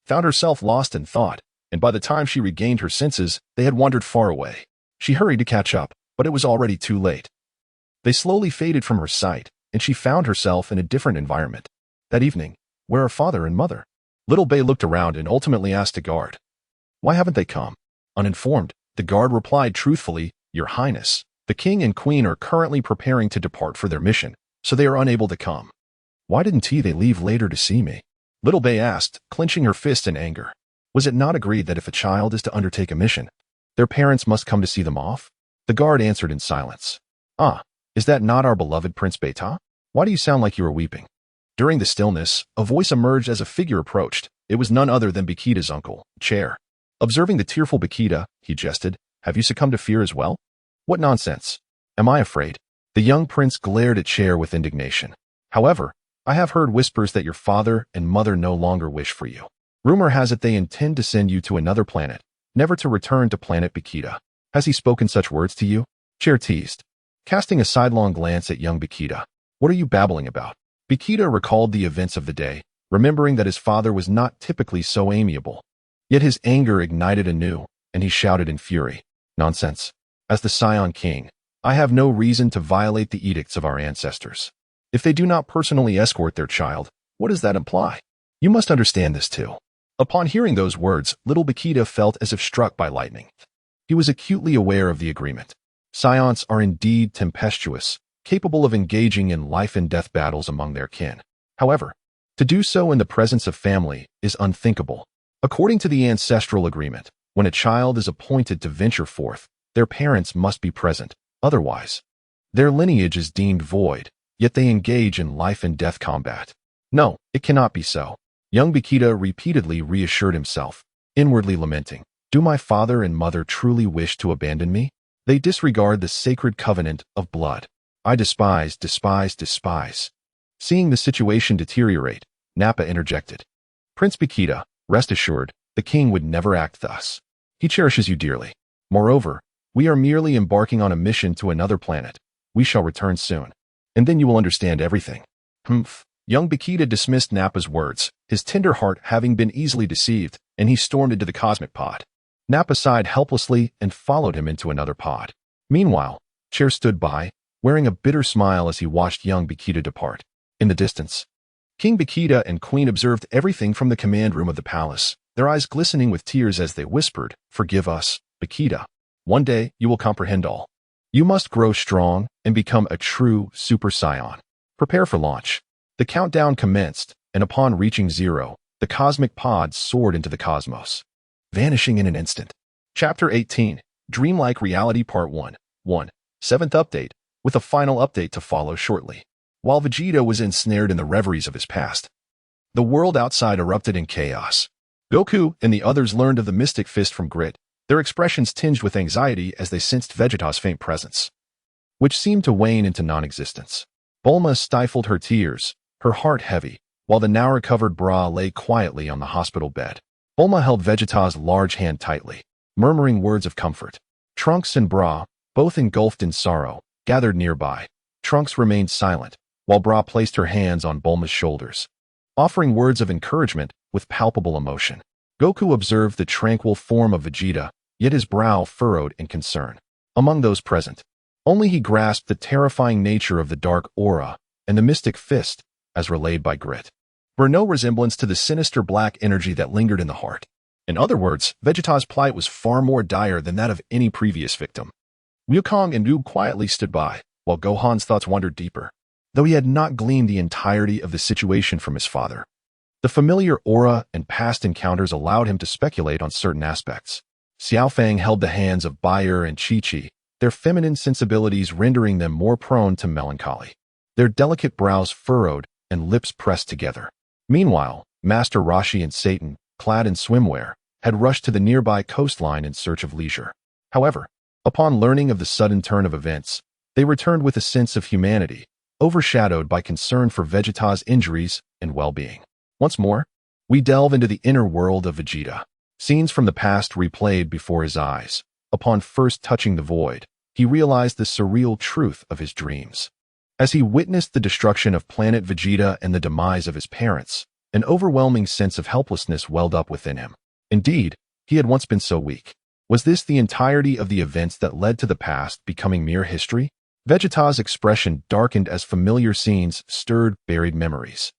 found herself lost in thought, and by the time she regained her senses, they had wandered far away. She hurried to catch up, but it was already too late. They slowly faded from her sight, and she found herself in a different environment. That evening, where are father and mother? Little Bay looked around and ultimately asked the guard, "Why haven't they come?" Uninformed, the guard replied truthfully, "Your Highness, the king and queen are currently preparing to depart for their mission, so they are unable to come." "Why didn't they leave later to see me?" Little Bay asked, clenching her fist in anger. Was it not agreed that if a child is to undertake a mission, their parents must come to see them off? The guard answered in silence. "Ah, is that not our beloved Prince Beta? Why do you sound like you are weeping?" During the stillness, a voice emerged as a figure approached. It was none other than Bakita's uncle, Chair. Observing the tearful Bakita, he jested, "Have you succumbed to fear as well?" "What nonsense! Am I afraid?" The young prince glared at Chair with indignation. "However, I have heard whispers that your father and mother no longer wish for you. Rumor has it they intend to send you to another planet, never to return to planet Bakita. Has he spoken such words to you?" Chair teased, casting a sidelong glance at young Bakita. "What are you babbling about?" Bakita recalled the events of the day, remembering that his father was not typically so amiable. Yet his anger ignited anew, and he shouted in fury, "Nonsense! As the Saiyan King, I have no reason to violate the edicts of our ancestors. If they do not personally escort their child, what does that imply? You must understand this too." Upon hearing those words, little Bakita felt as if struck by lightning. He was acutely aware of the agreement. Saiyans are indeed tempestuous, capable of engaging in life-and-death battles among their kin. However, to do so in the presence of family is unthinkable. According to the ancestral agreement, when a child is appointed to venture forth, Their parents must be present, otherwise, their lineage is deemed void, yet they engage in life and death combat. No, it cannot be so. Young Bikita repeatedly reassured himself, inwardly lamenting, do my father and mother truly wish to abandon me? They disregard the sacred covenant of blood. I despise. Seeing the situation deteriorate, Nappa interjected. Prince Bikita, rest assured, the king would never act thus. He cherishes you dearly. Moreover, we are merely embarking on a mission to another planet. We shall return soon. And then you will understand everything. Humph. Young Bikita dismissed Nappa's words, his tender heart having been easily deceived, and he stormed into the cosmic pod. Nappa sighed helplessly and followed him into another pod. Meanwhile, Chair stood by, wearing a bitter smile as he watched young Bikita depart. In the distance, King Bikita and Queen observed everything from the command room of the palace, their eyes glistening with tears as they whispered, forgive us, Bikita. One day, you will comprehend all. You must grow strong and become a true Super Saiyan. Prepare for launch. The countdown commenced, and upon reaching 0, the cosmic pod soared into the cosmos, vanishing in an instant. Chapter 18, Dreamlike Reality Part 1, 7th update, with a final update to follow shortly. While Vegeta was ensnared in the reveries of his past, the world outside erupted in chaos. Goku and the others learned of the mystic fist from Grit, their expressions tinged with anxiety as they sensed Vegeta's faint presence, which seemed to wane into non-existence. Bulma stifled her tears, her heart heavy, while the now-recovered Bra lay quietly on the hospital bed. Bulma held Vegeta's large hand tightly, murmuring words of comfort. Trunks and Bra, both engulfed in sorrow, gathered nearby. Trunks remained silent, while Bra placed her hands on Bulma's shoulders, offering words of encouragement with palpable emotion. Goku observed the tranquil form of Vegeta, yet his brow furrowed in concern. Among those present, only he grasped the terrifying nature of the dark aura and the mystic fist, as relayed by Grit, bore no resemblance to the sinister black energy that lingered in the heart. In other words, Vegeta's plight was far more dire than that of any previous victim. Wukong and Noob quietly stood by, while Gohan's thoughts wandered deeper, though he had not gleaned the entirety of the situation from his father. The familiar aura and past encounters allowed him to speculate on certain aspects. Xiaofang held the hands of Bayer and Chi-Chi, their feminine sensibilities rendering them more prone to melancholy. Their delicate brows furrowed and lips pressed together. Meanwhile, Master Roshi and Satan, clad in swimwear, had rushed to the nearby coastline in search of leisure. However, upon learning of the sudden turn of events, they returned with a sense of humanity, overshadowed by concern for Vegeta's injuries and well-being. Once more, we delve into the inner world of Vegeta. Scenes from the past replayed before his eyes. Upon first touching the void, he realized the surreal truth of his dreams. As he witnessed the destruction of planet Vegeta and the demise of his parents, an overwhelming sense of helplessness welled up within him. Indeed, he had once been so weak. Was this the entirety of the events that led to the past becoming mere history? Vegeta's expression darkened as familiar scenes stirred buried memories,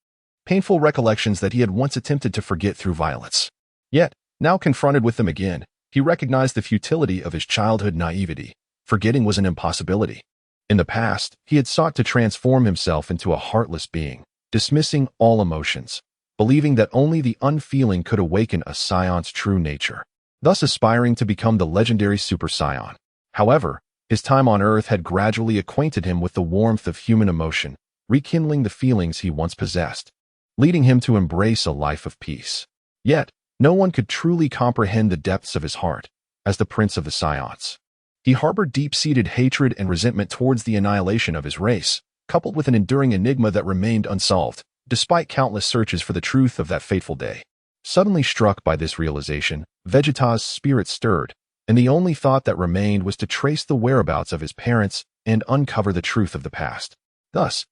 painful recollections that he had once attempted to forget through violence. Yet, now confronted with them again, he recognized the futility of his childhood naivety. Forgetting was an impossibility. In the past, he had sought to transform himself into a heartless being, dismissing all emotions, believing that only the unfeeling could awaken a Saiyan's true nature, thus aspiring to become the legendary Super Saiyan. However, his time on Earth had gradually acquainted him with the warmth of human emotion, rekindling the feelings he once possessed, leading him to embrace a life of peace. Yet, no one could truly comprehend the depths of his heart, as the Prince of the Saiyans. He harbored deep-seated hatred and resentment towards the annihilation of his race, coupled with an enduring enigma that remained unsolved, despite countless searches for the truth of that fateful day. Suddenly struck by this realization, Vegeta's spirit stirred, and the only thought that remained was to trace the whereabouts of his parents and uncover the truth of the past. Thus,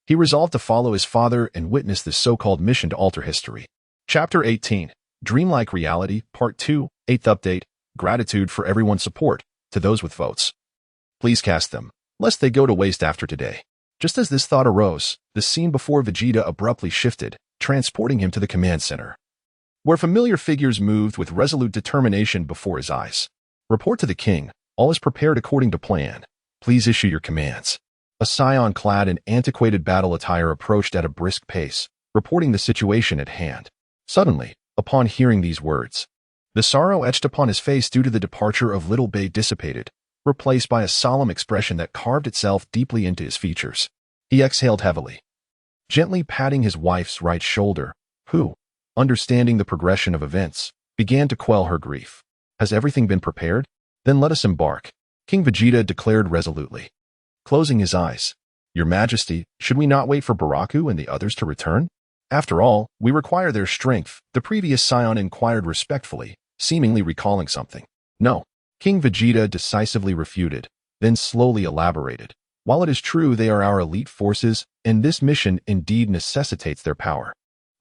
he resolved to follow his father and witness this so-called mission to alter history. Chapter 18, Dreamlike Reality, Part 2, 8th Update, Gratitude for everyone's support. To those with votes, please cast them, lest they go to waste after today. Just as this thought arose, the scene before Vegeta abruptly shifted, transporting him to the command center, where familiar figures moved with resolute determination before his eyes. Report to the king, all is prepared according to plan. Please issue your commands. A Saiyan clad in antiquated battle attire approached at a brisk pace, reporting the situation at hand. Suddenly, upon hearing these words, the sorrow etched upon his face due to the departure of Little Bay dissipated, replaced by a solemn expression that carved itself deeply into his features. He exhaled heavily, gently patting his wife's right shoulder, who, understanding the progression of events, began to quell her grief. Has everything been prepared? Then let us embark, King Vegeta declared resolutely, closing his eyes. Your Majesty, should we not wait for Baraku and the others to return? After all, we require their strength, the previous scion inquired respectfully, seemingly recalling something. No, King Vegeta decisively refuted, then slowly elaborated. While it is true they are our elite forces, and this mission indeed necessitates their power,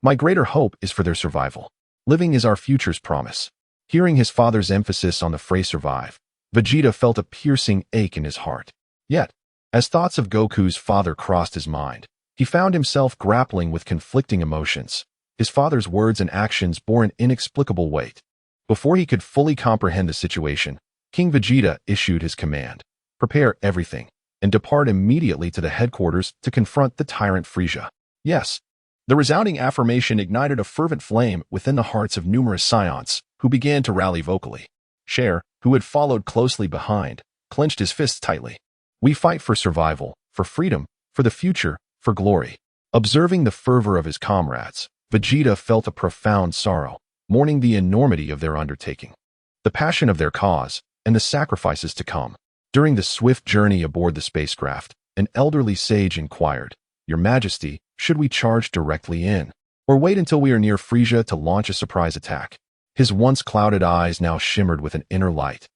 my greater hope is for their survival. Living is our future's promise. Hearing his father's emphasis on the phrase survive, Vegeta felt a piercing ache in his heart. Yet, as thoughts of Goku's father crossed his mind, he found himself grappling with conflicting emotions. His father's words and actions bore an inexplicable weight. Before he could fully comprehend the situation, King Vegeta issued his command. Prepare everything, and depart immediately to the headquarters to confront the tyrant Frieza. Yes, the resounding affirmation ignited a fervent flame within the hearts of numerous scions, who began to rally vocally. Cher, who had followed closely behind, clenched his fists tightly. We fight for survival, for freedom, for the future, for glory. Observing the fervor of his comrades, Vegeta felt a profound sorrow, mourning the enormity of their undertaking, the passion of their cause, and the sacrifices to come. During the swift journey aboard the spacecraft, an elderly sage inquired, Your Majesty, should we charge directly in, or wait until we are near Frieza to launch a surprise attack? His once clouded eyes now shimmered with an inner light,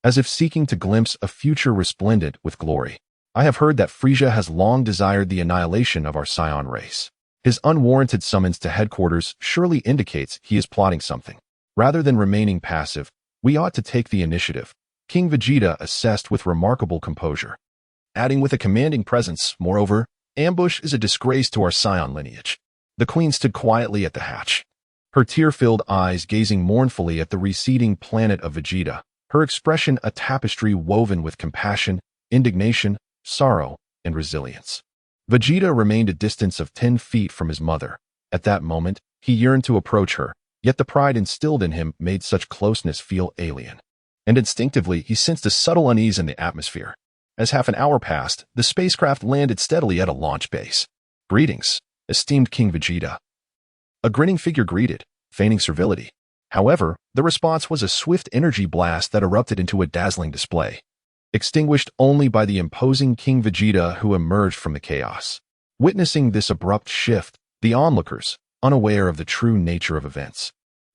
as if seeking to glimpse a future resplendent with glory. I have heard that Frieza has long desired the annihilation of our scion race. His unwarranted summons to headquarters surely indicates he is plotting something. Rather than remaining passive, we ought to take the initiative, King Vegeta assessed with remarkable composure, adding with a commanding presence, moreover, ambush is a disgrace to our scion lineage. The queen stood quietly at the hatch, her tear-filled eyes gazing mournfully at the receding planet of Vegeta, her expression a tapestry woven with compassion, indignation, sorrow, and resilience. Vegeta remained a distance of 10 feet from his mother. At that moment, he yearned to approach her, yet the pride instilled in him made such closeness feel alien. And instinctively, he sensed a subtle unease in the atmosphere. As half an hour passed, the spacecraft landed steadily at a launch base. Greetings, esteemed King Vegeta. A grinning figure greeted, feigning servility. However, the response was a swift energy blast that erupted into a dazzling display, extinguished only by the imposing King Vegeta who emerged from the chaos. Witnessing this abrupt shift, the onlookers, unaware of the true nature of events,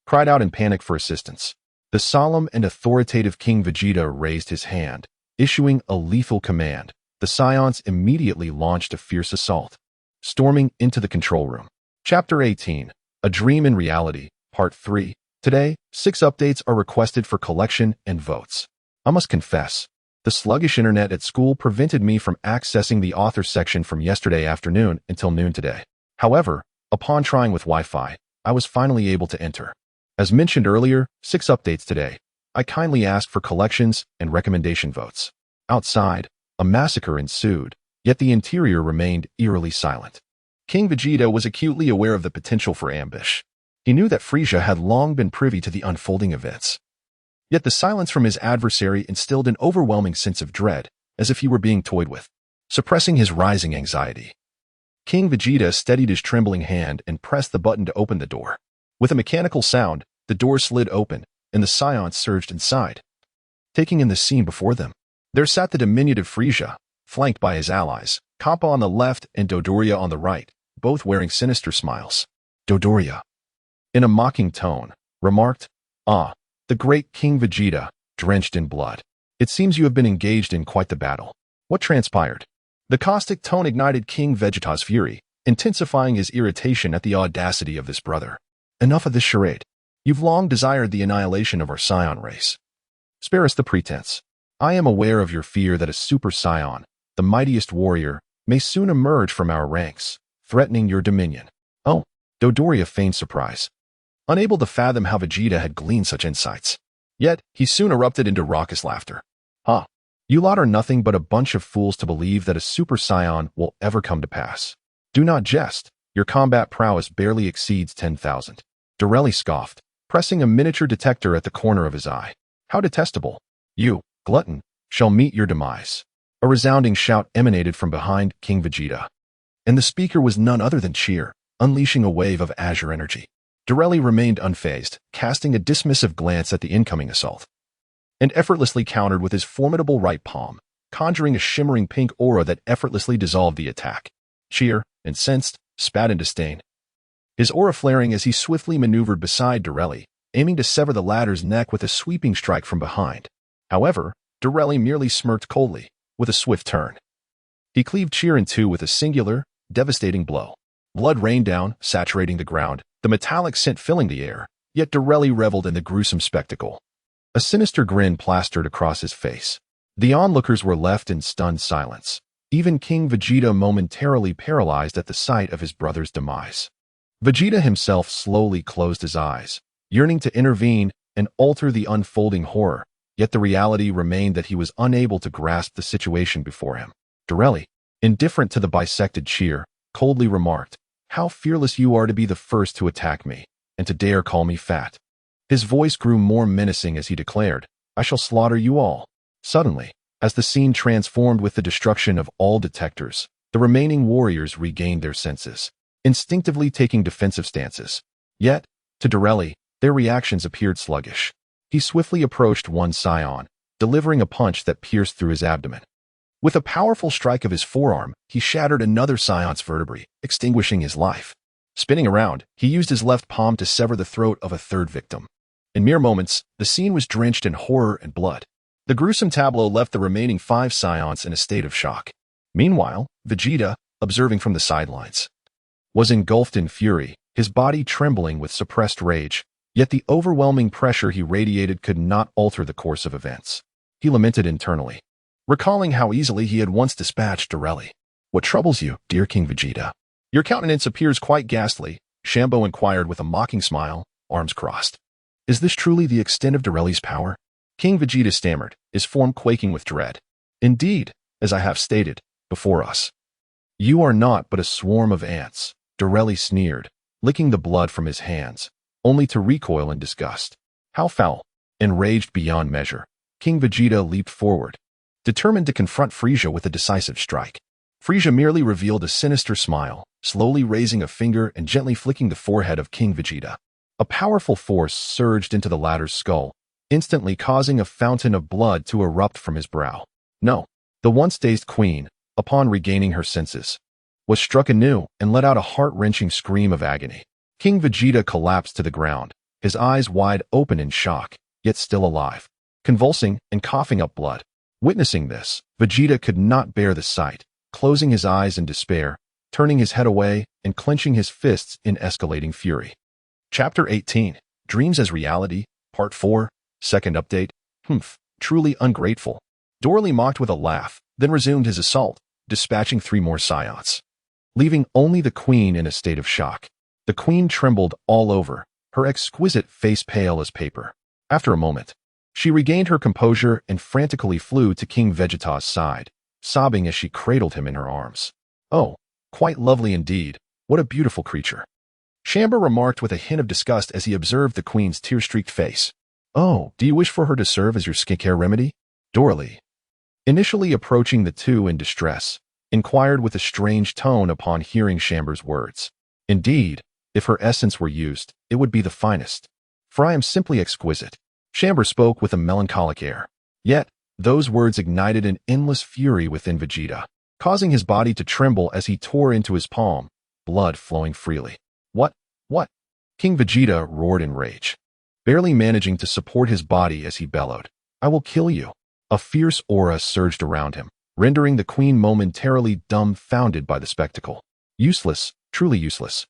cried out in panic for assistance. The solemn and authoritative King Vegeta raised his hand, issuing a lethal command. The Scions immediately launched a fierce assault, storming into the control room. Chapter 18, A Dream in Reality, Part 3. Today, 6 updates are requested for collection and votes. I must confess, the sluggish internet at school prevented me from accessing the author section from yesterday afternoon until noon today. However, upon trying with Wi-Fi, I was finally able to enter. As mentioned earlier, 6 updates today. I kindly asked for collections and recommendation votes. Outside, a massacre ensued, yet the interior remained eerily silent. King Vegeta was acutely aware of the potential for ambush. He knew that Frieza had long been privy to the unfolding events. Yet the silence from his adversary instilled an overwhelming sense of dread, as if he were being toyed with, suppressing his rising anxiety. King Vegeta steadied his trembling hand and pressed the button to open the door. With a mechanical sound, the door slid open, and the Scions surged inside. Taking in the scene before them, there sat the diminutive Frieza, flanked by his allies, Kappa on the left and Dodoria on the right, both wearing sinister smiles. Dodoria, in a mocking tone, remarked, "Ah, the great King Vegeta, drenched in blood. It seems you have been engaged in quite the battle. What transpired?" The caustic tone ignited King Vegeta's fury, intensifying his irritation at the audacity of this brother. "Enough of this charade. You've long desired the annihilation of our scion race. Spare us the pretense. I am aware of your fear that a super scion, the mightiest warrior, may soon emerge from our ranks, threatening your dominion." Oh, Dodoria feigned surprise, unable to fathom how Vegeta had gleaned such insights. Yet, he soon erupted into raucous laughter. "Ha! You lot are nothing but a bunch of fools to believe that a super scion will ever come to pass. Do not jest. Your combat prowess barely exceeds 10,000. Dorelli scoffed, pressing a miniature detector at the corner of his eye. "How detestable. You, glutton, shall meet your demise." A resounding shout emanated from behind King Vegeta. And the speaker was none other than Cheer, unleashing a wave of azure energy. Dorelli remained unfazed, casting a dismissive glance at the incoming assault, and effortlessly countered with his formidable right palm, conjuring a shimmering pink aura that effortlessly dissolved the attack. Cheer, incensed, spat in disdain, his aura flaring as he swiftly maneuvered beside Dorelli, aiming to sever the latter's neck with a sweeping strike from behind. However, Dorelli merely smirked coldly, with a swift turn. He cleaved Cheer in two with a singular, devastating blow. Blood rained down, saturating the ground, the metallic scent filling the air, yet Dorelli reveled in the gruesome spectacle. A sinister grin plastered across his face. The onlookers were left in stunned silence, even King Vegeta momentarily paralyzed at the sight of his brother's demise. Vegeta himself slowly closed his eyes, yearning to intervene and alter the unfolding horror, yet the reality remained that he was unable to grasp the situation before him. Dorelli, indifferent to the bisected Cheer, coldly remarked, "How fearless you are to be the first to attack me, and to dare call me fat." His voice grew more menacing as he declared, "I shall slaughter you all." Suddenly, as the scene transformed with the destruction of all detectors, the remaining warriors regained their senses, instinctively taking defensive stances. Yet, to Dorelli, their reactions appeared sluggish. He swiftly approached one Saiyan, delivering a punch that pierced through his abdomen. With a powerful strike of his forearm, he shattered another Saiyan's vertebrae, extinguishing his life. Spinning around, he used his left palm to sever the throat of a third victim. In mere moments, the scene was drenched in horror and blood. The gruesome tableau left the remaining 5 Saiyans in a state of shock. Meanwhile, Vegeta, observing from the sidelines, was engulfed in fury, his body trembling with suppressed rage, yet the overwhelming pressure he radiated could not alter the course of events. He lamented internally, recalling how easily he had once dispatched Dorelli. "What troubles you, dear King Vegeta? Your countenance appears quite ghastly," Shambo inquired with a mocking smile, arms crossed. "Is this truly the extent of Dorelli's power?" King Vegeta stammered, his form quaking with dread. "Indeed, as I have stated, before us. You are naught but a swarm of ants," Dorelli sneered, licking the blood from his hands, only to recoil in disgust. "How foul!" Enraged beyond measure, King Vegeta leaped forward, determined to confront Frieza with a decisive strike. Frieza merely revealed a sinister smile, slowly raising a finger and gently flicking the forehead of King Vegeta. A powerful force surged into the latter's skull, instantly causing a fountain of blood to erupt from his brow. No, the once dazed queen, upon regaining her senses, was struck anew and let out a heart-wrenching scream of agony. King Vegeta collapsed to the ground, his eyes wide open in shock, yet still alive, convulsing and coughing up blood. Witnessing this, Vegeta could not bear the sight, closing his eyes in despair, turning his head away and clenching his fists in escalating fury. Chapter 18, Dreams as Reality, Part 4, Second Update. Truly ungrateful. Dorelli mocked with a laugh, then resumed his assault, dispatching 3 more Saiyans, leaving only the queen in a state of shock. The queen trembled all over, her exquisite face pale as paper. After a moment, she regained her composure and frantically flew to King Vegeta's side, sobbing as she cradled him in her arms. "Oh, quite lovely indeed. What a beautiful creature," Shamber remarked with a hint of disgust as he observed the queen's tear-streaked face. "Oh, do you wish for her to serve as your skincare remedy?" Dorelli, initially approaching the two in distress, inquired with a strange tone upon hearing Shamber's words. "Indeed, if her essence were used, it would be the finest, for I am simply exquisite." Shamber spoke with a melancholic air. Yet, those words ignited an endless fury within Vegeta, causing his body to tremble as he tore into his palm, blood flowing freely. What? King Vegeta roared in rage, barely managing to support his body as he bellowed, "I will kill you." A fierce aura surged around him, rendering the queen momentarily dumbfounded by the spectacle. Useless, truly useless.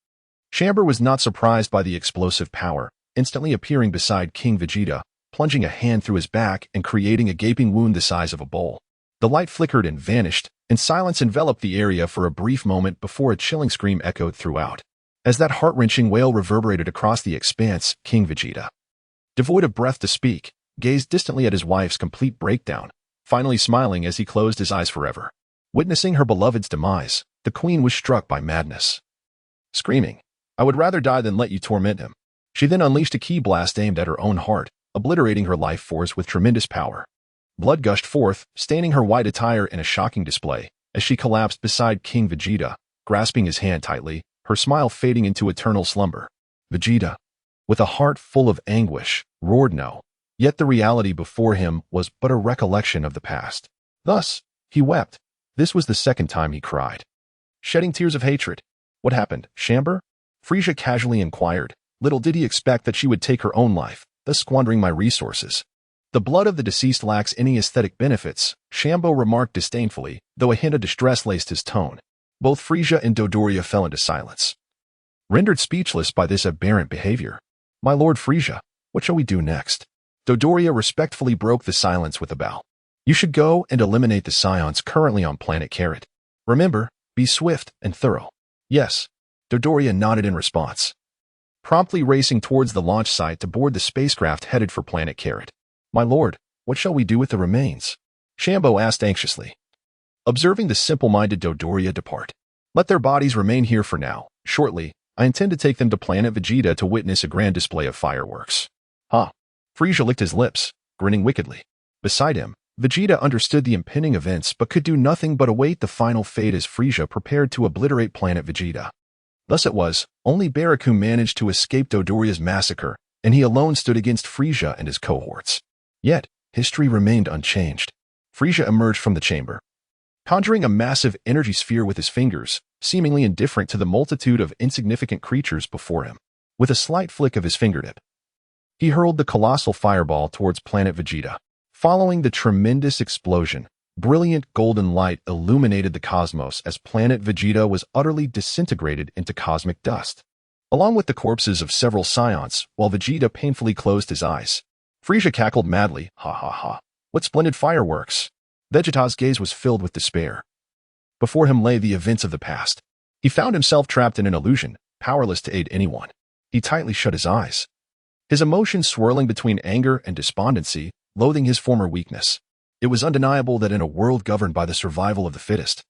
Shamber was not surprised by the explosive power, instantly appearing beside King Vegeta, plunging a hand through his back and creating a gaping wound the size of a bowl. The light flickered and vanished, and silence enveloped the area for a brief moment before a chilling scream echoed throughout. As that heart-wrenching wail reverberated across the expanse, King Vegeta, devoid of breath to speak, gazed distantly at his wife's complete breakdown, finally smiling as he closed his eyes forever. Witnessing her beloved's demise, the queen was struck by madness. Screaming, "I would rather die than let you torment him," she then unleashed a ki blast aimed at her own heart, obliterating her life force with tremendous power. Blood gushed forth, staining her white attire in a shocking display, as she collapsed beside King Vegeta, grasping his hand tightly, her smile fading into eternal slumber. Vegeta, with a heart full of anguish, roared no. Yet the reality before him was but a recollection of the past. Thus, he wept. This was the second time he cried, shedding tears of hatred. What happened, Chamber? Frieza casually inquired. Little did he expect that she would take her own life, thus squandering my resources. The blood of the deceased lacks any aesthetic benefits, Shambo remarked disdainfully, though a hint of distress laced his tone. Both Frieza and Dodoria fell into silence, rendered speechless by this aberrant behavior. My lord Frieza, what shall we do next? Dodoria respectfully broke the silence with a bow. You should go and eliminate the Scions currently on planet Carrot. Remember, be swift and thorough. Yes. Dodoria nodded in response, promptly racing towards the launch site to board the spacecraft headed for planet Carrot. My lord, what shall we do with the remains? Shambo asked anxiously, observing the simple-minded Dodoria depart. Let their bodies remain here for now. Shortly, I intend to take them to planet Vegeta to witness a grand display of fireworks. Huh. Frieza licked his lips, grinning wickedly. Beside him, Vegeta understood the impending events but could do nothing but await the final fate as Frieza prepared to obliterate planet Vegeta. Thus it was, only Barracu managed to escape Dodoria's massacre, and he alone stood against Frieza and his cohorts. Yet, history remained unchanged. Frieza emerged from the chamber, conjuring a massive energy sphere with his fingers, seemingly indifferent to the multitude of insignificant creatures before him. With a slight flick of his fingertip, he hurled the colossal fireball towards planet Vegeta. Following the tremendous explosion, brilliant golden light illuminated the cosmos as planet Vegeta was utterly disintegrated into cosmic dust, along with the corpses of several Scions, while Vegeta painfully closed his eyes. Frieza cackled madly, ha ha ha. What splendid fireworks! Vegeta's gaze was filled with despair. Before him lay the events of the past. He found himself trapped in an illusion, powerless to aid anyone. He tightly shut his eyes, his emotions swirling between anger and despondency, loathing his former weakness. It was undeniable that in a world governed by the survival of the fittest,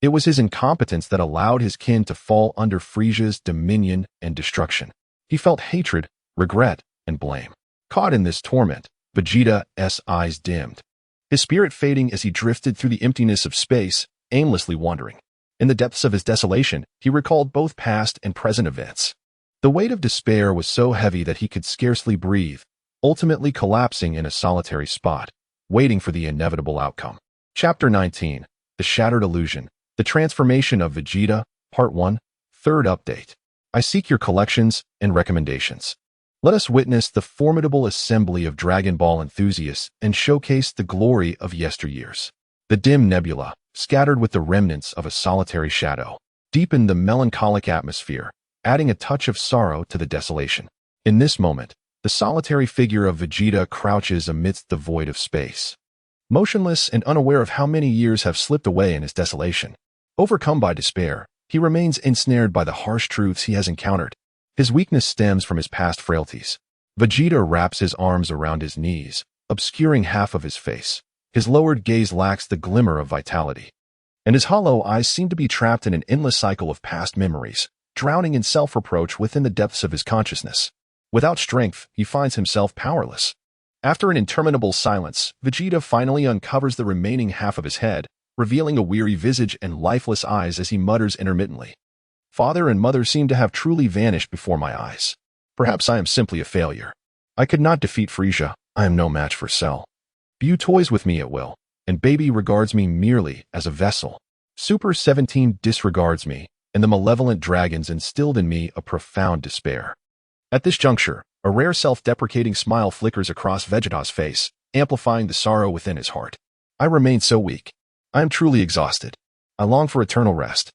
it was his incompetence that allowed his kin to fall under Frieza's dominion and destruction. He felt hatred, regret, and blame. Caught in this torment, Vegeta's eyes dimmed, his spirit fading as he drifted through the emptiness of space, aimlessly wandering. In the depths of his desolation, he recalled both past and present events. The weight of despair was so heavy that he could scarcely breathe, ultimately collapsing in a solitary spot, waiting for the inevitable outcome. Chapter 19, The Shattered Illusion, The Transformation of Vegeta, Part 1, Third Update. I seek your collections and recommendations. Let us witness the formidable assembly of Dragon Ball enthusiasts and showcase the glory of yesteryears. The dim nebula, scattered with the remnants of a solitary shadow, deepened the melancholic atmosphere, adding a touch of sorrow to the desolation. In this moment, the solitary figure of Vegeta crouches amidst the void of space, motionless and unaware of how many years have slipped away in his desolation. Overcome by despair, he remains ensnared by the harsh truths he has encountered. His weakness stems from his past frailties. Vegeta wraps his arms around his knees, obscuring half of his face. His lowered gaze lacks the glimmer of vitality, and his hollow eyes seem to be trapped in an endless cycle of past memories, drowning in self-reproach within the depths of his consciousness. Without strength, he finds himself powerless. After an interminable silence, Vegeta finally uncovers the remaining half of his head, revealing a weary visage and lifeless eyes as he mutters intermittently. Father and mother seem to have truly vanished before my eyes. Perhaps I am simply a failure. I could not defeat Frieza. I am no match for Cell. View toys with me at will, and Baby regards me merely as a vessel. Super 17 disregards me, and the malevolent dragons instilled in me a profound despair. At this juncture, a rare self-deprecating smile flickers across Vegeta's face, amplifying the sorrow within his heart. I remain so weak. I am truly exhausted. I long for eternal rest.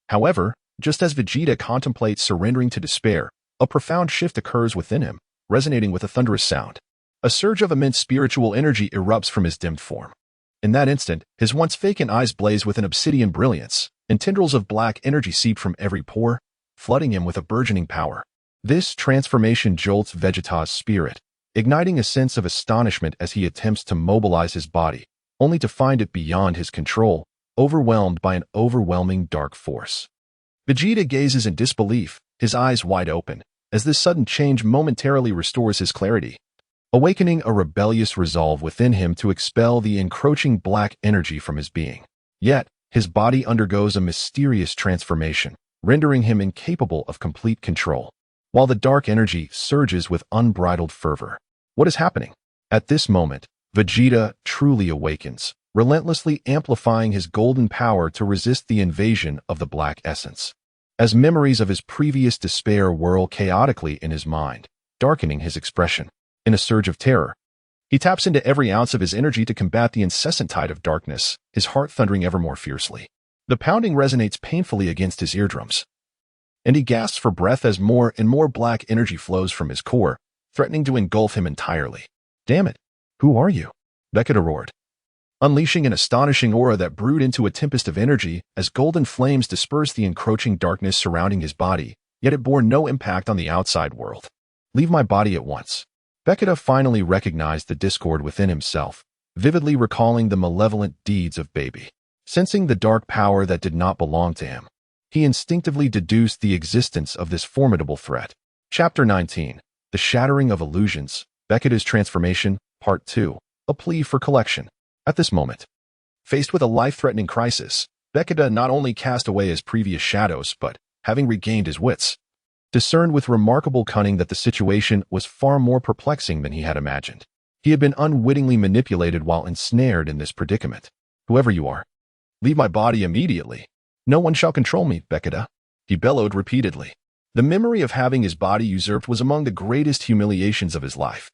However, just as Vegeta contemplates surrendering to despair, a profound shift occurs within him, resonating with a thunderous sound. A surge of immense spiritual energy erupts from his dimmed form. In that instant, his once vacant eyes blaze with an obsidian brilliance, and tendrils of black energy seep from every pore, flooding him with a burgeoning power. This transformation jolts Vegeta's spirit, igniting a sense of astonishment as he attempts to mobilize his body, only to find it beyond his control, overwhelmed by an overwhelming dark force. Vegeta gazes in disbelief, his eyes wide open, as this sudden change momentarily restores his clarity. awakening a rebellious resolve within him to expel the encroaching black energy from his being. Yet, his body undergoes a mysterious transformation, rendering him incapable of complete control, while the dark energy surges with unbridled fervor. What is happening? At this moment, Vegeta truly awakens, relentlessly amplifying his golden power to resist the invasion of the black essence. As memories of his previous despair whirl chaotically in his mind, darkening his expression. In a surge of terror, he taps into every ounce of his energy to combat the incessant tide of darkness, his heart thundering ever more fiercely. The pounding resonates painfully against his eardrums, and he gasps for breath as more and more black energy flows from his core, threatening to engulf him entirely. Damn it! Who are you? Vegeta roared, unleashing an astonishing aura that brewed into a tempest of energy as golden flames dispersed the encroaching darkness surrounding his body, yet it bore no impact on the outside world. Leave my body at once. Vegeta finally recognized the discord within himself, vividly recalling the malevolent deeds of Baby. Sensing the dark power that did not belong to him, he instinctively deduced the existence of this formidable threat. Chapter 19. The Shattering of Illusions, Vegeta's Transformation, Part 2, A Plea for Collection. At this moment, faced with a life-threatening crisis, Vegeta not only cast away his previous shadows, but, having regained his wits, discerned with remarkable cunning that the situation was far more perplexing than he had imagined. He had been unwittingly manipulated while ensnared in this predicament. Whoever you are, leave my body immediately. No one shall control me, Vegeta, he bellowed repeatedly. The memory of having his body usurped was among the greatest humiliations of his life,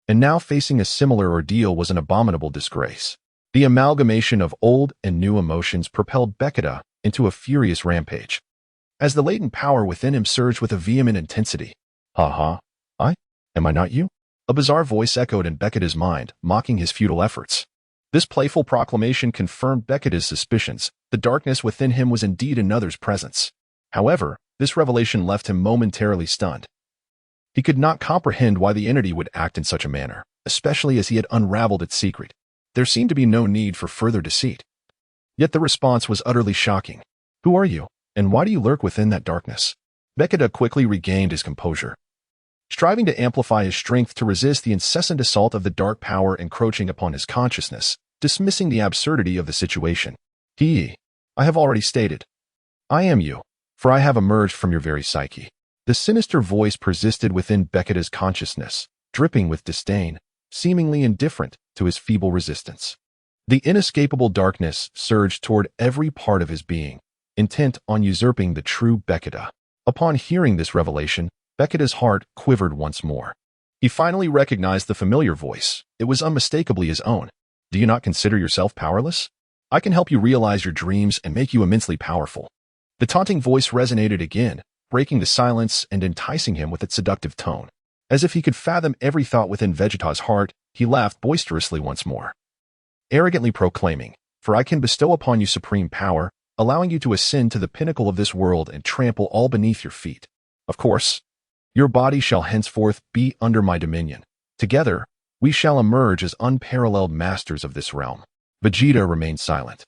and now facing a similar ordeal was an abominable disgrace. The amalgamation of old and new emotions propelled Vegeta into a furious rampage, as the latent power within him surged with a vehement intensity. Ha! Am I not you? A bizarre voice echoed in Vegeta's mind, mocking his futile efforts. This playful proclamation confirmed Vegeta's suspicions. The darkness within him was indeed another's presence. However, this revelation left him momentarily stunned. He could not comprehend why the entity would act in such a manner, especially as he had unraveled its secret. There seemed to be no need for further deceit. Yet the response was utterly shocking. Who are you? And why do you lurk within that darkness? Vegeta quickly regained his composure, striving to amplify his strength to resist the incessant assault of the dark power encroaching upon his consciousness, dismissing the absurdity of the situation. I have already stated. I am you, for I have emerged from your very psyche. The sinister voice persisted within Vegeta's consciousness, dripping with disdain, seemingly indifferent to his feeble resistance. The inescapable darkness surged toward every part of his being, intent on usurping the true Vegeta. Upon hearing this revelation, Vegeta's heart quivered once more. He finally recognized the familiar voice. It was unmistakably his own. Do you not consider yourself powerless? I can help you realize your dreams and make you immensely powerful. The taunting voice resonated again, breaking the silence and enticing him with its seductive tone. As if he could fathom every thought within Vegeta's heart, he laughed boisterously once more, arrogantly proclaiming, "For I can bestow upon you supreme power, allowing you to ascend to the pinnacle of this world and trample all beneath your feet. Of course, your body shall henceforth be under my dominion. Together, we shall emerge as unparalleled masters of this realm." Vegeta remained silent.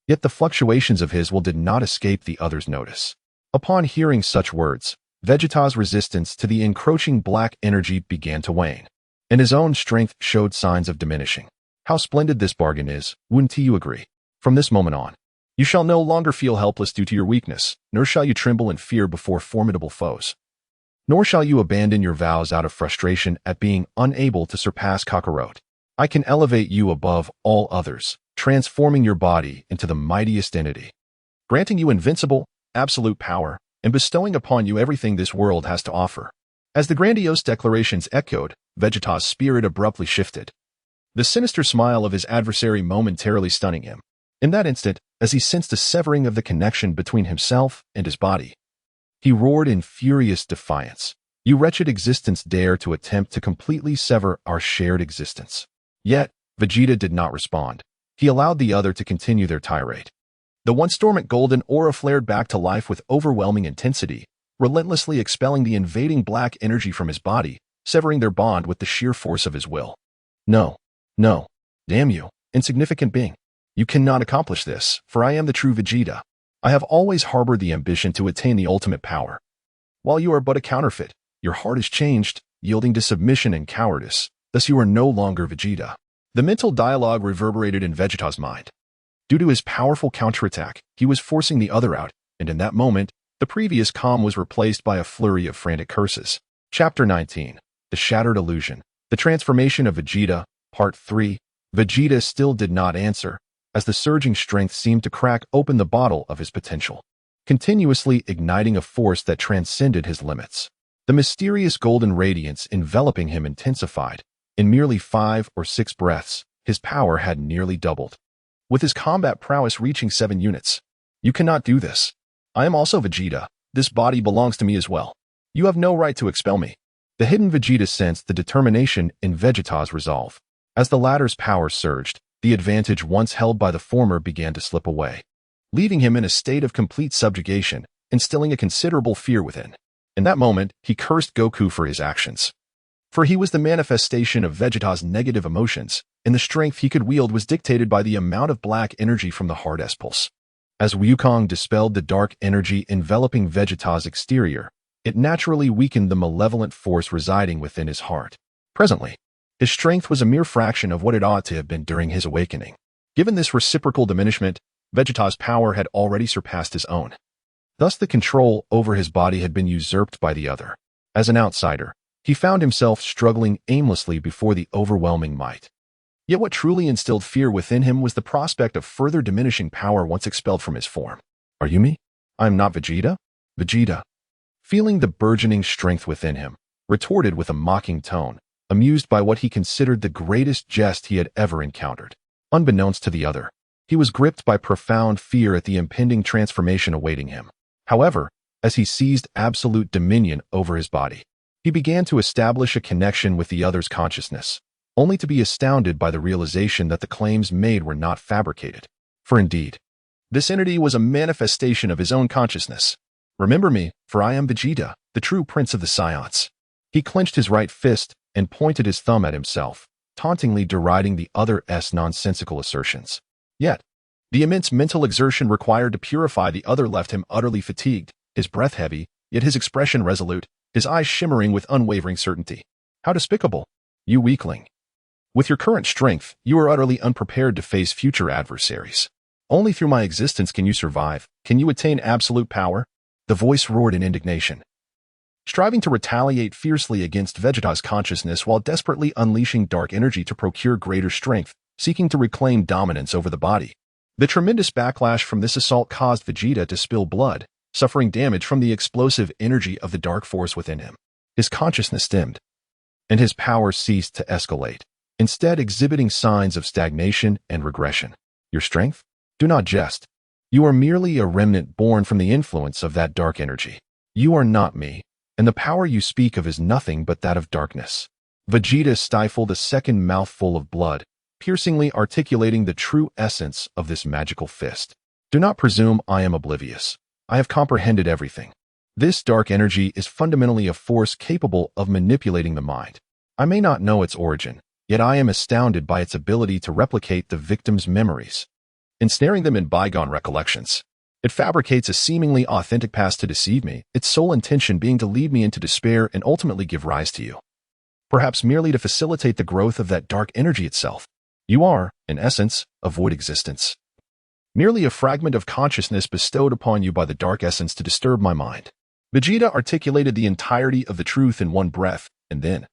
Yet the fluctuations of his will did not escape the other's notice. Upon hearing such words, Vegeta's resistance to the encroaching black energy began to wane, and his own strength showed signs of diminishing. How splendid this bargain is, wouldn't you agree? From this moment on, you shall no longer feel helpless due to your weakness, nor shall you tremble in fear before formidable foes. Nor shall you abandon your vows out of frustration at being unable to surpass Kakarot. I can elevate you above all others, transforming your body into the mightiest entity, granting you invincible, absolute power, and bestowing upon you everything this world has to offer. As the grandiose declarations echoed, Vegeta's spirit abruptly shifted, the sinister smile of his adversary momentarily stunning him. In that instant, as he sensed a severing of the connection between himself and his body, he roared in furious defiance. You wretched existence dare to attempt to completely sever our shared existence. Yet, Vegeta did not respond. He allowed the other to continue their tirade. The once dormant golden aura flared back to life with overwhelming intensity, relentlessly expelling the invading black energy from his body, severing their bond with the sheer force of his will. No, damn you, insignificant being. You cannot accomplish this, for I am the true Vegeta. I have always harbored the ambition to attain the ultimate power. While you are but a counterfeit, your heart is changed, yielding to submission and cowardice. Thus you are no longer Vegeta. The mental dialogue reverberated in Vegeta's mind. Due to his powerful counterattack, he was forcing the other out, and in that moment, the previous calm was replaced by a flurry of frantic curses. Chapter 19. The Shattered Illusion. The Transformation of Vegeta, Part 3. Vegeta still did not answer, as the surging strength seemed to crack open the bottle of his potential, continuously igniting a force that transcended his limits. The mysterious golden radiance enveloping him intensified. In merely 5 or 6 breaths, his power had nearly doubled, with his combat prowess reaching 7 units. You cannot do this. I am also Vegeta. This body belongs to me as well. You have no right to expel me. The hidden Vegeta sensed the determination in Vegeta's resolve. As the latter's power surged, the advantage once held by the former began to slip away, leaving him in a state of complete subjugation, instilling a considerable fear within. In that moment, he cursed Goku for his actions. For he was the manifestation of Vegeta's negative emotions, and the strength he could wield was dictated by the amount of black energy from the hard S-pulse. As Wukong dispelled the dark energy enveloping Vegeta's exterior, it naturally weakened the malevolent force residing within his heart. Presently, his strength was a mere fraction of what it ought to have been during his awakening. Given this reciprocal diminishment, Vegeta's power had already surpassed his own. Thus the control over his body had been usurped by the other. As an outsider, he found himself struggling aimlessly before the overwhelming might. Yet what truly instilled fear within him was the prospect of further diminishing power once expelled from his form. Are you me? I am not Vegeta? Vegeta, feeling the burgeoning strength within him, retorted with a mocking tone, amused by what he considered the greatest jest he had ever encountered. Unbeknownst to the other, he was gripped by profound fear at the impending transformation awaiting him. However, as he seized absolute dominion over his body, he began to establish a connection with the other's consciousness, only to be astounded by the realization that the claims made were not fabricated. For indeed, this entity was a manifestation of his own consciousness. Remember me, for I am Vegeta, the true prince of the Saiyans. He clenched his right fist and pointed his thumb at himself, tauntingly deriding the other's nonsensical assertions. Yet, the immense mental exertion required to purify the other left him utterly fatigued, his breath heavy, yet his expression resolute, his eyes shimmering with unwavering certainty. How despicable, you weakling! With your current strength, you are utterly unprepared to face future adversaries. Only through my existence can you survive, can you attain absolute power? The voice roared in indignation, striving to retaliate fiercely against Vegeta's consciousness while desperately unleashing dark energy to procure greater strength, seeking to reclaim dominance over the body. The tremendous backlash from this assault caused Vegeta to spill blood, suffering damage from the explosive energy of the dark force within him. His consciousness dimmed, and his power ceased to escalate, instead exhibiting signs of stagnation and regression. Your strength? Do not jest. You are merely a remnant born from the influence of that dark energy. You are not me, and the power you speak of is nothing but that of darkness. Vegeta stifled a second mouthful of blood, piercingly articulating the true essence of this magical fist. Do not presume I am oblivious. I have comprehended everything. This dark energy is fundamentally a force capable of manipulating the mind. I may not know its origin, yet I am astounded by its ability to replicate the victim's memories, ensnaring them in bygone recollections. It fabricates a seemingly authentic past to deceive me, its sole intention being to lead me into despair and ultimately give rise to you. Perhaps merely to facilitate the growth of that dark energy itself. You are, in essence, a void existence. Merely a fragment of consciousness bestowed upon you by the dark essence to disturb my mind. Vegeta articulated the entirety of the truth in one breath, and then,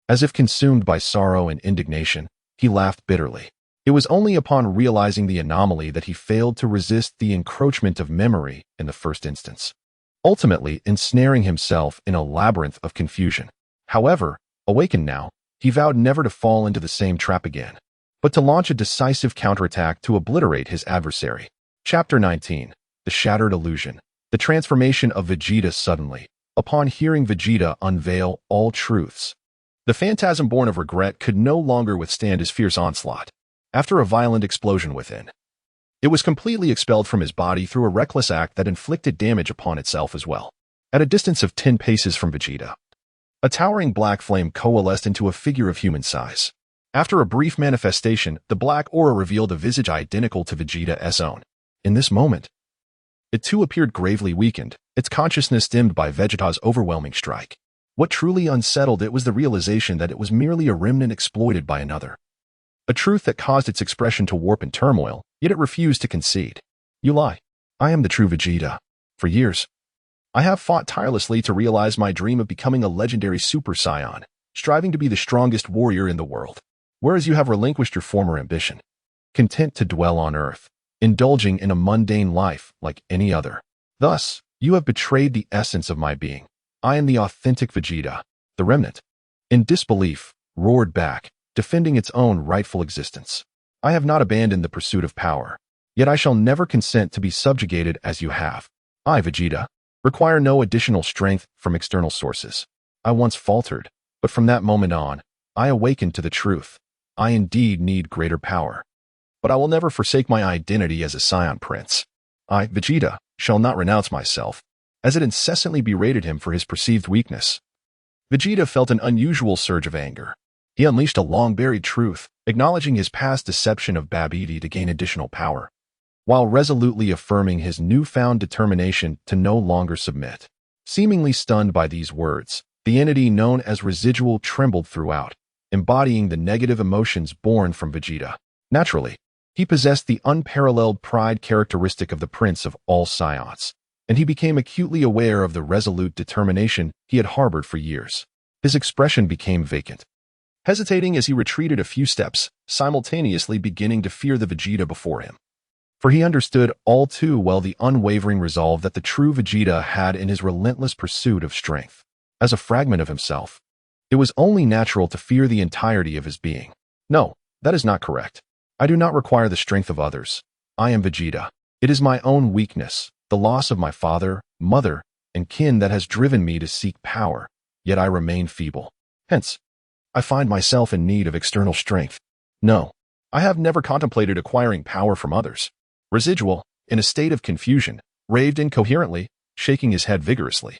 as if consumed by sorrow and indignation, he laughed bitterly. It was only upon realizing the anomaly that he failed to resist the encroachment of memory in the first instance, ultimately ensnaring himself in a labyrinth of confusion. However, awakened now, he vowed never to fall into the same trap again, but to launch a decisive counterattack to obliterate his adversary. Chapter 19. The Shattered Illusion. The Transformation of Vegeta. Suddenly, upon hearing Vegeta unveil all truths, the phantasm born of regret could no longer withstand his fierce onslaught. After a violent explosion within, it was completely expelled from his body through a reckless act that inflicted damage upon itself as well. At a distance of 10 paces from Vegeta, a towering black flame coalesced into a figure of human size. After a brief manifestation, the black aura revealed a visage identical to Vegeta's own. In this moment, it too appeared gravely weakened, its consciousness dimmed by Vegeta's overwhelming strike. What truly unsettled it was the realization that it was merely a remnant exploited by another. A truth that caused its expression to warp in turmoil, yet it refused to concede. You lie. I am the true Vegeta. For years, I have fought tirelessly to realize my dream of becoming a legendary Super Saiyan, striving to be the strongest warrior in the world. Whereas you have relinquished your former ambition, content to dwell on Earth, indulging in a mundane life like any other. Thus, you have betrayed the essence of my being. I am the authentic Vegeta. The remnant, in disbelief, roared back, defending its own rightful existence. I have not abandoned the pursuit of power, yet I shall never consent to be subjugated as you have. I, Vegeta, require no additional strength from external sources. I once faltered, but from that moment on, I awakened to the truth. I indeed need greater power. But I will never forsake my identity as a Saiyan Prince. I, Vegeta, shall not renounce myself, as it incessantly berated him for his perceived weakness. Vegeta felt an unusual surge of anger. He unleashed a long-buried truth, acknowledging his past deception of Babidi to gain additional power, while resolutely affirming his newfound determination to no longer submit. Seemingly stunned by these words, the entity known as Residual trembled throughout, embodying the negative emotions born from Vegeta. Naturally, he possessed the unparalleled pride characteristic of the Prince of all Saiyans, and he became acutely aware of the resolute determination he had harbored for years. His expression became vacant, hesitating as he retreated a few steps, simultaneously beginning to fear the Vegeta before him. For he understood all too well the unwavering resolve that the true Vegeta had in his relentless pursuit of strength. As a fragment of himself, it was only natural to fear the entirety of his being. No, that is not correct. I do not require the strength of others. I am Vegeta. It is my own weakness, the loss of my father, mother, and kin that has driven me to seek power, yet I remain feeble. Hence, I find myself in need of external strength. No, I have never contemplated acquiring power from others. Residual, in a state of confusion, raved incoherently, shaking his head vigorously.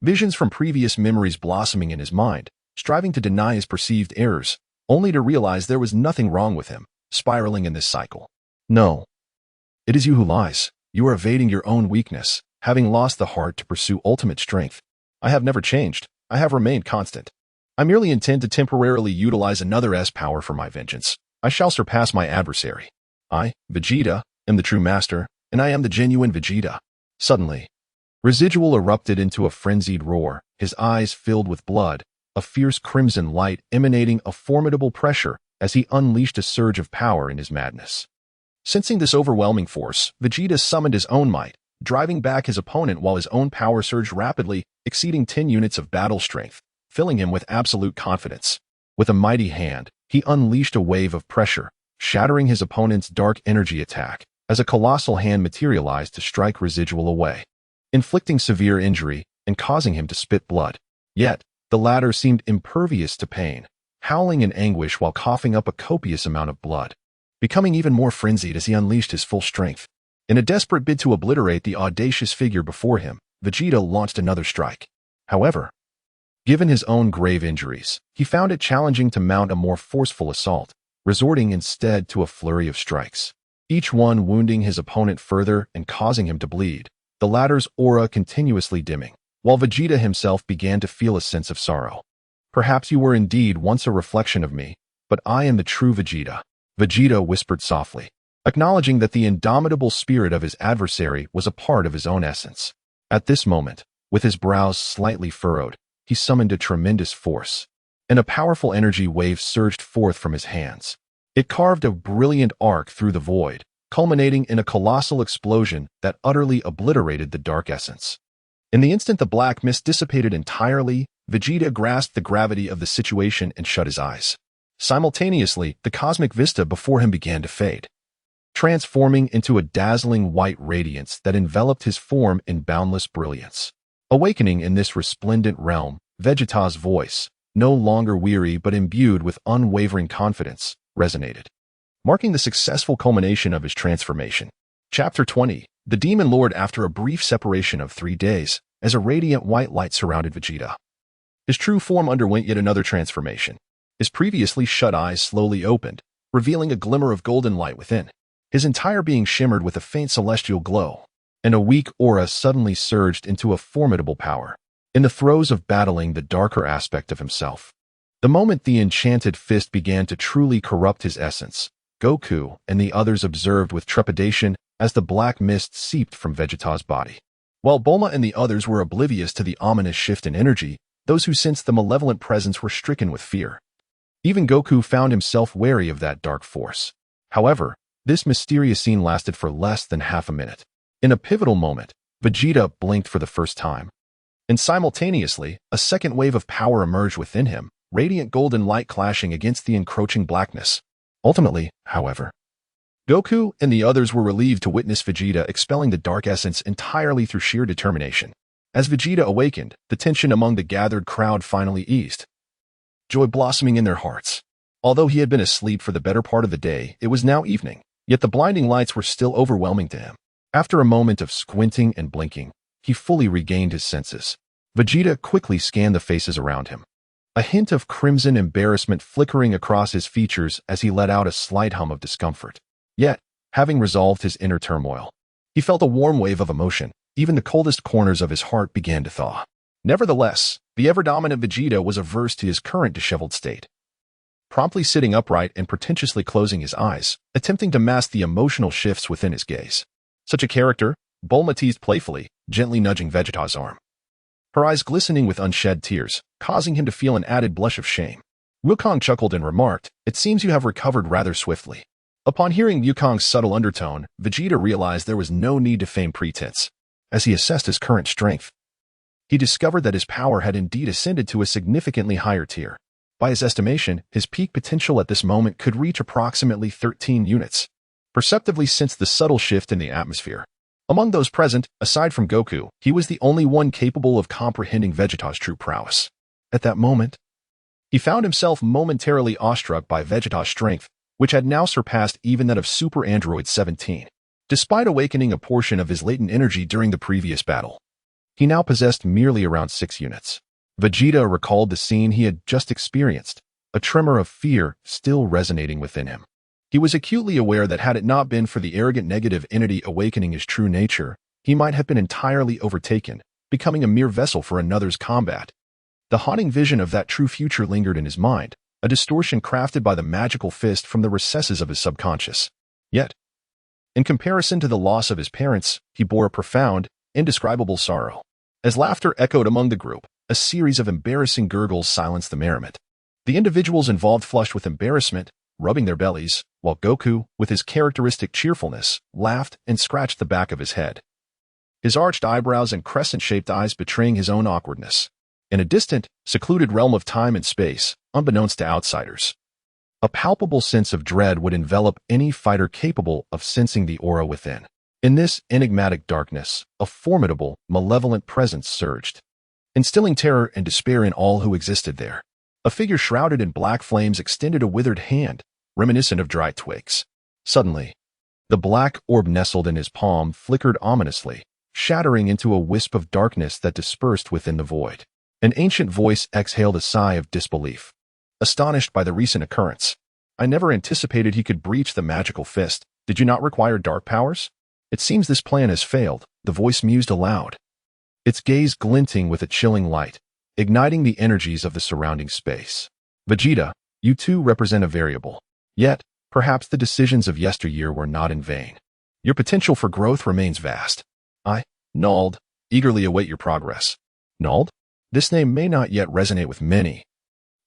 Visions from previous memories blossoming in his mind, striving to deny his perceived errors, only to realize there was nothing wrong with him, spiraling in this cycle. No, it is you who lies. You are evading your own weakness, having lost the heart to pursue ultimate strength. I have never changed. I have remained constant. I merely intend to temporarily utilize another's power for my vengeance. I shall surpass my adversary. I, Vegeta, am the true master, and I am the genuine Vegeta. Suddenly, Residual erupted into a frenzied roar, his eyes filled with blood, a fierce crimson light emanating a formidable pressure as he unleashed a surge of power in his madness. Sensing this overwhelming force, Vegeta summoned his own might, driving back his opponent while his own power surged rapidly, exceeding 10 units of battle strength, filling him with absolute confidence. With a mighty hand, he unleashed a wave of pressure, shattering his opponent's dark energy attack, as a colossal hand materialized to strike Residual away, inflicting severe injury and causing him to spit blood. Yet, the latter seemed impervious to pain, howling in anguish while coughing up a copious amount of blood, becoming even more frenzied as he unleashed his full strength. In a desperate bid to obliterate the audacious figure before him, Vegeta launched another strike. However, given his own grave injuries, he found it challenging to mount a more forceful assault, resorting instead to a flurry of strikes, each one wounding his opponent further and causing him to bleed, the latter's aura continuously dimming, while Vegeta himself began to feel a sense of sorrow. Perhaps you were indeed once a reflection of me, but I am the true Vegeta, Vegeta whispered softly, acknowledging that the indomitable spirit of his adversary was a part of his own essence. At this moment, with his brows slightly furrowed, he summoned a tremendous force, and a powerful energy wave surged forth from his hands. It carved a brilliant arc through the void, culminating in a colossal explosion that utterly obliterated the dark essence. In the instant the black mist dissipated entirely, Vegeta grasped the gravity of the situation and shut his eyes. Simultaneously, the cosmic vista before him began to fade, transforming into a dazzling white radiance that enveloped his form in boundless brilliance. Awakening in this resplendent realm, Vegeta's voice, no longer weary but imbued with unwavering confidence, resonated, marking the successful culmination of his transformation. Chapter 20. The Demon Lord. After a brief separation of 3 days, as a radiant white light surrounded Vegeta, his true form underwent yet another transformation. His previously shut eyes slowly opened, revealing a glimmer of golden light within. His entire being shimmered with a faint celestial glow, and a weak aura suddenly surged into a formidable power. in the throes of battling the darker aspect of himself. The moment the enchanted fist began to truly corrupt his essence, Goku and the others observed with trepidation as the black mist seeped from Vegeta's body. While Bulma and the others were oblivious to the ominous shift in energy, those who sensed the malevolent presence were stricken with fear. Even Goku found himself wary of that dark force. However, this mysterious scene lasted for less than half a minute. In a pivotal moment, Vegeta blinked for the first time. And simultaneously, a second wave of power emerged within him, radiant golden light clashing against the encroaching blackness. Ultimately, however, Goku and the others were relieved to witness Vegeta expelling the dark essence entirely through sheer determination. As Vegeta awakened, the tension among the gathered crowd finally eased, joy blossoming in their hearts. Although he had been asleep for the better part of the day, it was now evening, yet the blinding lights were still overwhelming to him. After a moment of squinting and blinking, he fully regained his senses. Vegeta quickly scanned the faces around him, a hint of crimson embarrassment flickering across his features as he let out a slight hum of discomfort. Yet, having resolved his inner turmoil, he felt a warm wave of emotion. Even the coldest corners of his heart began to thaw. Nevertheless, the ever-dominant Vegeta was averse to his current disheveled state. Promptly sitting upright and pretentiously closing his eyes, attempting to mask the emotional shifts within his gaze. Such a character, Bulma teased playfully, gently nudging Vegeta's arm, her eyes glistening with unshed tears, causing him to feel an added blush of shame. Wukong chuckled and remarked, "It seems you have recovered rather swiftly." Upon hearing Wukong's subtle undertone, Vegeta realized there was no need to feign pretense. As he assessed his current strength, he discovered that his power had indeed ascended to a significantly higher tier. By his estimation, his peak potential at this moment could reach approximately 13 units, perceptibly since the subtle shift in the atmosphere. Among those present, aside from Goku, he was the only one capable of comprehending Vegeta's true prowess. At that moment, he found himself momentarily awestruck by Vegeta's strength, which had now surpassed even that of Super Android 17. Despite awakening a portion of his latent energy during the previous battle, he now possessed merely around 6 units. Vegeta recalled the scene he had just experienced, a tremor of fear still resonating within him. He was acutely aware that had it not been for the arrogant negative entity awakening his true nature, he might have been entirely overtaken, becoming a mere vessel for another's combat. The haunting vision of that true future lingered in his mind, a distortion crafted by the magical fist from the recesses of his subconscious. Yet, in comparison to the loss of his parents, he bore a profound, indescribable sorrow. As laughter echoed among the group, a series of embarrassing gurgles silenced the merriment. The individuals involved flushed with embarrassment, rubbing their bellies, while Goku, with his characteristic cheerfulness, laughed and scratched the back of his head, his arched eyebrows and crescent-shaped eyes betraying his own awkwardness. In a distant, secluded realm of time and space, unbeknownst to outsiders, a palpable sense of dread would envelop any fighter capable of sensing the aura within. In this enigmatic darkness, a formidable, malevolent presence surged, instilling terror and despair in all who existed there. A figure shrouded in black flames extended a withered hand, reminiscent of dry twigs. Suddenly, the black orb nestled in his palm flickered ominously, shattering into a wisp of darkness that dispersed within the void. An ancient voice exhaled a sigh of disbelief, astonished by the recent occurrence. "I never anticipated he could breach the magical fist. Did you not require dark powers? It seems this plan has failed," the voice mused aloud, its gaze glinting with a chilling light, igniting the energies of the surrounding space. "Vegeta, you too represent a variable. Yet, perhaps the decisions of yesteryear were not in vain. Your potential for growth remains vast. I, Nald, eagerly await your progress." Nald? This name may not yet resonate with many,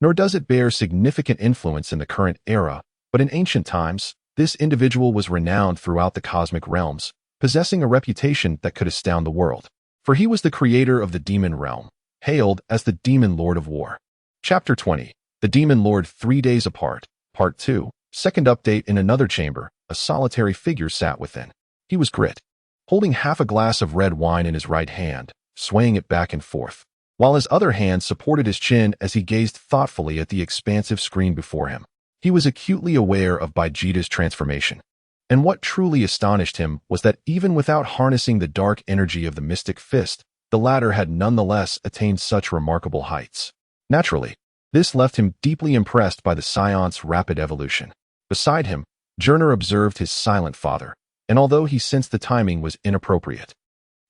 nor does it bear significant influence in the current era, but in ancient times, this individual was renowned throughout the cosmic realms, possessing a reputation that could astound the world. For he was the creator of the demon realm, hailed as the Demon Lord of War. Chapter 20. The Demon Lord 3 Days Apart, Part 2. Second update. In another chamber, a solitary figure sat within. He was Grit, holding half a glass of red wine in his right hand, swaying it back and forth, while his other hand supported his chin as he gazed thoughtfully at the expansive screen before him. He was acutely aware of Vegeta's transformation, and what truly astonished him was that even without harnessing the dark energy of the mystic fist, the latter had nonetheless attained such remarkable heights. Naturally, this left him deeply impressed by the Scion's rapid evolution. Beside him, Journer observed his silent father, and although he sensed the timing was inappropriate,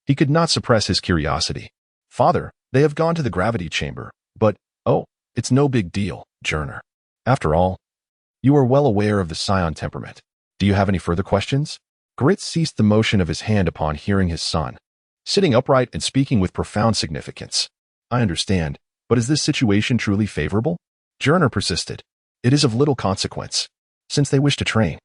he could not suppress his curiosity. "Father, They have gone to the gravity chamber, but, oh, it's no big deal, Journer. After all, you are well aware of the Scion temperament. Do you have any further questions? Grit ceased the motion of his hand upon hearing his son, sitting upright and speaking with profound significance. I understand, but is this situation truly favorable? Journer persisted. It is of little consequence, since they wish to train.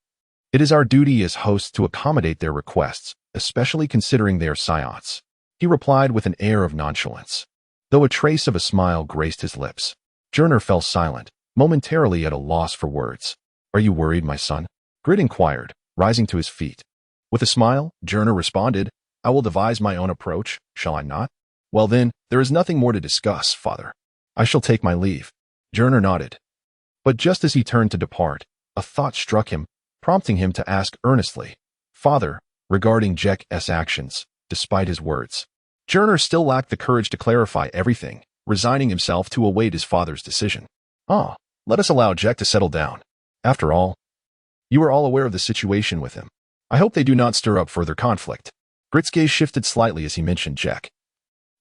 It is our duty as hosts to accommodate their requests, especially considering they are Scions. He replied with an air of nonchalance, though a trace of a smile graced his lips. Journer fell silent, momentarily at a loss for words. Are you worried, my son? Grit inquired, rising to his feet. With a smile, Journer responded, I will devise my own approach, shall I not? Well then, there is nothing more to discuss, father. I shall take my leave. Journer nodded. But just as he turned to depart, a thought struck him, prompting him to ask earnestly, Father, regarding Jack's actions, despite his words. Journer still lacked the courage to clarify everything, resigning himself to await his father's decision. Let us allow Jack to settle down. After all, you are all aware of the situation with him. I hope they do not stir up further conflict. Grit's gaze shifted slightly as he mentioned Jack,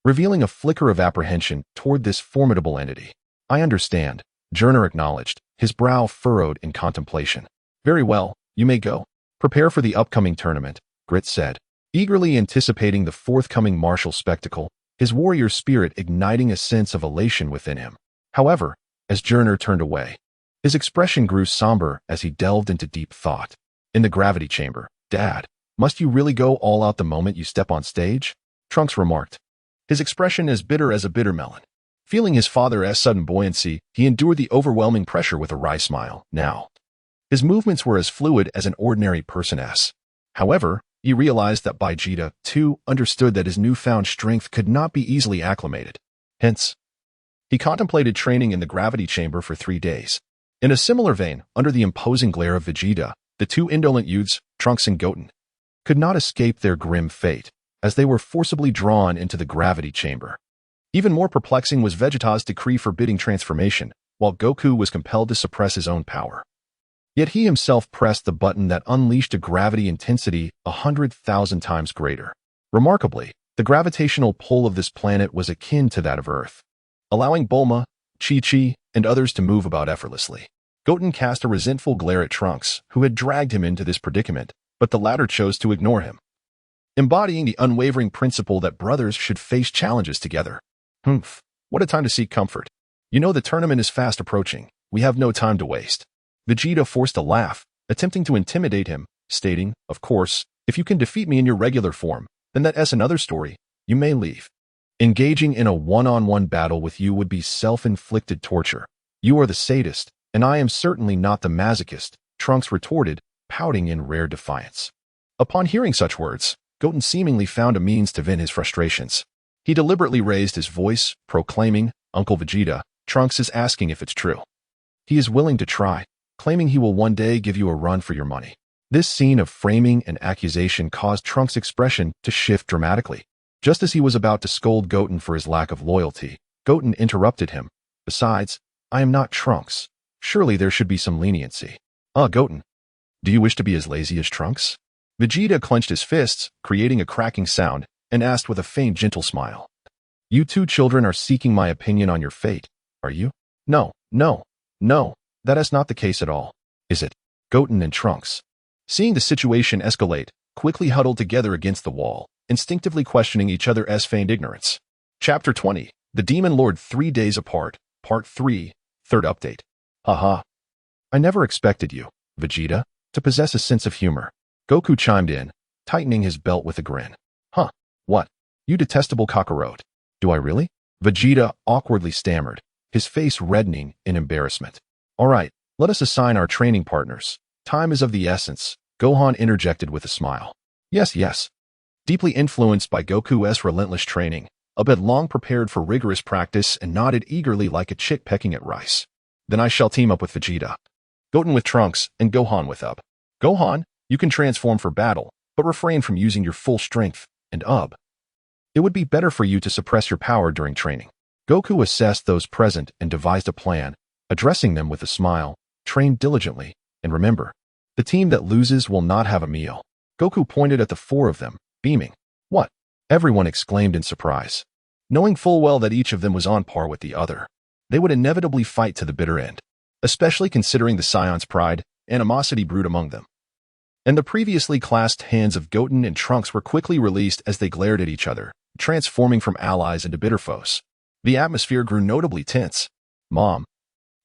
revealing a flicker of apprehension toward this formidable entity. I understand, Journer acknowledged, his brow furrowed in contemplation. Very well, you may go. Prepare for the upcoming tournament, Grit said, eagerly anticipating the forthcoming martial spectacle, his warrior spirit igniting a sense of elation within him. However, as Journer turned away, his expression grew somber as he delved into deep thought. In the gravity chamber, Dad, must you really go all out the moment you step on stage? Trunks remarked, his expression as bitter as a bitter melon. Feeling his father's sudden buoyancy, he endured the overwhelming pressure with a wry smile. Now, his movements were as fluid as an ordinary person's. However, he realized that Vegeta, too, understood that his newfound strength could not be easily acclimated. Hence, he contemplated training in the gravity chamber for 3 days. In a similar vein, under the imposing glare of Vegeta, the two indolent youths, Trunks and Goten, could not escape their grim fate, as they were forcibly drawn into the gravity chamber. Even more perplexing was Vegeta's decree forbidding transformation, while Goku was compelled to suppress his own power. Yet he himself pressed the button that unleashed a gravity intensity 100,000 times greater. Remarkably, the gravitational pull of this planet was akin to that of Earth, allowing Bulma, Chi-Chi, and others to move about effortlessly. Goten cast a resentful glare at Trunks, who had dragged him into this predicament, but the latter chose to ignore him, embodying the unwavering principle that brothers should face challenges together. What a time to seek comfort. You know the tournament is fast approaching. We have no time to waste. Vegeta forced a laugh, attempting to intimidate him, stating, of course, if you can defeat me in your regular form, then that's another story. You may leave. Engaging in a one-on-one battle with you would be self-inflicted torture. You are the sadist, and I am certainly not the masochist, Trunks retorted, pouting in rare defiance. Upon hearing such words, Goten seemingly found a means to vent his frustrations. He deliberately raised his voice, proclaiming, Uncle Vegeta, Trunks is asking if it's true. He is willing to try, claiming he will one day give you a run for your money. This scene of framing and accusation caused Trunks' expression to shift dramatically. Just as he was about to scold Goten for his lack of loyalty, Goten interrupted him. Besides, I am not Trunks. Surely there should be some leniency. Goten, do you wish to be as lazy as Trunks? Vegeta clenched his fists, creating a cracking sound, and asked with a faint gentle smile. You two children are seeking my opinion on your fate, are you? No, that is not the case at all. Is it? Goten and Trunks, seeing the situation escalate, quickly huddled together against the wall, instinctively questioning each other's feigned ignorance. Chapter 20, The Demon Lord 3 Days Apart, Part 3, Third Update. Haha. I never expected you, Vegeta, to possess a sense of humor. Goku chimed in, tightening his belt with a grin. What? You detestable cockroach. Do I really? Vegeta awkwardly stammered, his face reddening in embarrassment. All right, let us assign our training partners. Time is of the essence, Gohan interjected with a smile. Yes. Deeply influenced by Goku's relentless training, Ub had long prepared for rigorous practice and nodded eagerly like a chick pecking at rice. Then I shall team up with Vegeta, Goten with Trunks, and Gohan with Ub. Gohan, you can transform for battle, but refrain from using your full strength, and Ub, it would be better for you to suppress your power during training. Goku assessed those present and devised a plan, addressing them with a smile. Train diligently, and remember, the team that loses will not have a meal. Goku pointed at the 4 of them, beaming. What? Everyone exclaimed in surprise. knowing full well that each of them was on par with the other. They would inevitably fight to the bitter end, especially considering the Scion's pride, animosity brewed among them. And the previously clasped hands of Goten and Trunks were quickly released as they glared at each other, transforming from allies into bitter foes. The atmosphere grew notably tense. Mom,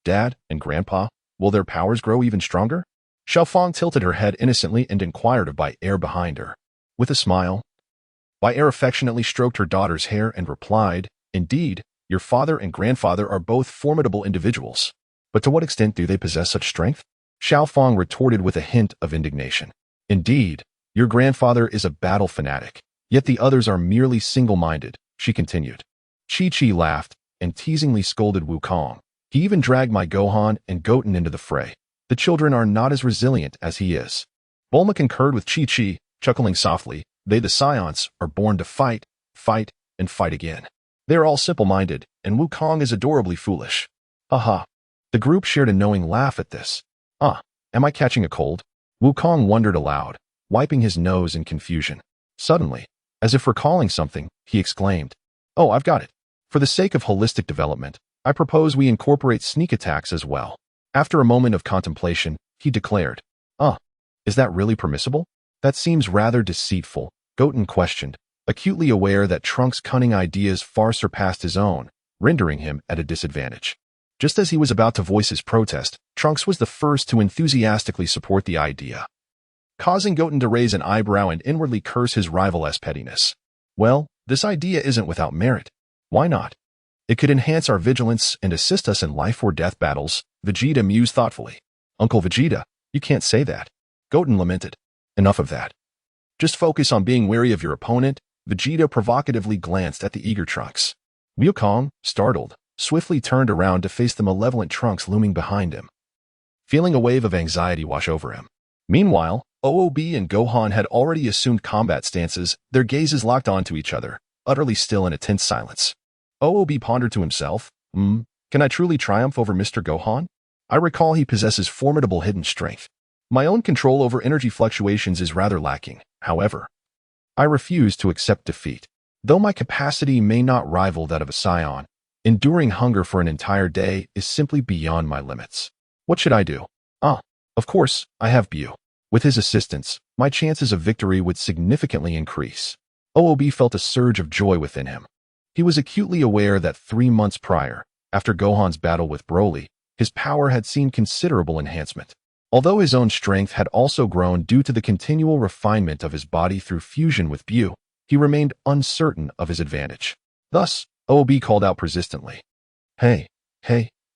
Dad, and Grandpa, will their powers grow even stronger? Xiaofang tilted her head innocently and inquired of Bai Er behind her. With a smile, Bai Er affectionately stroked her daughter's hair and replied, "Indeed, your father and grandfather are both formidable individuals. But to what extent do they possess such strength?" Xiaofang retorted with a hint of indignation. "Indeed, your grandfather is a battle fanatic, yet the others are merely single-minded," she continued. Chi-Chi laughed and teasingly scolded Wukong. "He even dragged my Gohan and Goten into the fray. The children are not as resilient as he is." Bulma concurred with Chi-Chi, chuckling softly. "They, the Scions, are born to fight, fight, and fight again. They are all simple-minded, and Wukong is adorably foolish." Haha. The group shared a knowing laugh at this. Am I catching a cold? Wukong wondered aloud, wiping his nose in confusion. Suddenly, as if recalling something, he exclaimed, "Oh, I've got it. For the sake of holistic development, I propose we incorporate sneak attacks as well." After a moment of contemplation, he declared, Is that really permissible?" "That seems rather deceitful," Goten questioned, acutely aware that Trunks' cunning ideas far surpassed his own, rendering him at a disadvantage. Just as he was about to voice his protest, Trunks was the first to enthusiastically support the idea, causing Goten to raise an eyebrow and inwardly curse his rival's pettiness. "Well, this idea isn't without merit. Why not? It could enhance our vigilance and assist us in life-or-death battles," Vegeta mused thoughtfully. "Uncle Vegeta, you can't say that," Goten lamented. "Enough of that. Just focus on being wary of your opponent." Vegeta provocatively glanced at the eager Trunks. Wukong, startled, swiftly turned around to face the malevolent Trunks looming behind him, feeling a wave of anxiety wash over him. Meanwhile, OOB and Gohan had already assumed combat stances, their gazes locked onto each other, utterly still in a tense silence. OOB pondered to himself, can I truly triumph over Mr. Gohan? I recall he possesses formidable hidden strength. My own control over energy fluctuations is rather lacking, however. I refuse to accept defeat. Though my capacity may not rival that of a Scion, enduring hunger for an entire day is simply beyond my limits. What should I do? Of course, I have Bu. With his assistance, my chances of victory would significantly increase. OOB felt a surge of joy within him. He was acutely aware that 3 months prior, after Gohan's battle with Broly, his power had seen considerable enhancement. Although his own strength had also grown due to the continual refinement of his body through fusion with Bu, he remained uncertain of his advantage. Thus, OOB called out persistently, Hey,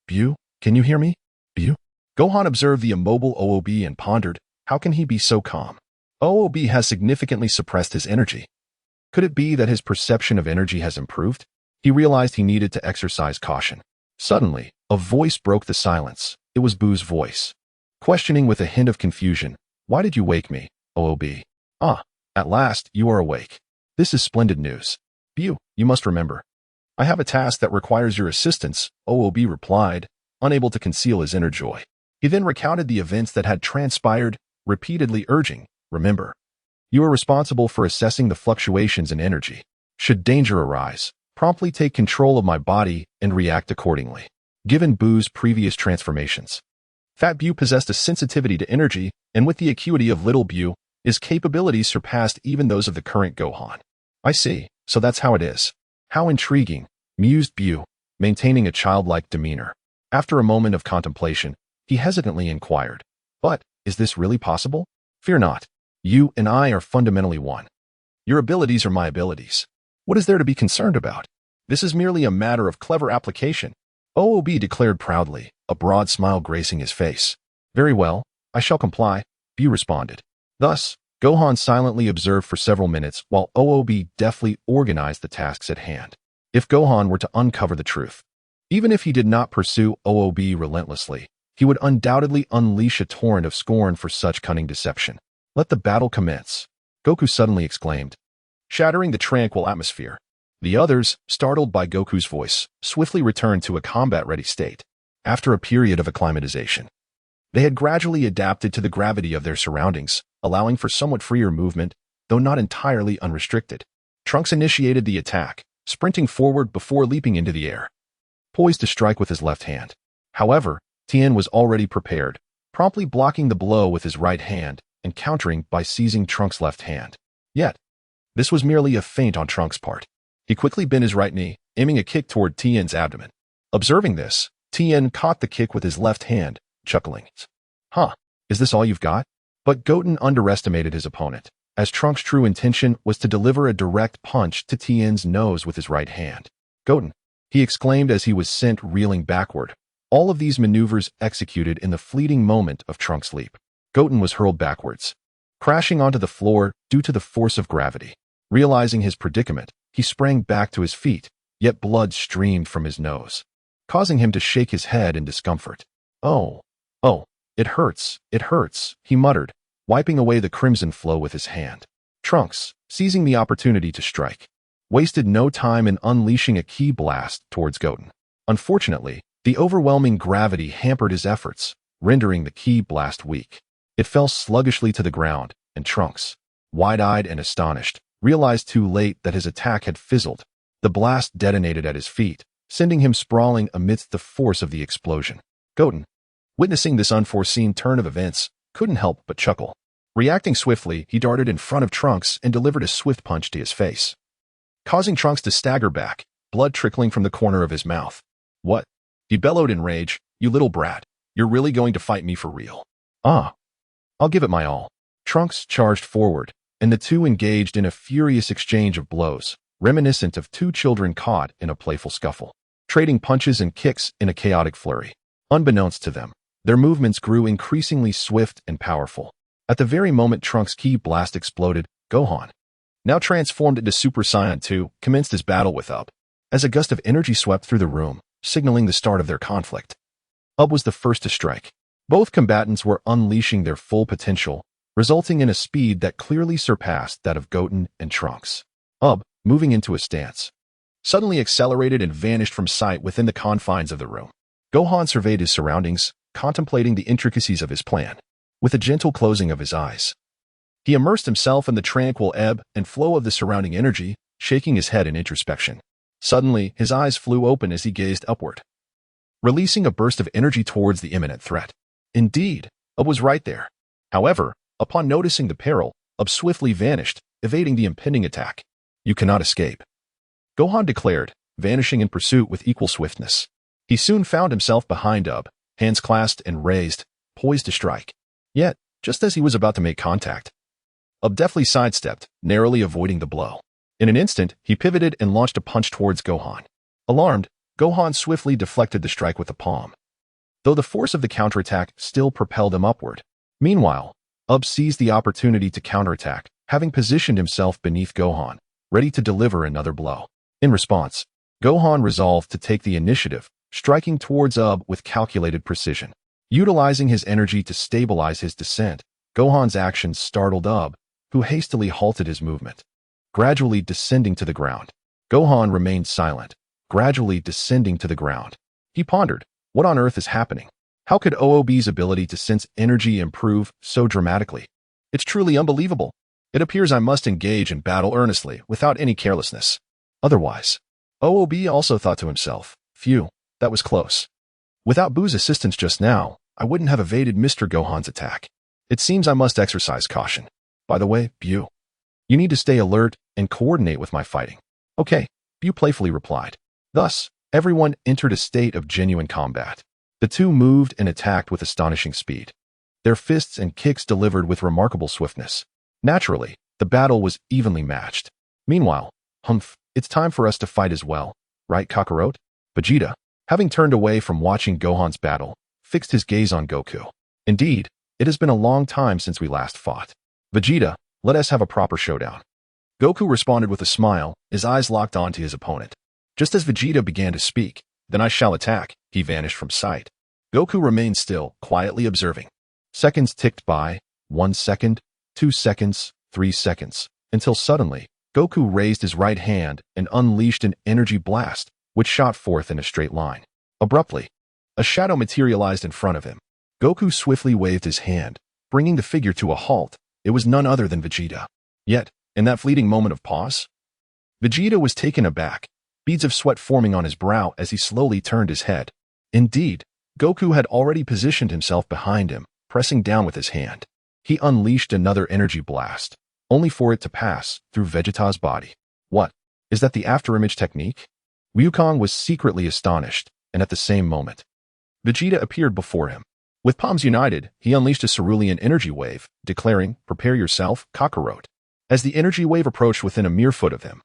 Bu, can you hear me? Bu? Gohan observed the immobile OOB and pondered, how can he be so calm? OOB has significantly suppressed his energy. Could it be that his perception of energy has improved? He realized he needed to exercise caution. Suddenly, a voice broke the silence. It was Bu's voice, questioning with a hint of confusion. Why did you wake me, OOB? At last, you are awake. This is splendid news. Bu, you must remember. I have a task that requires your assistance, OOB replied, unable to conceal his inner joy. He then recounted the events that had transpired, repeatedly urging, remember, you are responsible for assessing the fluctuations in energy. Should danger arise, promptly take control of my body and react accordingly. Given Bu's previous transformations, Fat Bu possessed a sensitivity to energy, and with the acuity of Little Bu, his capabilities surpassed even those of the current Gohan. I see, so that's how it is. How intriguing, mused Bu, maintaining a childlike demeanor. After a moment of contemplation, he hesitantly inquired, but is this really possible? Fear not. You and I are fundamentally one. Your abilities are my abilities. What is there to be concerned about? This is merely a matter of clever application, OOB declared proudly, a broad smile gracing his face. Very well, I shall comply, Bu responded. Thus, Gohan silently observed for several minutes while OOB deftly organized the tasks at hand. If Gohan were to uncover the truth, even if he did not pursue OOB relentlessly, he would undoubtedly unleash a torrent of scorn for such cunning deception. Let the battle commence, Goku suddenly exclaimed, shattering the tranquil atmosphere. The others, startled by Goku's voice, swiftly returned to a combat-ready state. After a period of acclimatization, they had gradually adapted to the gravity of their surroundings, allowing for somewhat freer movement, though not entirely unrestricted. Trunks initiated the attack, sprinting forward before leaping into the air, poised to strike with his left hand. However, Tien was already prepared, promptly blocking the blow with his right hand and countering by seizing Trunks' left hand. Yet, this was merely a feint on Trunks' part. He quickly bent his right knee, aiming a kick toward Tien's abdomen. Observing this, Tien caught the kick with his left hand, chuckling. Huh, is this all you've got? But Goten underestimated his opponent, as Trunks' true intention was to deliver a direct punch to Tien's nose with his right hand. Goten, he exclaimed as he was sent reeling backward. All of these maneuvers executed in the fleeting moment of Trunks' leap. Goten was hurled backwards, crashing onto the floor due to the force of gravity. Realizing his predicament, he sprang back to his feet, yet blood streamed from his nose, causing him to shake his head in discomfort. Oh, it hurts, he muttered, wiping away the crimson flow with his hand. Trunks, seizing the opportunity to strike, wasted no time in unleashing a ki blast towards Goten. Unfortunately, the overwhelming gravity hampered his efforts, rendering the ki blast weak. It fell sluggishly to the ground, and Trunks, wide-eyed and astonished, realized too late that his attack had fizzled. The blast detonated at his feet, sending him sprawling amidst the force of the explosion. Goten, witnessing this unforeseen turn of events, couldn't help but chuckle. Reacting swiftly, he darted in front of Trunks and delivered a swift punch to his face, causing Trunks to stagger back, blood trickling from the corner of his mouth. What? He bellowed in rage. You little brat. You're really going to fight me for real? Ah. I'll give it my all. Trunks charged forward, and the two engaged in a furious exchange of blows, reminiscent of two children caught in a playful scuffle, trading punches and kicks in a chaotic flurry. Unbeknownst to them, their movements grew increasingly swift and powerful. At the very moment Trunks' ki blast exploded, Gohan, now transformed into Super Saiyan 2, commenced his battle with Ub. As a gust of energy swept through the room, signaling the start of their conflict, Ub was the first to strike. Both combatants were unleashing their full potential, resulting in a speed that clearly surpassed that of Goten and Trunks. Ub, moving into a stance, suddenly accelerated and vanished from sight within the confines of the room. Gohan surveyed his surroundings, contemplating the intricacies of his plan. With a gentle closing of his eyes, he immersed himself in the tranquil ebb and flow of the surrounding energy, shaking his head in introspection. Suddenly, his eyes flew open as he gazed upward, releasing a burst of energy towards the imminent threat. Indeed, Ub was right there. However, upon noticing the peril, Ub swiftly vanished, evading the impending attack. You cannot escape, Gohan declared, vanishing in pursuit with equal swiftness. He soon found himself behind Ub, hands clasped and raised, poised to strike. Yet, just as he was about to make contact, Ub deftly sidestepped, narrowly avoiding the blow. In an instant, he pivoted and launched a punch towards Gohan. Alarmed, Gohan swiftly deflected the strike with the palm, though the force of the counterattack still propelled him upward. Meanwhile, Ub seized the opportunity to counterattack, having positioned himself beneath Gohan, ready to deliver another blow. In response, Gohan resolved to take the initiative, striking towards Ub with calculated precision. Utilizing his energy to stabilize his descent, Gohan's actions startled Ub, who hastily halted his movement, gradually descending to the ground. Gohan remained silent, gradually descending to the ground. He pondered, what on earth is happening? How could OOB's ability to sense energy improve so dramatically? It's truly unbelievable. It appears I must engage in battle earnestly, without any carelessness. Otherwise, OOB also thought to himself, phew, that was close. Without Boo's assistance just now, I wouldn't have evaded Mr. Gohan's attack. It seems I must exercise caution. By the way, Bu, you need to stay alert and coordinate with my fighting. Okay, Bu playfully replied. Thus, everyone entered a state of genuine combat. The two moved and attacked with astonishing speed, their fists and kicks delivered with remarkable swiftness. Naturally, the battle was evenly matched. Meanwhile, it's time for us to fight as well, right, Kakarot? Vegeta, having turned away from watching Gohan's battle, fixed his gaze on Goku. Indeed, it has been a long time since we last fought. Vegeta, let us have a proper showdown. Goku responded with a smile, his eyes locked onto his opponent. Just as Vegeta began to speak, then I shall attack, he vanished from sight. Goku remained still, quietly observing. Seconds ticked by, 1 second, 2 seconds, 3 seconds, until suddenly, Goku raised his right hand and unleashed an energy blast, which shot forth in a straight line. Abruptly, a shadow materialized in front of him. Goku swiftly waved his hand, bringing the figure to a halt. It was none other than Vegeta. Yet, in that fleeting moment of pause, Vegeta was taken aback, beads of sweat forming on his brow as he slowly turned his head. Indeed, Goku had already positioned himself behind him, pressing down with his hand. He unleashed another energy blast, only for it to pass through Vegeta's body. What? Is that the afterimage technique? Wukong was secretly astonished, and at the same moment, Vegeta appeared before him. With palms united, he unleashed a cerulean energy wave, declaring, "Prepare yourself, Kakarot." As the energy wave approached within a mere foot of him,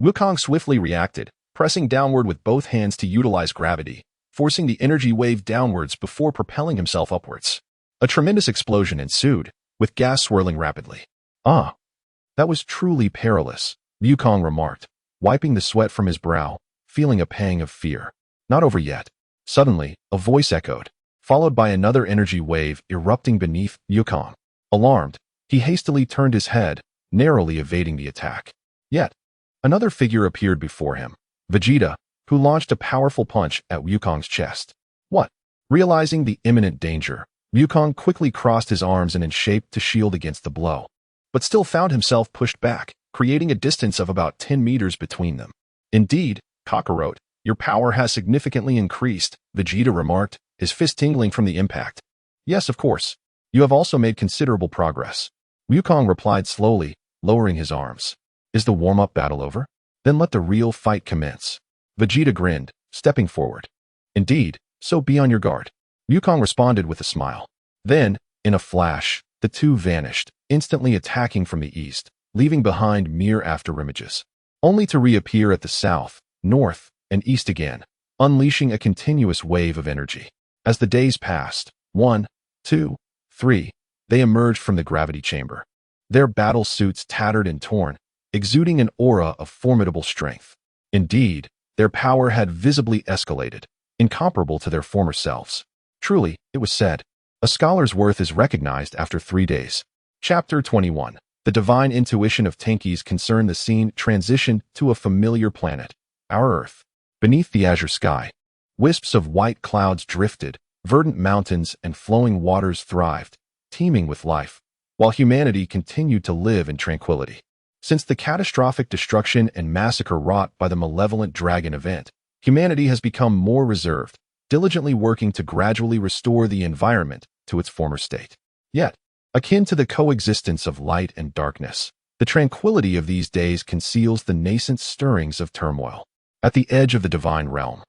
Wukong swiftly reacted, pressing downward with both hands to utilize gravity, forcing the energy wave downwards before propelling himself upwards. A tremendous explosion ensued, with gas swirling rapidly. "Ah, that was truly perilous," Wukong remarked, wiping the sweat from his brow, feeling a pang of fear. "Not over yet." Suddenly, a voice echoed, followed by another energy wave erupting beneath Wukong. Alarmed, he hastily turned his head, narrowly evading the attack. Yet, another figure appeared before him, Vegeta, who launched a powerful punch at Wukong's chest. What? Realizing the imminent danger, Wukong quickly crossed his arms and in shape to shield against the blow, but still found himself pushed back, creating a distance of about 10 meters between them. "Indeed, Kakarot, your power has significantly increased," Vegeta remarked, his fist tingling from the impact. "Yes, of course. You have also made considerable progress," Wukong replied slowly, lowering his arms. "Is the warm-up battle over? Then let the real fight commence." Vegeta grinned, stepping forward. "Indeed, so be on your guard," Wukong responded with a smile. Then, in a flash, the two vanished, instantly attacking from the east, leaving behind mere afterimages, only to reappear at the south, north, and east again, unleashing a continuous wave of energy. As the days passed, 1, 2, 3, they emerged from the gravity chamber, their battle suits tattered and torn, exuding an aura of formidable strength. Indeed, their power had visibly escalated, incomparable to their former selves. Truly, it was said, a scholar's worth is recognized after 3 days. Chapter 21. The divine intuition of Tenki's concern. The scene transitioned to a familiar planet, our Earth. Beneath the azure sky, wisps of white clouds drifted, verdant mountains and flowing waters thrived, teeming with life, while humanity continued to live in tranquility. Since the catastrophic destruction and massacre wrought by the malevolent dragon event, humanity has become more reserved, diligently working to gradually restore the environment to its former state. Yet, akin to the coexistence of light and darkness, the tranquility of these days conceals the nascent stirrings of turmoil. At the edge of the divine realm,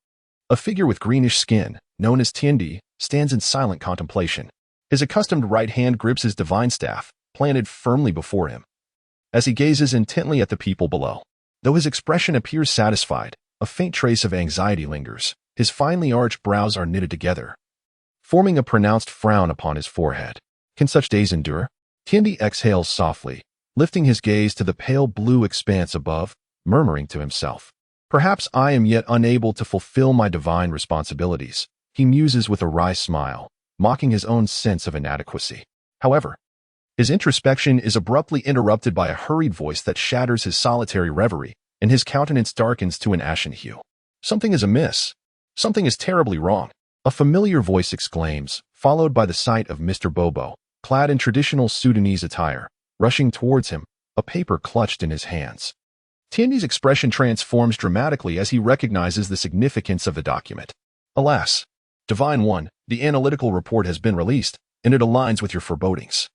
a figure with greenish skin, known as Tiendi, stands in silent contemplation. His accustomed right hand grips his divine staff, planted firmly before him, as he gazes intently at the people below. Though his expression appears satisfied, a faint trace of anxiety lingers. His finely arched brows are knitted together, forming a pronounced frown upon his forehead. Can such days endure? Tiendi exhales softly, lifting his gaze to the pale blue expanse above, murmuring to himself, "Perhaps I am yet unable to fulfill my divine responsibilities," he muses with a wry smile, mocking his own sense of inadequacy. However, his introspection is abruptly interrupted by a hurried voice that shatters his solitary reverie, and his countenance darkens to an ashen hue. Something is amiss. Something is terribly wrong, a familiar voice exclaims, followed by the sight of Mr. Bobo, clad in traditional Sudanese attire, rushing towards him, a paper clutched in his hands. Tiendi's expression transforms dramatically as he recognizes the significance of the document. Alas, Divine One, the analytical report has been released, and it aligns with your forebodings.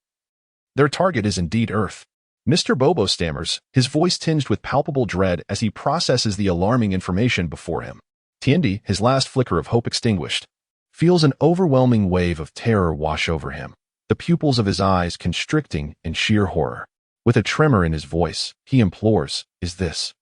Their target is indeed Earth. Mr. Bobo stammers, his voice tinged with palpable dread as he processes the alarming information before him. Tiendi, his last flicker of hope extinguished, feels an overwhelming wave of terror wash over him, the pupils of his eyes constricting in sheer horror. With a tremor in his voice, he implores, Is this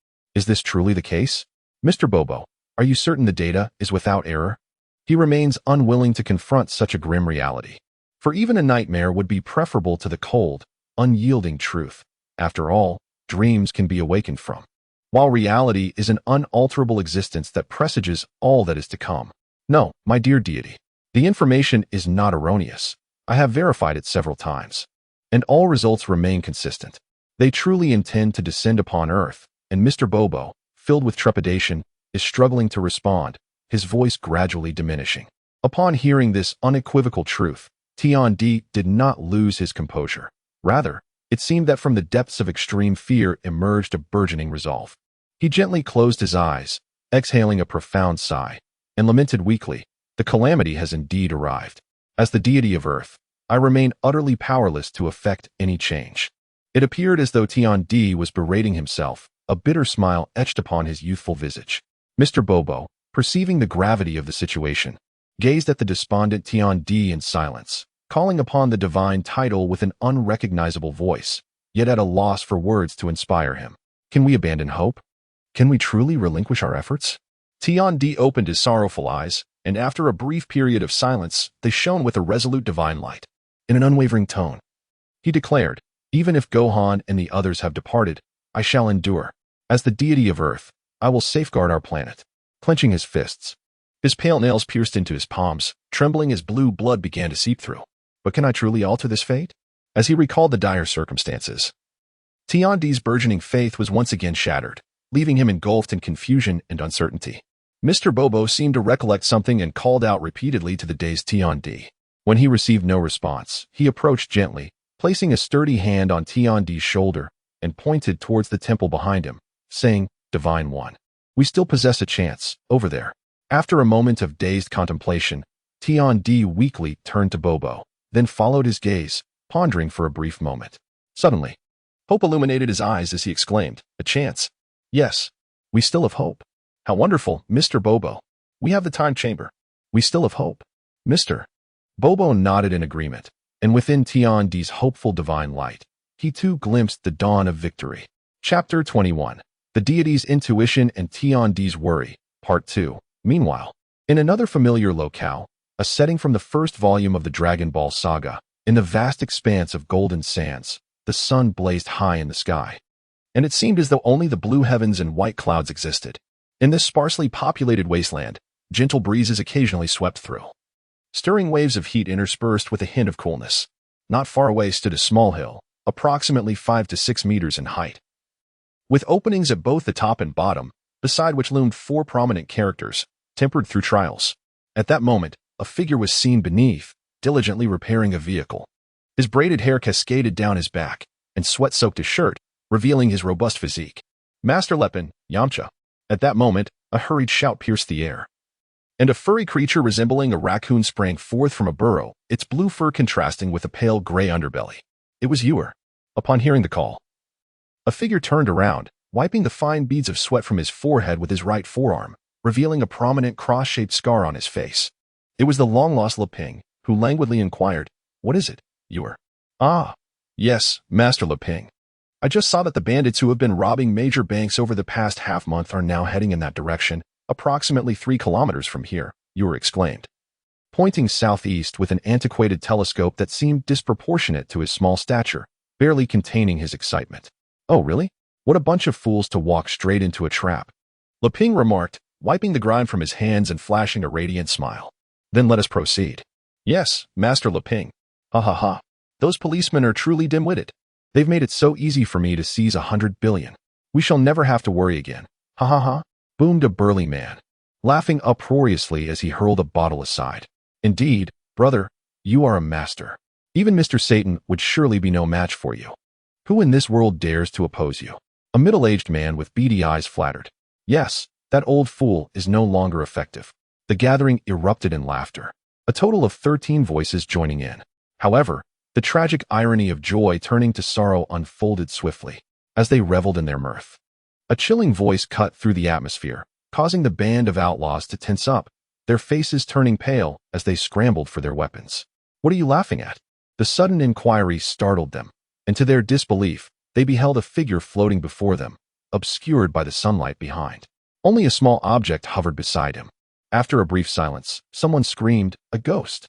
truly the case? Mr. Bobo, are you certain the data is without error?" He remains unwilling to confront such a grim reality. For even a nightmare would be preferable to the cold, unyielding truth. After all, dreams can be awakened from, while reality is an unalterable existence that presages all that is to come. "No, my dear deity, the information is not erroneous. I have verified it several times, and all results remain consistent. They truly intend to descend upon Earth," and Mr. Bobo, filled with trepidation, is struggling to respond, his voice gradually diminishing. Upon hearing this unequivocal truth, Tiendi did not lose his composure. Rather, it seemed that from the depths of extreme fear emerged a burgeoning resolve. He gently closed his eyes, exhaling a profound sigh, and lamented weakly, "The calamity has indeed arrived. As the deity of earth, I remain utterly powerless to effect any change." It appeared as though Tian was berating himself, a bitter smile etched upon his youthful visage. Mr. Bobo, perceiving the gravity of the situation, gazed at the despondent Tian in silence, calling upon the divine title with an unrecognizable voice, yet at a loss for words to inspire him. Can we abandon hope? Can we truly relinquish our efforts? Tian opened his sorrowful eyes, and after a brief period of silence, they shone with a resolute divine light. In an unwavering tone, he declared, "Even if Gohan and the others have departed, I shall endure. As the deity of earth, I will safeguard our planet." Clenching his fists, his pale nails pierced into his palms, trembling as blue blood began to seep through. But can I truly alter this fate? As he recalled the dire circumstances, Tian's burgeoning faith was once again shattered, leaving him engulfed in confusion and uncertainty. Mr. Bobo seemed to recollect something and called out repeatedly to the dazed Tian. When he received no response, he approached gently, placing a sturdy hand on Tian's shoulder, and pointed towards the temple behind him, saying, "Divine One, we still possess a chance, over there." After a moment of dazed contemplation, Tian weakly turned to Bobo, then followed his gaze, pondering for a brief moment. Suddenly, hope illuminated his eyes as he exclaimed, "A chance? Yes, we still have hope. How wonderful, Mr. Bobo. We have the time chamber. We still have hope." Mr. Bobo nodded in agreement, and within Tian's hopeful divine light, he too glimpsed the dawn of victory. Chapter 21. The Deity's Intuition and Tian's Worry, Part 2. Meanwhile, in another familiar locale, a setting from the first volume of the Dragon Ball saga, in the vast expanse of golden sands, the sun blazed high in the sky, and it seemed as though only the blue heavens and white clouds existed. In this sparsely populated wasteland, gentle breezes occasionally swept through, stirring waves of heat interspersed with a hint of coolness. Not far away stood a small hill, approximately 5 to 6 meters in height, with openings at both the top and bottom, beside which loomed 4 prominent characters, tempered through trials. At that moment, a figure was seen beneath, diligently repairing a vehicle. His braided hair cascaded down his back, and sweat soaked his shirt, revealing his robust physique. "Master Lepin, Yamcha." At that moment, a hurried shout pierced the air, and a furry creature resembling a raccoon sprang forth from a burrow, its blue fur contrasting with a pale gray underbelly. It was Ewer. Upon hearing the call, a figure turned around, wiping the fine beads of sweat from his forehead with his right forearm, revealing a prominent cross-shaped scar on his face. It was the long-lost Leping, who languidly inquired, "What is it, Ewer?" "Ah, yes, Master Leping. I just saw that the bandits who have been robbing major banks over the past half-month are now heading in that direction, approximately 3 kilometers from here," Ewer exclaimed, pointing southeast with an antiquated telescope that seemed disproportionate to his small stature, barely containing his excitement. "Oh, really? What a bunch of fools to walk straight into a trap," Leping remarked, wiping the grime from his hands and flashing a radiant smile. "Then let us proceed." "Yes, Master Leping. Ha ha ha. Those policemen are truly dim-witted. They've made it so easy for me to seize 100 billion. We shall never have to worry again. Ha ha ha," boomed a burly man, laughing uproariously as he hurled a bottle aside. "Indeed, brother, you are a master. Even Mr. Satan would surely be no match for you. Who in this world dares to oppose you?" A middle-aged man with beady eyes flattered. "Yes, that old fool is no longer effective." The gathering erupted in laughter, a total of 13 voices joining in. However, the tragic irony of joy turning to sorrow unfolded swiftly, as they reveled in their mirth. A chilling voice cut through the atmosphere, causing the band of outlaws to tense up, their faces turning pale as they scrambled for their weapons. "What are you laughing at?" The sudden inquiry startled them, and to their disbelief, they beheld a figure floating before them, obscured by the sunlight behind. Only a small object hovered beside him. After a brief silence, someone screamed, "A ghost!"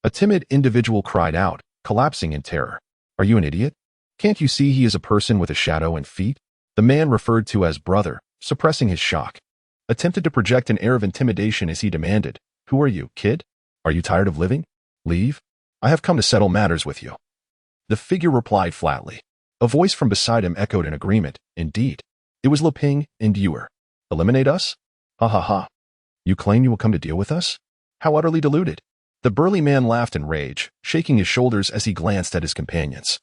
A timid individual cried out, collapsing in terror. "Are you an idiot? Can't you see he is a person with a shadow and feet?" The man referred to as brother, suppressing his shock, attempted to project an air of intimidation as he demanded, "Who are you, kid? Are you tired of living? Leave? I have come to settle matters with you." The figure replied flatly. A voice from beside him echoed in agreement, "Indeed." It was Leping and Ewer. "Eliminate us? Ha ha ha. You claim you will come to deal with us? How utterly deluded." The burly man laughed in rage, shaking his shoulders as he glanced at his companions,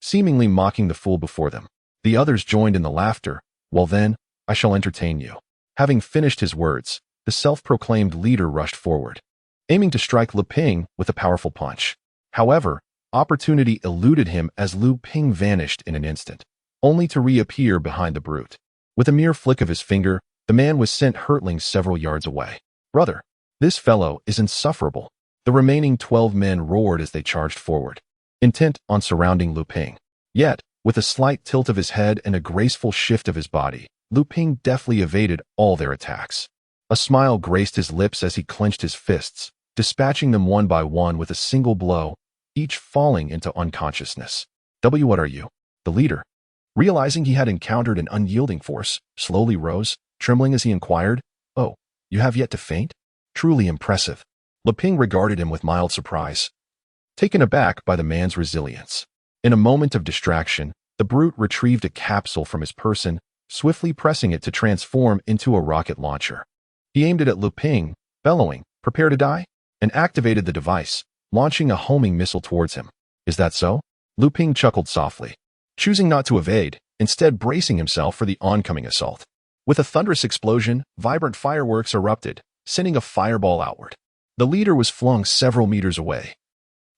seemingly mocking the fool before them. The others joined in the laughter. "Well then, I shall entertain you." Having finished his words, the self-proclaimed leader rushed forward, aiming to strike Lu Ping with a powerful punch. However, opportunity eluded him as Lu Ping vanished in an instant, only to reappear behind the brute. With a mere flick of his finger, the man was sent hurtling several yards away. "Brother, this fellow is insufferable." The remaining 12 men roared as they charged forward, intent on surrounding Lu Ping. Yet, with a slight tilt of his head and a graceful shift of his body, Lu Ping deftly evaded all their attacks. A smile graced his lips as he clenched his fists, dispatching them one by one with a single blow, each falling into unconsciousness. What are you?" The leader, realizing he had encountered an unyielding force, slowly rose, trembling as he inquired, "Oh, you have yet to faint? Truly impressive." Lu Ping regarded him with mild surprise, taken aback by the man's resilience. In a moment of distraction, the brute retrieved a capsule from his person, swiftly pressing it to transform into a rocket launcher. He aimed it at Lu Ping, bellowing, "Prepare to die," and activated the device, launching a homing missile towards him. "Is that so?" Lu Ping chuckled softly, choosing not to evade, instead bracing himself for the oncoming assault. With a thunderous explosion, vibrant fireworks erupted, sending a fireball outward. The leader was flung several meters away,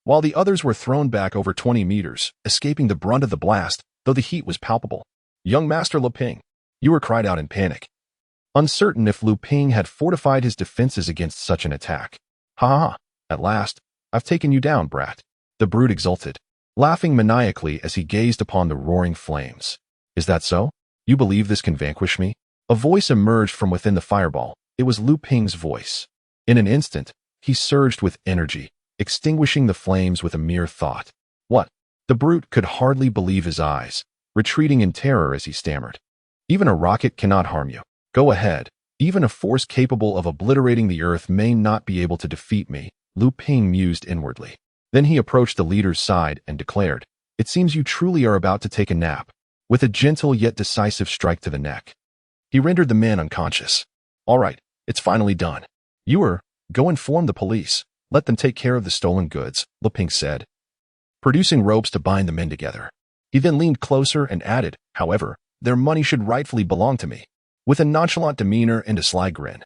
while the others were thrown back over 20 meters, escaping the brunt of the blast, though the heat was palpable. "Young Master Lu Ping," Yuer cried out in panic, uncertain if Lu Ping had fortified his defenses against such an attack. "Ha ha ha, at last, I've taken you down, brat," the brute exulted, laughing maniacally as he gazed upon the roaring flames. "Is that so? You believe this can vanquish me?" A voice emerged from within the fireball. It was Lu Ping's voice. In an instant, he surged with energy, extinguishing the flames with a mere thought. "What?" The brute could hardly believe his eyes, retreating in terror as he stammered. "Even a rocket cannot harm you. Go ahead. Even a force capable of obliterating the earth may not be able to defeat me," Lu Ping mused inwardly. Then he approached the leader's side and declared, "It seems you truly are about to take a nap," with a gentle yet decisive strike to the neck. He rendered the man unconscious. "All right, it's finally done. Yuer, go inform the police. Let them take care of the stolen goods," Lu Ping said, producing ropes to bind the men together. He then leaned closer and added, "However, their money should rightfully belong to me." With a nonchalant demeanor and a sly grin,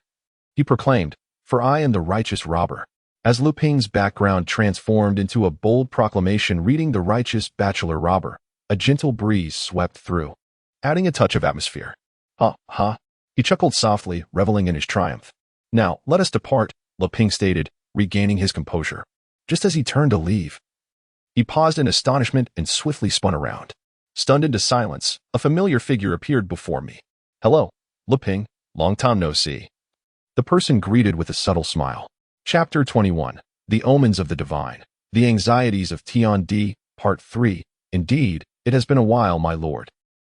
he proclaimed, "For I am the righteous robber." As Lu Ping's background transformed into a bold proclamation reading "The Righteous Bachelor Robber," a gentle breeze swept through, adding a touch of atmosphere. "Ha, ha," he chuckled softly, reveling in his triumph. "Now, let us depart," Lu Ping stated, regaining his composure. Just as he turned to leave, he paused in astonishment and swiftly spun around. Stunned into silence, a familiar figure appeared before me. "Hello, Lu Ping, long time no see." The person greeted with a subtle smile. Chapter 21, The Omens of the Divine. The Anxieties of Tian, Part 3. "Indeed, it has been a while, my lord."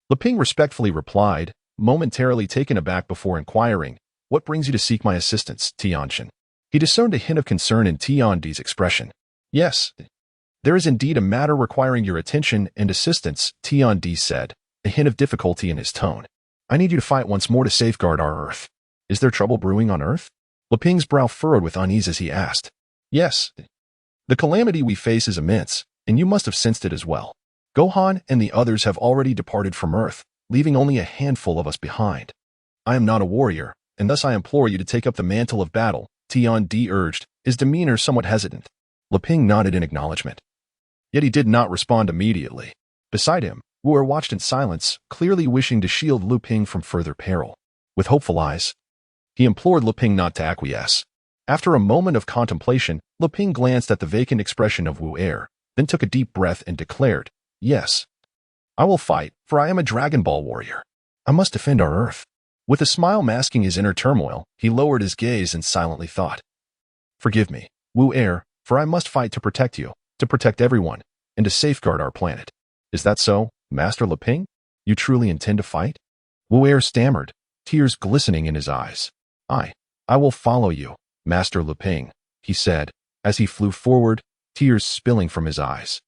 Lu Ping respectfully replied, momentarily taken aback before inquiring, "What brings you to seek my assistance, Tianjin?" He discerned a hint of concern in Tian's expression. "Yes, there is indeed a matter requiring your attention and assistance," Tian said, a hint of difficulty in his tone. "I need you to fight once more to safeguard our Earth." "Is there trouble brewing on Earth?" Lu Ping's brow furrowed with unease as he asked. "Yes. The calamity we face is immense, and you must have sensed it as well. Gohan and the others have already departed from Earth, leaving only a handful of us behind. I am not a warrior, and thus I implore you to take up the mantle of battle," Tian urged, his demeanor somewhat hesitant. Lu Ping nodded in acknowledgement. Yet he did not respond immediately. Beside him, Wu watched in silence, clearly wishing to shield Lu Ping from further peril. With hopeful eyes, he implored Lu Ping not to acquiesce. After a moment of contemplation, Lu Ping glanced at the vacant expression of Wu, then took a deep breath and declared, "Yes, I will fight, for I am a Dragon Ball warrior. I must defend our Earth." With a smile masking his inner turmoil, he lowered his gaze and silently thought, "Forgive me, Wu, for I must fight to protect you, to protect everyone, and to safeguard our planet." "Is that so, Master Lu Ping? You truly intend to fight?" Wu stammered, tears glistening in his eyes. I will follow you, Master Lu Ping," he said, as he flew forward, tears spilling from his eyes.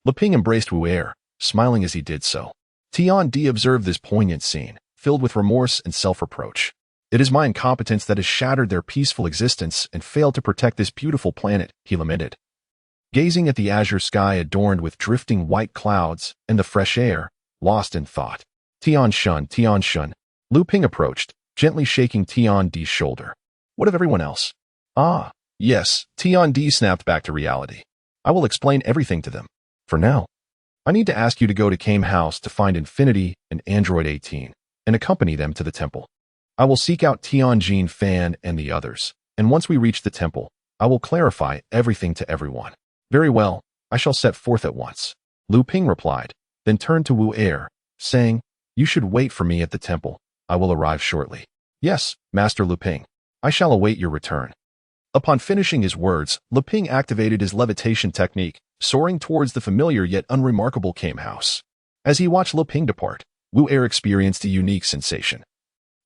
Lu Ping embraced Wu, smiling as he did so. Tian observed this poignant scene, filled with remorse and self-reproach. "It is my incompetence that has shattered their peaceful existence and failed to protect this beautiful planet," he lamented. Gazing at the azure sky adorned with drifting white clouds and the fresh air, lost in thought. Tian Shun, Lu Ping approached, gently shaking Tian Di's shoulder. What of everyone else? Ah, yes, Tian Di snapped back to reality. I will explain everything to them. For now, I need to ask you to go to Kame House to find Infinity and Android 18 and accompany them to the temple. I will seek out Tianjin Fan and the others, and once we reach the temple, I will clarify everything to everyone. Very well, I shall set forth at once. Lu Ping replied, then turned to Wu Er, saying, You should wait for me at the temple. I will arrive shortly. Yes, Master Lu Ping. I shall await your return. Upon finishing his words, Lu Ping activated his levitation technique, soaring towards the familiar yet unremarkable Kame House. As he watched Lu Ping depart, Wu Er experienced a unique sensation,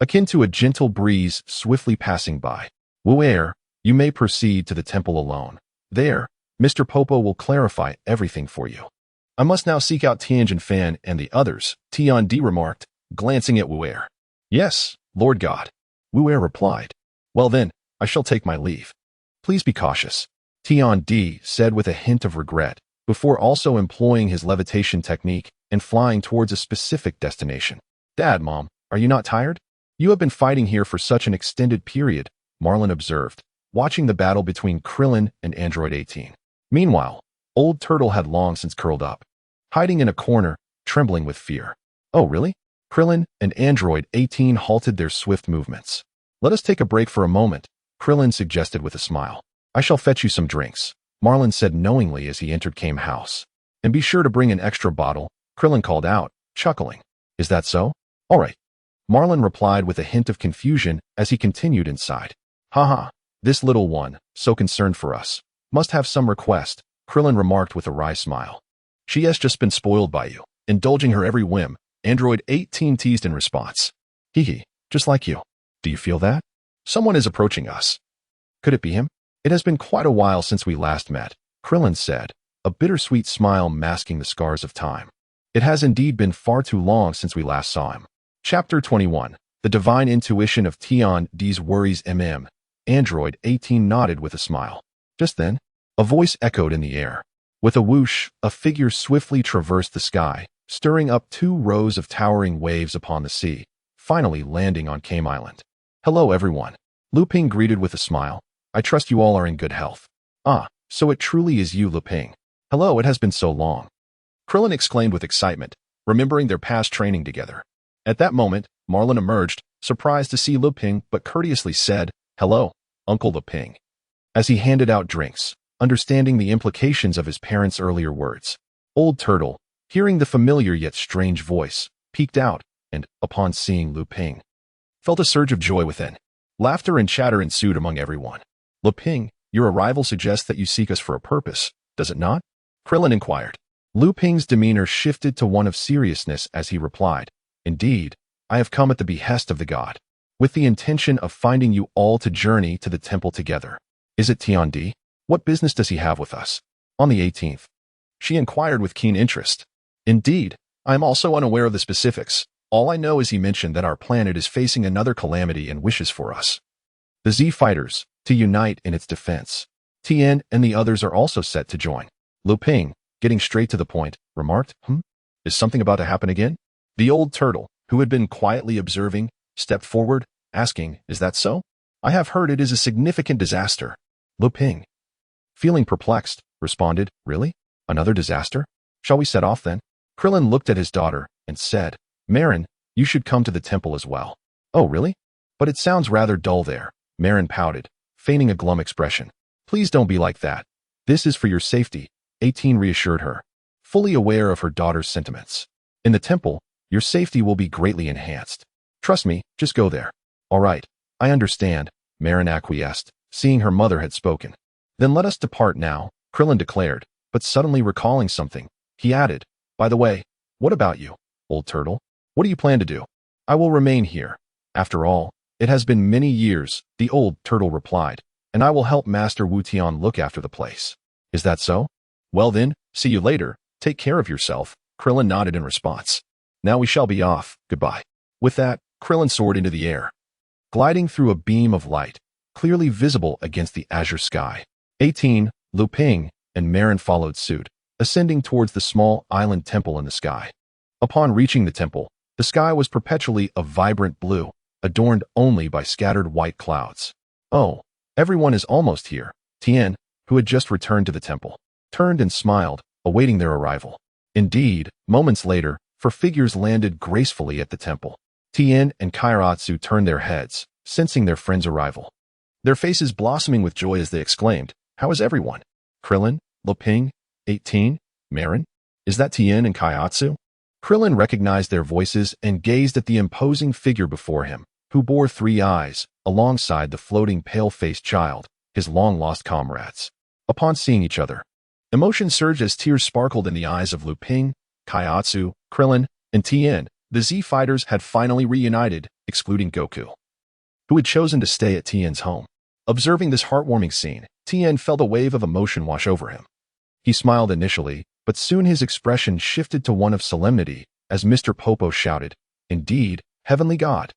akin to a gentle breeze swiftly passing by. Wu Er, you may proceed to the temple alone. There, Mr. Popo will clarify everything for you. I must now seek out Tianjin Fan and the others, Tian Di remarked, glancing at Wu Er. Yes, Lord God. Wu Er replied. Well then, I shall take my leave. Please be cautious, Tian Di said with a hint of regret, before also employing his levitation technique and flying towards a specific destination. Dad, Mom, are you not tired? You have been fighting here for such an extended period, Marlin observed, watching the battle between Krillin and Android 18. Meanwhile, Old Turtle had long since curled up, hiding in a corner, trembling with fear. Oh, really? Krillin and Android 18 halted their swift movements. Let us take a break for a moment, Krillin suggested with a smile. I shall fetch you some drinks, Marlin said knowingly as he entered Kame House. And be sure to bring an extra bottle, Krillin called out, chuckling. Is that so? All right. Marlin replied with a hint of confusion as he continued inside. Haha, this little one, so concerned for us, must have some request, Krillin remarked with a wry smile. She has just been spoiled by you, indulging her every whim, Android 18 teased in response. Hee, just like you. Do you feel that? Someone is approaching us. Could it be him? It has been quite a while since we last met, Krillin said, a bittersweet smile masking the scars of time. It has indeed been far too long since we last saw him. Chapter 21. The divine intuition of Tian Di's worries. Android 18 nodded with a smile. Just then, a voice echoed in the air. With a whoosh, a figure swiftly traversed the sky, stirring up 2 rows of towering waves upon the sea, finally landing on Kame Island. Hello everyone. Lu Ping greeted with a smile. I trust you all are in good health. Ah, so it truly is you, Lu Ping. Hello, it has been so long. Krillin exclaimed with excitement, remembering their past training together. At that moment, Marlin emerged, surprised to see Lu Ping, but courteously said, Hello, Uncle Lu Ping, as he handed out drinks, understanding the implications of his parents' earlier words. Old Turtle, hearing the familiar yet strange voice, peeked out, and, upon seeing Lu Ping, felt a surge of joy within. Laughter and chatter ensued among everyone. Lu Ping, your arrival suggests that you seek us for a purpose, does it not? Krillin inquired. Lu Ping's demeanor shifted to one of seriousness as he replied, Indeed, I have come at the behest of the god, with the intention of finding you all to journey to the temple together. Is it Tian Di? What business does he have with us? On the 18th. She inquired with keen interest. Indeed, I am also unaware of the specifics. All I know is he mentioned that our planet is facing another calamity and wishes for us, the Z fighters, to unite in its defense. Tien and the others are also set to join. Lu Ping, getting straight to the point, remarked, Is something about to happen again? The old turtle, who had been quietly observing, stepped forward, asking, Is that so? I have heard it is a significant disaster. Lu Ping, feeling perplexed, responded, Really? Another disaster? Shall we set off then? Krillin looked at his daughter and said, Marin, you should come to the temple as well. Oh, really? But it sounds rather dull there. Marin pouted, feigning a glum expression. Please don't be like that. This is for your safety, 18 reassured her, fully aware of her daughter's sentiments. In the temple, your safety will be greatly enhanced. Trust me, just go there. All right, I understand, Marin acquiesced, seeing her mother had spoken. Then let us depart now, Krillin declared, but suddenly recalling something, he added, By the way, what about you, old turtle? What do you plan to do? I will remain here. After all, it has been many years, the old turtle replied, and I will help Master Wu Tian look after the place. Is that so? Well then, see you later. Take care of yourself, Krillin nodded in response. Now we shall be off. Goodbye. With that, Krillin soared into the air, gliding through a beam of light, clearly visible against the azure sky. 18, Lu Ping, and Marin followed suit, ascending towards the small island temple in the sky. Upon reaching the temple, The sky was perpetually a vibrant blue, adorned only by scattered white clouds. "Oh, everyone is almost here." Tian, who had just returned to the temple, turned and smiled, awaiting their arrival. Indeed, moments later, 4 figures landed gracefully at the temple. Tian and Kairatsu turned their heads, sensing their friend's arrival. Their faces blossoming with joy as they exclaimed, "How is everyone? Krillin, Loping, 18, Marin? Is that Tian and Kairatsu?" Krillin recognized their voices and gazed at the imposing figure before him, who bore 3 eyes, alongside the floating pale-faced child, his long-lost comrades. Upon seeing each other, emotion surged as tears sparkled in the eyes of Liu Ping, Kaiatsu, Krillin, and Tien. The Z fighters had finally reunited, excluding Goku, who had chosen to stay at Tien's home. Observing this heartwarming scene, Tien felt a wave of emotion wash over him. He smiled initially, but soon his expression shifted to one of solemnity as Mr. Popo shouted, "Indeed, Heavenly God!"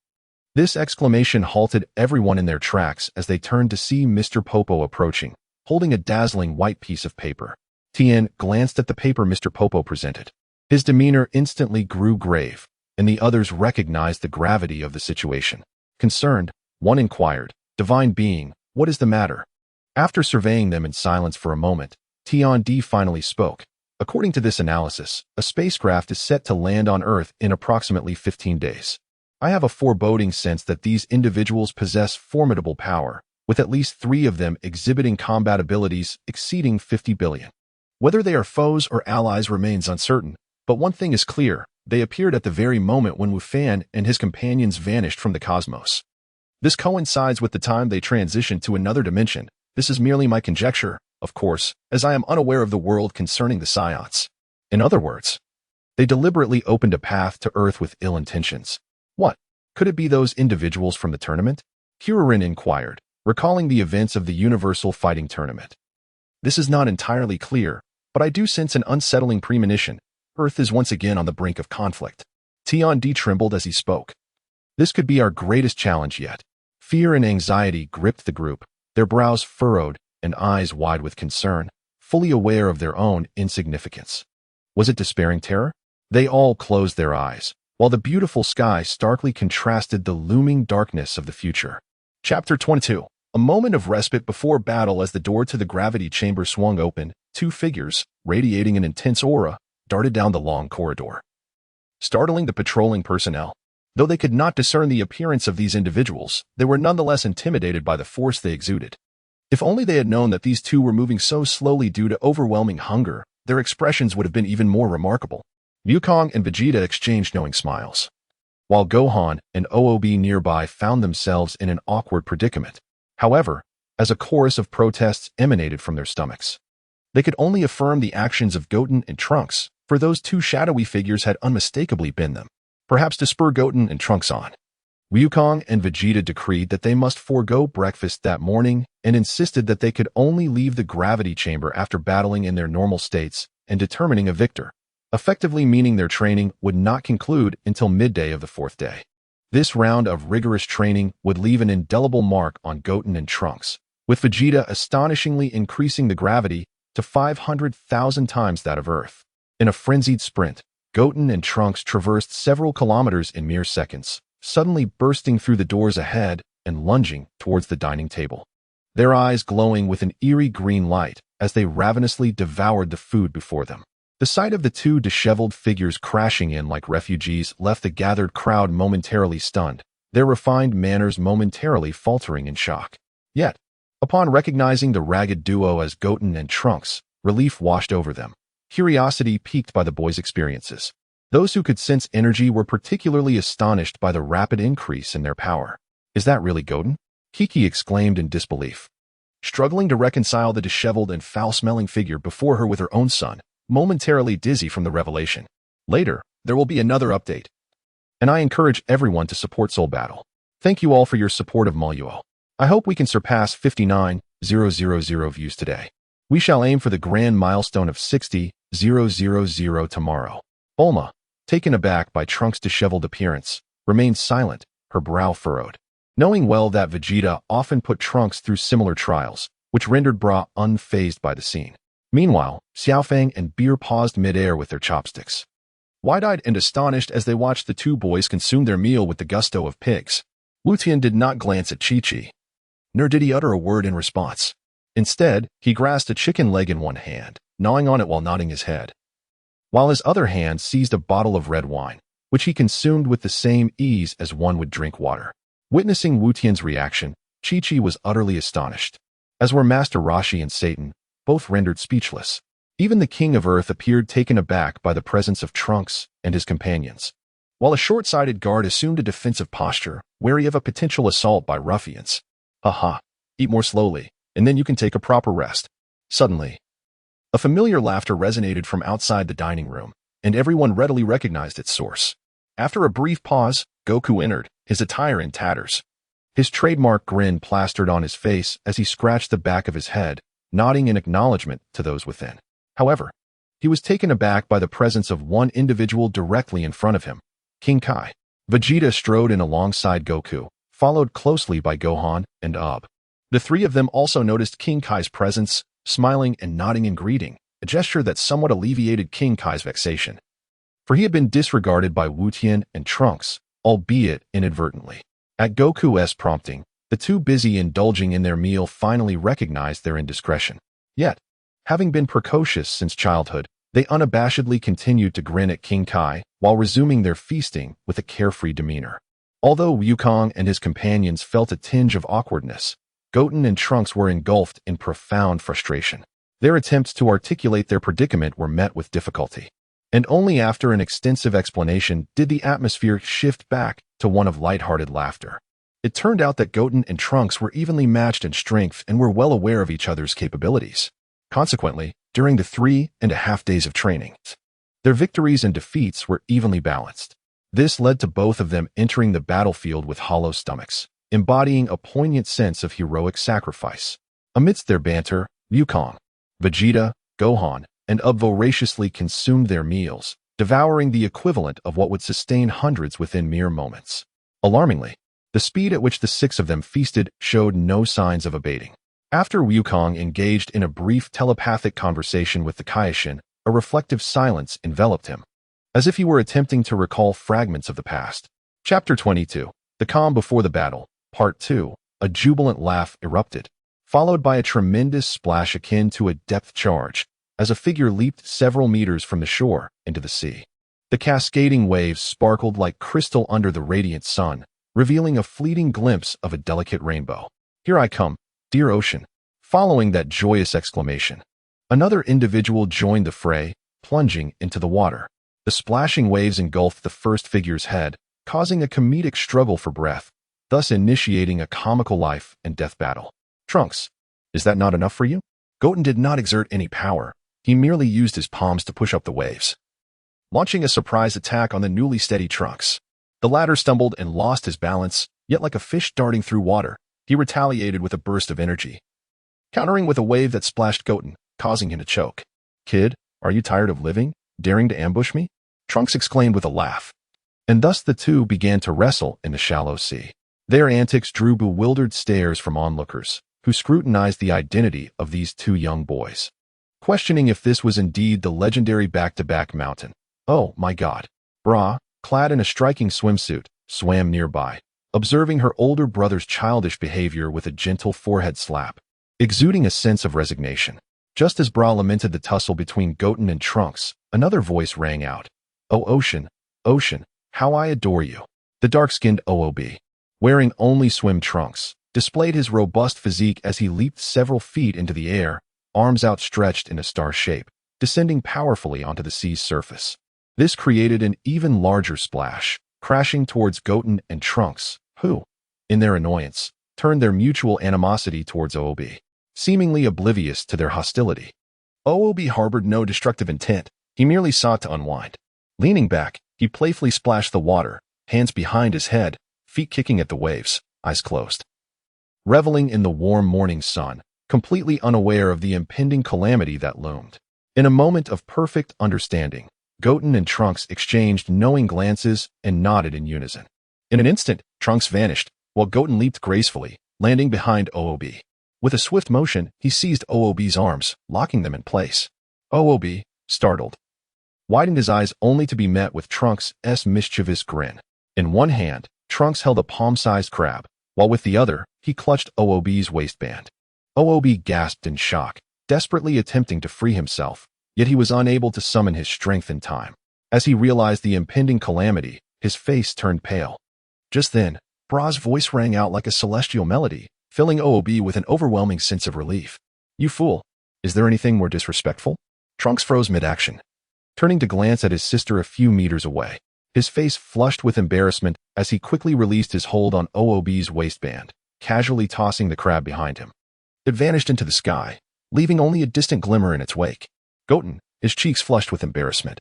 This exclamation halted everyone in their tracks as they turned to see Mr. Popo approaching, holding a dazzling white piece of paper. Tien glanced at the paper Mr. Popo presented. His demeanor instantly grew grave, and the others recognized the gravity of the situation. Concerned, one inquired, "Divine Being, what is the matter?" After surveying them in silence for a moment, Tian Di finally spoke. "According to this analysis, a spacecraft is set to land on Earth in approximately 15 days. I have a foreboding sense that these individuals possess formidable power, with at least 3 of them exhibiting combat abilities exceeding 50 billion. Whether they are foes or allies remains uncertain, but one thing is clear, they appeared at the very moment when Wu Fan and his companions vanished from the cosmos. This coincides with the time they transitioned to another dimension. This is merely my conjecture, of course, as I am unaware of the world concerning the Saiyajin. In other words, they deliberately opened a path to Earth with ill intentions. What? Could it be those individuals from the tournament?" Kuririn inquired, recalling the events of the Universal Fighting Tournament. "This is not entirely clear, but I do sense an unsettling premonition. Earth is once again on the brink of conflict." Tian Di trembled as he spoke. "This could be our greatest challenge yet." Fear and anxiety gripped the group, their brows furrowed and eyes wide with concern, fully aware of their own insignificance. Was it despairing terror? They all closed their eyes, while the beautiful sky starkly contrasted the looming darkness of the future. Chapter 22. A moment of respite before battle. As the door to the gravity chamber swung open, 2 figures, radiating an intense aura, darted down the long corridor, startling the patrolling personnel. Though they could not discern the appearance of these individuals, they were nonetheless intimidated by the force they exuded. If only they had known that these 2 were moving so slowly due to overwhelming hunger, their expressions would have been even more remarkable. Wukong and Vegeta exchanged knowing smiles, while Gohan and OOB nearby found themselves in an awkward predicament. However, as a chorus of protests emanated from their stomachs, they could only affirm the actions of Goten and Trunks, for those 2 shadowy figures had unmistakably been them. Perhaps to spur Goten and Trunks on, Wukong and Vegeta decreed that they must forego breakfast that morning and insisted that they could only leave the gravity chamber after battling in their normal states and determining a victor, effectively meaning their training would not conclude until midday of the 4th day. This round of rigorous training would leave an indelible mark on Goten and Trunks, with Vegeta astonishingly increasing the gravity to 500,000 times that of Earth. In a frenzied sprint, Goten and Trunks traversed several kilometers in mere seconds, suddenly bursting through the doors ahead and lunging towards the dining table, their eyes glowing with an eerie green light as they ravenously devoured the food before them. The sight of the 2 disheveled figures crashing in like refugees left the gathered crowd momentarily stunned, their refined manners momentarily faltering in shock. Yet, upon recognizing the ragged duo as Goten and Trunks, relief washed over them, curiosity piqued by the boys' experiences. Those who could sense energy were particularly astonished by the rapid increase in their power. "Is that really Goten?" Kiki exclaimed in disbelief, struggling to reconcile the disheveled and foul-smelling figure before her with her own son, momentarily dizzy from the revelation. Later, there will be another update, and I encourage everyone to support Soul Battle. Thank you all for your support of Moluo. I hope we can surpass 59,000 views today. We shall aim for the grand milestone of 60,000 tomorrow. Bulma, taken aback by Trunks' disheveled appearance, remained silent, her brow furrowed, knowing well that Vegeta often put Trunks through similar trials, which rendered Bra unfazed by the scene. Meanwhile, Xiaofang and Beer paused mid-air with their chopsticks, wide-eyed and astonished as they watched the two boys consume their meal with the gusto of pigs. Wutian did not glance at Chi-Chi, nor did he utter a word in response. Instead, he grasped a chicken leg in one hand, gnawing on it while nodding his head, while his other hand seized a bottle of red wine, which he consumed with the same ease as one would drink water. Witnessing Wutian's reaction, Chi-Chi was utterly astonished, as were Master Rashi and Satan, both rendered speechless. Even the King of Earth appeared taken aback by the presence of Trunks and his companions, while a short-sighted guard assumed a defensive posture, wary of a potential assault by ruffians. "Aha, eat more slowly, and then you can take a proper rest." Suddenly, a familiar laughter resonated from outside the dining room, and everyone readily recognized its source. After a brief pause, Goku entered, his attire in tatters, his trademark grin plastered on his face as he scratched the back of his head, nodding in acknowledgement to those within. However, he was taken aback by the presence of one individual directly in front of him, King Kai. Vegeta strode in alongside Goku, followed closely by Gohan and Ub. The three of them also noticed King Kai's presence, smiling and nodding in greeting, a gesture that somewhat alleviated King Kai's vexation, for he had been disregarded by Wutian and Trunks, albeit inadvertently. At Goku's prompting, the two busy indulging in their meal finally recognized their indiscretion. Yet, having been precocious since childhood, they unabashedly continued to grin at King Kai while resuming their feasting with a carefree demeanor. Although Wukong and his companions felt a tinge of awkwardness, Goten and Trunks were engulfed in profound frustration. Their attempts to articulate their predicament were met with difficulty, and only after an extensive explanation did the atmosphere shift back to one of lighthearted laughter. It turned out that Goten and Trunks were evenly matched in strength and were well aware of each other's capabilities. Consequently, during the 3.5 days of training, their victories and defeats were evenly balanced. This led to both of them entering the battlefield with hollow stomachs, embodying a poignant sense of heroic sacrifice. Amidst their banter, Wukong, Vegeta, Gohan, and Ub voraciously consumed their meals, devouring the equivalent of what would sustain hundreds within mere moments. Alarmingly, the speed at which the six of them feasted showed no signs of abating. After Wukong engaged in a brief telepathic conversation with the Kaioshin, a reflective silence enveloped him, as if he were attempting to recall fragments of the past. Chapter 22. The Calm Before the Battle, Part 2. A jubilant laugh erupted, followed by a tremendous splash akin to a depth charge, as a figure leaped several meters from the shore into the sea. The cascading waves sparkled like crystal under the radiant sun, revealing a fleeting glimpse of a delicate rainbow. "Here I come, dear ocean." Following that joyous exclamation, another individual joined the fray, plunging into the water. The splashing waves engulfed the first figure's head, causing a comedic struggle for breath, thus initiating a comical life and death battle. "Trunks, is that not enough for you?" Goten did not exert any power. He merely used his palms to push up the waves, launching a surprise attack on the newly steady Trunks. The latter stumbled and lost his balance, yet like a fish darting through water, he retaliated with a burst of energy, countering with a wave that splashed Goten, causing him to choke. "Kid, are you tired of living, daring to ambush me?" Trunks exclaimed with a laugh. And thus the two began to wrestle in the shallow sea. Their antics drew bewildered stares from onlookers, who scrutinized the identity of these two young boys, questioning if this was indeed the legendary back-to-back mountain. "Oh my god." Bra, clad in a striking swimsuit, swam nearby, observing her older brother's childish behavior with a gentle forehead slap, exuding a sense of resignation. Just as Bra lamented the tussle between Goten and Trunks, another voice rang out. "Oh ocean, ocean, how I adore you." The dark-skinned OOB, wearing only swim trunks, displayed his robust physique as he leaped several feet into the air, arms outstretched in a star shape, descending powerfully onto the sea's surface. This created an even larger splash, crashing towards Goten and Trunks, who, in their annoyance, turned their mutual animosity towards OOB, seemingly oblivious to their hostility. OOB harbored no destructive intent. He merely sought to unwind. Leaning back, he playfully splashed the water, hands behind his head, feet kicking at the waves, eyes closed, reveling in the warm morning sun, completely unaware of the impending calamity that loomed. In a moment of perfect understanding, Goten and Trunks exchanged knowing glances and nodded in unison. In an instant, Trunks vanished, while Goten leaped gracefully, landing behind OOB. With a swift motion, he seized OOB's arms, locking them in place. OOB, startled, widened his eyes only to be met with Trunks' mischievous grin. In one hand, Trunks held a palm-sized crab, while with the other, he clutched OOB's waistband. OOB gasped in shock, desperately attempting to free himself, yet he was unable to summon his strength in time. As he realized the impending calamity, his face turned pale. Just then, Bra's voice rang out like a celestial melody, filling OOB with an overwhelming sense of relief. "You fool! Is there anything more disrespectful?" Trunks froze mid-action, turning to glance at his sister a few meters away. His face flushed with embarrassment as he quickly released his hold on OOB's waistband, casually tossing the crab behind him. It vanished into the sky, leaving only a distant glimmer in its wake. Goten, his cheeks flushed with embarrassment,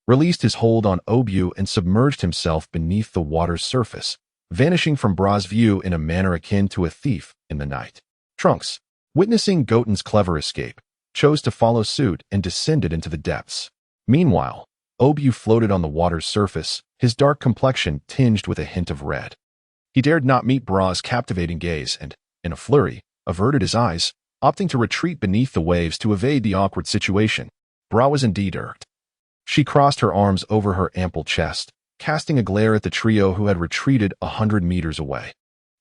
released his hold on Obu and submerged himself beneath the water's surface, vanishing from Bra's view in a manner akin to a thief in the night. Trunks, witnessing Goten's clever escape, chose to follow suit and descended into the depths. Meanwhile, Obu floated on the water's surface, his dark complexion tinged with a hint of red. He dared not meet Bra's captivating gaze and, in a flurry, averted his eyes, opting to retreat beneath the waves to evade the awkward situation. Bra was indeed irked. She crossed her arms over her ample chest, casting a glare at the trio who had retreated 100 meters away.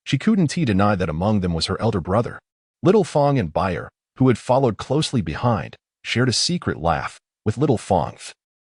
She couldn't deny that among them was her elder brother. Little Fong and Bayer, who had followed closely behind, shared a secret laugh, with little Fong,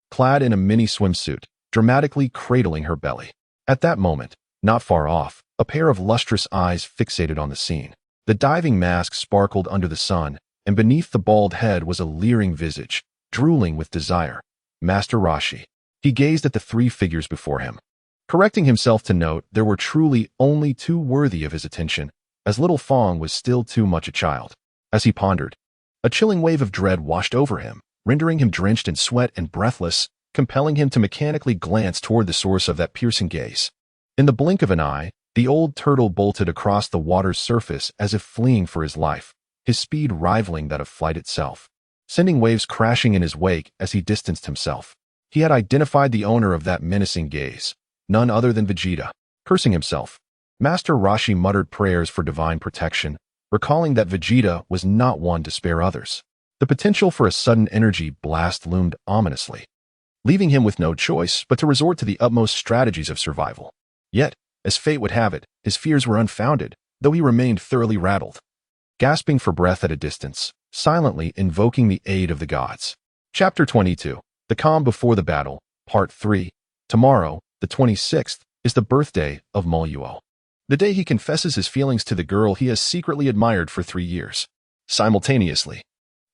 clad in a mini swimsuit, dramatically cradling her belly. At that moment, not far off, a pair of lustrous eyes fixated on the scene. The diving mask sparkled under the sun, and beneath the bald head was a leering visage, drooling with desire. Master Rashi. He gazed at the three figures before him, correcting himself to note there were truly only two worthy of his attention, as little Fong was still too much a child. As he pondered, a chilling wave of dread washed over him, rendering him drenched in sweat and breathless, compelling him to mechanically glance toward the source of that piercing gaze. In the blink of an eye, the old turtle bolted across the water's surface as if fleeing for his life, his speed rivaling that of flight itself, sending waves crashing in his wake as he distanced himself. He had identified the owner of that menacing gaze, none other than Vegeta. Cursing himself, Master Rashi muttered prayers for divine protection, recalling that Vegeta was not one to spare others. The potential for a sudden energy blast loomed ominously, leaving him with no choice but to resort to the utmost strategies of survival. Yet, as fate would have it, his fears were unfounded, though he remained thoroughly rattled. Gasping for breath at a distance, silently invoking the aid of the gods. Chapter 22. The Calm Before the Battle, Part 3. Tomorrow, the 26th, is the birthday of Moluo. The day he confesses his feelings to the girl he has secretly admired for 3 years. Simultaneously,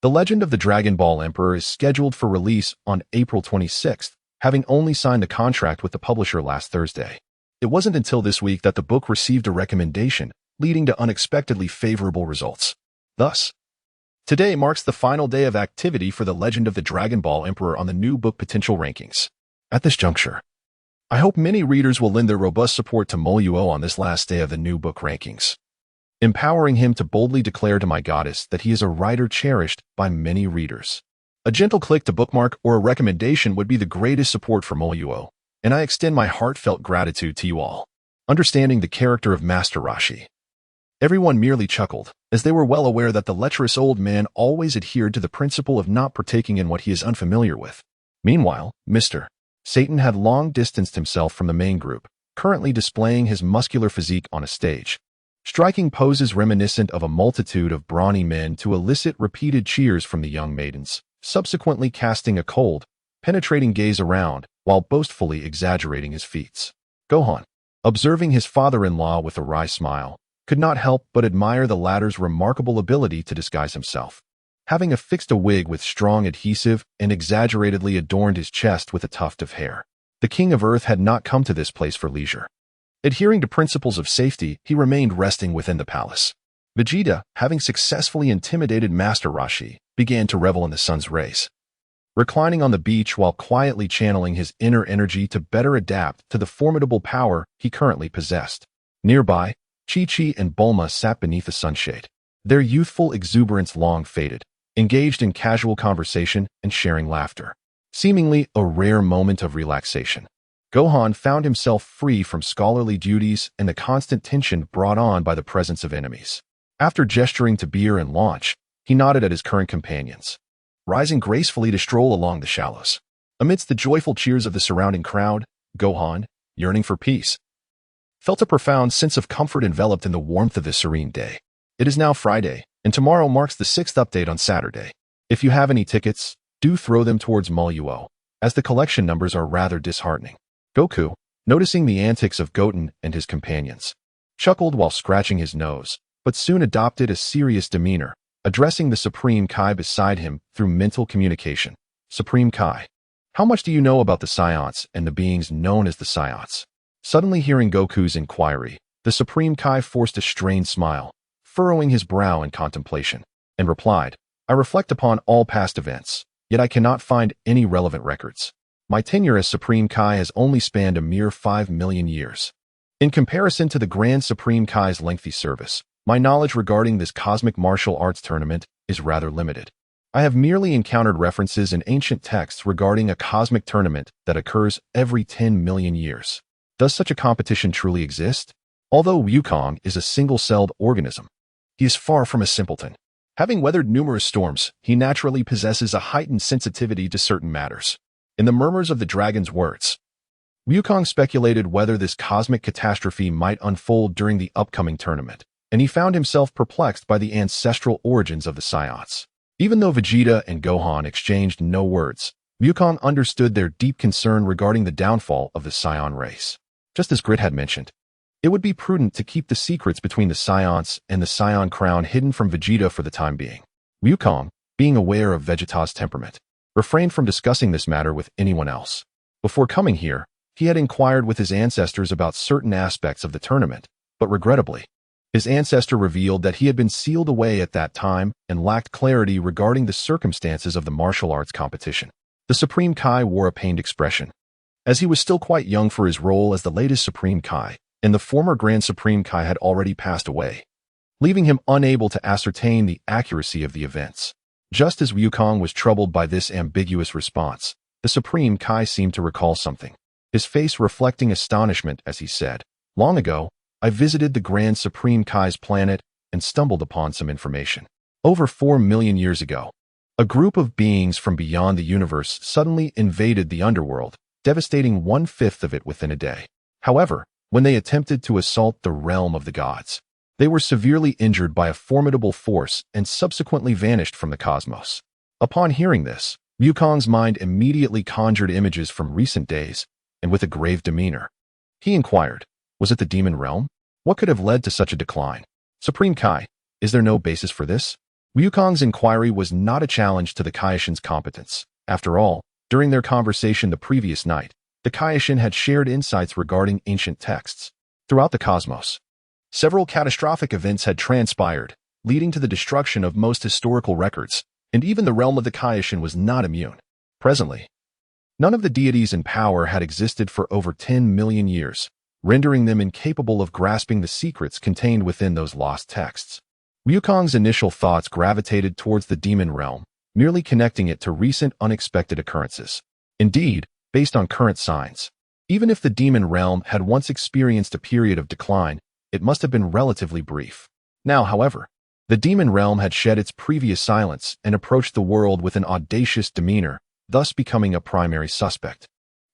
The Legend of the Dragon Ball Emperor is scheduled for release on April 26th, having only signed the contract with the publisher last Thursday. It wasn't until this week that the book received a recommendation, leading to unexpectedly favorable results. Thus, today marks the final day of activity for The Legend of the Dragon Ball Emperor on the new book potential rankings. At this juncture, I hope many readers will lend their robust support to Moluo on this last day of the new book rankings, empowering him to boldly declare to my goddess that he is a writer cherished by many readers. A gentle click to bookmark or a recommendation would be the greatest support for Moluo, and I extend my heartfelt gratitude to you all. Understanding the character of Master Rashi. Everyone merely chuckled, as they were well aware that the lecherous old man always adhered to the principle of not partaking in what he is unfamiliar with. Meanwhile, Mr. Satan had long distanced himself from the main group, currently displaying his muscular physique on a stage, striking poses reminiscent of a multitude of brawny men to elicit repeated cheers from the young maidens, subsequently casting a cold, penetrating gaze around while boastfully exaggerating his feats. Gohan, observing his father-in-law with a wry smile, could not help but admire the latter's remarkable ability to disguise himself. Having affixed a wig with strong adhesive and exaggeratedly adorned his chest with a tuft of hair, the King of Earth had not come to this place for leisure. Adhering to principles of safety, he remained resting within the palace. Vegeta, having successfully intimidated Master Rashi, began to revel in the sun's rays, reclining on the beach while quietly channeling his inner energy to better adapt to the formidable power he currently possessed. Nearby, Chi-Chi and Bulma sat beneath a sunshade, their youthful exuberance long faded, engaged in casual conversation and sharing laughter, seemingly a rare moment of relaxation. Gohan found himself free from scholarly duties and the constant tension brought on by the presence of enemies. After gesturing to Beer and Launch, he nodded at his current companions, rising gracefully to stroll along the shallows. Amidst the joyful cheers of the surrounding crowd, Gohan, yearning for peace, felt a profound sense of comfort enveloped in the warmth of this serene day. It is now Friday, and tomorrow marks the 6th update on Saturday. If you have any tickets, do throw them towards Moluo, as the collection numbers are rather disheartening. Goku, noticing the antics of Goten and his companions, chuckled while scratching his nose, but soon adopted a serious demeanor, addressing the Supreme Kai beside him through mental communication. Supreme Kai, how much do you know about the Saiyans and the beings known as the Saiyans? Suddenly hearing Goku's inquiry, the Supreme Kai forced a strained smile, furrowing his brow in contemplation, and replied, I reflect upon all past events, yet I cannot find any relevant records. My tenure as Supreme Kai has only spanned a mere 5 million years. In comparison to the Grand Supreme Kai's lengthy service, my knowledge regarding this cosmic martial arts tournament is rather limited. I have merely encountered references in ancient texts regarding a cosmic tournament that occurs every 10 million years. Does such a competition truly exist? Although Wukong is a single-celled organism, he is far from a simpleton. Having weathered numerous storms, he naturally possesses a heightened sensitivity to certain matters. In the murmurs of the dragon's words, Wukong speculated whether this cosmic catastrophe might unfold during the upcoming tournament, and he found himself perplexed by the ancestral origins of the Saiyans. Even though Vegeta and Gohan exchanged no words, Wukong understood their deep concern regarding the downfall of the Saiyan race. Just as Grit had mentioned, it would be prudent to keep the secrets between the Saiyans and the Sai Crown hidden from Vegeta for the time being. Wukong, being aware of Vegeta's temperament, refrained from discussing this matter with anyone else. Before coming here, he had inquired with his ancestors about certain aspects of the tournament, but regrettably, his ancestor revealed that he had been sealed away at that time and lacked clarity regarding the circumstances of the martial arts competition. The Supreme Kai wore a pained expression, as he was still quite young for his role as the latest Supreme Kai, and the former Grand Supreme Kai had already passed away, leaving him unable to ascertain the accuracy of the events. Just as Wukong was troubled by this ambiguous response, the Supreme Kai seemed to recall something, his face reflecting astonishment as he said, Long ago, I visited the Grand Supreme Kai's planet and stumbled upon some information. Over 4 million years ago, a group of beings from beyond the universe suddenly invaded the underworld, devastating 1/5 of it within a day. However, when they attempted to assault the realm of the gods, they were severely injured by a formidable force and subsequently vanished from the cosmos. Upon hearing this, Wukong's mind immediately conjured images from recent days, and with a grave demeanor, he inquired, was it the demon realm? What could have led to such a decline? Supreme Kai, is there no basis for this? Wukong's inquiry was not a challenge to the Kaishin's competence. After all, during their conversation the previous night, the Kaishin had shared insights regarding ancient texts. Throughout the cosmos, several catastrophic events had transpired, leading to the destruction of most historical records, and even the realm of the Kaishin was not immune. Presently, none of the deities in power had existed for over 10 million years, rendering them incapable of grasping the secrets contained within those lost texts. Wukong's initial thoughts gravitated towards the demon realm, merely connecting it to recent unexpected occurrences. Indeed, based on current signs, even if the demon realm had once experienced a period of decline, it must have been relatively brief. Now, however, the demon realm had shed its previous silence and approached the world with an audacious demeanor, thus becoming a primary suspect.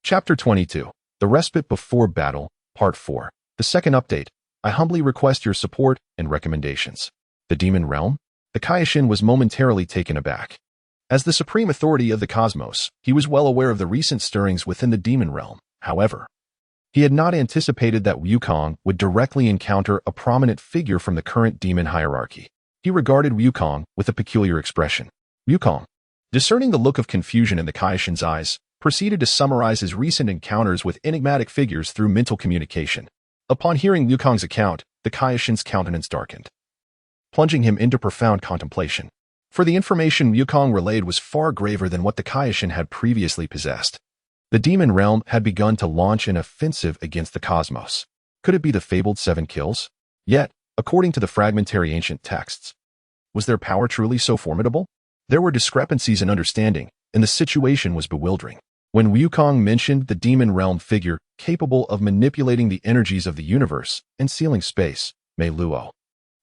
Chapter 22, The Respite Before Battle, Part 4. The second update. I humbly request your support and recommendations. The demon realm? The Kaishin was momentarily taken aback. As the supreme authority of the cosmos, he was well aware of the recent stirrings within the demon realm. However, he had not anticipated that Wukong would directly encounter a prominent figure from the current demon hierarchy. He regarded Wukong with a peculiar expression. Wukong, discerning the look of confusion in the Kaishin's eyes, proceeded to summarize his recent encounters with enigmatic figures through mental communication. Upon hearing Wukong's account, the Kaishin's countenance darkened, plunging him into profound contemplation. For the information Wukong relayed was far graver than what the Kaishin had previously possessed. The demon realm had begun to launch an offensive against the cosmos. Could it be the fabled 7 kills? Yet, according to the fragmentary ancient texts, was their power truly so formidable? There were discrepancies in understanding, and the situation was bewildering. When Wukong mentioned the demon realm figure capable of manipulating the energies of the universe and sealing space, Mei Luo,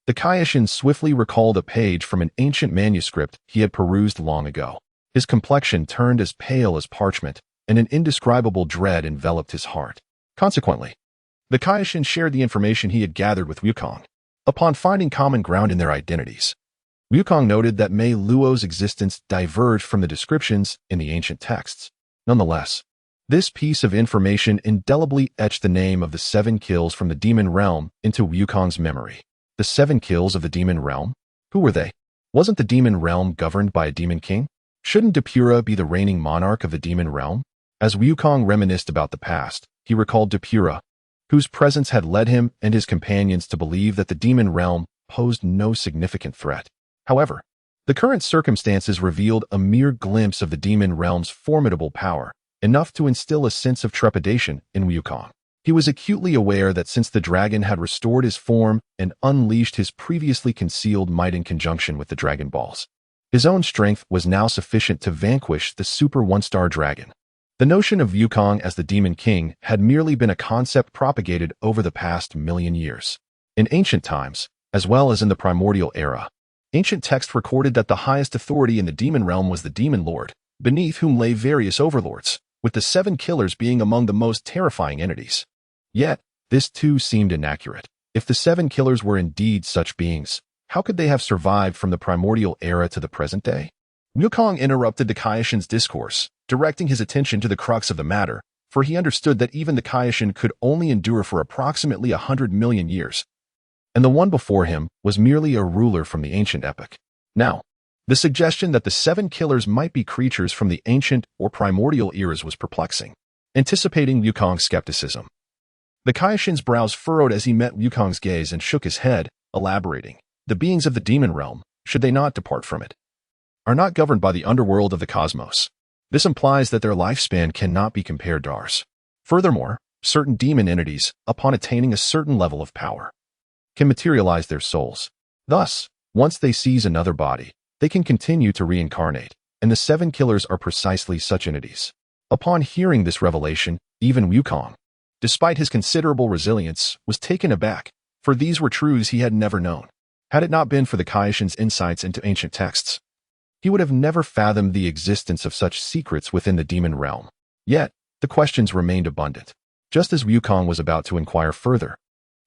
the Kaishin swiftly recalled a page from an ancient manuscript he had perused long ago. His complexion turned as pale as parchment, and an indescribable dread enveloped his heart. Consequently, the Kaishin shared the information he had gathered with Wukong. Upon finding common ground in their identities, Wukong noted that Mei Luo's existence diverged from the descriptions in the ancient texts. Nonetheless, this piece of information indelibly etched the name of the 7 kills from the demon realm into Wukong's memory. The 7 kills of the demon realm? Who were they? Wasn't the demon realm governed by a demon king? Shouldn't Depura be the reigning monarch of the demon realm? As Wukong reminisced about the past, he recalled Depura, whose presence had led him and his companions to believe that the demon realm posed no significant threat. However, the current circumstances revealed a mere glimpse of the demon realm's formidable power, enough to instill a sense of trepidation in Wukong. He was acutely aware that since the dragon had restored his form and unleashed his previously concealed might in conjunction with the Dragon Balls, his own strength was now sufficient to vanquish the Super One-Star Dragon. The notion of Wukong as the Demon King had merely been a concept propagated over the past million years. In ancient times, as well as in the primordial era, ancient texts recorded that the highest authority in the demon realm was the Demon Lord, beneath whom lay various overlords, with the 7 killers being among the most terrifying entities. Yet, this too seemed inaccurate. If the 7 killers were indeed such beings, how could they have survived from the primordial era to the present day? Wukong interrupted the Kaishin's discourse, directing his attention to the crux of the matter, for he understood that even the Kaishin could only endure for approximately 100 million years, and the one before him was merely a ruler from the ancient epoch. Now, the suggestion that the 7 killers might be creatures from the ancient or primordial eras was perplexing. Anticipating Wukong's skepticism, the Kaishin's brows furrowed as he met Wukong's gaze and shook his head, elaborating. The beings of the demon realm, should they not depart from it, are not governed by the underworld of the cosmos. This implies that their lifespan cannot be compared to ours. Furthermore, certain demon entities, upon attaining a certain level of power, can materialize their souls. Thus, once they seize another body, they can continue to reincarnate, and the 7 killers are precisely such entities. Upon hearing this revelation, even Wukong, despite his considerable resilience, was taken aback, for these were truths he had never known. Had it not been for the Kaishin's insights into ancient texts, he would have never fathomed the existence of such secrets within the demon realm. Yet, the questions remained abundant. Just as Wukong was about to inquire further,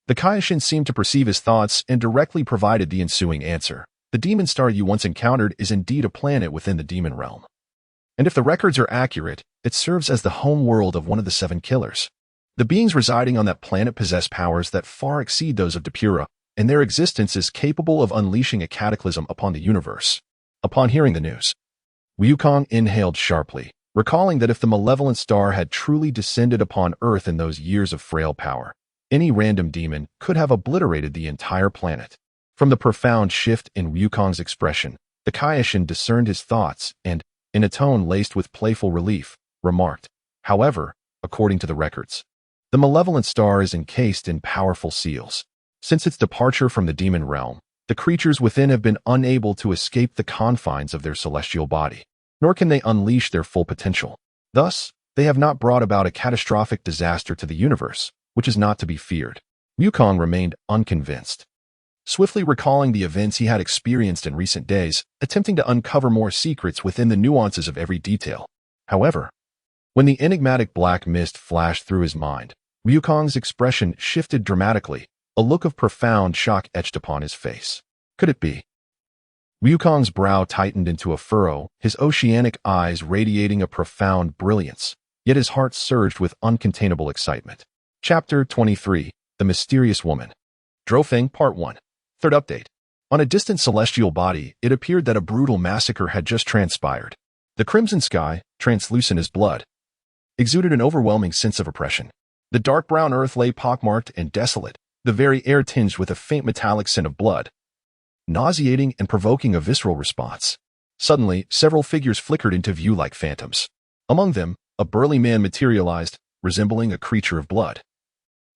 the Kaishin seemed to perceive his thoughts and directly provided the ensuing answer. The demon star you once encountered is indeed a planet within the demon realm. And if the records are accurate, it serves as the home world of one of the 7 killers. The beings residing on that planet possess powers that far exceed those of Depura, and their existence is capable of unleashing a cataclysm upon the universe. Upon hearing the news, Wukong inhaled sharply, recalling that if the malevolent star had truly descended upon Earth in those years of frail power, any random demon could have obliterated the entire planet. From the profound shift in Wukong's expression, the Kaishin discerned his thoughts and, in a tone laced with playful relief, remarked, however, according to the records, the malevolent star is encased in powerful seals. Since its departure from the demon realm, the creatures within have been unable to escape the confines of their celestial body, nor can they unleash their full potential. Thus, they have not brought about a catastrophic disaster to the universe, which is not to be feared. Wukong remained unconvinced, swiftly recalling the events he had experienced in recent days, attempting to uncover more secrets within the nuances of every detail. However, when the enigmatic black mist flashed through his mind, Wukong's expression shifted dramatically. A look of profound shock etched upon his face. Could it be? Wukong's brow tightened into a furrow, his oceanic eyes radiating a profound brilliance, yet his heart surged with uncontainable excitement. Chapter 23, The Mysterious Woman. Drofeng Part 1. Third update. On a distant celestial body, it appeared that a brutal massacre had just transpired. The crimson sky, translucent as blood, exuded an overwhelming sense of oppression. The dark brown earth lay pockmarked and desolate, the very air tinged with a faint metallic scent of blood, nauseating and provoking a visceral response. Suddenly, several figures flickered into view like phantoms. Among them, a burly man materialized, resembling a creature of blood.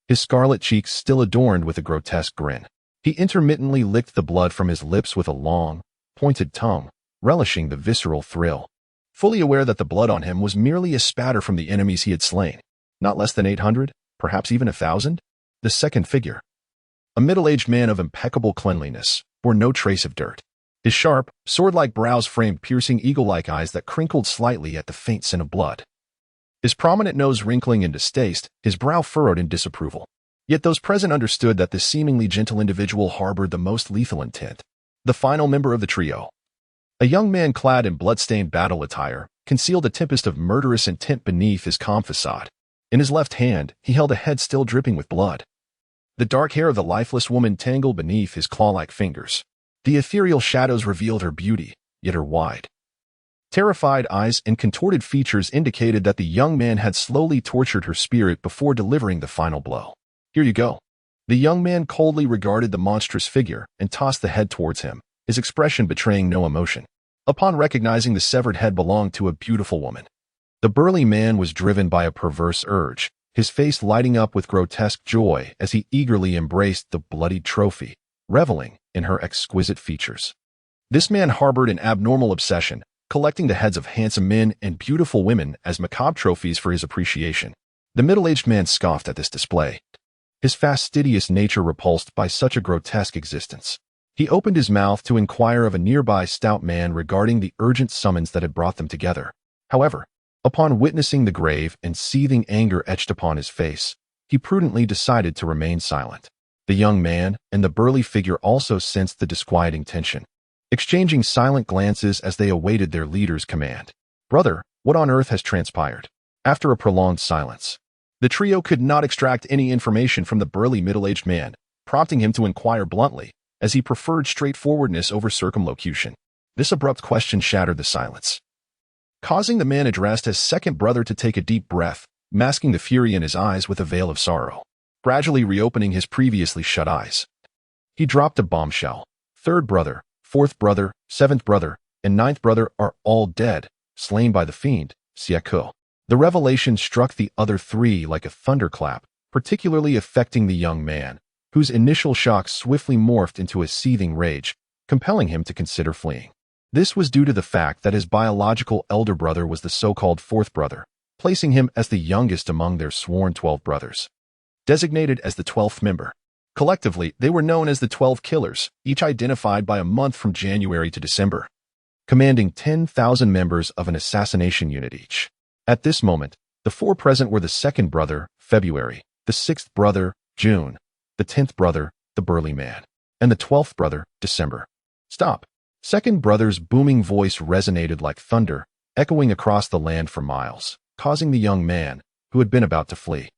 His scarlet cheeks still adorned with a grotesque grin. He intermittently licked the blood from his lips with a long, pointed tongue, relishing the visceral thrill, fully aware that the blood on him was merely a spatter from the enemies he had slain. Not less than 800, perhaps even 1,000? The second figure, a middle-aged man of impeccable cleanliness, bore no trace of dirt. His sharp, sword-like brows framed piercing eagle-like eyes that crinkled slightly at the faint scent of blood. his prominent nose wrinkling in distaste, his brow furrowed in disapproval. Yet those present understood that this seemingly gentle individual harbored the most lethal intent. The final member of the trio, a young man clad in blood-stained battle attire, concealed a tempest of murderous intent beneath his calm facade. In his left hand, he held a head still dripping with blood. The dark hair of the lifeless woman tangled beneath his claw-like fingers. The ethereal shadows revealed her beauty, yet her wide, terrified eyes and contorted features indicated that the young man had slowly tortured her spirit before delivering the final blow. Here you go. The young man coldly regarded the monstrous figure and tossed the head towards him, his expression betraying no emotion. Upon recognizing the severed head belonged to a beautiful woman, the burly man was driven by a perverse urge, his face lighting up with grotesque joy as he eagerly embraced the bloodied trophy, reveling in her exquisite features. This man harbored an abnormal obsession, collecting the heads of handsome men and beautiful women as macabre trophies for his appreciation. The middle-aged man scoffed at this display, his fastidious nature repulsed by such a grotesque existence. He opened his mouth to inquire of a nearby stout man regarding the urgent summons that had brought them together. However, upon witnessing the grave and seething anger etched upon his face, he prudently decided to remain silent. The young man and the burly figure also sensed the disquieting tension, exchanging silent glances as they awaited their leader's command. "Brother, what on earth has transpired?" After a prolonged silence, the trio could not extract any information from the burly middle-aged man, prompting him to inquire bluntly, as he preferred straightforwardness over circumlocution. This abrupt question shattered the silence, causing the man addressed as second brother to take a deep breath, masking the fury in his eyes with a veil of sorrow, gradually reopening his previously shut eyes. He dropped a bombshell. "Third brother, fourth brother, seventh brother, and ninth brother are all dead, slain by the fiend, Saiyajin." The revelation struck the other three like a thunderclap, particularly affecting the young man, whose initial shock swiftly morphed into a seething rage, compelling him to consider fleeing. This was due to the fact that his biological elder brother was the so-called fourth brother, placing him as the youngest among their sworn 12 brothers. Designated as the 12th member, collectively they were known as the 12 Killers, each identified by a month from January to December, commanding 10,000 members of an assassination unit each. At this moment, the four present were the second brother, February, the sixth brother, June, the 10th brother, the burly man, and the 12th brother, December. "Stop!" Second brother's booming voice resonated like thunder, echoing across the land for miles, causing the young man, who had been about to flee,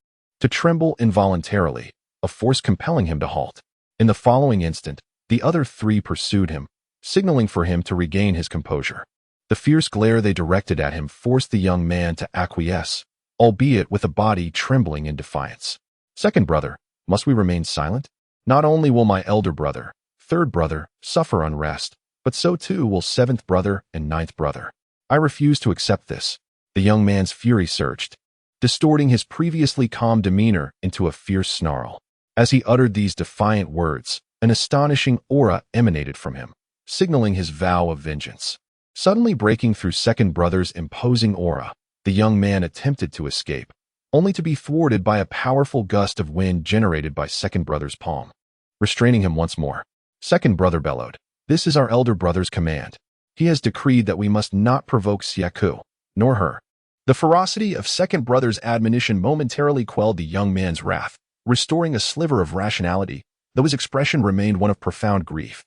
to tremble involuntarily, a force compelling him to halt. In the following instant, the other three pursued him, signaling for him to regain his composure. The fierce glare they directed at him forced the young man to acquiesce, albeit with a body trembling in defiance. "Second brother, must we remain silent? Not only will my elder brother, third brother, suffer unrest, but so too will seventh brother and ninth brother. I refuse to accept this." The young man's fury surged, distorting his previously calm demeanor into a fierce snarl. As he uttered these defiant words, an astonishing aura emanated from him, signaling his vow of vengeance. Suddenly breaking through second brother's imposing aura, the young man attempted to escape, only to be thwarted by a powerful gust of wind generated by second brother's palm, restraining him once more. Second brother bellowed, "This is our elder brother's command. He has decreed that we must not provoke Saiyajin, nor her." The ferocity of second brother's admonition momentarily quelled the young man's wrath, restoring a sliver of rationality, though his expression remained one of profound grief,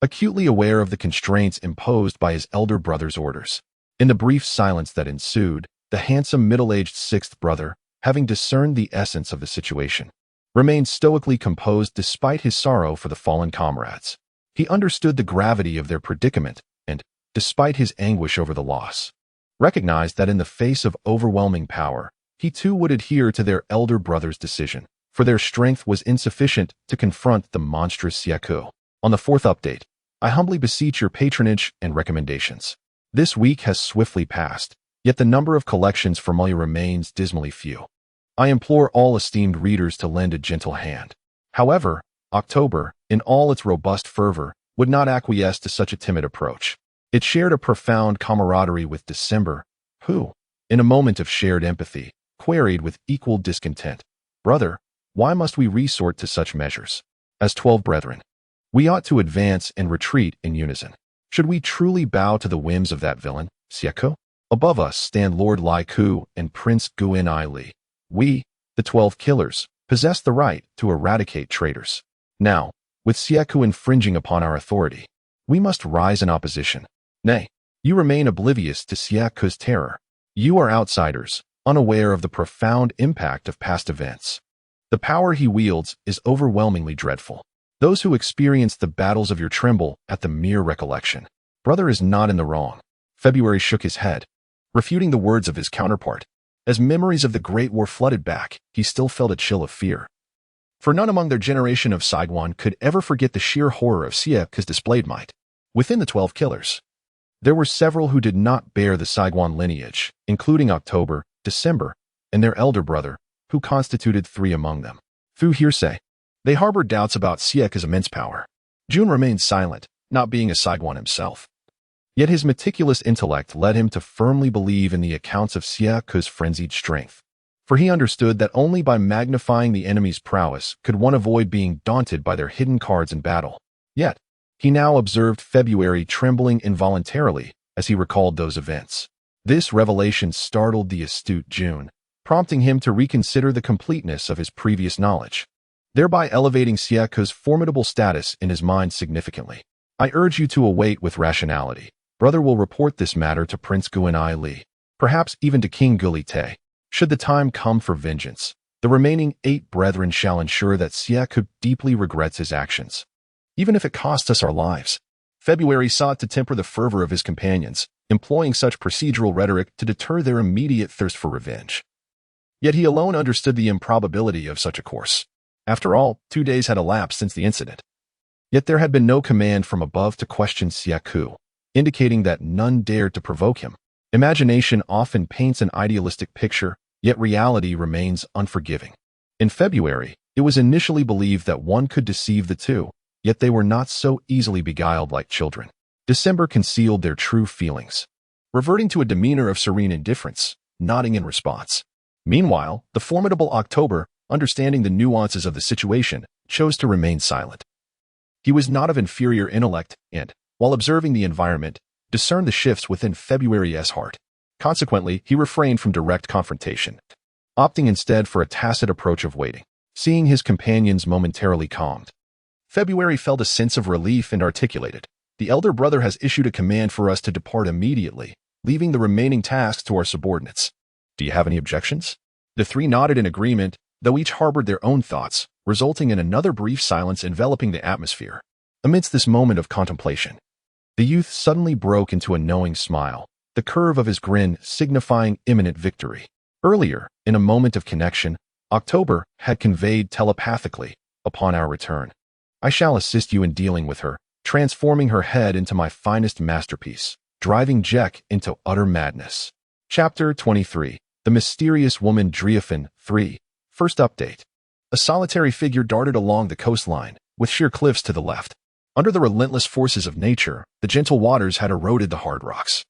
acutely aware of the constraints imposed by his elder brother's orders. In the brief silence that ensued, the handsome middle-aged sixth brother, having discerned the essence of the situation, remained stoically composed despite his sorrow for the fallen comrades. He understood the gravity of their predicament and, despite his anguish over the loss, recognized that in the face of overwhelming power, he too would adhere to their elder brother's decision, for their strength was insufficient to confront the monstrous Saiyajin. On the fourth update, I humbly beseech your patronage and recommendations. This week has swiftly passed, yet the number of collections for Mulia remains dismally few. I implore all esteemed readers to lend a gentle hand. However, October, in all its robust fervor, would not acquiesce to such a timid approach. It shared a profound camaraderie with December, who, in a moment of shared empathy, queried with equal discontent, "Brother, why must we resort to such measures? As 12 brethren, we ought to advance and retreat in unison. Should we truly bow to the whims of that villain, Saiyajin?" Above us stand Lord Lai Ku and Prince Guin Ai Li. We, the 12 killers, possess the right to eradicate traitors. Now, with Sieku infringing upon our authority, we must rise in opposition. Nay, you remain oblivious to Sieku's terror. You are outsiders, unaware of the profound impact of past events. The power he wields is overwhelmingly dreadful. Those who experience the battles of your tremble at the mere recollection. Brother is not in the wrong. February shook his head, refuting the words of his counterpart. As memories of the Great War flooded back, he still felt a chill of fear. For none among their generation of Saiyajin could ever forget the sheer horror of Sieku's displayed might. Within the 12 killers, there were several who did not bear the Saiyajin lineage, including October, December, and their elder brother, who constituted 3 among them. Through hearsay, they harbored doubts about Sieku's immense power. Jun remained silent, not being a Saiyajin himself. Yet his meticulous intellect led him to firmly believe in the accounts of Sieku's frenzied strength. For he understood that only by magnifying the enemy's prowess could one avoid being daunted by their hidden cards in battle. Yet, he now observed February trembling involuntarily as he recalled those events. This revelation startled the astute Jun, prompting him to reconsider the completeness of his previous knowledge, thereby elevating Sieku's formidable status in his mind significantly. I urge you to await with rationality. Brother will report this matter to Prince Guin Ai Li, perhaps even to King Guli Te. Should the time come for vengeance, the remaining 8 brethren shall ensure that Sieku deeply regrets his actions, even if it costs us our lives. February sought to temper the fervor of his companions, employing such procedural rhetoric to deter their immediate thirst for revenge. Yet he alone understood the improbability of such a course. After all, 2 days had elapsed since the incident. Yet there had been no command from above to question Sieku, indicating that none dared to provoke him. Imagination often paints an idealistic picture, yet reality remains unforgiving. In February, it was initially believed that one could deceive the two, yet they were not so easily beguiled like children. December concealed their true feelings, reverting to a demeanor of serene indifference, nodding in response. Meanwhile, the formidable October, understanding the nuances of the situation, chose to remain silent. He was not of inferior intellect and, while observing the environment, discerned the shifts within February's heart. Consequently, he refrained from direct confrontation, opting instead for a tacit approach of waiting. Seeing his companions momentarily calmed, February felt a sense of relief and articulated, "The elder brother has issued a command for us to depart immediately, leaving the remaining tasks to our subordinates. Do you have any objections?" The 3 nodded in agreement, though each harbored their own thoughts, resulting in another brief silence enveloping the atmosphere. Amidst this moment of contemplation, the youth suddenly broke into a knowing smile, the curve of his grin signifying imminent victory. Earlier, in a moment of connection, October had conveyed telepathically, "Upon our return, I shall assist you in dealing with her, transforming her head into my finest masterpiece, driving Jack into utter madness." Chapter 23. The Mysterious Woman Driafin 3. First update. A solitary figure darted along the coastline, with sheer cliffs to the left. Under the relentless forces of nature, the gentle waters had eroded the hard rocks,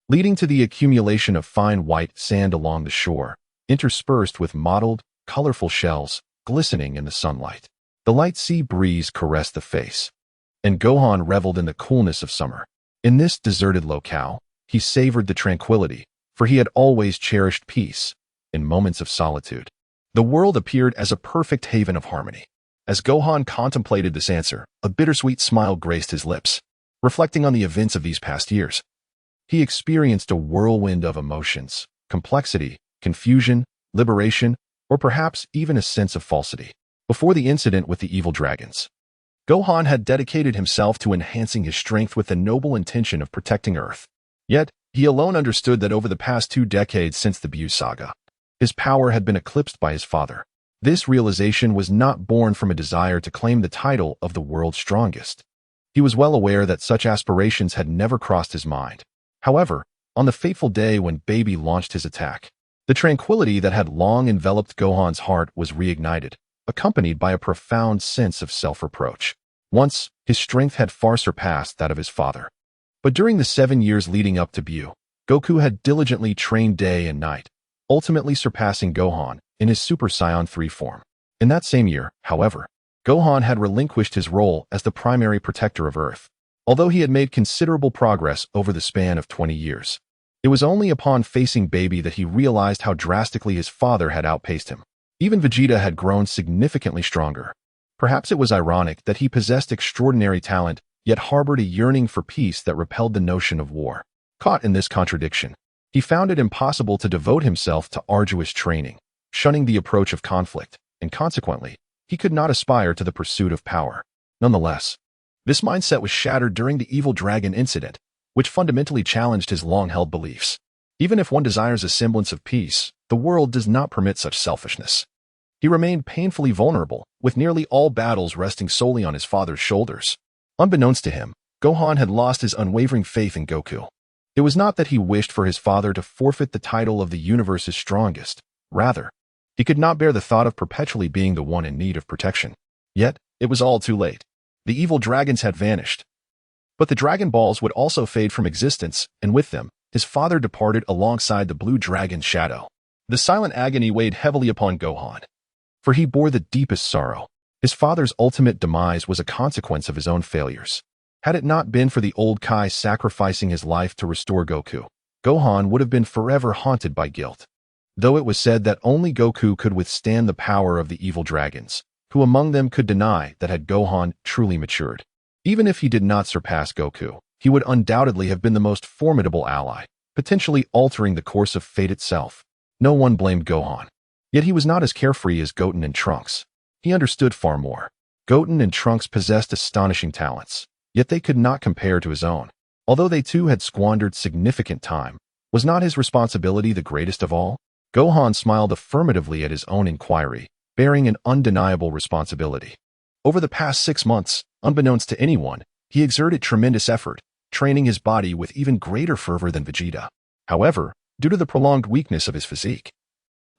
leading to the accumulation of fine white sand along the shore, interspersed with mottled, colorful shells, glistening in the sunlight. The light sea breeze caressed the face, and Gohan reveled in the coolness of summer. In this deserted locale, he savored the tranquility, for he had always cherished peace in moments of solitude. The world appeared as a perfect haven of harmony. As Gohan contemplated this answer, a bittersweet smile graced his lips. Reflecting on the events of these past years, he experienced a whirlwind of emotions, complexity, confusion, liberation, or perhaps even a sense of falsity. Before the incident with the evil dragons, Gohan had dedicated himself to enhancing his strength with the noble intention of protecting Earth. Yet, he alone understood that over the past 2 decades since the Buu saga, his power had been eclipsed by his father. This realization was not born from a desire to claim the title of the world's strongest. He was well aware that such aspirations had never crossed his mind. However, on the fateful day when Baby launched his attack, the tranquility that had long enveloped Gohan's heart was reignited, accompanied by a profound sense of self-reproach. Once, his strength had far surpassed that of his father. But during the 7 years leading up to Buu, Goku had diligently trained day and night, ultimately surpassing Gohan in his Super Saiyan 3 form. In that same year, however, Gohan had relinquished his role as the primary protector of Earth, although he had made considerable progress over the span of 20 years. It was only upon facing Baby that he realized how drastically his father had outpaced him. Even Vegeta had grown significantly stronger. Perhaps it was ironic that he possessed extraordinary talent, yet harbored a yearning for peace that repelled the notion of war. Caught in this contradiction, he found it impossible to devote himself to arduous training, shunning the approach of conflict, and consequently, he could not aspire to the pursuit of power. Nonetheless, this mindset was shattered during the evil dragon incident, which fundamentally challenged his long-held beliefs. Even if one desires a semblance of peace, the world does not permit such selfishness. He remained painfully vulnerable, with nearly all battles resting solely on his father's shoulders. Unbeknownst to him, Gohan had lost his unwavering faith in Goku. It was not that he wished for his father to forfeit the title of the universe's strongest. Rather, he could not bear the thought of perpetually being the one in need of protection. Yet, it was all too late. The evil dragons had vanished. But the Dragon Balls would also fade from existence, and with them, his father departed alongside the blue dragon's shadow. The silent agony weighed heavily upon Gohan, for he bore the deepest sorrow. His father's ultimate demise was a consequence of his own failures. Had it not been for the old Kai sacrificing his life to restore Goku, Gohan would have been forever haunted by guilt. Though it was said that only Goku could withstand the power of the evil dragons, who among them could deny that had Gohan truly matured? Even if he did not surpass Goku, he would undoubtedly have been the most formidable ally, potentially altering the course of fate itself. No one blamed Gohan. Yet he was not as carefree as Goten and Trunks. He understood far more. Goten and Trunks possessed astonishing talents, yet they could not compare to his own. Although they too had squandered significant time, was not his responsibility the greatest of all? Gohan smiled affirmatively at his own inquiry, bearing an undeniable responsibility. Over the past 6 months, unbeknownst to anyone, he exerted tremendous effort, training his body with even greater fervor than Vegeta. However, due to the prolonged weakness of his physique,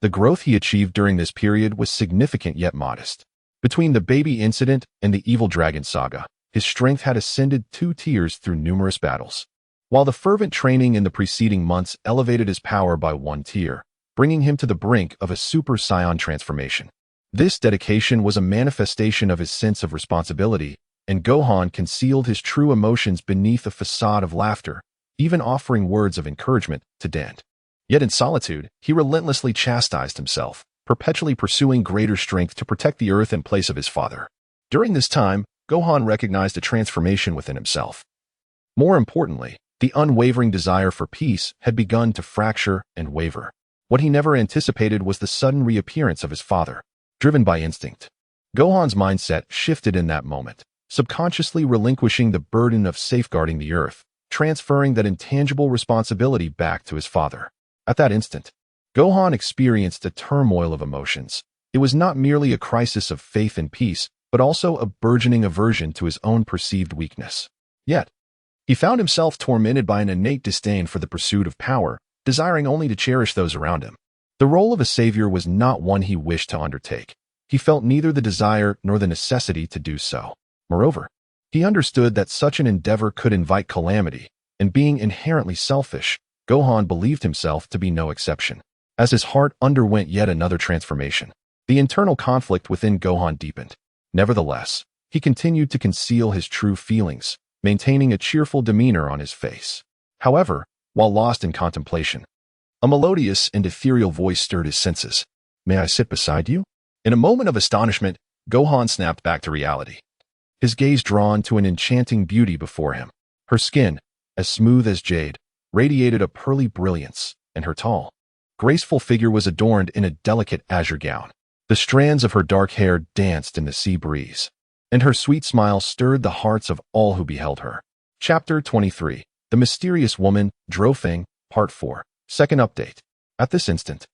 the growth he achieved during this period was significant yet modest. Between the Baby incident and the Evil Dragon saga, his strength had ascended 2 tiers through numerous battles. While the fervent training in the preceding months elevated his power by 1 tier, bringing him to the brink of a Super Saiyan transformation. This dedication was a manifestation of his sense of responsibility, and Gohan concealed his true emotions beneath a facade of laughter, even offering words of encouragement to Dent. Yet in solitude, he relentlessly chastised himself, perpetually pursuing greater strength to protect the Earth in place of his father. During this time, Gohan recognized a transformation within himself. More importantly, the unwavering desire for peace had begun to fracture and waver. What he never anticipated was the sudden reappearance of his father. Driven by instinct, Gohan's mindset shifted in that moment, subconsciously relinquishing the burden of safeguarding the Earth, transferring that intangible responsibility back to his father. At that instant, Gohan experienced a turmoil of emotions. It was not merely a crisis of faith and peace, but also a burgeoning aversion to his own perceived weakness. Yet, he found himself tormented by an innate disdain for the pursuit of power, desiring only to cherish those around him. The role of a savior was not one he wished to undertake. He felt neither the desire nor the necessity to do so. Moreover, he understood that such an endeavor could invite calamity, and being inherently selfish, Gohan believed himself to be no exception. As his heart underwent yet another transformation, the internal conflict within Gohan deepened. Nevertheless, he continued to conceal his true feelings, maintaining a cheerful demeanor on his face. However, while lost in contemplation, a melodious and ethereal voice stirred his senses. "May I sit beside you?" In a moment of astonishment, Gohan snapped back to reality, his gaze drawn to an enchanting beauty before him. Her skin, as smooth as jade, radiated a pearly brilliance, and her tall, graceful figure was adorned in a delicate azure gown. The strands of her dark hair danced in the sea breeze, and her sweet smile stirred the hearts of all who beheld her. Chapter 23. The Mysterious Woman, Drofeng, Part 4. Second update. At this instant,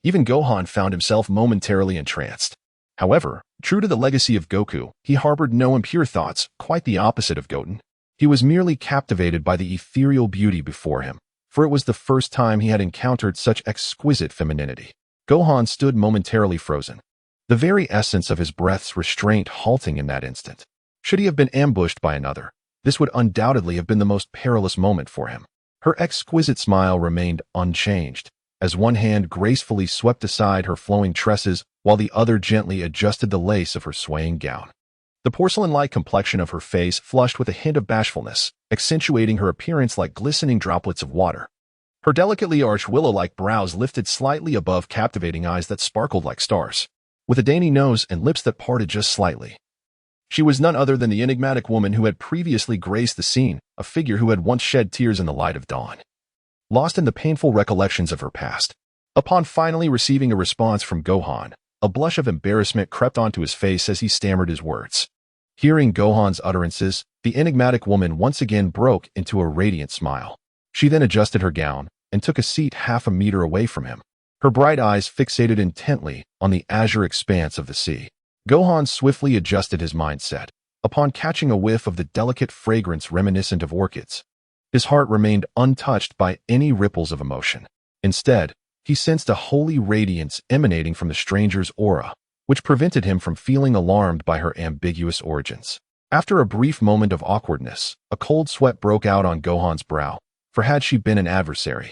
even Gohan found himself momentarily entranced. However, true to the legacy of Goku, he harbored no impure thoughts, quite the opposite of Goten. He was merely captivated by the ethereal beauty before him, for it was the first time he had encountered such exquisite femininity. Gohan stood momentarily frozen, the very essence of his breath's restraint halting in that instant. Should he have been ambushed by another, this would undoubtedly have been the most perilous moment for him. Her exquisite smile remained unchanged, as one hand gracefully swept aside her flowing tresses while the other gently adjusted the lace of her swaying gown. The porcelain-like complexion of her face flushed with a hint of bashfulness, accentuating her appearance like glistening droplets of water. Her delicately arched willow-like brows lifted slightly above captivating eyes that sparkled like stars, with a dainty nose and lips that parted just slightly. She was none other than the enigmatic woman who had previously graced the scene, a figure who had once shed tears in the light of dawn, lost in the painful recollections of her past. Upon finally receiving a response from Gohan, a blush of embarrassment crept onto his face as he stammered his words. Hearing Gohan's utterances, the enigmatic woman once again broke into a radiant smile. She then adjusted her gown and took a seat half a meter away from him, her bright eyes fixated intently on the azure expanse of the sea. Gohan swiftly adjusted his mindset. Upon catching a whiff of the delicate fragrance reminiscent of orchids, his heart remained untouched by any ripples of emotion. Instead, he sensed a holy radiance emanating from the stranger's aura, which prevented him from feeling alarmed by her ambiguous origins. After a brief moment of awkwardness, a cold sweat broke out on Gohan's brow, for had she been an adversary,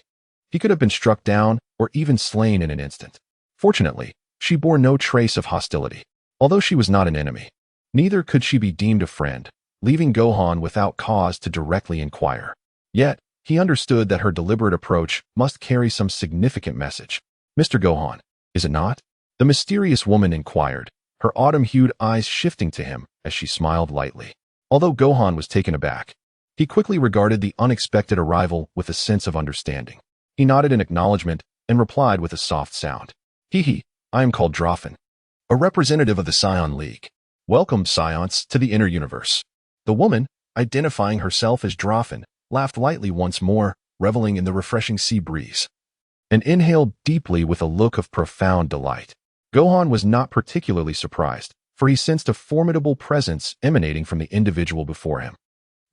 he could have been struck down or even slain in an instant. Fortunately, she bore no trace of hostility. Although she was not an enemy, neither could she be deemed a friend, leaving Gohan without cause to directly inquire. Yet, he understood that her deliberate approach must carry some significant message. "Mr. Gohan, is it not?" the mysterious woman inquired, her autumn-hued eyes shifting to him as she smiled lightly. Although Gohan was taken aback, he quickly regarded the unexpected arrival with a sense of understanding. He nodded in acknowledgement and replied with a soft sound. "Hee, I am called Drawfin, a representative of the Scion League. Welcome, Scions, to the inner universe." The woman, identifying herself as Drawfin, laughed lightly once more, reveling in the refreshing sea breeze, and inhaled deeply with a look of profound delight. Gohan was not particularly surprised, for he sensed a formidable presence emanating from the individual before him.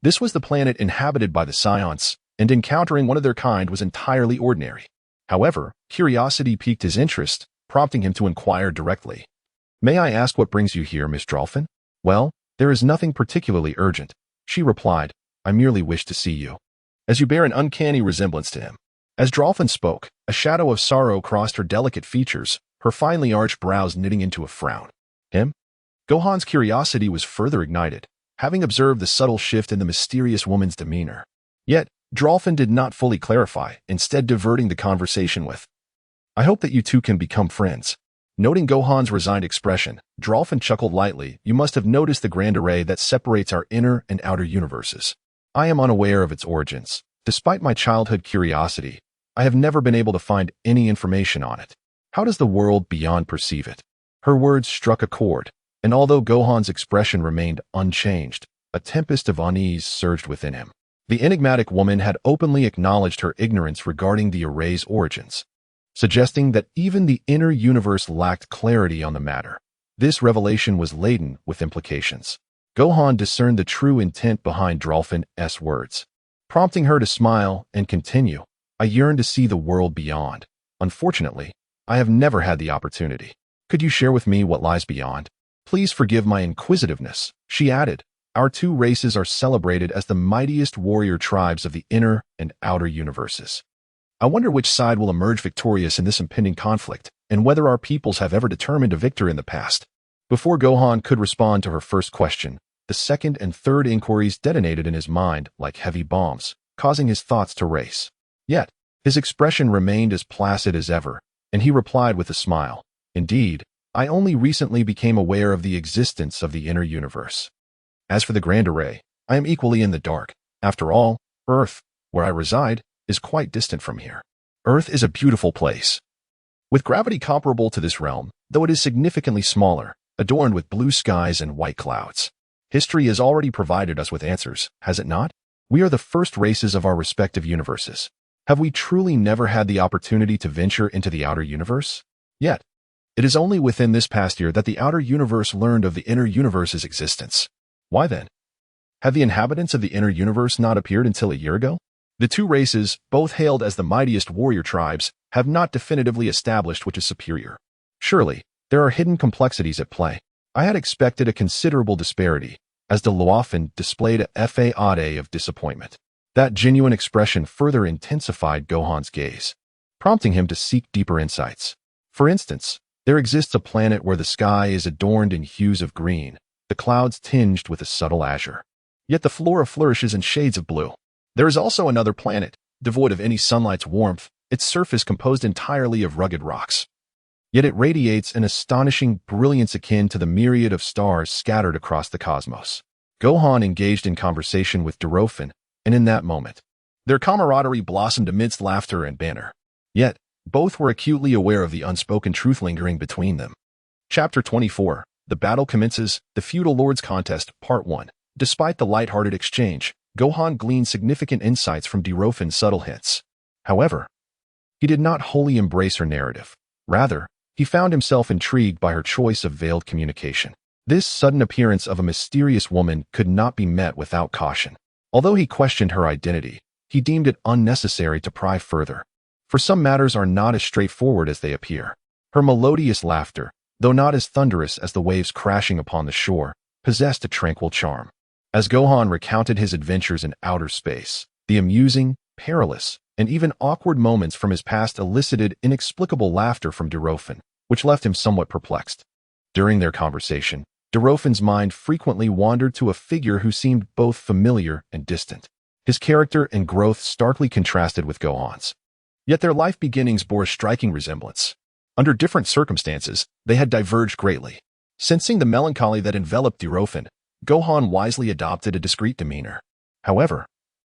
This was the planet inhabited by the Scions, and encountering one of their kind was entirely ordinary. However, curiosity piqued his interest, prompting him to inquire directly. "May I ask what brings you here, Miss Drawfin?" "Well, there is nothing particularly urgent," she replied. "I merely wish to see you." As you bear an uncanny resemblance to him. As Drawfin spoke, a shadow of sorrow crossed her delicate features, her finely arched brows knitting into a frown. "Him?" Gohan's curiosity was further ignited, having observed the subtle shift in the mysterious woman's demeanor. Yet, Drawfin did not fully clarify, instead diverting the conversation with, "I hope that you two can become friends." Noting Gohan's resigned expression, Drawfin chuckled lightly. "You must have noticed the grand array that separates our inner and outer universes. I am unaware of its origins. Despite my childhood curiosity, I have never been able to find any information on it. How does the world beyond perceive it?" Her words struck a chord, and although Gohan's expression remained unchanged, a tempest of unease surged within him. The enigmatic woman had openly acknowledged her ignorance regarding the array's origins, suggesting that even the inner universe lacked clarity on the matter. This revelation was laden with implications. Gohan discerned the true intent behind Drawfin's words, prompting her to smile and continue. "I yearn to see the world beyond. Unfortunately, I have never had the opportunity. Could you share with me what lies beyond? Please forgive my inquisitiveness," she added. "Our two races are celebrated as the mightiest warrior tribes of the inner and outer universes. I wonder which side will emerge victorious in this impending conflict, and whether our peoples have ever determined a victor in the past." Before Gohan could respond to her first question, the second and third inquiries detonated in his mind like heavy bombs, causing his thoughts to race. Yet, his expression remained as placid as ever, and he replied with a smile, "Indeed, I only recently became aware of the existence of the inner universe. As for the grand array, I am equally in the dark. After all, Earth, where I reside, is quite distant from here. Earth is a beautiful place, with gravity comparable to this realm, though it is significantly smaller, adorned with blue skies and white clouds. History has already provided us with answers, has it not? We are the first races of our respective universes. Have we truly never had the opportunity to venture into the outer universe? Yet, it is only within this past year that the outer universe learned of the inner universe's existence. Why then? Have the inhabitants of the inner universe not appeared until a year ago? The two races, both hailed as the mightiest warrior tribes, have not definitively established which is superior. Surely, there are hidden complexities at play. I had expected a considerable disparity, as the Luofan displayed a facade of disappointment. That genuine expression further intensified Gohan's gaze, prompting him to seek deeper insights. For instance, there exists a planet where the sky is adorned in hues of green, the clouds tinged with a subtle azure. Yet the flora flourishes in shades of blue. There is also another planet, devoid of any sunlight's warmth, its surface composed entirely of rugged rocks. Yet it radiates an astonishing brilliance akin to the myriad of stars scattered across the cosmos. Gohan engaged in conversation with Dorofin, and in that moment, their camaraderie blossomed amidst laughter and banter. Yet, both were acutely aware of the unspoken truth lingering between them. Chapter 24. The Battle Commences, the Feudal Lords Contest, Part 1. Despite the light-hearted exchange, Gohan gleaned significant insights from Dorofin's subtle hints. However, he did not wholly embrace her narrative. Rather, he found himself intrigued by her choice of veiled communication. This sudden appearance of a mysterious woman could not be met without caution. Although he questioned her identity, he deemed it unnecessary to pry further. For some matters are not as straightforward as they appear. Her melodious laughter, though not as thunderous as the waves crashing upon the shore, possessed a tranquil charm. As Gohan recounted his adventures in outer space, the amusing, perilous, and even awkward moments from his past elicited inexplicable laughter from Dorofin, which left him somewhat perplexed. During their conversation, Dorofin's mind frequently wandered to a figure who seemed both familiar and distant. His character and growth starkly contrasted with Gohan's. Yet their life beginnings bore a striking resemblance. Under different circumstances, they had diverged greatly. Sensing the melancholy that enveloped Dorofin, Gohan wisely adopted a discreet demeanor. However,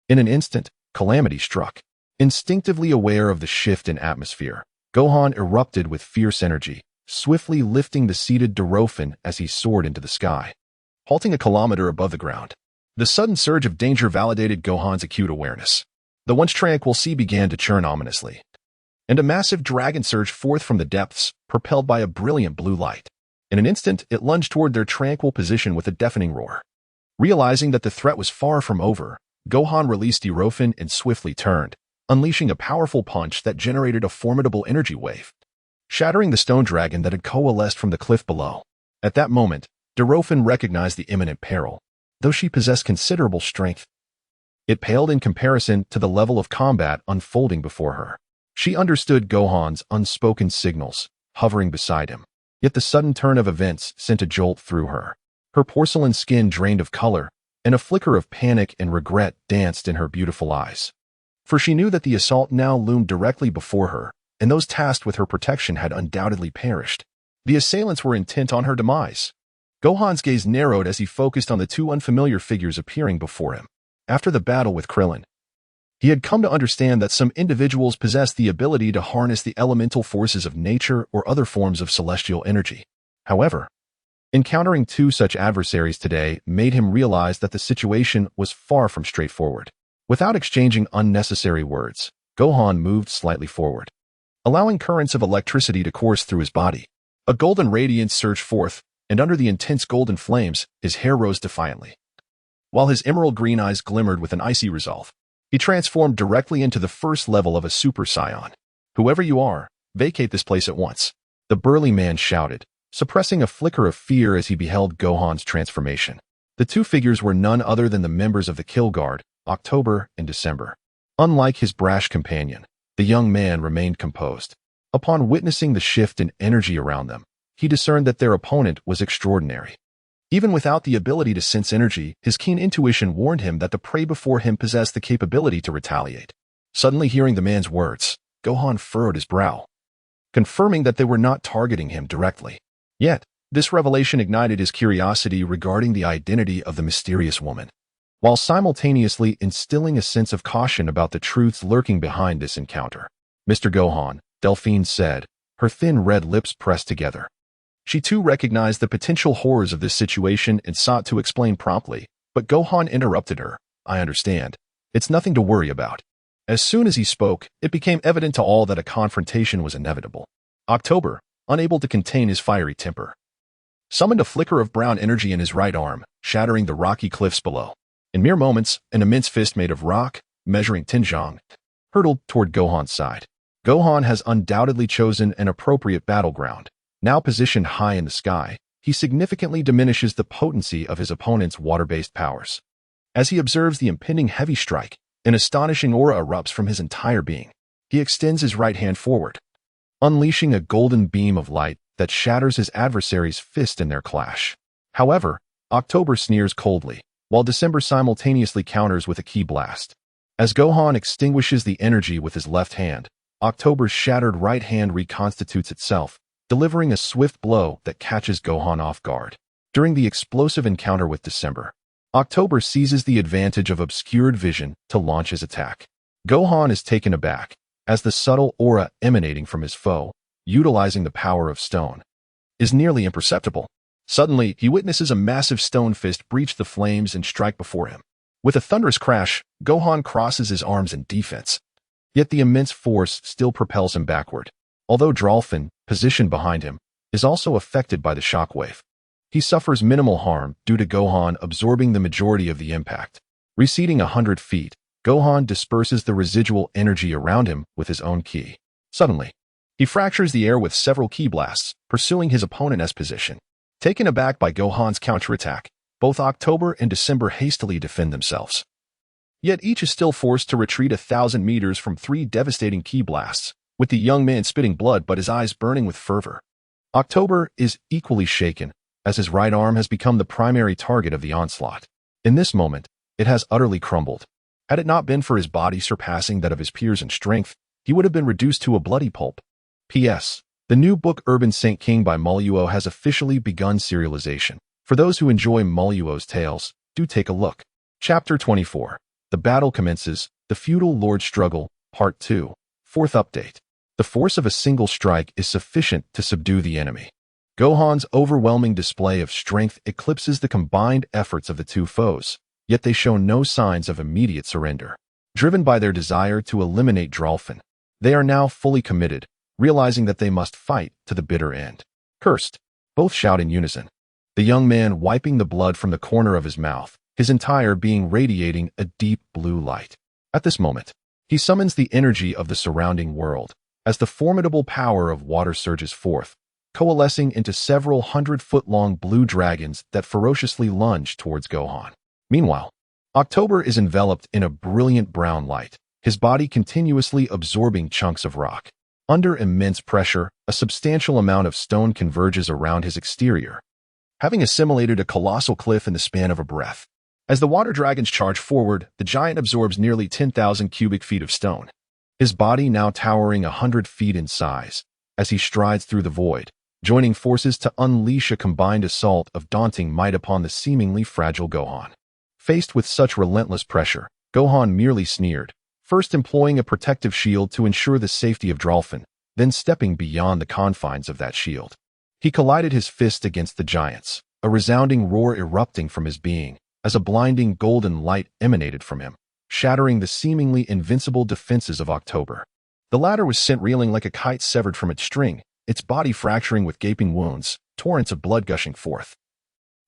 in an instant, calamity struck. Instinctively aware of the shift in atmosphere, Gohan erupted with fierce energy, swiftly lifting the seated Dorofin as he soared into the sky. Halting a kilometer above the ground, the sudden surge of danger validated Gohan's acute awareness. The once tranquil sea began to churn ominously, and a massive dragon surged forth from the depths, propelled by a brilliant blue light. In an instant, it lunged toward their tranquil position with a deafening roar. Realizing that the threat was far from over, Gohan released Dorofin and swiftly turned, unleashing a powerful punch that generated a formidable energy wave, shattering the stone dragon that had coalesced from the cliff below. At that moment, Dorofin recognized the imminent peril. Though she possessed considerable strength, it paled in comparison to the level of combat unfolding before her. She understood Gohan's unspoken signals, hovering beside him. Yet the sudden turn of events sent a jolt through her. Her porcelain skin drained of color, and a flicker of panic and regret danced in her beautiful eyes. For she knew that the assault now loomed directly before her, and those tasked with her protection had undoubtedly perished. The assailants were intent on her demise. Gohan's gaze narrowed as he focused on the two unfamiliar figures appearing before him. After the battle with Krillin, he had come to understand that some individuals possessed the ability to harness the elemental forces of nature or other forms of celestial energy. However, encountering two such adversaries today made him realize that the situation was far from straightforward. Without exchanging unnecessary words, Gohan moved slightly forward, allowing currents of electricity to course through his body. A golden radiance surged forth, and under the intense golden flames, his hair rose defiantly. While his emerald green eyes glimmered with an icy resolve, he transformed directly into the first level of a Super Saiyan. "Whoever you are, vacate this place at once," the burly man shouted, suppressing a flicker of fear as he beheld Gohan's transformation. The two figures were none other than the members of the Kill Guard, October and December. Unlike his brash companion, the young man remained composed. Upon witnessing the shift in energy around them, he discerned that their opponent was extraordinary. Even without the ability to sense energy, his keen intuition warned him that the prey before him possessed the capability to retaliate. Suddenly hearing the man's words, Gohan furrowed his brow, confirming that they were not targeting him directly. Yet, this revelation ignited his curiosity regarding the identity of the mysterious woman, while simultaneously instilling a sense of caution about the truths lurking behind this encounter. "Mr. Gohan," Delphine said, her thin red lips pressed together. She too recognized the potential horrors of this situation and sought to explain promptly, but Gohan interrupted her. "I understand. It's nothing to worry about." As soon as he spoke, it became evident to all that a confrontation was inevitable. October, unable to contain his fiery temper, summoned a flicker of brown energy in his right arm, shattering the rocky cliffs below. In mere moments, an immense fist made of rock, measuring 10 zhang, hurtled toward Gohan's side. Gohan has undoubtedly chosen an appropriate battleground. Now positioned high in the sky, he significantly diminishes the potency of his opponent's water-based powers. As he observes the impending heavy strike, an astonishing aura erupts from his entire being. He extends his right hand forward, unleashing a golden beam of light that shatters his adversary's fist in their clash. However, October sneers coldly, while December simultaneously counters with a ki blast. As Gohan extinguishes the energy with his left hand, October's shattered right hand reconstitutes itself, delivering a swift blow that catches Gohan off guard. During the explosive encounter with December, October seizes the advantage of obscured vision to launch his attack. Gohan is taken aback, as the subtle aura emanating from his foe, utilizing the power of stone, is nearly imperceptible. Suddenly, he witnesses a massive stone fist breach the flames and strike before him. With a thunderous crash, Gohan crosses his arms in defense. Yet the immense force still propels him backward. Although Drolfin, positioned behind him, is also affected by the shockwave. He suffers minimal harm due to Gohan absorbing the majority of the impact. Receding 100 feet, Gohan disperses the residual energy around him with his own ki. Suddenly, he fractures the air with several ki blasts, pursuing his opponent's position. Taken aback by Gohan's counterattack, both October and December hastily defend themselves. Yet each is still forced to retreat 1,000 meters from 3 devastating ki blasts, with the young man spitting blood but his eyes burning with fervor. October is equally shaken, as his right arm has become the primary target of the onslaught. In this moment, it has utterly crumbled. Had it not been for his body surpassing that of his peers in strength, he would have been reduced to a bloody pulp. P.S. The new book Urban Saint King by Moluo has officially begun serialization. For those who enjoy Moluo's tales, do take a look. Chapter 24. The battle commences, the feudal lord struggle, Part 2. Fourth update. The force of a single strike is sufficient to subdue the enemy. Gohan's overwhelming display of strength eclipses the combined efforts of the two foes, yet they show no signs of immediate surrender. Driven by their desire to eliminate Drolfin, they are now fully committed, realizing that they must fight to the bitter end. Cursed, both shout in unison. The young man wiping the blood from the corner of his mouth, his entire being radiating a deep blue light. At this moment, he summons the energy of the surrounding world, as the formidable power of water surges forth, coalescing into several 100-foot-long blue dragons that ferociously lunge towards Gohan. Meanwhile, October is enveloped in a brilliant brown light, his body continuously absorbing chunks of rock. Under immense pressure, a substantial amount of stone converges around his exterior, having assimilated a colossal cliff in the span of a breath. As the water dragons charge forward, the giant absorbs nearly 10,000 cubic feet of stone, his body now towering 100 feet in size, as he strides through the void, joining forces to unleash a combined assault of daunting might upon the seemingly fragile Gohan. Faced with such relentless pressure, Gohan merely sneered, first employing a protective shield to ensure the safety of Drolfin, then stepping beyond the confines of that shield. He collided his fist against the giants, a resounding roar erupting from his being, as a blinding golden light emanated from him, shattering the seemingly invincible defenses of October. The latter was sent reeling like a kite severed from its string, its body fracturing with gaping wounds, torrents of blood gushing forth.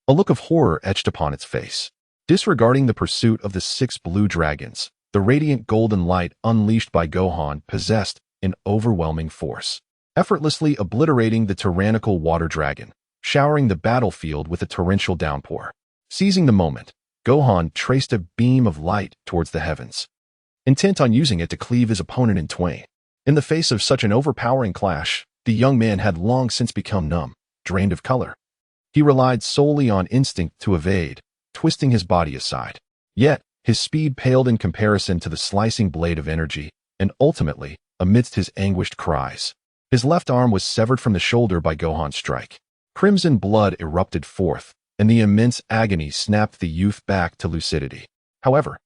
A look of horror etched upon its face. Disregarding the pursuit of the 6 blue dragons, the radiant golden light unleashed by Gohan possessed an overwhelming force, effortlessly obliterating the tyrannical water dragon, showering the battlefield with a torrential downpour. Seizing the moment, Gohan traced a beam of light towards the heavens, intent on using it to cleave his opponent in twain. In the face of such an overpowering clash, the young man had long since become numb, drained of color. He relied solely on instinct to evade, twisting his body aside. Yet, his speed paled in comparison to the slicing blade of energy, and ultimately, amidst his anguished cries, his left arm was severed from the shoulder by Gohan's strike. Crimson blood erupted forth, and the immense agony snapped the youth back to lucidity. However,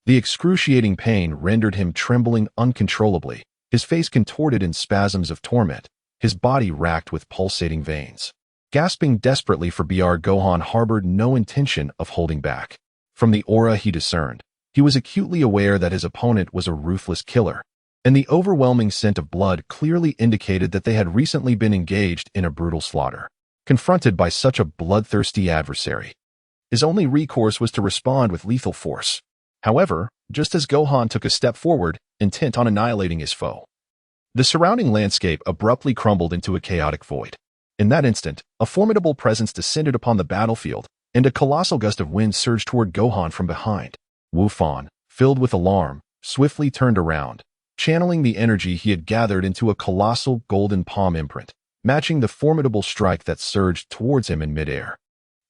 the excruciating pain rendered him trembling uncontrollably, his face contorted in spasms of torment, his body racked with pulsating veins. Gasping desperately for BR, Gohan harbored no intention of holding back. From the aura he discerned, he was acutely aware that his opponent was a ruthless killer, and the overwhelming scent of blood clearly indicated that they had recently been engaged in a brutal slaughter. Confronted by such a bloodthirsty adversary, his only recourse was to respond with lethal force. However, just as Gohan took a step forward, intent on annihilating his foe, the surrounding landscape abruptly crumbled into a chaotic void. In that instant, a formidable presence descended upon the battlefield, and a colossal gust of wind surged toward Gohan from behind. Wukong, filled with alarm, swiftly turned around, channeling the energy he had gathered into a colossal golden palm imprint, matching the formidable strike that surged towards him in midair.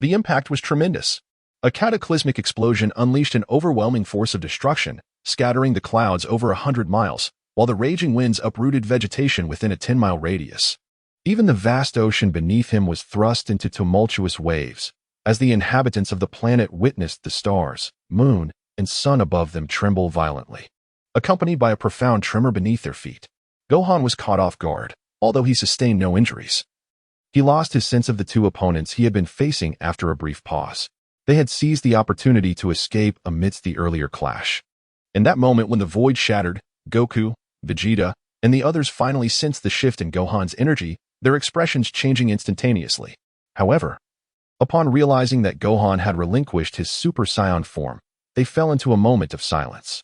The impact was tremendous. A cataclysmic explosion unleashed an overwhelming force of destruction, scattering the clouds over 100 miles, while the raging winds uprooted vegetation within a 10-mile radius. Even the vast ocean beneath him was thrust into tumultuous waves, as the inhabitants of the planet witnessed the stars, moon, and sun above them tremble violently, accompanied by a profound tremor beneath their feet. Gohan was caught off guard, although he sustained no injuries. He lost his sense of the two opponents he had been facing after a brief pause. They had seized the opportunity to escape amidst the earlier clash. In that moment when the void shattered, Goku, Vegeta, and the others finally sensed the shift in Gohan's energy, their expressions changing instantaneously. However, upon realizing that Gohan had relinquished his Super Saiyan form, they fell into a moment of silence.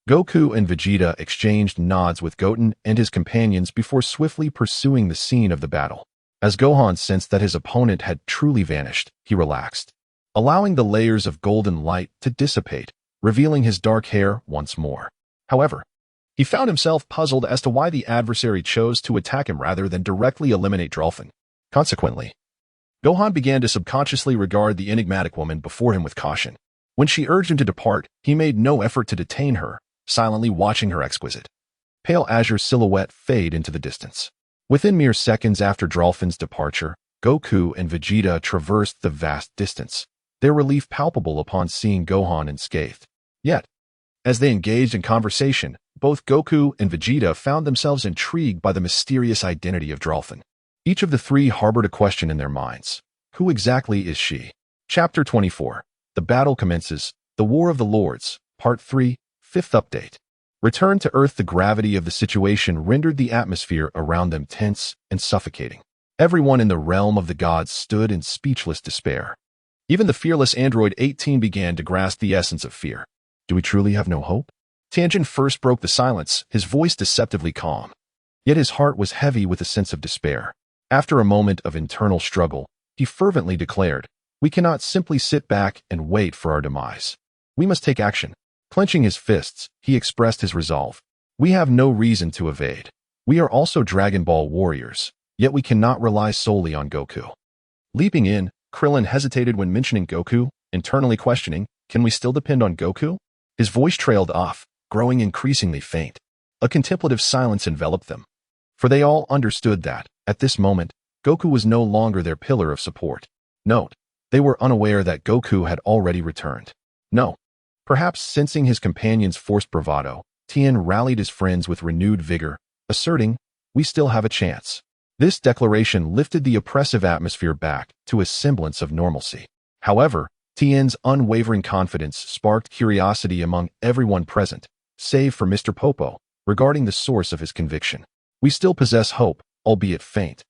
Goku and Vegeta exchanged nods with Goten and his companions before swiftly pursuing the scene of the battle. As Gohan sensed that his opponent had truly vanished, he relaxed, allowing the layers of golden light to dissipate, revealing his dark hair once more. However, he found himself puzzled as to why the adversary chose to attack him rather than directly eliminate Drolfin. Consequently, Gohan began to subconsciously regard the enigmatic woman before him with caution. When she urged him to depart, he made no effort to detain her, silently watching her exquisite, pale azure silhouette fade into the distance. Within mere seconds after Drolfin's departure, Goku and Vegeta traversed the vast distance, their relief palpable upon seeing Gohan unscathed. Yet, as they engaged in conversation, both Goku and Vegeta found themselves intrigued by the mysterious identity of Drolfin. Each of the three harbored a question in their minds. Who exactly is she? Chapter 24. The battle commences. The War of the Lords. Part 3. Fifth update. Return to Earth. The gravity of the situation rendered the atmosphere around them tense and suffocating. Everyone in the realm of the gods stood in speechless despair. Even the fearless android 18 began to grasp the essence of fear. Do we truly have no hope? Tianjin first broke the silence, his voice deceptively calm. Yet his heart was heavy with a sense of despair. After a moment of internal struggle, he fervently declared, "We cannot simply sit back and wait for our demise. We must take action." Clenching his fists, he expressed his resolve. "We have no reason to evade. We are also Dragon Ball warriors, yet we cannot rely solely on Goku." Leaping in, Krillin hesitated when mentioning Goku, internally questioning, "Can we still depend on Goku?" His voice trailed off, growing increasingly faint. A contemplative silence enveloped them, for they all understood that, at this moment, Goku was no longer their pillar of support. Note, they were unaware that Goku had already returned. No. Perhaps sensing his companion's forced bravado, Tien rallied his friends with renewed vigor, asserting, "We still have a chance." This declaration lifted the oppressive atmosphere back to a semblance of normalcy. However, Tien's unwavering confidence sparked curiosity among everyone present, save for Mr. Popo, regarding the source of his conviction. "We still possess hope, albeit faint.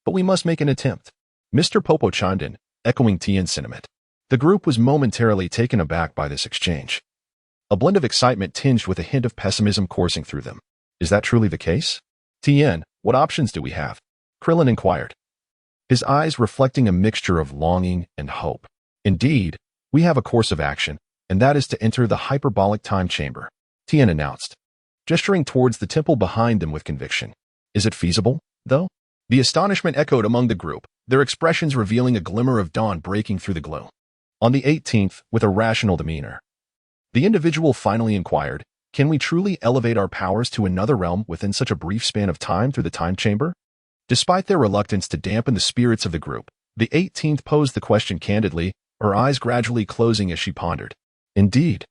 But we must make an attempt." Mr. Popo chimed in, echoing Tien's sentiment. The group was momentarily taken aback by this exchange. A blend of excitement tinged with a hint of pessimism coursing through them. "Is that truly the case? Tien, what options do we have?" Krillin inquired, his eyes reflecting a mixture of longing and hope. "Indeed, we have a course of action, and that is to enter the hyperbolic time chamber," Tien announced, gesturing towards the temple behind them with conviction. "Is it feasible, though?" The astonishment echoed among the group, their expressions revealing a glimmer of dawn breaking through the gloom. On the 18th, with a rational demeanor, the individual finally inquired, "Can we truly elevate our powers to another realm within such a brief span of time through the time chamber?" Despite their reluctance to dampen the spirits of the group, the 18th posed the question candidly, her eyes gradually closing as she pondered. "Indeed.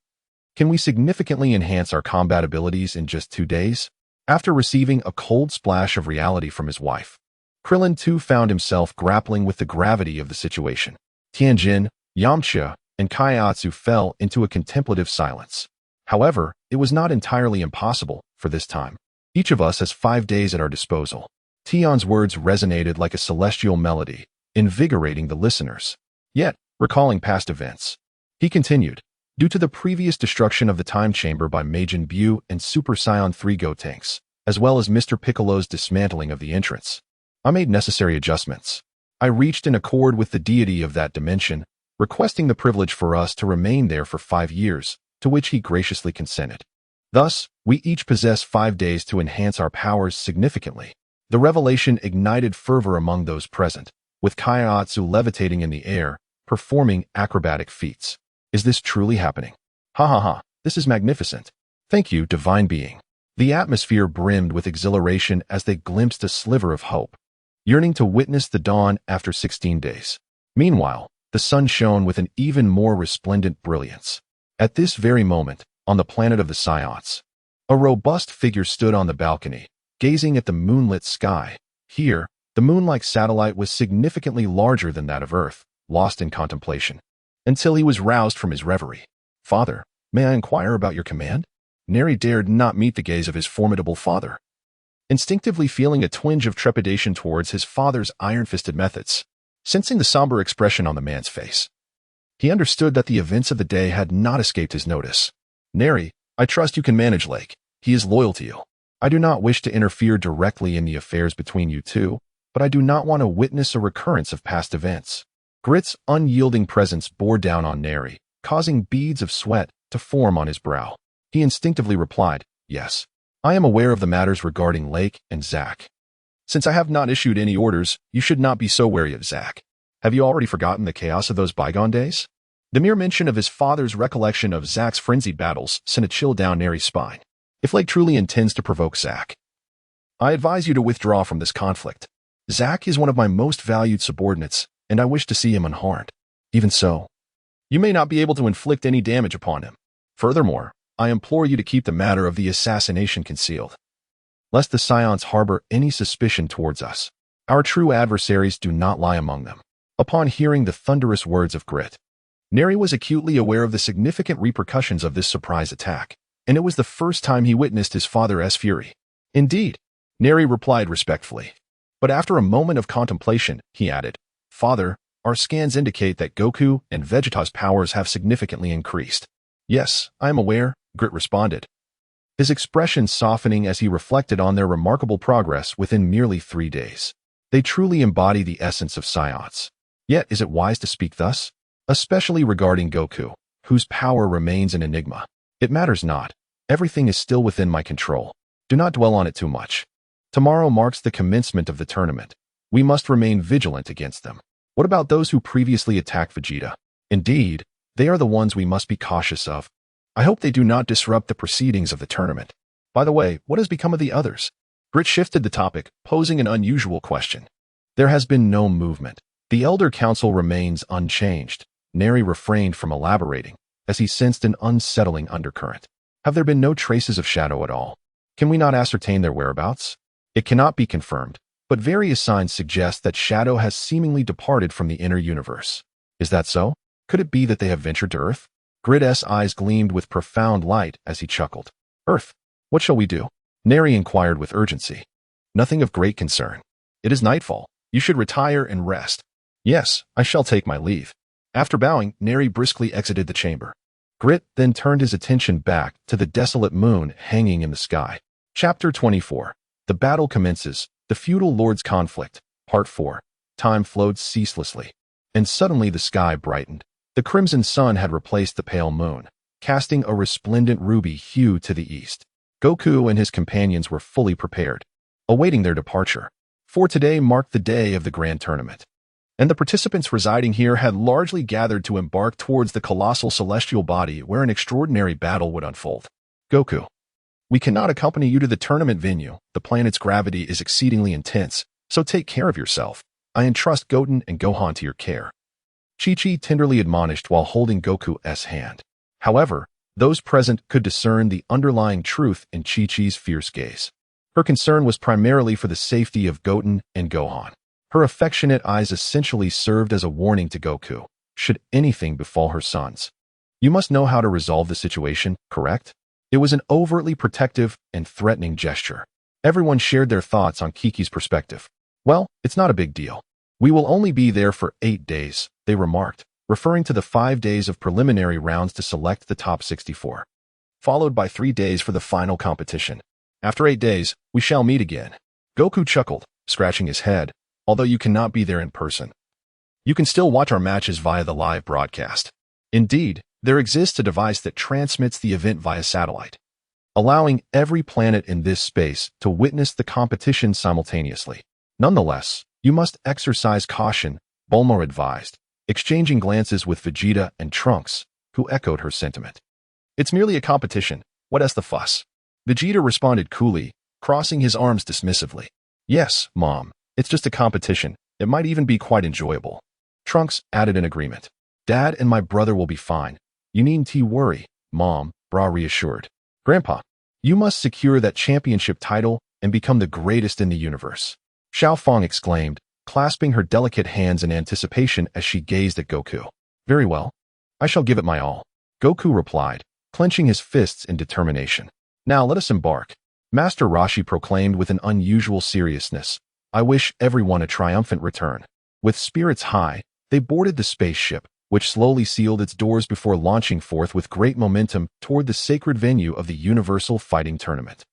Can we significantly enhance our combat abilities in just 2 days?" After receiving a cold splash of reality from his wife, Krillin too found himself grappling with the gravity of the situation. Tianjin, Yamcha, and Kaiatsu fell into a contemplative silence. However, it was not entirely impossible, for this time. "Each of us has 5 days at our disposal." Tian's words resonated like a celestial melody, invigorating the listeners. Yet, recalling past events, he continued, "Due to the previous destruction of the time chamber by Majin Buu and Super Saiyan 3 Gotenks, as well as Mr. Piccolo's dismantling of the entrance, I made necessary adjustments. I reached an accord with the deity of that dimension, requesting the privilege for us to remain there for 5 years, to which he graciously consented. Thus, we each possess 5 days to enhance our powers significantly." The revelation ignited fervor among those present, with Kaiatsu levitating in the air, performing acrobatic feats. "Is this truly happening? Ha ha ha, this is magnificent." Thank you, divine being. The atmosphere brimmed with exhilaration as they glimpsed a sliver of hope, yearning to witness the dawn after 16 days. Meanwhile, the sun shone with an even more resplendent brilliance. At this very moment, on the planet of the Saiyajin, a robust figure stood on the balcony, gazing at the moonlit sky. Here, the moon-like satellite was significantly larger than that of Earth, lost in contemplation, until he was roused from his reverie. "Father, may I inquire about your command?" Neri dared not meet the gaze of his formidable father, instinctively feeling a twinge of trepidation towards his father's iron-fisted methods. Sensing the somber expression on the man's face, he understood that the events of the day had not escaped his notice. "Neri, I trust you can manage Lake. He is loyal to you. I do not wish to interfere directly in the affairs between you two, but I do not want to witness a recurrence of past events." Grit's unyielding presence bore down on Neri, causing beads of sweat to form on his brow. He instinctively replied, "Yes, I am aware of the matters regarding Lake and Zack. Since I have not issued any orders, you should not be so wary of Zack. Have you already forgotten the chaos of those bygone days?" The mere mention of his father's recollection of Zack's frenzied battles sent a chill down Neri's spine. If Lake truly intends to provoke Zack, I advise you to withdraw from this conflict. Zack is one of my most valued subordinates, and I wish to see him unharmed. Even so, you may not be able to inflict any damage upon him. Furthermore, I implore you to keep the matter of the assassination concealed, lest the Saiyans harbor any suspicion towards us. Our true adversaries do not lie among them. Upon hearing the thunderous words of Grit, Neri was acutely aware of the significant repercussions of this surprise attack, and it was the first time he witnessed his father's fury. "Indeed," Neri replied respectfully. But after a moment of contemplation, he added, "Father, our scans indicate that Goku and Vegeta's powers have significantly increased." "Yes, I am aware," Grit responded, his expression softening as he reflected on their remarkable progress within merely 3 days. They truly embody the essence of Saiyajin. Yet is it wise to speak thus? Especially regarding Goku, whose power remains an enigma. It matters not. Everything is still within my control. Do not dwell on it too much. Tomorrow marks the commencement of the tournament. We must remain vigilant against them. What about those who previously attacked Vegeta? Indeed, they are the ones we must be cautious of. I hope they do not disrupt the proceedings of the tournament. By the way, what has become of the others? Grit shifted the topic, posing an unusual question. There has been no movement. The Elder Council remains unchanged. Neri refrained from elaborating, as he sensed an unsettling undercurrent. Have there been no traces of Shadow at all? Can we not ascertain their whereabouts? It cannot be confirmed, but various signs suggest that Shadow has seemingly departed from the inner universe. Is that so? Could it be that they have ventured to Earth? Grit's eyes gleamed with profound light as he chuckled. "Earth, what shall we do?" Neri inquired with urgency. "Nothing of great concern. It is nightfall. You should retire and rest." "Yes, I shall take my leave." After bowing, Neri briskly exited the chamber. Grit then turned his attention back to the desolate moon hanging in the sky. Chapter 24. The battle commences. The feudal lord's conflict. Part 4. Time flowed ceaselessly, and suddenly the sky brightened. The crimson sun had replaced the pale moon, casting a resplendent ruby hue to the east. Goku and his companions were fully prepared, awaiting their departure. For today marked the day of the grand tournament, and the participants residing here had largely gathered to embark towards the colossal celestial body where an extraordinary battle would unfold. "Goku, we cannot accompany you to the tournament venue. The planet's gravity is exceedingly intense, so take care of yourself. I entrust Goten and Gohan to your care," Chi-Chi tenderly admonished while holding Goku's hand. However, those present could discern the underlying truth in Chi-Chi's fierce gaze. Her concern was primarily for the safety of Goten and Gohan. Her affectionate eyes essentially served as a warning to Goku, should anything befall her sons. "You must know how to resolve the situation, correct?" It was an overtly protective and threatening gesture. Everyone shared their thoughts on Kiki's perspective. "Well, it's not a big deal. We will only be there for 8 days, they remarked, referring to the 5 days of preliminary rounds to select the top 64, followed by 3 days for the final competition. After 8 days, we shall meet again." Goku chuckled, scratching his head. "Although you cannot be there in person, you can still watch our matches via the live broadcast. Indeed, there exists a device that transmits the event via satellite, allowing every planet in this space to witness the competition simultaneously. Nonetheless, you must exercise caution," Bulma advised, exchanging glances with Vegeta and Trunks, who echoed her sentiment. "It's merely a competition. What's the fuss? Vegeta responded coolly, crossing his arms dismissively. Yes, Mom, it's just a competition. It might even be quite enjoyable. Trunks added in agreement. Dad and my brother will be fine. You needn't worry, Mom, Bra reassured. Grandpa, you must secure that championship title and become the greatest in the universe. Xiao Fang exclaimed, clasping her delicate hands in anticipation as she gazed at Goku. Very well. I shall give it my all. Goku replied, clenching his fists in determination. Now let us embark. Master Roshi proclaimed with an unusual seriousness. I wish everyone a triumphant return. With spirits high, they boarded the spaceship, which slowly sealed its doors before launching forth with great momentum toward the sacred venue of the Universal Fighting Tournament.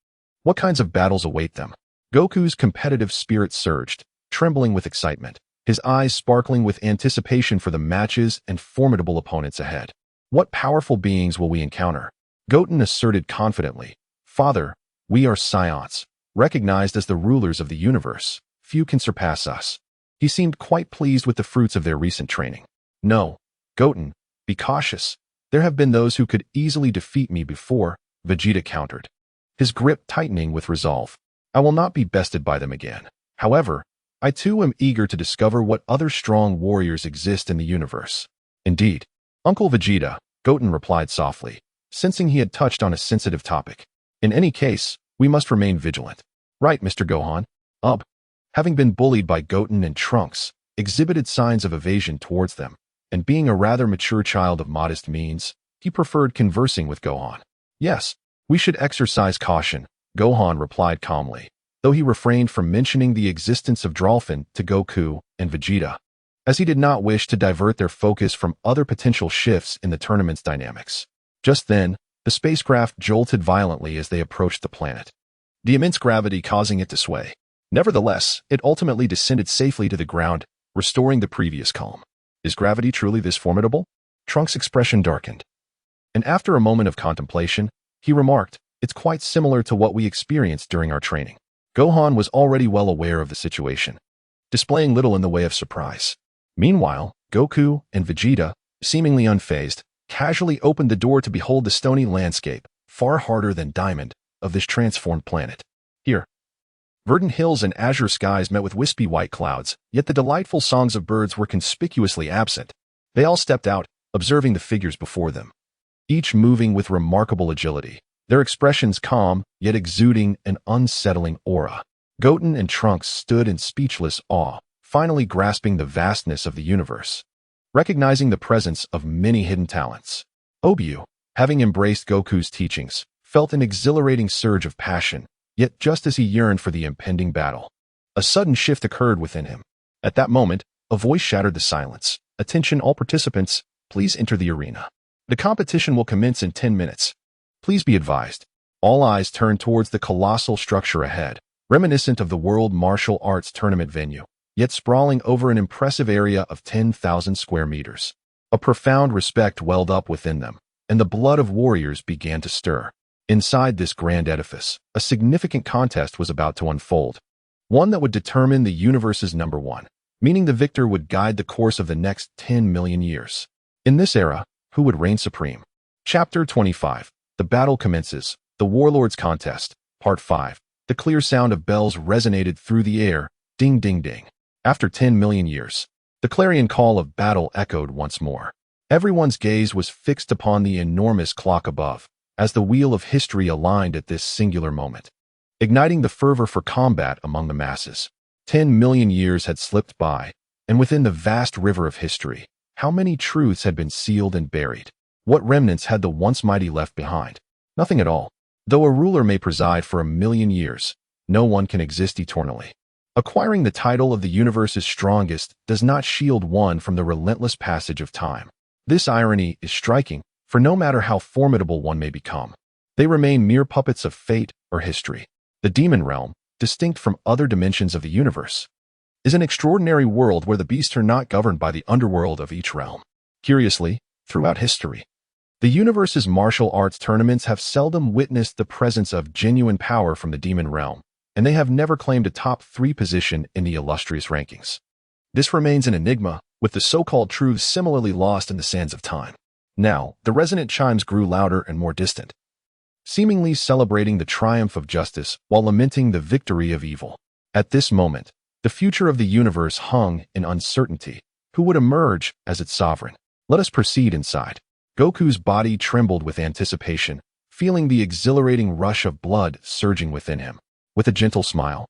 What kinds of battles await them? Goku's competitive spirit surged, trembling with excitement, his eyes sparkling with anticipation for the matches and formidable opponents ahead. What powerful beings will we encounter? Goten asserted confidently, Father, we are Saiyajins, recognized as the rulers of the universe. Few can surpass us. He seemed quite pleased with the fruits of their recent training. No, Goten, be cautious. There have been those who could easily defeat me before, Vegeta countered, his grip tightening with resolve. I will not be bested by them again. However, I too am eager to discover what other strong warriors exist in the universe. Indeed, Uncle Vegeta, Goten replied softly, sensing he had touched on a sensitive topic. In any case, we must remain vigilant. Right, Mr. Gohan? Having been bullied by Goten and Trunks, exhibited signs of evasion towards them, and being a rather mature child of modest means, he preferred conversing with Gohan. Yes, we should exercise caution, Gohan replied calmly, though he refrained from mentioning the existence of Drolfin to Goku and Vegeta, as he did not wish to divert their focus from other potential shifts in the tournament's dynamics. Just then, the spacecraft jolted violently as they approached the planet, the immense gravity causing it to sway. Nevertheless, it ultimately descended safely to the ground, restoring the previous calm. Is gravity truly this formidable? Trunks' expression darkened, and after a moment of contemplation, he remarked, it's quite similar to what we experienced during our training. Gohan was already well aware of the situation, displaying little in the way of surprise. Meanwhile, Goku and Vegeta, seemingly unfazed, casually opened the door to behold the stony landscape, far harder than diamond, of this transformed planet. Here, verdant hills and azure skies met with wispy white clouds, yet the delightful songs of birds were conspicuously absent. They all stepped out, observing the figures before them, each moving with remarkable agility, their expressions calm, yet exuding an unsettling aura. Goten and Trunks stood in speechless awe, finally grasping the vastness of the universe, recognizing the presence of many hidden talents. Obyu, having embraced Goku's teachings, felt an exhilarating surge of passion, yet just as he yearned for the impending battle, a sudden shift occurred within him. At that moment, a voice shattered the silence. Attention all participants, please enter the arena. The competition will commence in 10 minutes. Please be advised. All eyes turned towards the colossal structure ahead, reminiscent of the World Martial Arts Tournament venue, yet sprawling over an impressive area of 10,000 square meters. A profound respect welled up within them, and the blood of warriors began to stir. Inside this grand edifice, a significant contest was about to unfold, one that would determine the universe's number one, meaning the victor would guide the course of the next 10 million years. In this era, who would reign supreme? Chapter 25. The battle commences. The Warlords Contest. Part 5. The clear sound of bells resonated through the air. Ding, ding, ding. After 10 million years, the clarion call of battle echoed once more. Everyone's gaze was fixed upon the enormous clock above, as the wheel of history aligned at this singular moment, igniting the fervor for combat among the masses. 10 million years had slipped by, and within the vast river of history, how many truths had been sealed and buried? What remnants had the once mighty left behind? Nothing at all. Though a ruler may preside for 1,000,000 years, no one can exist eternally. Acquiring the title of the universe's strongest does not shield one from the relentless passage of time. This irony is striking, for no matter how formidable one may become, they remain mere puppets of fate or history. The demon realm, distinct from other dimensions of the universe, is an extraordinary world where the beasts are not governed by the underworld of each realm. Curiously, throughout history, the universe's martial arts tournaments have seldom witnessed the presence of genuine power from the demon realm, and they have never claimed a top 3 position in the illustrious rankings. This remains an enigma, with the so-called truths similarly lost in the sands of time. Now, the resonant chimes grew louder and more distant, seemingly celebrating the triumph of justice while lamenting the victory of evil. At this moment, the future of the universe hung in uncertainty. Who would emerge as its sovereign? Let us proceed inside. Goku's body trembled with anticipation, feeling the exhilarating rush of blood surging within him. With a gentle smile,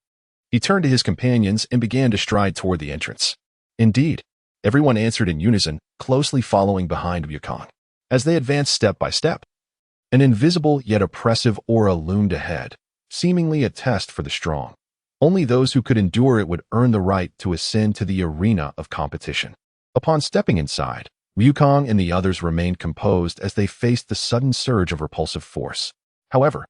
he turned to his companions and began to stride toward the entrance. Indeed, everyone answered in unison, closely following behind Wukong. As they advanced step by step, an invisible yet oppressive aura loomed ahead, seemingly a test for the strong. Only those who could endure it would earn the right to ascend to the arena of competition. Upon stepping inside, Wukong and the others remained composed as they faced the sudden surge of repulsive force. However,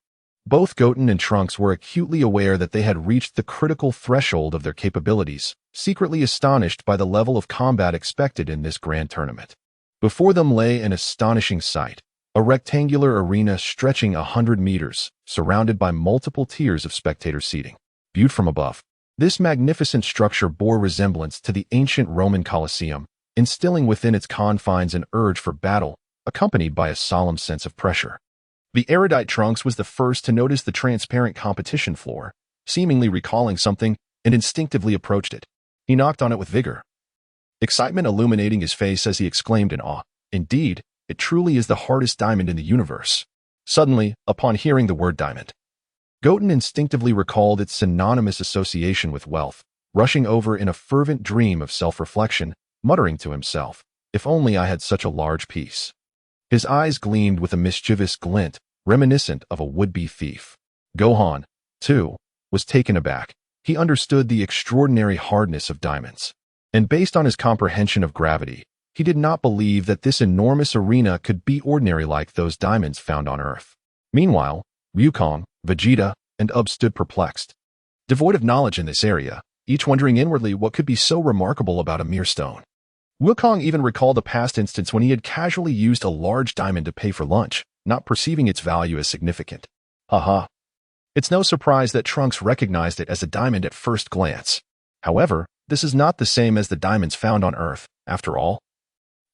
both Goten and Trunks were acutely aware that they had reached the critical threshold of their capabilities, secretly astonished by the level of combat expected in this grand tournament. Before them lay an astonishing sight, a rectangular arena stretching 100 meters, surrounded by multiple tiers of spectator seating. Viewed from above, this magnificent structure bore resemblance to the ancient Roman Colosseum, instilling within its confines an urge for battle, accompanied by a solemn sense of pressure. The erudite Trunks was the first to notice the transparent competition floor, seemingly recalling something, and instinctively approached it. He knocked on it with vigor, excitement illuminating his face as he exclaimed in awe, "Indeed, it truly is the hardest diamond in the universe." Suddenly, upon hearing the word diamond, Goten instinctively recalled its synonymous association with wealth, rushing over in a fervent dream of self-reflection, muttering to himself, "If only I had such a large piece." His eyes gleamed with a mischievous glint, reminiscent of a would-be thief. Gohan, too, was taken aback. He understood the extraordinary hardness of diamonds, and based on his comprehension of gravity, he did not believe that this enormous arena could be ordinary like those diamonds found on Earth. Meanwhile, Wukong, Vegeta, and Ub stood perplexed, devoid of knowledge in this area, each wondering inwardly what could be so remarkable about a mere stone. Wukong even recalled a past instance when he had casually used a large diamond to pay for lunch, not perceiving its value as significant. Haha. It's no surprise that Trunks recognized it as a diamond at first glance. However, this is not the same as the diamonds found on Earth, after all.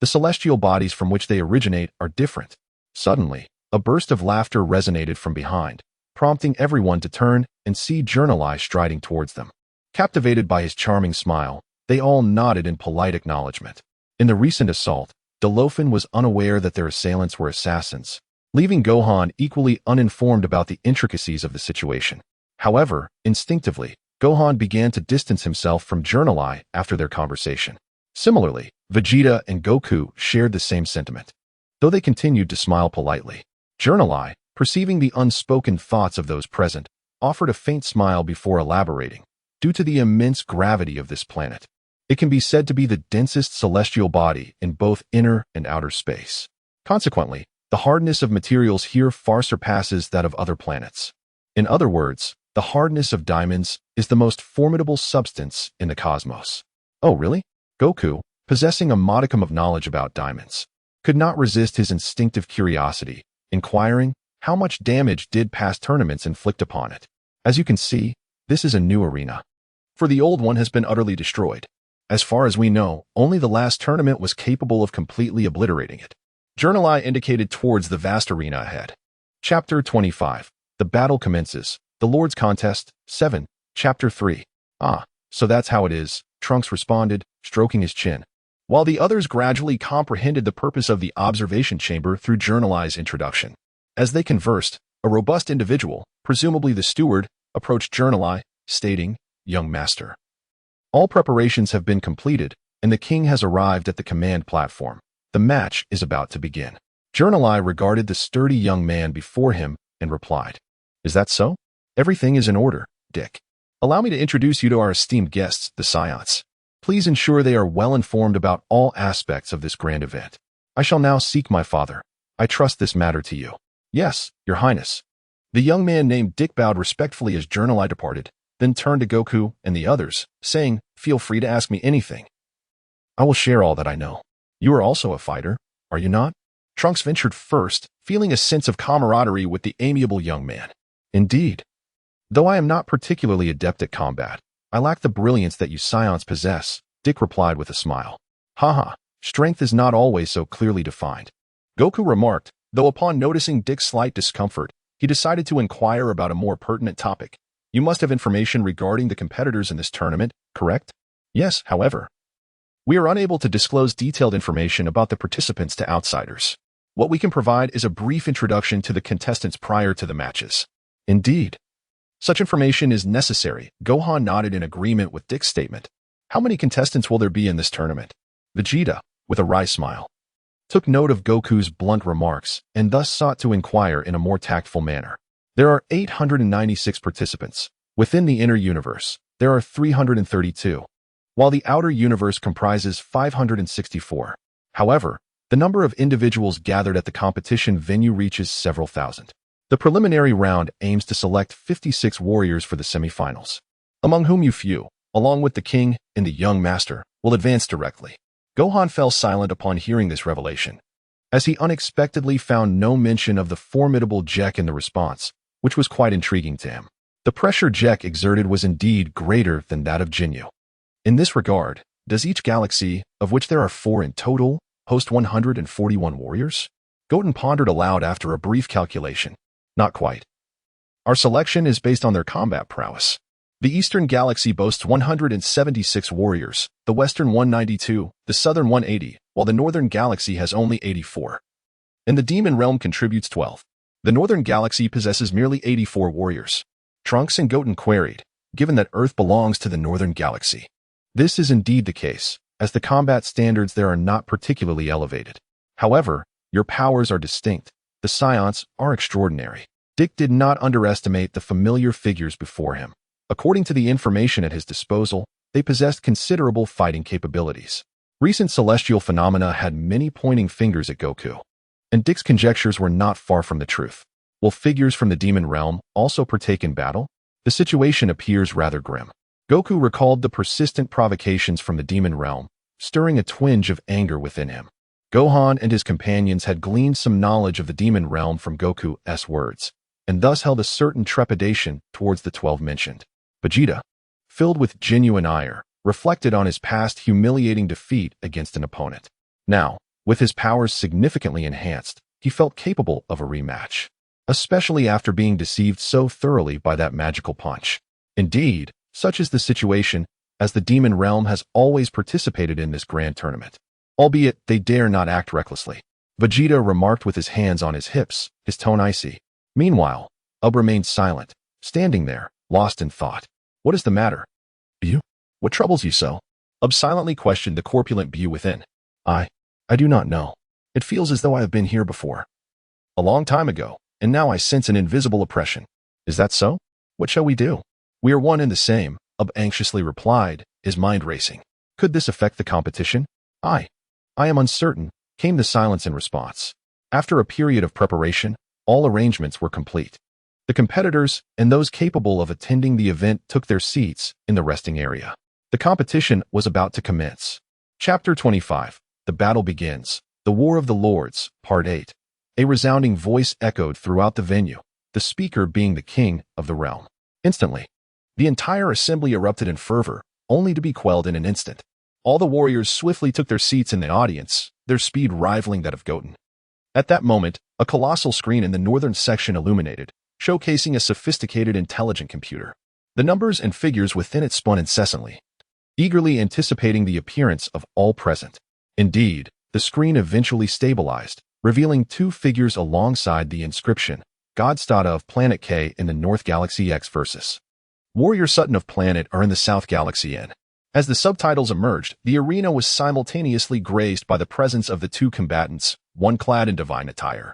The celestial bodies from which they originate are different. Suddenly, a burst of laughter resonated from behind, prompting everyone to turn and see Journalai striding towards them. Captivated by his charming smile, they all nodded in polite acknowledgement. In the recent assault, Delophin was unaware that their assailants were assassins, leaving Gohan equally uninformed about the intricacies of the situation. However, instinctively, Gohan began to distance himself from Journalai after their conversation. Similarly, Vegeta and Goku shared the same sentiment, though they continued to smile politely. Journalai, perceiving the unspoken thoughts of those present, offered a faint smile before elaborating. Due to the immense gravity of this planet, it can be said to be the densest celestial body in both inner and outer space. Consequently, the hardness of materials here far surpasses that of other planets. In other words, the hardness of diamonds is the most formidable substance in the cosmos. Oh, really? Goku, possessing a modicum of knowledge about diamonds, could not resist his instinctive curiosity, inquiring, how much damage did past tournaments inflict upon it? As you can see, this is a new arena, for the old one has been utterly destroyed. As far as we know, only the last tournament was capable of completely obliterating it. Journalai indicated towards the vast arena ahead. Chapter 25. The battle commences. The Lord's Contest, 7. Chapter 3. Ah, so that's how it is, Trunks responded, stroking his chin, while the others gradually comprehended the purpose of the observation chamber through Journalai's introduction. As they conversed, a robust individual, presumably the steward, approached Journalai, stating, "Young master, all preparations have been completed, and the king has arrived at the command platform. The match is about to begin." Journalai regarded the sturdy young man before him and replied, "Is that so? Everything is in order, Dick. Allow me to introduce you to our esteemed guests, the Saiyans. Please ensure they are well informed about all aspects of this grand event. I shall now seek my father. I trust this matter to you." "Yes, your highness." The young man named Dick bowed respectfully as Journalai departed, then turned to Goku and the others, saying, "Feel free to ask me anything. I will share all that I know. You are also a fighter, are you not?" Trunks ventured first, feeling a sense of camaraderie with the amiable young man. "Indeed. Though I am not particularly adept at combat, I lack the brilliance that you Saiyans possess," Dick replied with a smile. "Haha, strength is not always so clearly defined," Goku remarked, though upon noticing Dick's slight discomfort, he decided to inquire about a more pertinent topic. You must have information regarding the competitors in this tournament, correct? Yes, however, we are unable to disclose detailed information about the participants to outsiders. What we can provide is a brief introduction to the contestants prior to the matches. Indeed. Such information is necessary. Gohan nodded in agreement with Dick's statement. How many contestants will there be in this tournament? Vegeta, with a wry smile, took note of Goku's blunt remarks and thus sought to inquire in a more tactful manner. There are 896 participants. Within the inner universe, there are 332, while the outer universe comprises 564. However, the number of individuals gathered at the competition venue reaches several thousand. The preliminary round aims to select 56 warriors for the semifinals, among whom few, along with the king and the young master, will advance directly. Gohan fell silent upon hearing this revelation, as he unexpectedly found no mention of the formidable Jack in the response, which was quite intriguing to him. The pressure Jack exerted was indeed greater than that of Jinyu. In this regard, does each galaxy, of which there are 4 in total, host 141 warriors? Goten pondered aloud after a brief calculation. Not quite. Our selection is based on their combat prowess. The Eastern Galaxy boasts 176 warriors, the Western 192, the Southern 180, while the Northern Galaxy has only 84. And the Demon Realm contributes 12. The Northern Galaxy possesses merely 84 warriors. Trunks and Goten queried, given that Earth belongs to the Northern Galaxy. This is indeed the case, as the combat standards there are not particularly elevated. However, your powers are distinct. The Saiyans are extraordinary. Dick did not underestimate the familiar figures before him. According to the information at his disposal, they possessed considerable fighting capabilities. Recent celestial phenomena had many pointing fingers at Goku, and Dick's conjectures were not far from the truth. Will figures from the Demon Realm also partake in battle? The situation appears rather grim. Goku recalled the persistent provocations from the Demon Realm, stirring a twinge of anger within him. Gohan and his companions had gleaned some knowledge of the Demon Realm from Goku's words, and thus held a certain trepidation towards the 12 mentioned. Vegeta, filled with genuine ire, reflected on his past humiliating defeat against an opponent. Now, with his powers significantly enhanced, he felt capable of a rematch, especially after being deceived so thoroughly by that magical punch. Indeed, such is the situation, as the Demon Realm has always participated in this grand tournament, albeit they dare not act recklessly. Vegeta remarked with his hands on his hips, his tone icy. Meanwhile, Ub remained silent, standing there, lost in thought. What is the matter? You? What troubles you so? Ub silently questioned the corpulent being within. I do not know. It feels as though I have been here before. A long time ago, and now I sense an invisible oppression. Is that so? What shall we do? We are one and the same, Ub anxiously replied, his mind racing. Could this affect the competition? I am uncertain, came the silence in response. After a period of preparation, all arrangements were complete. The competitors and those capable of attending the event took their seats in the resting area. The competition was about to commence. Chapter 25. The battle begins. The War of the Lords, Part 8. A resounding voice echoed throughout the venue, the speaker being the king of the realm. Instantly, the entire assembly erupted in fervor, only to be quelled in an instant. All the warriors swiftly took their seats in the audience, their speed rivaling that of Goten. At that moment, a colossal screen in the northern section illuminated, showcasing a sophisticated intelligent computer. The numbers and figures within it spun incessantly, eagerly anticipating the appearance of all present. Indeed, the screen eventually stabilized, revealing 2 figures alongside the inscription, God Stada of Planet K in the North Galaxy X versus Warrior Sutton of Planet are in the South Galaxy N. As the subtitles emerged, the arena was simultaneously graced by the presence of the 2 combatants, one clad in divine attire,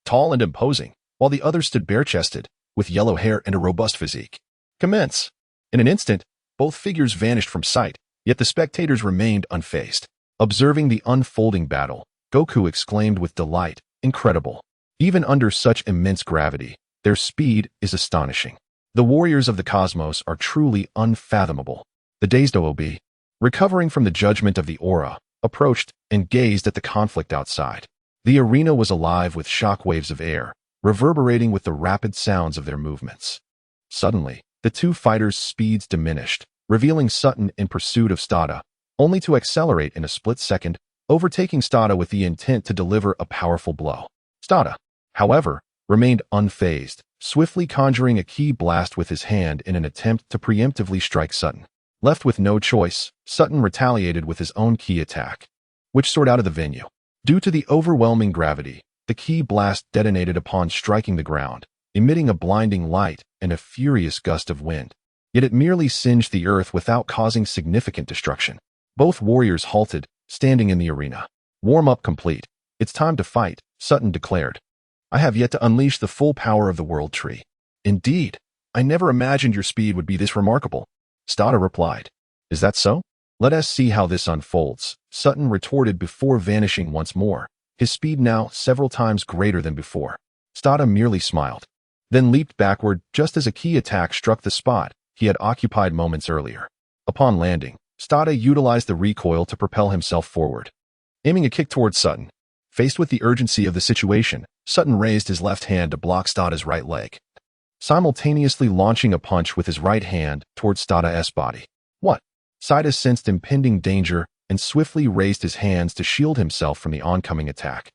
tall and imposing, while the other stood bare-chested, with yellow hair and a robust physique. Commence! In an instant, both figures vanished from sight, yet the spectators remained unfazed. Observing the unfolding battle, Goku exclaimed with delight, incredible. Even under such immense gravity, their speed is astonishing. The warriors of the cosmos are truly unfathomable. The dazed OOB, recovering from the judgment of the aura, approached and gazed at the conflict outside. The arena was alive with shock waves of air, reverberating with the rapid sounds of their movements. Suddenly, the 2 fighters' speeds diminished, revealing Sutton in pursuit of Stada, only to accelerate in a split second, overtaking Stada with the intent to deliver a powerful blow. Stada, however, remained unfazed, swiftly conjuring a ki blast with his hand in an attempt to preemptively strike Sutton. Left with no choice, Sutton retaliated with his own ki attack, which soared out of the venue. Due to the overwhelming gravity, the ki blast detonated upon striking the ground, emitting a blinding light and a furious gust of wind. Yet it merely singed the earth without causing significant destruction. Both warriors halted, standing in the arena. Warm-up complete. It's time to fight, Sutton declared. I have yet to unleash the full power of the World Tree. Indeed, I never imagined your speed would be this remarkable, Stada replied. Is that so? Let us see how this unfolds, Sutton retorted before vanishing once more, his speed now several times greater than before. Stada merely smiled, then leaped backward just as a ki attack struck the spot he had occupied moments earlier. Upon landing, Stada utilized the recoil to propel himself forward, aiming a kick towards Sutton. Faced with the urgency of the situation, Sutton raised his left hand to block Stada's right leg, simultaneously launching a punch with his right hand towards Stada's body. What? Sida sensed impending danger and swiftly raised his hands to shield himself from the oncoming attack.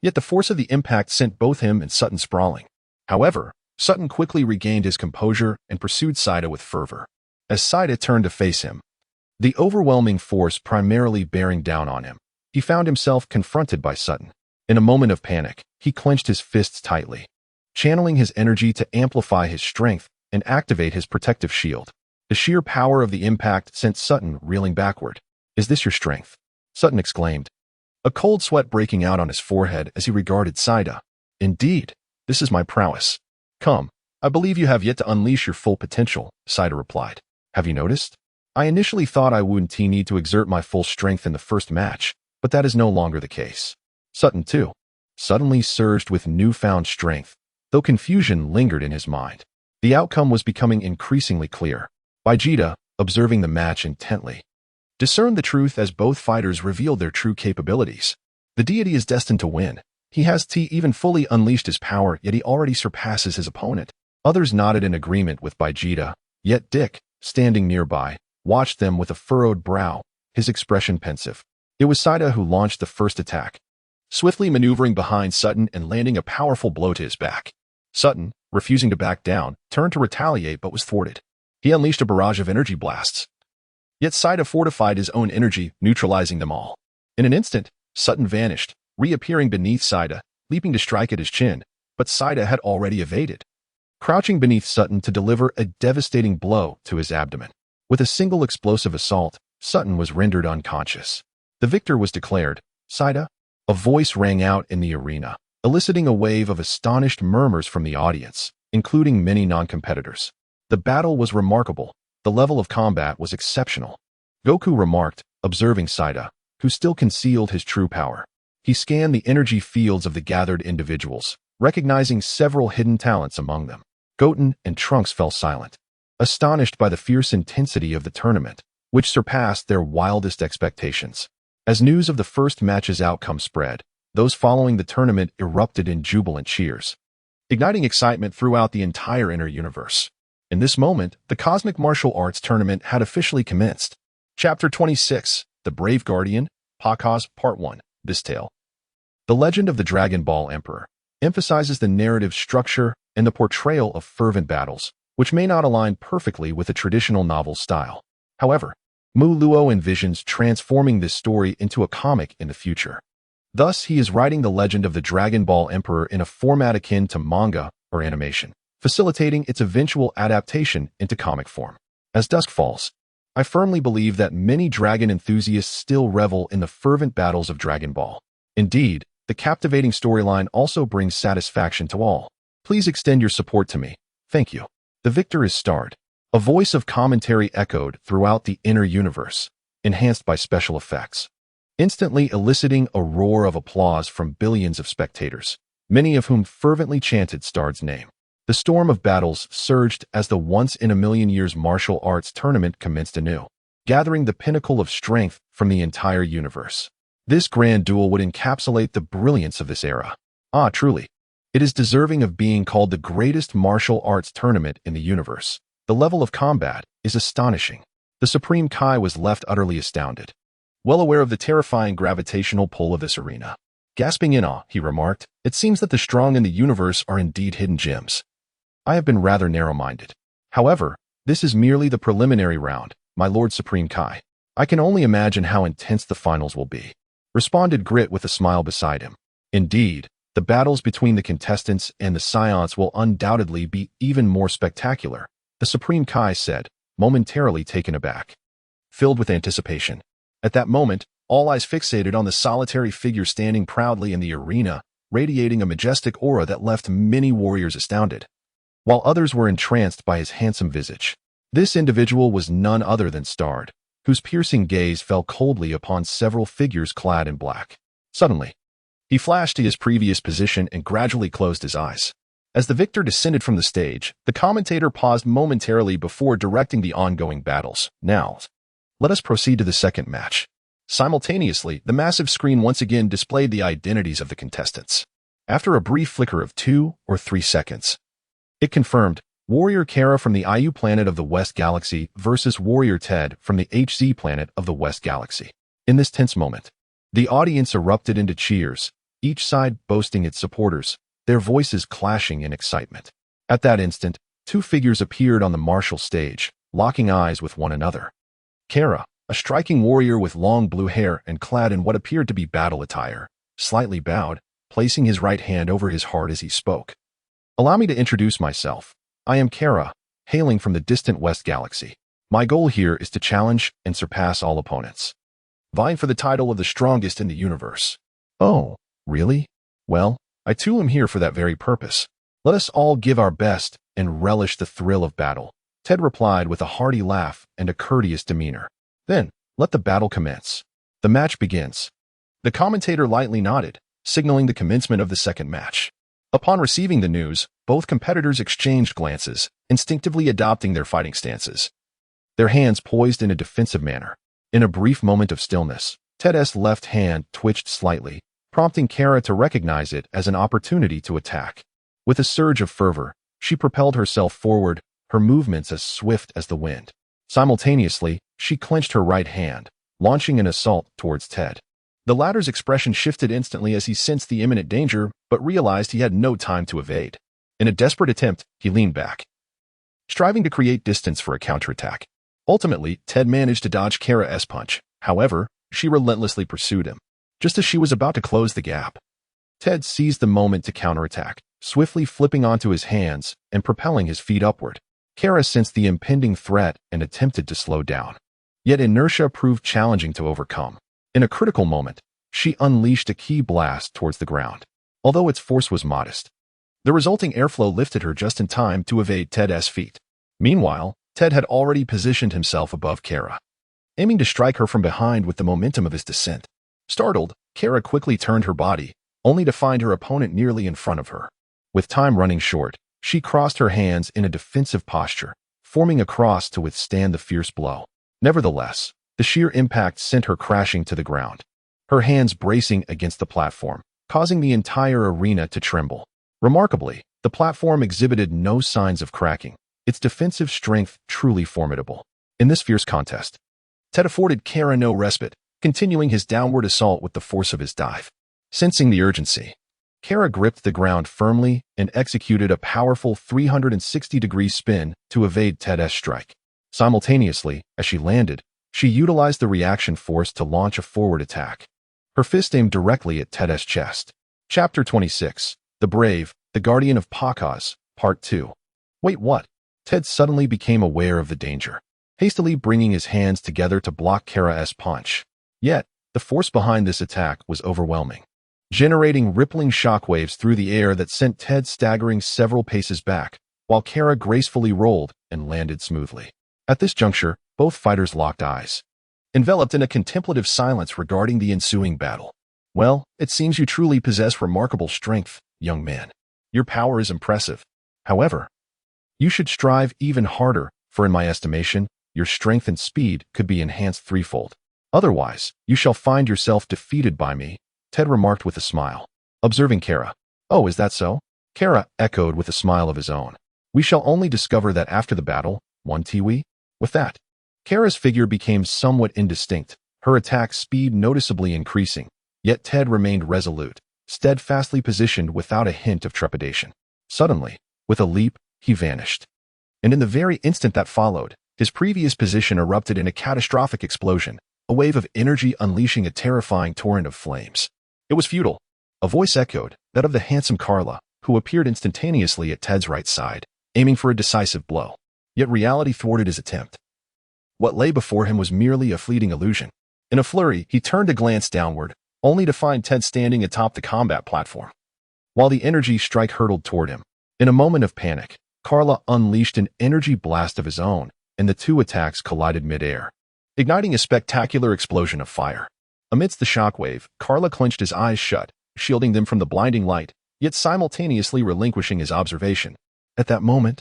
Yet the force of the impact sent both him and Sutton sprawling. However, Sutton quickly regained his composure and pursued Sida with fervor. As Sida turned to face him, the overwhelming force primarily bearing down on him, he found himself confronted by Sutton. In a moment of panic, he clenched his fists tightly, channeling his energy to amplify his strength and activate his protective shield. The sheer power of the impact sent Sutton reeling backward. Is this your strength? Sutton exclaimed, a cold sweat breaking out on his forehead as he regarded Sida. Indeed, this is my prowess. Come, I believe you have yet to unleash your full potential, Sida replied. Have you noticed? I initially thought I wouldn't need to exert my full strength in the first match, but that is no longer the case. Sutton, too, suddenly surged with newfound strength, though confusion lingered in his mind. The outcome was becoming increasingly clear. Vegeta, observing the match intently, discerned the truth as both fighters revealed their true capabilities. The deity is destined to win. He has even fully unleashed his power, yet he already surpasses his opponent. Others nodded in agreement with Vegeta, yet Dick, standing nearby, watched them with a furrowed brow, his expression pensive. It was Sida who launched the first attack, swiftly maneuvering behind Sutton and landing a powerful blow to his back. Sutton, refusing to back down, turned to retaliate but was thwarted. He unleashed a barrage of energy blasts. Yet Sida fortified his own energy, neutralizing them all. In an instant, Sutton vanished, reappearing beneath Sida, leaping to strike at his chin, but Sida had already evaded, crouching beneath Sutton to deliver a devastating blow to his abdomen. With a single explosive assault, Sutton was rendered unconscious. The victor was declared, Sida. A voice rang out in the arena, eliciting a wave of astonished murmurs from the audience, including many non-competitors. The battle was remarkable. The level of combat was exceptional. Goku remarked, observing Sida, who still concealed his true power. He scanned the energy fields of the gathered individuals, recognizing several hidden talents among them. Goten and Trunks fell silent, astonished by the fierce intensity of the tournament, which surpassed their wildest expectations. As news of the first match's outcome spread, those following the tournament erupted in jubilant cheers, igniting excitement throughout the entire inner universe. In this moment, the Cosmic Martial Arts Tournament had officially commenced. Chapter 26, The Brave Guardian, Pakaz, Part 1, This Tale. The Legend of the Dragon Ball Emperor emphasizes the narrative structure and the portrayal of fervent battles, which may not align perfectly with a traditional novel style. However, Mu Luo envisions transforming this story into a comic in the future. Thus, he is writing the legend of the Dragon Ball Emperor in a format akin to manga or animation, facilitating its eventual adaptation into comic form. As dusk falls, I firmly believe that many dragon enthusiasts still revel in the fervent battles of Dragon Ball. Indeed, the captivating storyline also brings satisfaction to all. Please extend your support to me. Thank you. The victor is starred. A voice of commentary echoed throughout the inner universe, enhanced by special effects, instantly eliciting a roar of applause from billions of spectators, many of whom fervently chanted Starred's name. The storm of battles surged as the once-in-a-million-years martial arts tournament commenced anew, gathering the pinnacle of strength from the entire universe. This grand duel would encapsulate the brilliance of this era. Truly, it is deserving of being called the greatest martial arts tournament in the universe. The level of combat is astonishing. The Supreme Kai was left utterly astounded, well aware of the terrifying gravitational pull of this arena. Gasping in awe, he remarked, "It seems that the strong in the universe are indeed hidden gems. I have been rather narrow-minded. However, this is merely the preliminary round, my Lord Supreme Kai. I can only imagine how intense the finals will be," responded Grit with a smile beside him. Indeed, the battles between the contestants and the Saiyans will undoubtedly be even more spectacular, the Supreme Kai said, momentarily taken aback. Filled with anticipation. At that moment, all eyes fixated on the solitary figure standing proudly in the arena, radiating a majestic aura that left many warriors astounded, while others were entranced by his handsome visage. This individual was none other than Starred, whose piercing gaze fell coldly upon several figures clad in black. Suddenly, he flashed to his previous position and gradually closed his eyes. As the victor descended from the stage, the commentator paused momentarily before directing the ongoing battles. "Now, let us proceed to the second match." Simultaneously, the massive screen once again displayed the identities of the contestants. After a brief flicker of 2 or 3 seconds, it confirmed Warrior Kara from the IU planet of the West Galaxy versus Warrior Ted from the HZ planet of the West Galaxy. In this tense moment, the audience erupted into cheers, each side boasting its supporters, their voices clashing in excitement. At that instant, two figures appeared on the martial stage, locking eyes with one another. Kara, a striking warrior with long blue hair and clad in what appeared to be battle attire, slightly bowed, placing his right hand over his heart as he spoke. "Allow me to introduce myself. I am Kara, hailing from the distant West Galaxy. My goal here is to challenge and surpass all opponents, vying for the title of the strongest in the universe." "Oh, really? Well, I too am here for that very purpose. Let us all give our best and relish the thrill of battle," Ted replied with a hearty laugh and a courteous demeanor. "Then, let the battle commence. The match begins." The commentator lightly nodded, signaling the commencement of the second match. Upon receiving the news, both competitors exchanged glances, instinctively adopting their fighting stances, their hands poised in a defensive manner. In a brief moment of stillness, Ted's left hand twitched slightly, prompting Kara to recognize it as an opportunity to attack. With a surge of fervor, she propelled herself forward, her movements as swift as the wind. Simultaneously, she clenched her right hand, launching an assault towards Ted. The latter's expression shifted instantly as he sensed the imminent danger, but realized he had no time to evade. In a desperate attempt, he leaned back, striving to create distance for a counterattack. Ultimately, Ted managed to dodge Kara's punch. However, she relentlessly pursued him. Just as she was about to close the gap, Ted seized the moment to counterattack, swiftly flipping onto his hands and propelling his feet upward. Kara sensed the impending threat and attempted to slow down. Yet inertia proved challenging to overcome. In a critical moment, she unleashed a ki blast towards the ground. Although its force was modest, the resulting airflow lifted her just in time to evade Ted's feet. Meanwhile, Ted had already positioned himself above Kara, aiming to strike her from behind with the momentum of his descent. Startled, Kara quickly turned her body, only to find her opponent nearly in front of her. With time running short, she crossed her hands in a defensive posture, forming a cross to withstand the fierce blow. Nevertheless, the sheer impact sent her crashing to the ground, her hands bracing against the platform, causing the entire arena to tremble. Remarkably, the platform exhibited no signs of cracking, its defensive strength truly formidable. In this fierce contest, Ted afforded Kara no respite, continuing his downward assault with the force of his dive. Sensing the urgency, Kara gripped the ground firmly and executed a powerful 360-degree spin to evade Ted's strike. Simultaneously, as she landed, she utilized the reaction force to launch a forward attack, her fist aimed directly at Ted's chest. Chapter 26, The Brave, the Guardian of Pakaz, Part 2. Wait, what? Ted suddenly became aware of the danger, hastily bringing his hands together to block Kara's punch. Yet, the force behind this attack was overwhelming, generating rippling shockwaves through the air that sent Ted staggering several paces back, while Kara gracefully rolled and landed smoothly. At this juncture, both fighters locked eyes, enveloped in a contemplative silence regarding the ensuing battle. "Well, it seems you truly possess remarkable strength, young man. Your power is impressive. However, you should strive even harder, for in my estimation, your strength and speed could be enhanced threefold. Otherwise, you shall find yourself defeated by me," Ted remarked with a smile. Observing Kara. "Oh, is that so?" Kara echoed with a smile of his own. "We shall only discover that after the battle, won't we?" With that, Kara's figure became somewhat indistinct, her attack speed noticeably increasing, Yet Ted remained resolute, steadfastly positioned without a hint of trepidation. Suddenly, with a leap, he vanished. And in the very instant that followed, his previous position erupted in a catastrophic explosion, a wave of energy unleashing a terrifying torrent of flames. It was futile. A voice echoed, that of the handsome Carla, who appeared instantaneously at Ted's right side, aiming for a decisive blow. Yet reality thwarted his attempt. What lay before him was merely a fleeting illusion. In a flurry, he turned to glance downward, only to find Ted standing atop the combat platform. While the energy strike hurtled toward him, in a moment of panic, Carla unleashed an energy blast of his own, and the two attacks collided mid-air, igniting a spectacular explosion of fire. Amidst the shockwave, Carla clenched his eyes shut, shielding them from the blinding light, yet simultaneously relinquishing his observation. At that moment,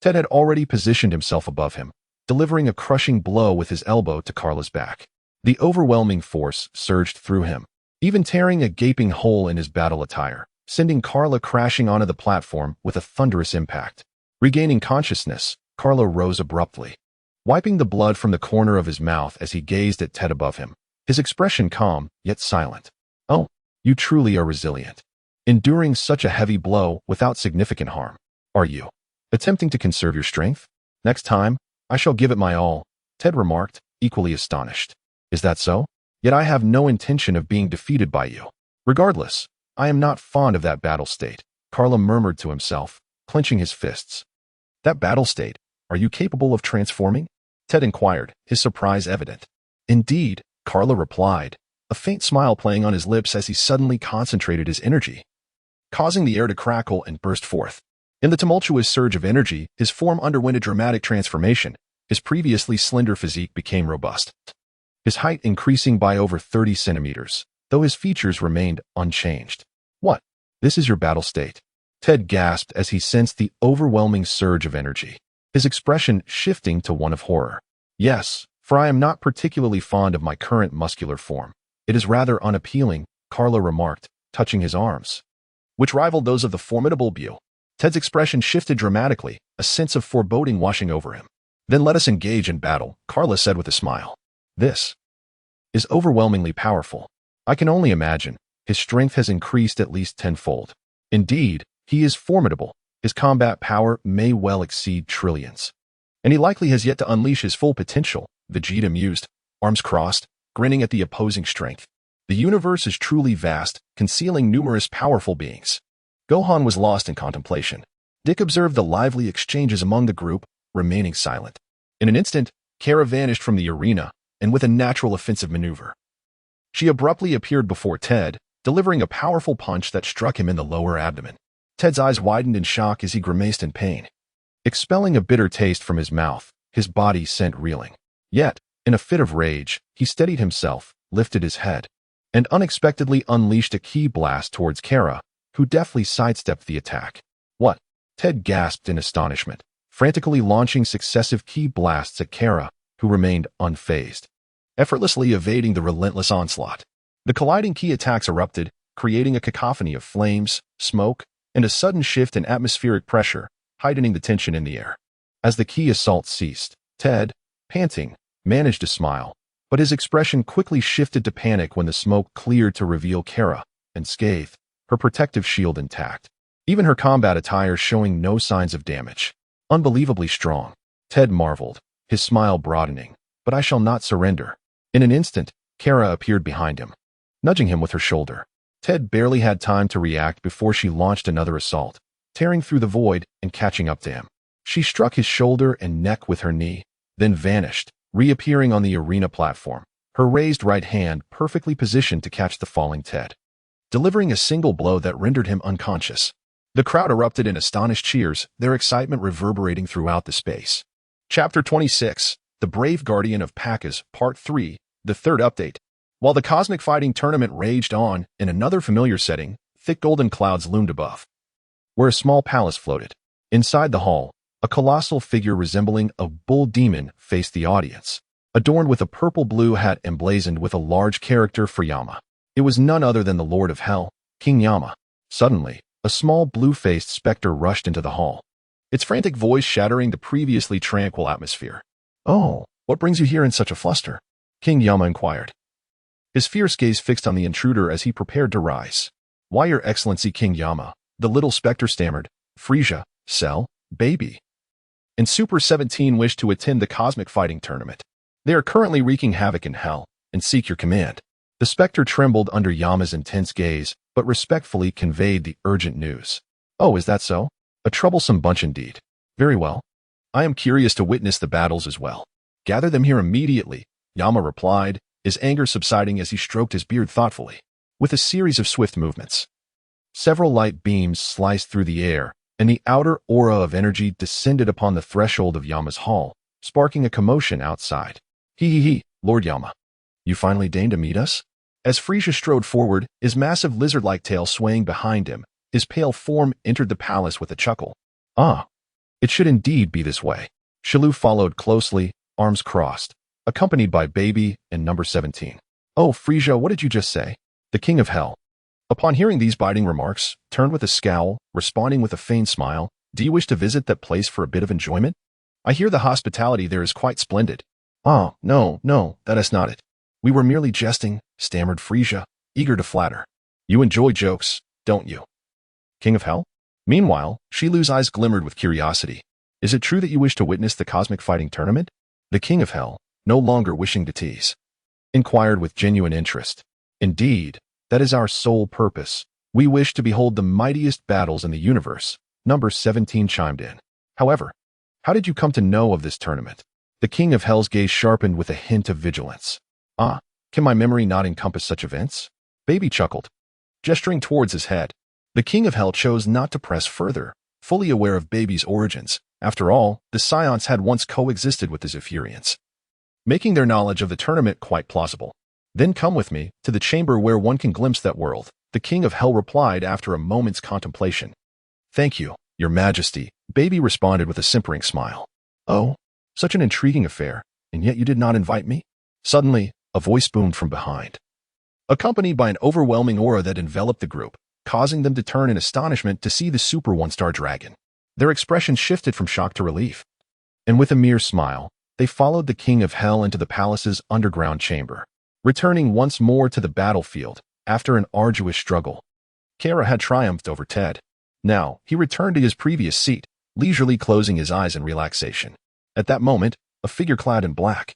Ted had already positioned himself above him, delivering a crushing blow with his elbow to Carla's back. The overwhelming force surged through him, even tearing a gaping hole in his battle attire, sending Carla crashing onto the platform with a thunderous impact. Regaining consciousness, Carla rose abruptly, wiping the blood from the corner of his mouth as he gazed at Ted above him, his expression calm yet silent. "Oh, you truly are resilient. Enduring such a heavy blow without significant harm. Are you attempting to conserve your strength? Next time, I shall give it my all," Ted remarked, equally astonished. "Is that so? Yet I have no intention of being defeated by you. Regardless, I am not fond of that battle state," Carla murmured to himself, clenching his fists. "That battle state? Are you capable of transforming?" Ted inquired, his surprise evident. "Indeed," Carla replied, a faint smile playing on his lips as he suddenly concentrated his energy, causing the air to crackle and burst forth. In the tumultuous surge of energy, his form underwent a dramatic transformation. His previously slender physique became robust, his height increasing by over 30 centimeters, though his features remained unchanged. "What? This is your battle state?" Ted gasped as he sensed the overwhelming surge of energy, his expression shifting to one of horror. "Yes, for I am not particularly fond of my current muscular form. It is rather unappealing," Carla remarked, touching his arms, which rivaled those of the formidable Beau. Ted's expression shifted dramatically, a sense of foreboding washing over him. "Then let us engage in battle," Carla said with a smile. "This is overwhelmingly powerful. I can only imagine. His strength has increased at least tenfold. Indeed, he is formidable. His combat power may well exceed trillions. And he likely has yet to unleash his full potential," Vegeta mused, arms crossed, grinning at the opposing strength. "The universe is truly vast, concealing numerous powerful beings." Gohan was lost in contemplation. Dick observed the lively exchanges among the group, remaining silent. In an instant, Kara vanished from the arena, and with a natural offensive maneuver, she abruptly appeared before Ted, delivering a powerful punch that struck him in the lower abdomen. Ted's eyes widened in shock as he grimaced in pain. Expelling a bitter taste from his mouth, his body sent reeling. Yet, in a fit of rage, he steadied himself, lifted his head, and unexpectedly unleashed a ki blast towards Kara, who deftly sidestepped the attack. "What?" Ted gasped in astonishment, frantically launching successive ki blasts at Kara, who remained unfazed, effortlessly evading the relentless onslaught. The colliding ki attacks erupted, creating a cacophony of flames, smoke, and a sudden shift in atmospheric pressure, heightening the tension in the air. As the ki assault ceased, Ted, panting, managed to smile, but his expression quickly shifted to panic when the smoke cleared to reveal Kara, unscathed, her protective shield intact, even her combat attire showing no signs of damage. "Unbelievably strong," Ted marveled, his smile broadening. "But I shall not surrender." In an instant, Kara appeared behind him, nudging him with her shoulder. Ted barely had time to react before she launched another assault, tearing through the void and catching up to him. She struck his shoulder and neck with her knee, then vanished, reappearing on the arena platform, her raised right hand perfectly positioned to catch the falling Ted, delivering a single blow that rendered him unconscious. The crowd erupted in astonished cheers, their excitement reverberating throughout the space. Chapter 26, The Brave Guardian of Pakaz, Part 3, the third update. While the cosmic fighting tournament raged on, in another familiar setting, thick golden clouds loomed above, where a small palace floated. Inside the hall, a colossal figure resembling a bull demon faced the audience, adorned with a purple-blue hat emblazoned with a large character for Yama. It was none other than the Lord of Hell, King Yama. Suddenly, a small blue-faced specter rushed into the hall, its frantic voice shattering the previously tranquil atmosphere. "Oh, what brings you here in such a fluster?" King Yama inquired. his fierce gaze fixed on the intruder as he prepared to rise. "Why, Your Excellency King Yama," the little specter stammered. "Frisia, Cell, Baby, and Super 17 wish to attend the cosmic fighting tournament. They are currently wreaking havoc in hell and seek your command." The specter trembled under Yama's intense gaze, but respectfully conveyed the urgent news. "Oh, is that so? A troublesome bunch indeed. Very well. I am curious to witness the battles as well. Gather them here immediately," Yama replied, his anger subsiding as he stroked his beard thoughtfully. With a series of swift movements, several light beams sliced through the air, and the outer aura of energy descended upon the threshold of Yama's hall, sparking a commotion outside. He, Lord Yama. You finally deigned to meet us?" As Frisia strode forward, his massive lizard-like tail swaying behind him, his pale form entered the palace with a chuckle. "Ah, it should indeed be this way." Shalou followed closely, arms crossed, accompanied by Baby and number 17. "Oh, Frisia, what did you just say?" The King of Hell, upon hearing these biting remarks, turned with a scowl, responding with a feigned smile. "Do you wish to visit that place for a bit of enjoyment? I hear the hospitality there is quite splendid." "Ah, no, that is not it. We were merely jesting," stammered Frisia, eager to flatter. "You enjoy jokes, don't you, King of Hell?" Meanwhile, Shilu's eyes glimmered with curiosity. "Is it true that you wish to witness the cosmic fighting tournament?" The King of Hell, no longer wishing to tease, inquired with genuine interest. "Indeed, that is our sole purpose. We wish to behold the mightiest battles in the universe," number 17 chimed in. "However, how did you come to know of this tournament?" The King of Hell's gaze sharpened with a hint of vigilance. "Ah, can my memory not encompass such events?" Baby chuckled, gesturing towards his head. The King of Hell chose not to press further, fully aware of Baby's origins. After all, the Scions had once coexisted with the Zephyrians, making their knowledge of the tournament quite plausible. "Then come with me to the chamber where one can glimpse that world," the King of Hell replied after a moment's contemplation. "Thank you, Your Majesty," Baby responded with a simpering smile. "Oh, such an intriguing affair, and yet you did not invite me?" Suddenly, a voice boomed from behind, accompanied by an overwhelming aura that enveloped the group, causing them to turn in astonishment to see the Super One-Star Dragon. Their expression shifted from shock to relief, and with a mere smile, they followed the King of Hell into the palace's underground chamber. Returning once more to the battlefield, after an arduous struggle, Kara had triumphed over Ted. Now, he returned to his previous seat, leisurely closing his eyes in relaxation. At that moment, a figure clad in black,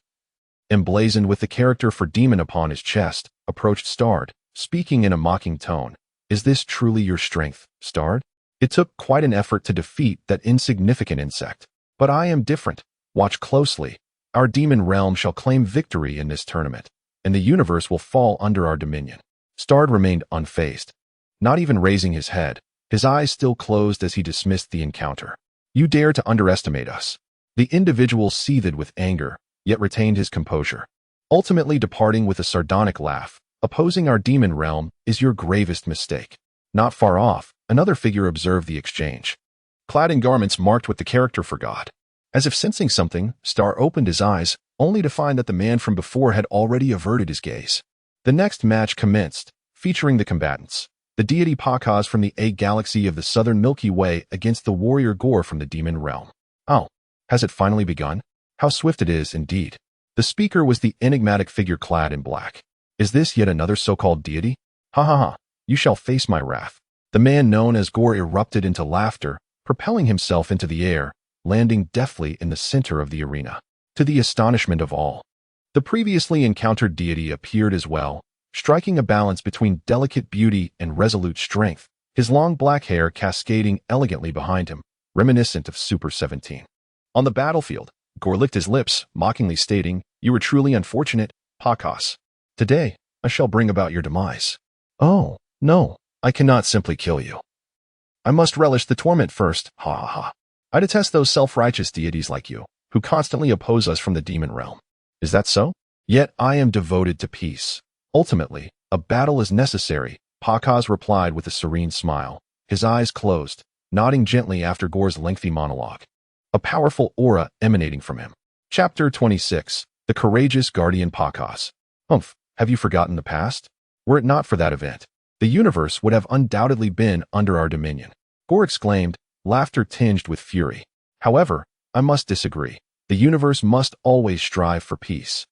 emblazoned with the character for demon upon his chest, approached Starred, speaking in a mocking tone. "Is this truly your strength, Starred? It took quite an effort to defeat that insignificant insect. But I am different. Watch closely. Our demon realm shall claim victory in this tournament, and the universe will fall under our dominion." Starred remained unfazed, not even raising his head, his eyes still closed as he dismissed the encounter. "You dare to underestimate us." The individual seethed with anger, yet retained his composure, ultimately departing with a sardonic laugh. "Opposing our demon realm is your gravest mistake." Not far off, another figure observed the exchange, clad in garments marked with the character for God. As if sensing something, Star opened his eyes, only to find that the man from before had already averted his gaze. The next match commenced, featuring the combatants, the deity Pakas from the A galaxy of the southern Milky Way against the warrior Gore from the demon realm. "Oh, has it finally begun? How swift it is, indeed." The speaker was the enigmatic figure clad in black. "Is this yet another so-called deity? Ha ha ha, you shall face my wrath." The man known as Gore erupted into laughter, propelling himself into the air, landing deftly in the center of the arena. To the astonishment of all, the previously encountered deity appeared as well, striking a balance between delicate beauty and resolute strength, his long black hair cascading elegantly behind him, reminiscent of Super 17. On the battlefield, Gore licked his lips, mockingly stating, "You were truly unfortunate, Pakas. Today, I shall bring about your demise." "Oh, no, I cannot simply kill you. I must relish the torment first, ha ha ha. I detest those self-righteous deities like you, who constantly oppose us from the demon realm." "Is that so? Yet I am devoted to peace. Ultimately, a battle is necessary," Pakas replied with a serene smile, his eyes closed, nodding gently after Gore's lengthy monologue, a powerful aura emanating from him. Chapter 26, The Courageous Guardian Pakas. "Humph, have you forgotten the past? Were it not for that event, the universe would have undoubtedly been under our dominion," Gore exclaimed, laughter tinged with fury. "However, I must disagree. The universe must always strive for peace.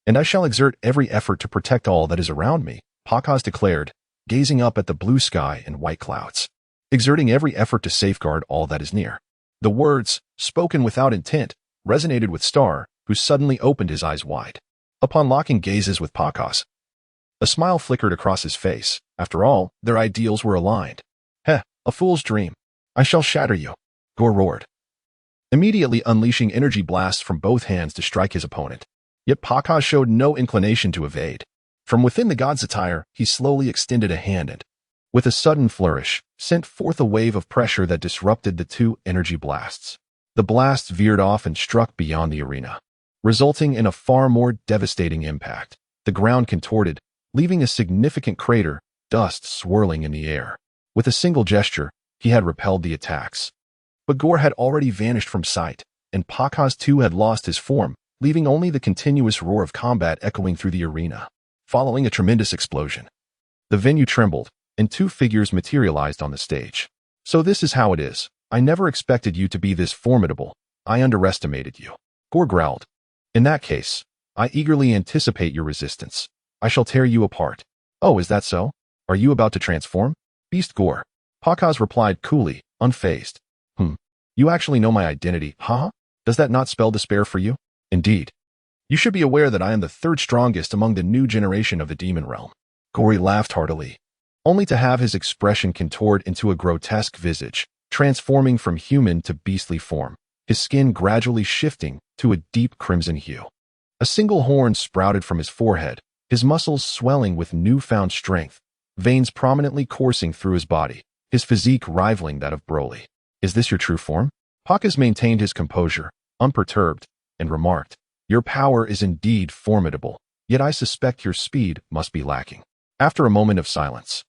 And I shall exert every effort to protect all that is around me, Pakaz declared, gazing up at the blue sky and white clouds. Exerting every effort to safeguard all that is near. The words, spoken without intent, resonated with Star, who suddenly opened his eyes wide. Upon locking gazes with Pakaz, a smile flickered across his face. After all, their ideals were aligned. Heh, a fool's dream. I shall shatter you, Gore roared, immediately unleashing energy blasts from both hands to strike his opponent. Yet Pakaz showed no inclination to evade. From within the god's attire, he slowly extended a hand and, with a sudden flourish, sent forth a wave of pressure that disrupted the two energy blasts. The blasts veered off and struck beyond the arena, resulting in a far more devastating impact. The ground contorted, leaving a significant crater, dust swirling in the air. With a single gesture, he had repelled the attacks. But Gore had already vanished from sight, and Pakaz too had lost his form, leaving only the continuous roar of combat echoing through the arena. Following a tremendous explosion, the venue trembled, and two figures materialized on the stage. So this is how it is. I never expected you to be this formidable. I underestimated you, Gore growled. In that case, I eagerly anticipate your resistance. I shall tear you apart. Oh, is that so? Are you about to transform? Beast Gore. Pakaz replied coolly, unfazed. You actually know my identity, huh? Does that not spell despair for you? Indeed. You should be aware that I am the third strongest among the new generation of the demon realm. Gore laughed heartily, only to have his expression contort into a grotesque visage, transforming from human to beastly form, his skin gradually shifting to a deep crimson hue. A single horn sprouted from his forehead, his muscles swelling with newfound strength, veins prominently coursing through his body, his physique rivaling that of Broly. Is this your true form? Pakaz maintained his composure, unperturbed, and remarked, Your power is indeed formidable, yet I suspect your speed must be lacking. After a moment of silence,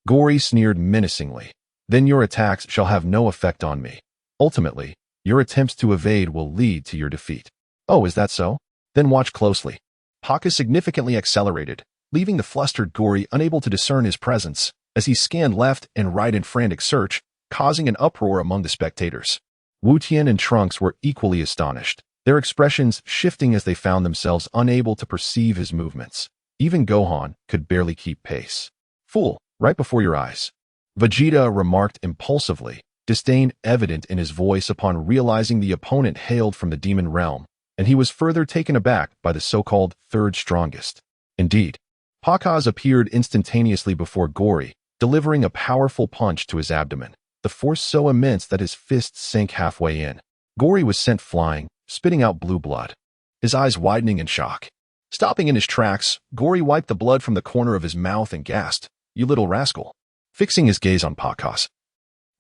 Gore sneered menacingly, Then your attacks shall have no effect on me. Ultimately, your attempts to evade will lead to your defeat. Oh, is that so? Then watch closely. Pakaz significantly accelerated, leaving the flustered Gore unable to discern his presence, as he scanned left and right in frantic search, causing an uproar among the spectators. Wu Tian and Trunks were equally astonished, their expressions shifting as they found themselves unable to perceive his movements. Even Gohan could barely keep pace. Fool, right before your eyes, Vegeta remarked impulsively, disdain evident in his voice upon realizing the opponent hailed from the demon realm, and he was further taken aback by the so-called third strongest. Indeed, Pakaz appeared instantaneously before Gore, delivering a powerful punch to his abdomen, the force so immense that his fists sank halfway in. Gore was sent flying, spitting out blue blood, his eyes widening in shock. Stopping in his tracks, Gore wiped the blood from the corner of his mouth and gasped, You little rascal. Fixing his gaze on Pakaz,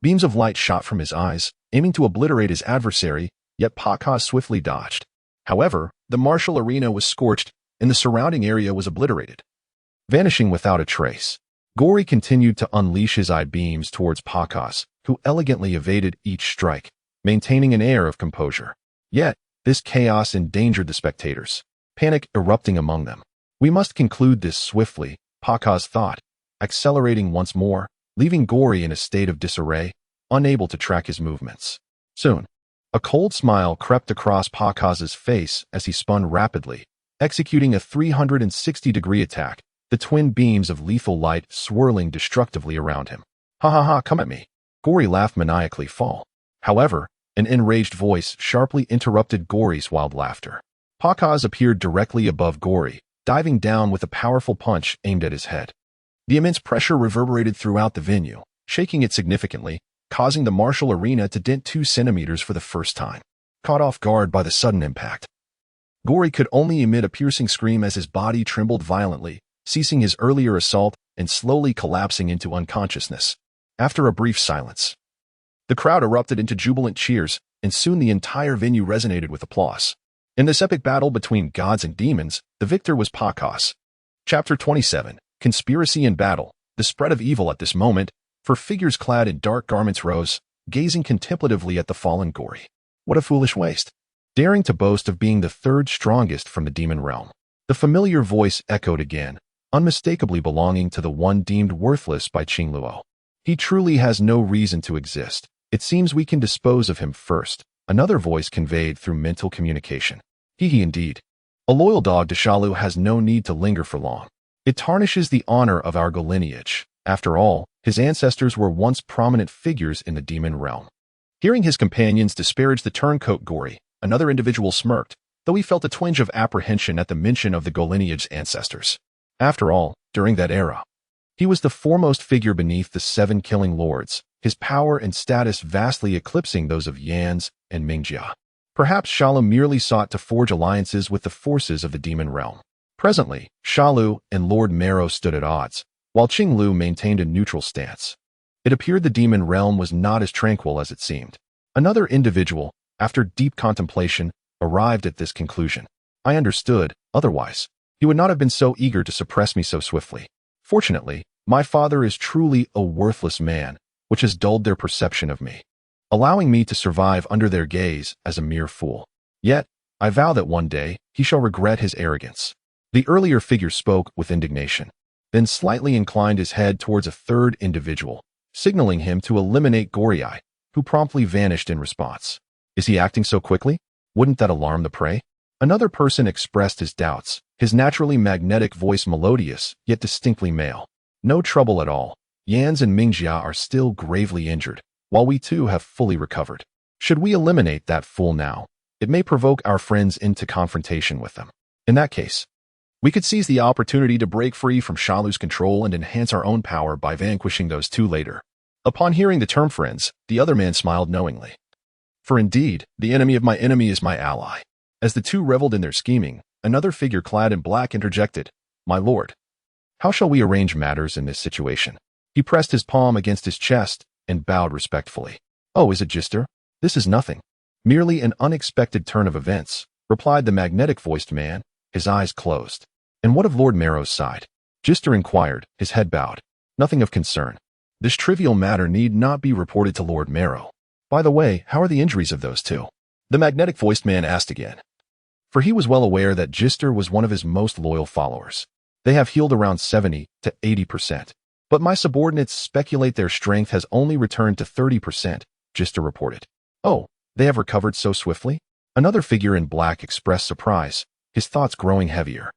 beams of light shot from his eyes, aiming to obliterate his adversary, yet Pakaz swiftly dodged. However, the martial arena was scorched, and the surrounding area was obliterated, vanishing without a trace. Gore continued to unleash his eye beams towards Pakaz, who elegantly evaded each strike, maintaining an air of composure. Yet, this chaos endangered the spectators, panic erupting among them. We must conclude this swiftly, Pakaz thought, accelerating once more, leaving Gore in a state of disarray, unable to track his movements. Soon, a cold smile crept across Pakaz's face as he spun rapidly, executing a 360-degree attack, the twin beams of lethal light swirling destructively around him. Ha ha ha, come at me. Gore laughed maniacally. Fall. However, an enraged voice sharply interrupted Gore's wild laughter. Pakaz appeared directly above Gore, diving down with a powerful punch aimed at his head. The immense pressure reverberated throughout the venue, shaking it significantly, causing the martial arena to dent 2 centimeters for the first time. Caught off guard by the sudden impact, Gore could only emit a piercing scream as his body trembled violently, ceasing his earlier assault and slowly collapsing into unconsciousness. After a brief silence, the crowd erupted into jubilant cheers, and soon the entire venue resonated with applause. In this epic battle between gods and demons, the victor was Pakaz. Chapter 27, Conspiracy and Battle, the spread of evil at this moment, for figures clad in dark garments rose, gazing contemplatively at the fallen Gore. What a foolish waste. Daring to boast of being the third strongest from the demon realm. The familiar voice echoed again, unmistakably belonging to the one deemed worthless by Qingluo. He truly has no reason to exist. It seems we can dispose of him first. Another voice conveyed through mental communication. He indeed. A loyal dog to Shalu has no need to linger for long. It tarnishes the honor of our lineage. After all, his ancestors were once prominent figures in the demon realm. Hearing his companions disparage the turncoat Gory, another individual smirked, though he felt a twinge of apprehension at the mention of the lineage's ancestors. After all, during that era, he was the foremost figure beneath the 7 killing lords, his power and status vastly eclipsing those of Yan's and Mingjia. Perhaps Shalu merely sought to forge alliances with the forces of the demon realm. Presently, Shalu and Lord Marrow stood at odds, while Qinglu maintained a neutral stance. It appeared the demon realm was not as tranquil as it seemed. Another individual, after deep contemplation, arrived at this conclusion. I understood, otherwise, he would not have been so eager to suppress me so swiftly. Fortunately, my father is truly a worthless man, which has dulled their perception of me, allowing me to survive under their gaze as a mere fool. Yet, I vow that one day, he shall regret his arrogance. The earlier figure spoke with indignation, then slightly inclined his head towards a third individual, signaling him to eliminate Goryai, who promptly vanished in response. Is he acting so quickly? Wouldn't that alarm the prey? Another person expressed his doubts, his naturally magnetic voice melodious, yet distinctly male. No trouble at all. Yan's and Mingjia are still gravely injured, while we too have fully recovered. Should we eliminate that fool now, it may provoke our friends into confrontation with them. In that case, we could seize the opportunity to break free from Shalu's control and enhance our own power by vanquishing those two later. Upon hearing the term friends, the other man smiled knowingly. For indeed, the enemy of my enemy is my ally. As the two reveled in their scheming, another figure clad in black interjected, "My lord, how shall we arrange matters in this situation?" He pressed his palm against his chest and bowed respectfully. "Oh, is it Gister? This is nothing. Merely an unexpected turn of events," replied the magnetic-voiced man, his eyes closed. "And what of Lord Marrow's side?" Gister inquired, his head bowed. "Nothing of concern. This trivial matter need not be reported to Lord Marrow. By the way, how are the injuries of those two?" The magnetic-voiced man asked again, for he was well aware that Gister was one of his most loyal followers. "They have healed around 70 to 80%. But my subordinates speculate their strength has only returned to 30%, Gister reported. "Oh, they have recovered so swiftly?" Another figure in black expressed surprise, his thoughts growing heavier.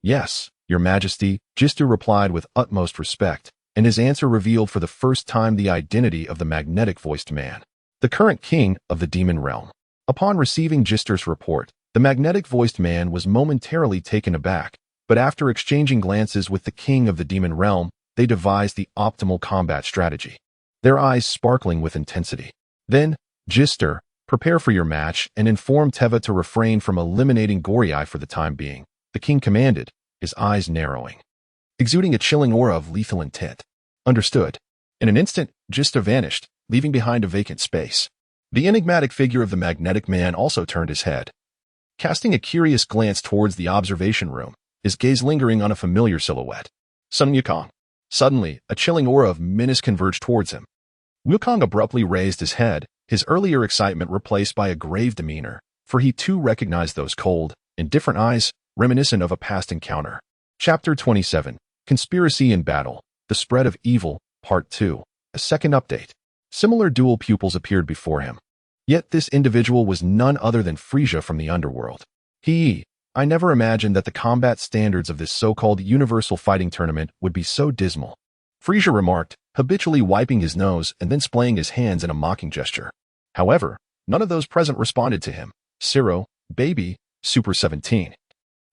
"Yes, Your Majesty," Gister replied with utmost respect, and his answer revealed for the first time the identity of the magnetic-voiced man, the current king of the demon realm. Upon receiving Gister's report, the magnetic-voiced man was momentarily taken aback, but after exchanging glances with the king of the demon realm, they devised the optimal combat strategy, their eyes sparkling with intensity. Then, Gister, prepare for your match and inform Teva to refrain from eliminating Goryai for the time being, the king commanded, his eyes narrowing, exuding a chilling aura of lethal intent. Understood. In an instant, Gister vanished, leaving behind a vacant space. The enigmatic figure of the magnetic man also turned his head, casting a curious glance towards the observation room, his gaze lingering on a familiar silhouette. Sun Wukong. Suddenly, a chilling aura of menace converged towards him. Wukong abruptly raised his head, his earlier excitement replaced by a grave demeanor, for he too recognized those cold, indifferent eyes, reminiscent of a past encounter. Chapter 27, Conspiracy in Battle, The Spread of Evil, Part 2, a second update. Similar dual pupils appeared before him. Yet this individual was none other than Frisia from the underworld. I never imagined that the combat standards of this so-called universal fighting tournament would be so dismal, Frisia remarked, habitually wiping his nose and then splaying his hands in a mocking gesture. However, none of those present responded to him. Ciro, Baby, Super 17,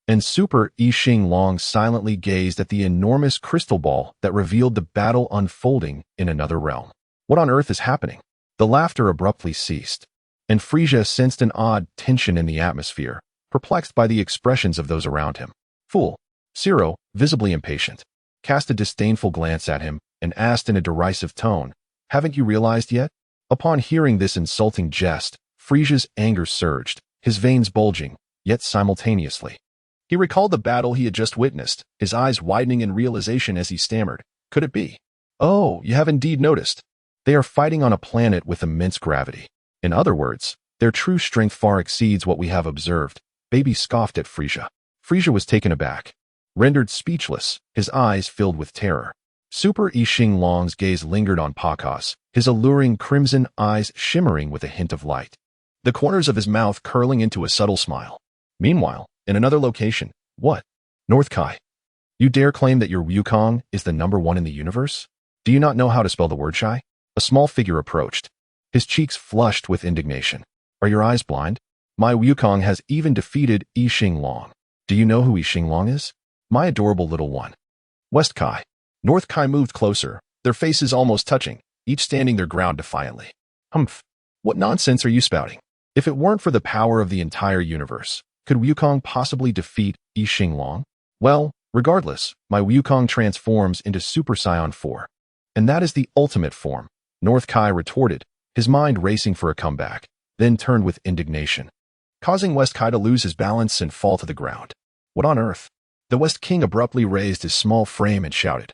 and Super Yixing Long silently gazed at the enormous crystal ball that revealed the battle unfolding in another realm. What on earth is happening? The laughter abruptly ceased, and Frisia sensed an odd tension in the atmosphere, perplexed by the expressions of those around him. Fool. Ciro, visibly impatient, cast a disdainful glance at him and asked in a derisive tone, "Haven't you realized yet?" Upon hearing this insulting jest, Frisia's anger surged, his veins bulging, yet simultaneously. He recalled the battle he had just witnessed, his eyes widening in realization as he stammered. Could it be? "Oh, you have indeed noticed. They are fighting on a planet with immense gravity. In other words, their true strength far exceeds what we have observed." Baby scoffed at Frisia. Frisia was taken aback, rendered speechless, his eyes filled with terror. Super Yixing Long's gaze lingered on Pakas, his alluring crimson eyes shimmering with a hint of light, the corners of his mouth curling into a subtle smile. Meanwhile, In another location. What? North Kai. You dare claim that your Wukong is the #1 in the universe? Do you not know how to spell the word shy? A small figure approached, his cheeks flushed with indignation. Are your eyes blind? My Wukong has even defeated Yi Xinglong. Do you know who Yi Xinglong is? My adorable little one. West Kai. North Kai moved closer, their faces almost touching, each standing their ground defiantly. Humph. What nonsense are you spouting? If it weren't for the power of the entire universe, could Wukong possibly defeat Yi Xinglong? Well, regardless, my Wukong transforms into Super Saiyan 4. And that is the ultimate form, North Kai retorted, his mind racing for a comeback, then turned with indignation, causing West Kai to lose his balance and fall to the ground. What on earth? The West King abruptly raised his small frame and shouted.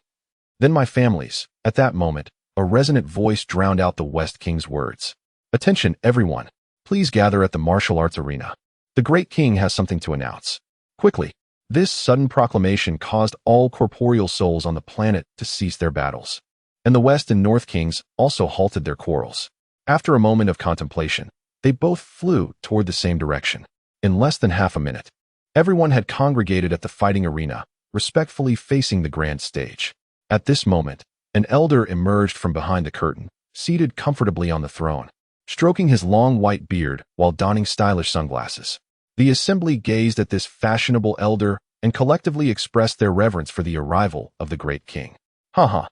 Then my families. At that moment, a resonant voice drowned out the West King's words. Attention, everyone. Please gather at the martial arts arena. The Great King has something to announce. Quickly. This sudden proclamation caused all corporeal souls on the planet to cease their battles. And the West and North Kings also halted their quarrels. After a moment of contemplation, they both flew toward the same direction. In less than half a minute, everyone had congregated at the fighting arena, respectfully facing the grand stage. At this moment, an elder emerged from behind the curtain, seated comfortably on the throne, stroking his long white beard while donning stylish sunglasses. The assembly gazed at this fashionable elder and collectively expressed their reverence for the arrival of the Great King. Ha.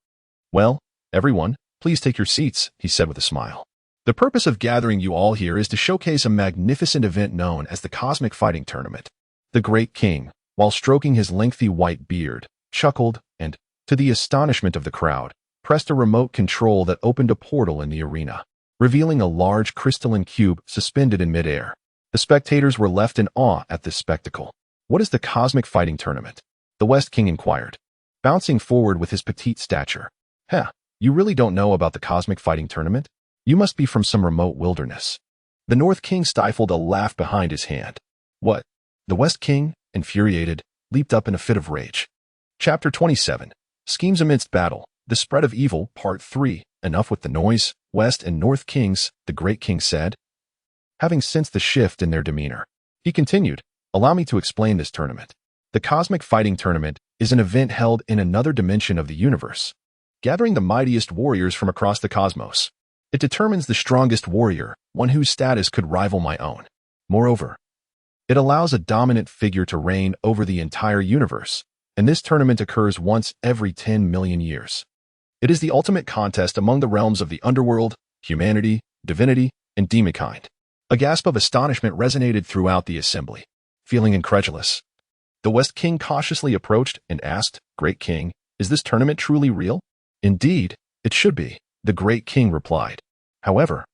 Well, everyone, please take your seats, he said with a smile. The purpose of gathering you all here is to showcase a magnificent event known as the Cosmic Fighting Tournament. The Great King, while stroking his lengthy white beard, chuckled and, to the astonishment of the crowd, pressed a remote control that opened a portal in the arena, revealing a large crystalline cube suspended in midair. The spectators were left in awe at this spectacle. What is the Cosmic Fighting Tournament? The West King inquired, bouncing forward with his petite stature. You really don't know about the Cosmic Fighting Tournament? You must be from some remote wilderness. The North King stifled a laugh behind his hand. What? The West King, infuriated, leaped up in a fit of rage. Chapter 27. Schemes Amidst Battle. The Spread of Evil, Part 3. Enough with the noise, West and North Kings, the Great King said. Having sensed the shift in their demeanor, he continued, allow me to explain this tournament. The Cosmic Fighting Tournament is an event held in another dimension of the universe, gathering the mightiest warriors from across the cosmos. It determines the strongest warrior, one whose status could rival my own. Moreover, it allows a dominant figure to reign over the entire universe, and this tournament occurs once every 10 million years. It is the ultimate contest among the realms of the underworld, humanity, divinity, and demonkind. A gasp of astonishment resonated throughout the assembly. Feeling incredulous, the West King cautiously approached and asked, Great King, is this tournament truly real? Indeed, it should be, the Great King replied. However,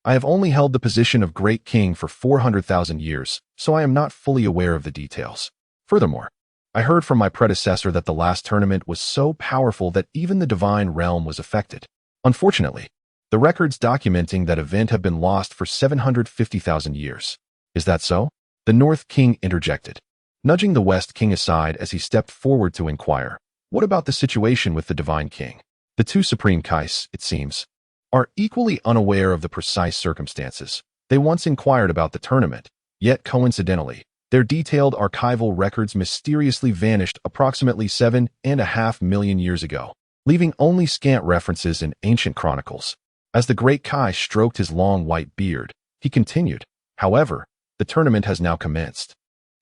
I have only held the position of Great King for 400,000 years, so I am not fully aware of the details. Furthermore, I heard from my predecessor that the last tournament was so powerful that even the divine realm was affected. Unfortunately, the records documenting that event have been lost for 750,000 years. Is that so? The North King interjected, nudging the West King aside as he stepped forward to inquire. What about the situation with the Divine King? The two Supreme Kais, it seems, are equally unaware of the precise circumstances. They once inquired about the tournament, yet coincidentally, their detailed archival records mysteriously vanished approximately 7.5 million years ago, leaving only scant references in ancient chronicles. As the Great Kai stroked his long white beard, he continued, however, the tournament has now commenced,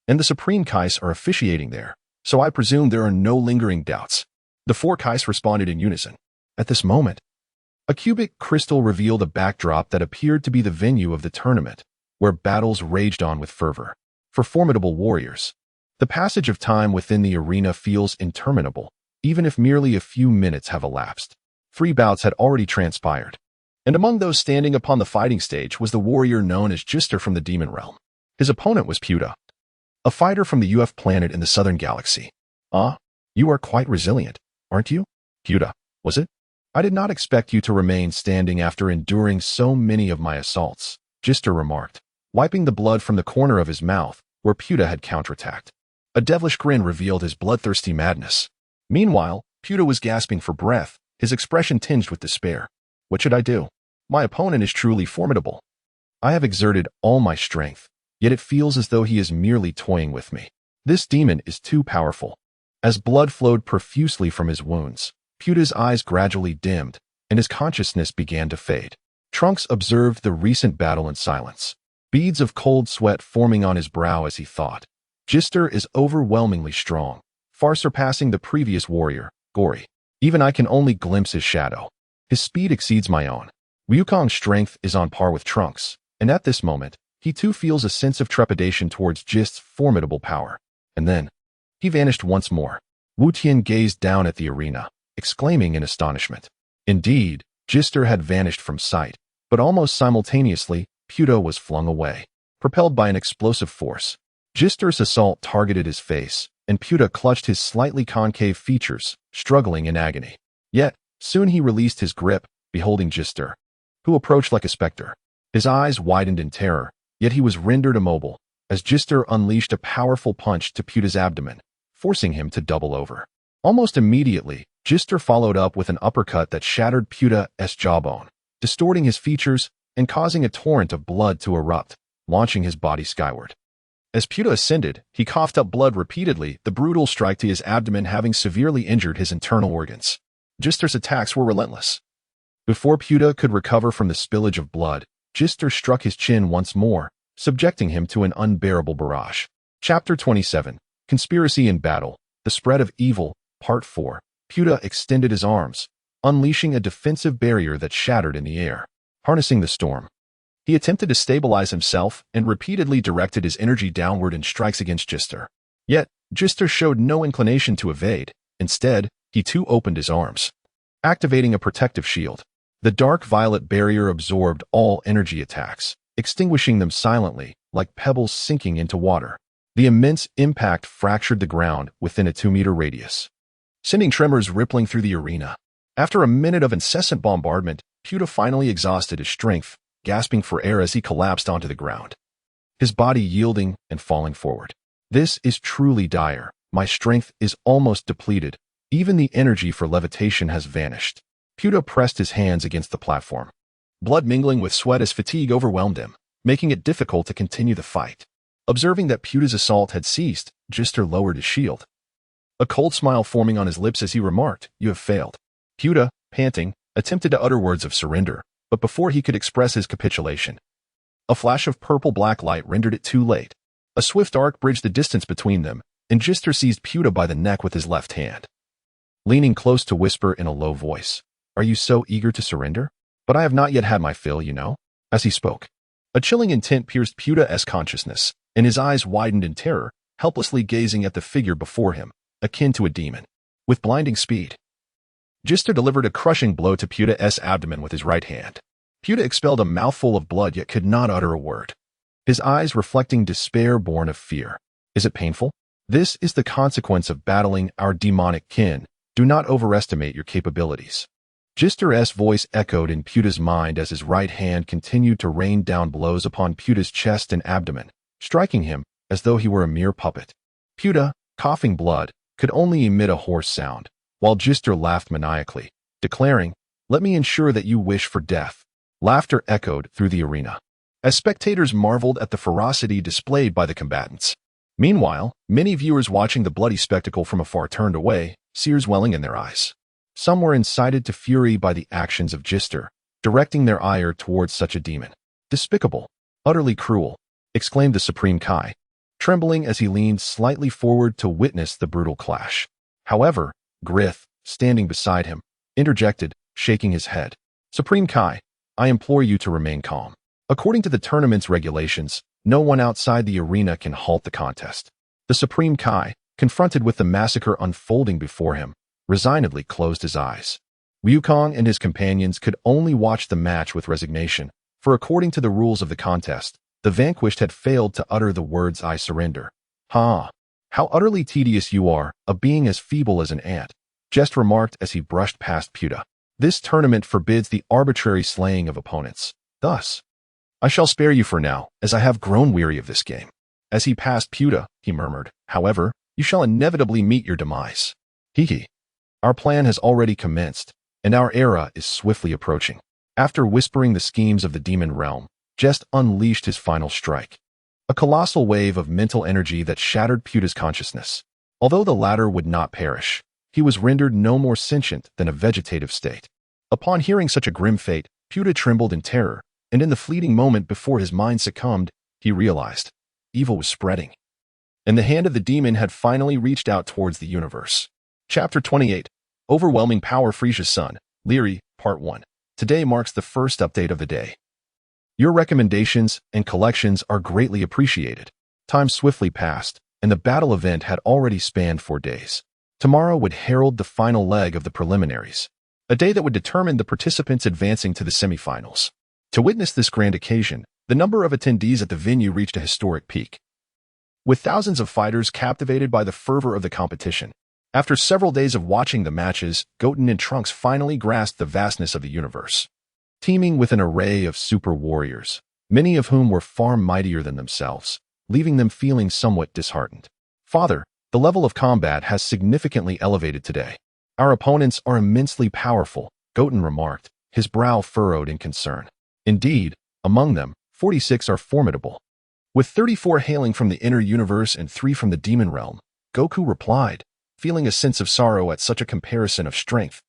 and the Supreme Kais are officiating there, so I presume there are no lingering doubts. The four Kais responded in unison. At this moment, a cubic crystal revealed a backdrop that appeared to be the venue of the tournament, where battles raged on with fervor. For formidable warriors, the passage of time within the arena feels interminable, even if merely a few minutes have elapsed. 3 bouts had already transpired, and among those standing upon the fighting stage was the warrior known as Gister from the Demon Realm. His opponent was Puta, a fighter from the UF planet in the southern galaxy. You are quite resilient, aren't you? Puta, was it? I did not expect you to remain standing after enduring so many of my assaults, Gister remarked, wiping the blood from the corner of his mouth, where Puta had counterattacked. A devilish grin revealed his bloodthirsty madness. Meanwhile, Puta was gasping for breath, his expression tinged with despair. What should I do? My opponent is truly formidable. I have exerted all my strength, yet it feels as though he is merely toying with me. This demon is too powerful. As blood flowed profusely from his wounds, Puta's eyes gradually dimmed, and his consciousness began to fade. Trunks observed the recent battle in silence, beads of cold sweat forming on his brow as he thought. Gister is overwhelmingly strong, far surpassing the previous warrior, Gory. Even I can only glimpse his shadow. His speed exceeds my own. Wukong's strength is on par with Trunks, and at this moment, he too feels a sense of trepidation towards Gist's formidable power. And then, he vanished once more. Wu Tian gazed down at the arena, exclaiming in astonishment. Indeed, Gister had vanished from sight, but almost simultaneously, Puta was flung away, propelled by an explosive force. Gister's assault targeted his face, and Puta clutched his slightly concave features, struggling in agony. Yet, soon he released his grip, beholding Gister, who approached like a specter. His eyes widened in terror, yet he was rendered immobile, as Gister unleashed a powerful punch to Puta's abdomen, forcing him to double over. Almost immediately, Gister followed up with an uppercut that shattered Puta's jawbone, distorting his features and causing a torrent of blood to erupt, launching his body skyward. As Puta ascended, he coughed up blood repeatedly, the brutal strike to his abdomen having severely injured his internal organs. Gister's attacks were relentless. Before Puta could recover from the spillage of blood, Gister struck his chin once more, subjecting him to an unbearable barrage. Chapter 27, Conspiracy in Battle, The Spread of Evil, Part 4. Puta extended his arms, unleashing a defensive barrier that shattered in the air. Harnessing the storm, he attempted to stabilize himself and repeatedly directed his energy downward in strikes against Gister. Yet, Gister showed no inclination to evade. Instead, he too opened his arms, activating a protective shield. The dark violet barrier absorbed all energy attacks, extinguishing them silently, like pebbles sinking into water. The immense impact fractured the ground within a 2-meter radius, sending tremors rippling through the arena. After a minute of incessant bombardment, Puta finally exhausted his strength, gasping for air as he collapsed onto the ground, his body yielding and falling forward. This is truly dire. My strength is almost depleted. Even the energy for levitation has vanished. Puta pressed his hands against the platform, blood mingling with sweat as fatigue overwhelmed him, making it difficult to continue the fight. Observing that Puta's assault had ceased, Gister lowered his shield, a cold smile forming on his lips as he remarked, "You have failed." Puta, panting, attempted to utter words of surrender, but before he could express his capitulation, a flash of purple-black light rendered it too late. A swift arc bridged the distance between them, and Gister seized Puta by the neck with his left hand, leaning close to whisper in a low voice, "Are you so eager to surrender? But I have not yet had my fill, you know." As he spoke, a chilling intent pierced Puta's consciousness, and his eyes widened in terror, helplessly gazing at the figure before him, akin to a demon. With blinding speed, Gister delivered a crushing blow to Puta's abdomen with his right hand. Puta expelled a mouthful of blood yet could not utter a word, his eyes reflecting despair born of fear. "Is it painful? This is the consequence of battling our demonic kin. Do not overestimate your capabilities." Gister's voice echoed in Puta's mind as his right hand continued to rain down blows upon Puta's chest and abdomen, striking him as though he were a mere puppet. Puta, coughing blood, could only emit a hoarse sound, while Gister laughed maniacally, declaring, "Let me ensure that you wish for death." Laughter echoed through the arena, as spectators marveled at the ferocity displayed by the combatants. Meanwhile, many viewers watching the bloody spectacle from afar turned away, tears welling in their eyes. Some were incited to fury by the actions of Gister, directing their ire towards such a demon. "Despicable, utterly cruel," exclaimed the Supreme Kai, trembling as he leaned slightly forward to witness the brutal clash. However, Grith, standing beside him, interjected, shaking his head. "Supreme Kai, I implore you to remain calm. According to the tournament's regulations, no one outside the arena can halt the contest." The Supreme Kai, confronted with the massacre unfolding before him, resignedly closed his eyes. Wukong and his companions could only watch the match with resignation, for according to the rules of the contest, the vanquished had failed to utter the words "I surrender." "Ha! How utterly tedious you are, a being as feeble as an ant," Jest remarked as he brushed past Puta. "This tournament forbids the arbitrary slaying of opponents. Thus, I shall spare you for now, as I have grown weary of this game." As he passed Puta, he murmured, "However, you shall inevitably meet your demise. Hee. Our plan has already commenced, and our era is swiftly approaching." After whispering the schemes of the demon realm, Jest unleashed his final strike. a colossal wave of mental energy that shattered Puta's consciousness. Although the latter would not perish, he was rendered no more sentient than a vegetative state. Upon hearing such a grim fate, Puta trembled in terror, and in the fleeting moment before his mind succumbed, he realized evil was spreading, and the hand of the demon had finally reached out towards the universe. Chapter 28. Overwhelming Power. Frisia's Son, Leary, Part 1. Today marks the first update of the day. Your recommendations and collections are greatly appreciated. Time swiftly passed, and the battle event had already spanned 4 days. Tomorrow would herald the final leg of the preliminaries, a day that would determine the participants advancing to the semifinals. To witness this grand occasion, the number of attendees at the venue reached a historic peak, with thousands of fighters captivated by the fervor of the competition. After several days of watching the matches, Goten and Trunks finally grasped the vastness of the universe, teeming with an array of super warriors, many of whom were far mightier than themselves, leaving them feeling somewhat disheartened. Father, the level of combat has significantly elevated today. Our opponents are immensely powerful, Goten remarked, his brow furrowed in concern. Indeed, among them, 46 are formidable. With 34 hailing from the inner universe and 3 from the demon realm, Goku replied, feeling a sense of sorrow at such a comparison of strength.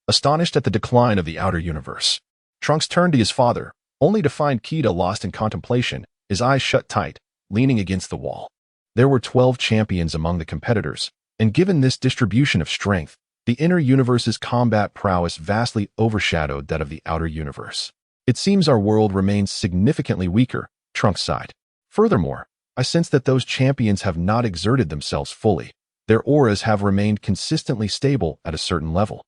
Astonished at the decline of the outer universe, Trunks turned to his father, only to find Kida lost in contemplation, his eyes shut tight, leaning against the wall. There were 12 champions among the competitors, and given this distribution of strength, the inner universe's combat prowess vastly overshadowed that of the outer universe. It seems our world remains significantly weaker, Trunks sighed. Furthermore, I sense that those champions have not exerted themselves fully. Their auras have remained consistently stable at a certain level.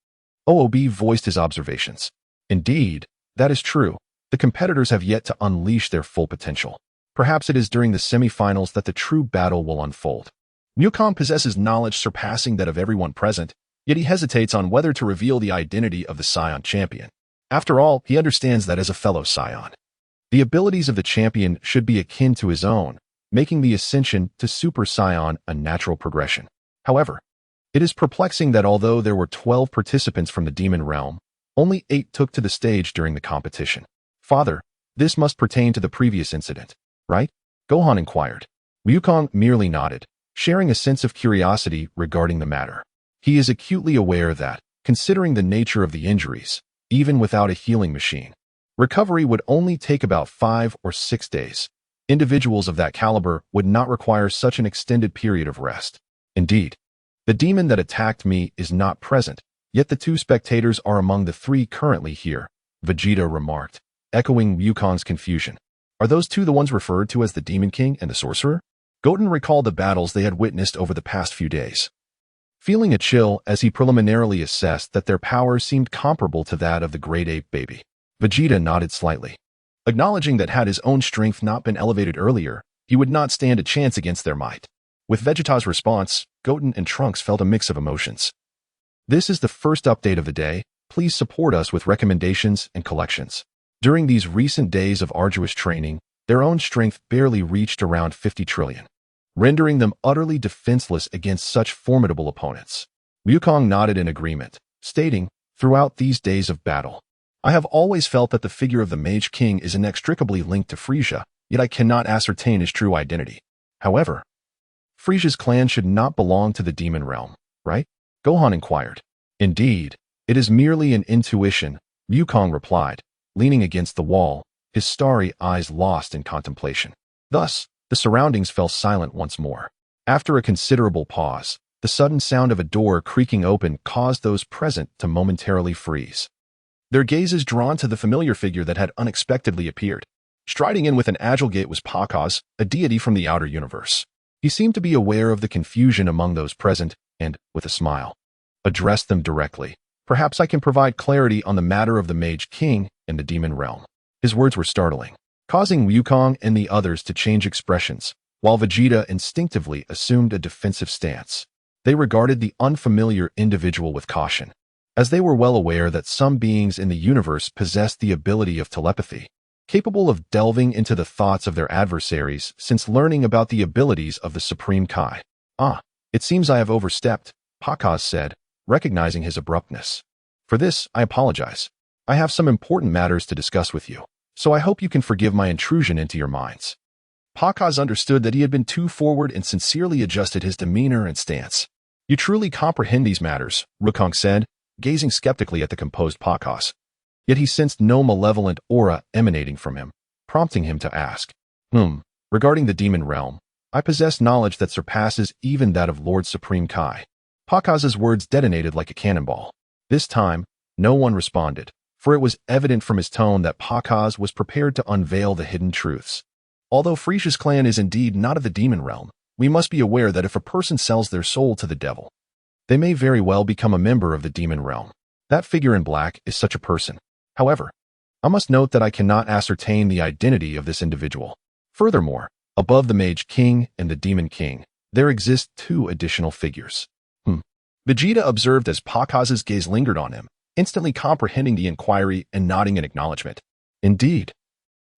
OOB voiced his observations. Indeed, that is true. The competitors have yet to unleash their full potential. Perhaps it is during the semifinals that the true battle will unfold. Wukong possesses knowledge surpassing that of everyone present, yet he hesitates on whether to reveal the identity of the Saiyan champion. After all, he understands that as a fellow Saiyan, the abilities of the champion should be akin to his own, making the ascension to Super Saiyan a natural progression. However, it is perplexing that although there were 12 participants from the demon realm, only 8 took to the stage during the competition. Father, this must pertain to the previous incident, right? Gohan inquired. Wukong merely nodded, sharing a sense of curiosity regarding the matter. He is acutely aware that, considering the nature of the injuries, even without a healing machine, recovery would only take about 5 or 6 days. Individuals of that caliber would not require such an extended period of rest. Indeed, the demon that attacked me is not present, yet the 2 spectators are among the 3 currently here, Vegeta remarked, echoing Wukong's confusion. Are those 2 the ones referred to as the Demon King and the Sorcerer? Goten recalled the battles they had witnessed over the past few days, feeling a chill as he preliminarily assessed that their power seemed comparable to that of the Great Ape Baby. Vegeta nodded slightly, acknowledging that had his own strength not been elevated earlier, he would not stand a chance against their might. With Vegeta's response, Goten and Trunks felt a mix of emotions. This is the first update of the day. Please support us with recommendations and collections. During these recent days of arduous training, their own strength barely reached around 50 trillion, rendering them utterly defenseless against such formidable opponents. Wukong nodded in agreement, stating, throughout these days of battle, I have always felt that the figure of the Mage King is inextricably linked to Frisia, yet I cannot ascertain his true identity. However, Frisia's clan should not belong to the demon realm, right? Gohan inquired. Indeed, it is merely an intuition, Wukong replied, leaning against the wall, his starry eyes lost in contemplation. Thus, the surroundings fell silent once more. After a considerable pause, the sudden sound of a door creaking open caused those present to momentarily freeze, their gazes drawn to the familiar figure that had unexpectedly appeared. Striding in with an agile gait was Pakaz, a deity from the outer universe. He seemed to be aware of the confusion among those present, and, with a smile, addressed them directly. Perhaps I can provide clarity on the matter of the Mage King and the demon realm. His words were startling, causing Wukong and the others to change expressions, while Vegeta instinctively assumed a defensive stance. They regarded the unfamiliar individual with caution, as they were well aware that some beings in the universe possessed the ability of telepathy, capable of delving into the thoughts of their adversaries since learning about the abilities of the Supreme Kai. It seems I have overstepped, Pakaz said, recognizing his abruptness. For this, I apologize. I have some important matters to discuss with you, so I hope you can forgive my intrusion into your minds. Pakaz understood that he had been too forward and sincerely adjusted his demeanor and stance. You truly comprehend these matters, Wukong said, gazing skeptically at the composed Pakaz. Yet he sensed no malevolent aura emanating from him, prompting him to ask, regarding the demon realm, I possess knowledge that surpasses even that of Lord Supreme Kai. Pakaz's words detonated like a cannonball. This time, no one responded, for it was evident from his tone that Pakaz was prepared to unveil the hidden truths. Although Frisia's clan is indeed not of the demon realm, we must be aware that if a person sells their soul to the devil, they may very well become a member of the demon realm. That figure in black is such a person. However, I must note that I cannot ascertain the identity of this individual. Furthermore, above the Mage King and the Demon King, there exist two additional figures. Vegeta observed as Pakaz's gaze lingered on him, instantly comprehending the inquiry and nodding in acknowledgement. Indeed,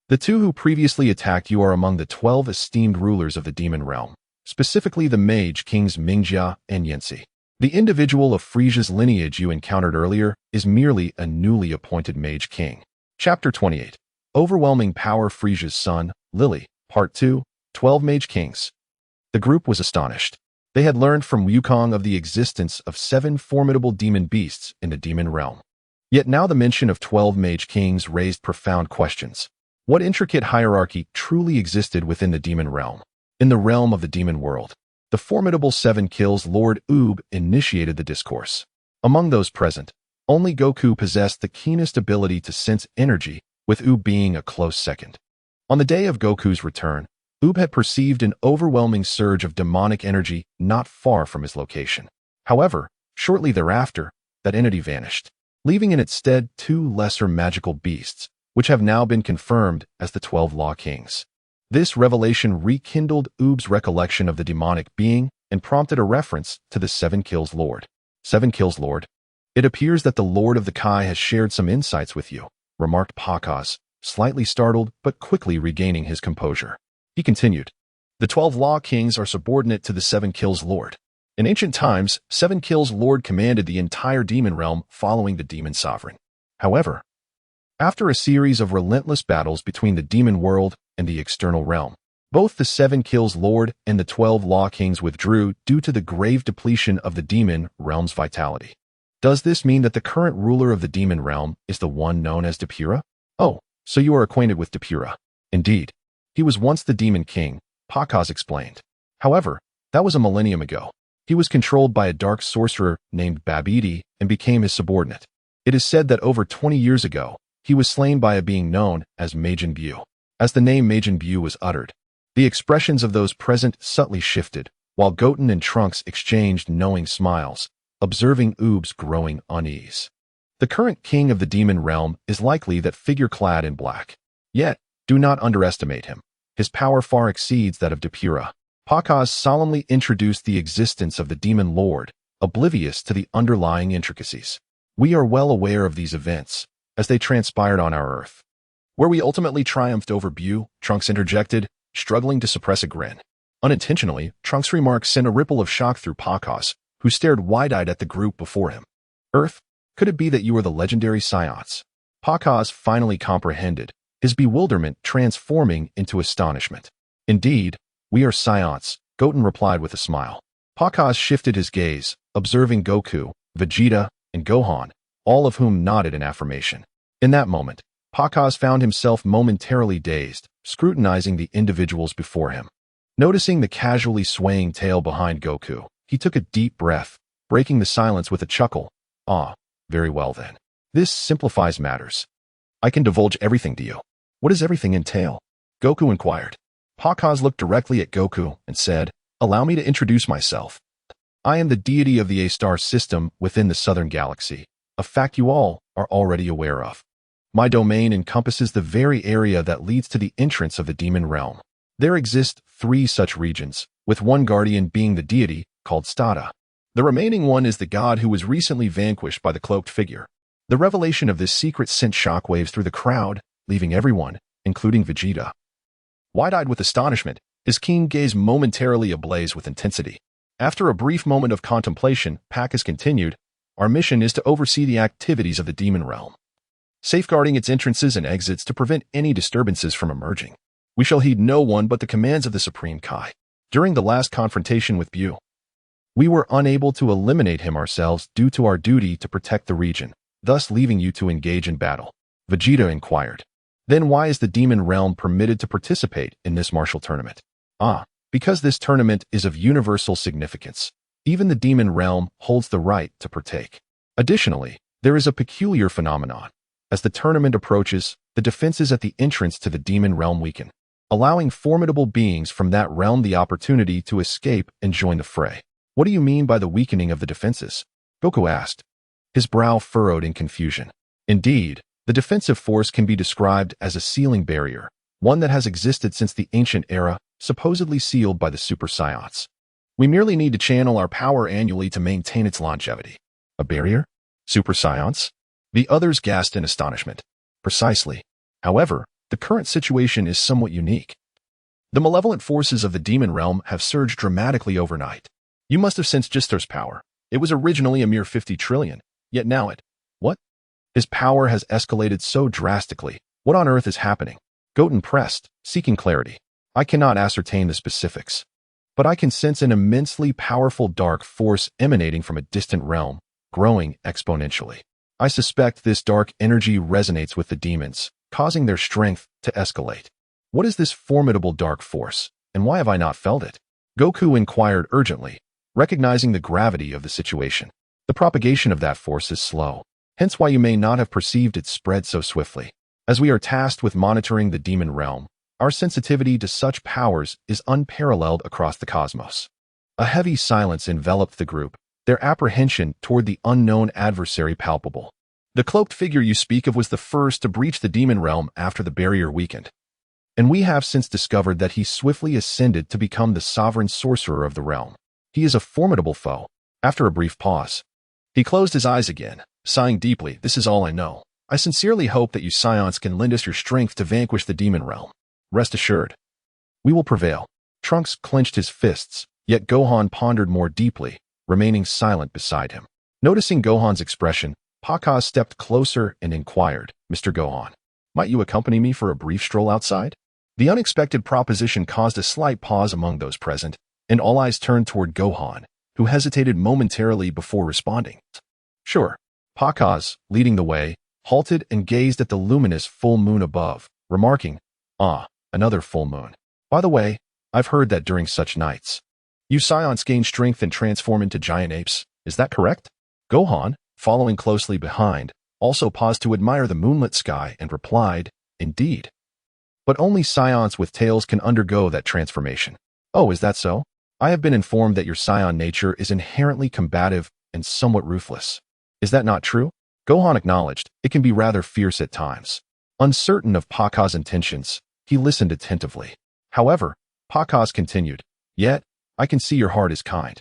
the two who previously attacked you are among the 12 esteemed rulers of the demon realm, specifically the Mage Kings Mingjia and Yanxi. The individual of Frisia's lineage you encountered earlier is merely a newly appointed Mage King. Chapter 28. Overwhelming Power. Frisia's Son, Lily, Part 2, 12 Mage Kings. The group was astonished. They had learned from Wukong of the existence of 7 formidable demon beasts in the demon realm. Yet now the mention of 12 Mage Kings raised profound questions. What intricate hierarchy truly existed within the demon realm? In the realm of the demon world, the formidable 7 kills Lord Oob initiated the discourse. Among those present, only Goku possessed the keenest ability to sense energy, with Oob being a close second. On the day of Goku's return, Oob had perceived an overwhelming surge of demonic energy not far from his location. However, shortly thereafter, that entity vanished, leaving in its stead 2 lesser magical beasts, which have now been confirmed as the 12 Law Kings. This revelation rekindled Oob's recollection of the demonic being and prompted a reference to the 7 Kills Lord. 7 Kills Lord. It appears that the Lord of the Kai has shared some insights with you, remarked Pakaz, slightly startled but quickly regaining his composure. He continued, the 12 Law Kings are subordinate to the 7 Kills Lord. In ancient times, 7 Kills Lord commanded the entire demon realm following the demon sovereign. However, after a series of relentless battles between the demon world and the external realm, both the 7 Kills Lord and the 12 Law Kings withdrew due to the grave depletion of the demon realm's vitality. Does this mean that the current ruler of the demon realm is the one known as Depura? Oh, so you are acquainted with Depura. Indeed. He was once the Demon King, Pakaz explained. However, that was a millennium ago. He was controlled by a dark sorcerer named Babidi and became his subordinate. It is said that over 20 years ago, he was slain by a being known as Majin Buu. As the name Majin Buu was uttered, the expressions of those present subtly shifted, while Goten and Trunks exchanged knowing smiles, observing Oob's growing unease. The current king of the demon realm is likely that figure clad in black. Yet, do not underestimate him. His power far exceeds that of Depura. Pakaz solemnly introduced the existence of the Demon Lord, oblivious to the underlying intricacies. We are well aware of these events, as they transpired on our Earth. Where we ultimately triumphed over Buu, Trunks interjected, struggling to suppress a grin. Unintentionally, Trunks' remarks sent a ripple of shock through Pakaz, who stared wide-eyed at the group before him. Earth, could it be that you are the legendary Saiyajin? Pakaz finally comprehended, his bewilderment transforming into astonishment. Indeed, we are Saiyajin, Goten replied with a smile. Pakaz shifted his gaze, observing Goku, Vegeta, and Gohan, all of whom nodded in affirmation. In that moment, Pakaz found himself momentarily dazed, scrutinizing the individuals before him. Noticing the casually swaying tail behind Goku, he took a deep breath, breaking the silence with a chuckle. Ah, very well then. This simplifies matters. I can divulge everything to you. What does everything entail? Goku inquired. Pakaz looked directly at Goku and said, allow me to introduce myself. I am the deity of the A-star system within the Southern Galaxy, a fact you all are already aware of. My domain encompasses the very area that leads to the entrance of the demon realm. There exist 3 such regions, with one guardian being the deity, called Stada. The remaining one is the god who was recently vanquished by the cloaked figure. The revelation of this secret sent shockwaves through the crowd, leaving everyone, including Vegeta, wide-eyed with astonishment, his keen gaze momentarily ablaze with intensity. After a brief moment of contemplation, Pakaz continued, our mission is to oversee the activities of the demon realm, safeguarding its entrances and exits to prevent any disturbances from emerging. We shall heed no one but the commands of the Supreme Kai. During the last confrontation with Bu, we were unable to eliminate him ourselves due to our duty to protect the region, thus leaving you to engage in battle. Vegeta inquired. Then why is the demon realm permitted to participate in this martial tournament? Because this tournament is of universal significance. Even the demon realm holds the right to partake. Additionally, there is a peculiar phenomenon. As the tournament approaches, the defenses at the entrance to the demon realm weaken, allowing formidable beings from that realm the opportunity to escape and join the fray. What do you mean by the weakening of the defenses? Goku asked, his brow furrowed in confusion. Indeed, the defensive force can be described as a sealing barrier, one that has existed since the ancient era, supposedly sealed by the Super Saiyans. We merely need to channel our power annually to maintain its longevity. A barrier? Super Saiyans? The others gasped in astonishment. Precisely. However, the current situation is somewhat unique. The malevolent forces of the demon realm have surged dramatically overnight. You must have sensed Gistar's power. It was originally a mere 50 trillion, yet now what? His power has escalated so drastically. What on earth is happening? Goten pressed, seeking clarity. I cannot ascertain the specifics, but I can sense an immensely powerful dark force emanating from a distant realm, growing exponentially. I suspect this dark energy resonates with the demons, causing their strength to escalate. What is this formidable dark force, and why have I not felt it? Goku inquired urgently, recognizing the gravity of the situation. The propagation of that force is slow, hence why you may not have perceived its spread so swiftly. As we are tasked with monitoring the demon realm, our sensitivity to such powers is unparalleled across the cosmos. A heavy silence enveloped the group, their apprehension toward the unknown adversary palpable. The cloaked figure you speak of was the first to breach the demon realm after the barrier weakened, and we have since discovered that he swiftly ascended to become the sovereign sorcerer of the realm. He is a formidable foe. After a brief pause, he closed his eyes again, sighing deeply. This is all I know. I sincerely hope that you Saiyans can lend us your strength to vanquish the demon realm. Rest assured, we will prevail. Trunks clenched his fists, yet Gohan pondered more deeply, remaining silent beside him. Noticing Gohan's expression, Pakaz stepped closer and inquired, Mr. Gohan, might you accompany me for a brief stroll outside? The unexpected proposition caused a slight pause among those present, and all eyes turned toward Gohan, who hesitated momentarily before responding. Sure. Pakaz, leading the way, halted and gazed at the luminous full moon above, remarking, another full moon. By the way, I've heard that during such nights, you Saiyans gain strength and transform into giant apes. Is that correct? Gohan, following closely behind, also paused to admire the moonlit sky and replied, indeed. But only Saiyans with tails can undergo that transformation. Oh, is that so? I have been informed that your Saiyan nature is inherently combative and somewhat ruthless. Is that not true? Gohan acknowledged, it can be rather fierce at times. Uncertain of Pakaz's intentions, he listened attentively. However, Pakaz continued, yet, I can see your heart is kind.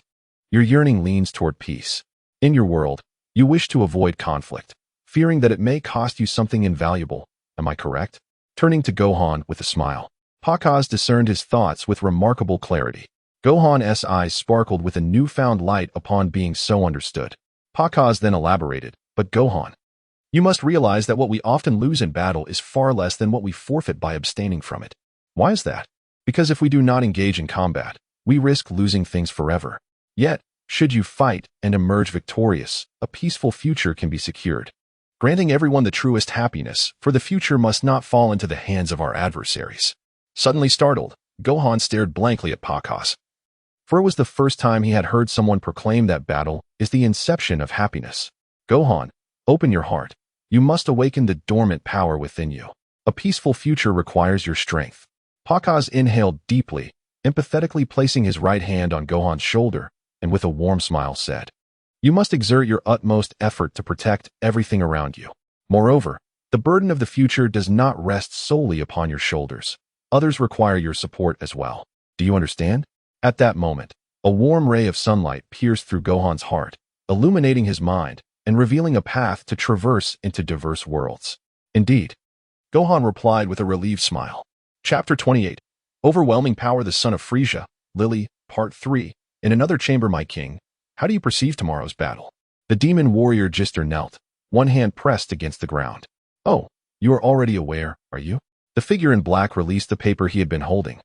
Your yearning leans toward peace. In your world, you wish to avoid conflict, fearing that it may cost you something invaluable. Am I correct? Turning to Gohan with a smile, Pakaz discerned his thoughts with remarkable clarity. Gohan's eyes sparkled with a newfound light upon being so understood. Pakaz then elaborated, but Gohan, you must realize that what we often lose in battle is far less than what we forfeit by abstaining from it. Why is that? Because if we do not engage in combat, we risk losing things forever. Yet, should you fight and emerge victorious, a peaceful future can be secured, granting everyone the truest happiness, for the future must not fall into the hands of our adversaries. Suddenly startled, Gohan stared blankly at Pakaz, for it was the first time he had heard someone proclaim that battle is the inception of happiness. Gohan, open your heart. You must awaken the dormant power within you. A peaceful future requires your strength. Pakaz inhaled deeply, empathetically placing his right hand on Gohan's shoulder, and with a warm smile said, you must exert your utmost effort to protect everything around you. Moreover, the burden of the future does not rest solely upon your shoulders. Others require your support as well. Do you understand? At that moment, a warm ray of sunlight pierced through Gohan's heart, illuminating his mind and revealing a path to traverse into diverse worlds. Indeed, Gohan replied with a relieved smile. Chapter 28. Overwhelming Power, the Son of Frisia, Lily, Part 3. In another chamber, my king, how do you perceive tomorrow's battle? The demon warrior Gistar knelt, one hand pressed against the ground. Oh, you are already aware, are you? The figure in black released the paper he had been holding,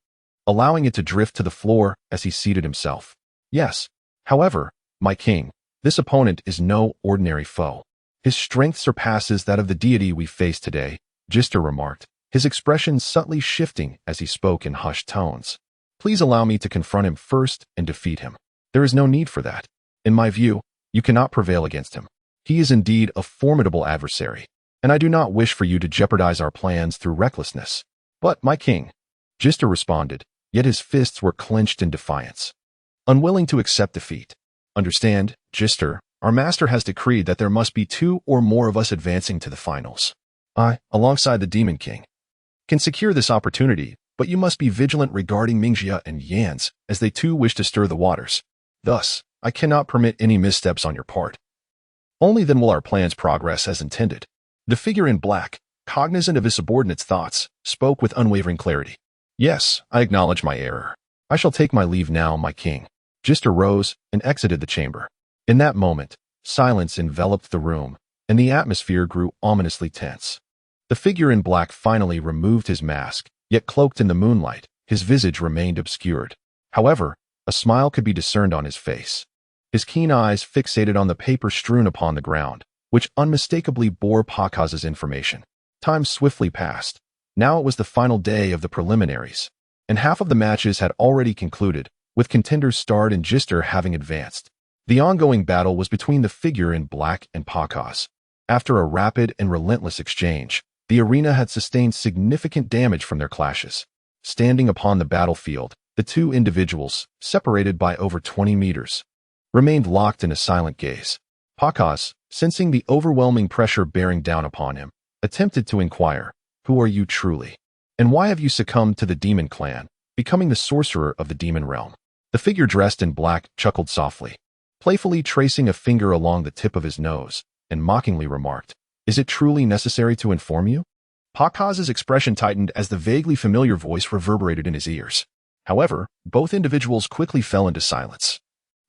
allowing it to drift to the floor as he seated himself. Yes. However, my king, this opponent is no ordinary foe. His strength surpasses that of the deity we face today, Gister remarked, his expression subtly shifting as he spoke in hushed tones. Please allow me to confront him first and defeat him. There is no need for that. In my view, you cannot prevail against him. He is indeed a formidable adversary, and I do not wish for you to jeopardize our plans through recklessness. But, my king, Gister responded, yet his fists were clenched in defiance. Unwilling to accept defeat. Understand, Gister, our master has decreed that there must be 2 or more of us advancing to the finals. I, alongside the Demon King, can secure this opportunity, but you must be vigilant regarding Mingjia and Yan's, as they too wish to stir the waters. Thus, I cannot permit any missteps on your part. Only then will our plans progress as intended. The figure in black, cognizant of his subordinate's thoughts, spoke with unwavering clarity. Yes, I acknowledge my error. I shall take my leave now, my king. Gister rose and exited the chamber. In that moment, silence enveloped the room, and the atmosphere grew ominously tense. The figure in black finally removed his mask, yet cloaked in the moonlight, his visage remained obscured. However, a smile could be discerned on his face. His keen eyes fixated on the paper strewn upon the ground, which unmistakably bore Pakaz's information. Time swiftly passed. Now it was the final day of the preliminaries, and half of the matches had already concluded, with contenders starred and Gister having advanced. The ongoing battle was between the figure in black and Pakaz. After a rapid and relentless exchange, the arena had sustained significant damage from their clashes. Standing upon the battlefield, the 2 individuals, separated by over 20 meters, remained locked in a silent gaze. Pakaz, sensing the overwhelming pressure bearing down upon him, attempted to inquire, "Who are you truly? And why have you succumbed to the demon clan, becoming the sorcerer of the demon realm?" The figure dressed in black chuckled softly, playfully tracing a finger along the tip of his nose, and mockingly remarked, "Is it truly necessary to inform you?" Pakaz's expression tightened as the vaguely familiar voice reverberated in his ears. However, both individuals quickly fell into silence,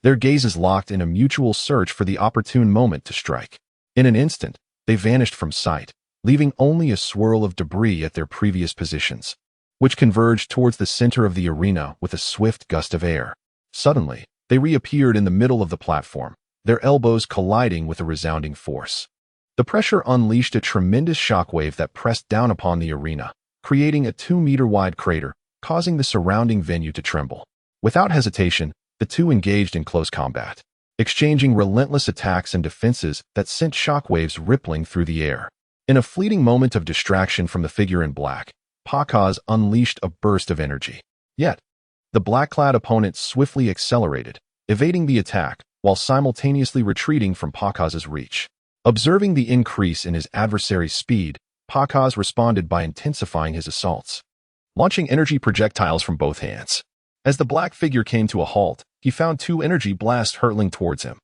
their gazes locked in a mutual search for the opportune moment to strike. In an instant, they vanished from sight, leaving only a swirl of debris at their previous positions, which converged towards the center of the arena with a swift gust of air. Suddenly, they reappeared in the middle of the platform, their elbows colliding with a resounding force. The pressure unleashed a tremendous shockwave that pressed down upon the arena, creating a 2-meter-wide crater, causing the surrounding venue to tremble. Without hesitation, the 2 engaged in close combat, exchanging relentless attacks and defenses that sent shockwaves rippling through the air. In a fleeting moment of distraction from the figure in black, Pakaz unleashed a burst of energy. Yet, the black-clad opponent swiftly accelerated, evading the attack while simultaneously retreating from Pakaz's reach. Observing the increase in his adversary's speed, Pakaz responded by intensifying his assaults, launching energy projectiles from both hands. As the black figure came to a halt, he found 2 energy blasts hurtling towards him,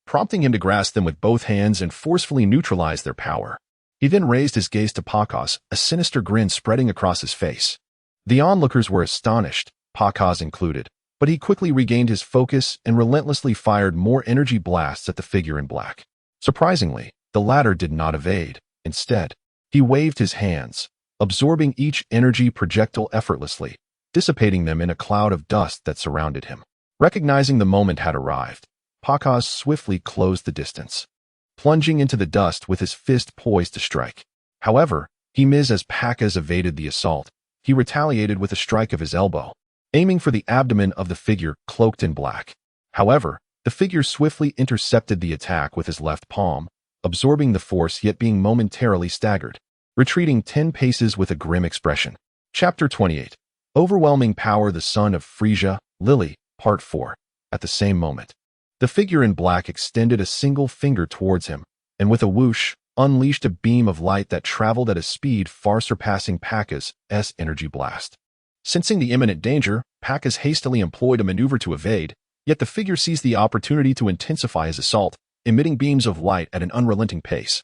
prompting him to grasp them with both hands and forcefully neutralize their power. He then raised his gaze to Pakaz, a sinister grin spreading across his face. The onlookers were astonished, Pakaz included, but he quickly regained his focus and relentlessly fired more energy blasts at the figure in black. Surprisingly, the latter did not evade. Instead, he waved his hands, absorbing each energy projectile effortlessly, dissipating them in a cloud of dust that surrounded him. Recognizing the moment had arrived, Pakaz swiftly closed the distance, plunging into the dust with his fist poised to strike. However, as Pakaz evaded the assault, he retaliated with a strike of his elbow, aiming for the abdomen of the figure cloaked in black. However, the figure swiftly intercepted the attack with his left palm, absorbing the force yet being momentarily staggered, retreating 10 paces with a grim expression. Chapter 28. Overwhelming Power, the Son of Frisia, Lily, Part 4. At the same moment, the figure in black extended a single finger towards him, and with a whoosh, unleashed a beam of light that traveled at a speed far surpassing Pakaz's energy blast. Sensing the imminent danger, Pakaz hastily employed a maneuver to evade, yet the figure seized the opportunity to intensify his assault, emitting beams of light at an unrelenting pace.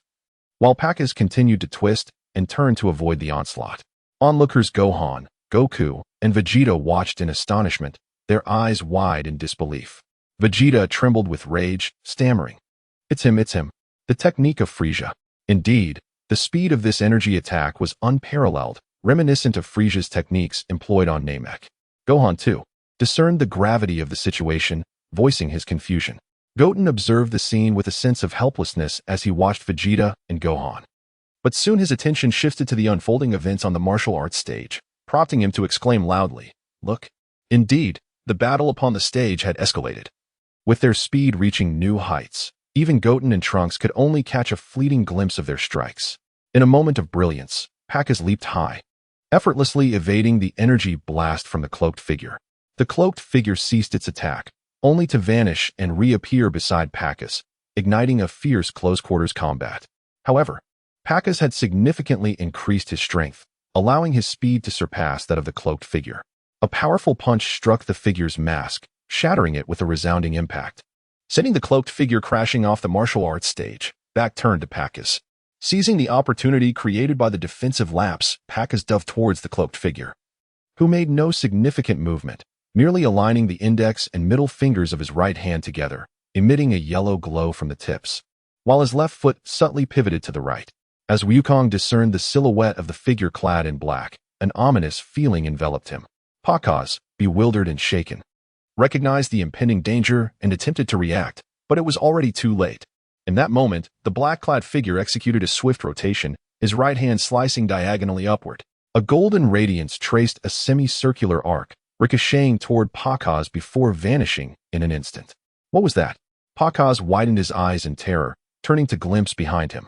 While Pakaz continued to twist and turn to avoid the onslaught, onlookers Gohan, Goku, and Vegeta watched in astonishment, their eyes wide in disbelief. Vegeta trembled with rage, stammering, It's him. The technique of Frisia. Indeed, the speed of this energy attack was unparalleled, reminiscent of Frisia's techniques employed on Namek. Gohan, too, discerned the gravity of the situation, voicing his confusion. Goten observed the scene with a sense of helplessness as he watched Vegeta and Gohan. But soon his attention shifted to the unfolding events on the martial arts stage, prompting him to exclaim loudly, "Look!" Indeed, the battle upon the stage had escalated. With their speed reaching new heights, even Goten and Trunks could only catch a fleeting glimpse of their strikes. In a moment of brilliance, Pacus leaped high, effortlessly evading the energy blast from the cloaked figure. The cloaked figure ceased its attack, only to vanish and reappear beside Pacus, igniting a fierce close-quarters combat. However, Pacus had significantly increased his strength, allowing his speed to surpass that of the cloaked figure. A powerful punch struck the figure's mask, shattering it with a resounding impact. Sending the cloaked figure crashing off the martial arts stage, back turned to Pacus. Seizing the opportunity created by the defensive lapse, Pacus dove towards the cloaked figure, who made no significant movement, merely aligning the index and middle fingers of his right hand together, emitting a yellow glow from the tips, while his left foot subtly pivoted to the right. As Wukong discerned the silhouette of the figure clad in black, an ominous feeling enveloped him. Pacus, bewildered and shaken, recognized the impending danger and attempted to react, but it was already too late. In that moment, the black-clad figure executed a swift rotation, his right hand slicing diagonally upward. A golden radiance traced a semicircular arc, ricocheting toward Pacus before vanishing in an instant. What was that? Pacus widened his eyes in terror, turning to glimpse behind him.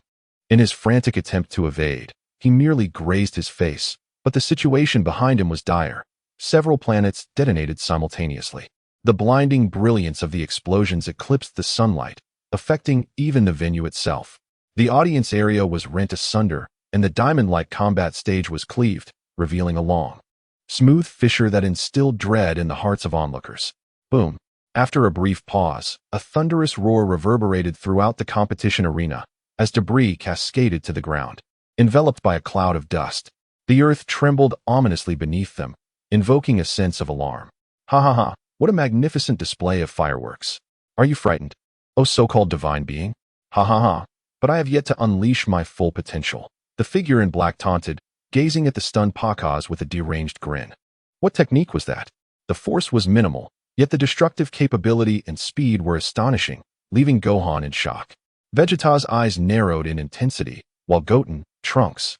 In his frantic attempt to evade, he merely grazed his face, but the situation behind him was dire. Several planets detonated simultaneously. The blinding brilliance of the explosions eclipsed the sunlight, affecting even the venue itself. The audience area was rent asunder, and the diamond-like combat stage was cleaved, revealing a long, smooth fissure that instilled dread in the hearts of onlookers. Boom! After a brief pause, a thunderous roar reverberated throughout the competition arena, as debris cascaded to the ground. Enveloped by a cloud of dust, the earth trembled ominously beneath them, invoking a sense of alarm. Ha ha ha, what a magnificent display of fireworks. Are you frightened, O so-called divine being? Ha ha ha, but I have yet to unleash my full potential. The figure in black taunted, gazing at the stunned Pacus with a deranged grin. What technique was that? The force was minimal, yet the destructive capability and speed were astonishing, leaving Gohan in shock. Vegeta's eyes narrowed in intensity, while Goten, Trunks,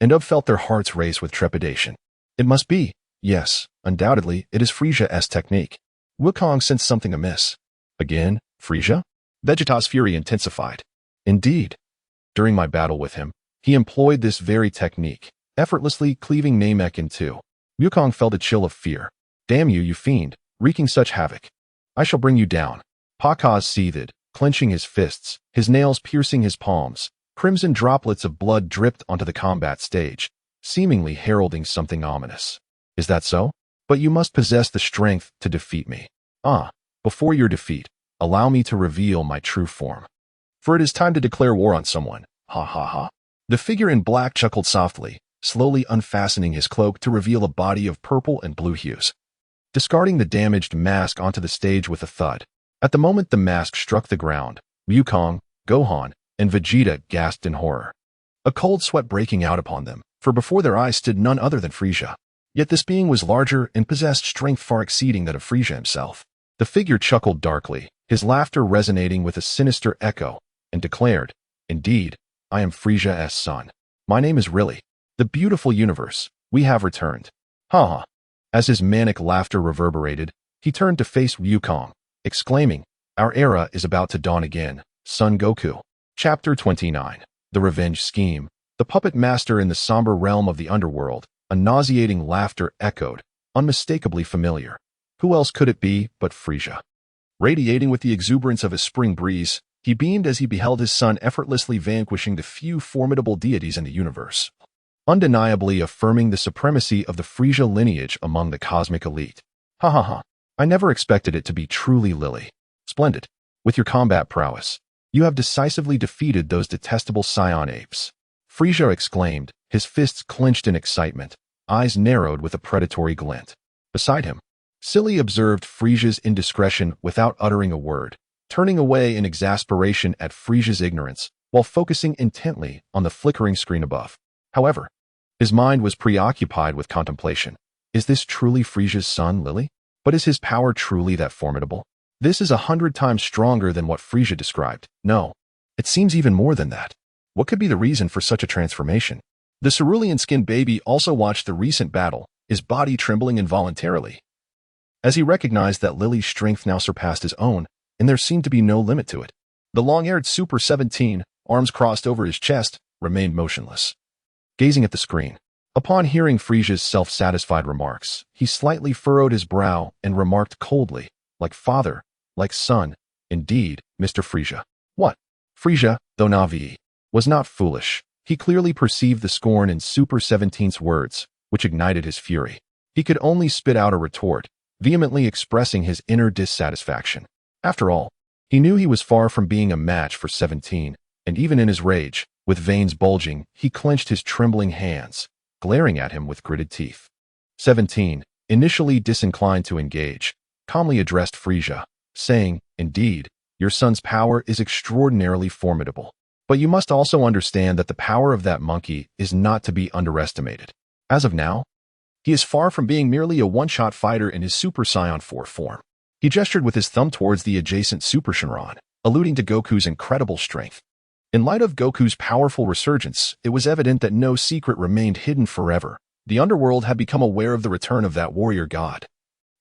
and Ub felt their hearts race with trepidation. It must be, yes, undoubtedly, it is Frisia's technique. Wukong sensed something amiss. Again, Frisia? Vegeta's fury intensified. Indeed. During my battle with him, he employed this very technique, effortlessly cleaving Namek in two. Wukong felt a chill of fear. Damn you, you fiend, wreaking such havoc. I shall bring you down. Pacus seethed, clenching his fists, his nails piercing his palms. Crimson droplets of blood dripped onto the combat stage, seemingly heralding something ominous. Is that so? But you must possess the strength to defeat me. Before your defeat, allow me to reveal my true form. For it is time to declare war on someone. Ha ha ha. The figure in black chuckled softly, slowly unfastening his cloak to reveal a body of purple and blue hues. Discarding the damaged mask onto the stage with a thud. At the moment the mask struck the ground, Wukong, Gohan, and Vegeta gasped in horror. A cold sweat breaking out upon them, for before their eyes stood none other than Frisia. Yet this being was larger and possessed strength far exceeding that of Frisia himself. The figure chuckled darkly, his laughter resonating with a sinister echo, and declared, "Indeed, I am Frisia's son. My name is Riley. The beautiful universe, we have returned." Ha ha. As his manic laughter reverberated, he turned to face Wukong, exclaiming, "Our era is about to dawn again, Son Goku." Chapter 29. The Revenge Scheme. The puppet master in the somber realm of the underworld, a nauseating laughter echoed, unmistakably familiar. Who else could it be but Frisia? Radiating with the exuberance of a spring breeze, he beamed as he beheld his son effortlessly vanquishing the few formidable deities in the universe, undeniably affirming the supremacy of the Frisia lineage among the cosmic elite. Ha ha ha. I never expected it to be truly Lily. Splendid. With your combat prowess, you have decisively defeated those detestable Saiyan apes. Frisia exclaimed, his fists clenched in excitement, eyes narrowed with a predatory glint. Beside him, Silly observed Frisia's indiscretion without uttering a word, turning away in exasperation at Frisia's ignorance while focusing intently on the flickering screen above. However, His mind was preoccupied with contemplation. Is this truly Frisia's son, Lily? But is his power truly that formidable? This is 100 times stronger than what Frisia described. No, it seems even more than that. What could be the reason for such a transformation? The cerulean-skinned baby also watched the recent battle, his body trembling involuntarily, as he recognized that Lily's strength now surpassed his own, and there seemed to be no limit to it. The long-haired Super 17, arms crossed over his chest, remained motionless, gazing at the screen. Upon hearing Frisia's self-satisfied remarks, he slightly furrowed his brow and remarked coldly, like father, like son, indeed, Mr. Frisia. What? Frisia, though naive, was not foolish. He clearly perceived the scorn in Super 17's words, which ignited his fury. He could only spit out a retort, vehemently expressing his inner dissatisfaction. After all, he knew he was far from being a match for 17, and even in his rage, with veins bulging, he clenched his trembling hands, glaring at him with gritted teeth. 17, initially disinclined to engage, calmly addressed Frisia, saying, "Indeed, your son's power is extraordinarily formidable. But you must also understand that the power of that monkey is not to be underestimated. As of now, he is far from being merely a one-shot fighter in his Super Saiyan 4 form." He gestured with his thumb towards the adjacent Super Shenron, alluding to Goku's incredible strength. In light of Goku's powerful resurgence, it was evident that no secret remained hidden forever. The underworld had become aware of the return of that warrior god,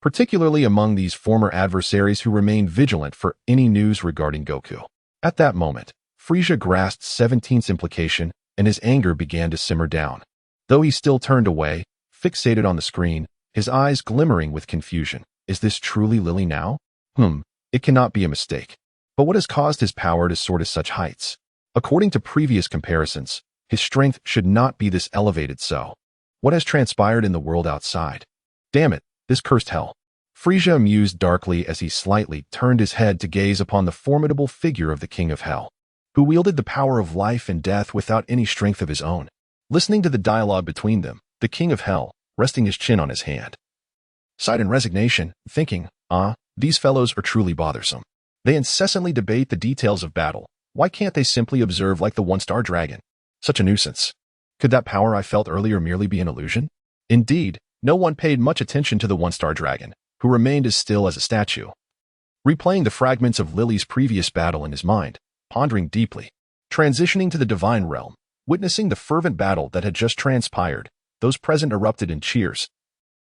particularly among these former adversaries who remained vigilant for any news regarding Goku. At that moment, Frisia grasped 17's implication, and his anger began to simmer down. Though he still turned away, fixated on the screen, his eyes glimmering with confusion. Is this truly Lily now? It cannot be a mistake. But what has caused his power to soar to such heights? According to previous comparisons, his strength should not be this elevated, so what has transpired in the world outside? Damn it, this cursed hell. Frisia mused darkly as he slightly turned his head to gaze upon the formidable figure of the King of Hell, who wielded the power of life and death without any strength of his own. Listening to the dialogue between them, the King of Hell, resting his chin on his hand, sighed in resignation, thinking, these fellows are truly bothersome. They incessantly debate the details of battle. Why can't they simply observe like the one-star dragon? Such a nuisance. Could that power I felt earlier merely be an illusion? Indeed, no one paid much attention to the one-star dragon, who remained as still as a statue, replaying the fragments of Lily's previous battle in his mind, pondering deeply. Transitioning to the divine realm, witnessing the fervent battle that had just transpired, those present erupted in cheers.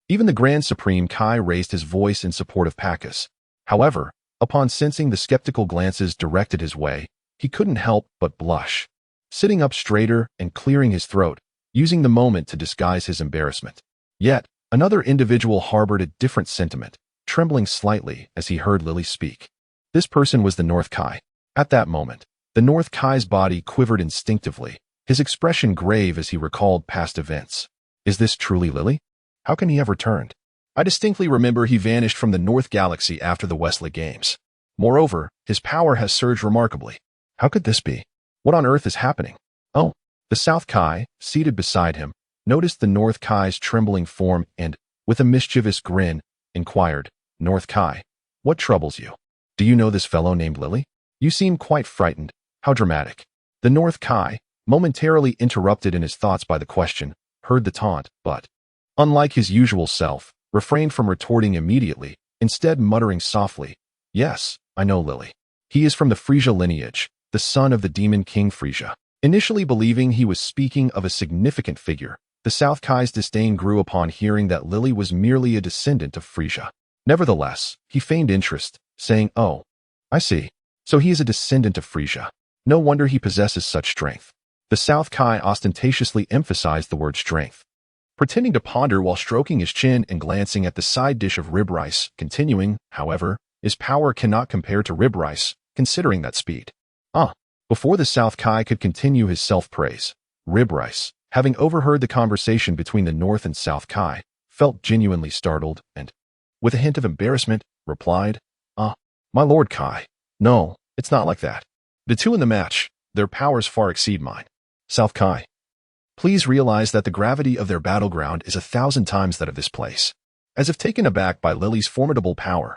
Even the Grand Supreme Kai raised his voice in support of Pacus. However, upon sensing the skeptical glances directed his way, he couldn't help but blush, sitting up straighter and clearing his throat, using the moment to disguise his embarrassment. Yet, another individual harbored a different sentiment, trembling slightly as he heard Lily speak. This person was the North Kai. At that moment, the North Kai's body quivered instinctively, his expression grave as he recalled past events. Is this truly Lily? How can he have returned? I distinctly remember he vanished from the North Galaxy after the Wesley Games. Moreover, his power has surged remarkably. How could this be? What on earth is happening? Oh, the South Kai, seated beside him, noticed the North Kai's trembling form and, with a mischievous grin, inquired, North Kai, what troubles you? Do you know this fellow named Lily? You seem quite frightened. How dramatic. The North Kai, momentarily interrupted in his thoughts by the question, heard the taunt, but, unlike his usual self, refrained from retorting immediately, instead muttering softly, Yes, I know Lily. He is from the Frisia lineage, the son of the demon king Frisia. Initially believing he was speaking of a significant figure, the South Kai's disdain grew upon hearing that Lily was merely a descendant of Frisia. Nevertheless, he feigned interest, saying, Oh, I see. So he is a descendant of Frisia. No wonder he possesses such strength. The South Kai ostentatiously emphasized the word strength, pretending to ponder while stroking his chin and glancing at the side dish of rib rice, continuing, however, his power cannot compare to rib rice, considering that speed. Before the South Kai could continue his self-praise, rib rice, having overheard the conversation between the North and South Kai, felt genuinely startled and, with a hint of embarrassment, replied, My Lord Kai, no, it's not like that. The two in the match, their powers far exceed mine. South Kai, please realize that the gravity of their battleground is 1,000 times that of this place. As if taken aback by Lily's formidable power,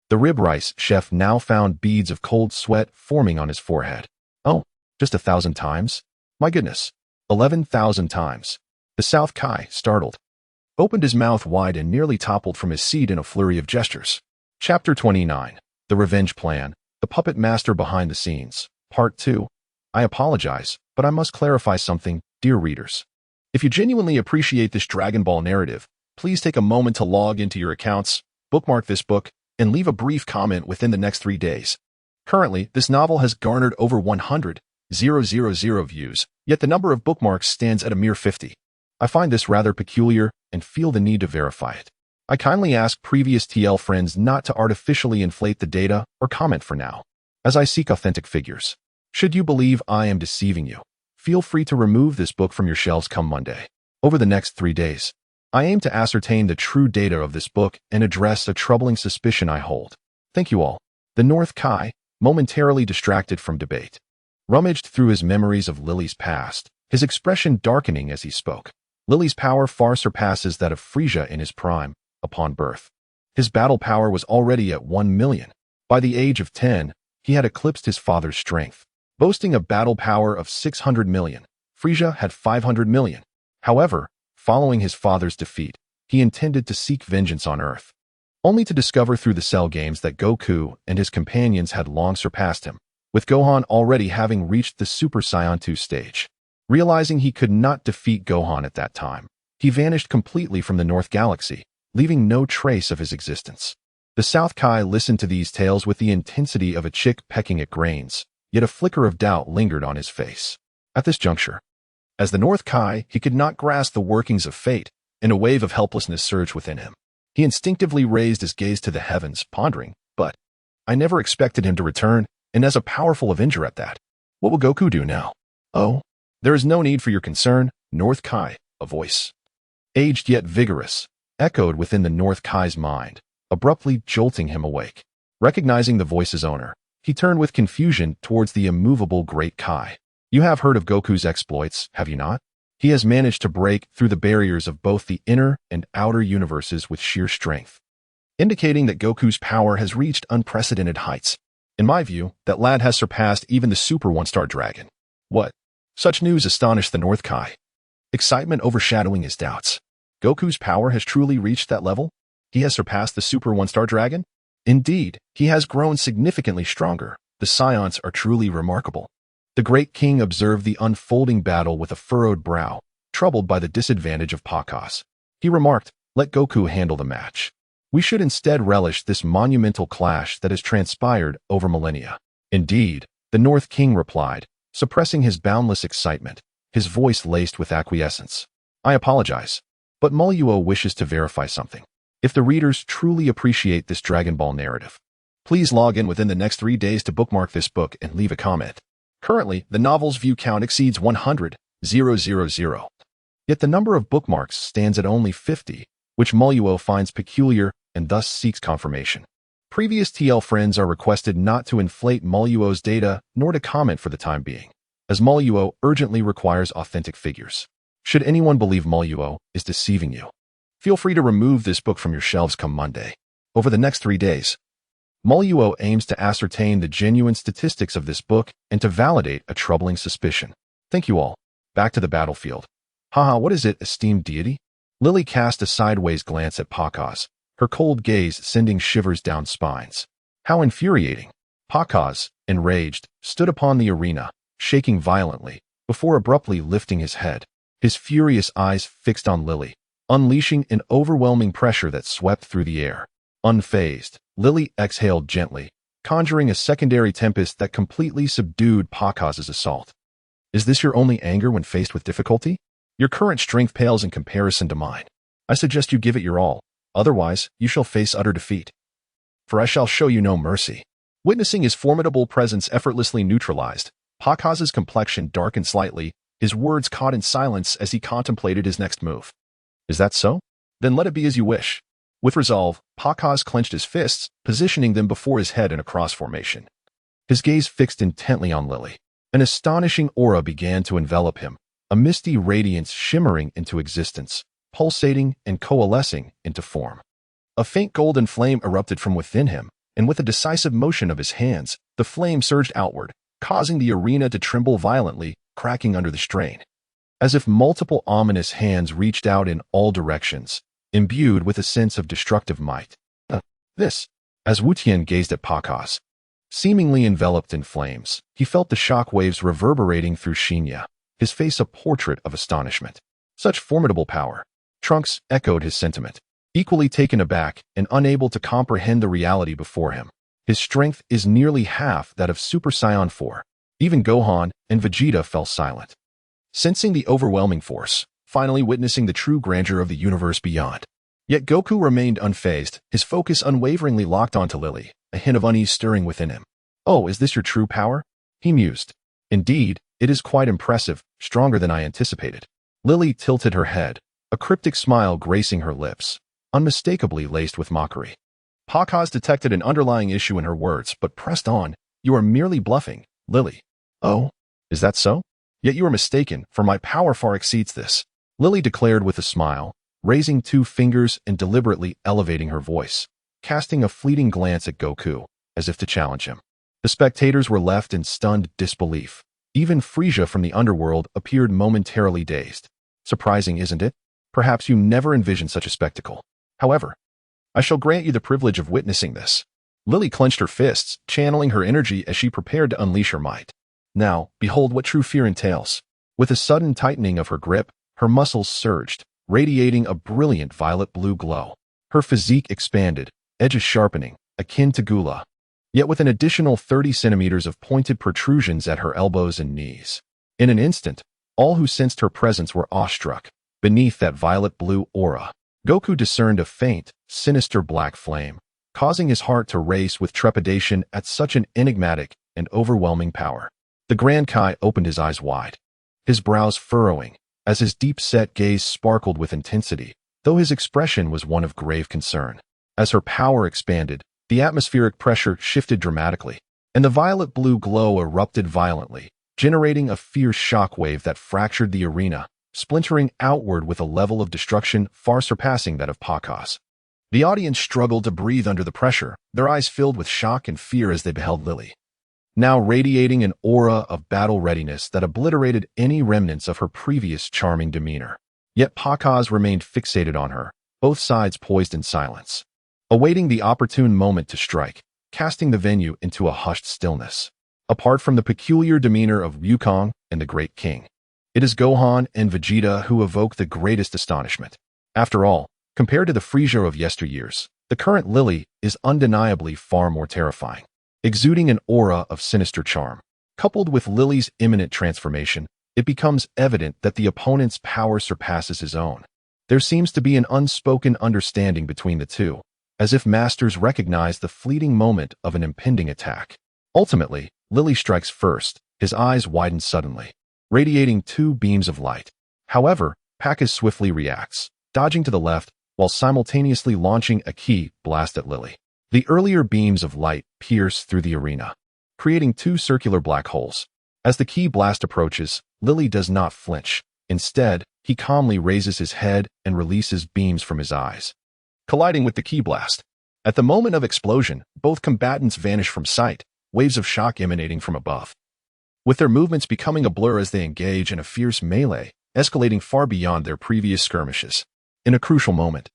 the rib rice chef now found beads of cold sweat forming on his forehead. Oh, just 1,000 times? My goodness, 11,000 times. The The South Kai, startled, opened his mouth wide and nearly toppled from his seat in a flurry of gestures. Chapter 29. The Revenge Plan. The Puppet Master Behind the Scenes. Part 2. I apologize, but I must clarify something, dear readers. If you genuinely appreciate this Dragon Ball narrative, please take a moment to log into your accounts, bookmark this book, and leave a brief comment within the next 3 days. Currently, this novel has garnered over 100,000 views, yet the number of bookmarks stands at a mere 50. I find this rather peculiar and feel the need to verify it. I kindly ask previous TL friends not to artificially inflate the data or comment for now, as I seek authentic figures. Should you believe I am deceiving you, feel free to remove this book from your shelves come Monday. Over the next 3 days, I aim to ascertain the true data of this book and address a troubling suspicion I hold. Thank you all. The North Kai, momentarily distracted from debate, rummaged through his memories of Lily's past, his expression darkening as he spoke. Lily's power far surpasses that of Frisia in his prime, upon birth. His battle power was already at 1 million. By the age of 10, he had eclipsed his father's strength. Boasting a battle power of 600 million, Frisia had 500 million. However, following his father's defeat, he intended to seek vengeance on Earth, only to discover through the Cell games that Goku and his companions had long surpassed him, with Gohan already having reached the Super Saiyan 2 stage. Realizing he could not defeat Gohan at that time, he vanished completely from the North Galaxy, leaving no trace of his existence. The South Kai listened to these tales with the intensity of a chick pecking at grains, yet a flicker of doubt lingered on his face. At this juncture, as the North Kai, he could not grasp the workings of fate, and a wave of helplessness surged within him. He instinctively raised his gaze to the heavens, pondering, but I never expected him to return, and as a powerful Avenger at that. What will Goku do now? Oh, there is no need for your concern, North Kai, a voice, aged yet vigorous, echoed within the North Kai's mind, abruptly jolting him awake. Recognizing the voice's owner, he turned with confusion towards the immovable Great Kai. You have heard of Goku's exploits, have you not? He has managed to break through the barriers of both the inner and outer universes with sheer strength, indicating that Goku's power has reached unprecedented heights. In my view, that lad has surpassed even the Super One-Star Dragon. What? Such news astonished the North Kai, excitement overshadowing his doubts. Goku's power has truly reached that level? He has surpassed the Super One-Star Dragon? Indeed, he has grown significantly stronger. The Saiyans are truly remarkable. The Great King observed the unfolding battle with a furrowed brow, troubled by the disadvantage of Pakas. He remarked, let Goku handle the match. We should instead relish this monumental clash that has transpired over millennia. Indeed, the North King replied, suppressing his boundless excitement, his voice laced with acquiescence. I apologize, but Moluo wishes to verify something. If the readers truly appreciate this Dragon Ball narrative, please log in within the next 3 days to bookmark this book and leave a comment. Currently, the novel's view count exceeds 100,000. Yet the number of bookmarks stands at only 50, which Moluo finds peculiar and thus seeks confirmation. Previous TL friends are requested not to inflate Moluo's data nor to comment for the time being, as Moluo urgently requires authentic figures. Should anyone believe Moluo is deceiving you, feel free to remove this book from your shelves come Monday. Over the next 3 days, Moluo aims to ascertain the genuine statistics of this book and to validate a troubling suspicion. Thank you all. Back to the battlefield. Haha, what is it, esteemed deity? Lily cast a sideways glance at Pakas, her cold gaze sending shivers down spines. How infuriating. Pakas, enraged, stood upon the arena, shaking violently, before abruptly lifting his head, his furious eyes fixed on Lily, unleashing an overwhelming pressure that swept through the air. Unfazed, Lily exhaled gently, conjuring a secondary tempest that completely subdued Pakas's assault. Is this your only anger when faced with difficulty? Your current strength pales in comparison to mine. I suggest you give it your all, otherwise you shall face utter defeat. For I shall show you no mercy. Witnessing his formidable presence effortlessly neutralized, Pakas's complexion darkened slightly, his words caught in silence as he contemplated his next move. Is that so? Then let it be as you wish. With resolve, Pakas clenched his fists, positioning them before his head in a cross formation. His gaze fixed intently on Lily. An astonishing aura began to envelop him, a misty radiance shimmering into existence, pulsating and coalescing into form. A faint golden flame erupted from within him, and with a decisive motion of his hands, the flame surged outward, causing the arena to tremble violently, cracking under the strain. as if multiple ominous hands reached out in all directions, imbued with a sense of destructive might. This, as Wu Tian gazed at Pakaz, seemingly enveloped in flames, he felt the shock waves reverberating through Shinya, his face a portrait of astonishment. Such formidable power. Trunks echoed his sentiment, equally taken aback and unable to comprehend the reality before him. His strength is nearly half that of Super Saiyan 4. Even Gohan and Vegeta fell silent, sensing the overwhelming force, finally witnessing the true grandeur of the universe beyond. Yet Goku remained unfazed, his focus unwaveringly locked onto Lily, a hint of unease stirring within him. "Oh, is this your true power?" he mused. "Indeed, it is quite impressive, stronger than I anticipated." Lily tilted her head, a cryptic smile gracing her lips, unmistakably laced with mockery. Pakaz detected an underlying issue in her words, but pressed on. "You are merely bluffing, Lily." "Oh, is that so? Yet you are mistaken, for my power far exceeds this," Lily declared with a smile, raising 2 fingers and deliberately elevating her voice, casting a fleeting glance at Goku, as if to challenge him. The spectators were left in stunned disbelief. Even Frieza from the underworld appeared momentarily dazed. Surprising, isn't it? Perhaps you never envisioned such a spectacle. However, I shall grant you the privilege of witnessing this. Lily clenched her fists, channeling her energy as she prepared to unleash her might. Now, behold what true fear entails. With a sudden tightening of her grip, her muscles surged, radiating a brilliant violet-blue glow. Her physique expanded, edges sharpening, akin to Gula, yet with an additional 30 centimeters of pointed protrusions at her elbows and knees. In an instant, all who sensed her presence were awestruck. Beneath that violet-blue aura, Goku discerned a faint, sinister black flame, causing his heart to race with trepidation at such an enigmatic and overwhelming power. The Grand Kai opened his eyes wide, his brows furrowing, as his deep-set gaze sparkled with intensity, though his expression was one of grave concern. As her power expanded, the atmospheric pressure shifted dramatically, and the violet-blue glow erupted violently, generating a fierce shockwave that fractured the arena, splintering outward with a level of destruction far surpassing that of Pakaz. The audience struggled to breathe under the pressure, their eyes filled with shock and fear as they beheld Lily, now radiating an aura of battle readiness that obliterated any remnants of her previous charming demeanor. Yet Pakaz remained fixated on her, both sides poised in silence, awaiting the opportune moment to strike, casting the venue into a hushed stillness. Apart from the peculiar demeanor of Wukong and the Great King, it is Gohan and Vegeta who evoke the greatest astonishment. After all, compared to the Frieza of yesteryears, the current Lily is undeniably far more terrifying, exuding an aura of sinister charm. Coupled with Lily's imminent transformation, it becomes evident that the opponent's power surpasses his own. There seems to be an unspoken understanding between the two, as if masters recognize the fleeting moment of an impending attack. Ultimately, Lily strikes first, his eyes widen suddenly, radiating 2 beams of light. However, Pakaz swiftly reacts, dodging to the left while simultaneously launching a ki blast at Lily. The earlier beams of light pierce through the arena, creating 2 circular black holes. As the ki blast approaches, Lily does not flinch. Instead, he calmly raises his head and releases beams from his eyes, colliding with the ki blast. At the moment of explosion, both combatants vanish from sight, waves of shock emanating from above, with their movements becoming a blur as they engage in a fierce melee, escalating far beyond their previous skirmishes. In a crucial moment,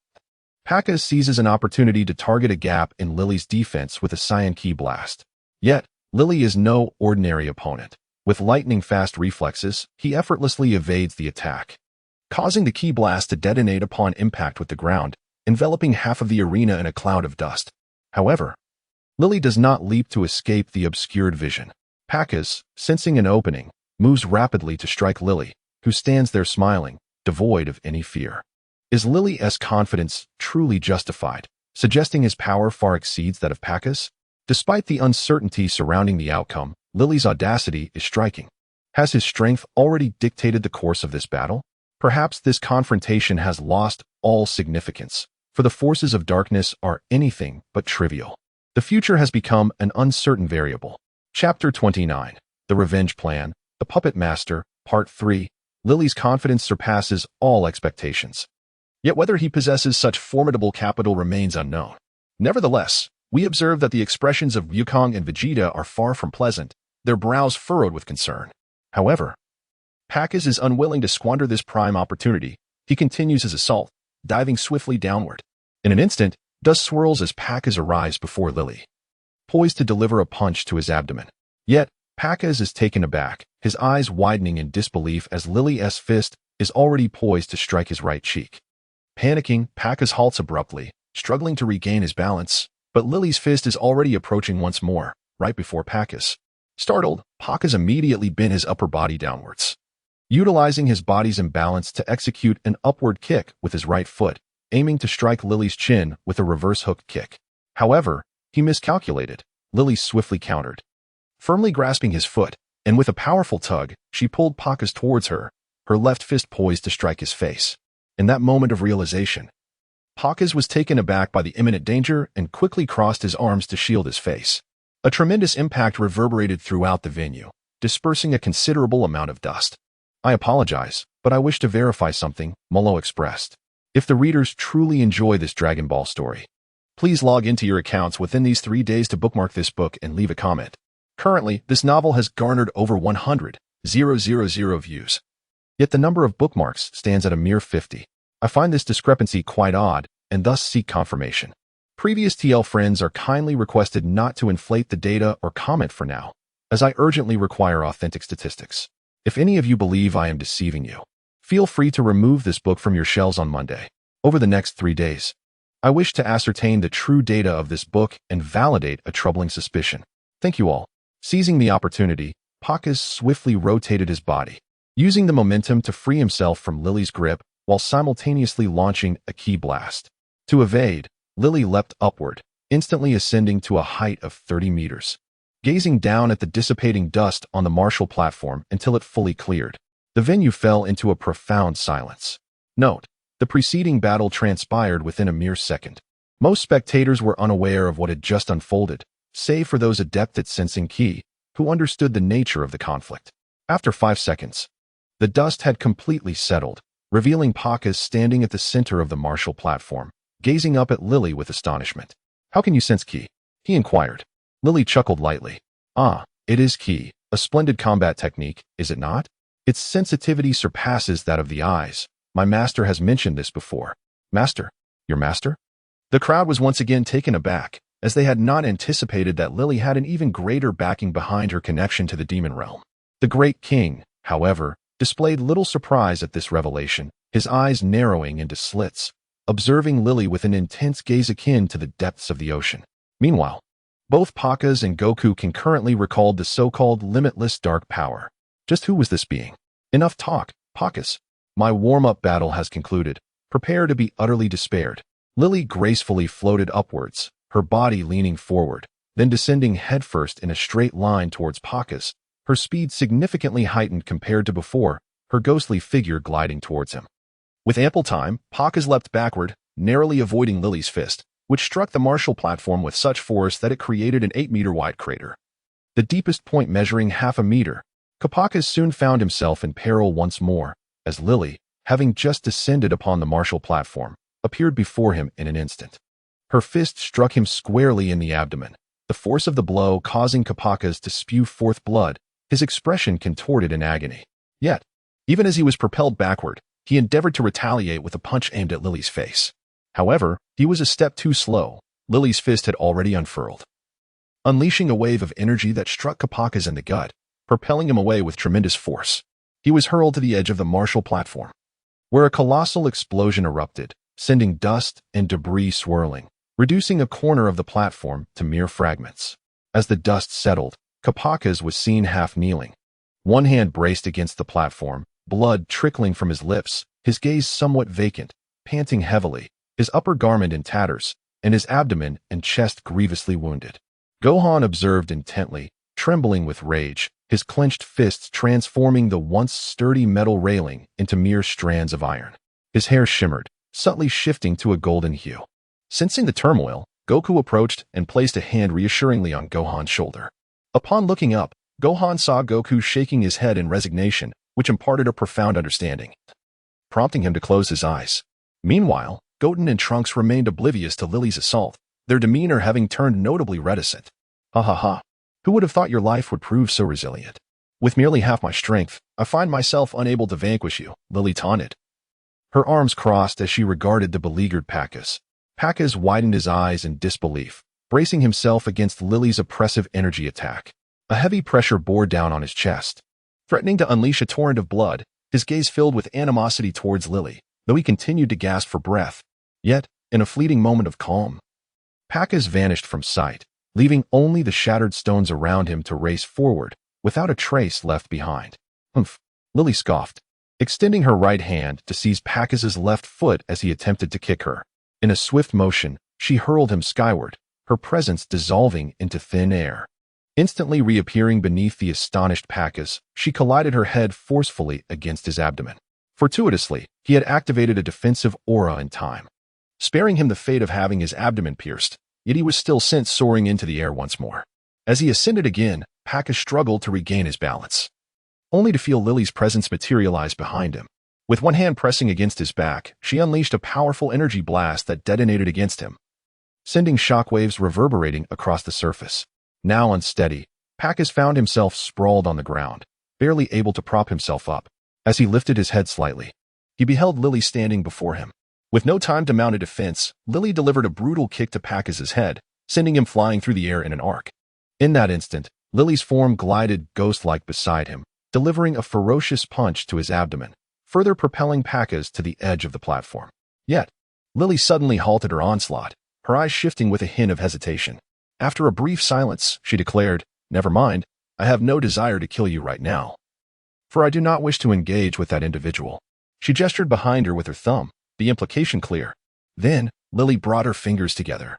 Pakaz seizes an opportunity to target a gap in Lily's defense with a Saiyan ki blast. Yet, Lily is no ordinary opponent. With lightning-fast reflexes, he effortlessly evades the attack, causing the ki blast to detonate upon impact with the ground, enveloping half of the arena in a cloud of dust. However, Lily does not leap to escape the obscured vision. Pakaz, sensing an opening, moves rapidly to strike Lily, who stands there smiling, devoid of any fear. Is Lily's confidence truly justified, suggesting his power far exceeds that of Pakaz? Despite the uncertainty surrounding the outcome, Lily's audacity is striking. Has his strength already dictated the course of this battle? Perhaps this confrontation has lost all significance, for the forces of darkness are anything but trivial. The future has become an uncertain variable. Chapter 29. The Revenge Plan, The Puppet Master, Part 3. Lily's confidence surpasses all expectations. Yet whether he possesses such formidable capital remains unknown. Nevertheless, we observe that the expressions of Wukong and Vegeta are far from pleasant, their brows furrowed with concern. However, Pacus is unwilling to squander this prime opportunity. He continues his assault, diving swiftly downward. In an instant, dust swirls as Pacus arrives before Lily, poised to deliver a punch to his abdomen. Yet, Pacus is taken aback, his eyes widening in disbelief as Lily's fist is already poised to strike his right cheek. Panicking, Pacus halts abruptly, struggling to regain his balance, but Lily's fist is already approaching once more, right before Pacus. Startled, Pacus immediately bent his upper body downwards, utilizing his body's imbalance to execute an upward kick with his right foot, aiming to strike Lily's chin with a reverse hook kick. However, he miscalculated. Lily swiftly countered, firmly grasping his foot, and with a powerful tug, she pulled Pacus towards her, her left fist poised to strike his face. In that moment of realization, Pacus was taken aback by the imminent danger and quickly crossed his arms to shield his face. A tremendous impact reverberated throughout the venue, dispersing a considerable amount of dust. "I apologize, but I wish to verify something," Molo expressed. "If the readers truly enjoy this Dragon Ball story, please log into your accounts within these 3 days to bookmark this book and leave a comment." Currently, this novel has garnered over 100,000 views. Yet the number of bookmarks stands at a mere 50. I find this discrepancy quite odd, and thus seek confirmation. Previous TL friends are kindly requested not to inflate the data or comment for now, as I urgently require authentic statistics. If any of you believe I am deceiving you, feel free to remove this book from your shelves on Monday. Over the next 3 days, I wish to ascertain the true data of this book and validate a troubling suspicion. Thank you all. Seizing the opportunity, Pacus swiftly rotated his body, using the momentum to free himself from Lily's grip while simultaneously launching a ki blast. To evade, Lily leapt upward, instantly ascending to a height of 30 meters. Gazing down at the dissipating dust on the martial platform until it fully cleared, the venue fell into a profound silence. Note: the preceding battle transpired within a mere second. Most spectators were unaware of what had just unfolded, save for those adept at sensing ki, who understood the nature of the conflict. After 5 seconds, the dust had completely settled, revealing Pacus standing at the center of the martial platform, gazing up at Lily with astonishment. "How can you sense ki?" he inquired. Lily chuckled lightly. "Ah, it is ki, a splendid combat technique, is it not? Its sensitivity surpasses that of the eyes. My master has mentioned this before." "Master? Your master?" The crowd was once again taken aback, as they had not anticipated that Lily had an even greater backing behind her connection to the demon realm. The great king, however, displayed little surprise at this revelation, his eyes narrowing into slits, observing Lily with an intense gaze akin to the depths of the ocean. Meanwhile, both Pacus and Goku concurrently recalled the so-called limitless dark power. Just who was this being? "Enough talk, Pacus. My warm-up battle has concluded. Prepare to be utterly despaired." Lily gracefully floated upwards, her body leaning forward, then descending headfirst in a straight line towards Pacus, her speed significantly heightened compared to before, her ghostly figure gliding towards him. With ample time, Pacus leapt backward, narrowly avoiding Lily's fist, which struck the martial platform with such force that it created an 8-meter-wide crater, the deepest point measuring half a meter. Pacus soon found himself in peril once more, as Lily, having just descended upon the martial platform, appeared before him in an instant. Her fist struck him squarely in the abdomen, the force of the blow causing Pacus to spew forth blood, his expression contorted in agony. Yet, even as he was propelled backward, he endeavored to retaliate with a punch aimed at Lily's face. However, he was a step too slow. Lily's fist had already unfurled, unleashing a wave of energy that struck Pacus in the gut, propelling him away with tremendous force. He was hurled to the edge of the martial platform, where a colossal explosion erupted, sending dust and debris swirling, reducing a corner of the platform to mere fragments. As the dust settled, Pacus was seen half kneeling, one hand braced against the platform, blood trickling from his lips, his gaze somewhat vacant, panting heavily, his upper garment in tatters, and his abdomen and chest grievously wounded. Gohan observed intently, trembling with rage, his clenched fists transforming the once sturdy metal railing into mere strands of iron. His hair shimmered, subtly shifting to a golden hue. Sensing the turmoil, Goku approached and placed a hand reassuringly on Gohan's shoulder. Upon looking up, Gohan saw Goku shaking his head in resignation, which imparted a profound understanding, prompting him to close his eyes. Meanwhile, Goten and Trunks remained oblivious to Lily's assault, their demeanor having turned notably reticent. "Ha ha ha. Who would have thought your life would prove so resilient?" With merely half my strength, I find myself unable to vanquish you, Lily taunted. Her arms crossed as she regarded the beleaguered Pacas. Pacas widened his eyes in disbelief, bracing himself against Lily's oppressive energy attack. A heavy pressure bore down on his chest, threatening to unleash a torrent of blood, his gaze filled with animosity towards Lily, though he continued to gasp for breath. Yet, in a fleeting moment of calm, Pacas vanished from sight, leaving only the shattered stones around him to race forward, without a trace left behind. Humph, Lily scoffed, extending her right hand to seize Pacas's left foot as he attempted to kick her. In a swift motion, she hurled him skyward, her presence dissolving into thin air. Instantly reappearing beneath the astonished Pacas, she collided her head forcefully against his abdomen. Fortuitously, he had activated a defensive aura in time, sparing him the fate of having his abdomen pierced, yet he was still sent soaring into the air once more. As he ascended again, Pacas struggled to regain his balance, only to feel Lily's presence materialize behind him. With one hand pressing against his back, she unleashed a powerful energy blast that detonated against him, sending shockwaves reverberating across the surface. Now unsteady, Pacas found himself sprawled on the ground, barely able to prop himself up. As he lifted his head slightly, he beheld Lily standing before him. With no time to mount a defense, Lily delivered a brutal kick to Pacas's head, sending him flying through the air in an arc. In that instant, Lily's form glided ghost-like beside him, delivering a ferocious punch to his abdomen, further propelling Pacas to the edge of the platform. Yet, Lily suddenly halted her onslaught, her eyes shifting with a hint of hesitation. After a brief silence, she declared, "Never mind, I have no desire to kill you right now, for I do not wish to engage with that individual." She gestured behind her with her thumb, the implication clear. Then, Lily brought her fingers together,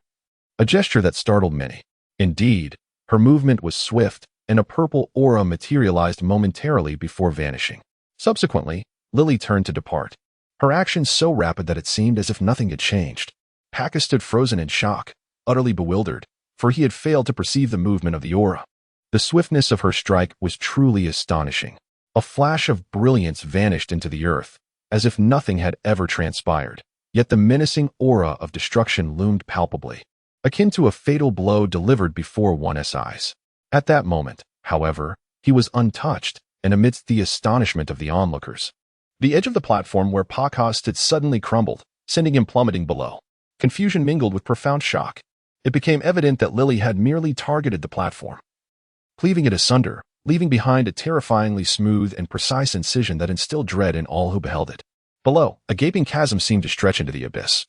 a gesture that startled many. Indeed, her movement was swift, and a purple aura materialized momentarily before vanishing. Subsequently, Lily turned to depart, her actions so rapid that it seemed as if nothing had changed. Pacas stood frozen in shock, utterly bewildered, for he had failed to perceive the movement of the aura. The swiftness of her strike was truly astonishing. A flash of brilliance vanished into the earth, as if nothing had ever transpired. Yet the menacing aura of destruction loomed palpably, akin to a fatal blow delivered before one's eyes. At that moment, however, he was untouched, and amidst the astonishment of the onlookers, the edge of the platform where Pacas stood suddenly crumbled, sending him plummeting below. Confusion mingled with profound shock. It became evident that Lily had merely targeted the platform, cleaving it asunder, leaving behind a terrifyingly smooth and precise incision that instilled dread in all who beheld it. Below, a gaping chasm seemed to stretch into the abyss,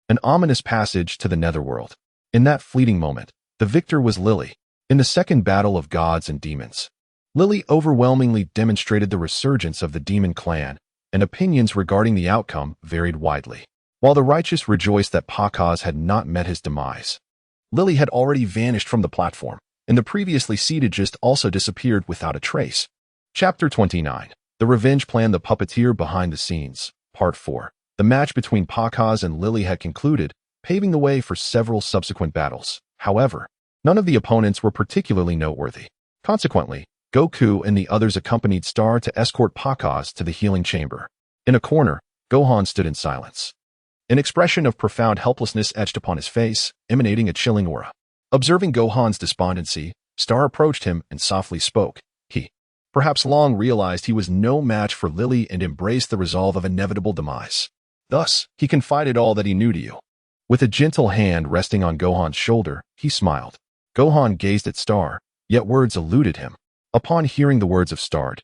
an ominous passage to the netherworld. In that fleeting moment, the victor was Lily. In the second battle of gods and demons, Lily overwhelmingly demonstrated the resurgence of the demon clan, and opinions regarding the outcome varied widely. While the righteous rejoiced that Pacas had not met his demise, Lily had already vanished from the platform, and the previously seated just also disappeared without a trace. Chapter 29. The Revenge Plan. The Puppeteer Behind the Scenes. Part 4. The match between Pacas and Lily had concluded, paving the way for several subsequent battles. However, none of the opponents were particularly noteworthy. Consequently, Goku and the others accompanied Star to escort Pacas to the healing chamber. In a corner, Gohan stood in silence, an expression of profound helplessness etched upon his face, emanating a chilling aura. Observing Gohan's despondency, Star approached him and softly spoke. He, perhaps long, realized he was no match for Lily and embraced the resolve of inevitable demise. Thus, he confided all that he knew to you. With a gentle hand resting on Gohan's shoulder, he smiled. Gohan gazed at Star, yet words eluded him. Upon hearing the words of Star,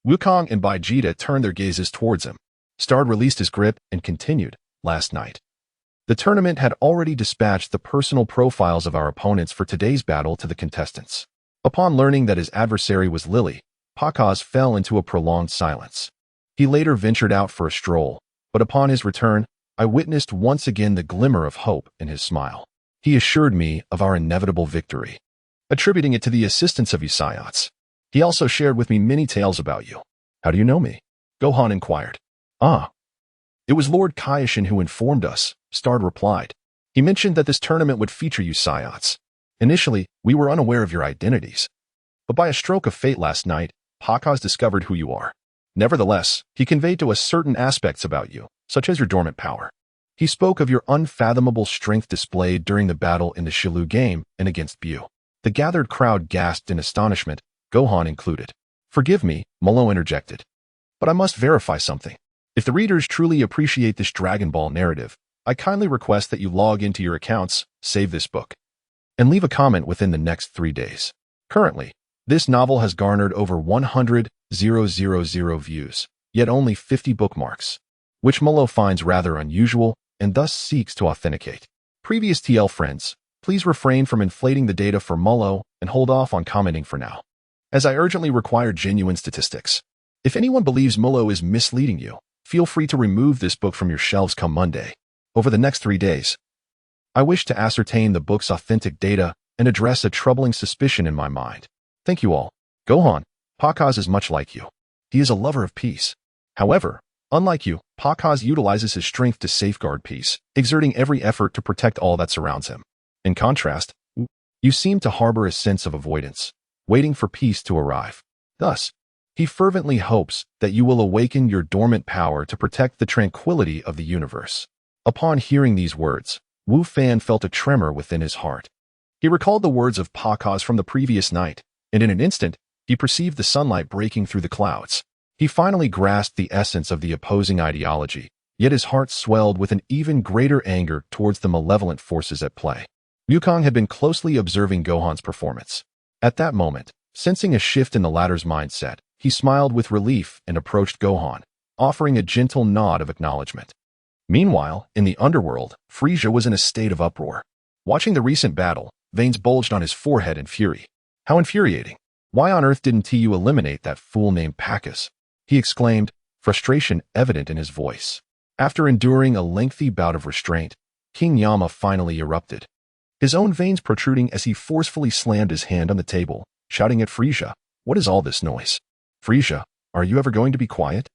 Wukong and Vegeta turned their gazes towards him. Star released his grip and continued. Last night, the tournament had already dispatched the personal profiles of our opponents for today's battle to the contestants. Upon learning that his adversary was Lily, Pacas fell into a prolonged silence. He later ventured out for a stroll, but upon his return, I witnessed once again the glimmer of hope in his smile. He assured me of our inevitable victory, attributing it to the assistance of you Saiyajins. He also shared with me many tales about you. How do you know me? Gohan inquired. It was Lord Kaioshin who informed us, Star replied. He mentioned that this tournament would feature you Saiyajins. Initially, we were unaware of your identities, but by a stroke of fate last night, Pacas discovered who you are. Nevertheless, he conveyed to us certain aspects about you, such as your dormant power. He spoke of your unfathomable strength displayed during the battle in the Shilu game and against Bu. The gathered crowd gasped in astonishment, Gohan included. Forgive me, Molo interjected. But I must verify something. If the readers truly appreciate this Dragon Ball narrative, I kindly request that you log into your accounts, save this book, and leave a comment within the next 3 days. Currently, this novel has garnered over 100,000 views, yet only 50 bookmarks, which Molo finds rather unusual and thus seeks to authenticate. Previous TL friends, please refrain from inflating the data for Molo and hold off on commenting for now, as I urgently require genuine statistics. If anyone believes Molo is misleading you, feel free to remove this book from your shelves come Monday. Over the next 3 days, I wish to ascertain the book's authentic data and address a troubling suspicion in my mind. Thank you all. Gohan, Pakaz is much like you. He is a lover of peace. However, unlike you, Pakaz utilizes his strength to safeguard peace, exerting every effort to protect all that surrounds him. In contrast, you seem to harbor a sense of avoidance, waiting for peace to arrive. Thus, he fervently hopes that you will awaken your dormant power to protect the tranquility of the universe. Upon hearing these words, Wu Fan felt a tremor within his heart. He recalled the words of Pakaz from the previous night, and in an instant, he perceived the sunlight breaking through the clouds. He finally grasped the essence of the opposing ideology, yet his heart swelled with an even greater anger towards the malevolent forces at play. Wukong had been closely observing Gohan's performance. At that moment, sensing a shift in the latter's mindset, he smiled with relief and approached Gohan, offering a gentle nod of acknowledgement. Meanwhile, in the underworld, Frieza was in a state of uproar. Watching the recent battle, veins bulged on his forehead in fury. How infuriating. Why on earth didn't TU eliminate that fool named Pakaz? He exclaimed, frustration evident in his voice. After enduring a lengthy bout of restraint, King Yama finally erupted, his own veins protruding as he forcefully slammed his hand on the table, shouting at Frieza, "What is all this noise? Frieza, are you ever going to be quiet?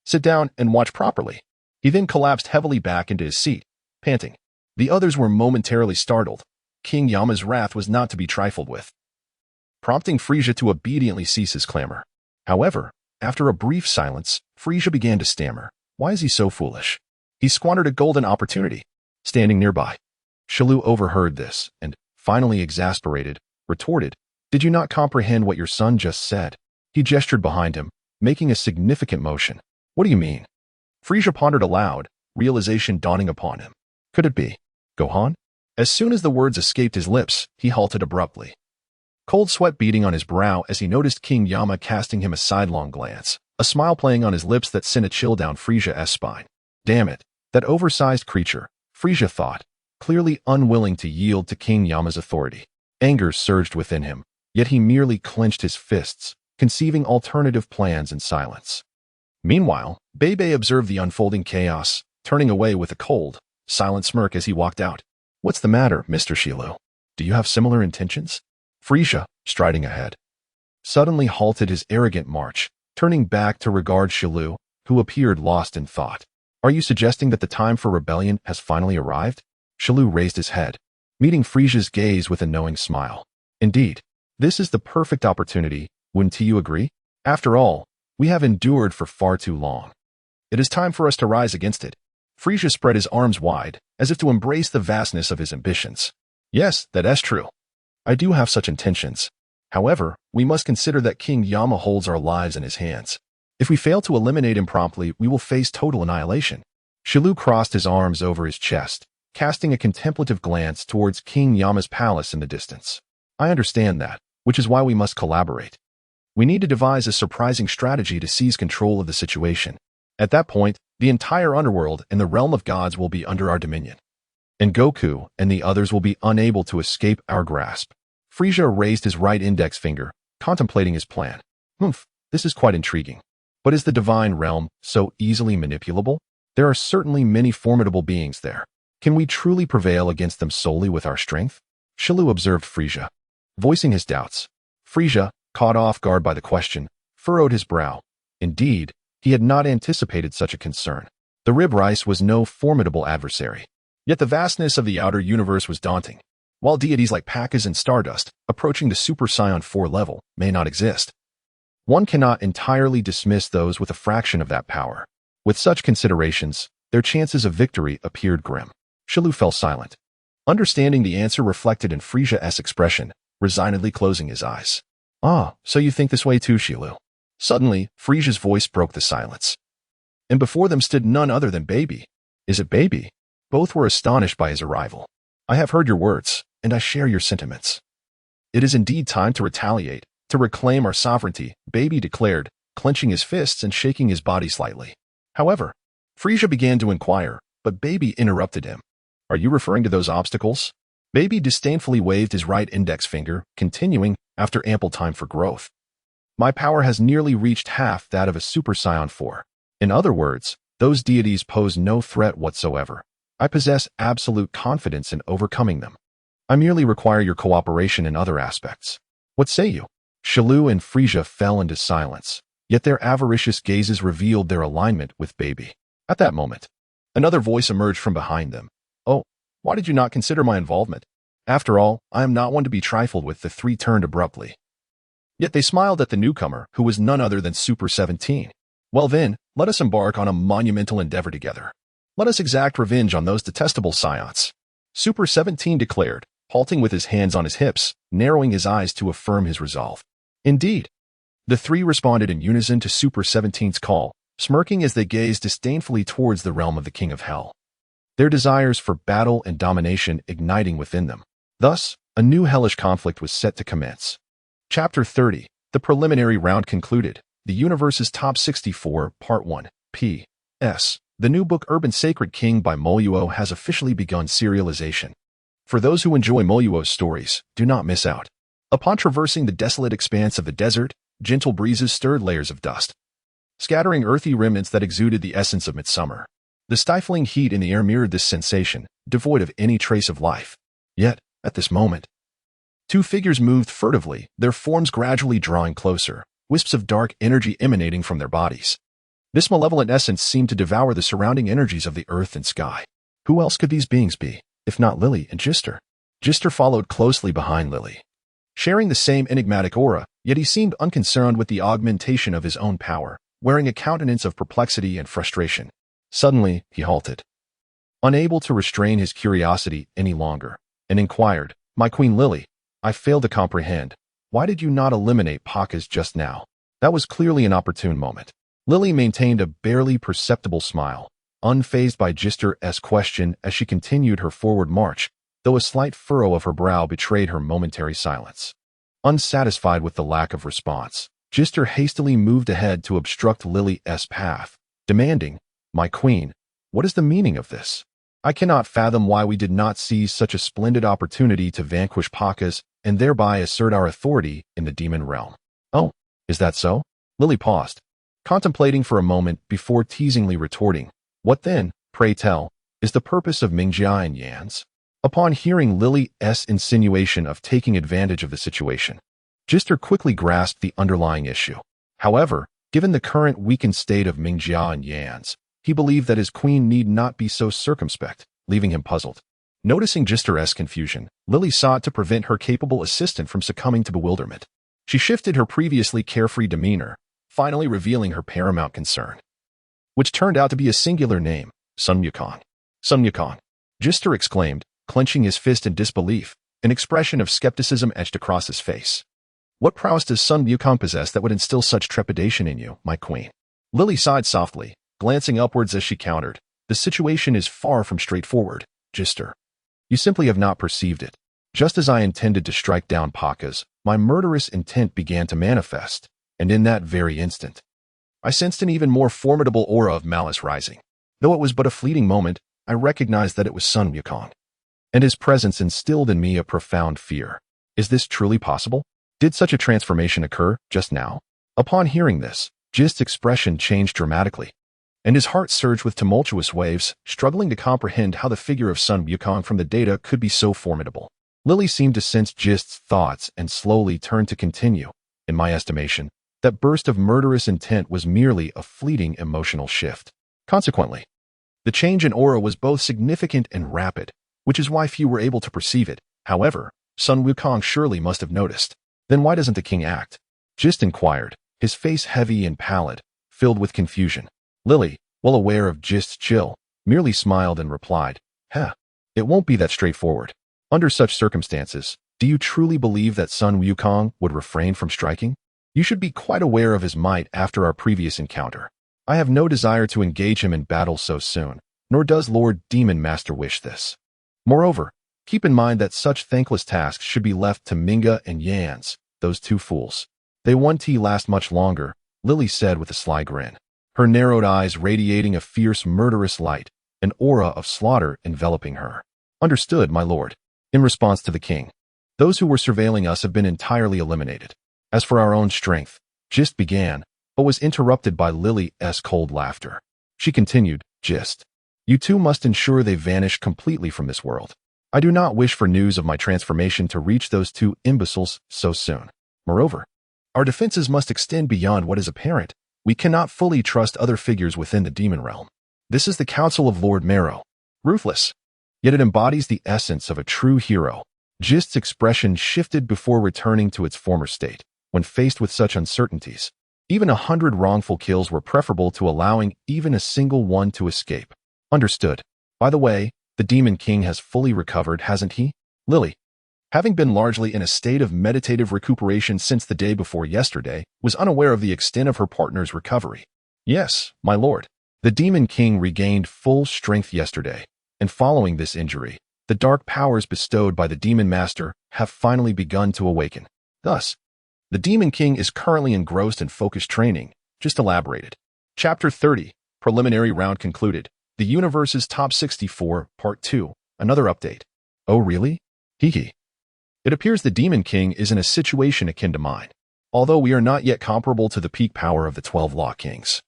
Sit down and watch properly." He then collapsed heavily back into his seat, panting. The others were momentarily startled. King Yama's wrath was not to be trifled with, prompting Frieza to obediently cease his clamor. However, after a brief silence, Frieza began to stammer. Why is he so foolish? He squandered a golden opportunity. Standing nearby, Shilu overheard this and, finally exasperated, retorted, "Did you not comprehend what your son just said?" He gestured behind him, making a significant motion. "What do you mean?" Frieza pondered aloud, realization dawning upon him. Could it be Gohan? As soon as the words escaped his lips, he halted abruptly, cold sweat beading on his brow as he noticed King Yama casting him a sidelong glance, a smile playing on his lips that sent a chill down Frieza's spine. Damn it, that oversized creature, Frieza thought, clearly unwilling to yield to King Yama's authority. Anger surged within him, yet he merely clenched his fists, conceiving alternative plans in silence. Meanwhile, Bebe observed the unfolding chaos, turning away with a cold, silent smirk as he walked out. "What's the matter, Mr. Shilu? Do you have similar intentions?" Frieza, striding ahead, suddenly halted his arrogant march, turning back to regard Shilu, who appeared lost in thought. "Are you suggesting that the time for rebellion has finally arrived?" Shilu raised his head, meeting Frieza's gaze with a knowing smile. "Indeed, this is the perfect opportunity, wouldn't you agree? After all, we have endured for far too long. It is time for us to rise against it." Frieza spread his arms wide, as if to embrace the vastness of his ambitions. "Yes, that is true. I do have such intentions. However, we must consider that King Yama holds our lives in his hands. If we fail to eliminate him promptly, we will face total annihilation." Shilu crossed his arms over his chest, casting a contemplative glance towards King Yama's palace in the distance. "I understand that, which is why we must collaborate. We need to devise a surprising strategy to seize control of the situation. At that point, the entire underworld and the realm of gods will be under our dominion, and Goku and the others will be unable to escape our grasp." Frieza raised his right index finger, contemplating his plan. This is quite intriguing. But is the divine realm so easily manipulable? There are certainly many formidable beings there. Can we truly prevail against them solely with our strength? Shilu observed Frieza, voicing his doubts. Frieza, caught off guard by the question, furrowed his brow. Indeed, he had not anticipated such a concern. The rib rice was no formidable adversary. Yet the vastness of the outer universe was daunting. While deities like Pakaz and Stardust, approaching the Super Saiyan 4 level, may not exist, one cannot entirely dismiss those with a fraction of that power. With such considerations, their chances of victory appeared grim. Shilu fell silent, understanding the answer reflected in Frieza's expression, resignedly closing his eyes. "Ah, so you think this way too, Shilu?" Suddenly, Frisia's voice broke the silence. And before them stood none other than Baby. Is it Baby? Both were astonished by his arrival. I have heard your words, and I share your sentiments. It is indeed time to retaliate, to reclaim our sovereignty, Baby declared, clenching his fists and shaking his body slightly. However, Frisia began to inquire, but Baby interrupted him. Are you referring to those obstacles? Baby disdainfully waved his right index finger, continuing, after ample time for growth. My power has nearly reached half that of a Super Saiyan 4. In other words, those deities pose no threat whatsoever. I possess absolute confidence in overcoming them. I merely require your cooperation in other aspects. What say you? Shalou and Frisia fell into silence, yet their avaricious gazes revealed their alignment with Baby. At that moment, another voice emerged from behind them. Oh, why did you not consider my involvement? After all, I am not one to be trifled with, the three turned abruptly. Yet they smiled at the newcomer, who was none other than Super 17. Well then, let us embark on a monumental endeavor together. Let us exact revenge on those detestable Saiyans. Super 17 declared, halting with his hands on his hips, narrowing his eyes to affirm his resolve. Indeed. The three responded in unison to Super 17's call, smirking as they gazed disdainfully towards the realm of the King of Hell, their desires for battle and domination igniting within them. Thus, a new hellish conflict was set to commence. Chapter 30, the preliminary round concluded. The Universe's Top 64, Part 1, P.S. The new book Urban Sacred King by Moluo has officially begun serialization. For those who enjoy Moluo's stories, do not miss out. Upon traversing the desolate expanse of the desert, gentle breezes stirred layers of dust, scattering earthy remnants that exuded the essence of midsummer. The stifling heat in the air mirrored this sensation, devoid of any trace of life. Yet, at this moment, two figures moved furtively, their forms gradually drawing closer, wisps of dark energy emanating from their bodies. This malevolent essence seemed to devour the surrounding energies of the earth and sky. Who else could these beings be, if not Lily and Gister? Gister followed closely behind Lily, sharing the same enigmatic aura, yet he seemed unconcerned with the augmentation of his own power, wearing a countenance of perplexity and frustration. Suddenly, he halted, unable to restrain his curiosity any longer, and inquired, My Queen Lily, I fail to comprehend. Why did you not eliminate Pakas just now? That was clearly an opportune moment. Lily maintained a barely perceptible smile, unfazed by Gister's question as she continued her forward march, though a slight furrow of her brow betrayed her momentary silence. Unsatisfied with the lack of response, Gister hastily moved ahead to obstruct Lily's path, demanding, My Queen, what is the meaning of this? I cannot fathom why we did not seize such a splendid opportunity to vanquish Pakas and thereby assert our authority in the demon realm. Oh, is that so? Lily paused, contemplating for a moment before teasingly retorting, What then, pray tell, is the purpose of Mingjia and Yan's? Upon hearing Lily's insinuation of taking advantage of the situation, Gister quickly grasped the underlying issue. However, given the current weakened state of Mingjia and Yan's, he believed that his queen need not be so circumspect, leaving him puzzled. Noticing Gister's confusion, Lily sought to prevent her capable assistant from succumbing to bewilderment. She shifted her previously carefree demeanor, finally revealing her paramount concern, which turned out to be a singular name, Sun Wukong. Sun Wukong, Gister exclaimed, clenching his fist in disbelief, an expression of skepticism etched across his face. What prowess does Sun Wukong possess that would instill such trepidation in you, my queen? Lily sighed softly, glancing upwards as she countered, The situation is far from straightforward, Gister. You simply have not perceived it. Just as I intended to strike down Pakas, my murderous intent began to manifest, and in that very instant, I sensed an even more formidable aura of malice rising. Though it was but a fleeting moment, I recognized that it was Sun Wukong, and his presence instilled in me a profound fear. Is this truly possible? Did such a transformation occur just now? Upon hearing this, Gist's expression changed dramatically, and his heart surged with tumultuous waves, struggling to comprehend how the figure of Sun Wukong from the data could be so formidable. Lily seemed to sense Gist's thoughts and slowly turned to continue. In my estimation, that burst of murderous intent was merely a fleeting emotional shift. Consequently, the change in aura was both significant and rapid, which is why few were able to perceive it. However, Sun Wukong surely must have noticed. Then why doesn't the king act? Gist inquired, his face heavy and pallid, filled with confusion. Lily, well aware of Gist's chill, merely smiled and replied, It won't be that straightforward. Under such circumstances, do you truly believe that Sun Wukong would refrain from striking? You should be quite aware of his might after our previous encounter. I have no desire to engage him in battle so soon, nor does Lord Demon Master wish this. Moreover, keep in mind that such thankless tasks should be left to Minga and Yans, those two fools. They won't last much longer, Lily said with a sly grin, her narrowed eyes radiating a fierce, murderous light, an aura of slaughter enveloping her. Understood, my lord. In response to the king, those who were surveilling us have been entirely eliminated. As for our own strength, Gist began, but was interrupted by Lily's cold laughter. She continued, Gist, you two must ensure they vanish completely from this world. I do not wish for news of my transformation to reach those two imbeciles so soon. Moreover, our defenses must extend beyond what is apparent. We cannot fully trust other figures within the demon realm. This is the counsel of Lord Marrow. Ruthless. Yet it embodies the essence of a true hero. Gist's expression shifted before returning to its former state. When faced with such uncertainties, even 100 wrongful kills were preferable to allowing even a single one to escape. Understood. By the way, the Demon King has fully recovered, hasn't he? Lily, having been largely in a state of meditative recuperation since the day before yesterday, was unaware of the extent of her partner's recovery. Yes, my lord. The Demon King regained full strength yesterday, and following this injury, the dark powers bestowed by the Demon Master have finally begun to awaken. Thus, the Demon King is currently engrossed in focused training. Just elaborated. Chapter 30, Preliminary Round concluded. The Universe's Top 64, Part 2, another update. Oh really? Hee. It appears the Demon King is in a situation akin to mine. Although we are not yet comparable to the peak power of the 12 Law Kings,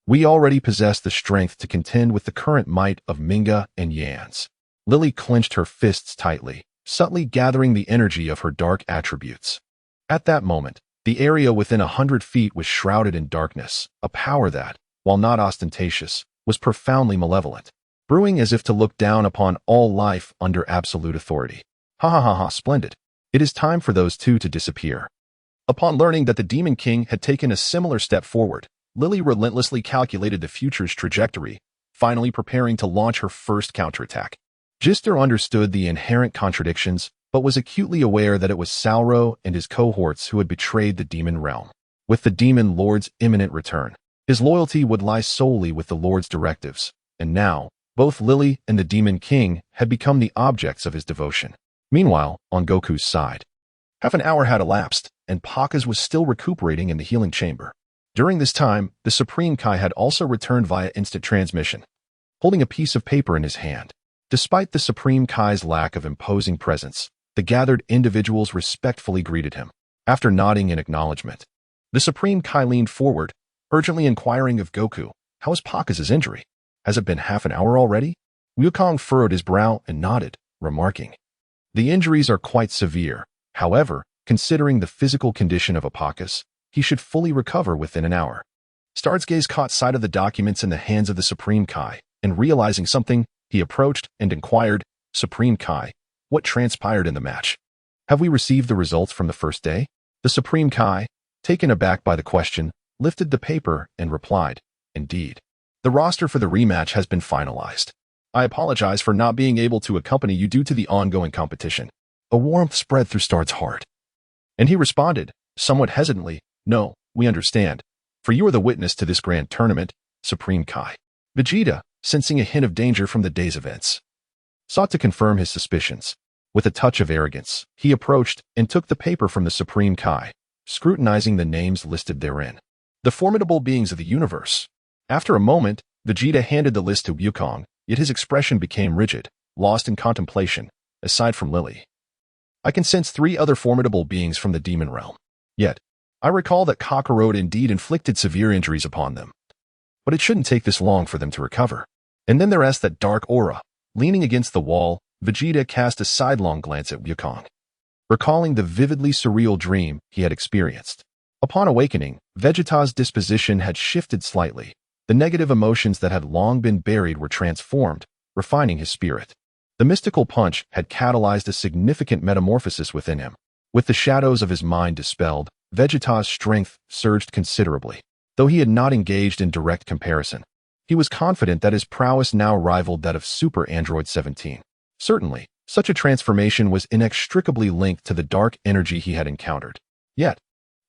we already possess the strength to contend with the current might of Minga and Yans. Lily clenched her fists tightly, subtly gathering the energy of her dark attributes. At that moment, the area within 100 feet was shrouded in darkness, a power that, while not ostentatious, was profoundly malevolent, brewing as if to look down upon all life under absolute authority. Ha, splendid. It is time for those two to disappear. Upon learning that the Demon King had taken a similar step forward, Lily relentlessly calculated the future's trajectory, finally preparing to launch her first counterattack. Gister understood the inherent contradictions, but was acutely aware that it was Salro and his cohorts who had betrayed the demon realm. With the demon lord's imminent return, his loyalty would lie solely with the lord's directives, and now, both Lily and the Demon King had become the objects of his devotion. Meanwhile, on Goku's side, half an hour had elapsed, and Pakaz was still recuperating in the healing chamber. During this time, the Supreme Kai had also returned via instant transmission, holding a piece of paper in his hand. Despite the Supreme Kai's lack of imposing presence, the gathered individuals respectfully greeted him. After nodding in acknowledgement, the Supreme Kai leaned forward, urgently inquiring of Goku, how is Pakaz's injury? Has it been half an hour already? Wukong furrowed his brow and nodded, remarking, the injuries are quite severe. However, considering the physical condition of Pakaz, he should fully recover within an hour. Star's gaze caught sight of the documents in the hands of the Supreme Kai, and realizing something, he approached and inquired, Supreme Kai, what transpired in the match? Have we received the results from the first day? The Supreme Kai, taken aback by the question, lifted the paper and replied, indeed. The roster for the rematch has been finalized. I apologize for not being able to accompany you due to the ongoing competition. A warmth spread through Star's heart, and he responded, somewhat hesitantly, no, we understand, for you are the witness to this grand tournament, Supreme Kai. Vegeta, sensing a hint of danger from the day's events, sought to confirm his suspicions. With a touch of arrogance, he approached and took the paper from the Supreme Kai, scrutinizing the names listed therein. The formidable beings of the universe. After a moment, Vegeta handed the list to Wukong, yet his expression became rigid, lost in contemplation. Aside from Lily, I can sense 3 other formidable beings from the demon realm. Yet, I recall that Kakarot indeed inflicted severe injuries upon them. But it shouldn't take this long for them to recover. And then there's that dark aura. Leaning against the wall, Vegeta cast a sidelong glance at Wukong, recalling the vividly surreal dream he had experienced. Upon awakening, Vegeta's disposition had shifted slightly. The negative emotions that had long been buried were transformed, refining his spirit. The mystical punch had catalyzed a significant metamorphosis within him. With the shadows of his mind dispelled, Vegeta's strength surged considerably. Though he had not engaged in direct comparison, he was confident that his prowess now rivaled that of Super Android 17. Certainly, such a transformation was inextricably linked to the dark energy he had encountered. Yet,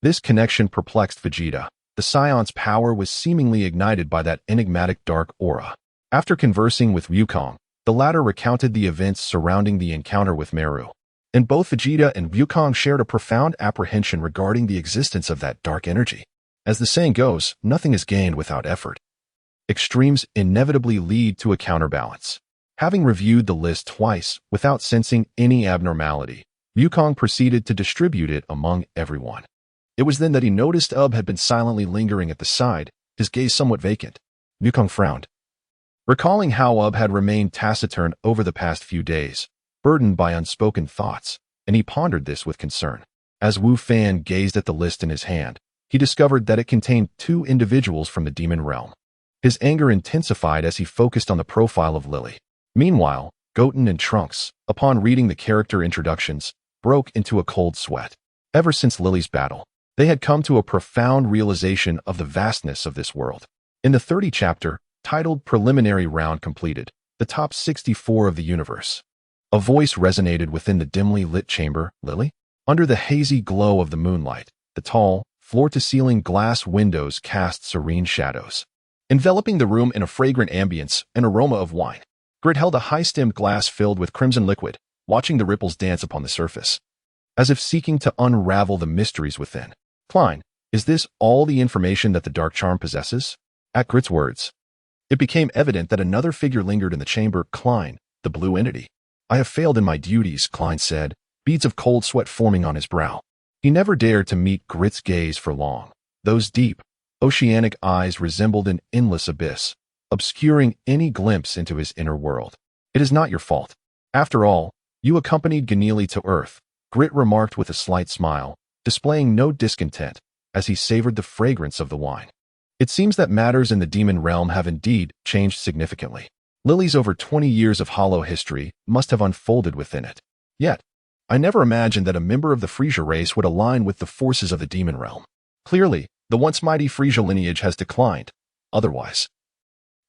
This connection perplexed Vegeta. The Scion's power was seemingly ignited by that enigmatic dark aura. After conversing with Wukong, the latter recounted the events surrounding the encounter with Meru. And both Vegeta and Wukong shared a profound apprehension regarding the existence of that dark energy. As the saying goes, nothing is gained without effort. Extremes inevitably lead to a counterbalance. Having reviewed the list twice without sensing any abnormality, Wukong proceeded to distribute it among everyone. It was then that he noticed Ub had been silently lingering at the side, his gaze somewhat vacant. Wukong frowned. Recalling how Ub had remained taciturn over the past few days, burdened by unspoken thoughts, and he pondered this with concern. As Wu Fan gazed at the list in his hand, he discovered that it contained 2 individuals from the demon realm. His anger intensified as he focused on the profile of Lily. Meanwhile, Goten and Trunks, upon reading the character introductions, broke into a cold sweat. Ever since Lily's battle, they had come to a profound realization of the vastness of this world. In the 30th chapter, titled Preliminary Round Completed, the top 64 of the universe, a voice resonated within the dimly lit chamber. Lily? Under the hazy glow of the moonlight, the tall, floor-to-ceiling glass windows cast serene shadows, enveloping the room in a fragrant ambience and aroma of wine. Grit held a high-stemmed glass filled with crimson liquid, watching the ripples dance upon the surface, as if seeking to unravel the mysteries within. Klein, is this all the information that the dark charm possesses? At Grit's words, it became evident that another figure lingered in the chamber. Klein, the blue entity. I have failed in my duties, Klein said, beads of cold sweat forming on his brow. He never dared to meet Grit's gaze for long. Those deep, oceanic eyes resembled an endless abyss, obscuring any glimpse into his inner world. It is not your fault. After all, you accompanied Ganili to Earth, Grit remarked with a slight smile, displaying no discontent as he savored the fragrance of the wine. It seems that matters in the demon realm have indeed changed significantly. Lily's over 20 years of hollow history must have unfolded within it. Yet, I never imagined that a member of the Frisia race would align with the forces of the demon realm. Clearly, the once mighty Frisia lineage has declined. Otherwise,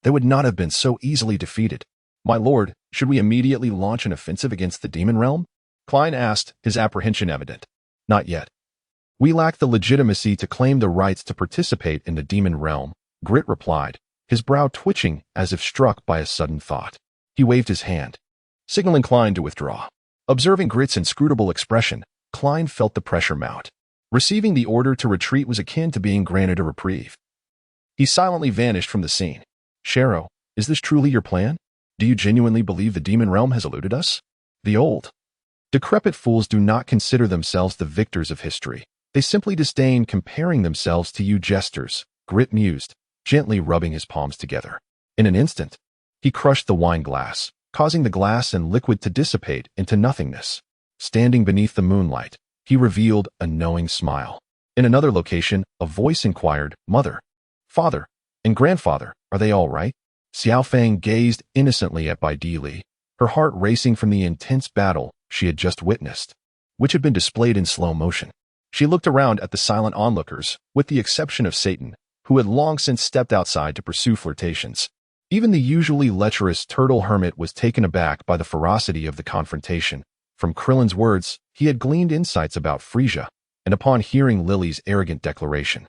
they would not have been so easily defeated. My lord, should we immediately launch an offensive against the demon realm? Klein asked, his apprehension evident. Not yet. We lack the legitimacy to claim the rights to participate in the demon realm, Grit replied, his brow twitching as if struck by a sudden thought. He waved his hand, signaling Klein to withdraw. Observing Grit's inscrutable expression, Klein felt the pressure mount. Receiving the order to retreat was akin to being granted a reprieve. He silently vanished from the scene. Sharo, is this truly your plan? Do you genuinely believe the demon realm has eluded us? The old, decrepit fools do not consider themselves the victors of history. They simply disdain comparing themselves to you jesters, Grit mused, gently rubbing his palms together. In an instant, he crushed the wine glass, causing the glass and liquid to dissipate into nothingness. Standing beneath the moonlight, he revealed a knowing smile. In another location, a voice inquired, Mother, Father, and Grandfather, are they all right? Xiao Fang gazed innocently at Bai Di, her heart racing from the intense battle she had just witnessed, which had been displayed in slow motion. She looked around at the silent onlookers, with the exception of Satan, who had long since stepped outside to pursue flirtations. Even the usually lecherous turtle hermit was taken aback by the ferocity of the confrontation. From Krillin's words, he had gleaned insights about Frisia, and upon hearing Lily's arrogant declaration,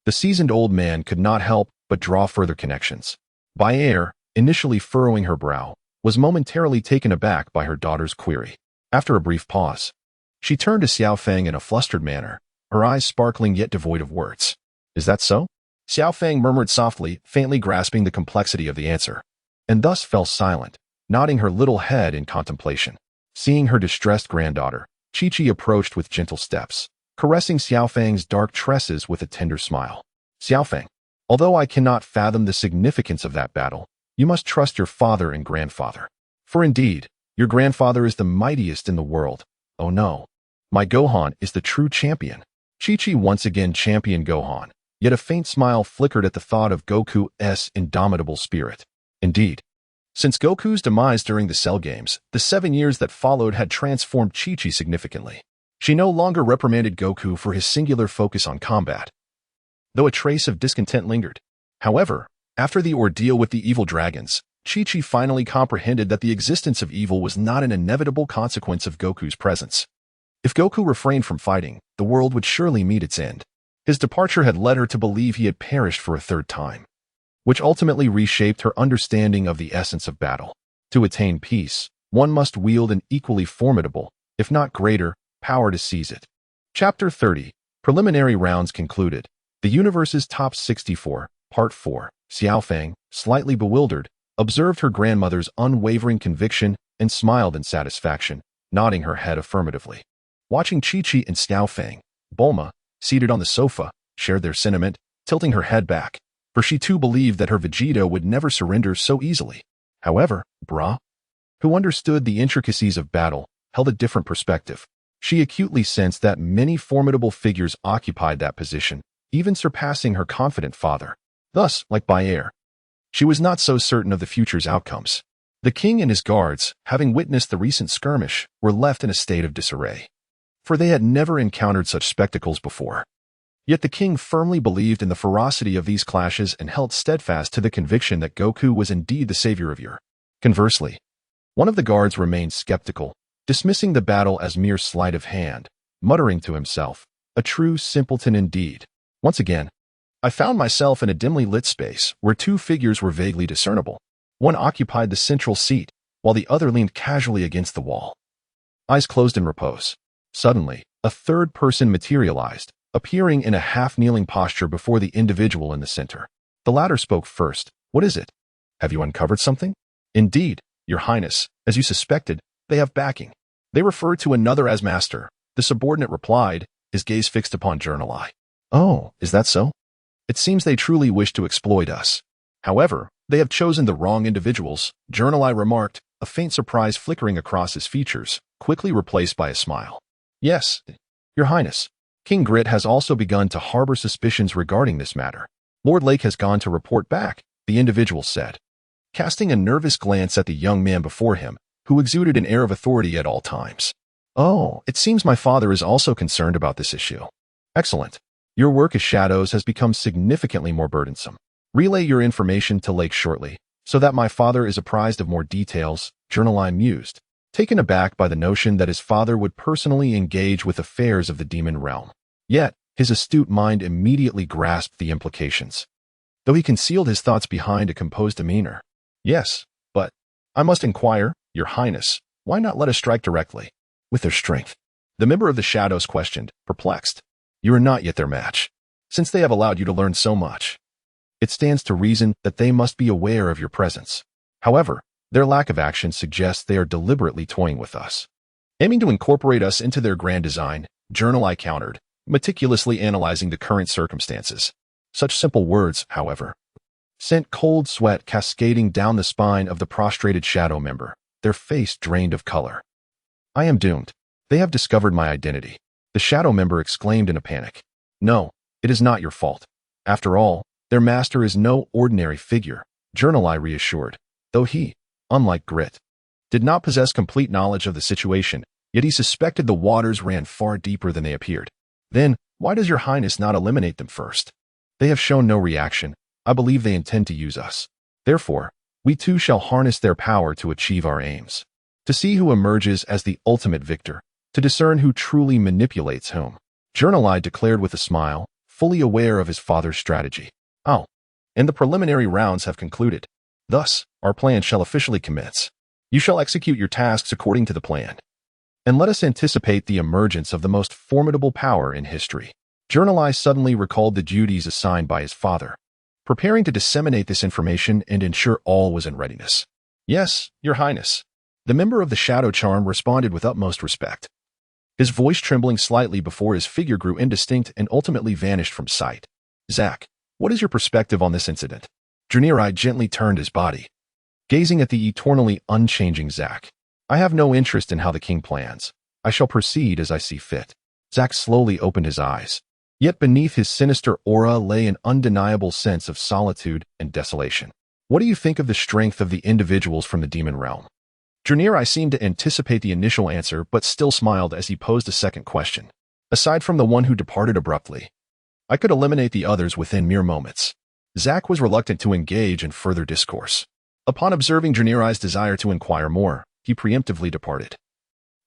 the seasoned old man could not help but draw further connections. Bayer, initially furrowing her brow, was momentarily taken aback by her daughter's query. After a brief pause, she turned to Xiao Fang in a flustered manner, her eyes sparkling yet devoid of words. Is that so? Xiao Fang murmured softly, faintly grasping the complexity of the answer, and thus fell silent, nodding her little head in contemplation. Seeing her distressed granddaughter, Chi-Chi approached with gentle steps, caressing Xiao Fang's dark tresses with a tender smile. Xiao Fang, although I cannot fathom the significance of that battle, you must trust your father and grandfather. For indeed, your grandfather is the mightiest in the world. Oh no. My Gohan is the true champion. Chi-Chi once again championed Gohan, yet a faint smile flickered at the thought of Goku's indomitable spirit. Indeed, since Goku's demise during the Cell Games, the 7 years that followed had transformed Chi-Chi significantly. She no longer reprimanded Goku for his singular focus on combat, though a trace of discontent lingered. However, after the ordeal with the evil dragons, Chi-Chi finally comprehended that the existence of evil was not an inevitable consequence of Goku's presence. If Goku refrained from fighting, the world would surely meet its end. His departure had led her to believe he had perished for a third time, which ultimately reshaped her understanding of the essence of battle. To attain peace, one must wield an equally formidable, if not greater, power to seize it. Chapter 30. Preliminary rounds concluded. The universe's top 64, Part 4. Xiaofang, slightly bewildered, observed her grandmother's unwavering conviction and smiled in satisfaction, nodding her head affirmatively. Watching Chi-Chi and Xiaofang, Bulma, seated on the sofa, shared their sentiment, tilting her head back, for she too believed that her Vegeta would never surrender so easily. However, Bra, who understood the intricacies of battle, held a different perspective. She acutely sensed that many formidable figures occupied that position, even surpassing her confident father. Thus, like Bayer, she was not so certain of the future's outcomes. The king and his guards, having witnessed the recent skirmish, were left in a state of disarray, for they had never encountered such spectacles before. Yet the king firmly believed in the ferocity of these clashes and held steadfast to the conviction that Goku was indeed the savior of Ur. Conversely, one of the guards remained skeptical, dismissing the battle as mere sleight of hand, muttering to himself, "A true simpleton indeed." Once again, I found myself in a dimly lit space where two figures were vaguely discernible. One occupied the central seat, while the other leaned casually against the wall, eyes closed in repose. Suddenly, a third person materialized, appearing in a half-kneeling posture before the individual in the center. The latter spoke first. "What is it? Have you uncovered something?" "Indeed, Your Highness, as you suspected, they have backing." They referred to another as master. The subordinate replied, his gaze fixed upon Journal Eye. "Oh, is that so? It seems they truly wish to exploit us. However, they have chosen the wrong individuals," Journal Eye remarked, a faint surprise flickering across his features, quickly replaced by a smile. "Yes, Your Highness. King Grit has also begun to harbor suspicions regarding this matter. Lord Lake has gone to report back," the individual said, casting a nervous glance at the young man before him, who exuded an air of authority at all times. "Oh, it seems my father is also concerned about this issue. Excellent. Your work as Shadows has become significantly more burdensome. Relay your information to Lake shortly, so that my father is apprised of more details," Journal Eye mused, taken aback by the notion that his father would personally engage with affairs of the demon realm. Yet, his astute mind immediately grasped the implications, though he concealed his thoughts behind a composed demeanor. "Yes, but I must inquire, Your Highness, why not let us strike directly, with their strength?" The member of the Shadows questioned, perplexed. "You are not yet their match, since they have allowed you to learn so much. It stands to reason that they must be aware of your presence. However, their lack of action suggests they are deliberately toying with us, aiming to incorporate us into their grand design," Journal Eye countered, meticulously analyzing the current circumstances. Such simple words, however, sent cold sweat cascading down the spine of the prostrated shadow member, their face drained of color. "I am doomed. They have discovered my identity," the shadow member exclaimed in a panic. "No, it is not your fault. After all, their master is no ordinary figure," Journal Eye reassured, though he, unlike Grit, did not possess complete knowledge of the situation, yet he suspected the waters ran far deeper than they appeared. "Then, why does Your Highness not eliminate them first? They have shown no reaction. I believe they intend to use us. Therefore, we too shall harness their power to achieve our aims. To see who emerges as the ultimate victor, to discern who truly manipulates whom," Journal Eye declared with a smile, fully aware of his father's strategy. "Oh, and the preliminary rounds have concluded. Thus, our plan shall officially commence. You shall execute your tasks according to the plan. And let us anticipate the emergence of the most formidable power in history." Journal Eye suddenly recalled the duties assigned by his father, preparing to disseminate this information and ensure all was in readiness. "Yes, Your Highness." The member of the Shadow Charm responded with utmost respect, his voice trembling slightly before his figure grew indistinct and ultimately vanished from sight. "Zack, what is your perspective on this incident?" Journal Eye gently turned his body, gazing at the eternally unchanging Zack. "I have no interest in how the king plans. I shall proceed as I see fit." Zack slowly opened his eyes, yet beneath his sinister aura lay an undeniable sense of solitude and desolation. "What do you think of the strength of the individuals from the demon realm?" Journal Eye seemed to anticipate the initial answer but still smiled as he posed a second question. "Aside from the one who departed abruptly, I could eliminate the others within mere moments." Zack was reluctant to engage in further discourse. Upon observing Journal Eye's desire to inquire more, he preemptively departed,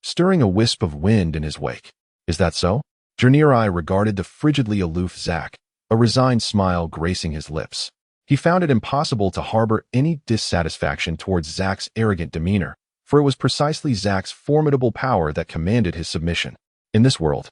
stirring a wisp of wind in his wake. "Is that so?" Jernirai regarded the frigidly aloof Zack, a resigned smile gracing his lips. He found it impossible to harbor any dissatisfaction towards Zack's arrogant demeanor, for it was precisely Zack's formidable power that commanded his submission. In this world,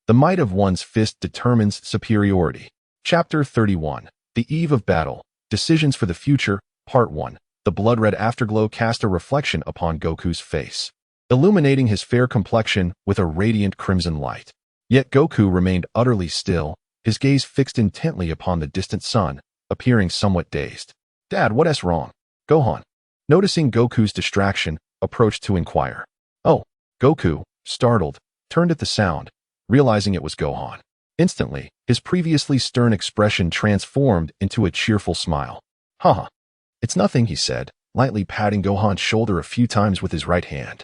the might of one's fist determines superiority. Chapter 31. The Eve of Battle. Decisions for the Future, Part 1. The blood-red afterglow cast a reflection upon Goku's face, illuminating his fair complexion with a radiant crimson light. Yet Goku remained utterly still, his gaze fixed intently upon the distant sun, appearing somewhat dazed. "Dad, what's wrong?" Gohan, noticing Goku's distraction, approached to inquire. "Oh." Goku, startled, turned at the sound, realizing it was Gohan. Instantly, his previously stern expression transformed into a cheerful smile. "Haha. It's nothing," he said, lightly patting Gohan's shoulder a few times with his right hand.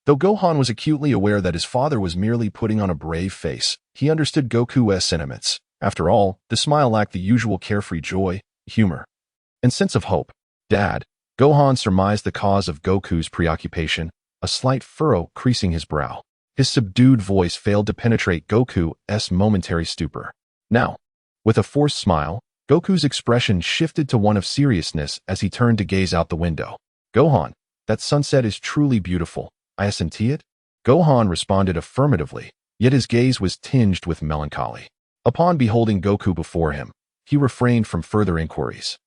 Though Gohan was acutely aware that his father was merely putting on a brave face, he understood Goku's sentiments. After all, the smile lacked the usual carefree joy, humor, and sense of hope. "Dad." Gohan surmised the cause of Goku's preoccupation, a slight furrow creasing his brow. His subdued voice failed to penetrate Goku's momentary stupor. Now, with a forced smile, Goku's expression shifted to one of seriousness as he turned to gaze out the window. "Gohan, that sunset is truly beautiful. I see it?" Gohan responded affirmatively, yet his gaze was tinged with melancholy. Upon beholding Goku before him, he refrained from further inquiries,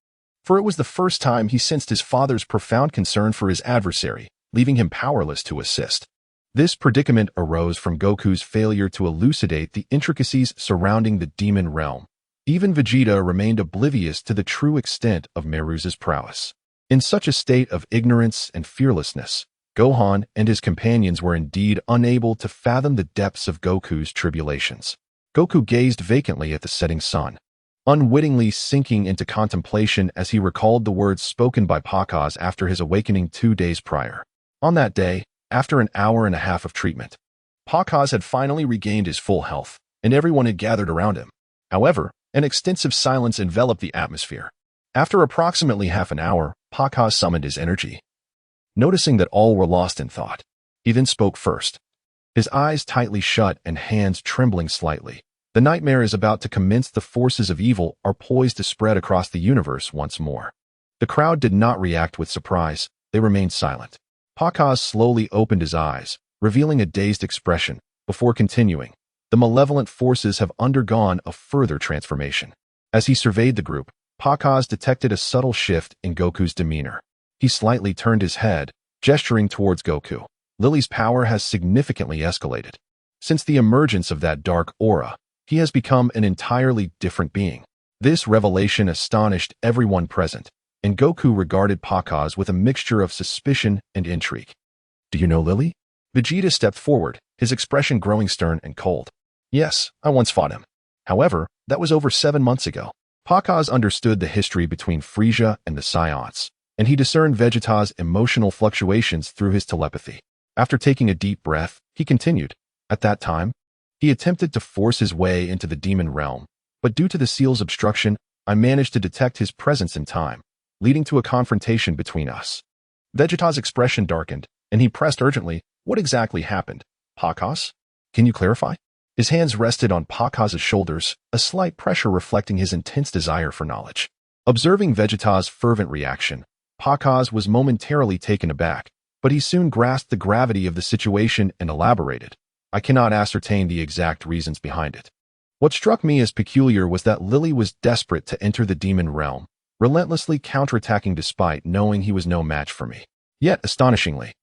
for it was the first time he sensed his father's profound concern for his adversary, leaving him powerless to assist. This predicament arose from Goku's failure to elucidate the intricacies surrounding the demon realm. Even Vegeta remained oblivious to the true extent of Meru's prowess. In such a state of ignorance and fearlessness, Gohan and his companions were indeed unable to fathom the depths of Goku's tribulations. Goku gazed vacantly at the setting sun, unwittingly sinking into contemplation as he recalled the words spoken by Pakaz after his awakening 2 days prior. On that day, after an hour and a half of treatment, Pakaz had finally regained his full health, and everyone had gathered around him. However, an extensive silence enveloped the atmosphere. After approximately half an hour, Pakaz summoned his energy. Noticing that all were lost in thought, he then spoke first. His eyes tightly shut and hands trembling slightly. The nightmare is about to commence. The forces of evil are poised to spread across the universe once more. The crowd did not react with surprise. They remained silent. Pakaz slowly opened his eyes, revealing a dazed expression, before continuing. The malevolent forces have undergone a further transformation. As he surveyed the group, Pakaz detected a subtle shift in Goku's demeanor. He slightly turned his head, gesturing towards Goku. "Lily's power has significantly escalated. Since the emergence of that dark aura, he has become an entirely different being." This revelation astonished everyone present, and Goku regarded Pakaz with a mixture of suspicion and intrigue. "Do you know Lily?" Vegeta stepped forward, his expression growing stern and cold. "Yes, I once fought him. However, that was over 7 months ago." Pakaz understood the history between Frieza and the Saiyajins, and he discerned Vegeta's emotional fluctuations through his telepathy. After taking a deep breath, he continued. "At that time, he attempted to force his way into the demon realm, but due to the seal's obstruction, I managed to detect his presence in time, leading to a confrontation between us." Vegeta's expression darkened, and he pressed urgently, "What exactly happened, Pakaz? Can you clarify?" His hands rested on Pakaz's shoulders, a slight pressure reflecting his intense desire for knowledge. Observing Vegeta's fervent reaction, Pakaz was momentarily taken aback, but he soon grasped the gravity of the situation and elaborated. "I cannot ascertain the exact reasons behind it. What struck me as peculiar was that Lily was desperate to enter the demon realm, relentlessly counterattacking despite knowing he was no match for me. Yet, astonishingly,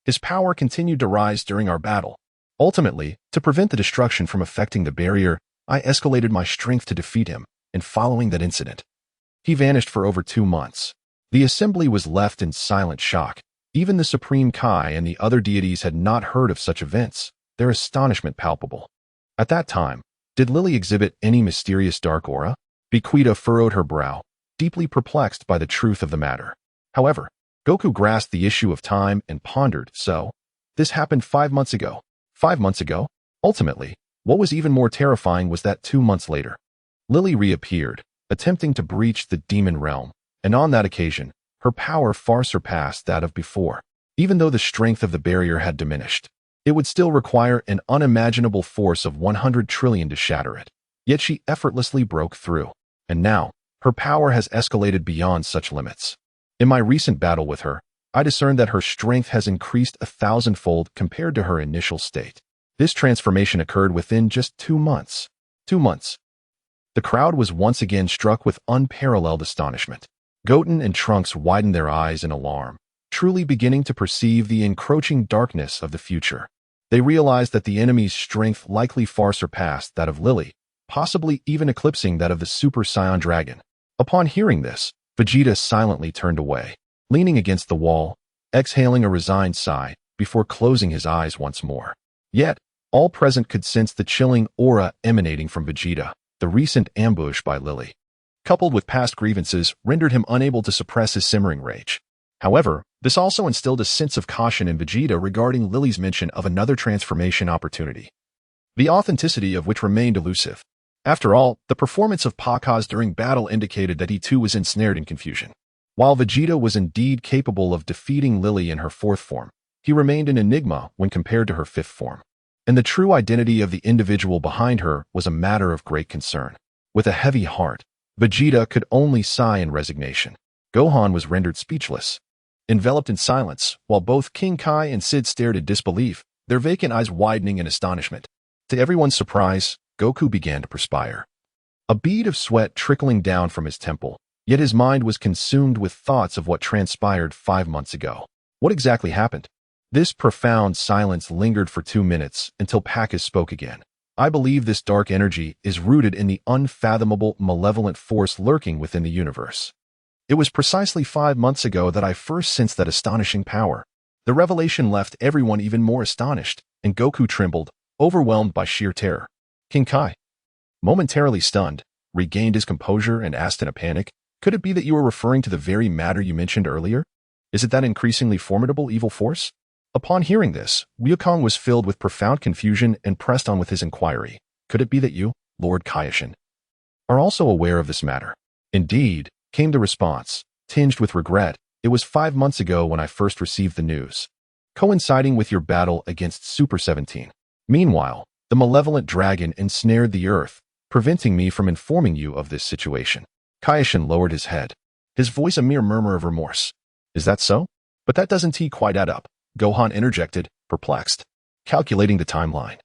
his power continued to rise during our battle. Ultimately, to prevent the destruction from affecting the barrier, I escalated my strength to defeat him, and following that incident, he vanished for over 2 months. The assembly was left in silent shock. Even the Supreme Kai and the other deities had not heard of such events, their astonishment palpable. At that time, did Lily exhibit any mysterious dark aura? Vegeta furrowed her brow, deeply perplexed by the truth of the matter. However, Goku grasped the issue of time and pondered, so, this happened 5 months ago. 5 months ago? Ultimately, what was even more terrifying was that 2 months later, Lily reappeared, attempting to breach the demon realm, and on that occasion, her power far surpassed that of before, even though the strength of the barrier had diminished. It would still require an unimaginable force of 100 trillion to shatter it. Yet she effortlessly broke through. And now, her power has escalated beyond such limits. In my recent battle with her, I discerned that her strength has increased 1,000-fold compared to her initial state. This transformation occurred within just 2 months. 2 months. The crowd was once again struck with unparalleled astonishment. Goten and Trunks widened their eyes in alarm, truly beginning to perceive the encroaching darkness of the future. They realized that the enemy's strength likely far surpassed that of Lily, possibly even eclipsing that of the Super Saiyan Dragon. Upon hearing this, Vegeta silently turned away, leaning against the wall, exhaling a resigned sigh before closing his eyes once more. Yet, all present could sense the chilling aura emanating from Vegeta. The recent ambush by Lily, coupled with past grievances, rendered him unable to suppress his simmering rage. However, this also instilled a sense of caution in Vegeta regarding Lily's mention of another transformation opportunity, the authenticity of which remained elusive. After all, the performance of Pakaz during battle indicated that he too was ensnared in confusion. While Vegeta was indeed capable of defeating Lily in her 4th form, he remained an enigma when compared to her 5th form. And the true identity of the individual behind her was a matter of great concern. With a heavy heart, Vegeta could only sigh in resignation. Gohan was rendered speechless, enveloped in silence, while both King Kai and Sid stared in disbelief, their vacant eyes widening in astonishment. To everyone's surprise, Goku began to perspire. A bead of sweat trickling down from his temple, yet his mind was consumed with thoughts of what transpired 5 months ago. What exactly happened? This profound silence lingered for 2 minutes until Pakaz spoke again. I believe this dark energy is rooted in the unfathomable, malevolent force lurking within the universe. It was precisely 5 months ago that I first sensed that astonishing power. The revelation left everyone even more astonished, and Goku trembled, overwhelmed by sheer terror. King Kai, momentarily stunned, regained his composure and asked in a panic, "Could it be that you were referring to the very matter you mentioned earlier? Is it that increasingly formidable evil force?" Upon hearing this, Wukong was filled with profound confusion and pressed on with his inquiry. "Could it be that you, Lord Kaioshin, are also aware of this matter?" "Indeed," came the response, tinged with regret. "It was 5 months ago when I first received the news, coinciding with your battle against Super 17. Meanwhile, the malevolent dragon ensnared the earth, preventing me from informing you of this situation." Kaioshin lowered his head, his voice a mere murmur of remorse. "Is that so? But that doesn't quite add up," Gohan interjected, perplexed, calculating the timeline.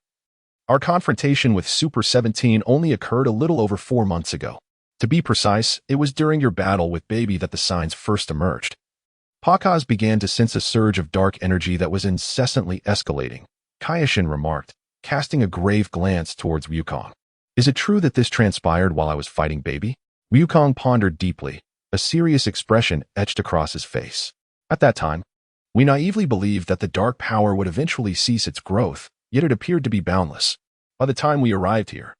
"Our confrontation with Super 17 only occurred a little over 4 months ago. To be precise, it was during your battle with Baby that the signs first emerged." Pakaz began to sense a surge of dark energy that was incessantly escalating. Kaioshin remarked, casting a grave glance towards Wukong. "Is it true that this transpired while I was fighting Baby?" Wukong pondered deeply, a serious expression etched across his face. "At that time, we naively believed that the dark power would eventually cease its growth, yet it appeared to be boundless. By the time we arrived here,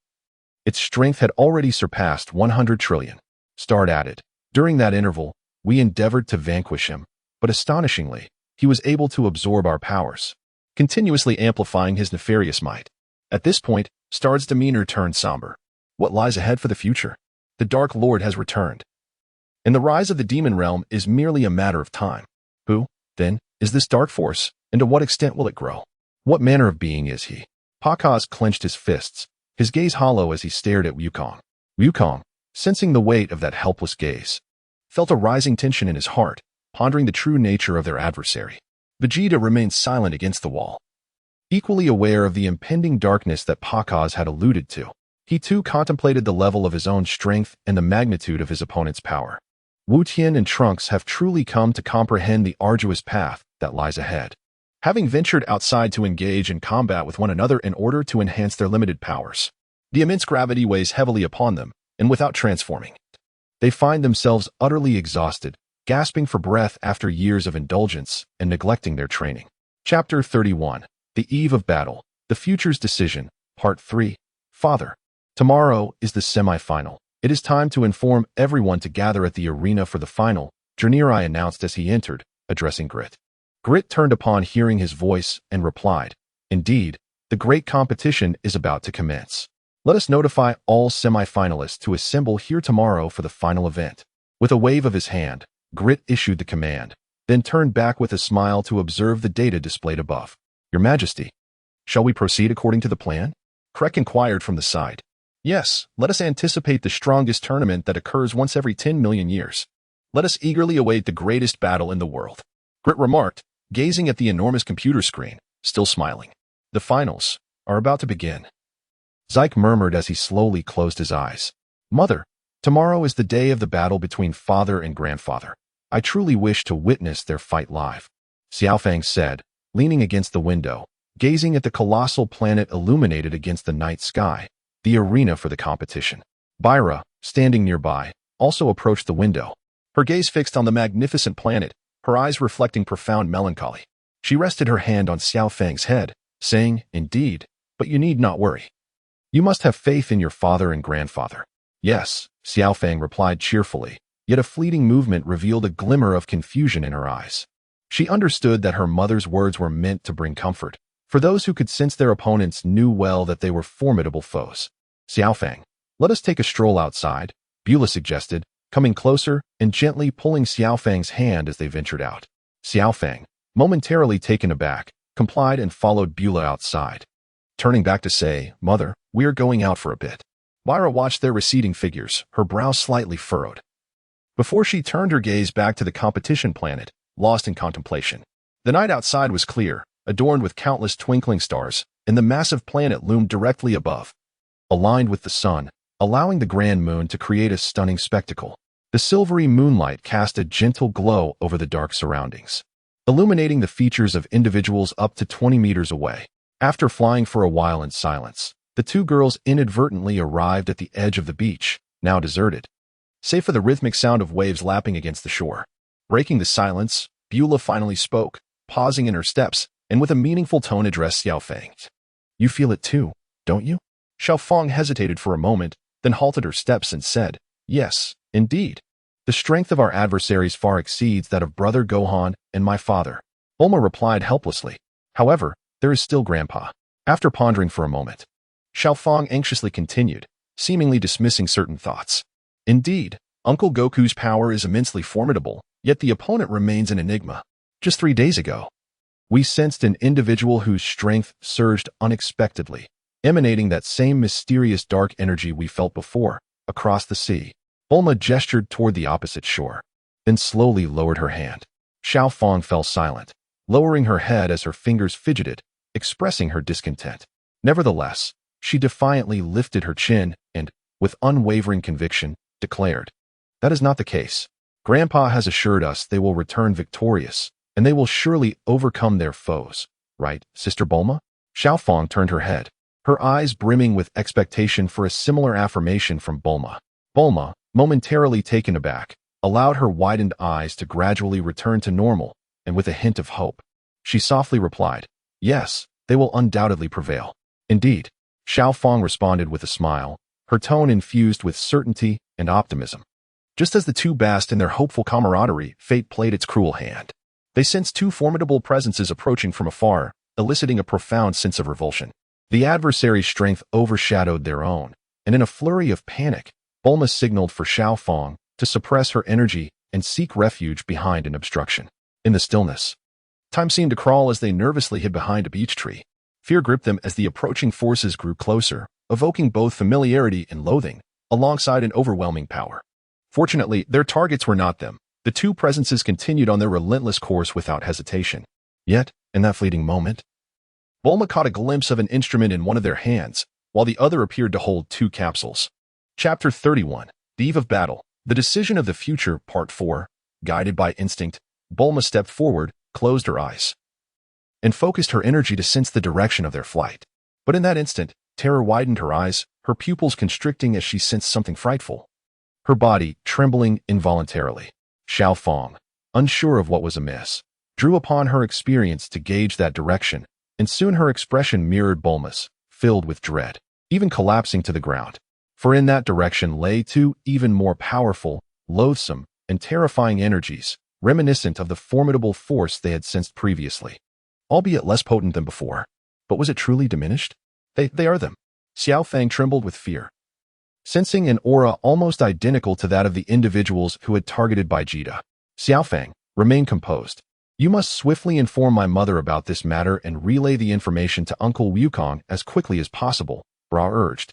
its strength had already surpassed 100 trillion. Start added. During that interval, we endeavored to vanquish him, but astonishingly, he was able to absorb our powers, continuously amplifying his nefarious might. At this point, Star's demeanor turned somber. What lies ahead for the future? The Dark Lord has returned, and the rise of the demon realm is merely a matter of time. Who, then, is this dark force, and to what extent will it grow? What manner of being is he?" Pakaz clenched his fists, his gaze hollow as he stared at Wukong. Wukong, sensing the weight of that helpless gaze, felt a rising tension in his heart, pondering the true nature of their adversary. Vegeta remained silent against the wall, equally aware of the impending darkness that Pakaz had alluded to. He too contemplated the level of his own strength and the magnitude of his opponent's power. Wu Tian and Trunks have truly come to comprehend the arduous path that lies ahead, having ventured outside to engage in combat with one another in order to enhance their limited powers. The immense gravity weighs heavily upon them, and without transforming, they find themselves utterly exhausted, gasping for breath after years of indulgence and neglecting their training. Chapter 31. The Eve of Battle, The Future's Decision, Part 3. Father. Tomorrow is the semi-final. It is time to inform everyone to gather at the arena for the final, Junirai announced as he entered, addressing Grit. Grit turned upon hearing his voice and replied, "Indeed, the great competition is about to commence. Let us notify all semi-finalists to assemble here tomorrow for the final event." With a wave of his hand, Grit issued the command, then turned back with a smile to observe the data displayed above. "Your Majesty, Shall we proceed according to the plan? Krek inquired from the side. Yes, let us anticipate the strongest tournament that occurs once every 10 million years. Let us eagerly await the greatest battle in the world. Grit remarked, gazing at the enormous computer screen, still smiling. The finals are about to begin. Zyke murmured as he slowly closed his eyes. Mother, tomorrow is the day of the battle between father and grandfather. I truly wish to witness their fight live. Xiaofang said, leaning against the window, gazing at the colossal planet illuminated against the night sky, the arena for the competition. Byra, standing nearby, also approached the window, her gaze fixed on the magnificent planet, her eyes reflecting profound melancholy. She rested her hand on Xiaofang's head, saying, Indeed, but you need not worry. You must have faith in your father and grandfather. Yes, Xiaofang replied cheerfully, yet a fleeting movement revealed a glimmer of confusion in her eyes. She understood that her mother's words were meant to bring comfort, for those who could sense their opponents knew well that they were formidable foes. Xiaofang, let us take a stroll outside, Beulah suggested, coming closer and gently pulling Xiaofang's hand as they ventured out. Xiaofang, momentarily taken aback, complied and followed Beulah outside. Turning back to say, Mother, we are going out for a bit. Byra watched their receding figures, her brow slightly furrowed, before she turned her gaze back to the competition planet, lost in contemplation. The night outside was clear, adorned with countless twinkling stars, and the massive planet loomed directly above, aligned with the sun, allowing the grand moon to create a stunning spectacle. The silvery moonlight cast a gentle glow over the dark surroundings, illuminating the features of individuals up to 20 meters away. After flying for a while in silence, the two girls inadvertently arrived at the edge of the beach, now deserted, save for the rhythmic sound of waves lapping against the shore. Breaking the silence, Beulah finally spoke, pausing in her steps, and with a meaningful tone addressed Xiaofang. You feel it too, don't you? Xiaofang hesitated for a moment, then halted her steps and said, Yes, indeed. The strength of our adversaries far exceeds that of brother Gohan and my father. Bulma replied helplessly. However, there is still Grandpa. After pondering for a moment, Xiaofang anxiously continued, seemingly dismissing certain thoughts. Indeed, Uncle Goku's power is immensely formidable, yet the opponent remains an enigma. Just 3 days ago, we sensed an individual whose strength surged unexpectedly, emanating that same mysterious dark energy we felt before, across the sea. Bulma gestured toward the opposite shore, then slowly lowered her hand. Xiaofang fell silent, lowering her head as her fingers fidgeted, expressing her discontent. Nevertheless, she defiantly lifted her chin and, with unwavering conviction, declared, That is not the case. Grandpa has assured us they will return victorious, and they will surely overcome their foes. Right, Sister Bulma? Xiaofang turned her head, her eyes brimming with expectation for a similar affirmation from Bulma. Bulma, momentarily taken aback, allowed her widened eyes to gradually return to normal, and with a hint of hope, she softly replied, Yes, they will undoubtedly prevail. Indeed, Xiaofang responded with a smile, her tone infused with certainty and optimism. Just as the two basked in their hopeful camaraderie, fate played its cruel hand. They sensed two formidable presences approaching from afar, eliciting a profound sense of revulsion. The adversary's strength overshadowed their own, and in a flurry of panic, Bulma signaled for Xiaofang to suppress her energy and seek refuge behind an obstruction. In the stillness, time seemed to crawl as they nervously hid behind a beech tree. Fear gripped them as the approaching forces grew closer, evoking both familiarity and loathing, alongside an overwhelming power. Fortunately, their targets were not them. The two presences continued on their relentless course without hesitation. Yet, in that fleeting moment, Bulma caught a glimpse of an instrument in one of their hands, while the other appeared to hold 2 capsules. Chapter 31, The Eve of Battle, The Decision of the Future, Part 4. Guided by instinct, Bulma stepped forward, closed her eyes, and focused her energy to sense the direction of their flight. But in that instant, terror widened her eyes, her pupils constricting as she sensed something frightful, her body trembling involuntarily. Xiaofang, unsure of what was amiss, drew upon her experience to gauge that direction, and soon her expression mirrored Bulma's, filled with dread, even collapsing to the ground. For in that direction lay 2 even more powerful, loathsome, and terrifying energies, reminiscent of the formidable force they had sensed previously, albeit less potent than before. But was it truly diminished? They are them. Xiaofang trembled with fear, sensing an aura almost identical to that of the individuals who had targeted Vegeta. Xiaofang, remain composed. You must swiftly inform my mother about this matter and relay the information to Uncle Wukong as quickly as possible, Bra urged,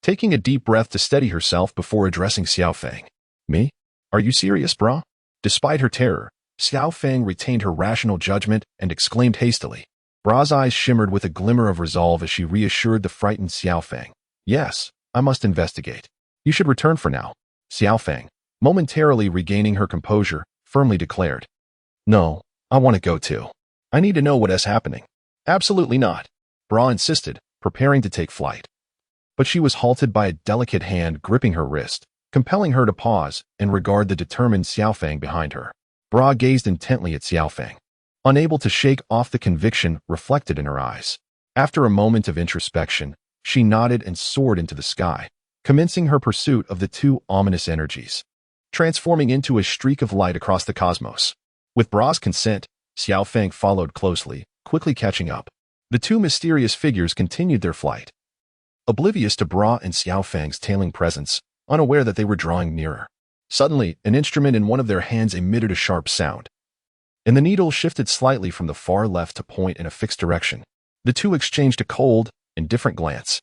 taking a deep breath to steady herself before addressing Xiao Fang. Me? Are you serious, Bra? Despite her terror, Xiao Fang retained her rational judgment and exclaimed hastily. Bra's eyes shimmered with a glimmer of resolve as she reassured the frightened Xiao Fang. Yes, I must investigate. You should return for now. Xiao Fang, momentarily regaining her composure, firmly declared. No, I want to go too. I need to know what is happening. Absolutely not, Bra insisted, preparing to take flight. But she was halted by a delicate hand gripping her wrist, compelling her to pause and regard the determined Xiao Fang behind her. Bra gazed intently at Xiao Fang, unable to shake off the conviction reflected in her eyes. After a moment of introspection, she nodded and soared into the sky, commencing her pursuit of the two ominous energies, transforming into a streak of light across the cosmos. With Bra's consent, Xiao Fang followed closely, quickly catching up. The two mysterious figures continued their flight, oblivious to Bra and Xiao Fang's tailing presence, unaware that they were drawing nearer. Suddenly, an instrument in one of their hands emitted a sharp sound, and the needle shifted slightly from the far left to point in a fixed direction. The two exchanged a cold, indifferent glance,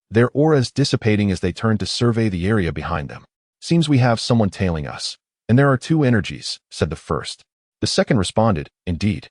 their auras dissipating as they turned to survey the area behind them. Seems we have someone tailing us, and there are two energies, said the first. The second responded, indeed.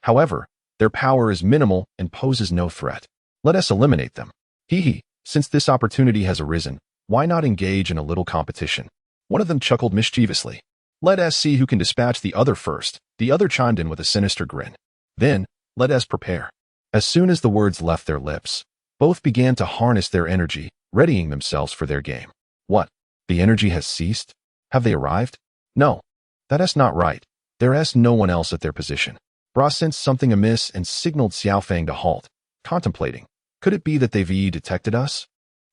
However, their power is minimal and poses no threat. Let us eliminate them. Hee, since this opportunity has arisen, why not engage in a little competition? One of them chuckled mischievously. Let us see who can dispatch the other first. The other chimed in with a sinister grin. Then, let us prepare. As soon as the words left their lips, both began to harness their energy, readying themselves for their game. What? The energy has ceased? Have they arrived? No. That is not right. There is no one else at their position. Bra sensed something amiss and signaled Xiao Fang to halt, contemplating. Could it be that they've detected us?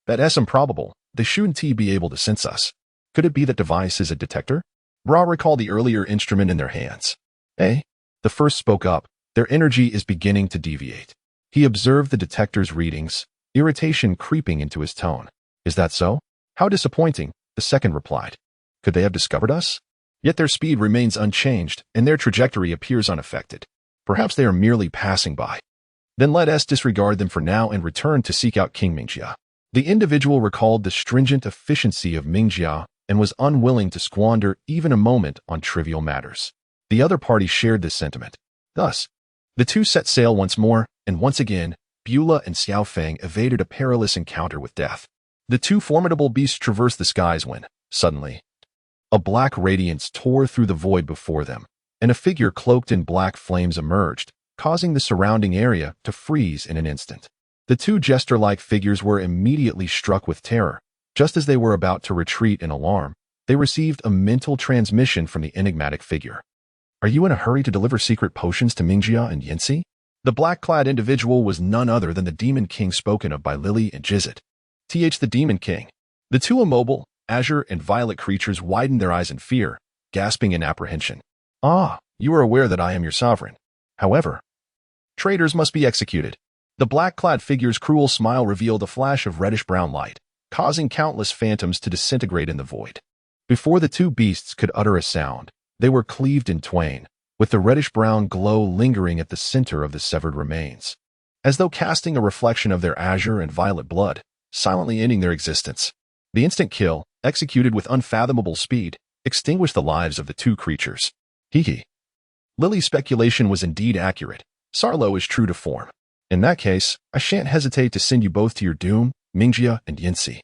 That is improbable. They shouldn't be able to sense us. Could it be that device is a detector? Bra recalled the earlier instrument in their hands. The first spoke up. Their energy is beginning to deviate. He observed the detector's readings, irritation creeping into his tone. Is that so? How disappointing, the second replied. Could they have discovered us? Yet their speed remains unchanged, and their trajectory appears unaffected. Perhaps they are merely passing by. Then let us disregard them for now and return to seek out King Mingjia. The individual recalled the stringent efficiency of Mingjia and was unwilling to squander even a moment on trivial matters. The other party shared this sentiment. Thus, the two set sail once more, and once again, Beulah and Xiao Fang evaded a perilous encounter with death. The two formidable beasts traversed the skies when, suddenly, a black radiance tore through the void before them, and a figure cloaked in black flames emerged, causing the surrounding area to freeze in an instant. The two jester-like figures were immediately struck with terror. Just as they were about to retreat in alarm, they received a mental transmission from the enigmatic figure. Are you in a hurry to deliver secret potions to Mingjia and Yanxi? The black-clad individual was none other than the Demon King spoken of by Lily and Jizit. The Demon King. The two immobile, azure and violet creatures widened their eyes in fear, gasping in apprehension. Ah, you are aware that I am your sovereign. However, traitors must be executed. The black-clad figure's cruel smile revealed a flash of reddish-brown light, causing countless phantoms to disintegrate in the void. Before the two beasts could utter a sound, they were cleaved in twain, with the reddish-brown glow lingering at the center of the severed remains, as though casting a reflection of their azure and violet blood, silently ending their existence. The instant kill, executed with unfathomable speed, extinguished the lives of the two creatures. Lily's speculation was indeed accurate. Sarlo is true to form. In that case, I shan't hesitate to send you both to your doom, Mingjia and Yanxi.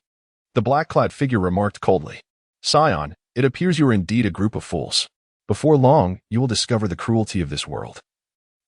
The black-clad figure remarked coldly. Scion, it appears you are indeed a group of fools. Before long, you will discover the cruelty of this world.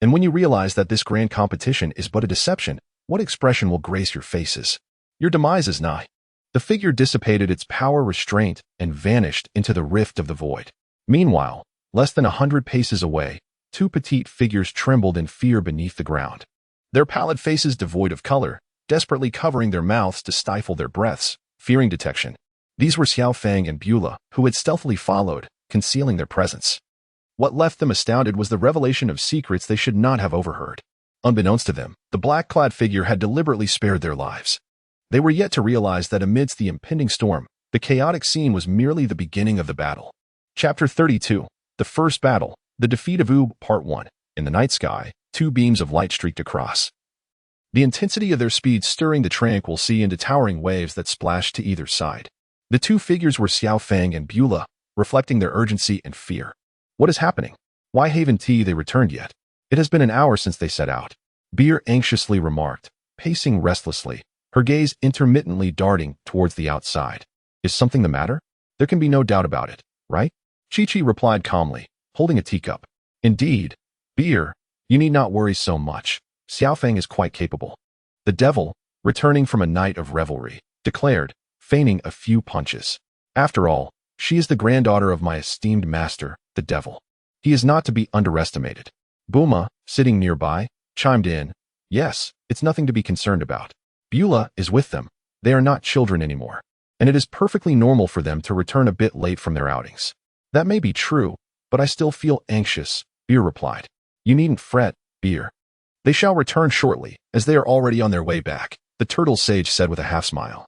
And when you realize that this grand competition is but a deception, what expression will grace your faces? Your demise is nigh. The figure dissipated its power restraint and vanished into the rift of the void. Meanwhile, less than 100 paces away, two petite figures trembled in fear beneath the ground. Their pallid faces devoid of color, desperately covering their mouths to stifle their breaths, fearing detection. These were Xiao Fang and Beulah, who had stealthily followed, concealing their presence. What left them astounded was the revelation of secrets they should not have overheard. Unbeknownst to them, the black-clad figure had deliberately spared their lives. They were yet to realize that amidst the impending storm, the chaotic scene was merely the beginning of the battle. Chapter 32. The First Battle. The Defeat of Ub, Part 1. In the night sky, two beams of light streaked across. The intensity of their speed stirring the tranquil sea into towering waves that splashed to either side. The two figures were Xiao Feng and Beulah, reflecting their urgency and fear. What is happening? Why haven't they returned yet? It has been an hour since they set out. Beer anxiously remarked, pacing restlessly, her gaze intermittently darting towards the outside. Is something the matter? There can be no doubt about it, right? Chi-Chi replied calmly, holding a teacup. Indeed. Beer, you need not worry so much. Xiao Feng is quite capable. The devil, returning from a night of revelry, declared, feigning a few punches. After all, she is the granddaughter of my esteemed master, the devil. He is not to be underestimated. Buma, sitting nearby, chimed in, yes, it's nothing to be concerned about. Beulah is with them. They are not children anymore, and it is perfectly normal for them to return a bit late from their outings. That may be true, but I still feel anxious, Beer replied. You needn't fret, Beer. They shall return shortly, as they are already on their way back, the turtle sage said with a half-smile.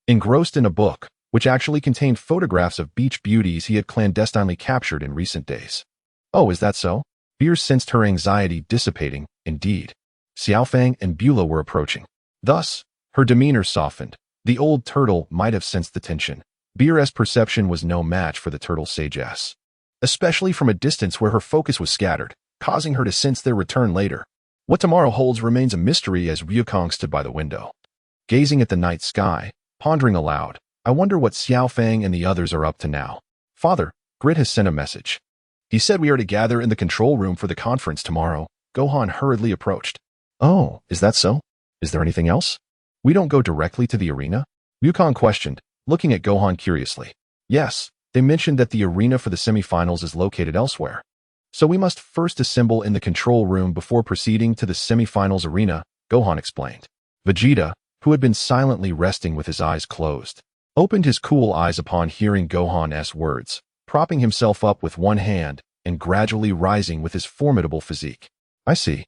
Engrossed in a book, which actually contained photographs of beach beauties he had clandestinely captured in recent days. Oh, is that so? Beer sensed her anxiety dissipating, indeed. Xiao Feng and Beulah were approaching. Thus, her demeanor softened. The old turtle might have sensed the tension. Beer's perception was no match for the turtle sageess, especially from a distance where her focus was scattered, causing her to sense their return later. What tomorrow holds remains a mystery as Wukong stood by the window, gazing at the night sky, pondering aloud. I wonder what Xiao Feng and the others are up to now. Father, Grit has sent a message. He said we are to gather in the control room for the conference tomorrow. Gohan hurriedly approached. Oh, is that so? Is there anything else? We don't go directly to the arena? Wukong questioned, looking at Gohan curiously. Yes, they mentioned that the arena for the semifinals is located elsewhere. So we must first assemble in the control room before proceeding to the semifinals arena, Gohan explained. Vegeta, who had been silently resting with his eyes closed, opened his cool eyes upon hearing Gohan's words, propping himself up with one hand and gradually rising with his formidable physique. I see.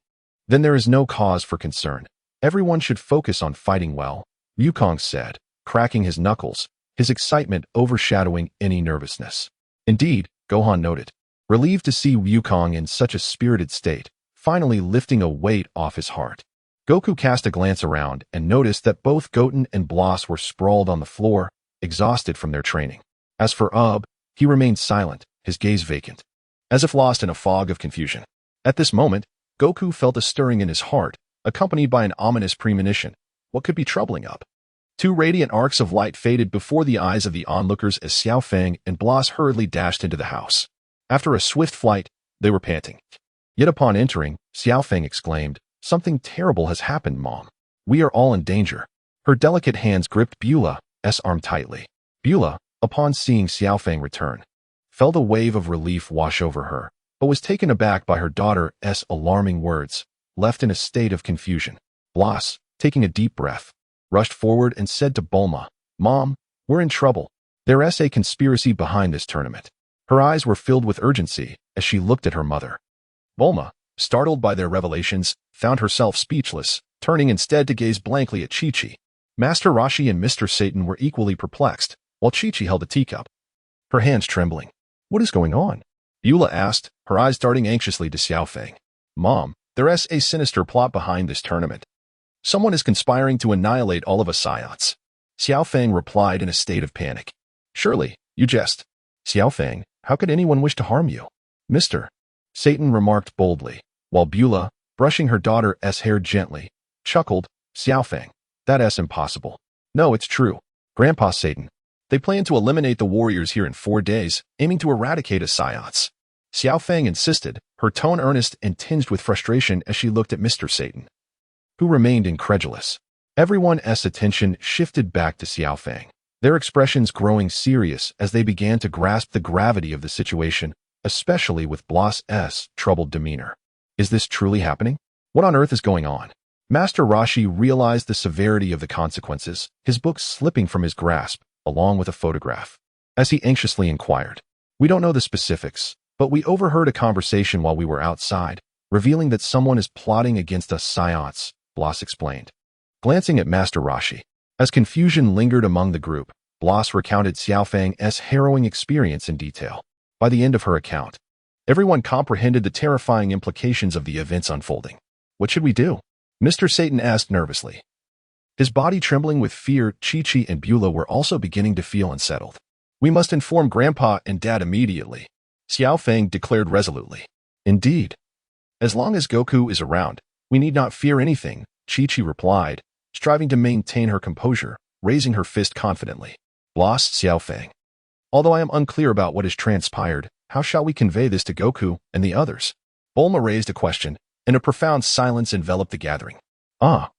Then there is no cause for concern. Everyone should focus on fighting well, Wukong said, cracking his knuckles, his excitement overshadowing any nervousness. Indeed, Gohan noted, relieved to see Wukong in such a spirited state, finally lifting a weight off his heart. Goku cast a glance around and noticed that both Goten and Bloss were sprawled on the floor, exhausted from their training. As for Ub, he remained silent, his gaze vacant, as if lost in a fog of confusion. At this moment, Goku felt a stirring in his heart, accompanied by an ominous premonition. What could be troubling Ub? Two radiant arcs of light faded before the eyes of the onlookers as Xiao Feng and Bloss hurriedly dashed into the house. After a swift flight, they were panting. Yet upon entering, Xiao Feng exclaimed, something terrible has happened, Mom. We are all in danger. Her delicate hands gripped Beulah's arm tightly. Beulah, upon seeing Xiao Feng return, felt a wave of relief wash over her, but was taken aback by her daughter's alarming words, left in a state of confusion. Bloss, taking a deep breath, rushed forward and said to Bulma, Mom, we're in trouble. There's a conspiracy behind this tournament. Her eyes were filled with urgency as she looked at her mother. Bulma, startled by their revelations, found herself speechless, turning instead to gaze blankly at Chi-Chi. Master Roshi and Mr. Satan were equally perplexed, while Chi-Chi held a teacup, her hands trembling. What is going on? Beulah asked, her eyes darting anxiously to Xiao Feng. Mom, there's a sinister plot behind this tournament. Someone is conspiring to annihilate all of us Saiyans. Xiao Feng replied in a state of panic. Surely, you jest. Xiao Feng, how could anyone wish to harm you? Mr. Satan remarked boldly, while Beulah, brushing her daughter's hair gently, chuckled, Xiao Feng, that's impossible. No, it's true. Grandpa Satan. They plan to eliminate the warriors here in 4 days, aiming to eradicate us Saiyans. Xiao Feng insisted, her tone earnest and tinged with frustration as she looked at Mr. Satan, who remained incredulous. Everyone's attention shifted back to Xiao Feng, their expressions growing serious as they began to grasp the gravity of the situation, especially with Bloss's troubled demeanor. Is this truly happening? What on earth is going on? Master Roshi realized the severity of the consequences, his book slipping from his grasp, along with a photograph, as he anxiously inquired. We don't know the specifics, but we overheard a conversation while we were outside, revealing that someone is plotting against us Saiyans, Bloss explained, glancing at Master Roshi. As confusion lingered among the group, Bloss recounted Xiao Feng's harrowing experience in detail. By the end of her account, Everyone comprehended the terrifying implications of the events unfolding. What should we do? Mr. Satan asked nervously. His body trembling with fear, Chi-Chi and Beulah were also beginning to feel unsettled. We must inform Grandpa and Dad immediately, Xiao Feng declared resolutely. Indeed. As long as Goku is around, we need not fear anything, Chi-Chi replied, striving to maintain her composure, raising her fist confidently. Lost Xiao Feng. Although I am unclear about what has transpired, how shall we convey this to Goku and the others? Bulma raised a question, and a profound silence enveloped the gathering. Ah,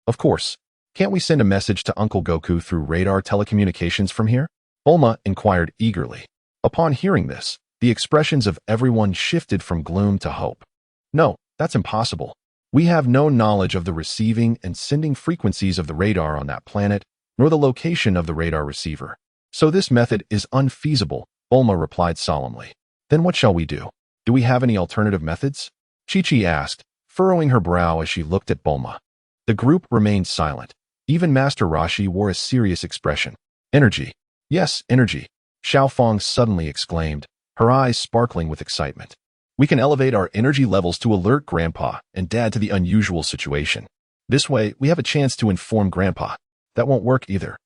of course. Can't we send a message to Uncle Goku through radar telecommunications from here? Bulma inquired eagerly. Upon hearing this, the expressions of everyone shifted from gloom to hope. No, that's impossible. We have no knowledge of the receiving and sending frequencies of the radar on that planet, nor the location of the radar receiver. So this method is unfeasible, Bulma replied solemnly. Then what shall we do? Do we have any alternative methods? Chi-Chi asked, furrowing her brow as she looked at Bulma. The group remained silent. Even Master Roshi wore a serious expression. Energy. Yes, energy, Xiao Feng suddenly exclaimed, her eyes sparkling with excitement. We can elevate our energy levels to alert Grandpa and Dad to the unusual situation. This way, we have a chance to inform Grandpa. That won't work either.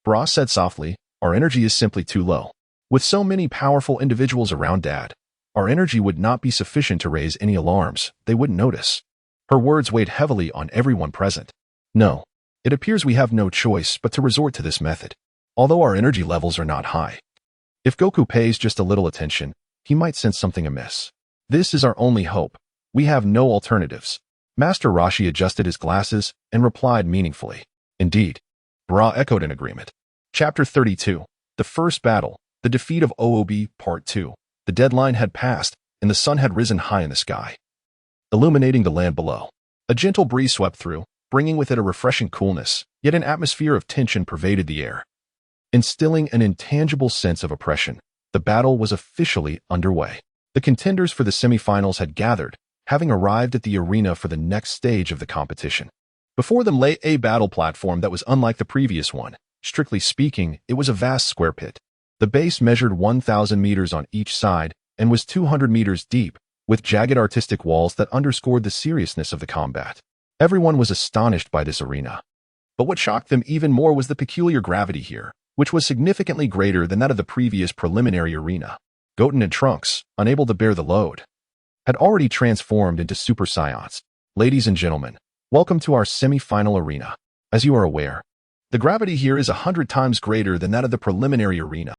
Bra said softly, our energy is simply too low. With so many powerful individuals around Dad, our energy would not be sufficient to raise any alarms. They wouldn't notice. Her words weighed heavily on everyone present. No, it appears we have no choice but to resort to this method. Although our energy levels are not high. If Goku pays just a little attention, he might sense something amiss. This is our only hope. We have no alternatives. Master Roshi adjusted his glasses and replied meaningfully. Indeed. Bra echoed in agreement. Chapter 32. The First Battle. The Defeat of OOB, Part 2. The deadline had passed, and the sun had risen high in the sky, illuminating the land below. A gentle breeze swept through, bringing with it a refreshing coolness, yet an atmosphere of tension pervaded the air. Instilling an intangible sense of oppression, the battle was officially underway. The contenders for the semifinals had gathered, having arrived at the arena for the next stage of the competition. Before them lay a battle platform that was unlike the previous one. Strictly speaking, it was a vast square pit. The base measured 1,000 meters on each side and was 200 meters deep, with jagged artistic walls that underscored the seriousness of the combat. Everyone was astonished by this arena. But what shocked them even more was the peculiar gravity here, which was significantly greater than that of the previous preliminary arena. Goten and Trunks, unable to bear the load, had already transformed into Super Saiyans. Ladies and gentlemen, welcome to our semi-final arena. As you are aware, the gravity here is 100 times greater than that of the preliminary arena.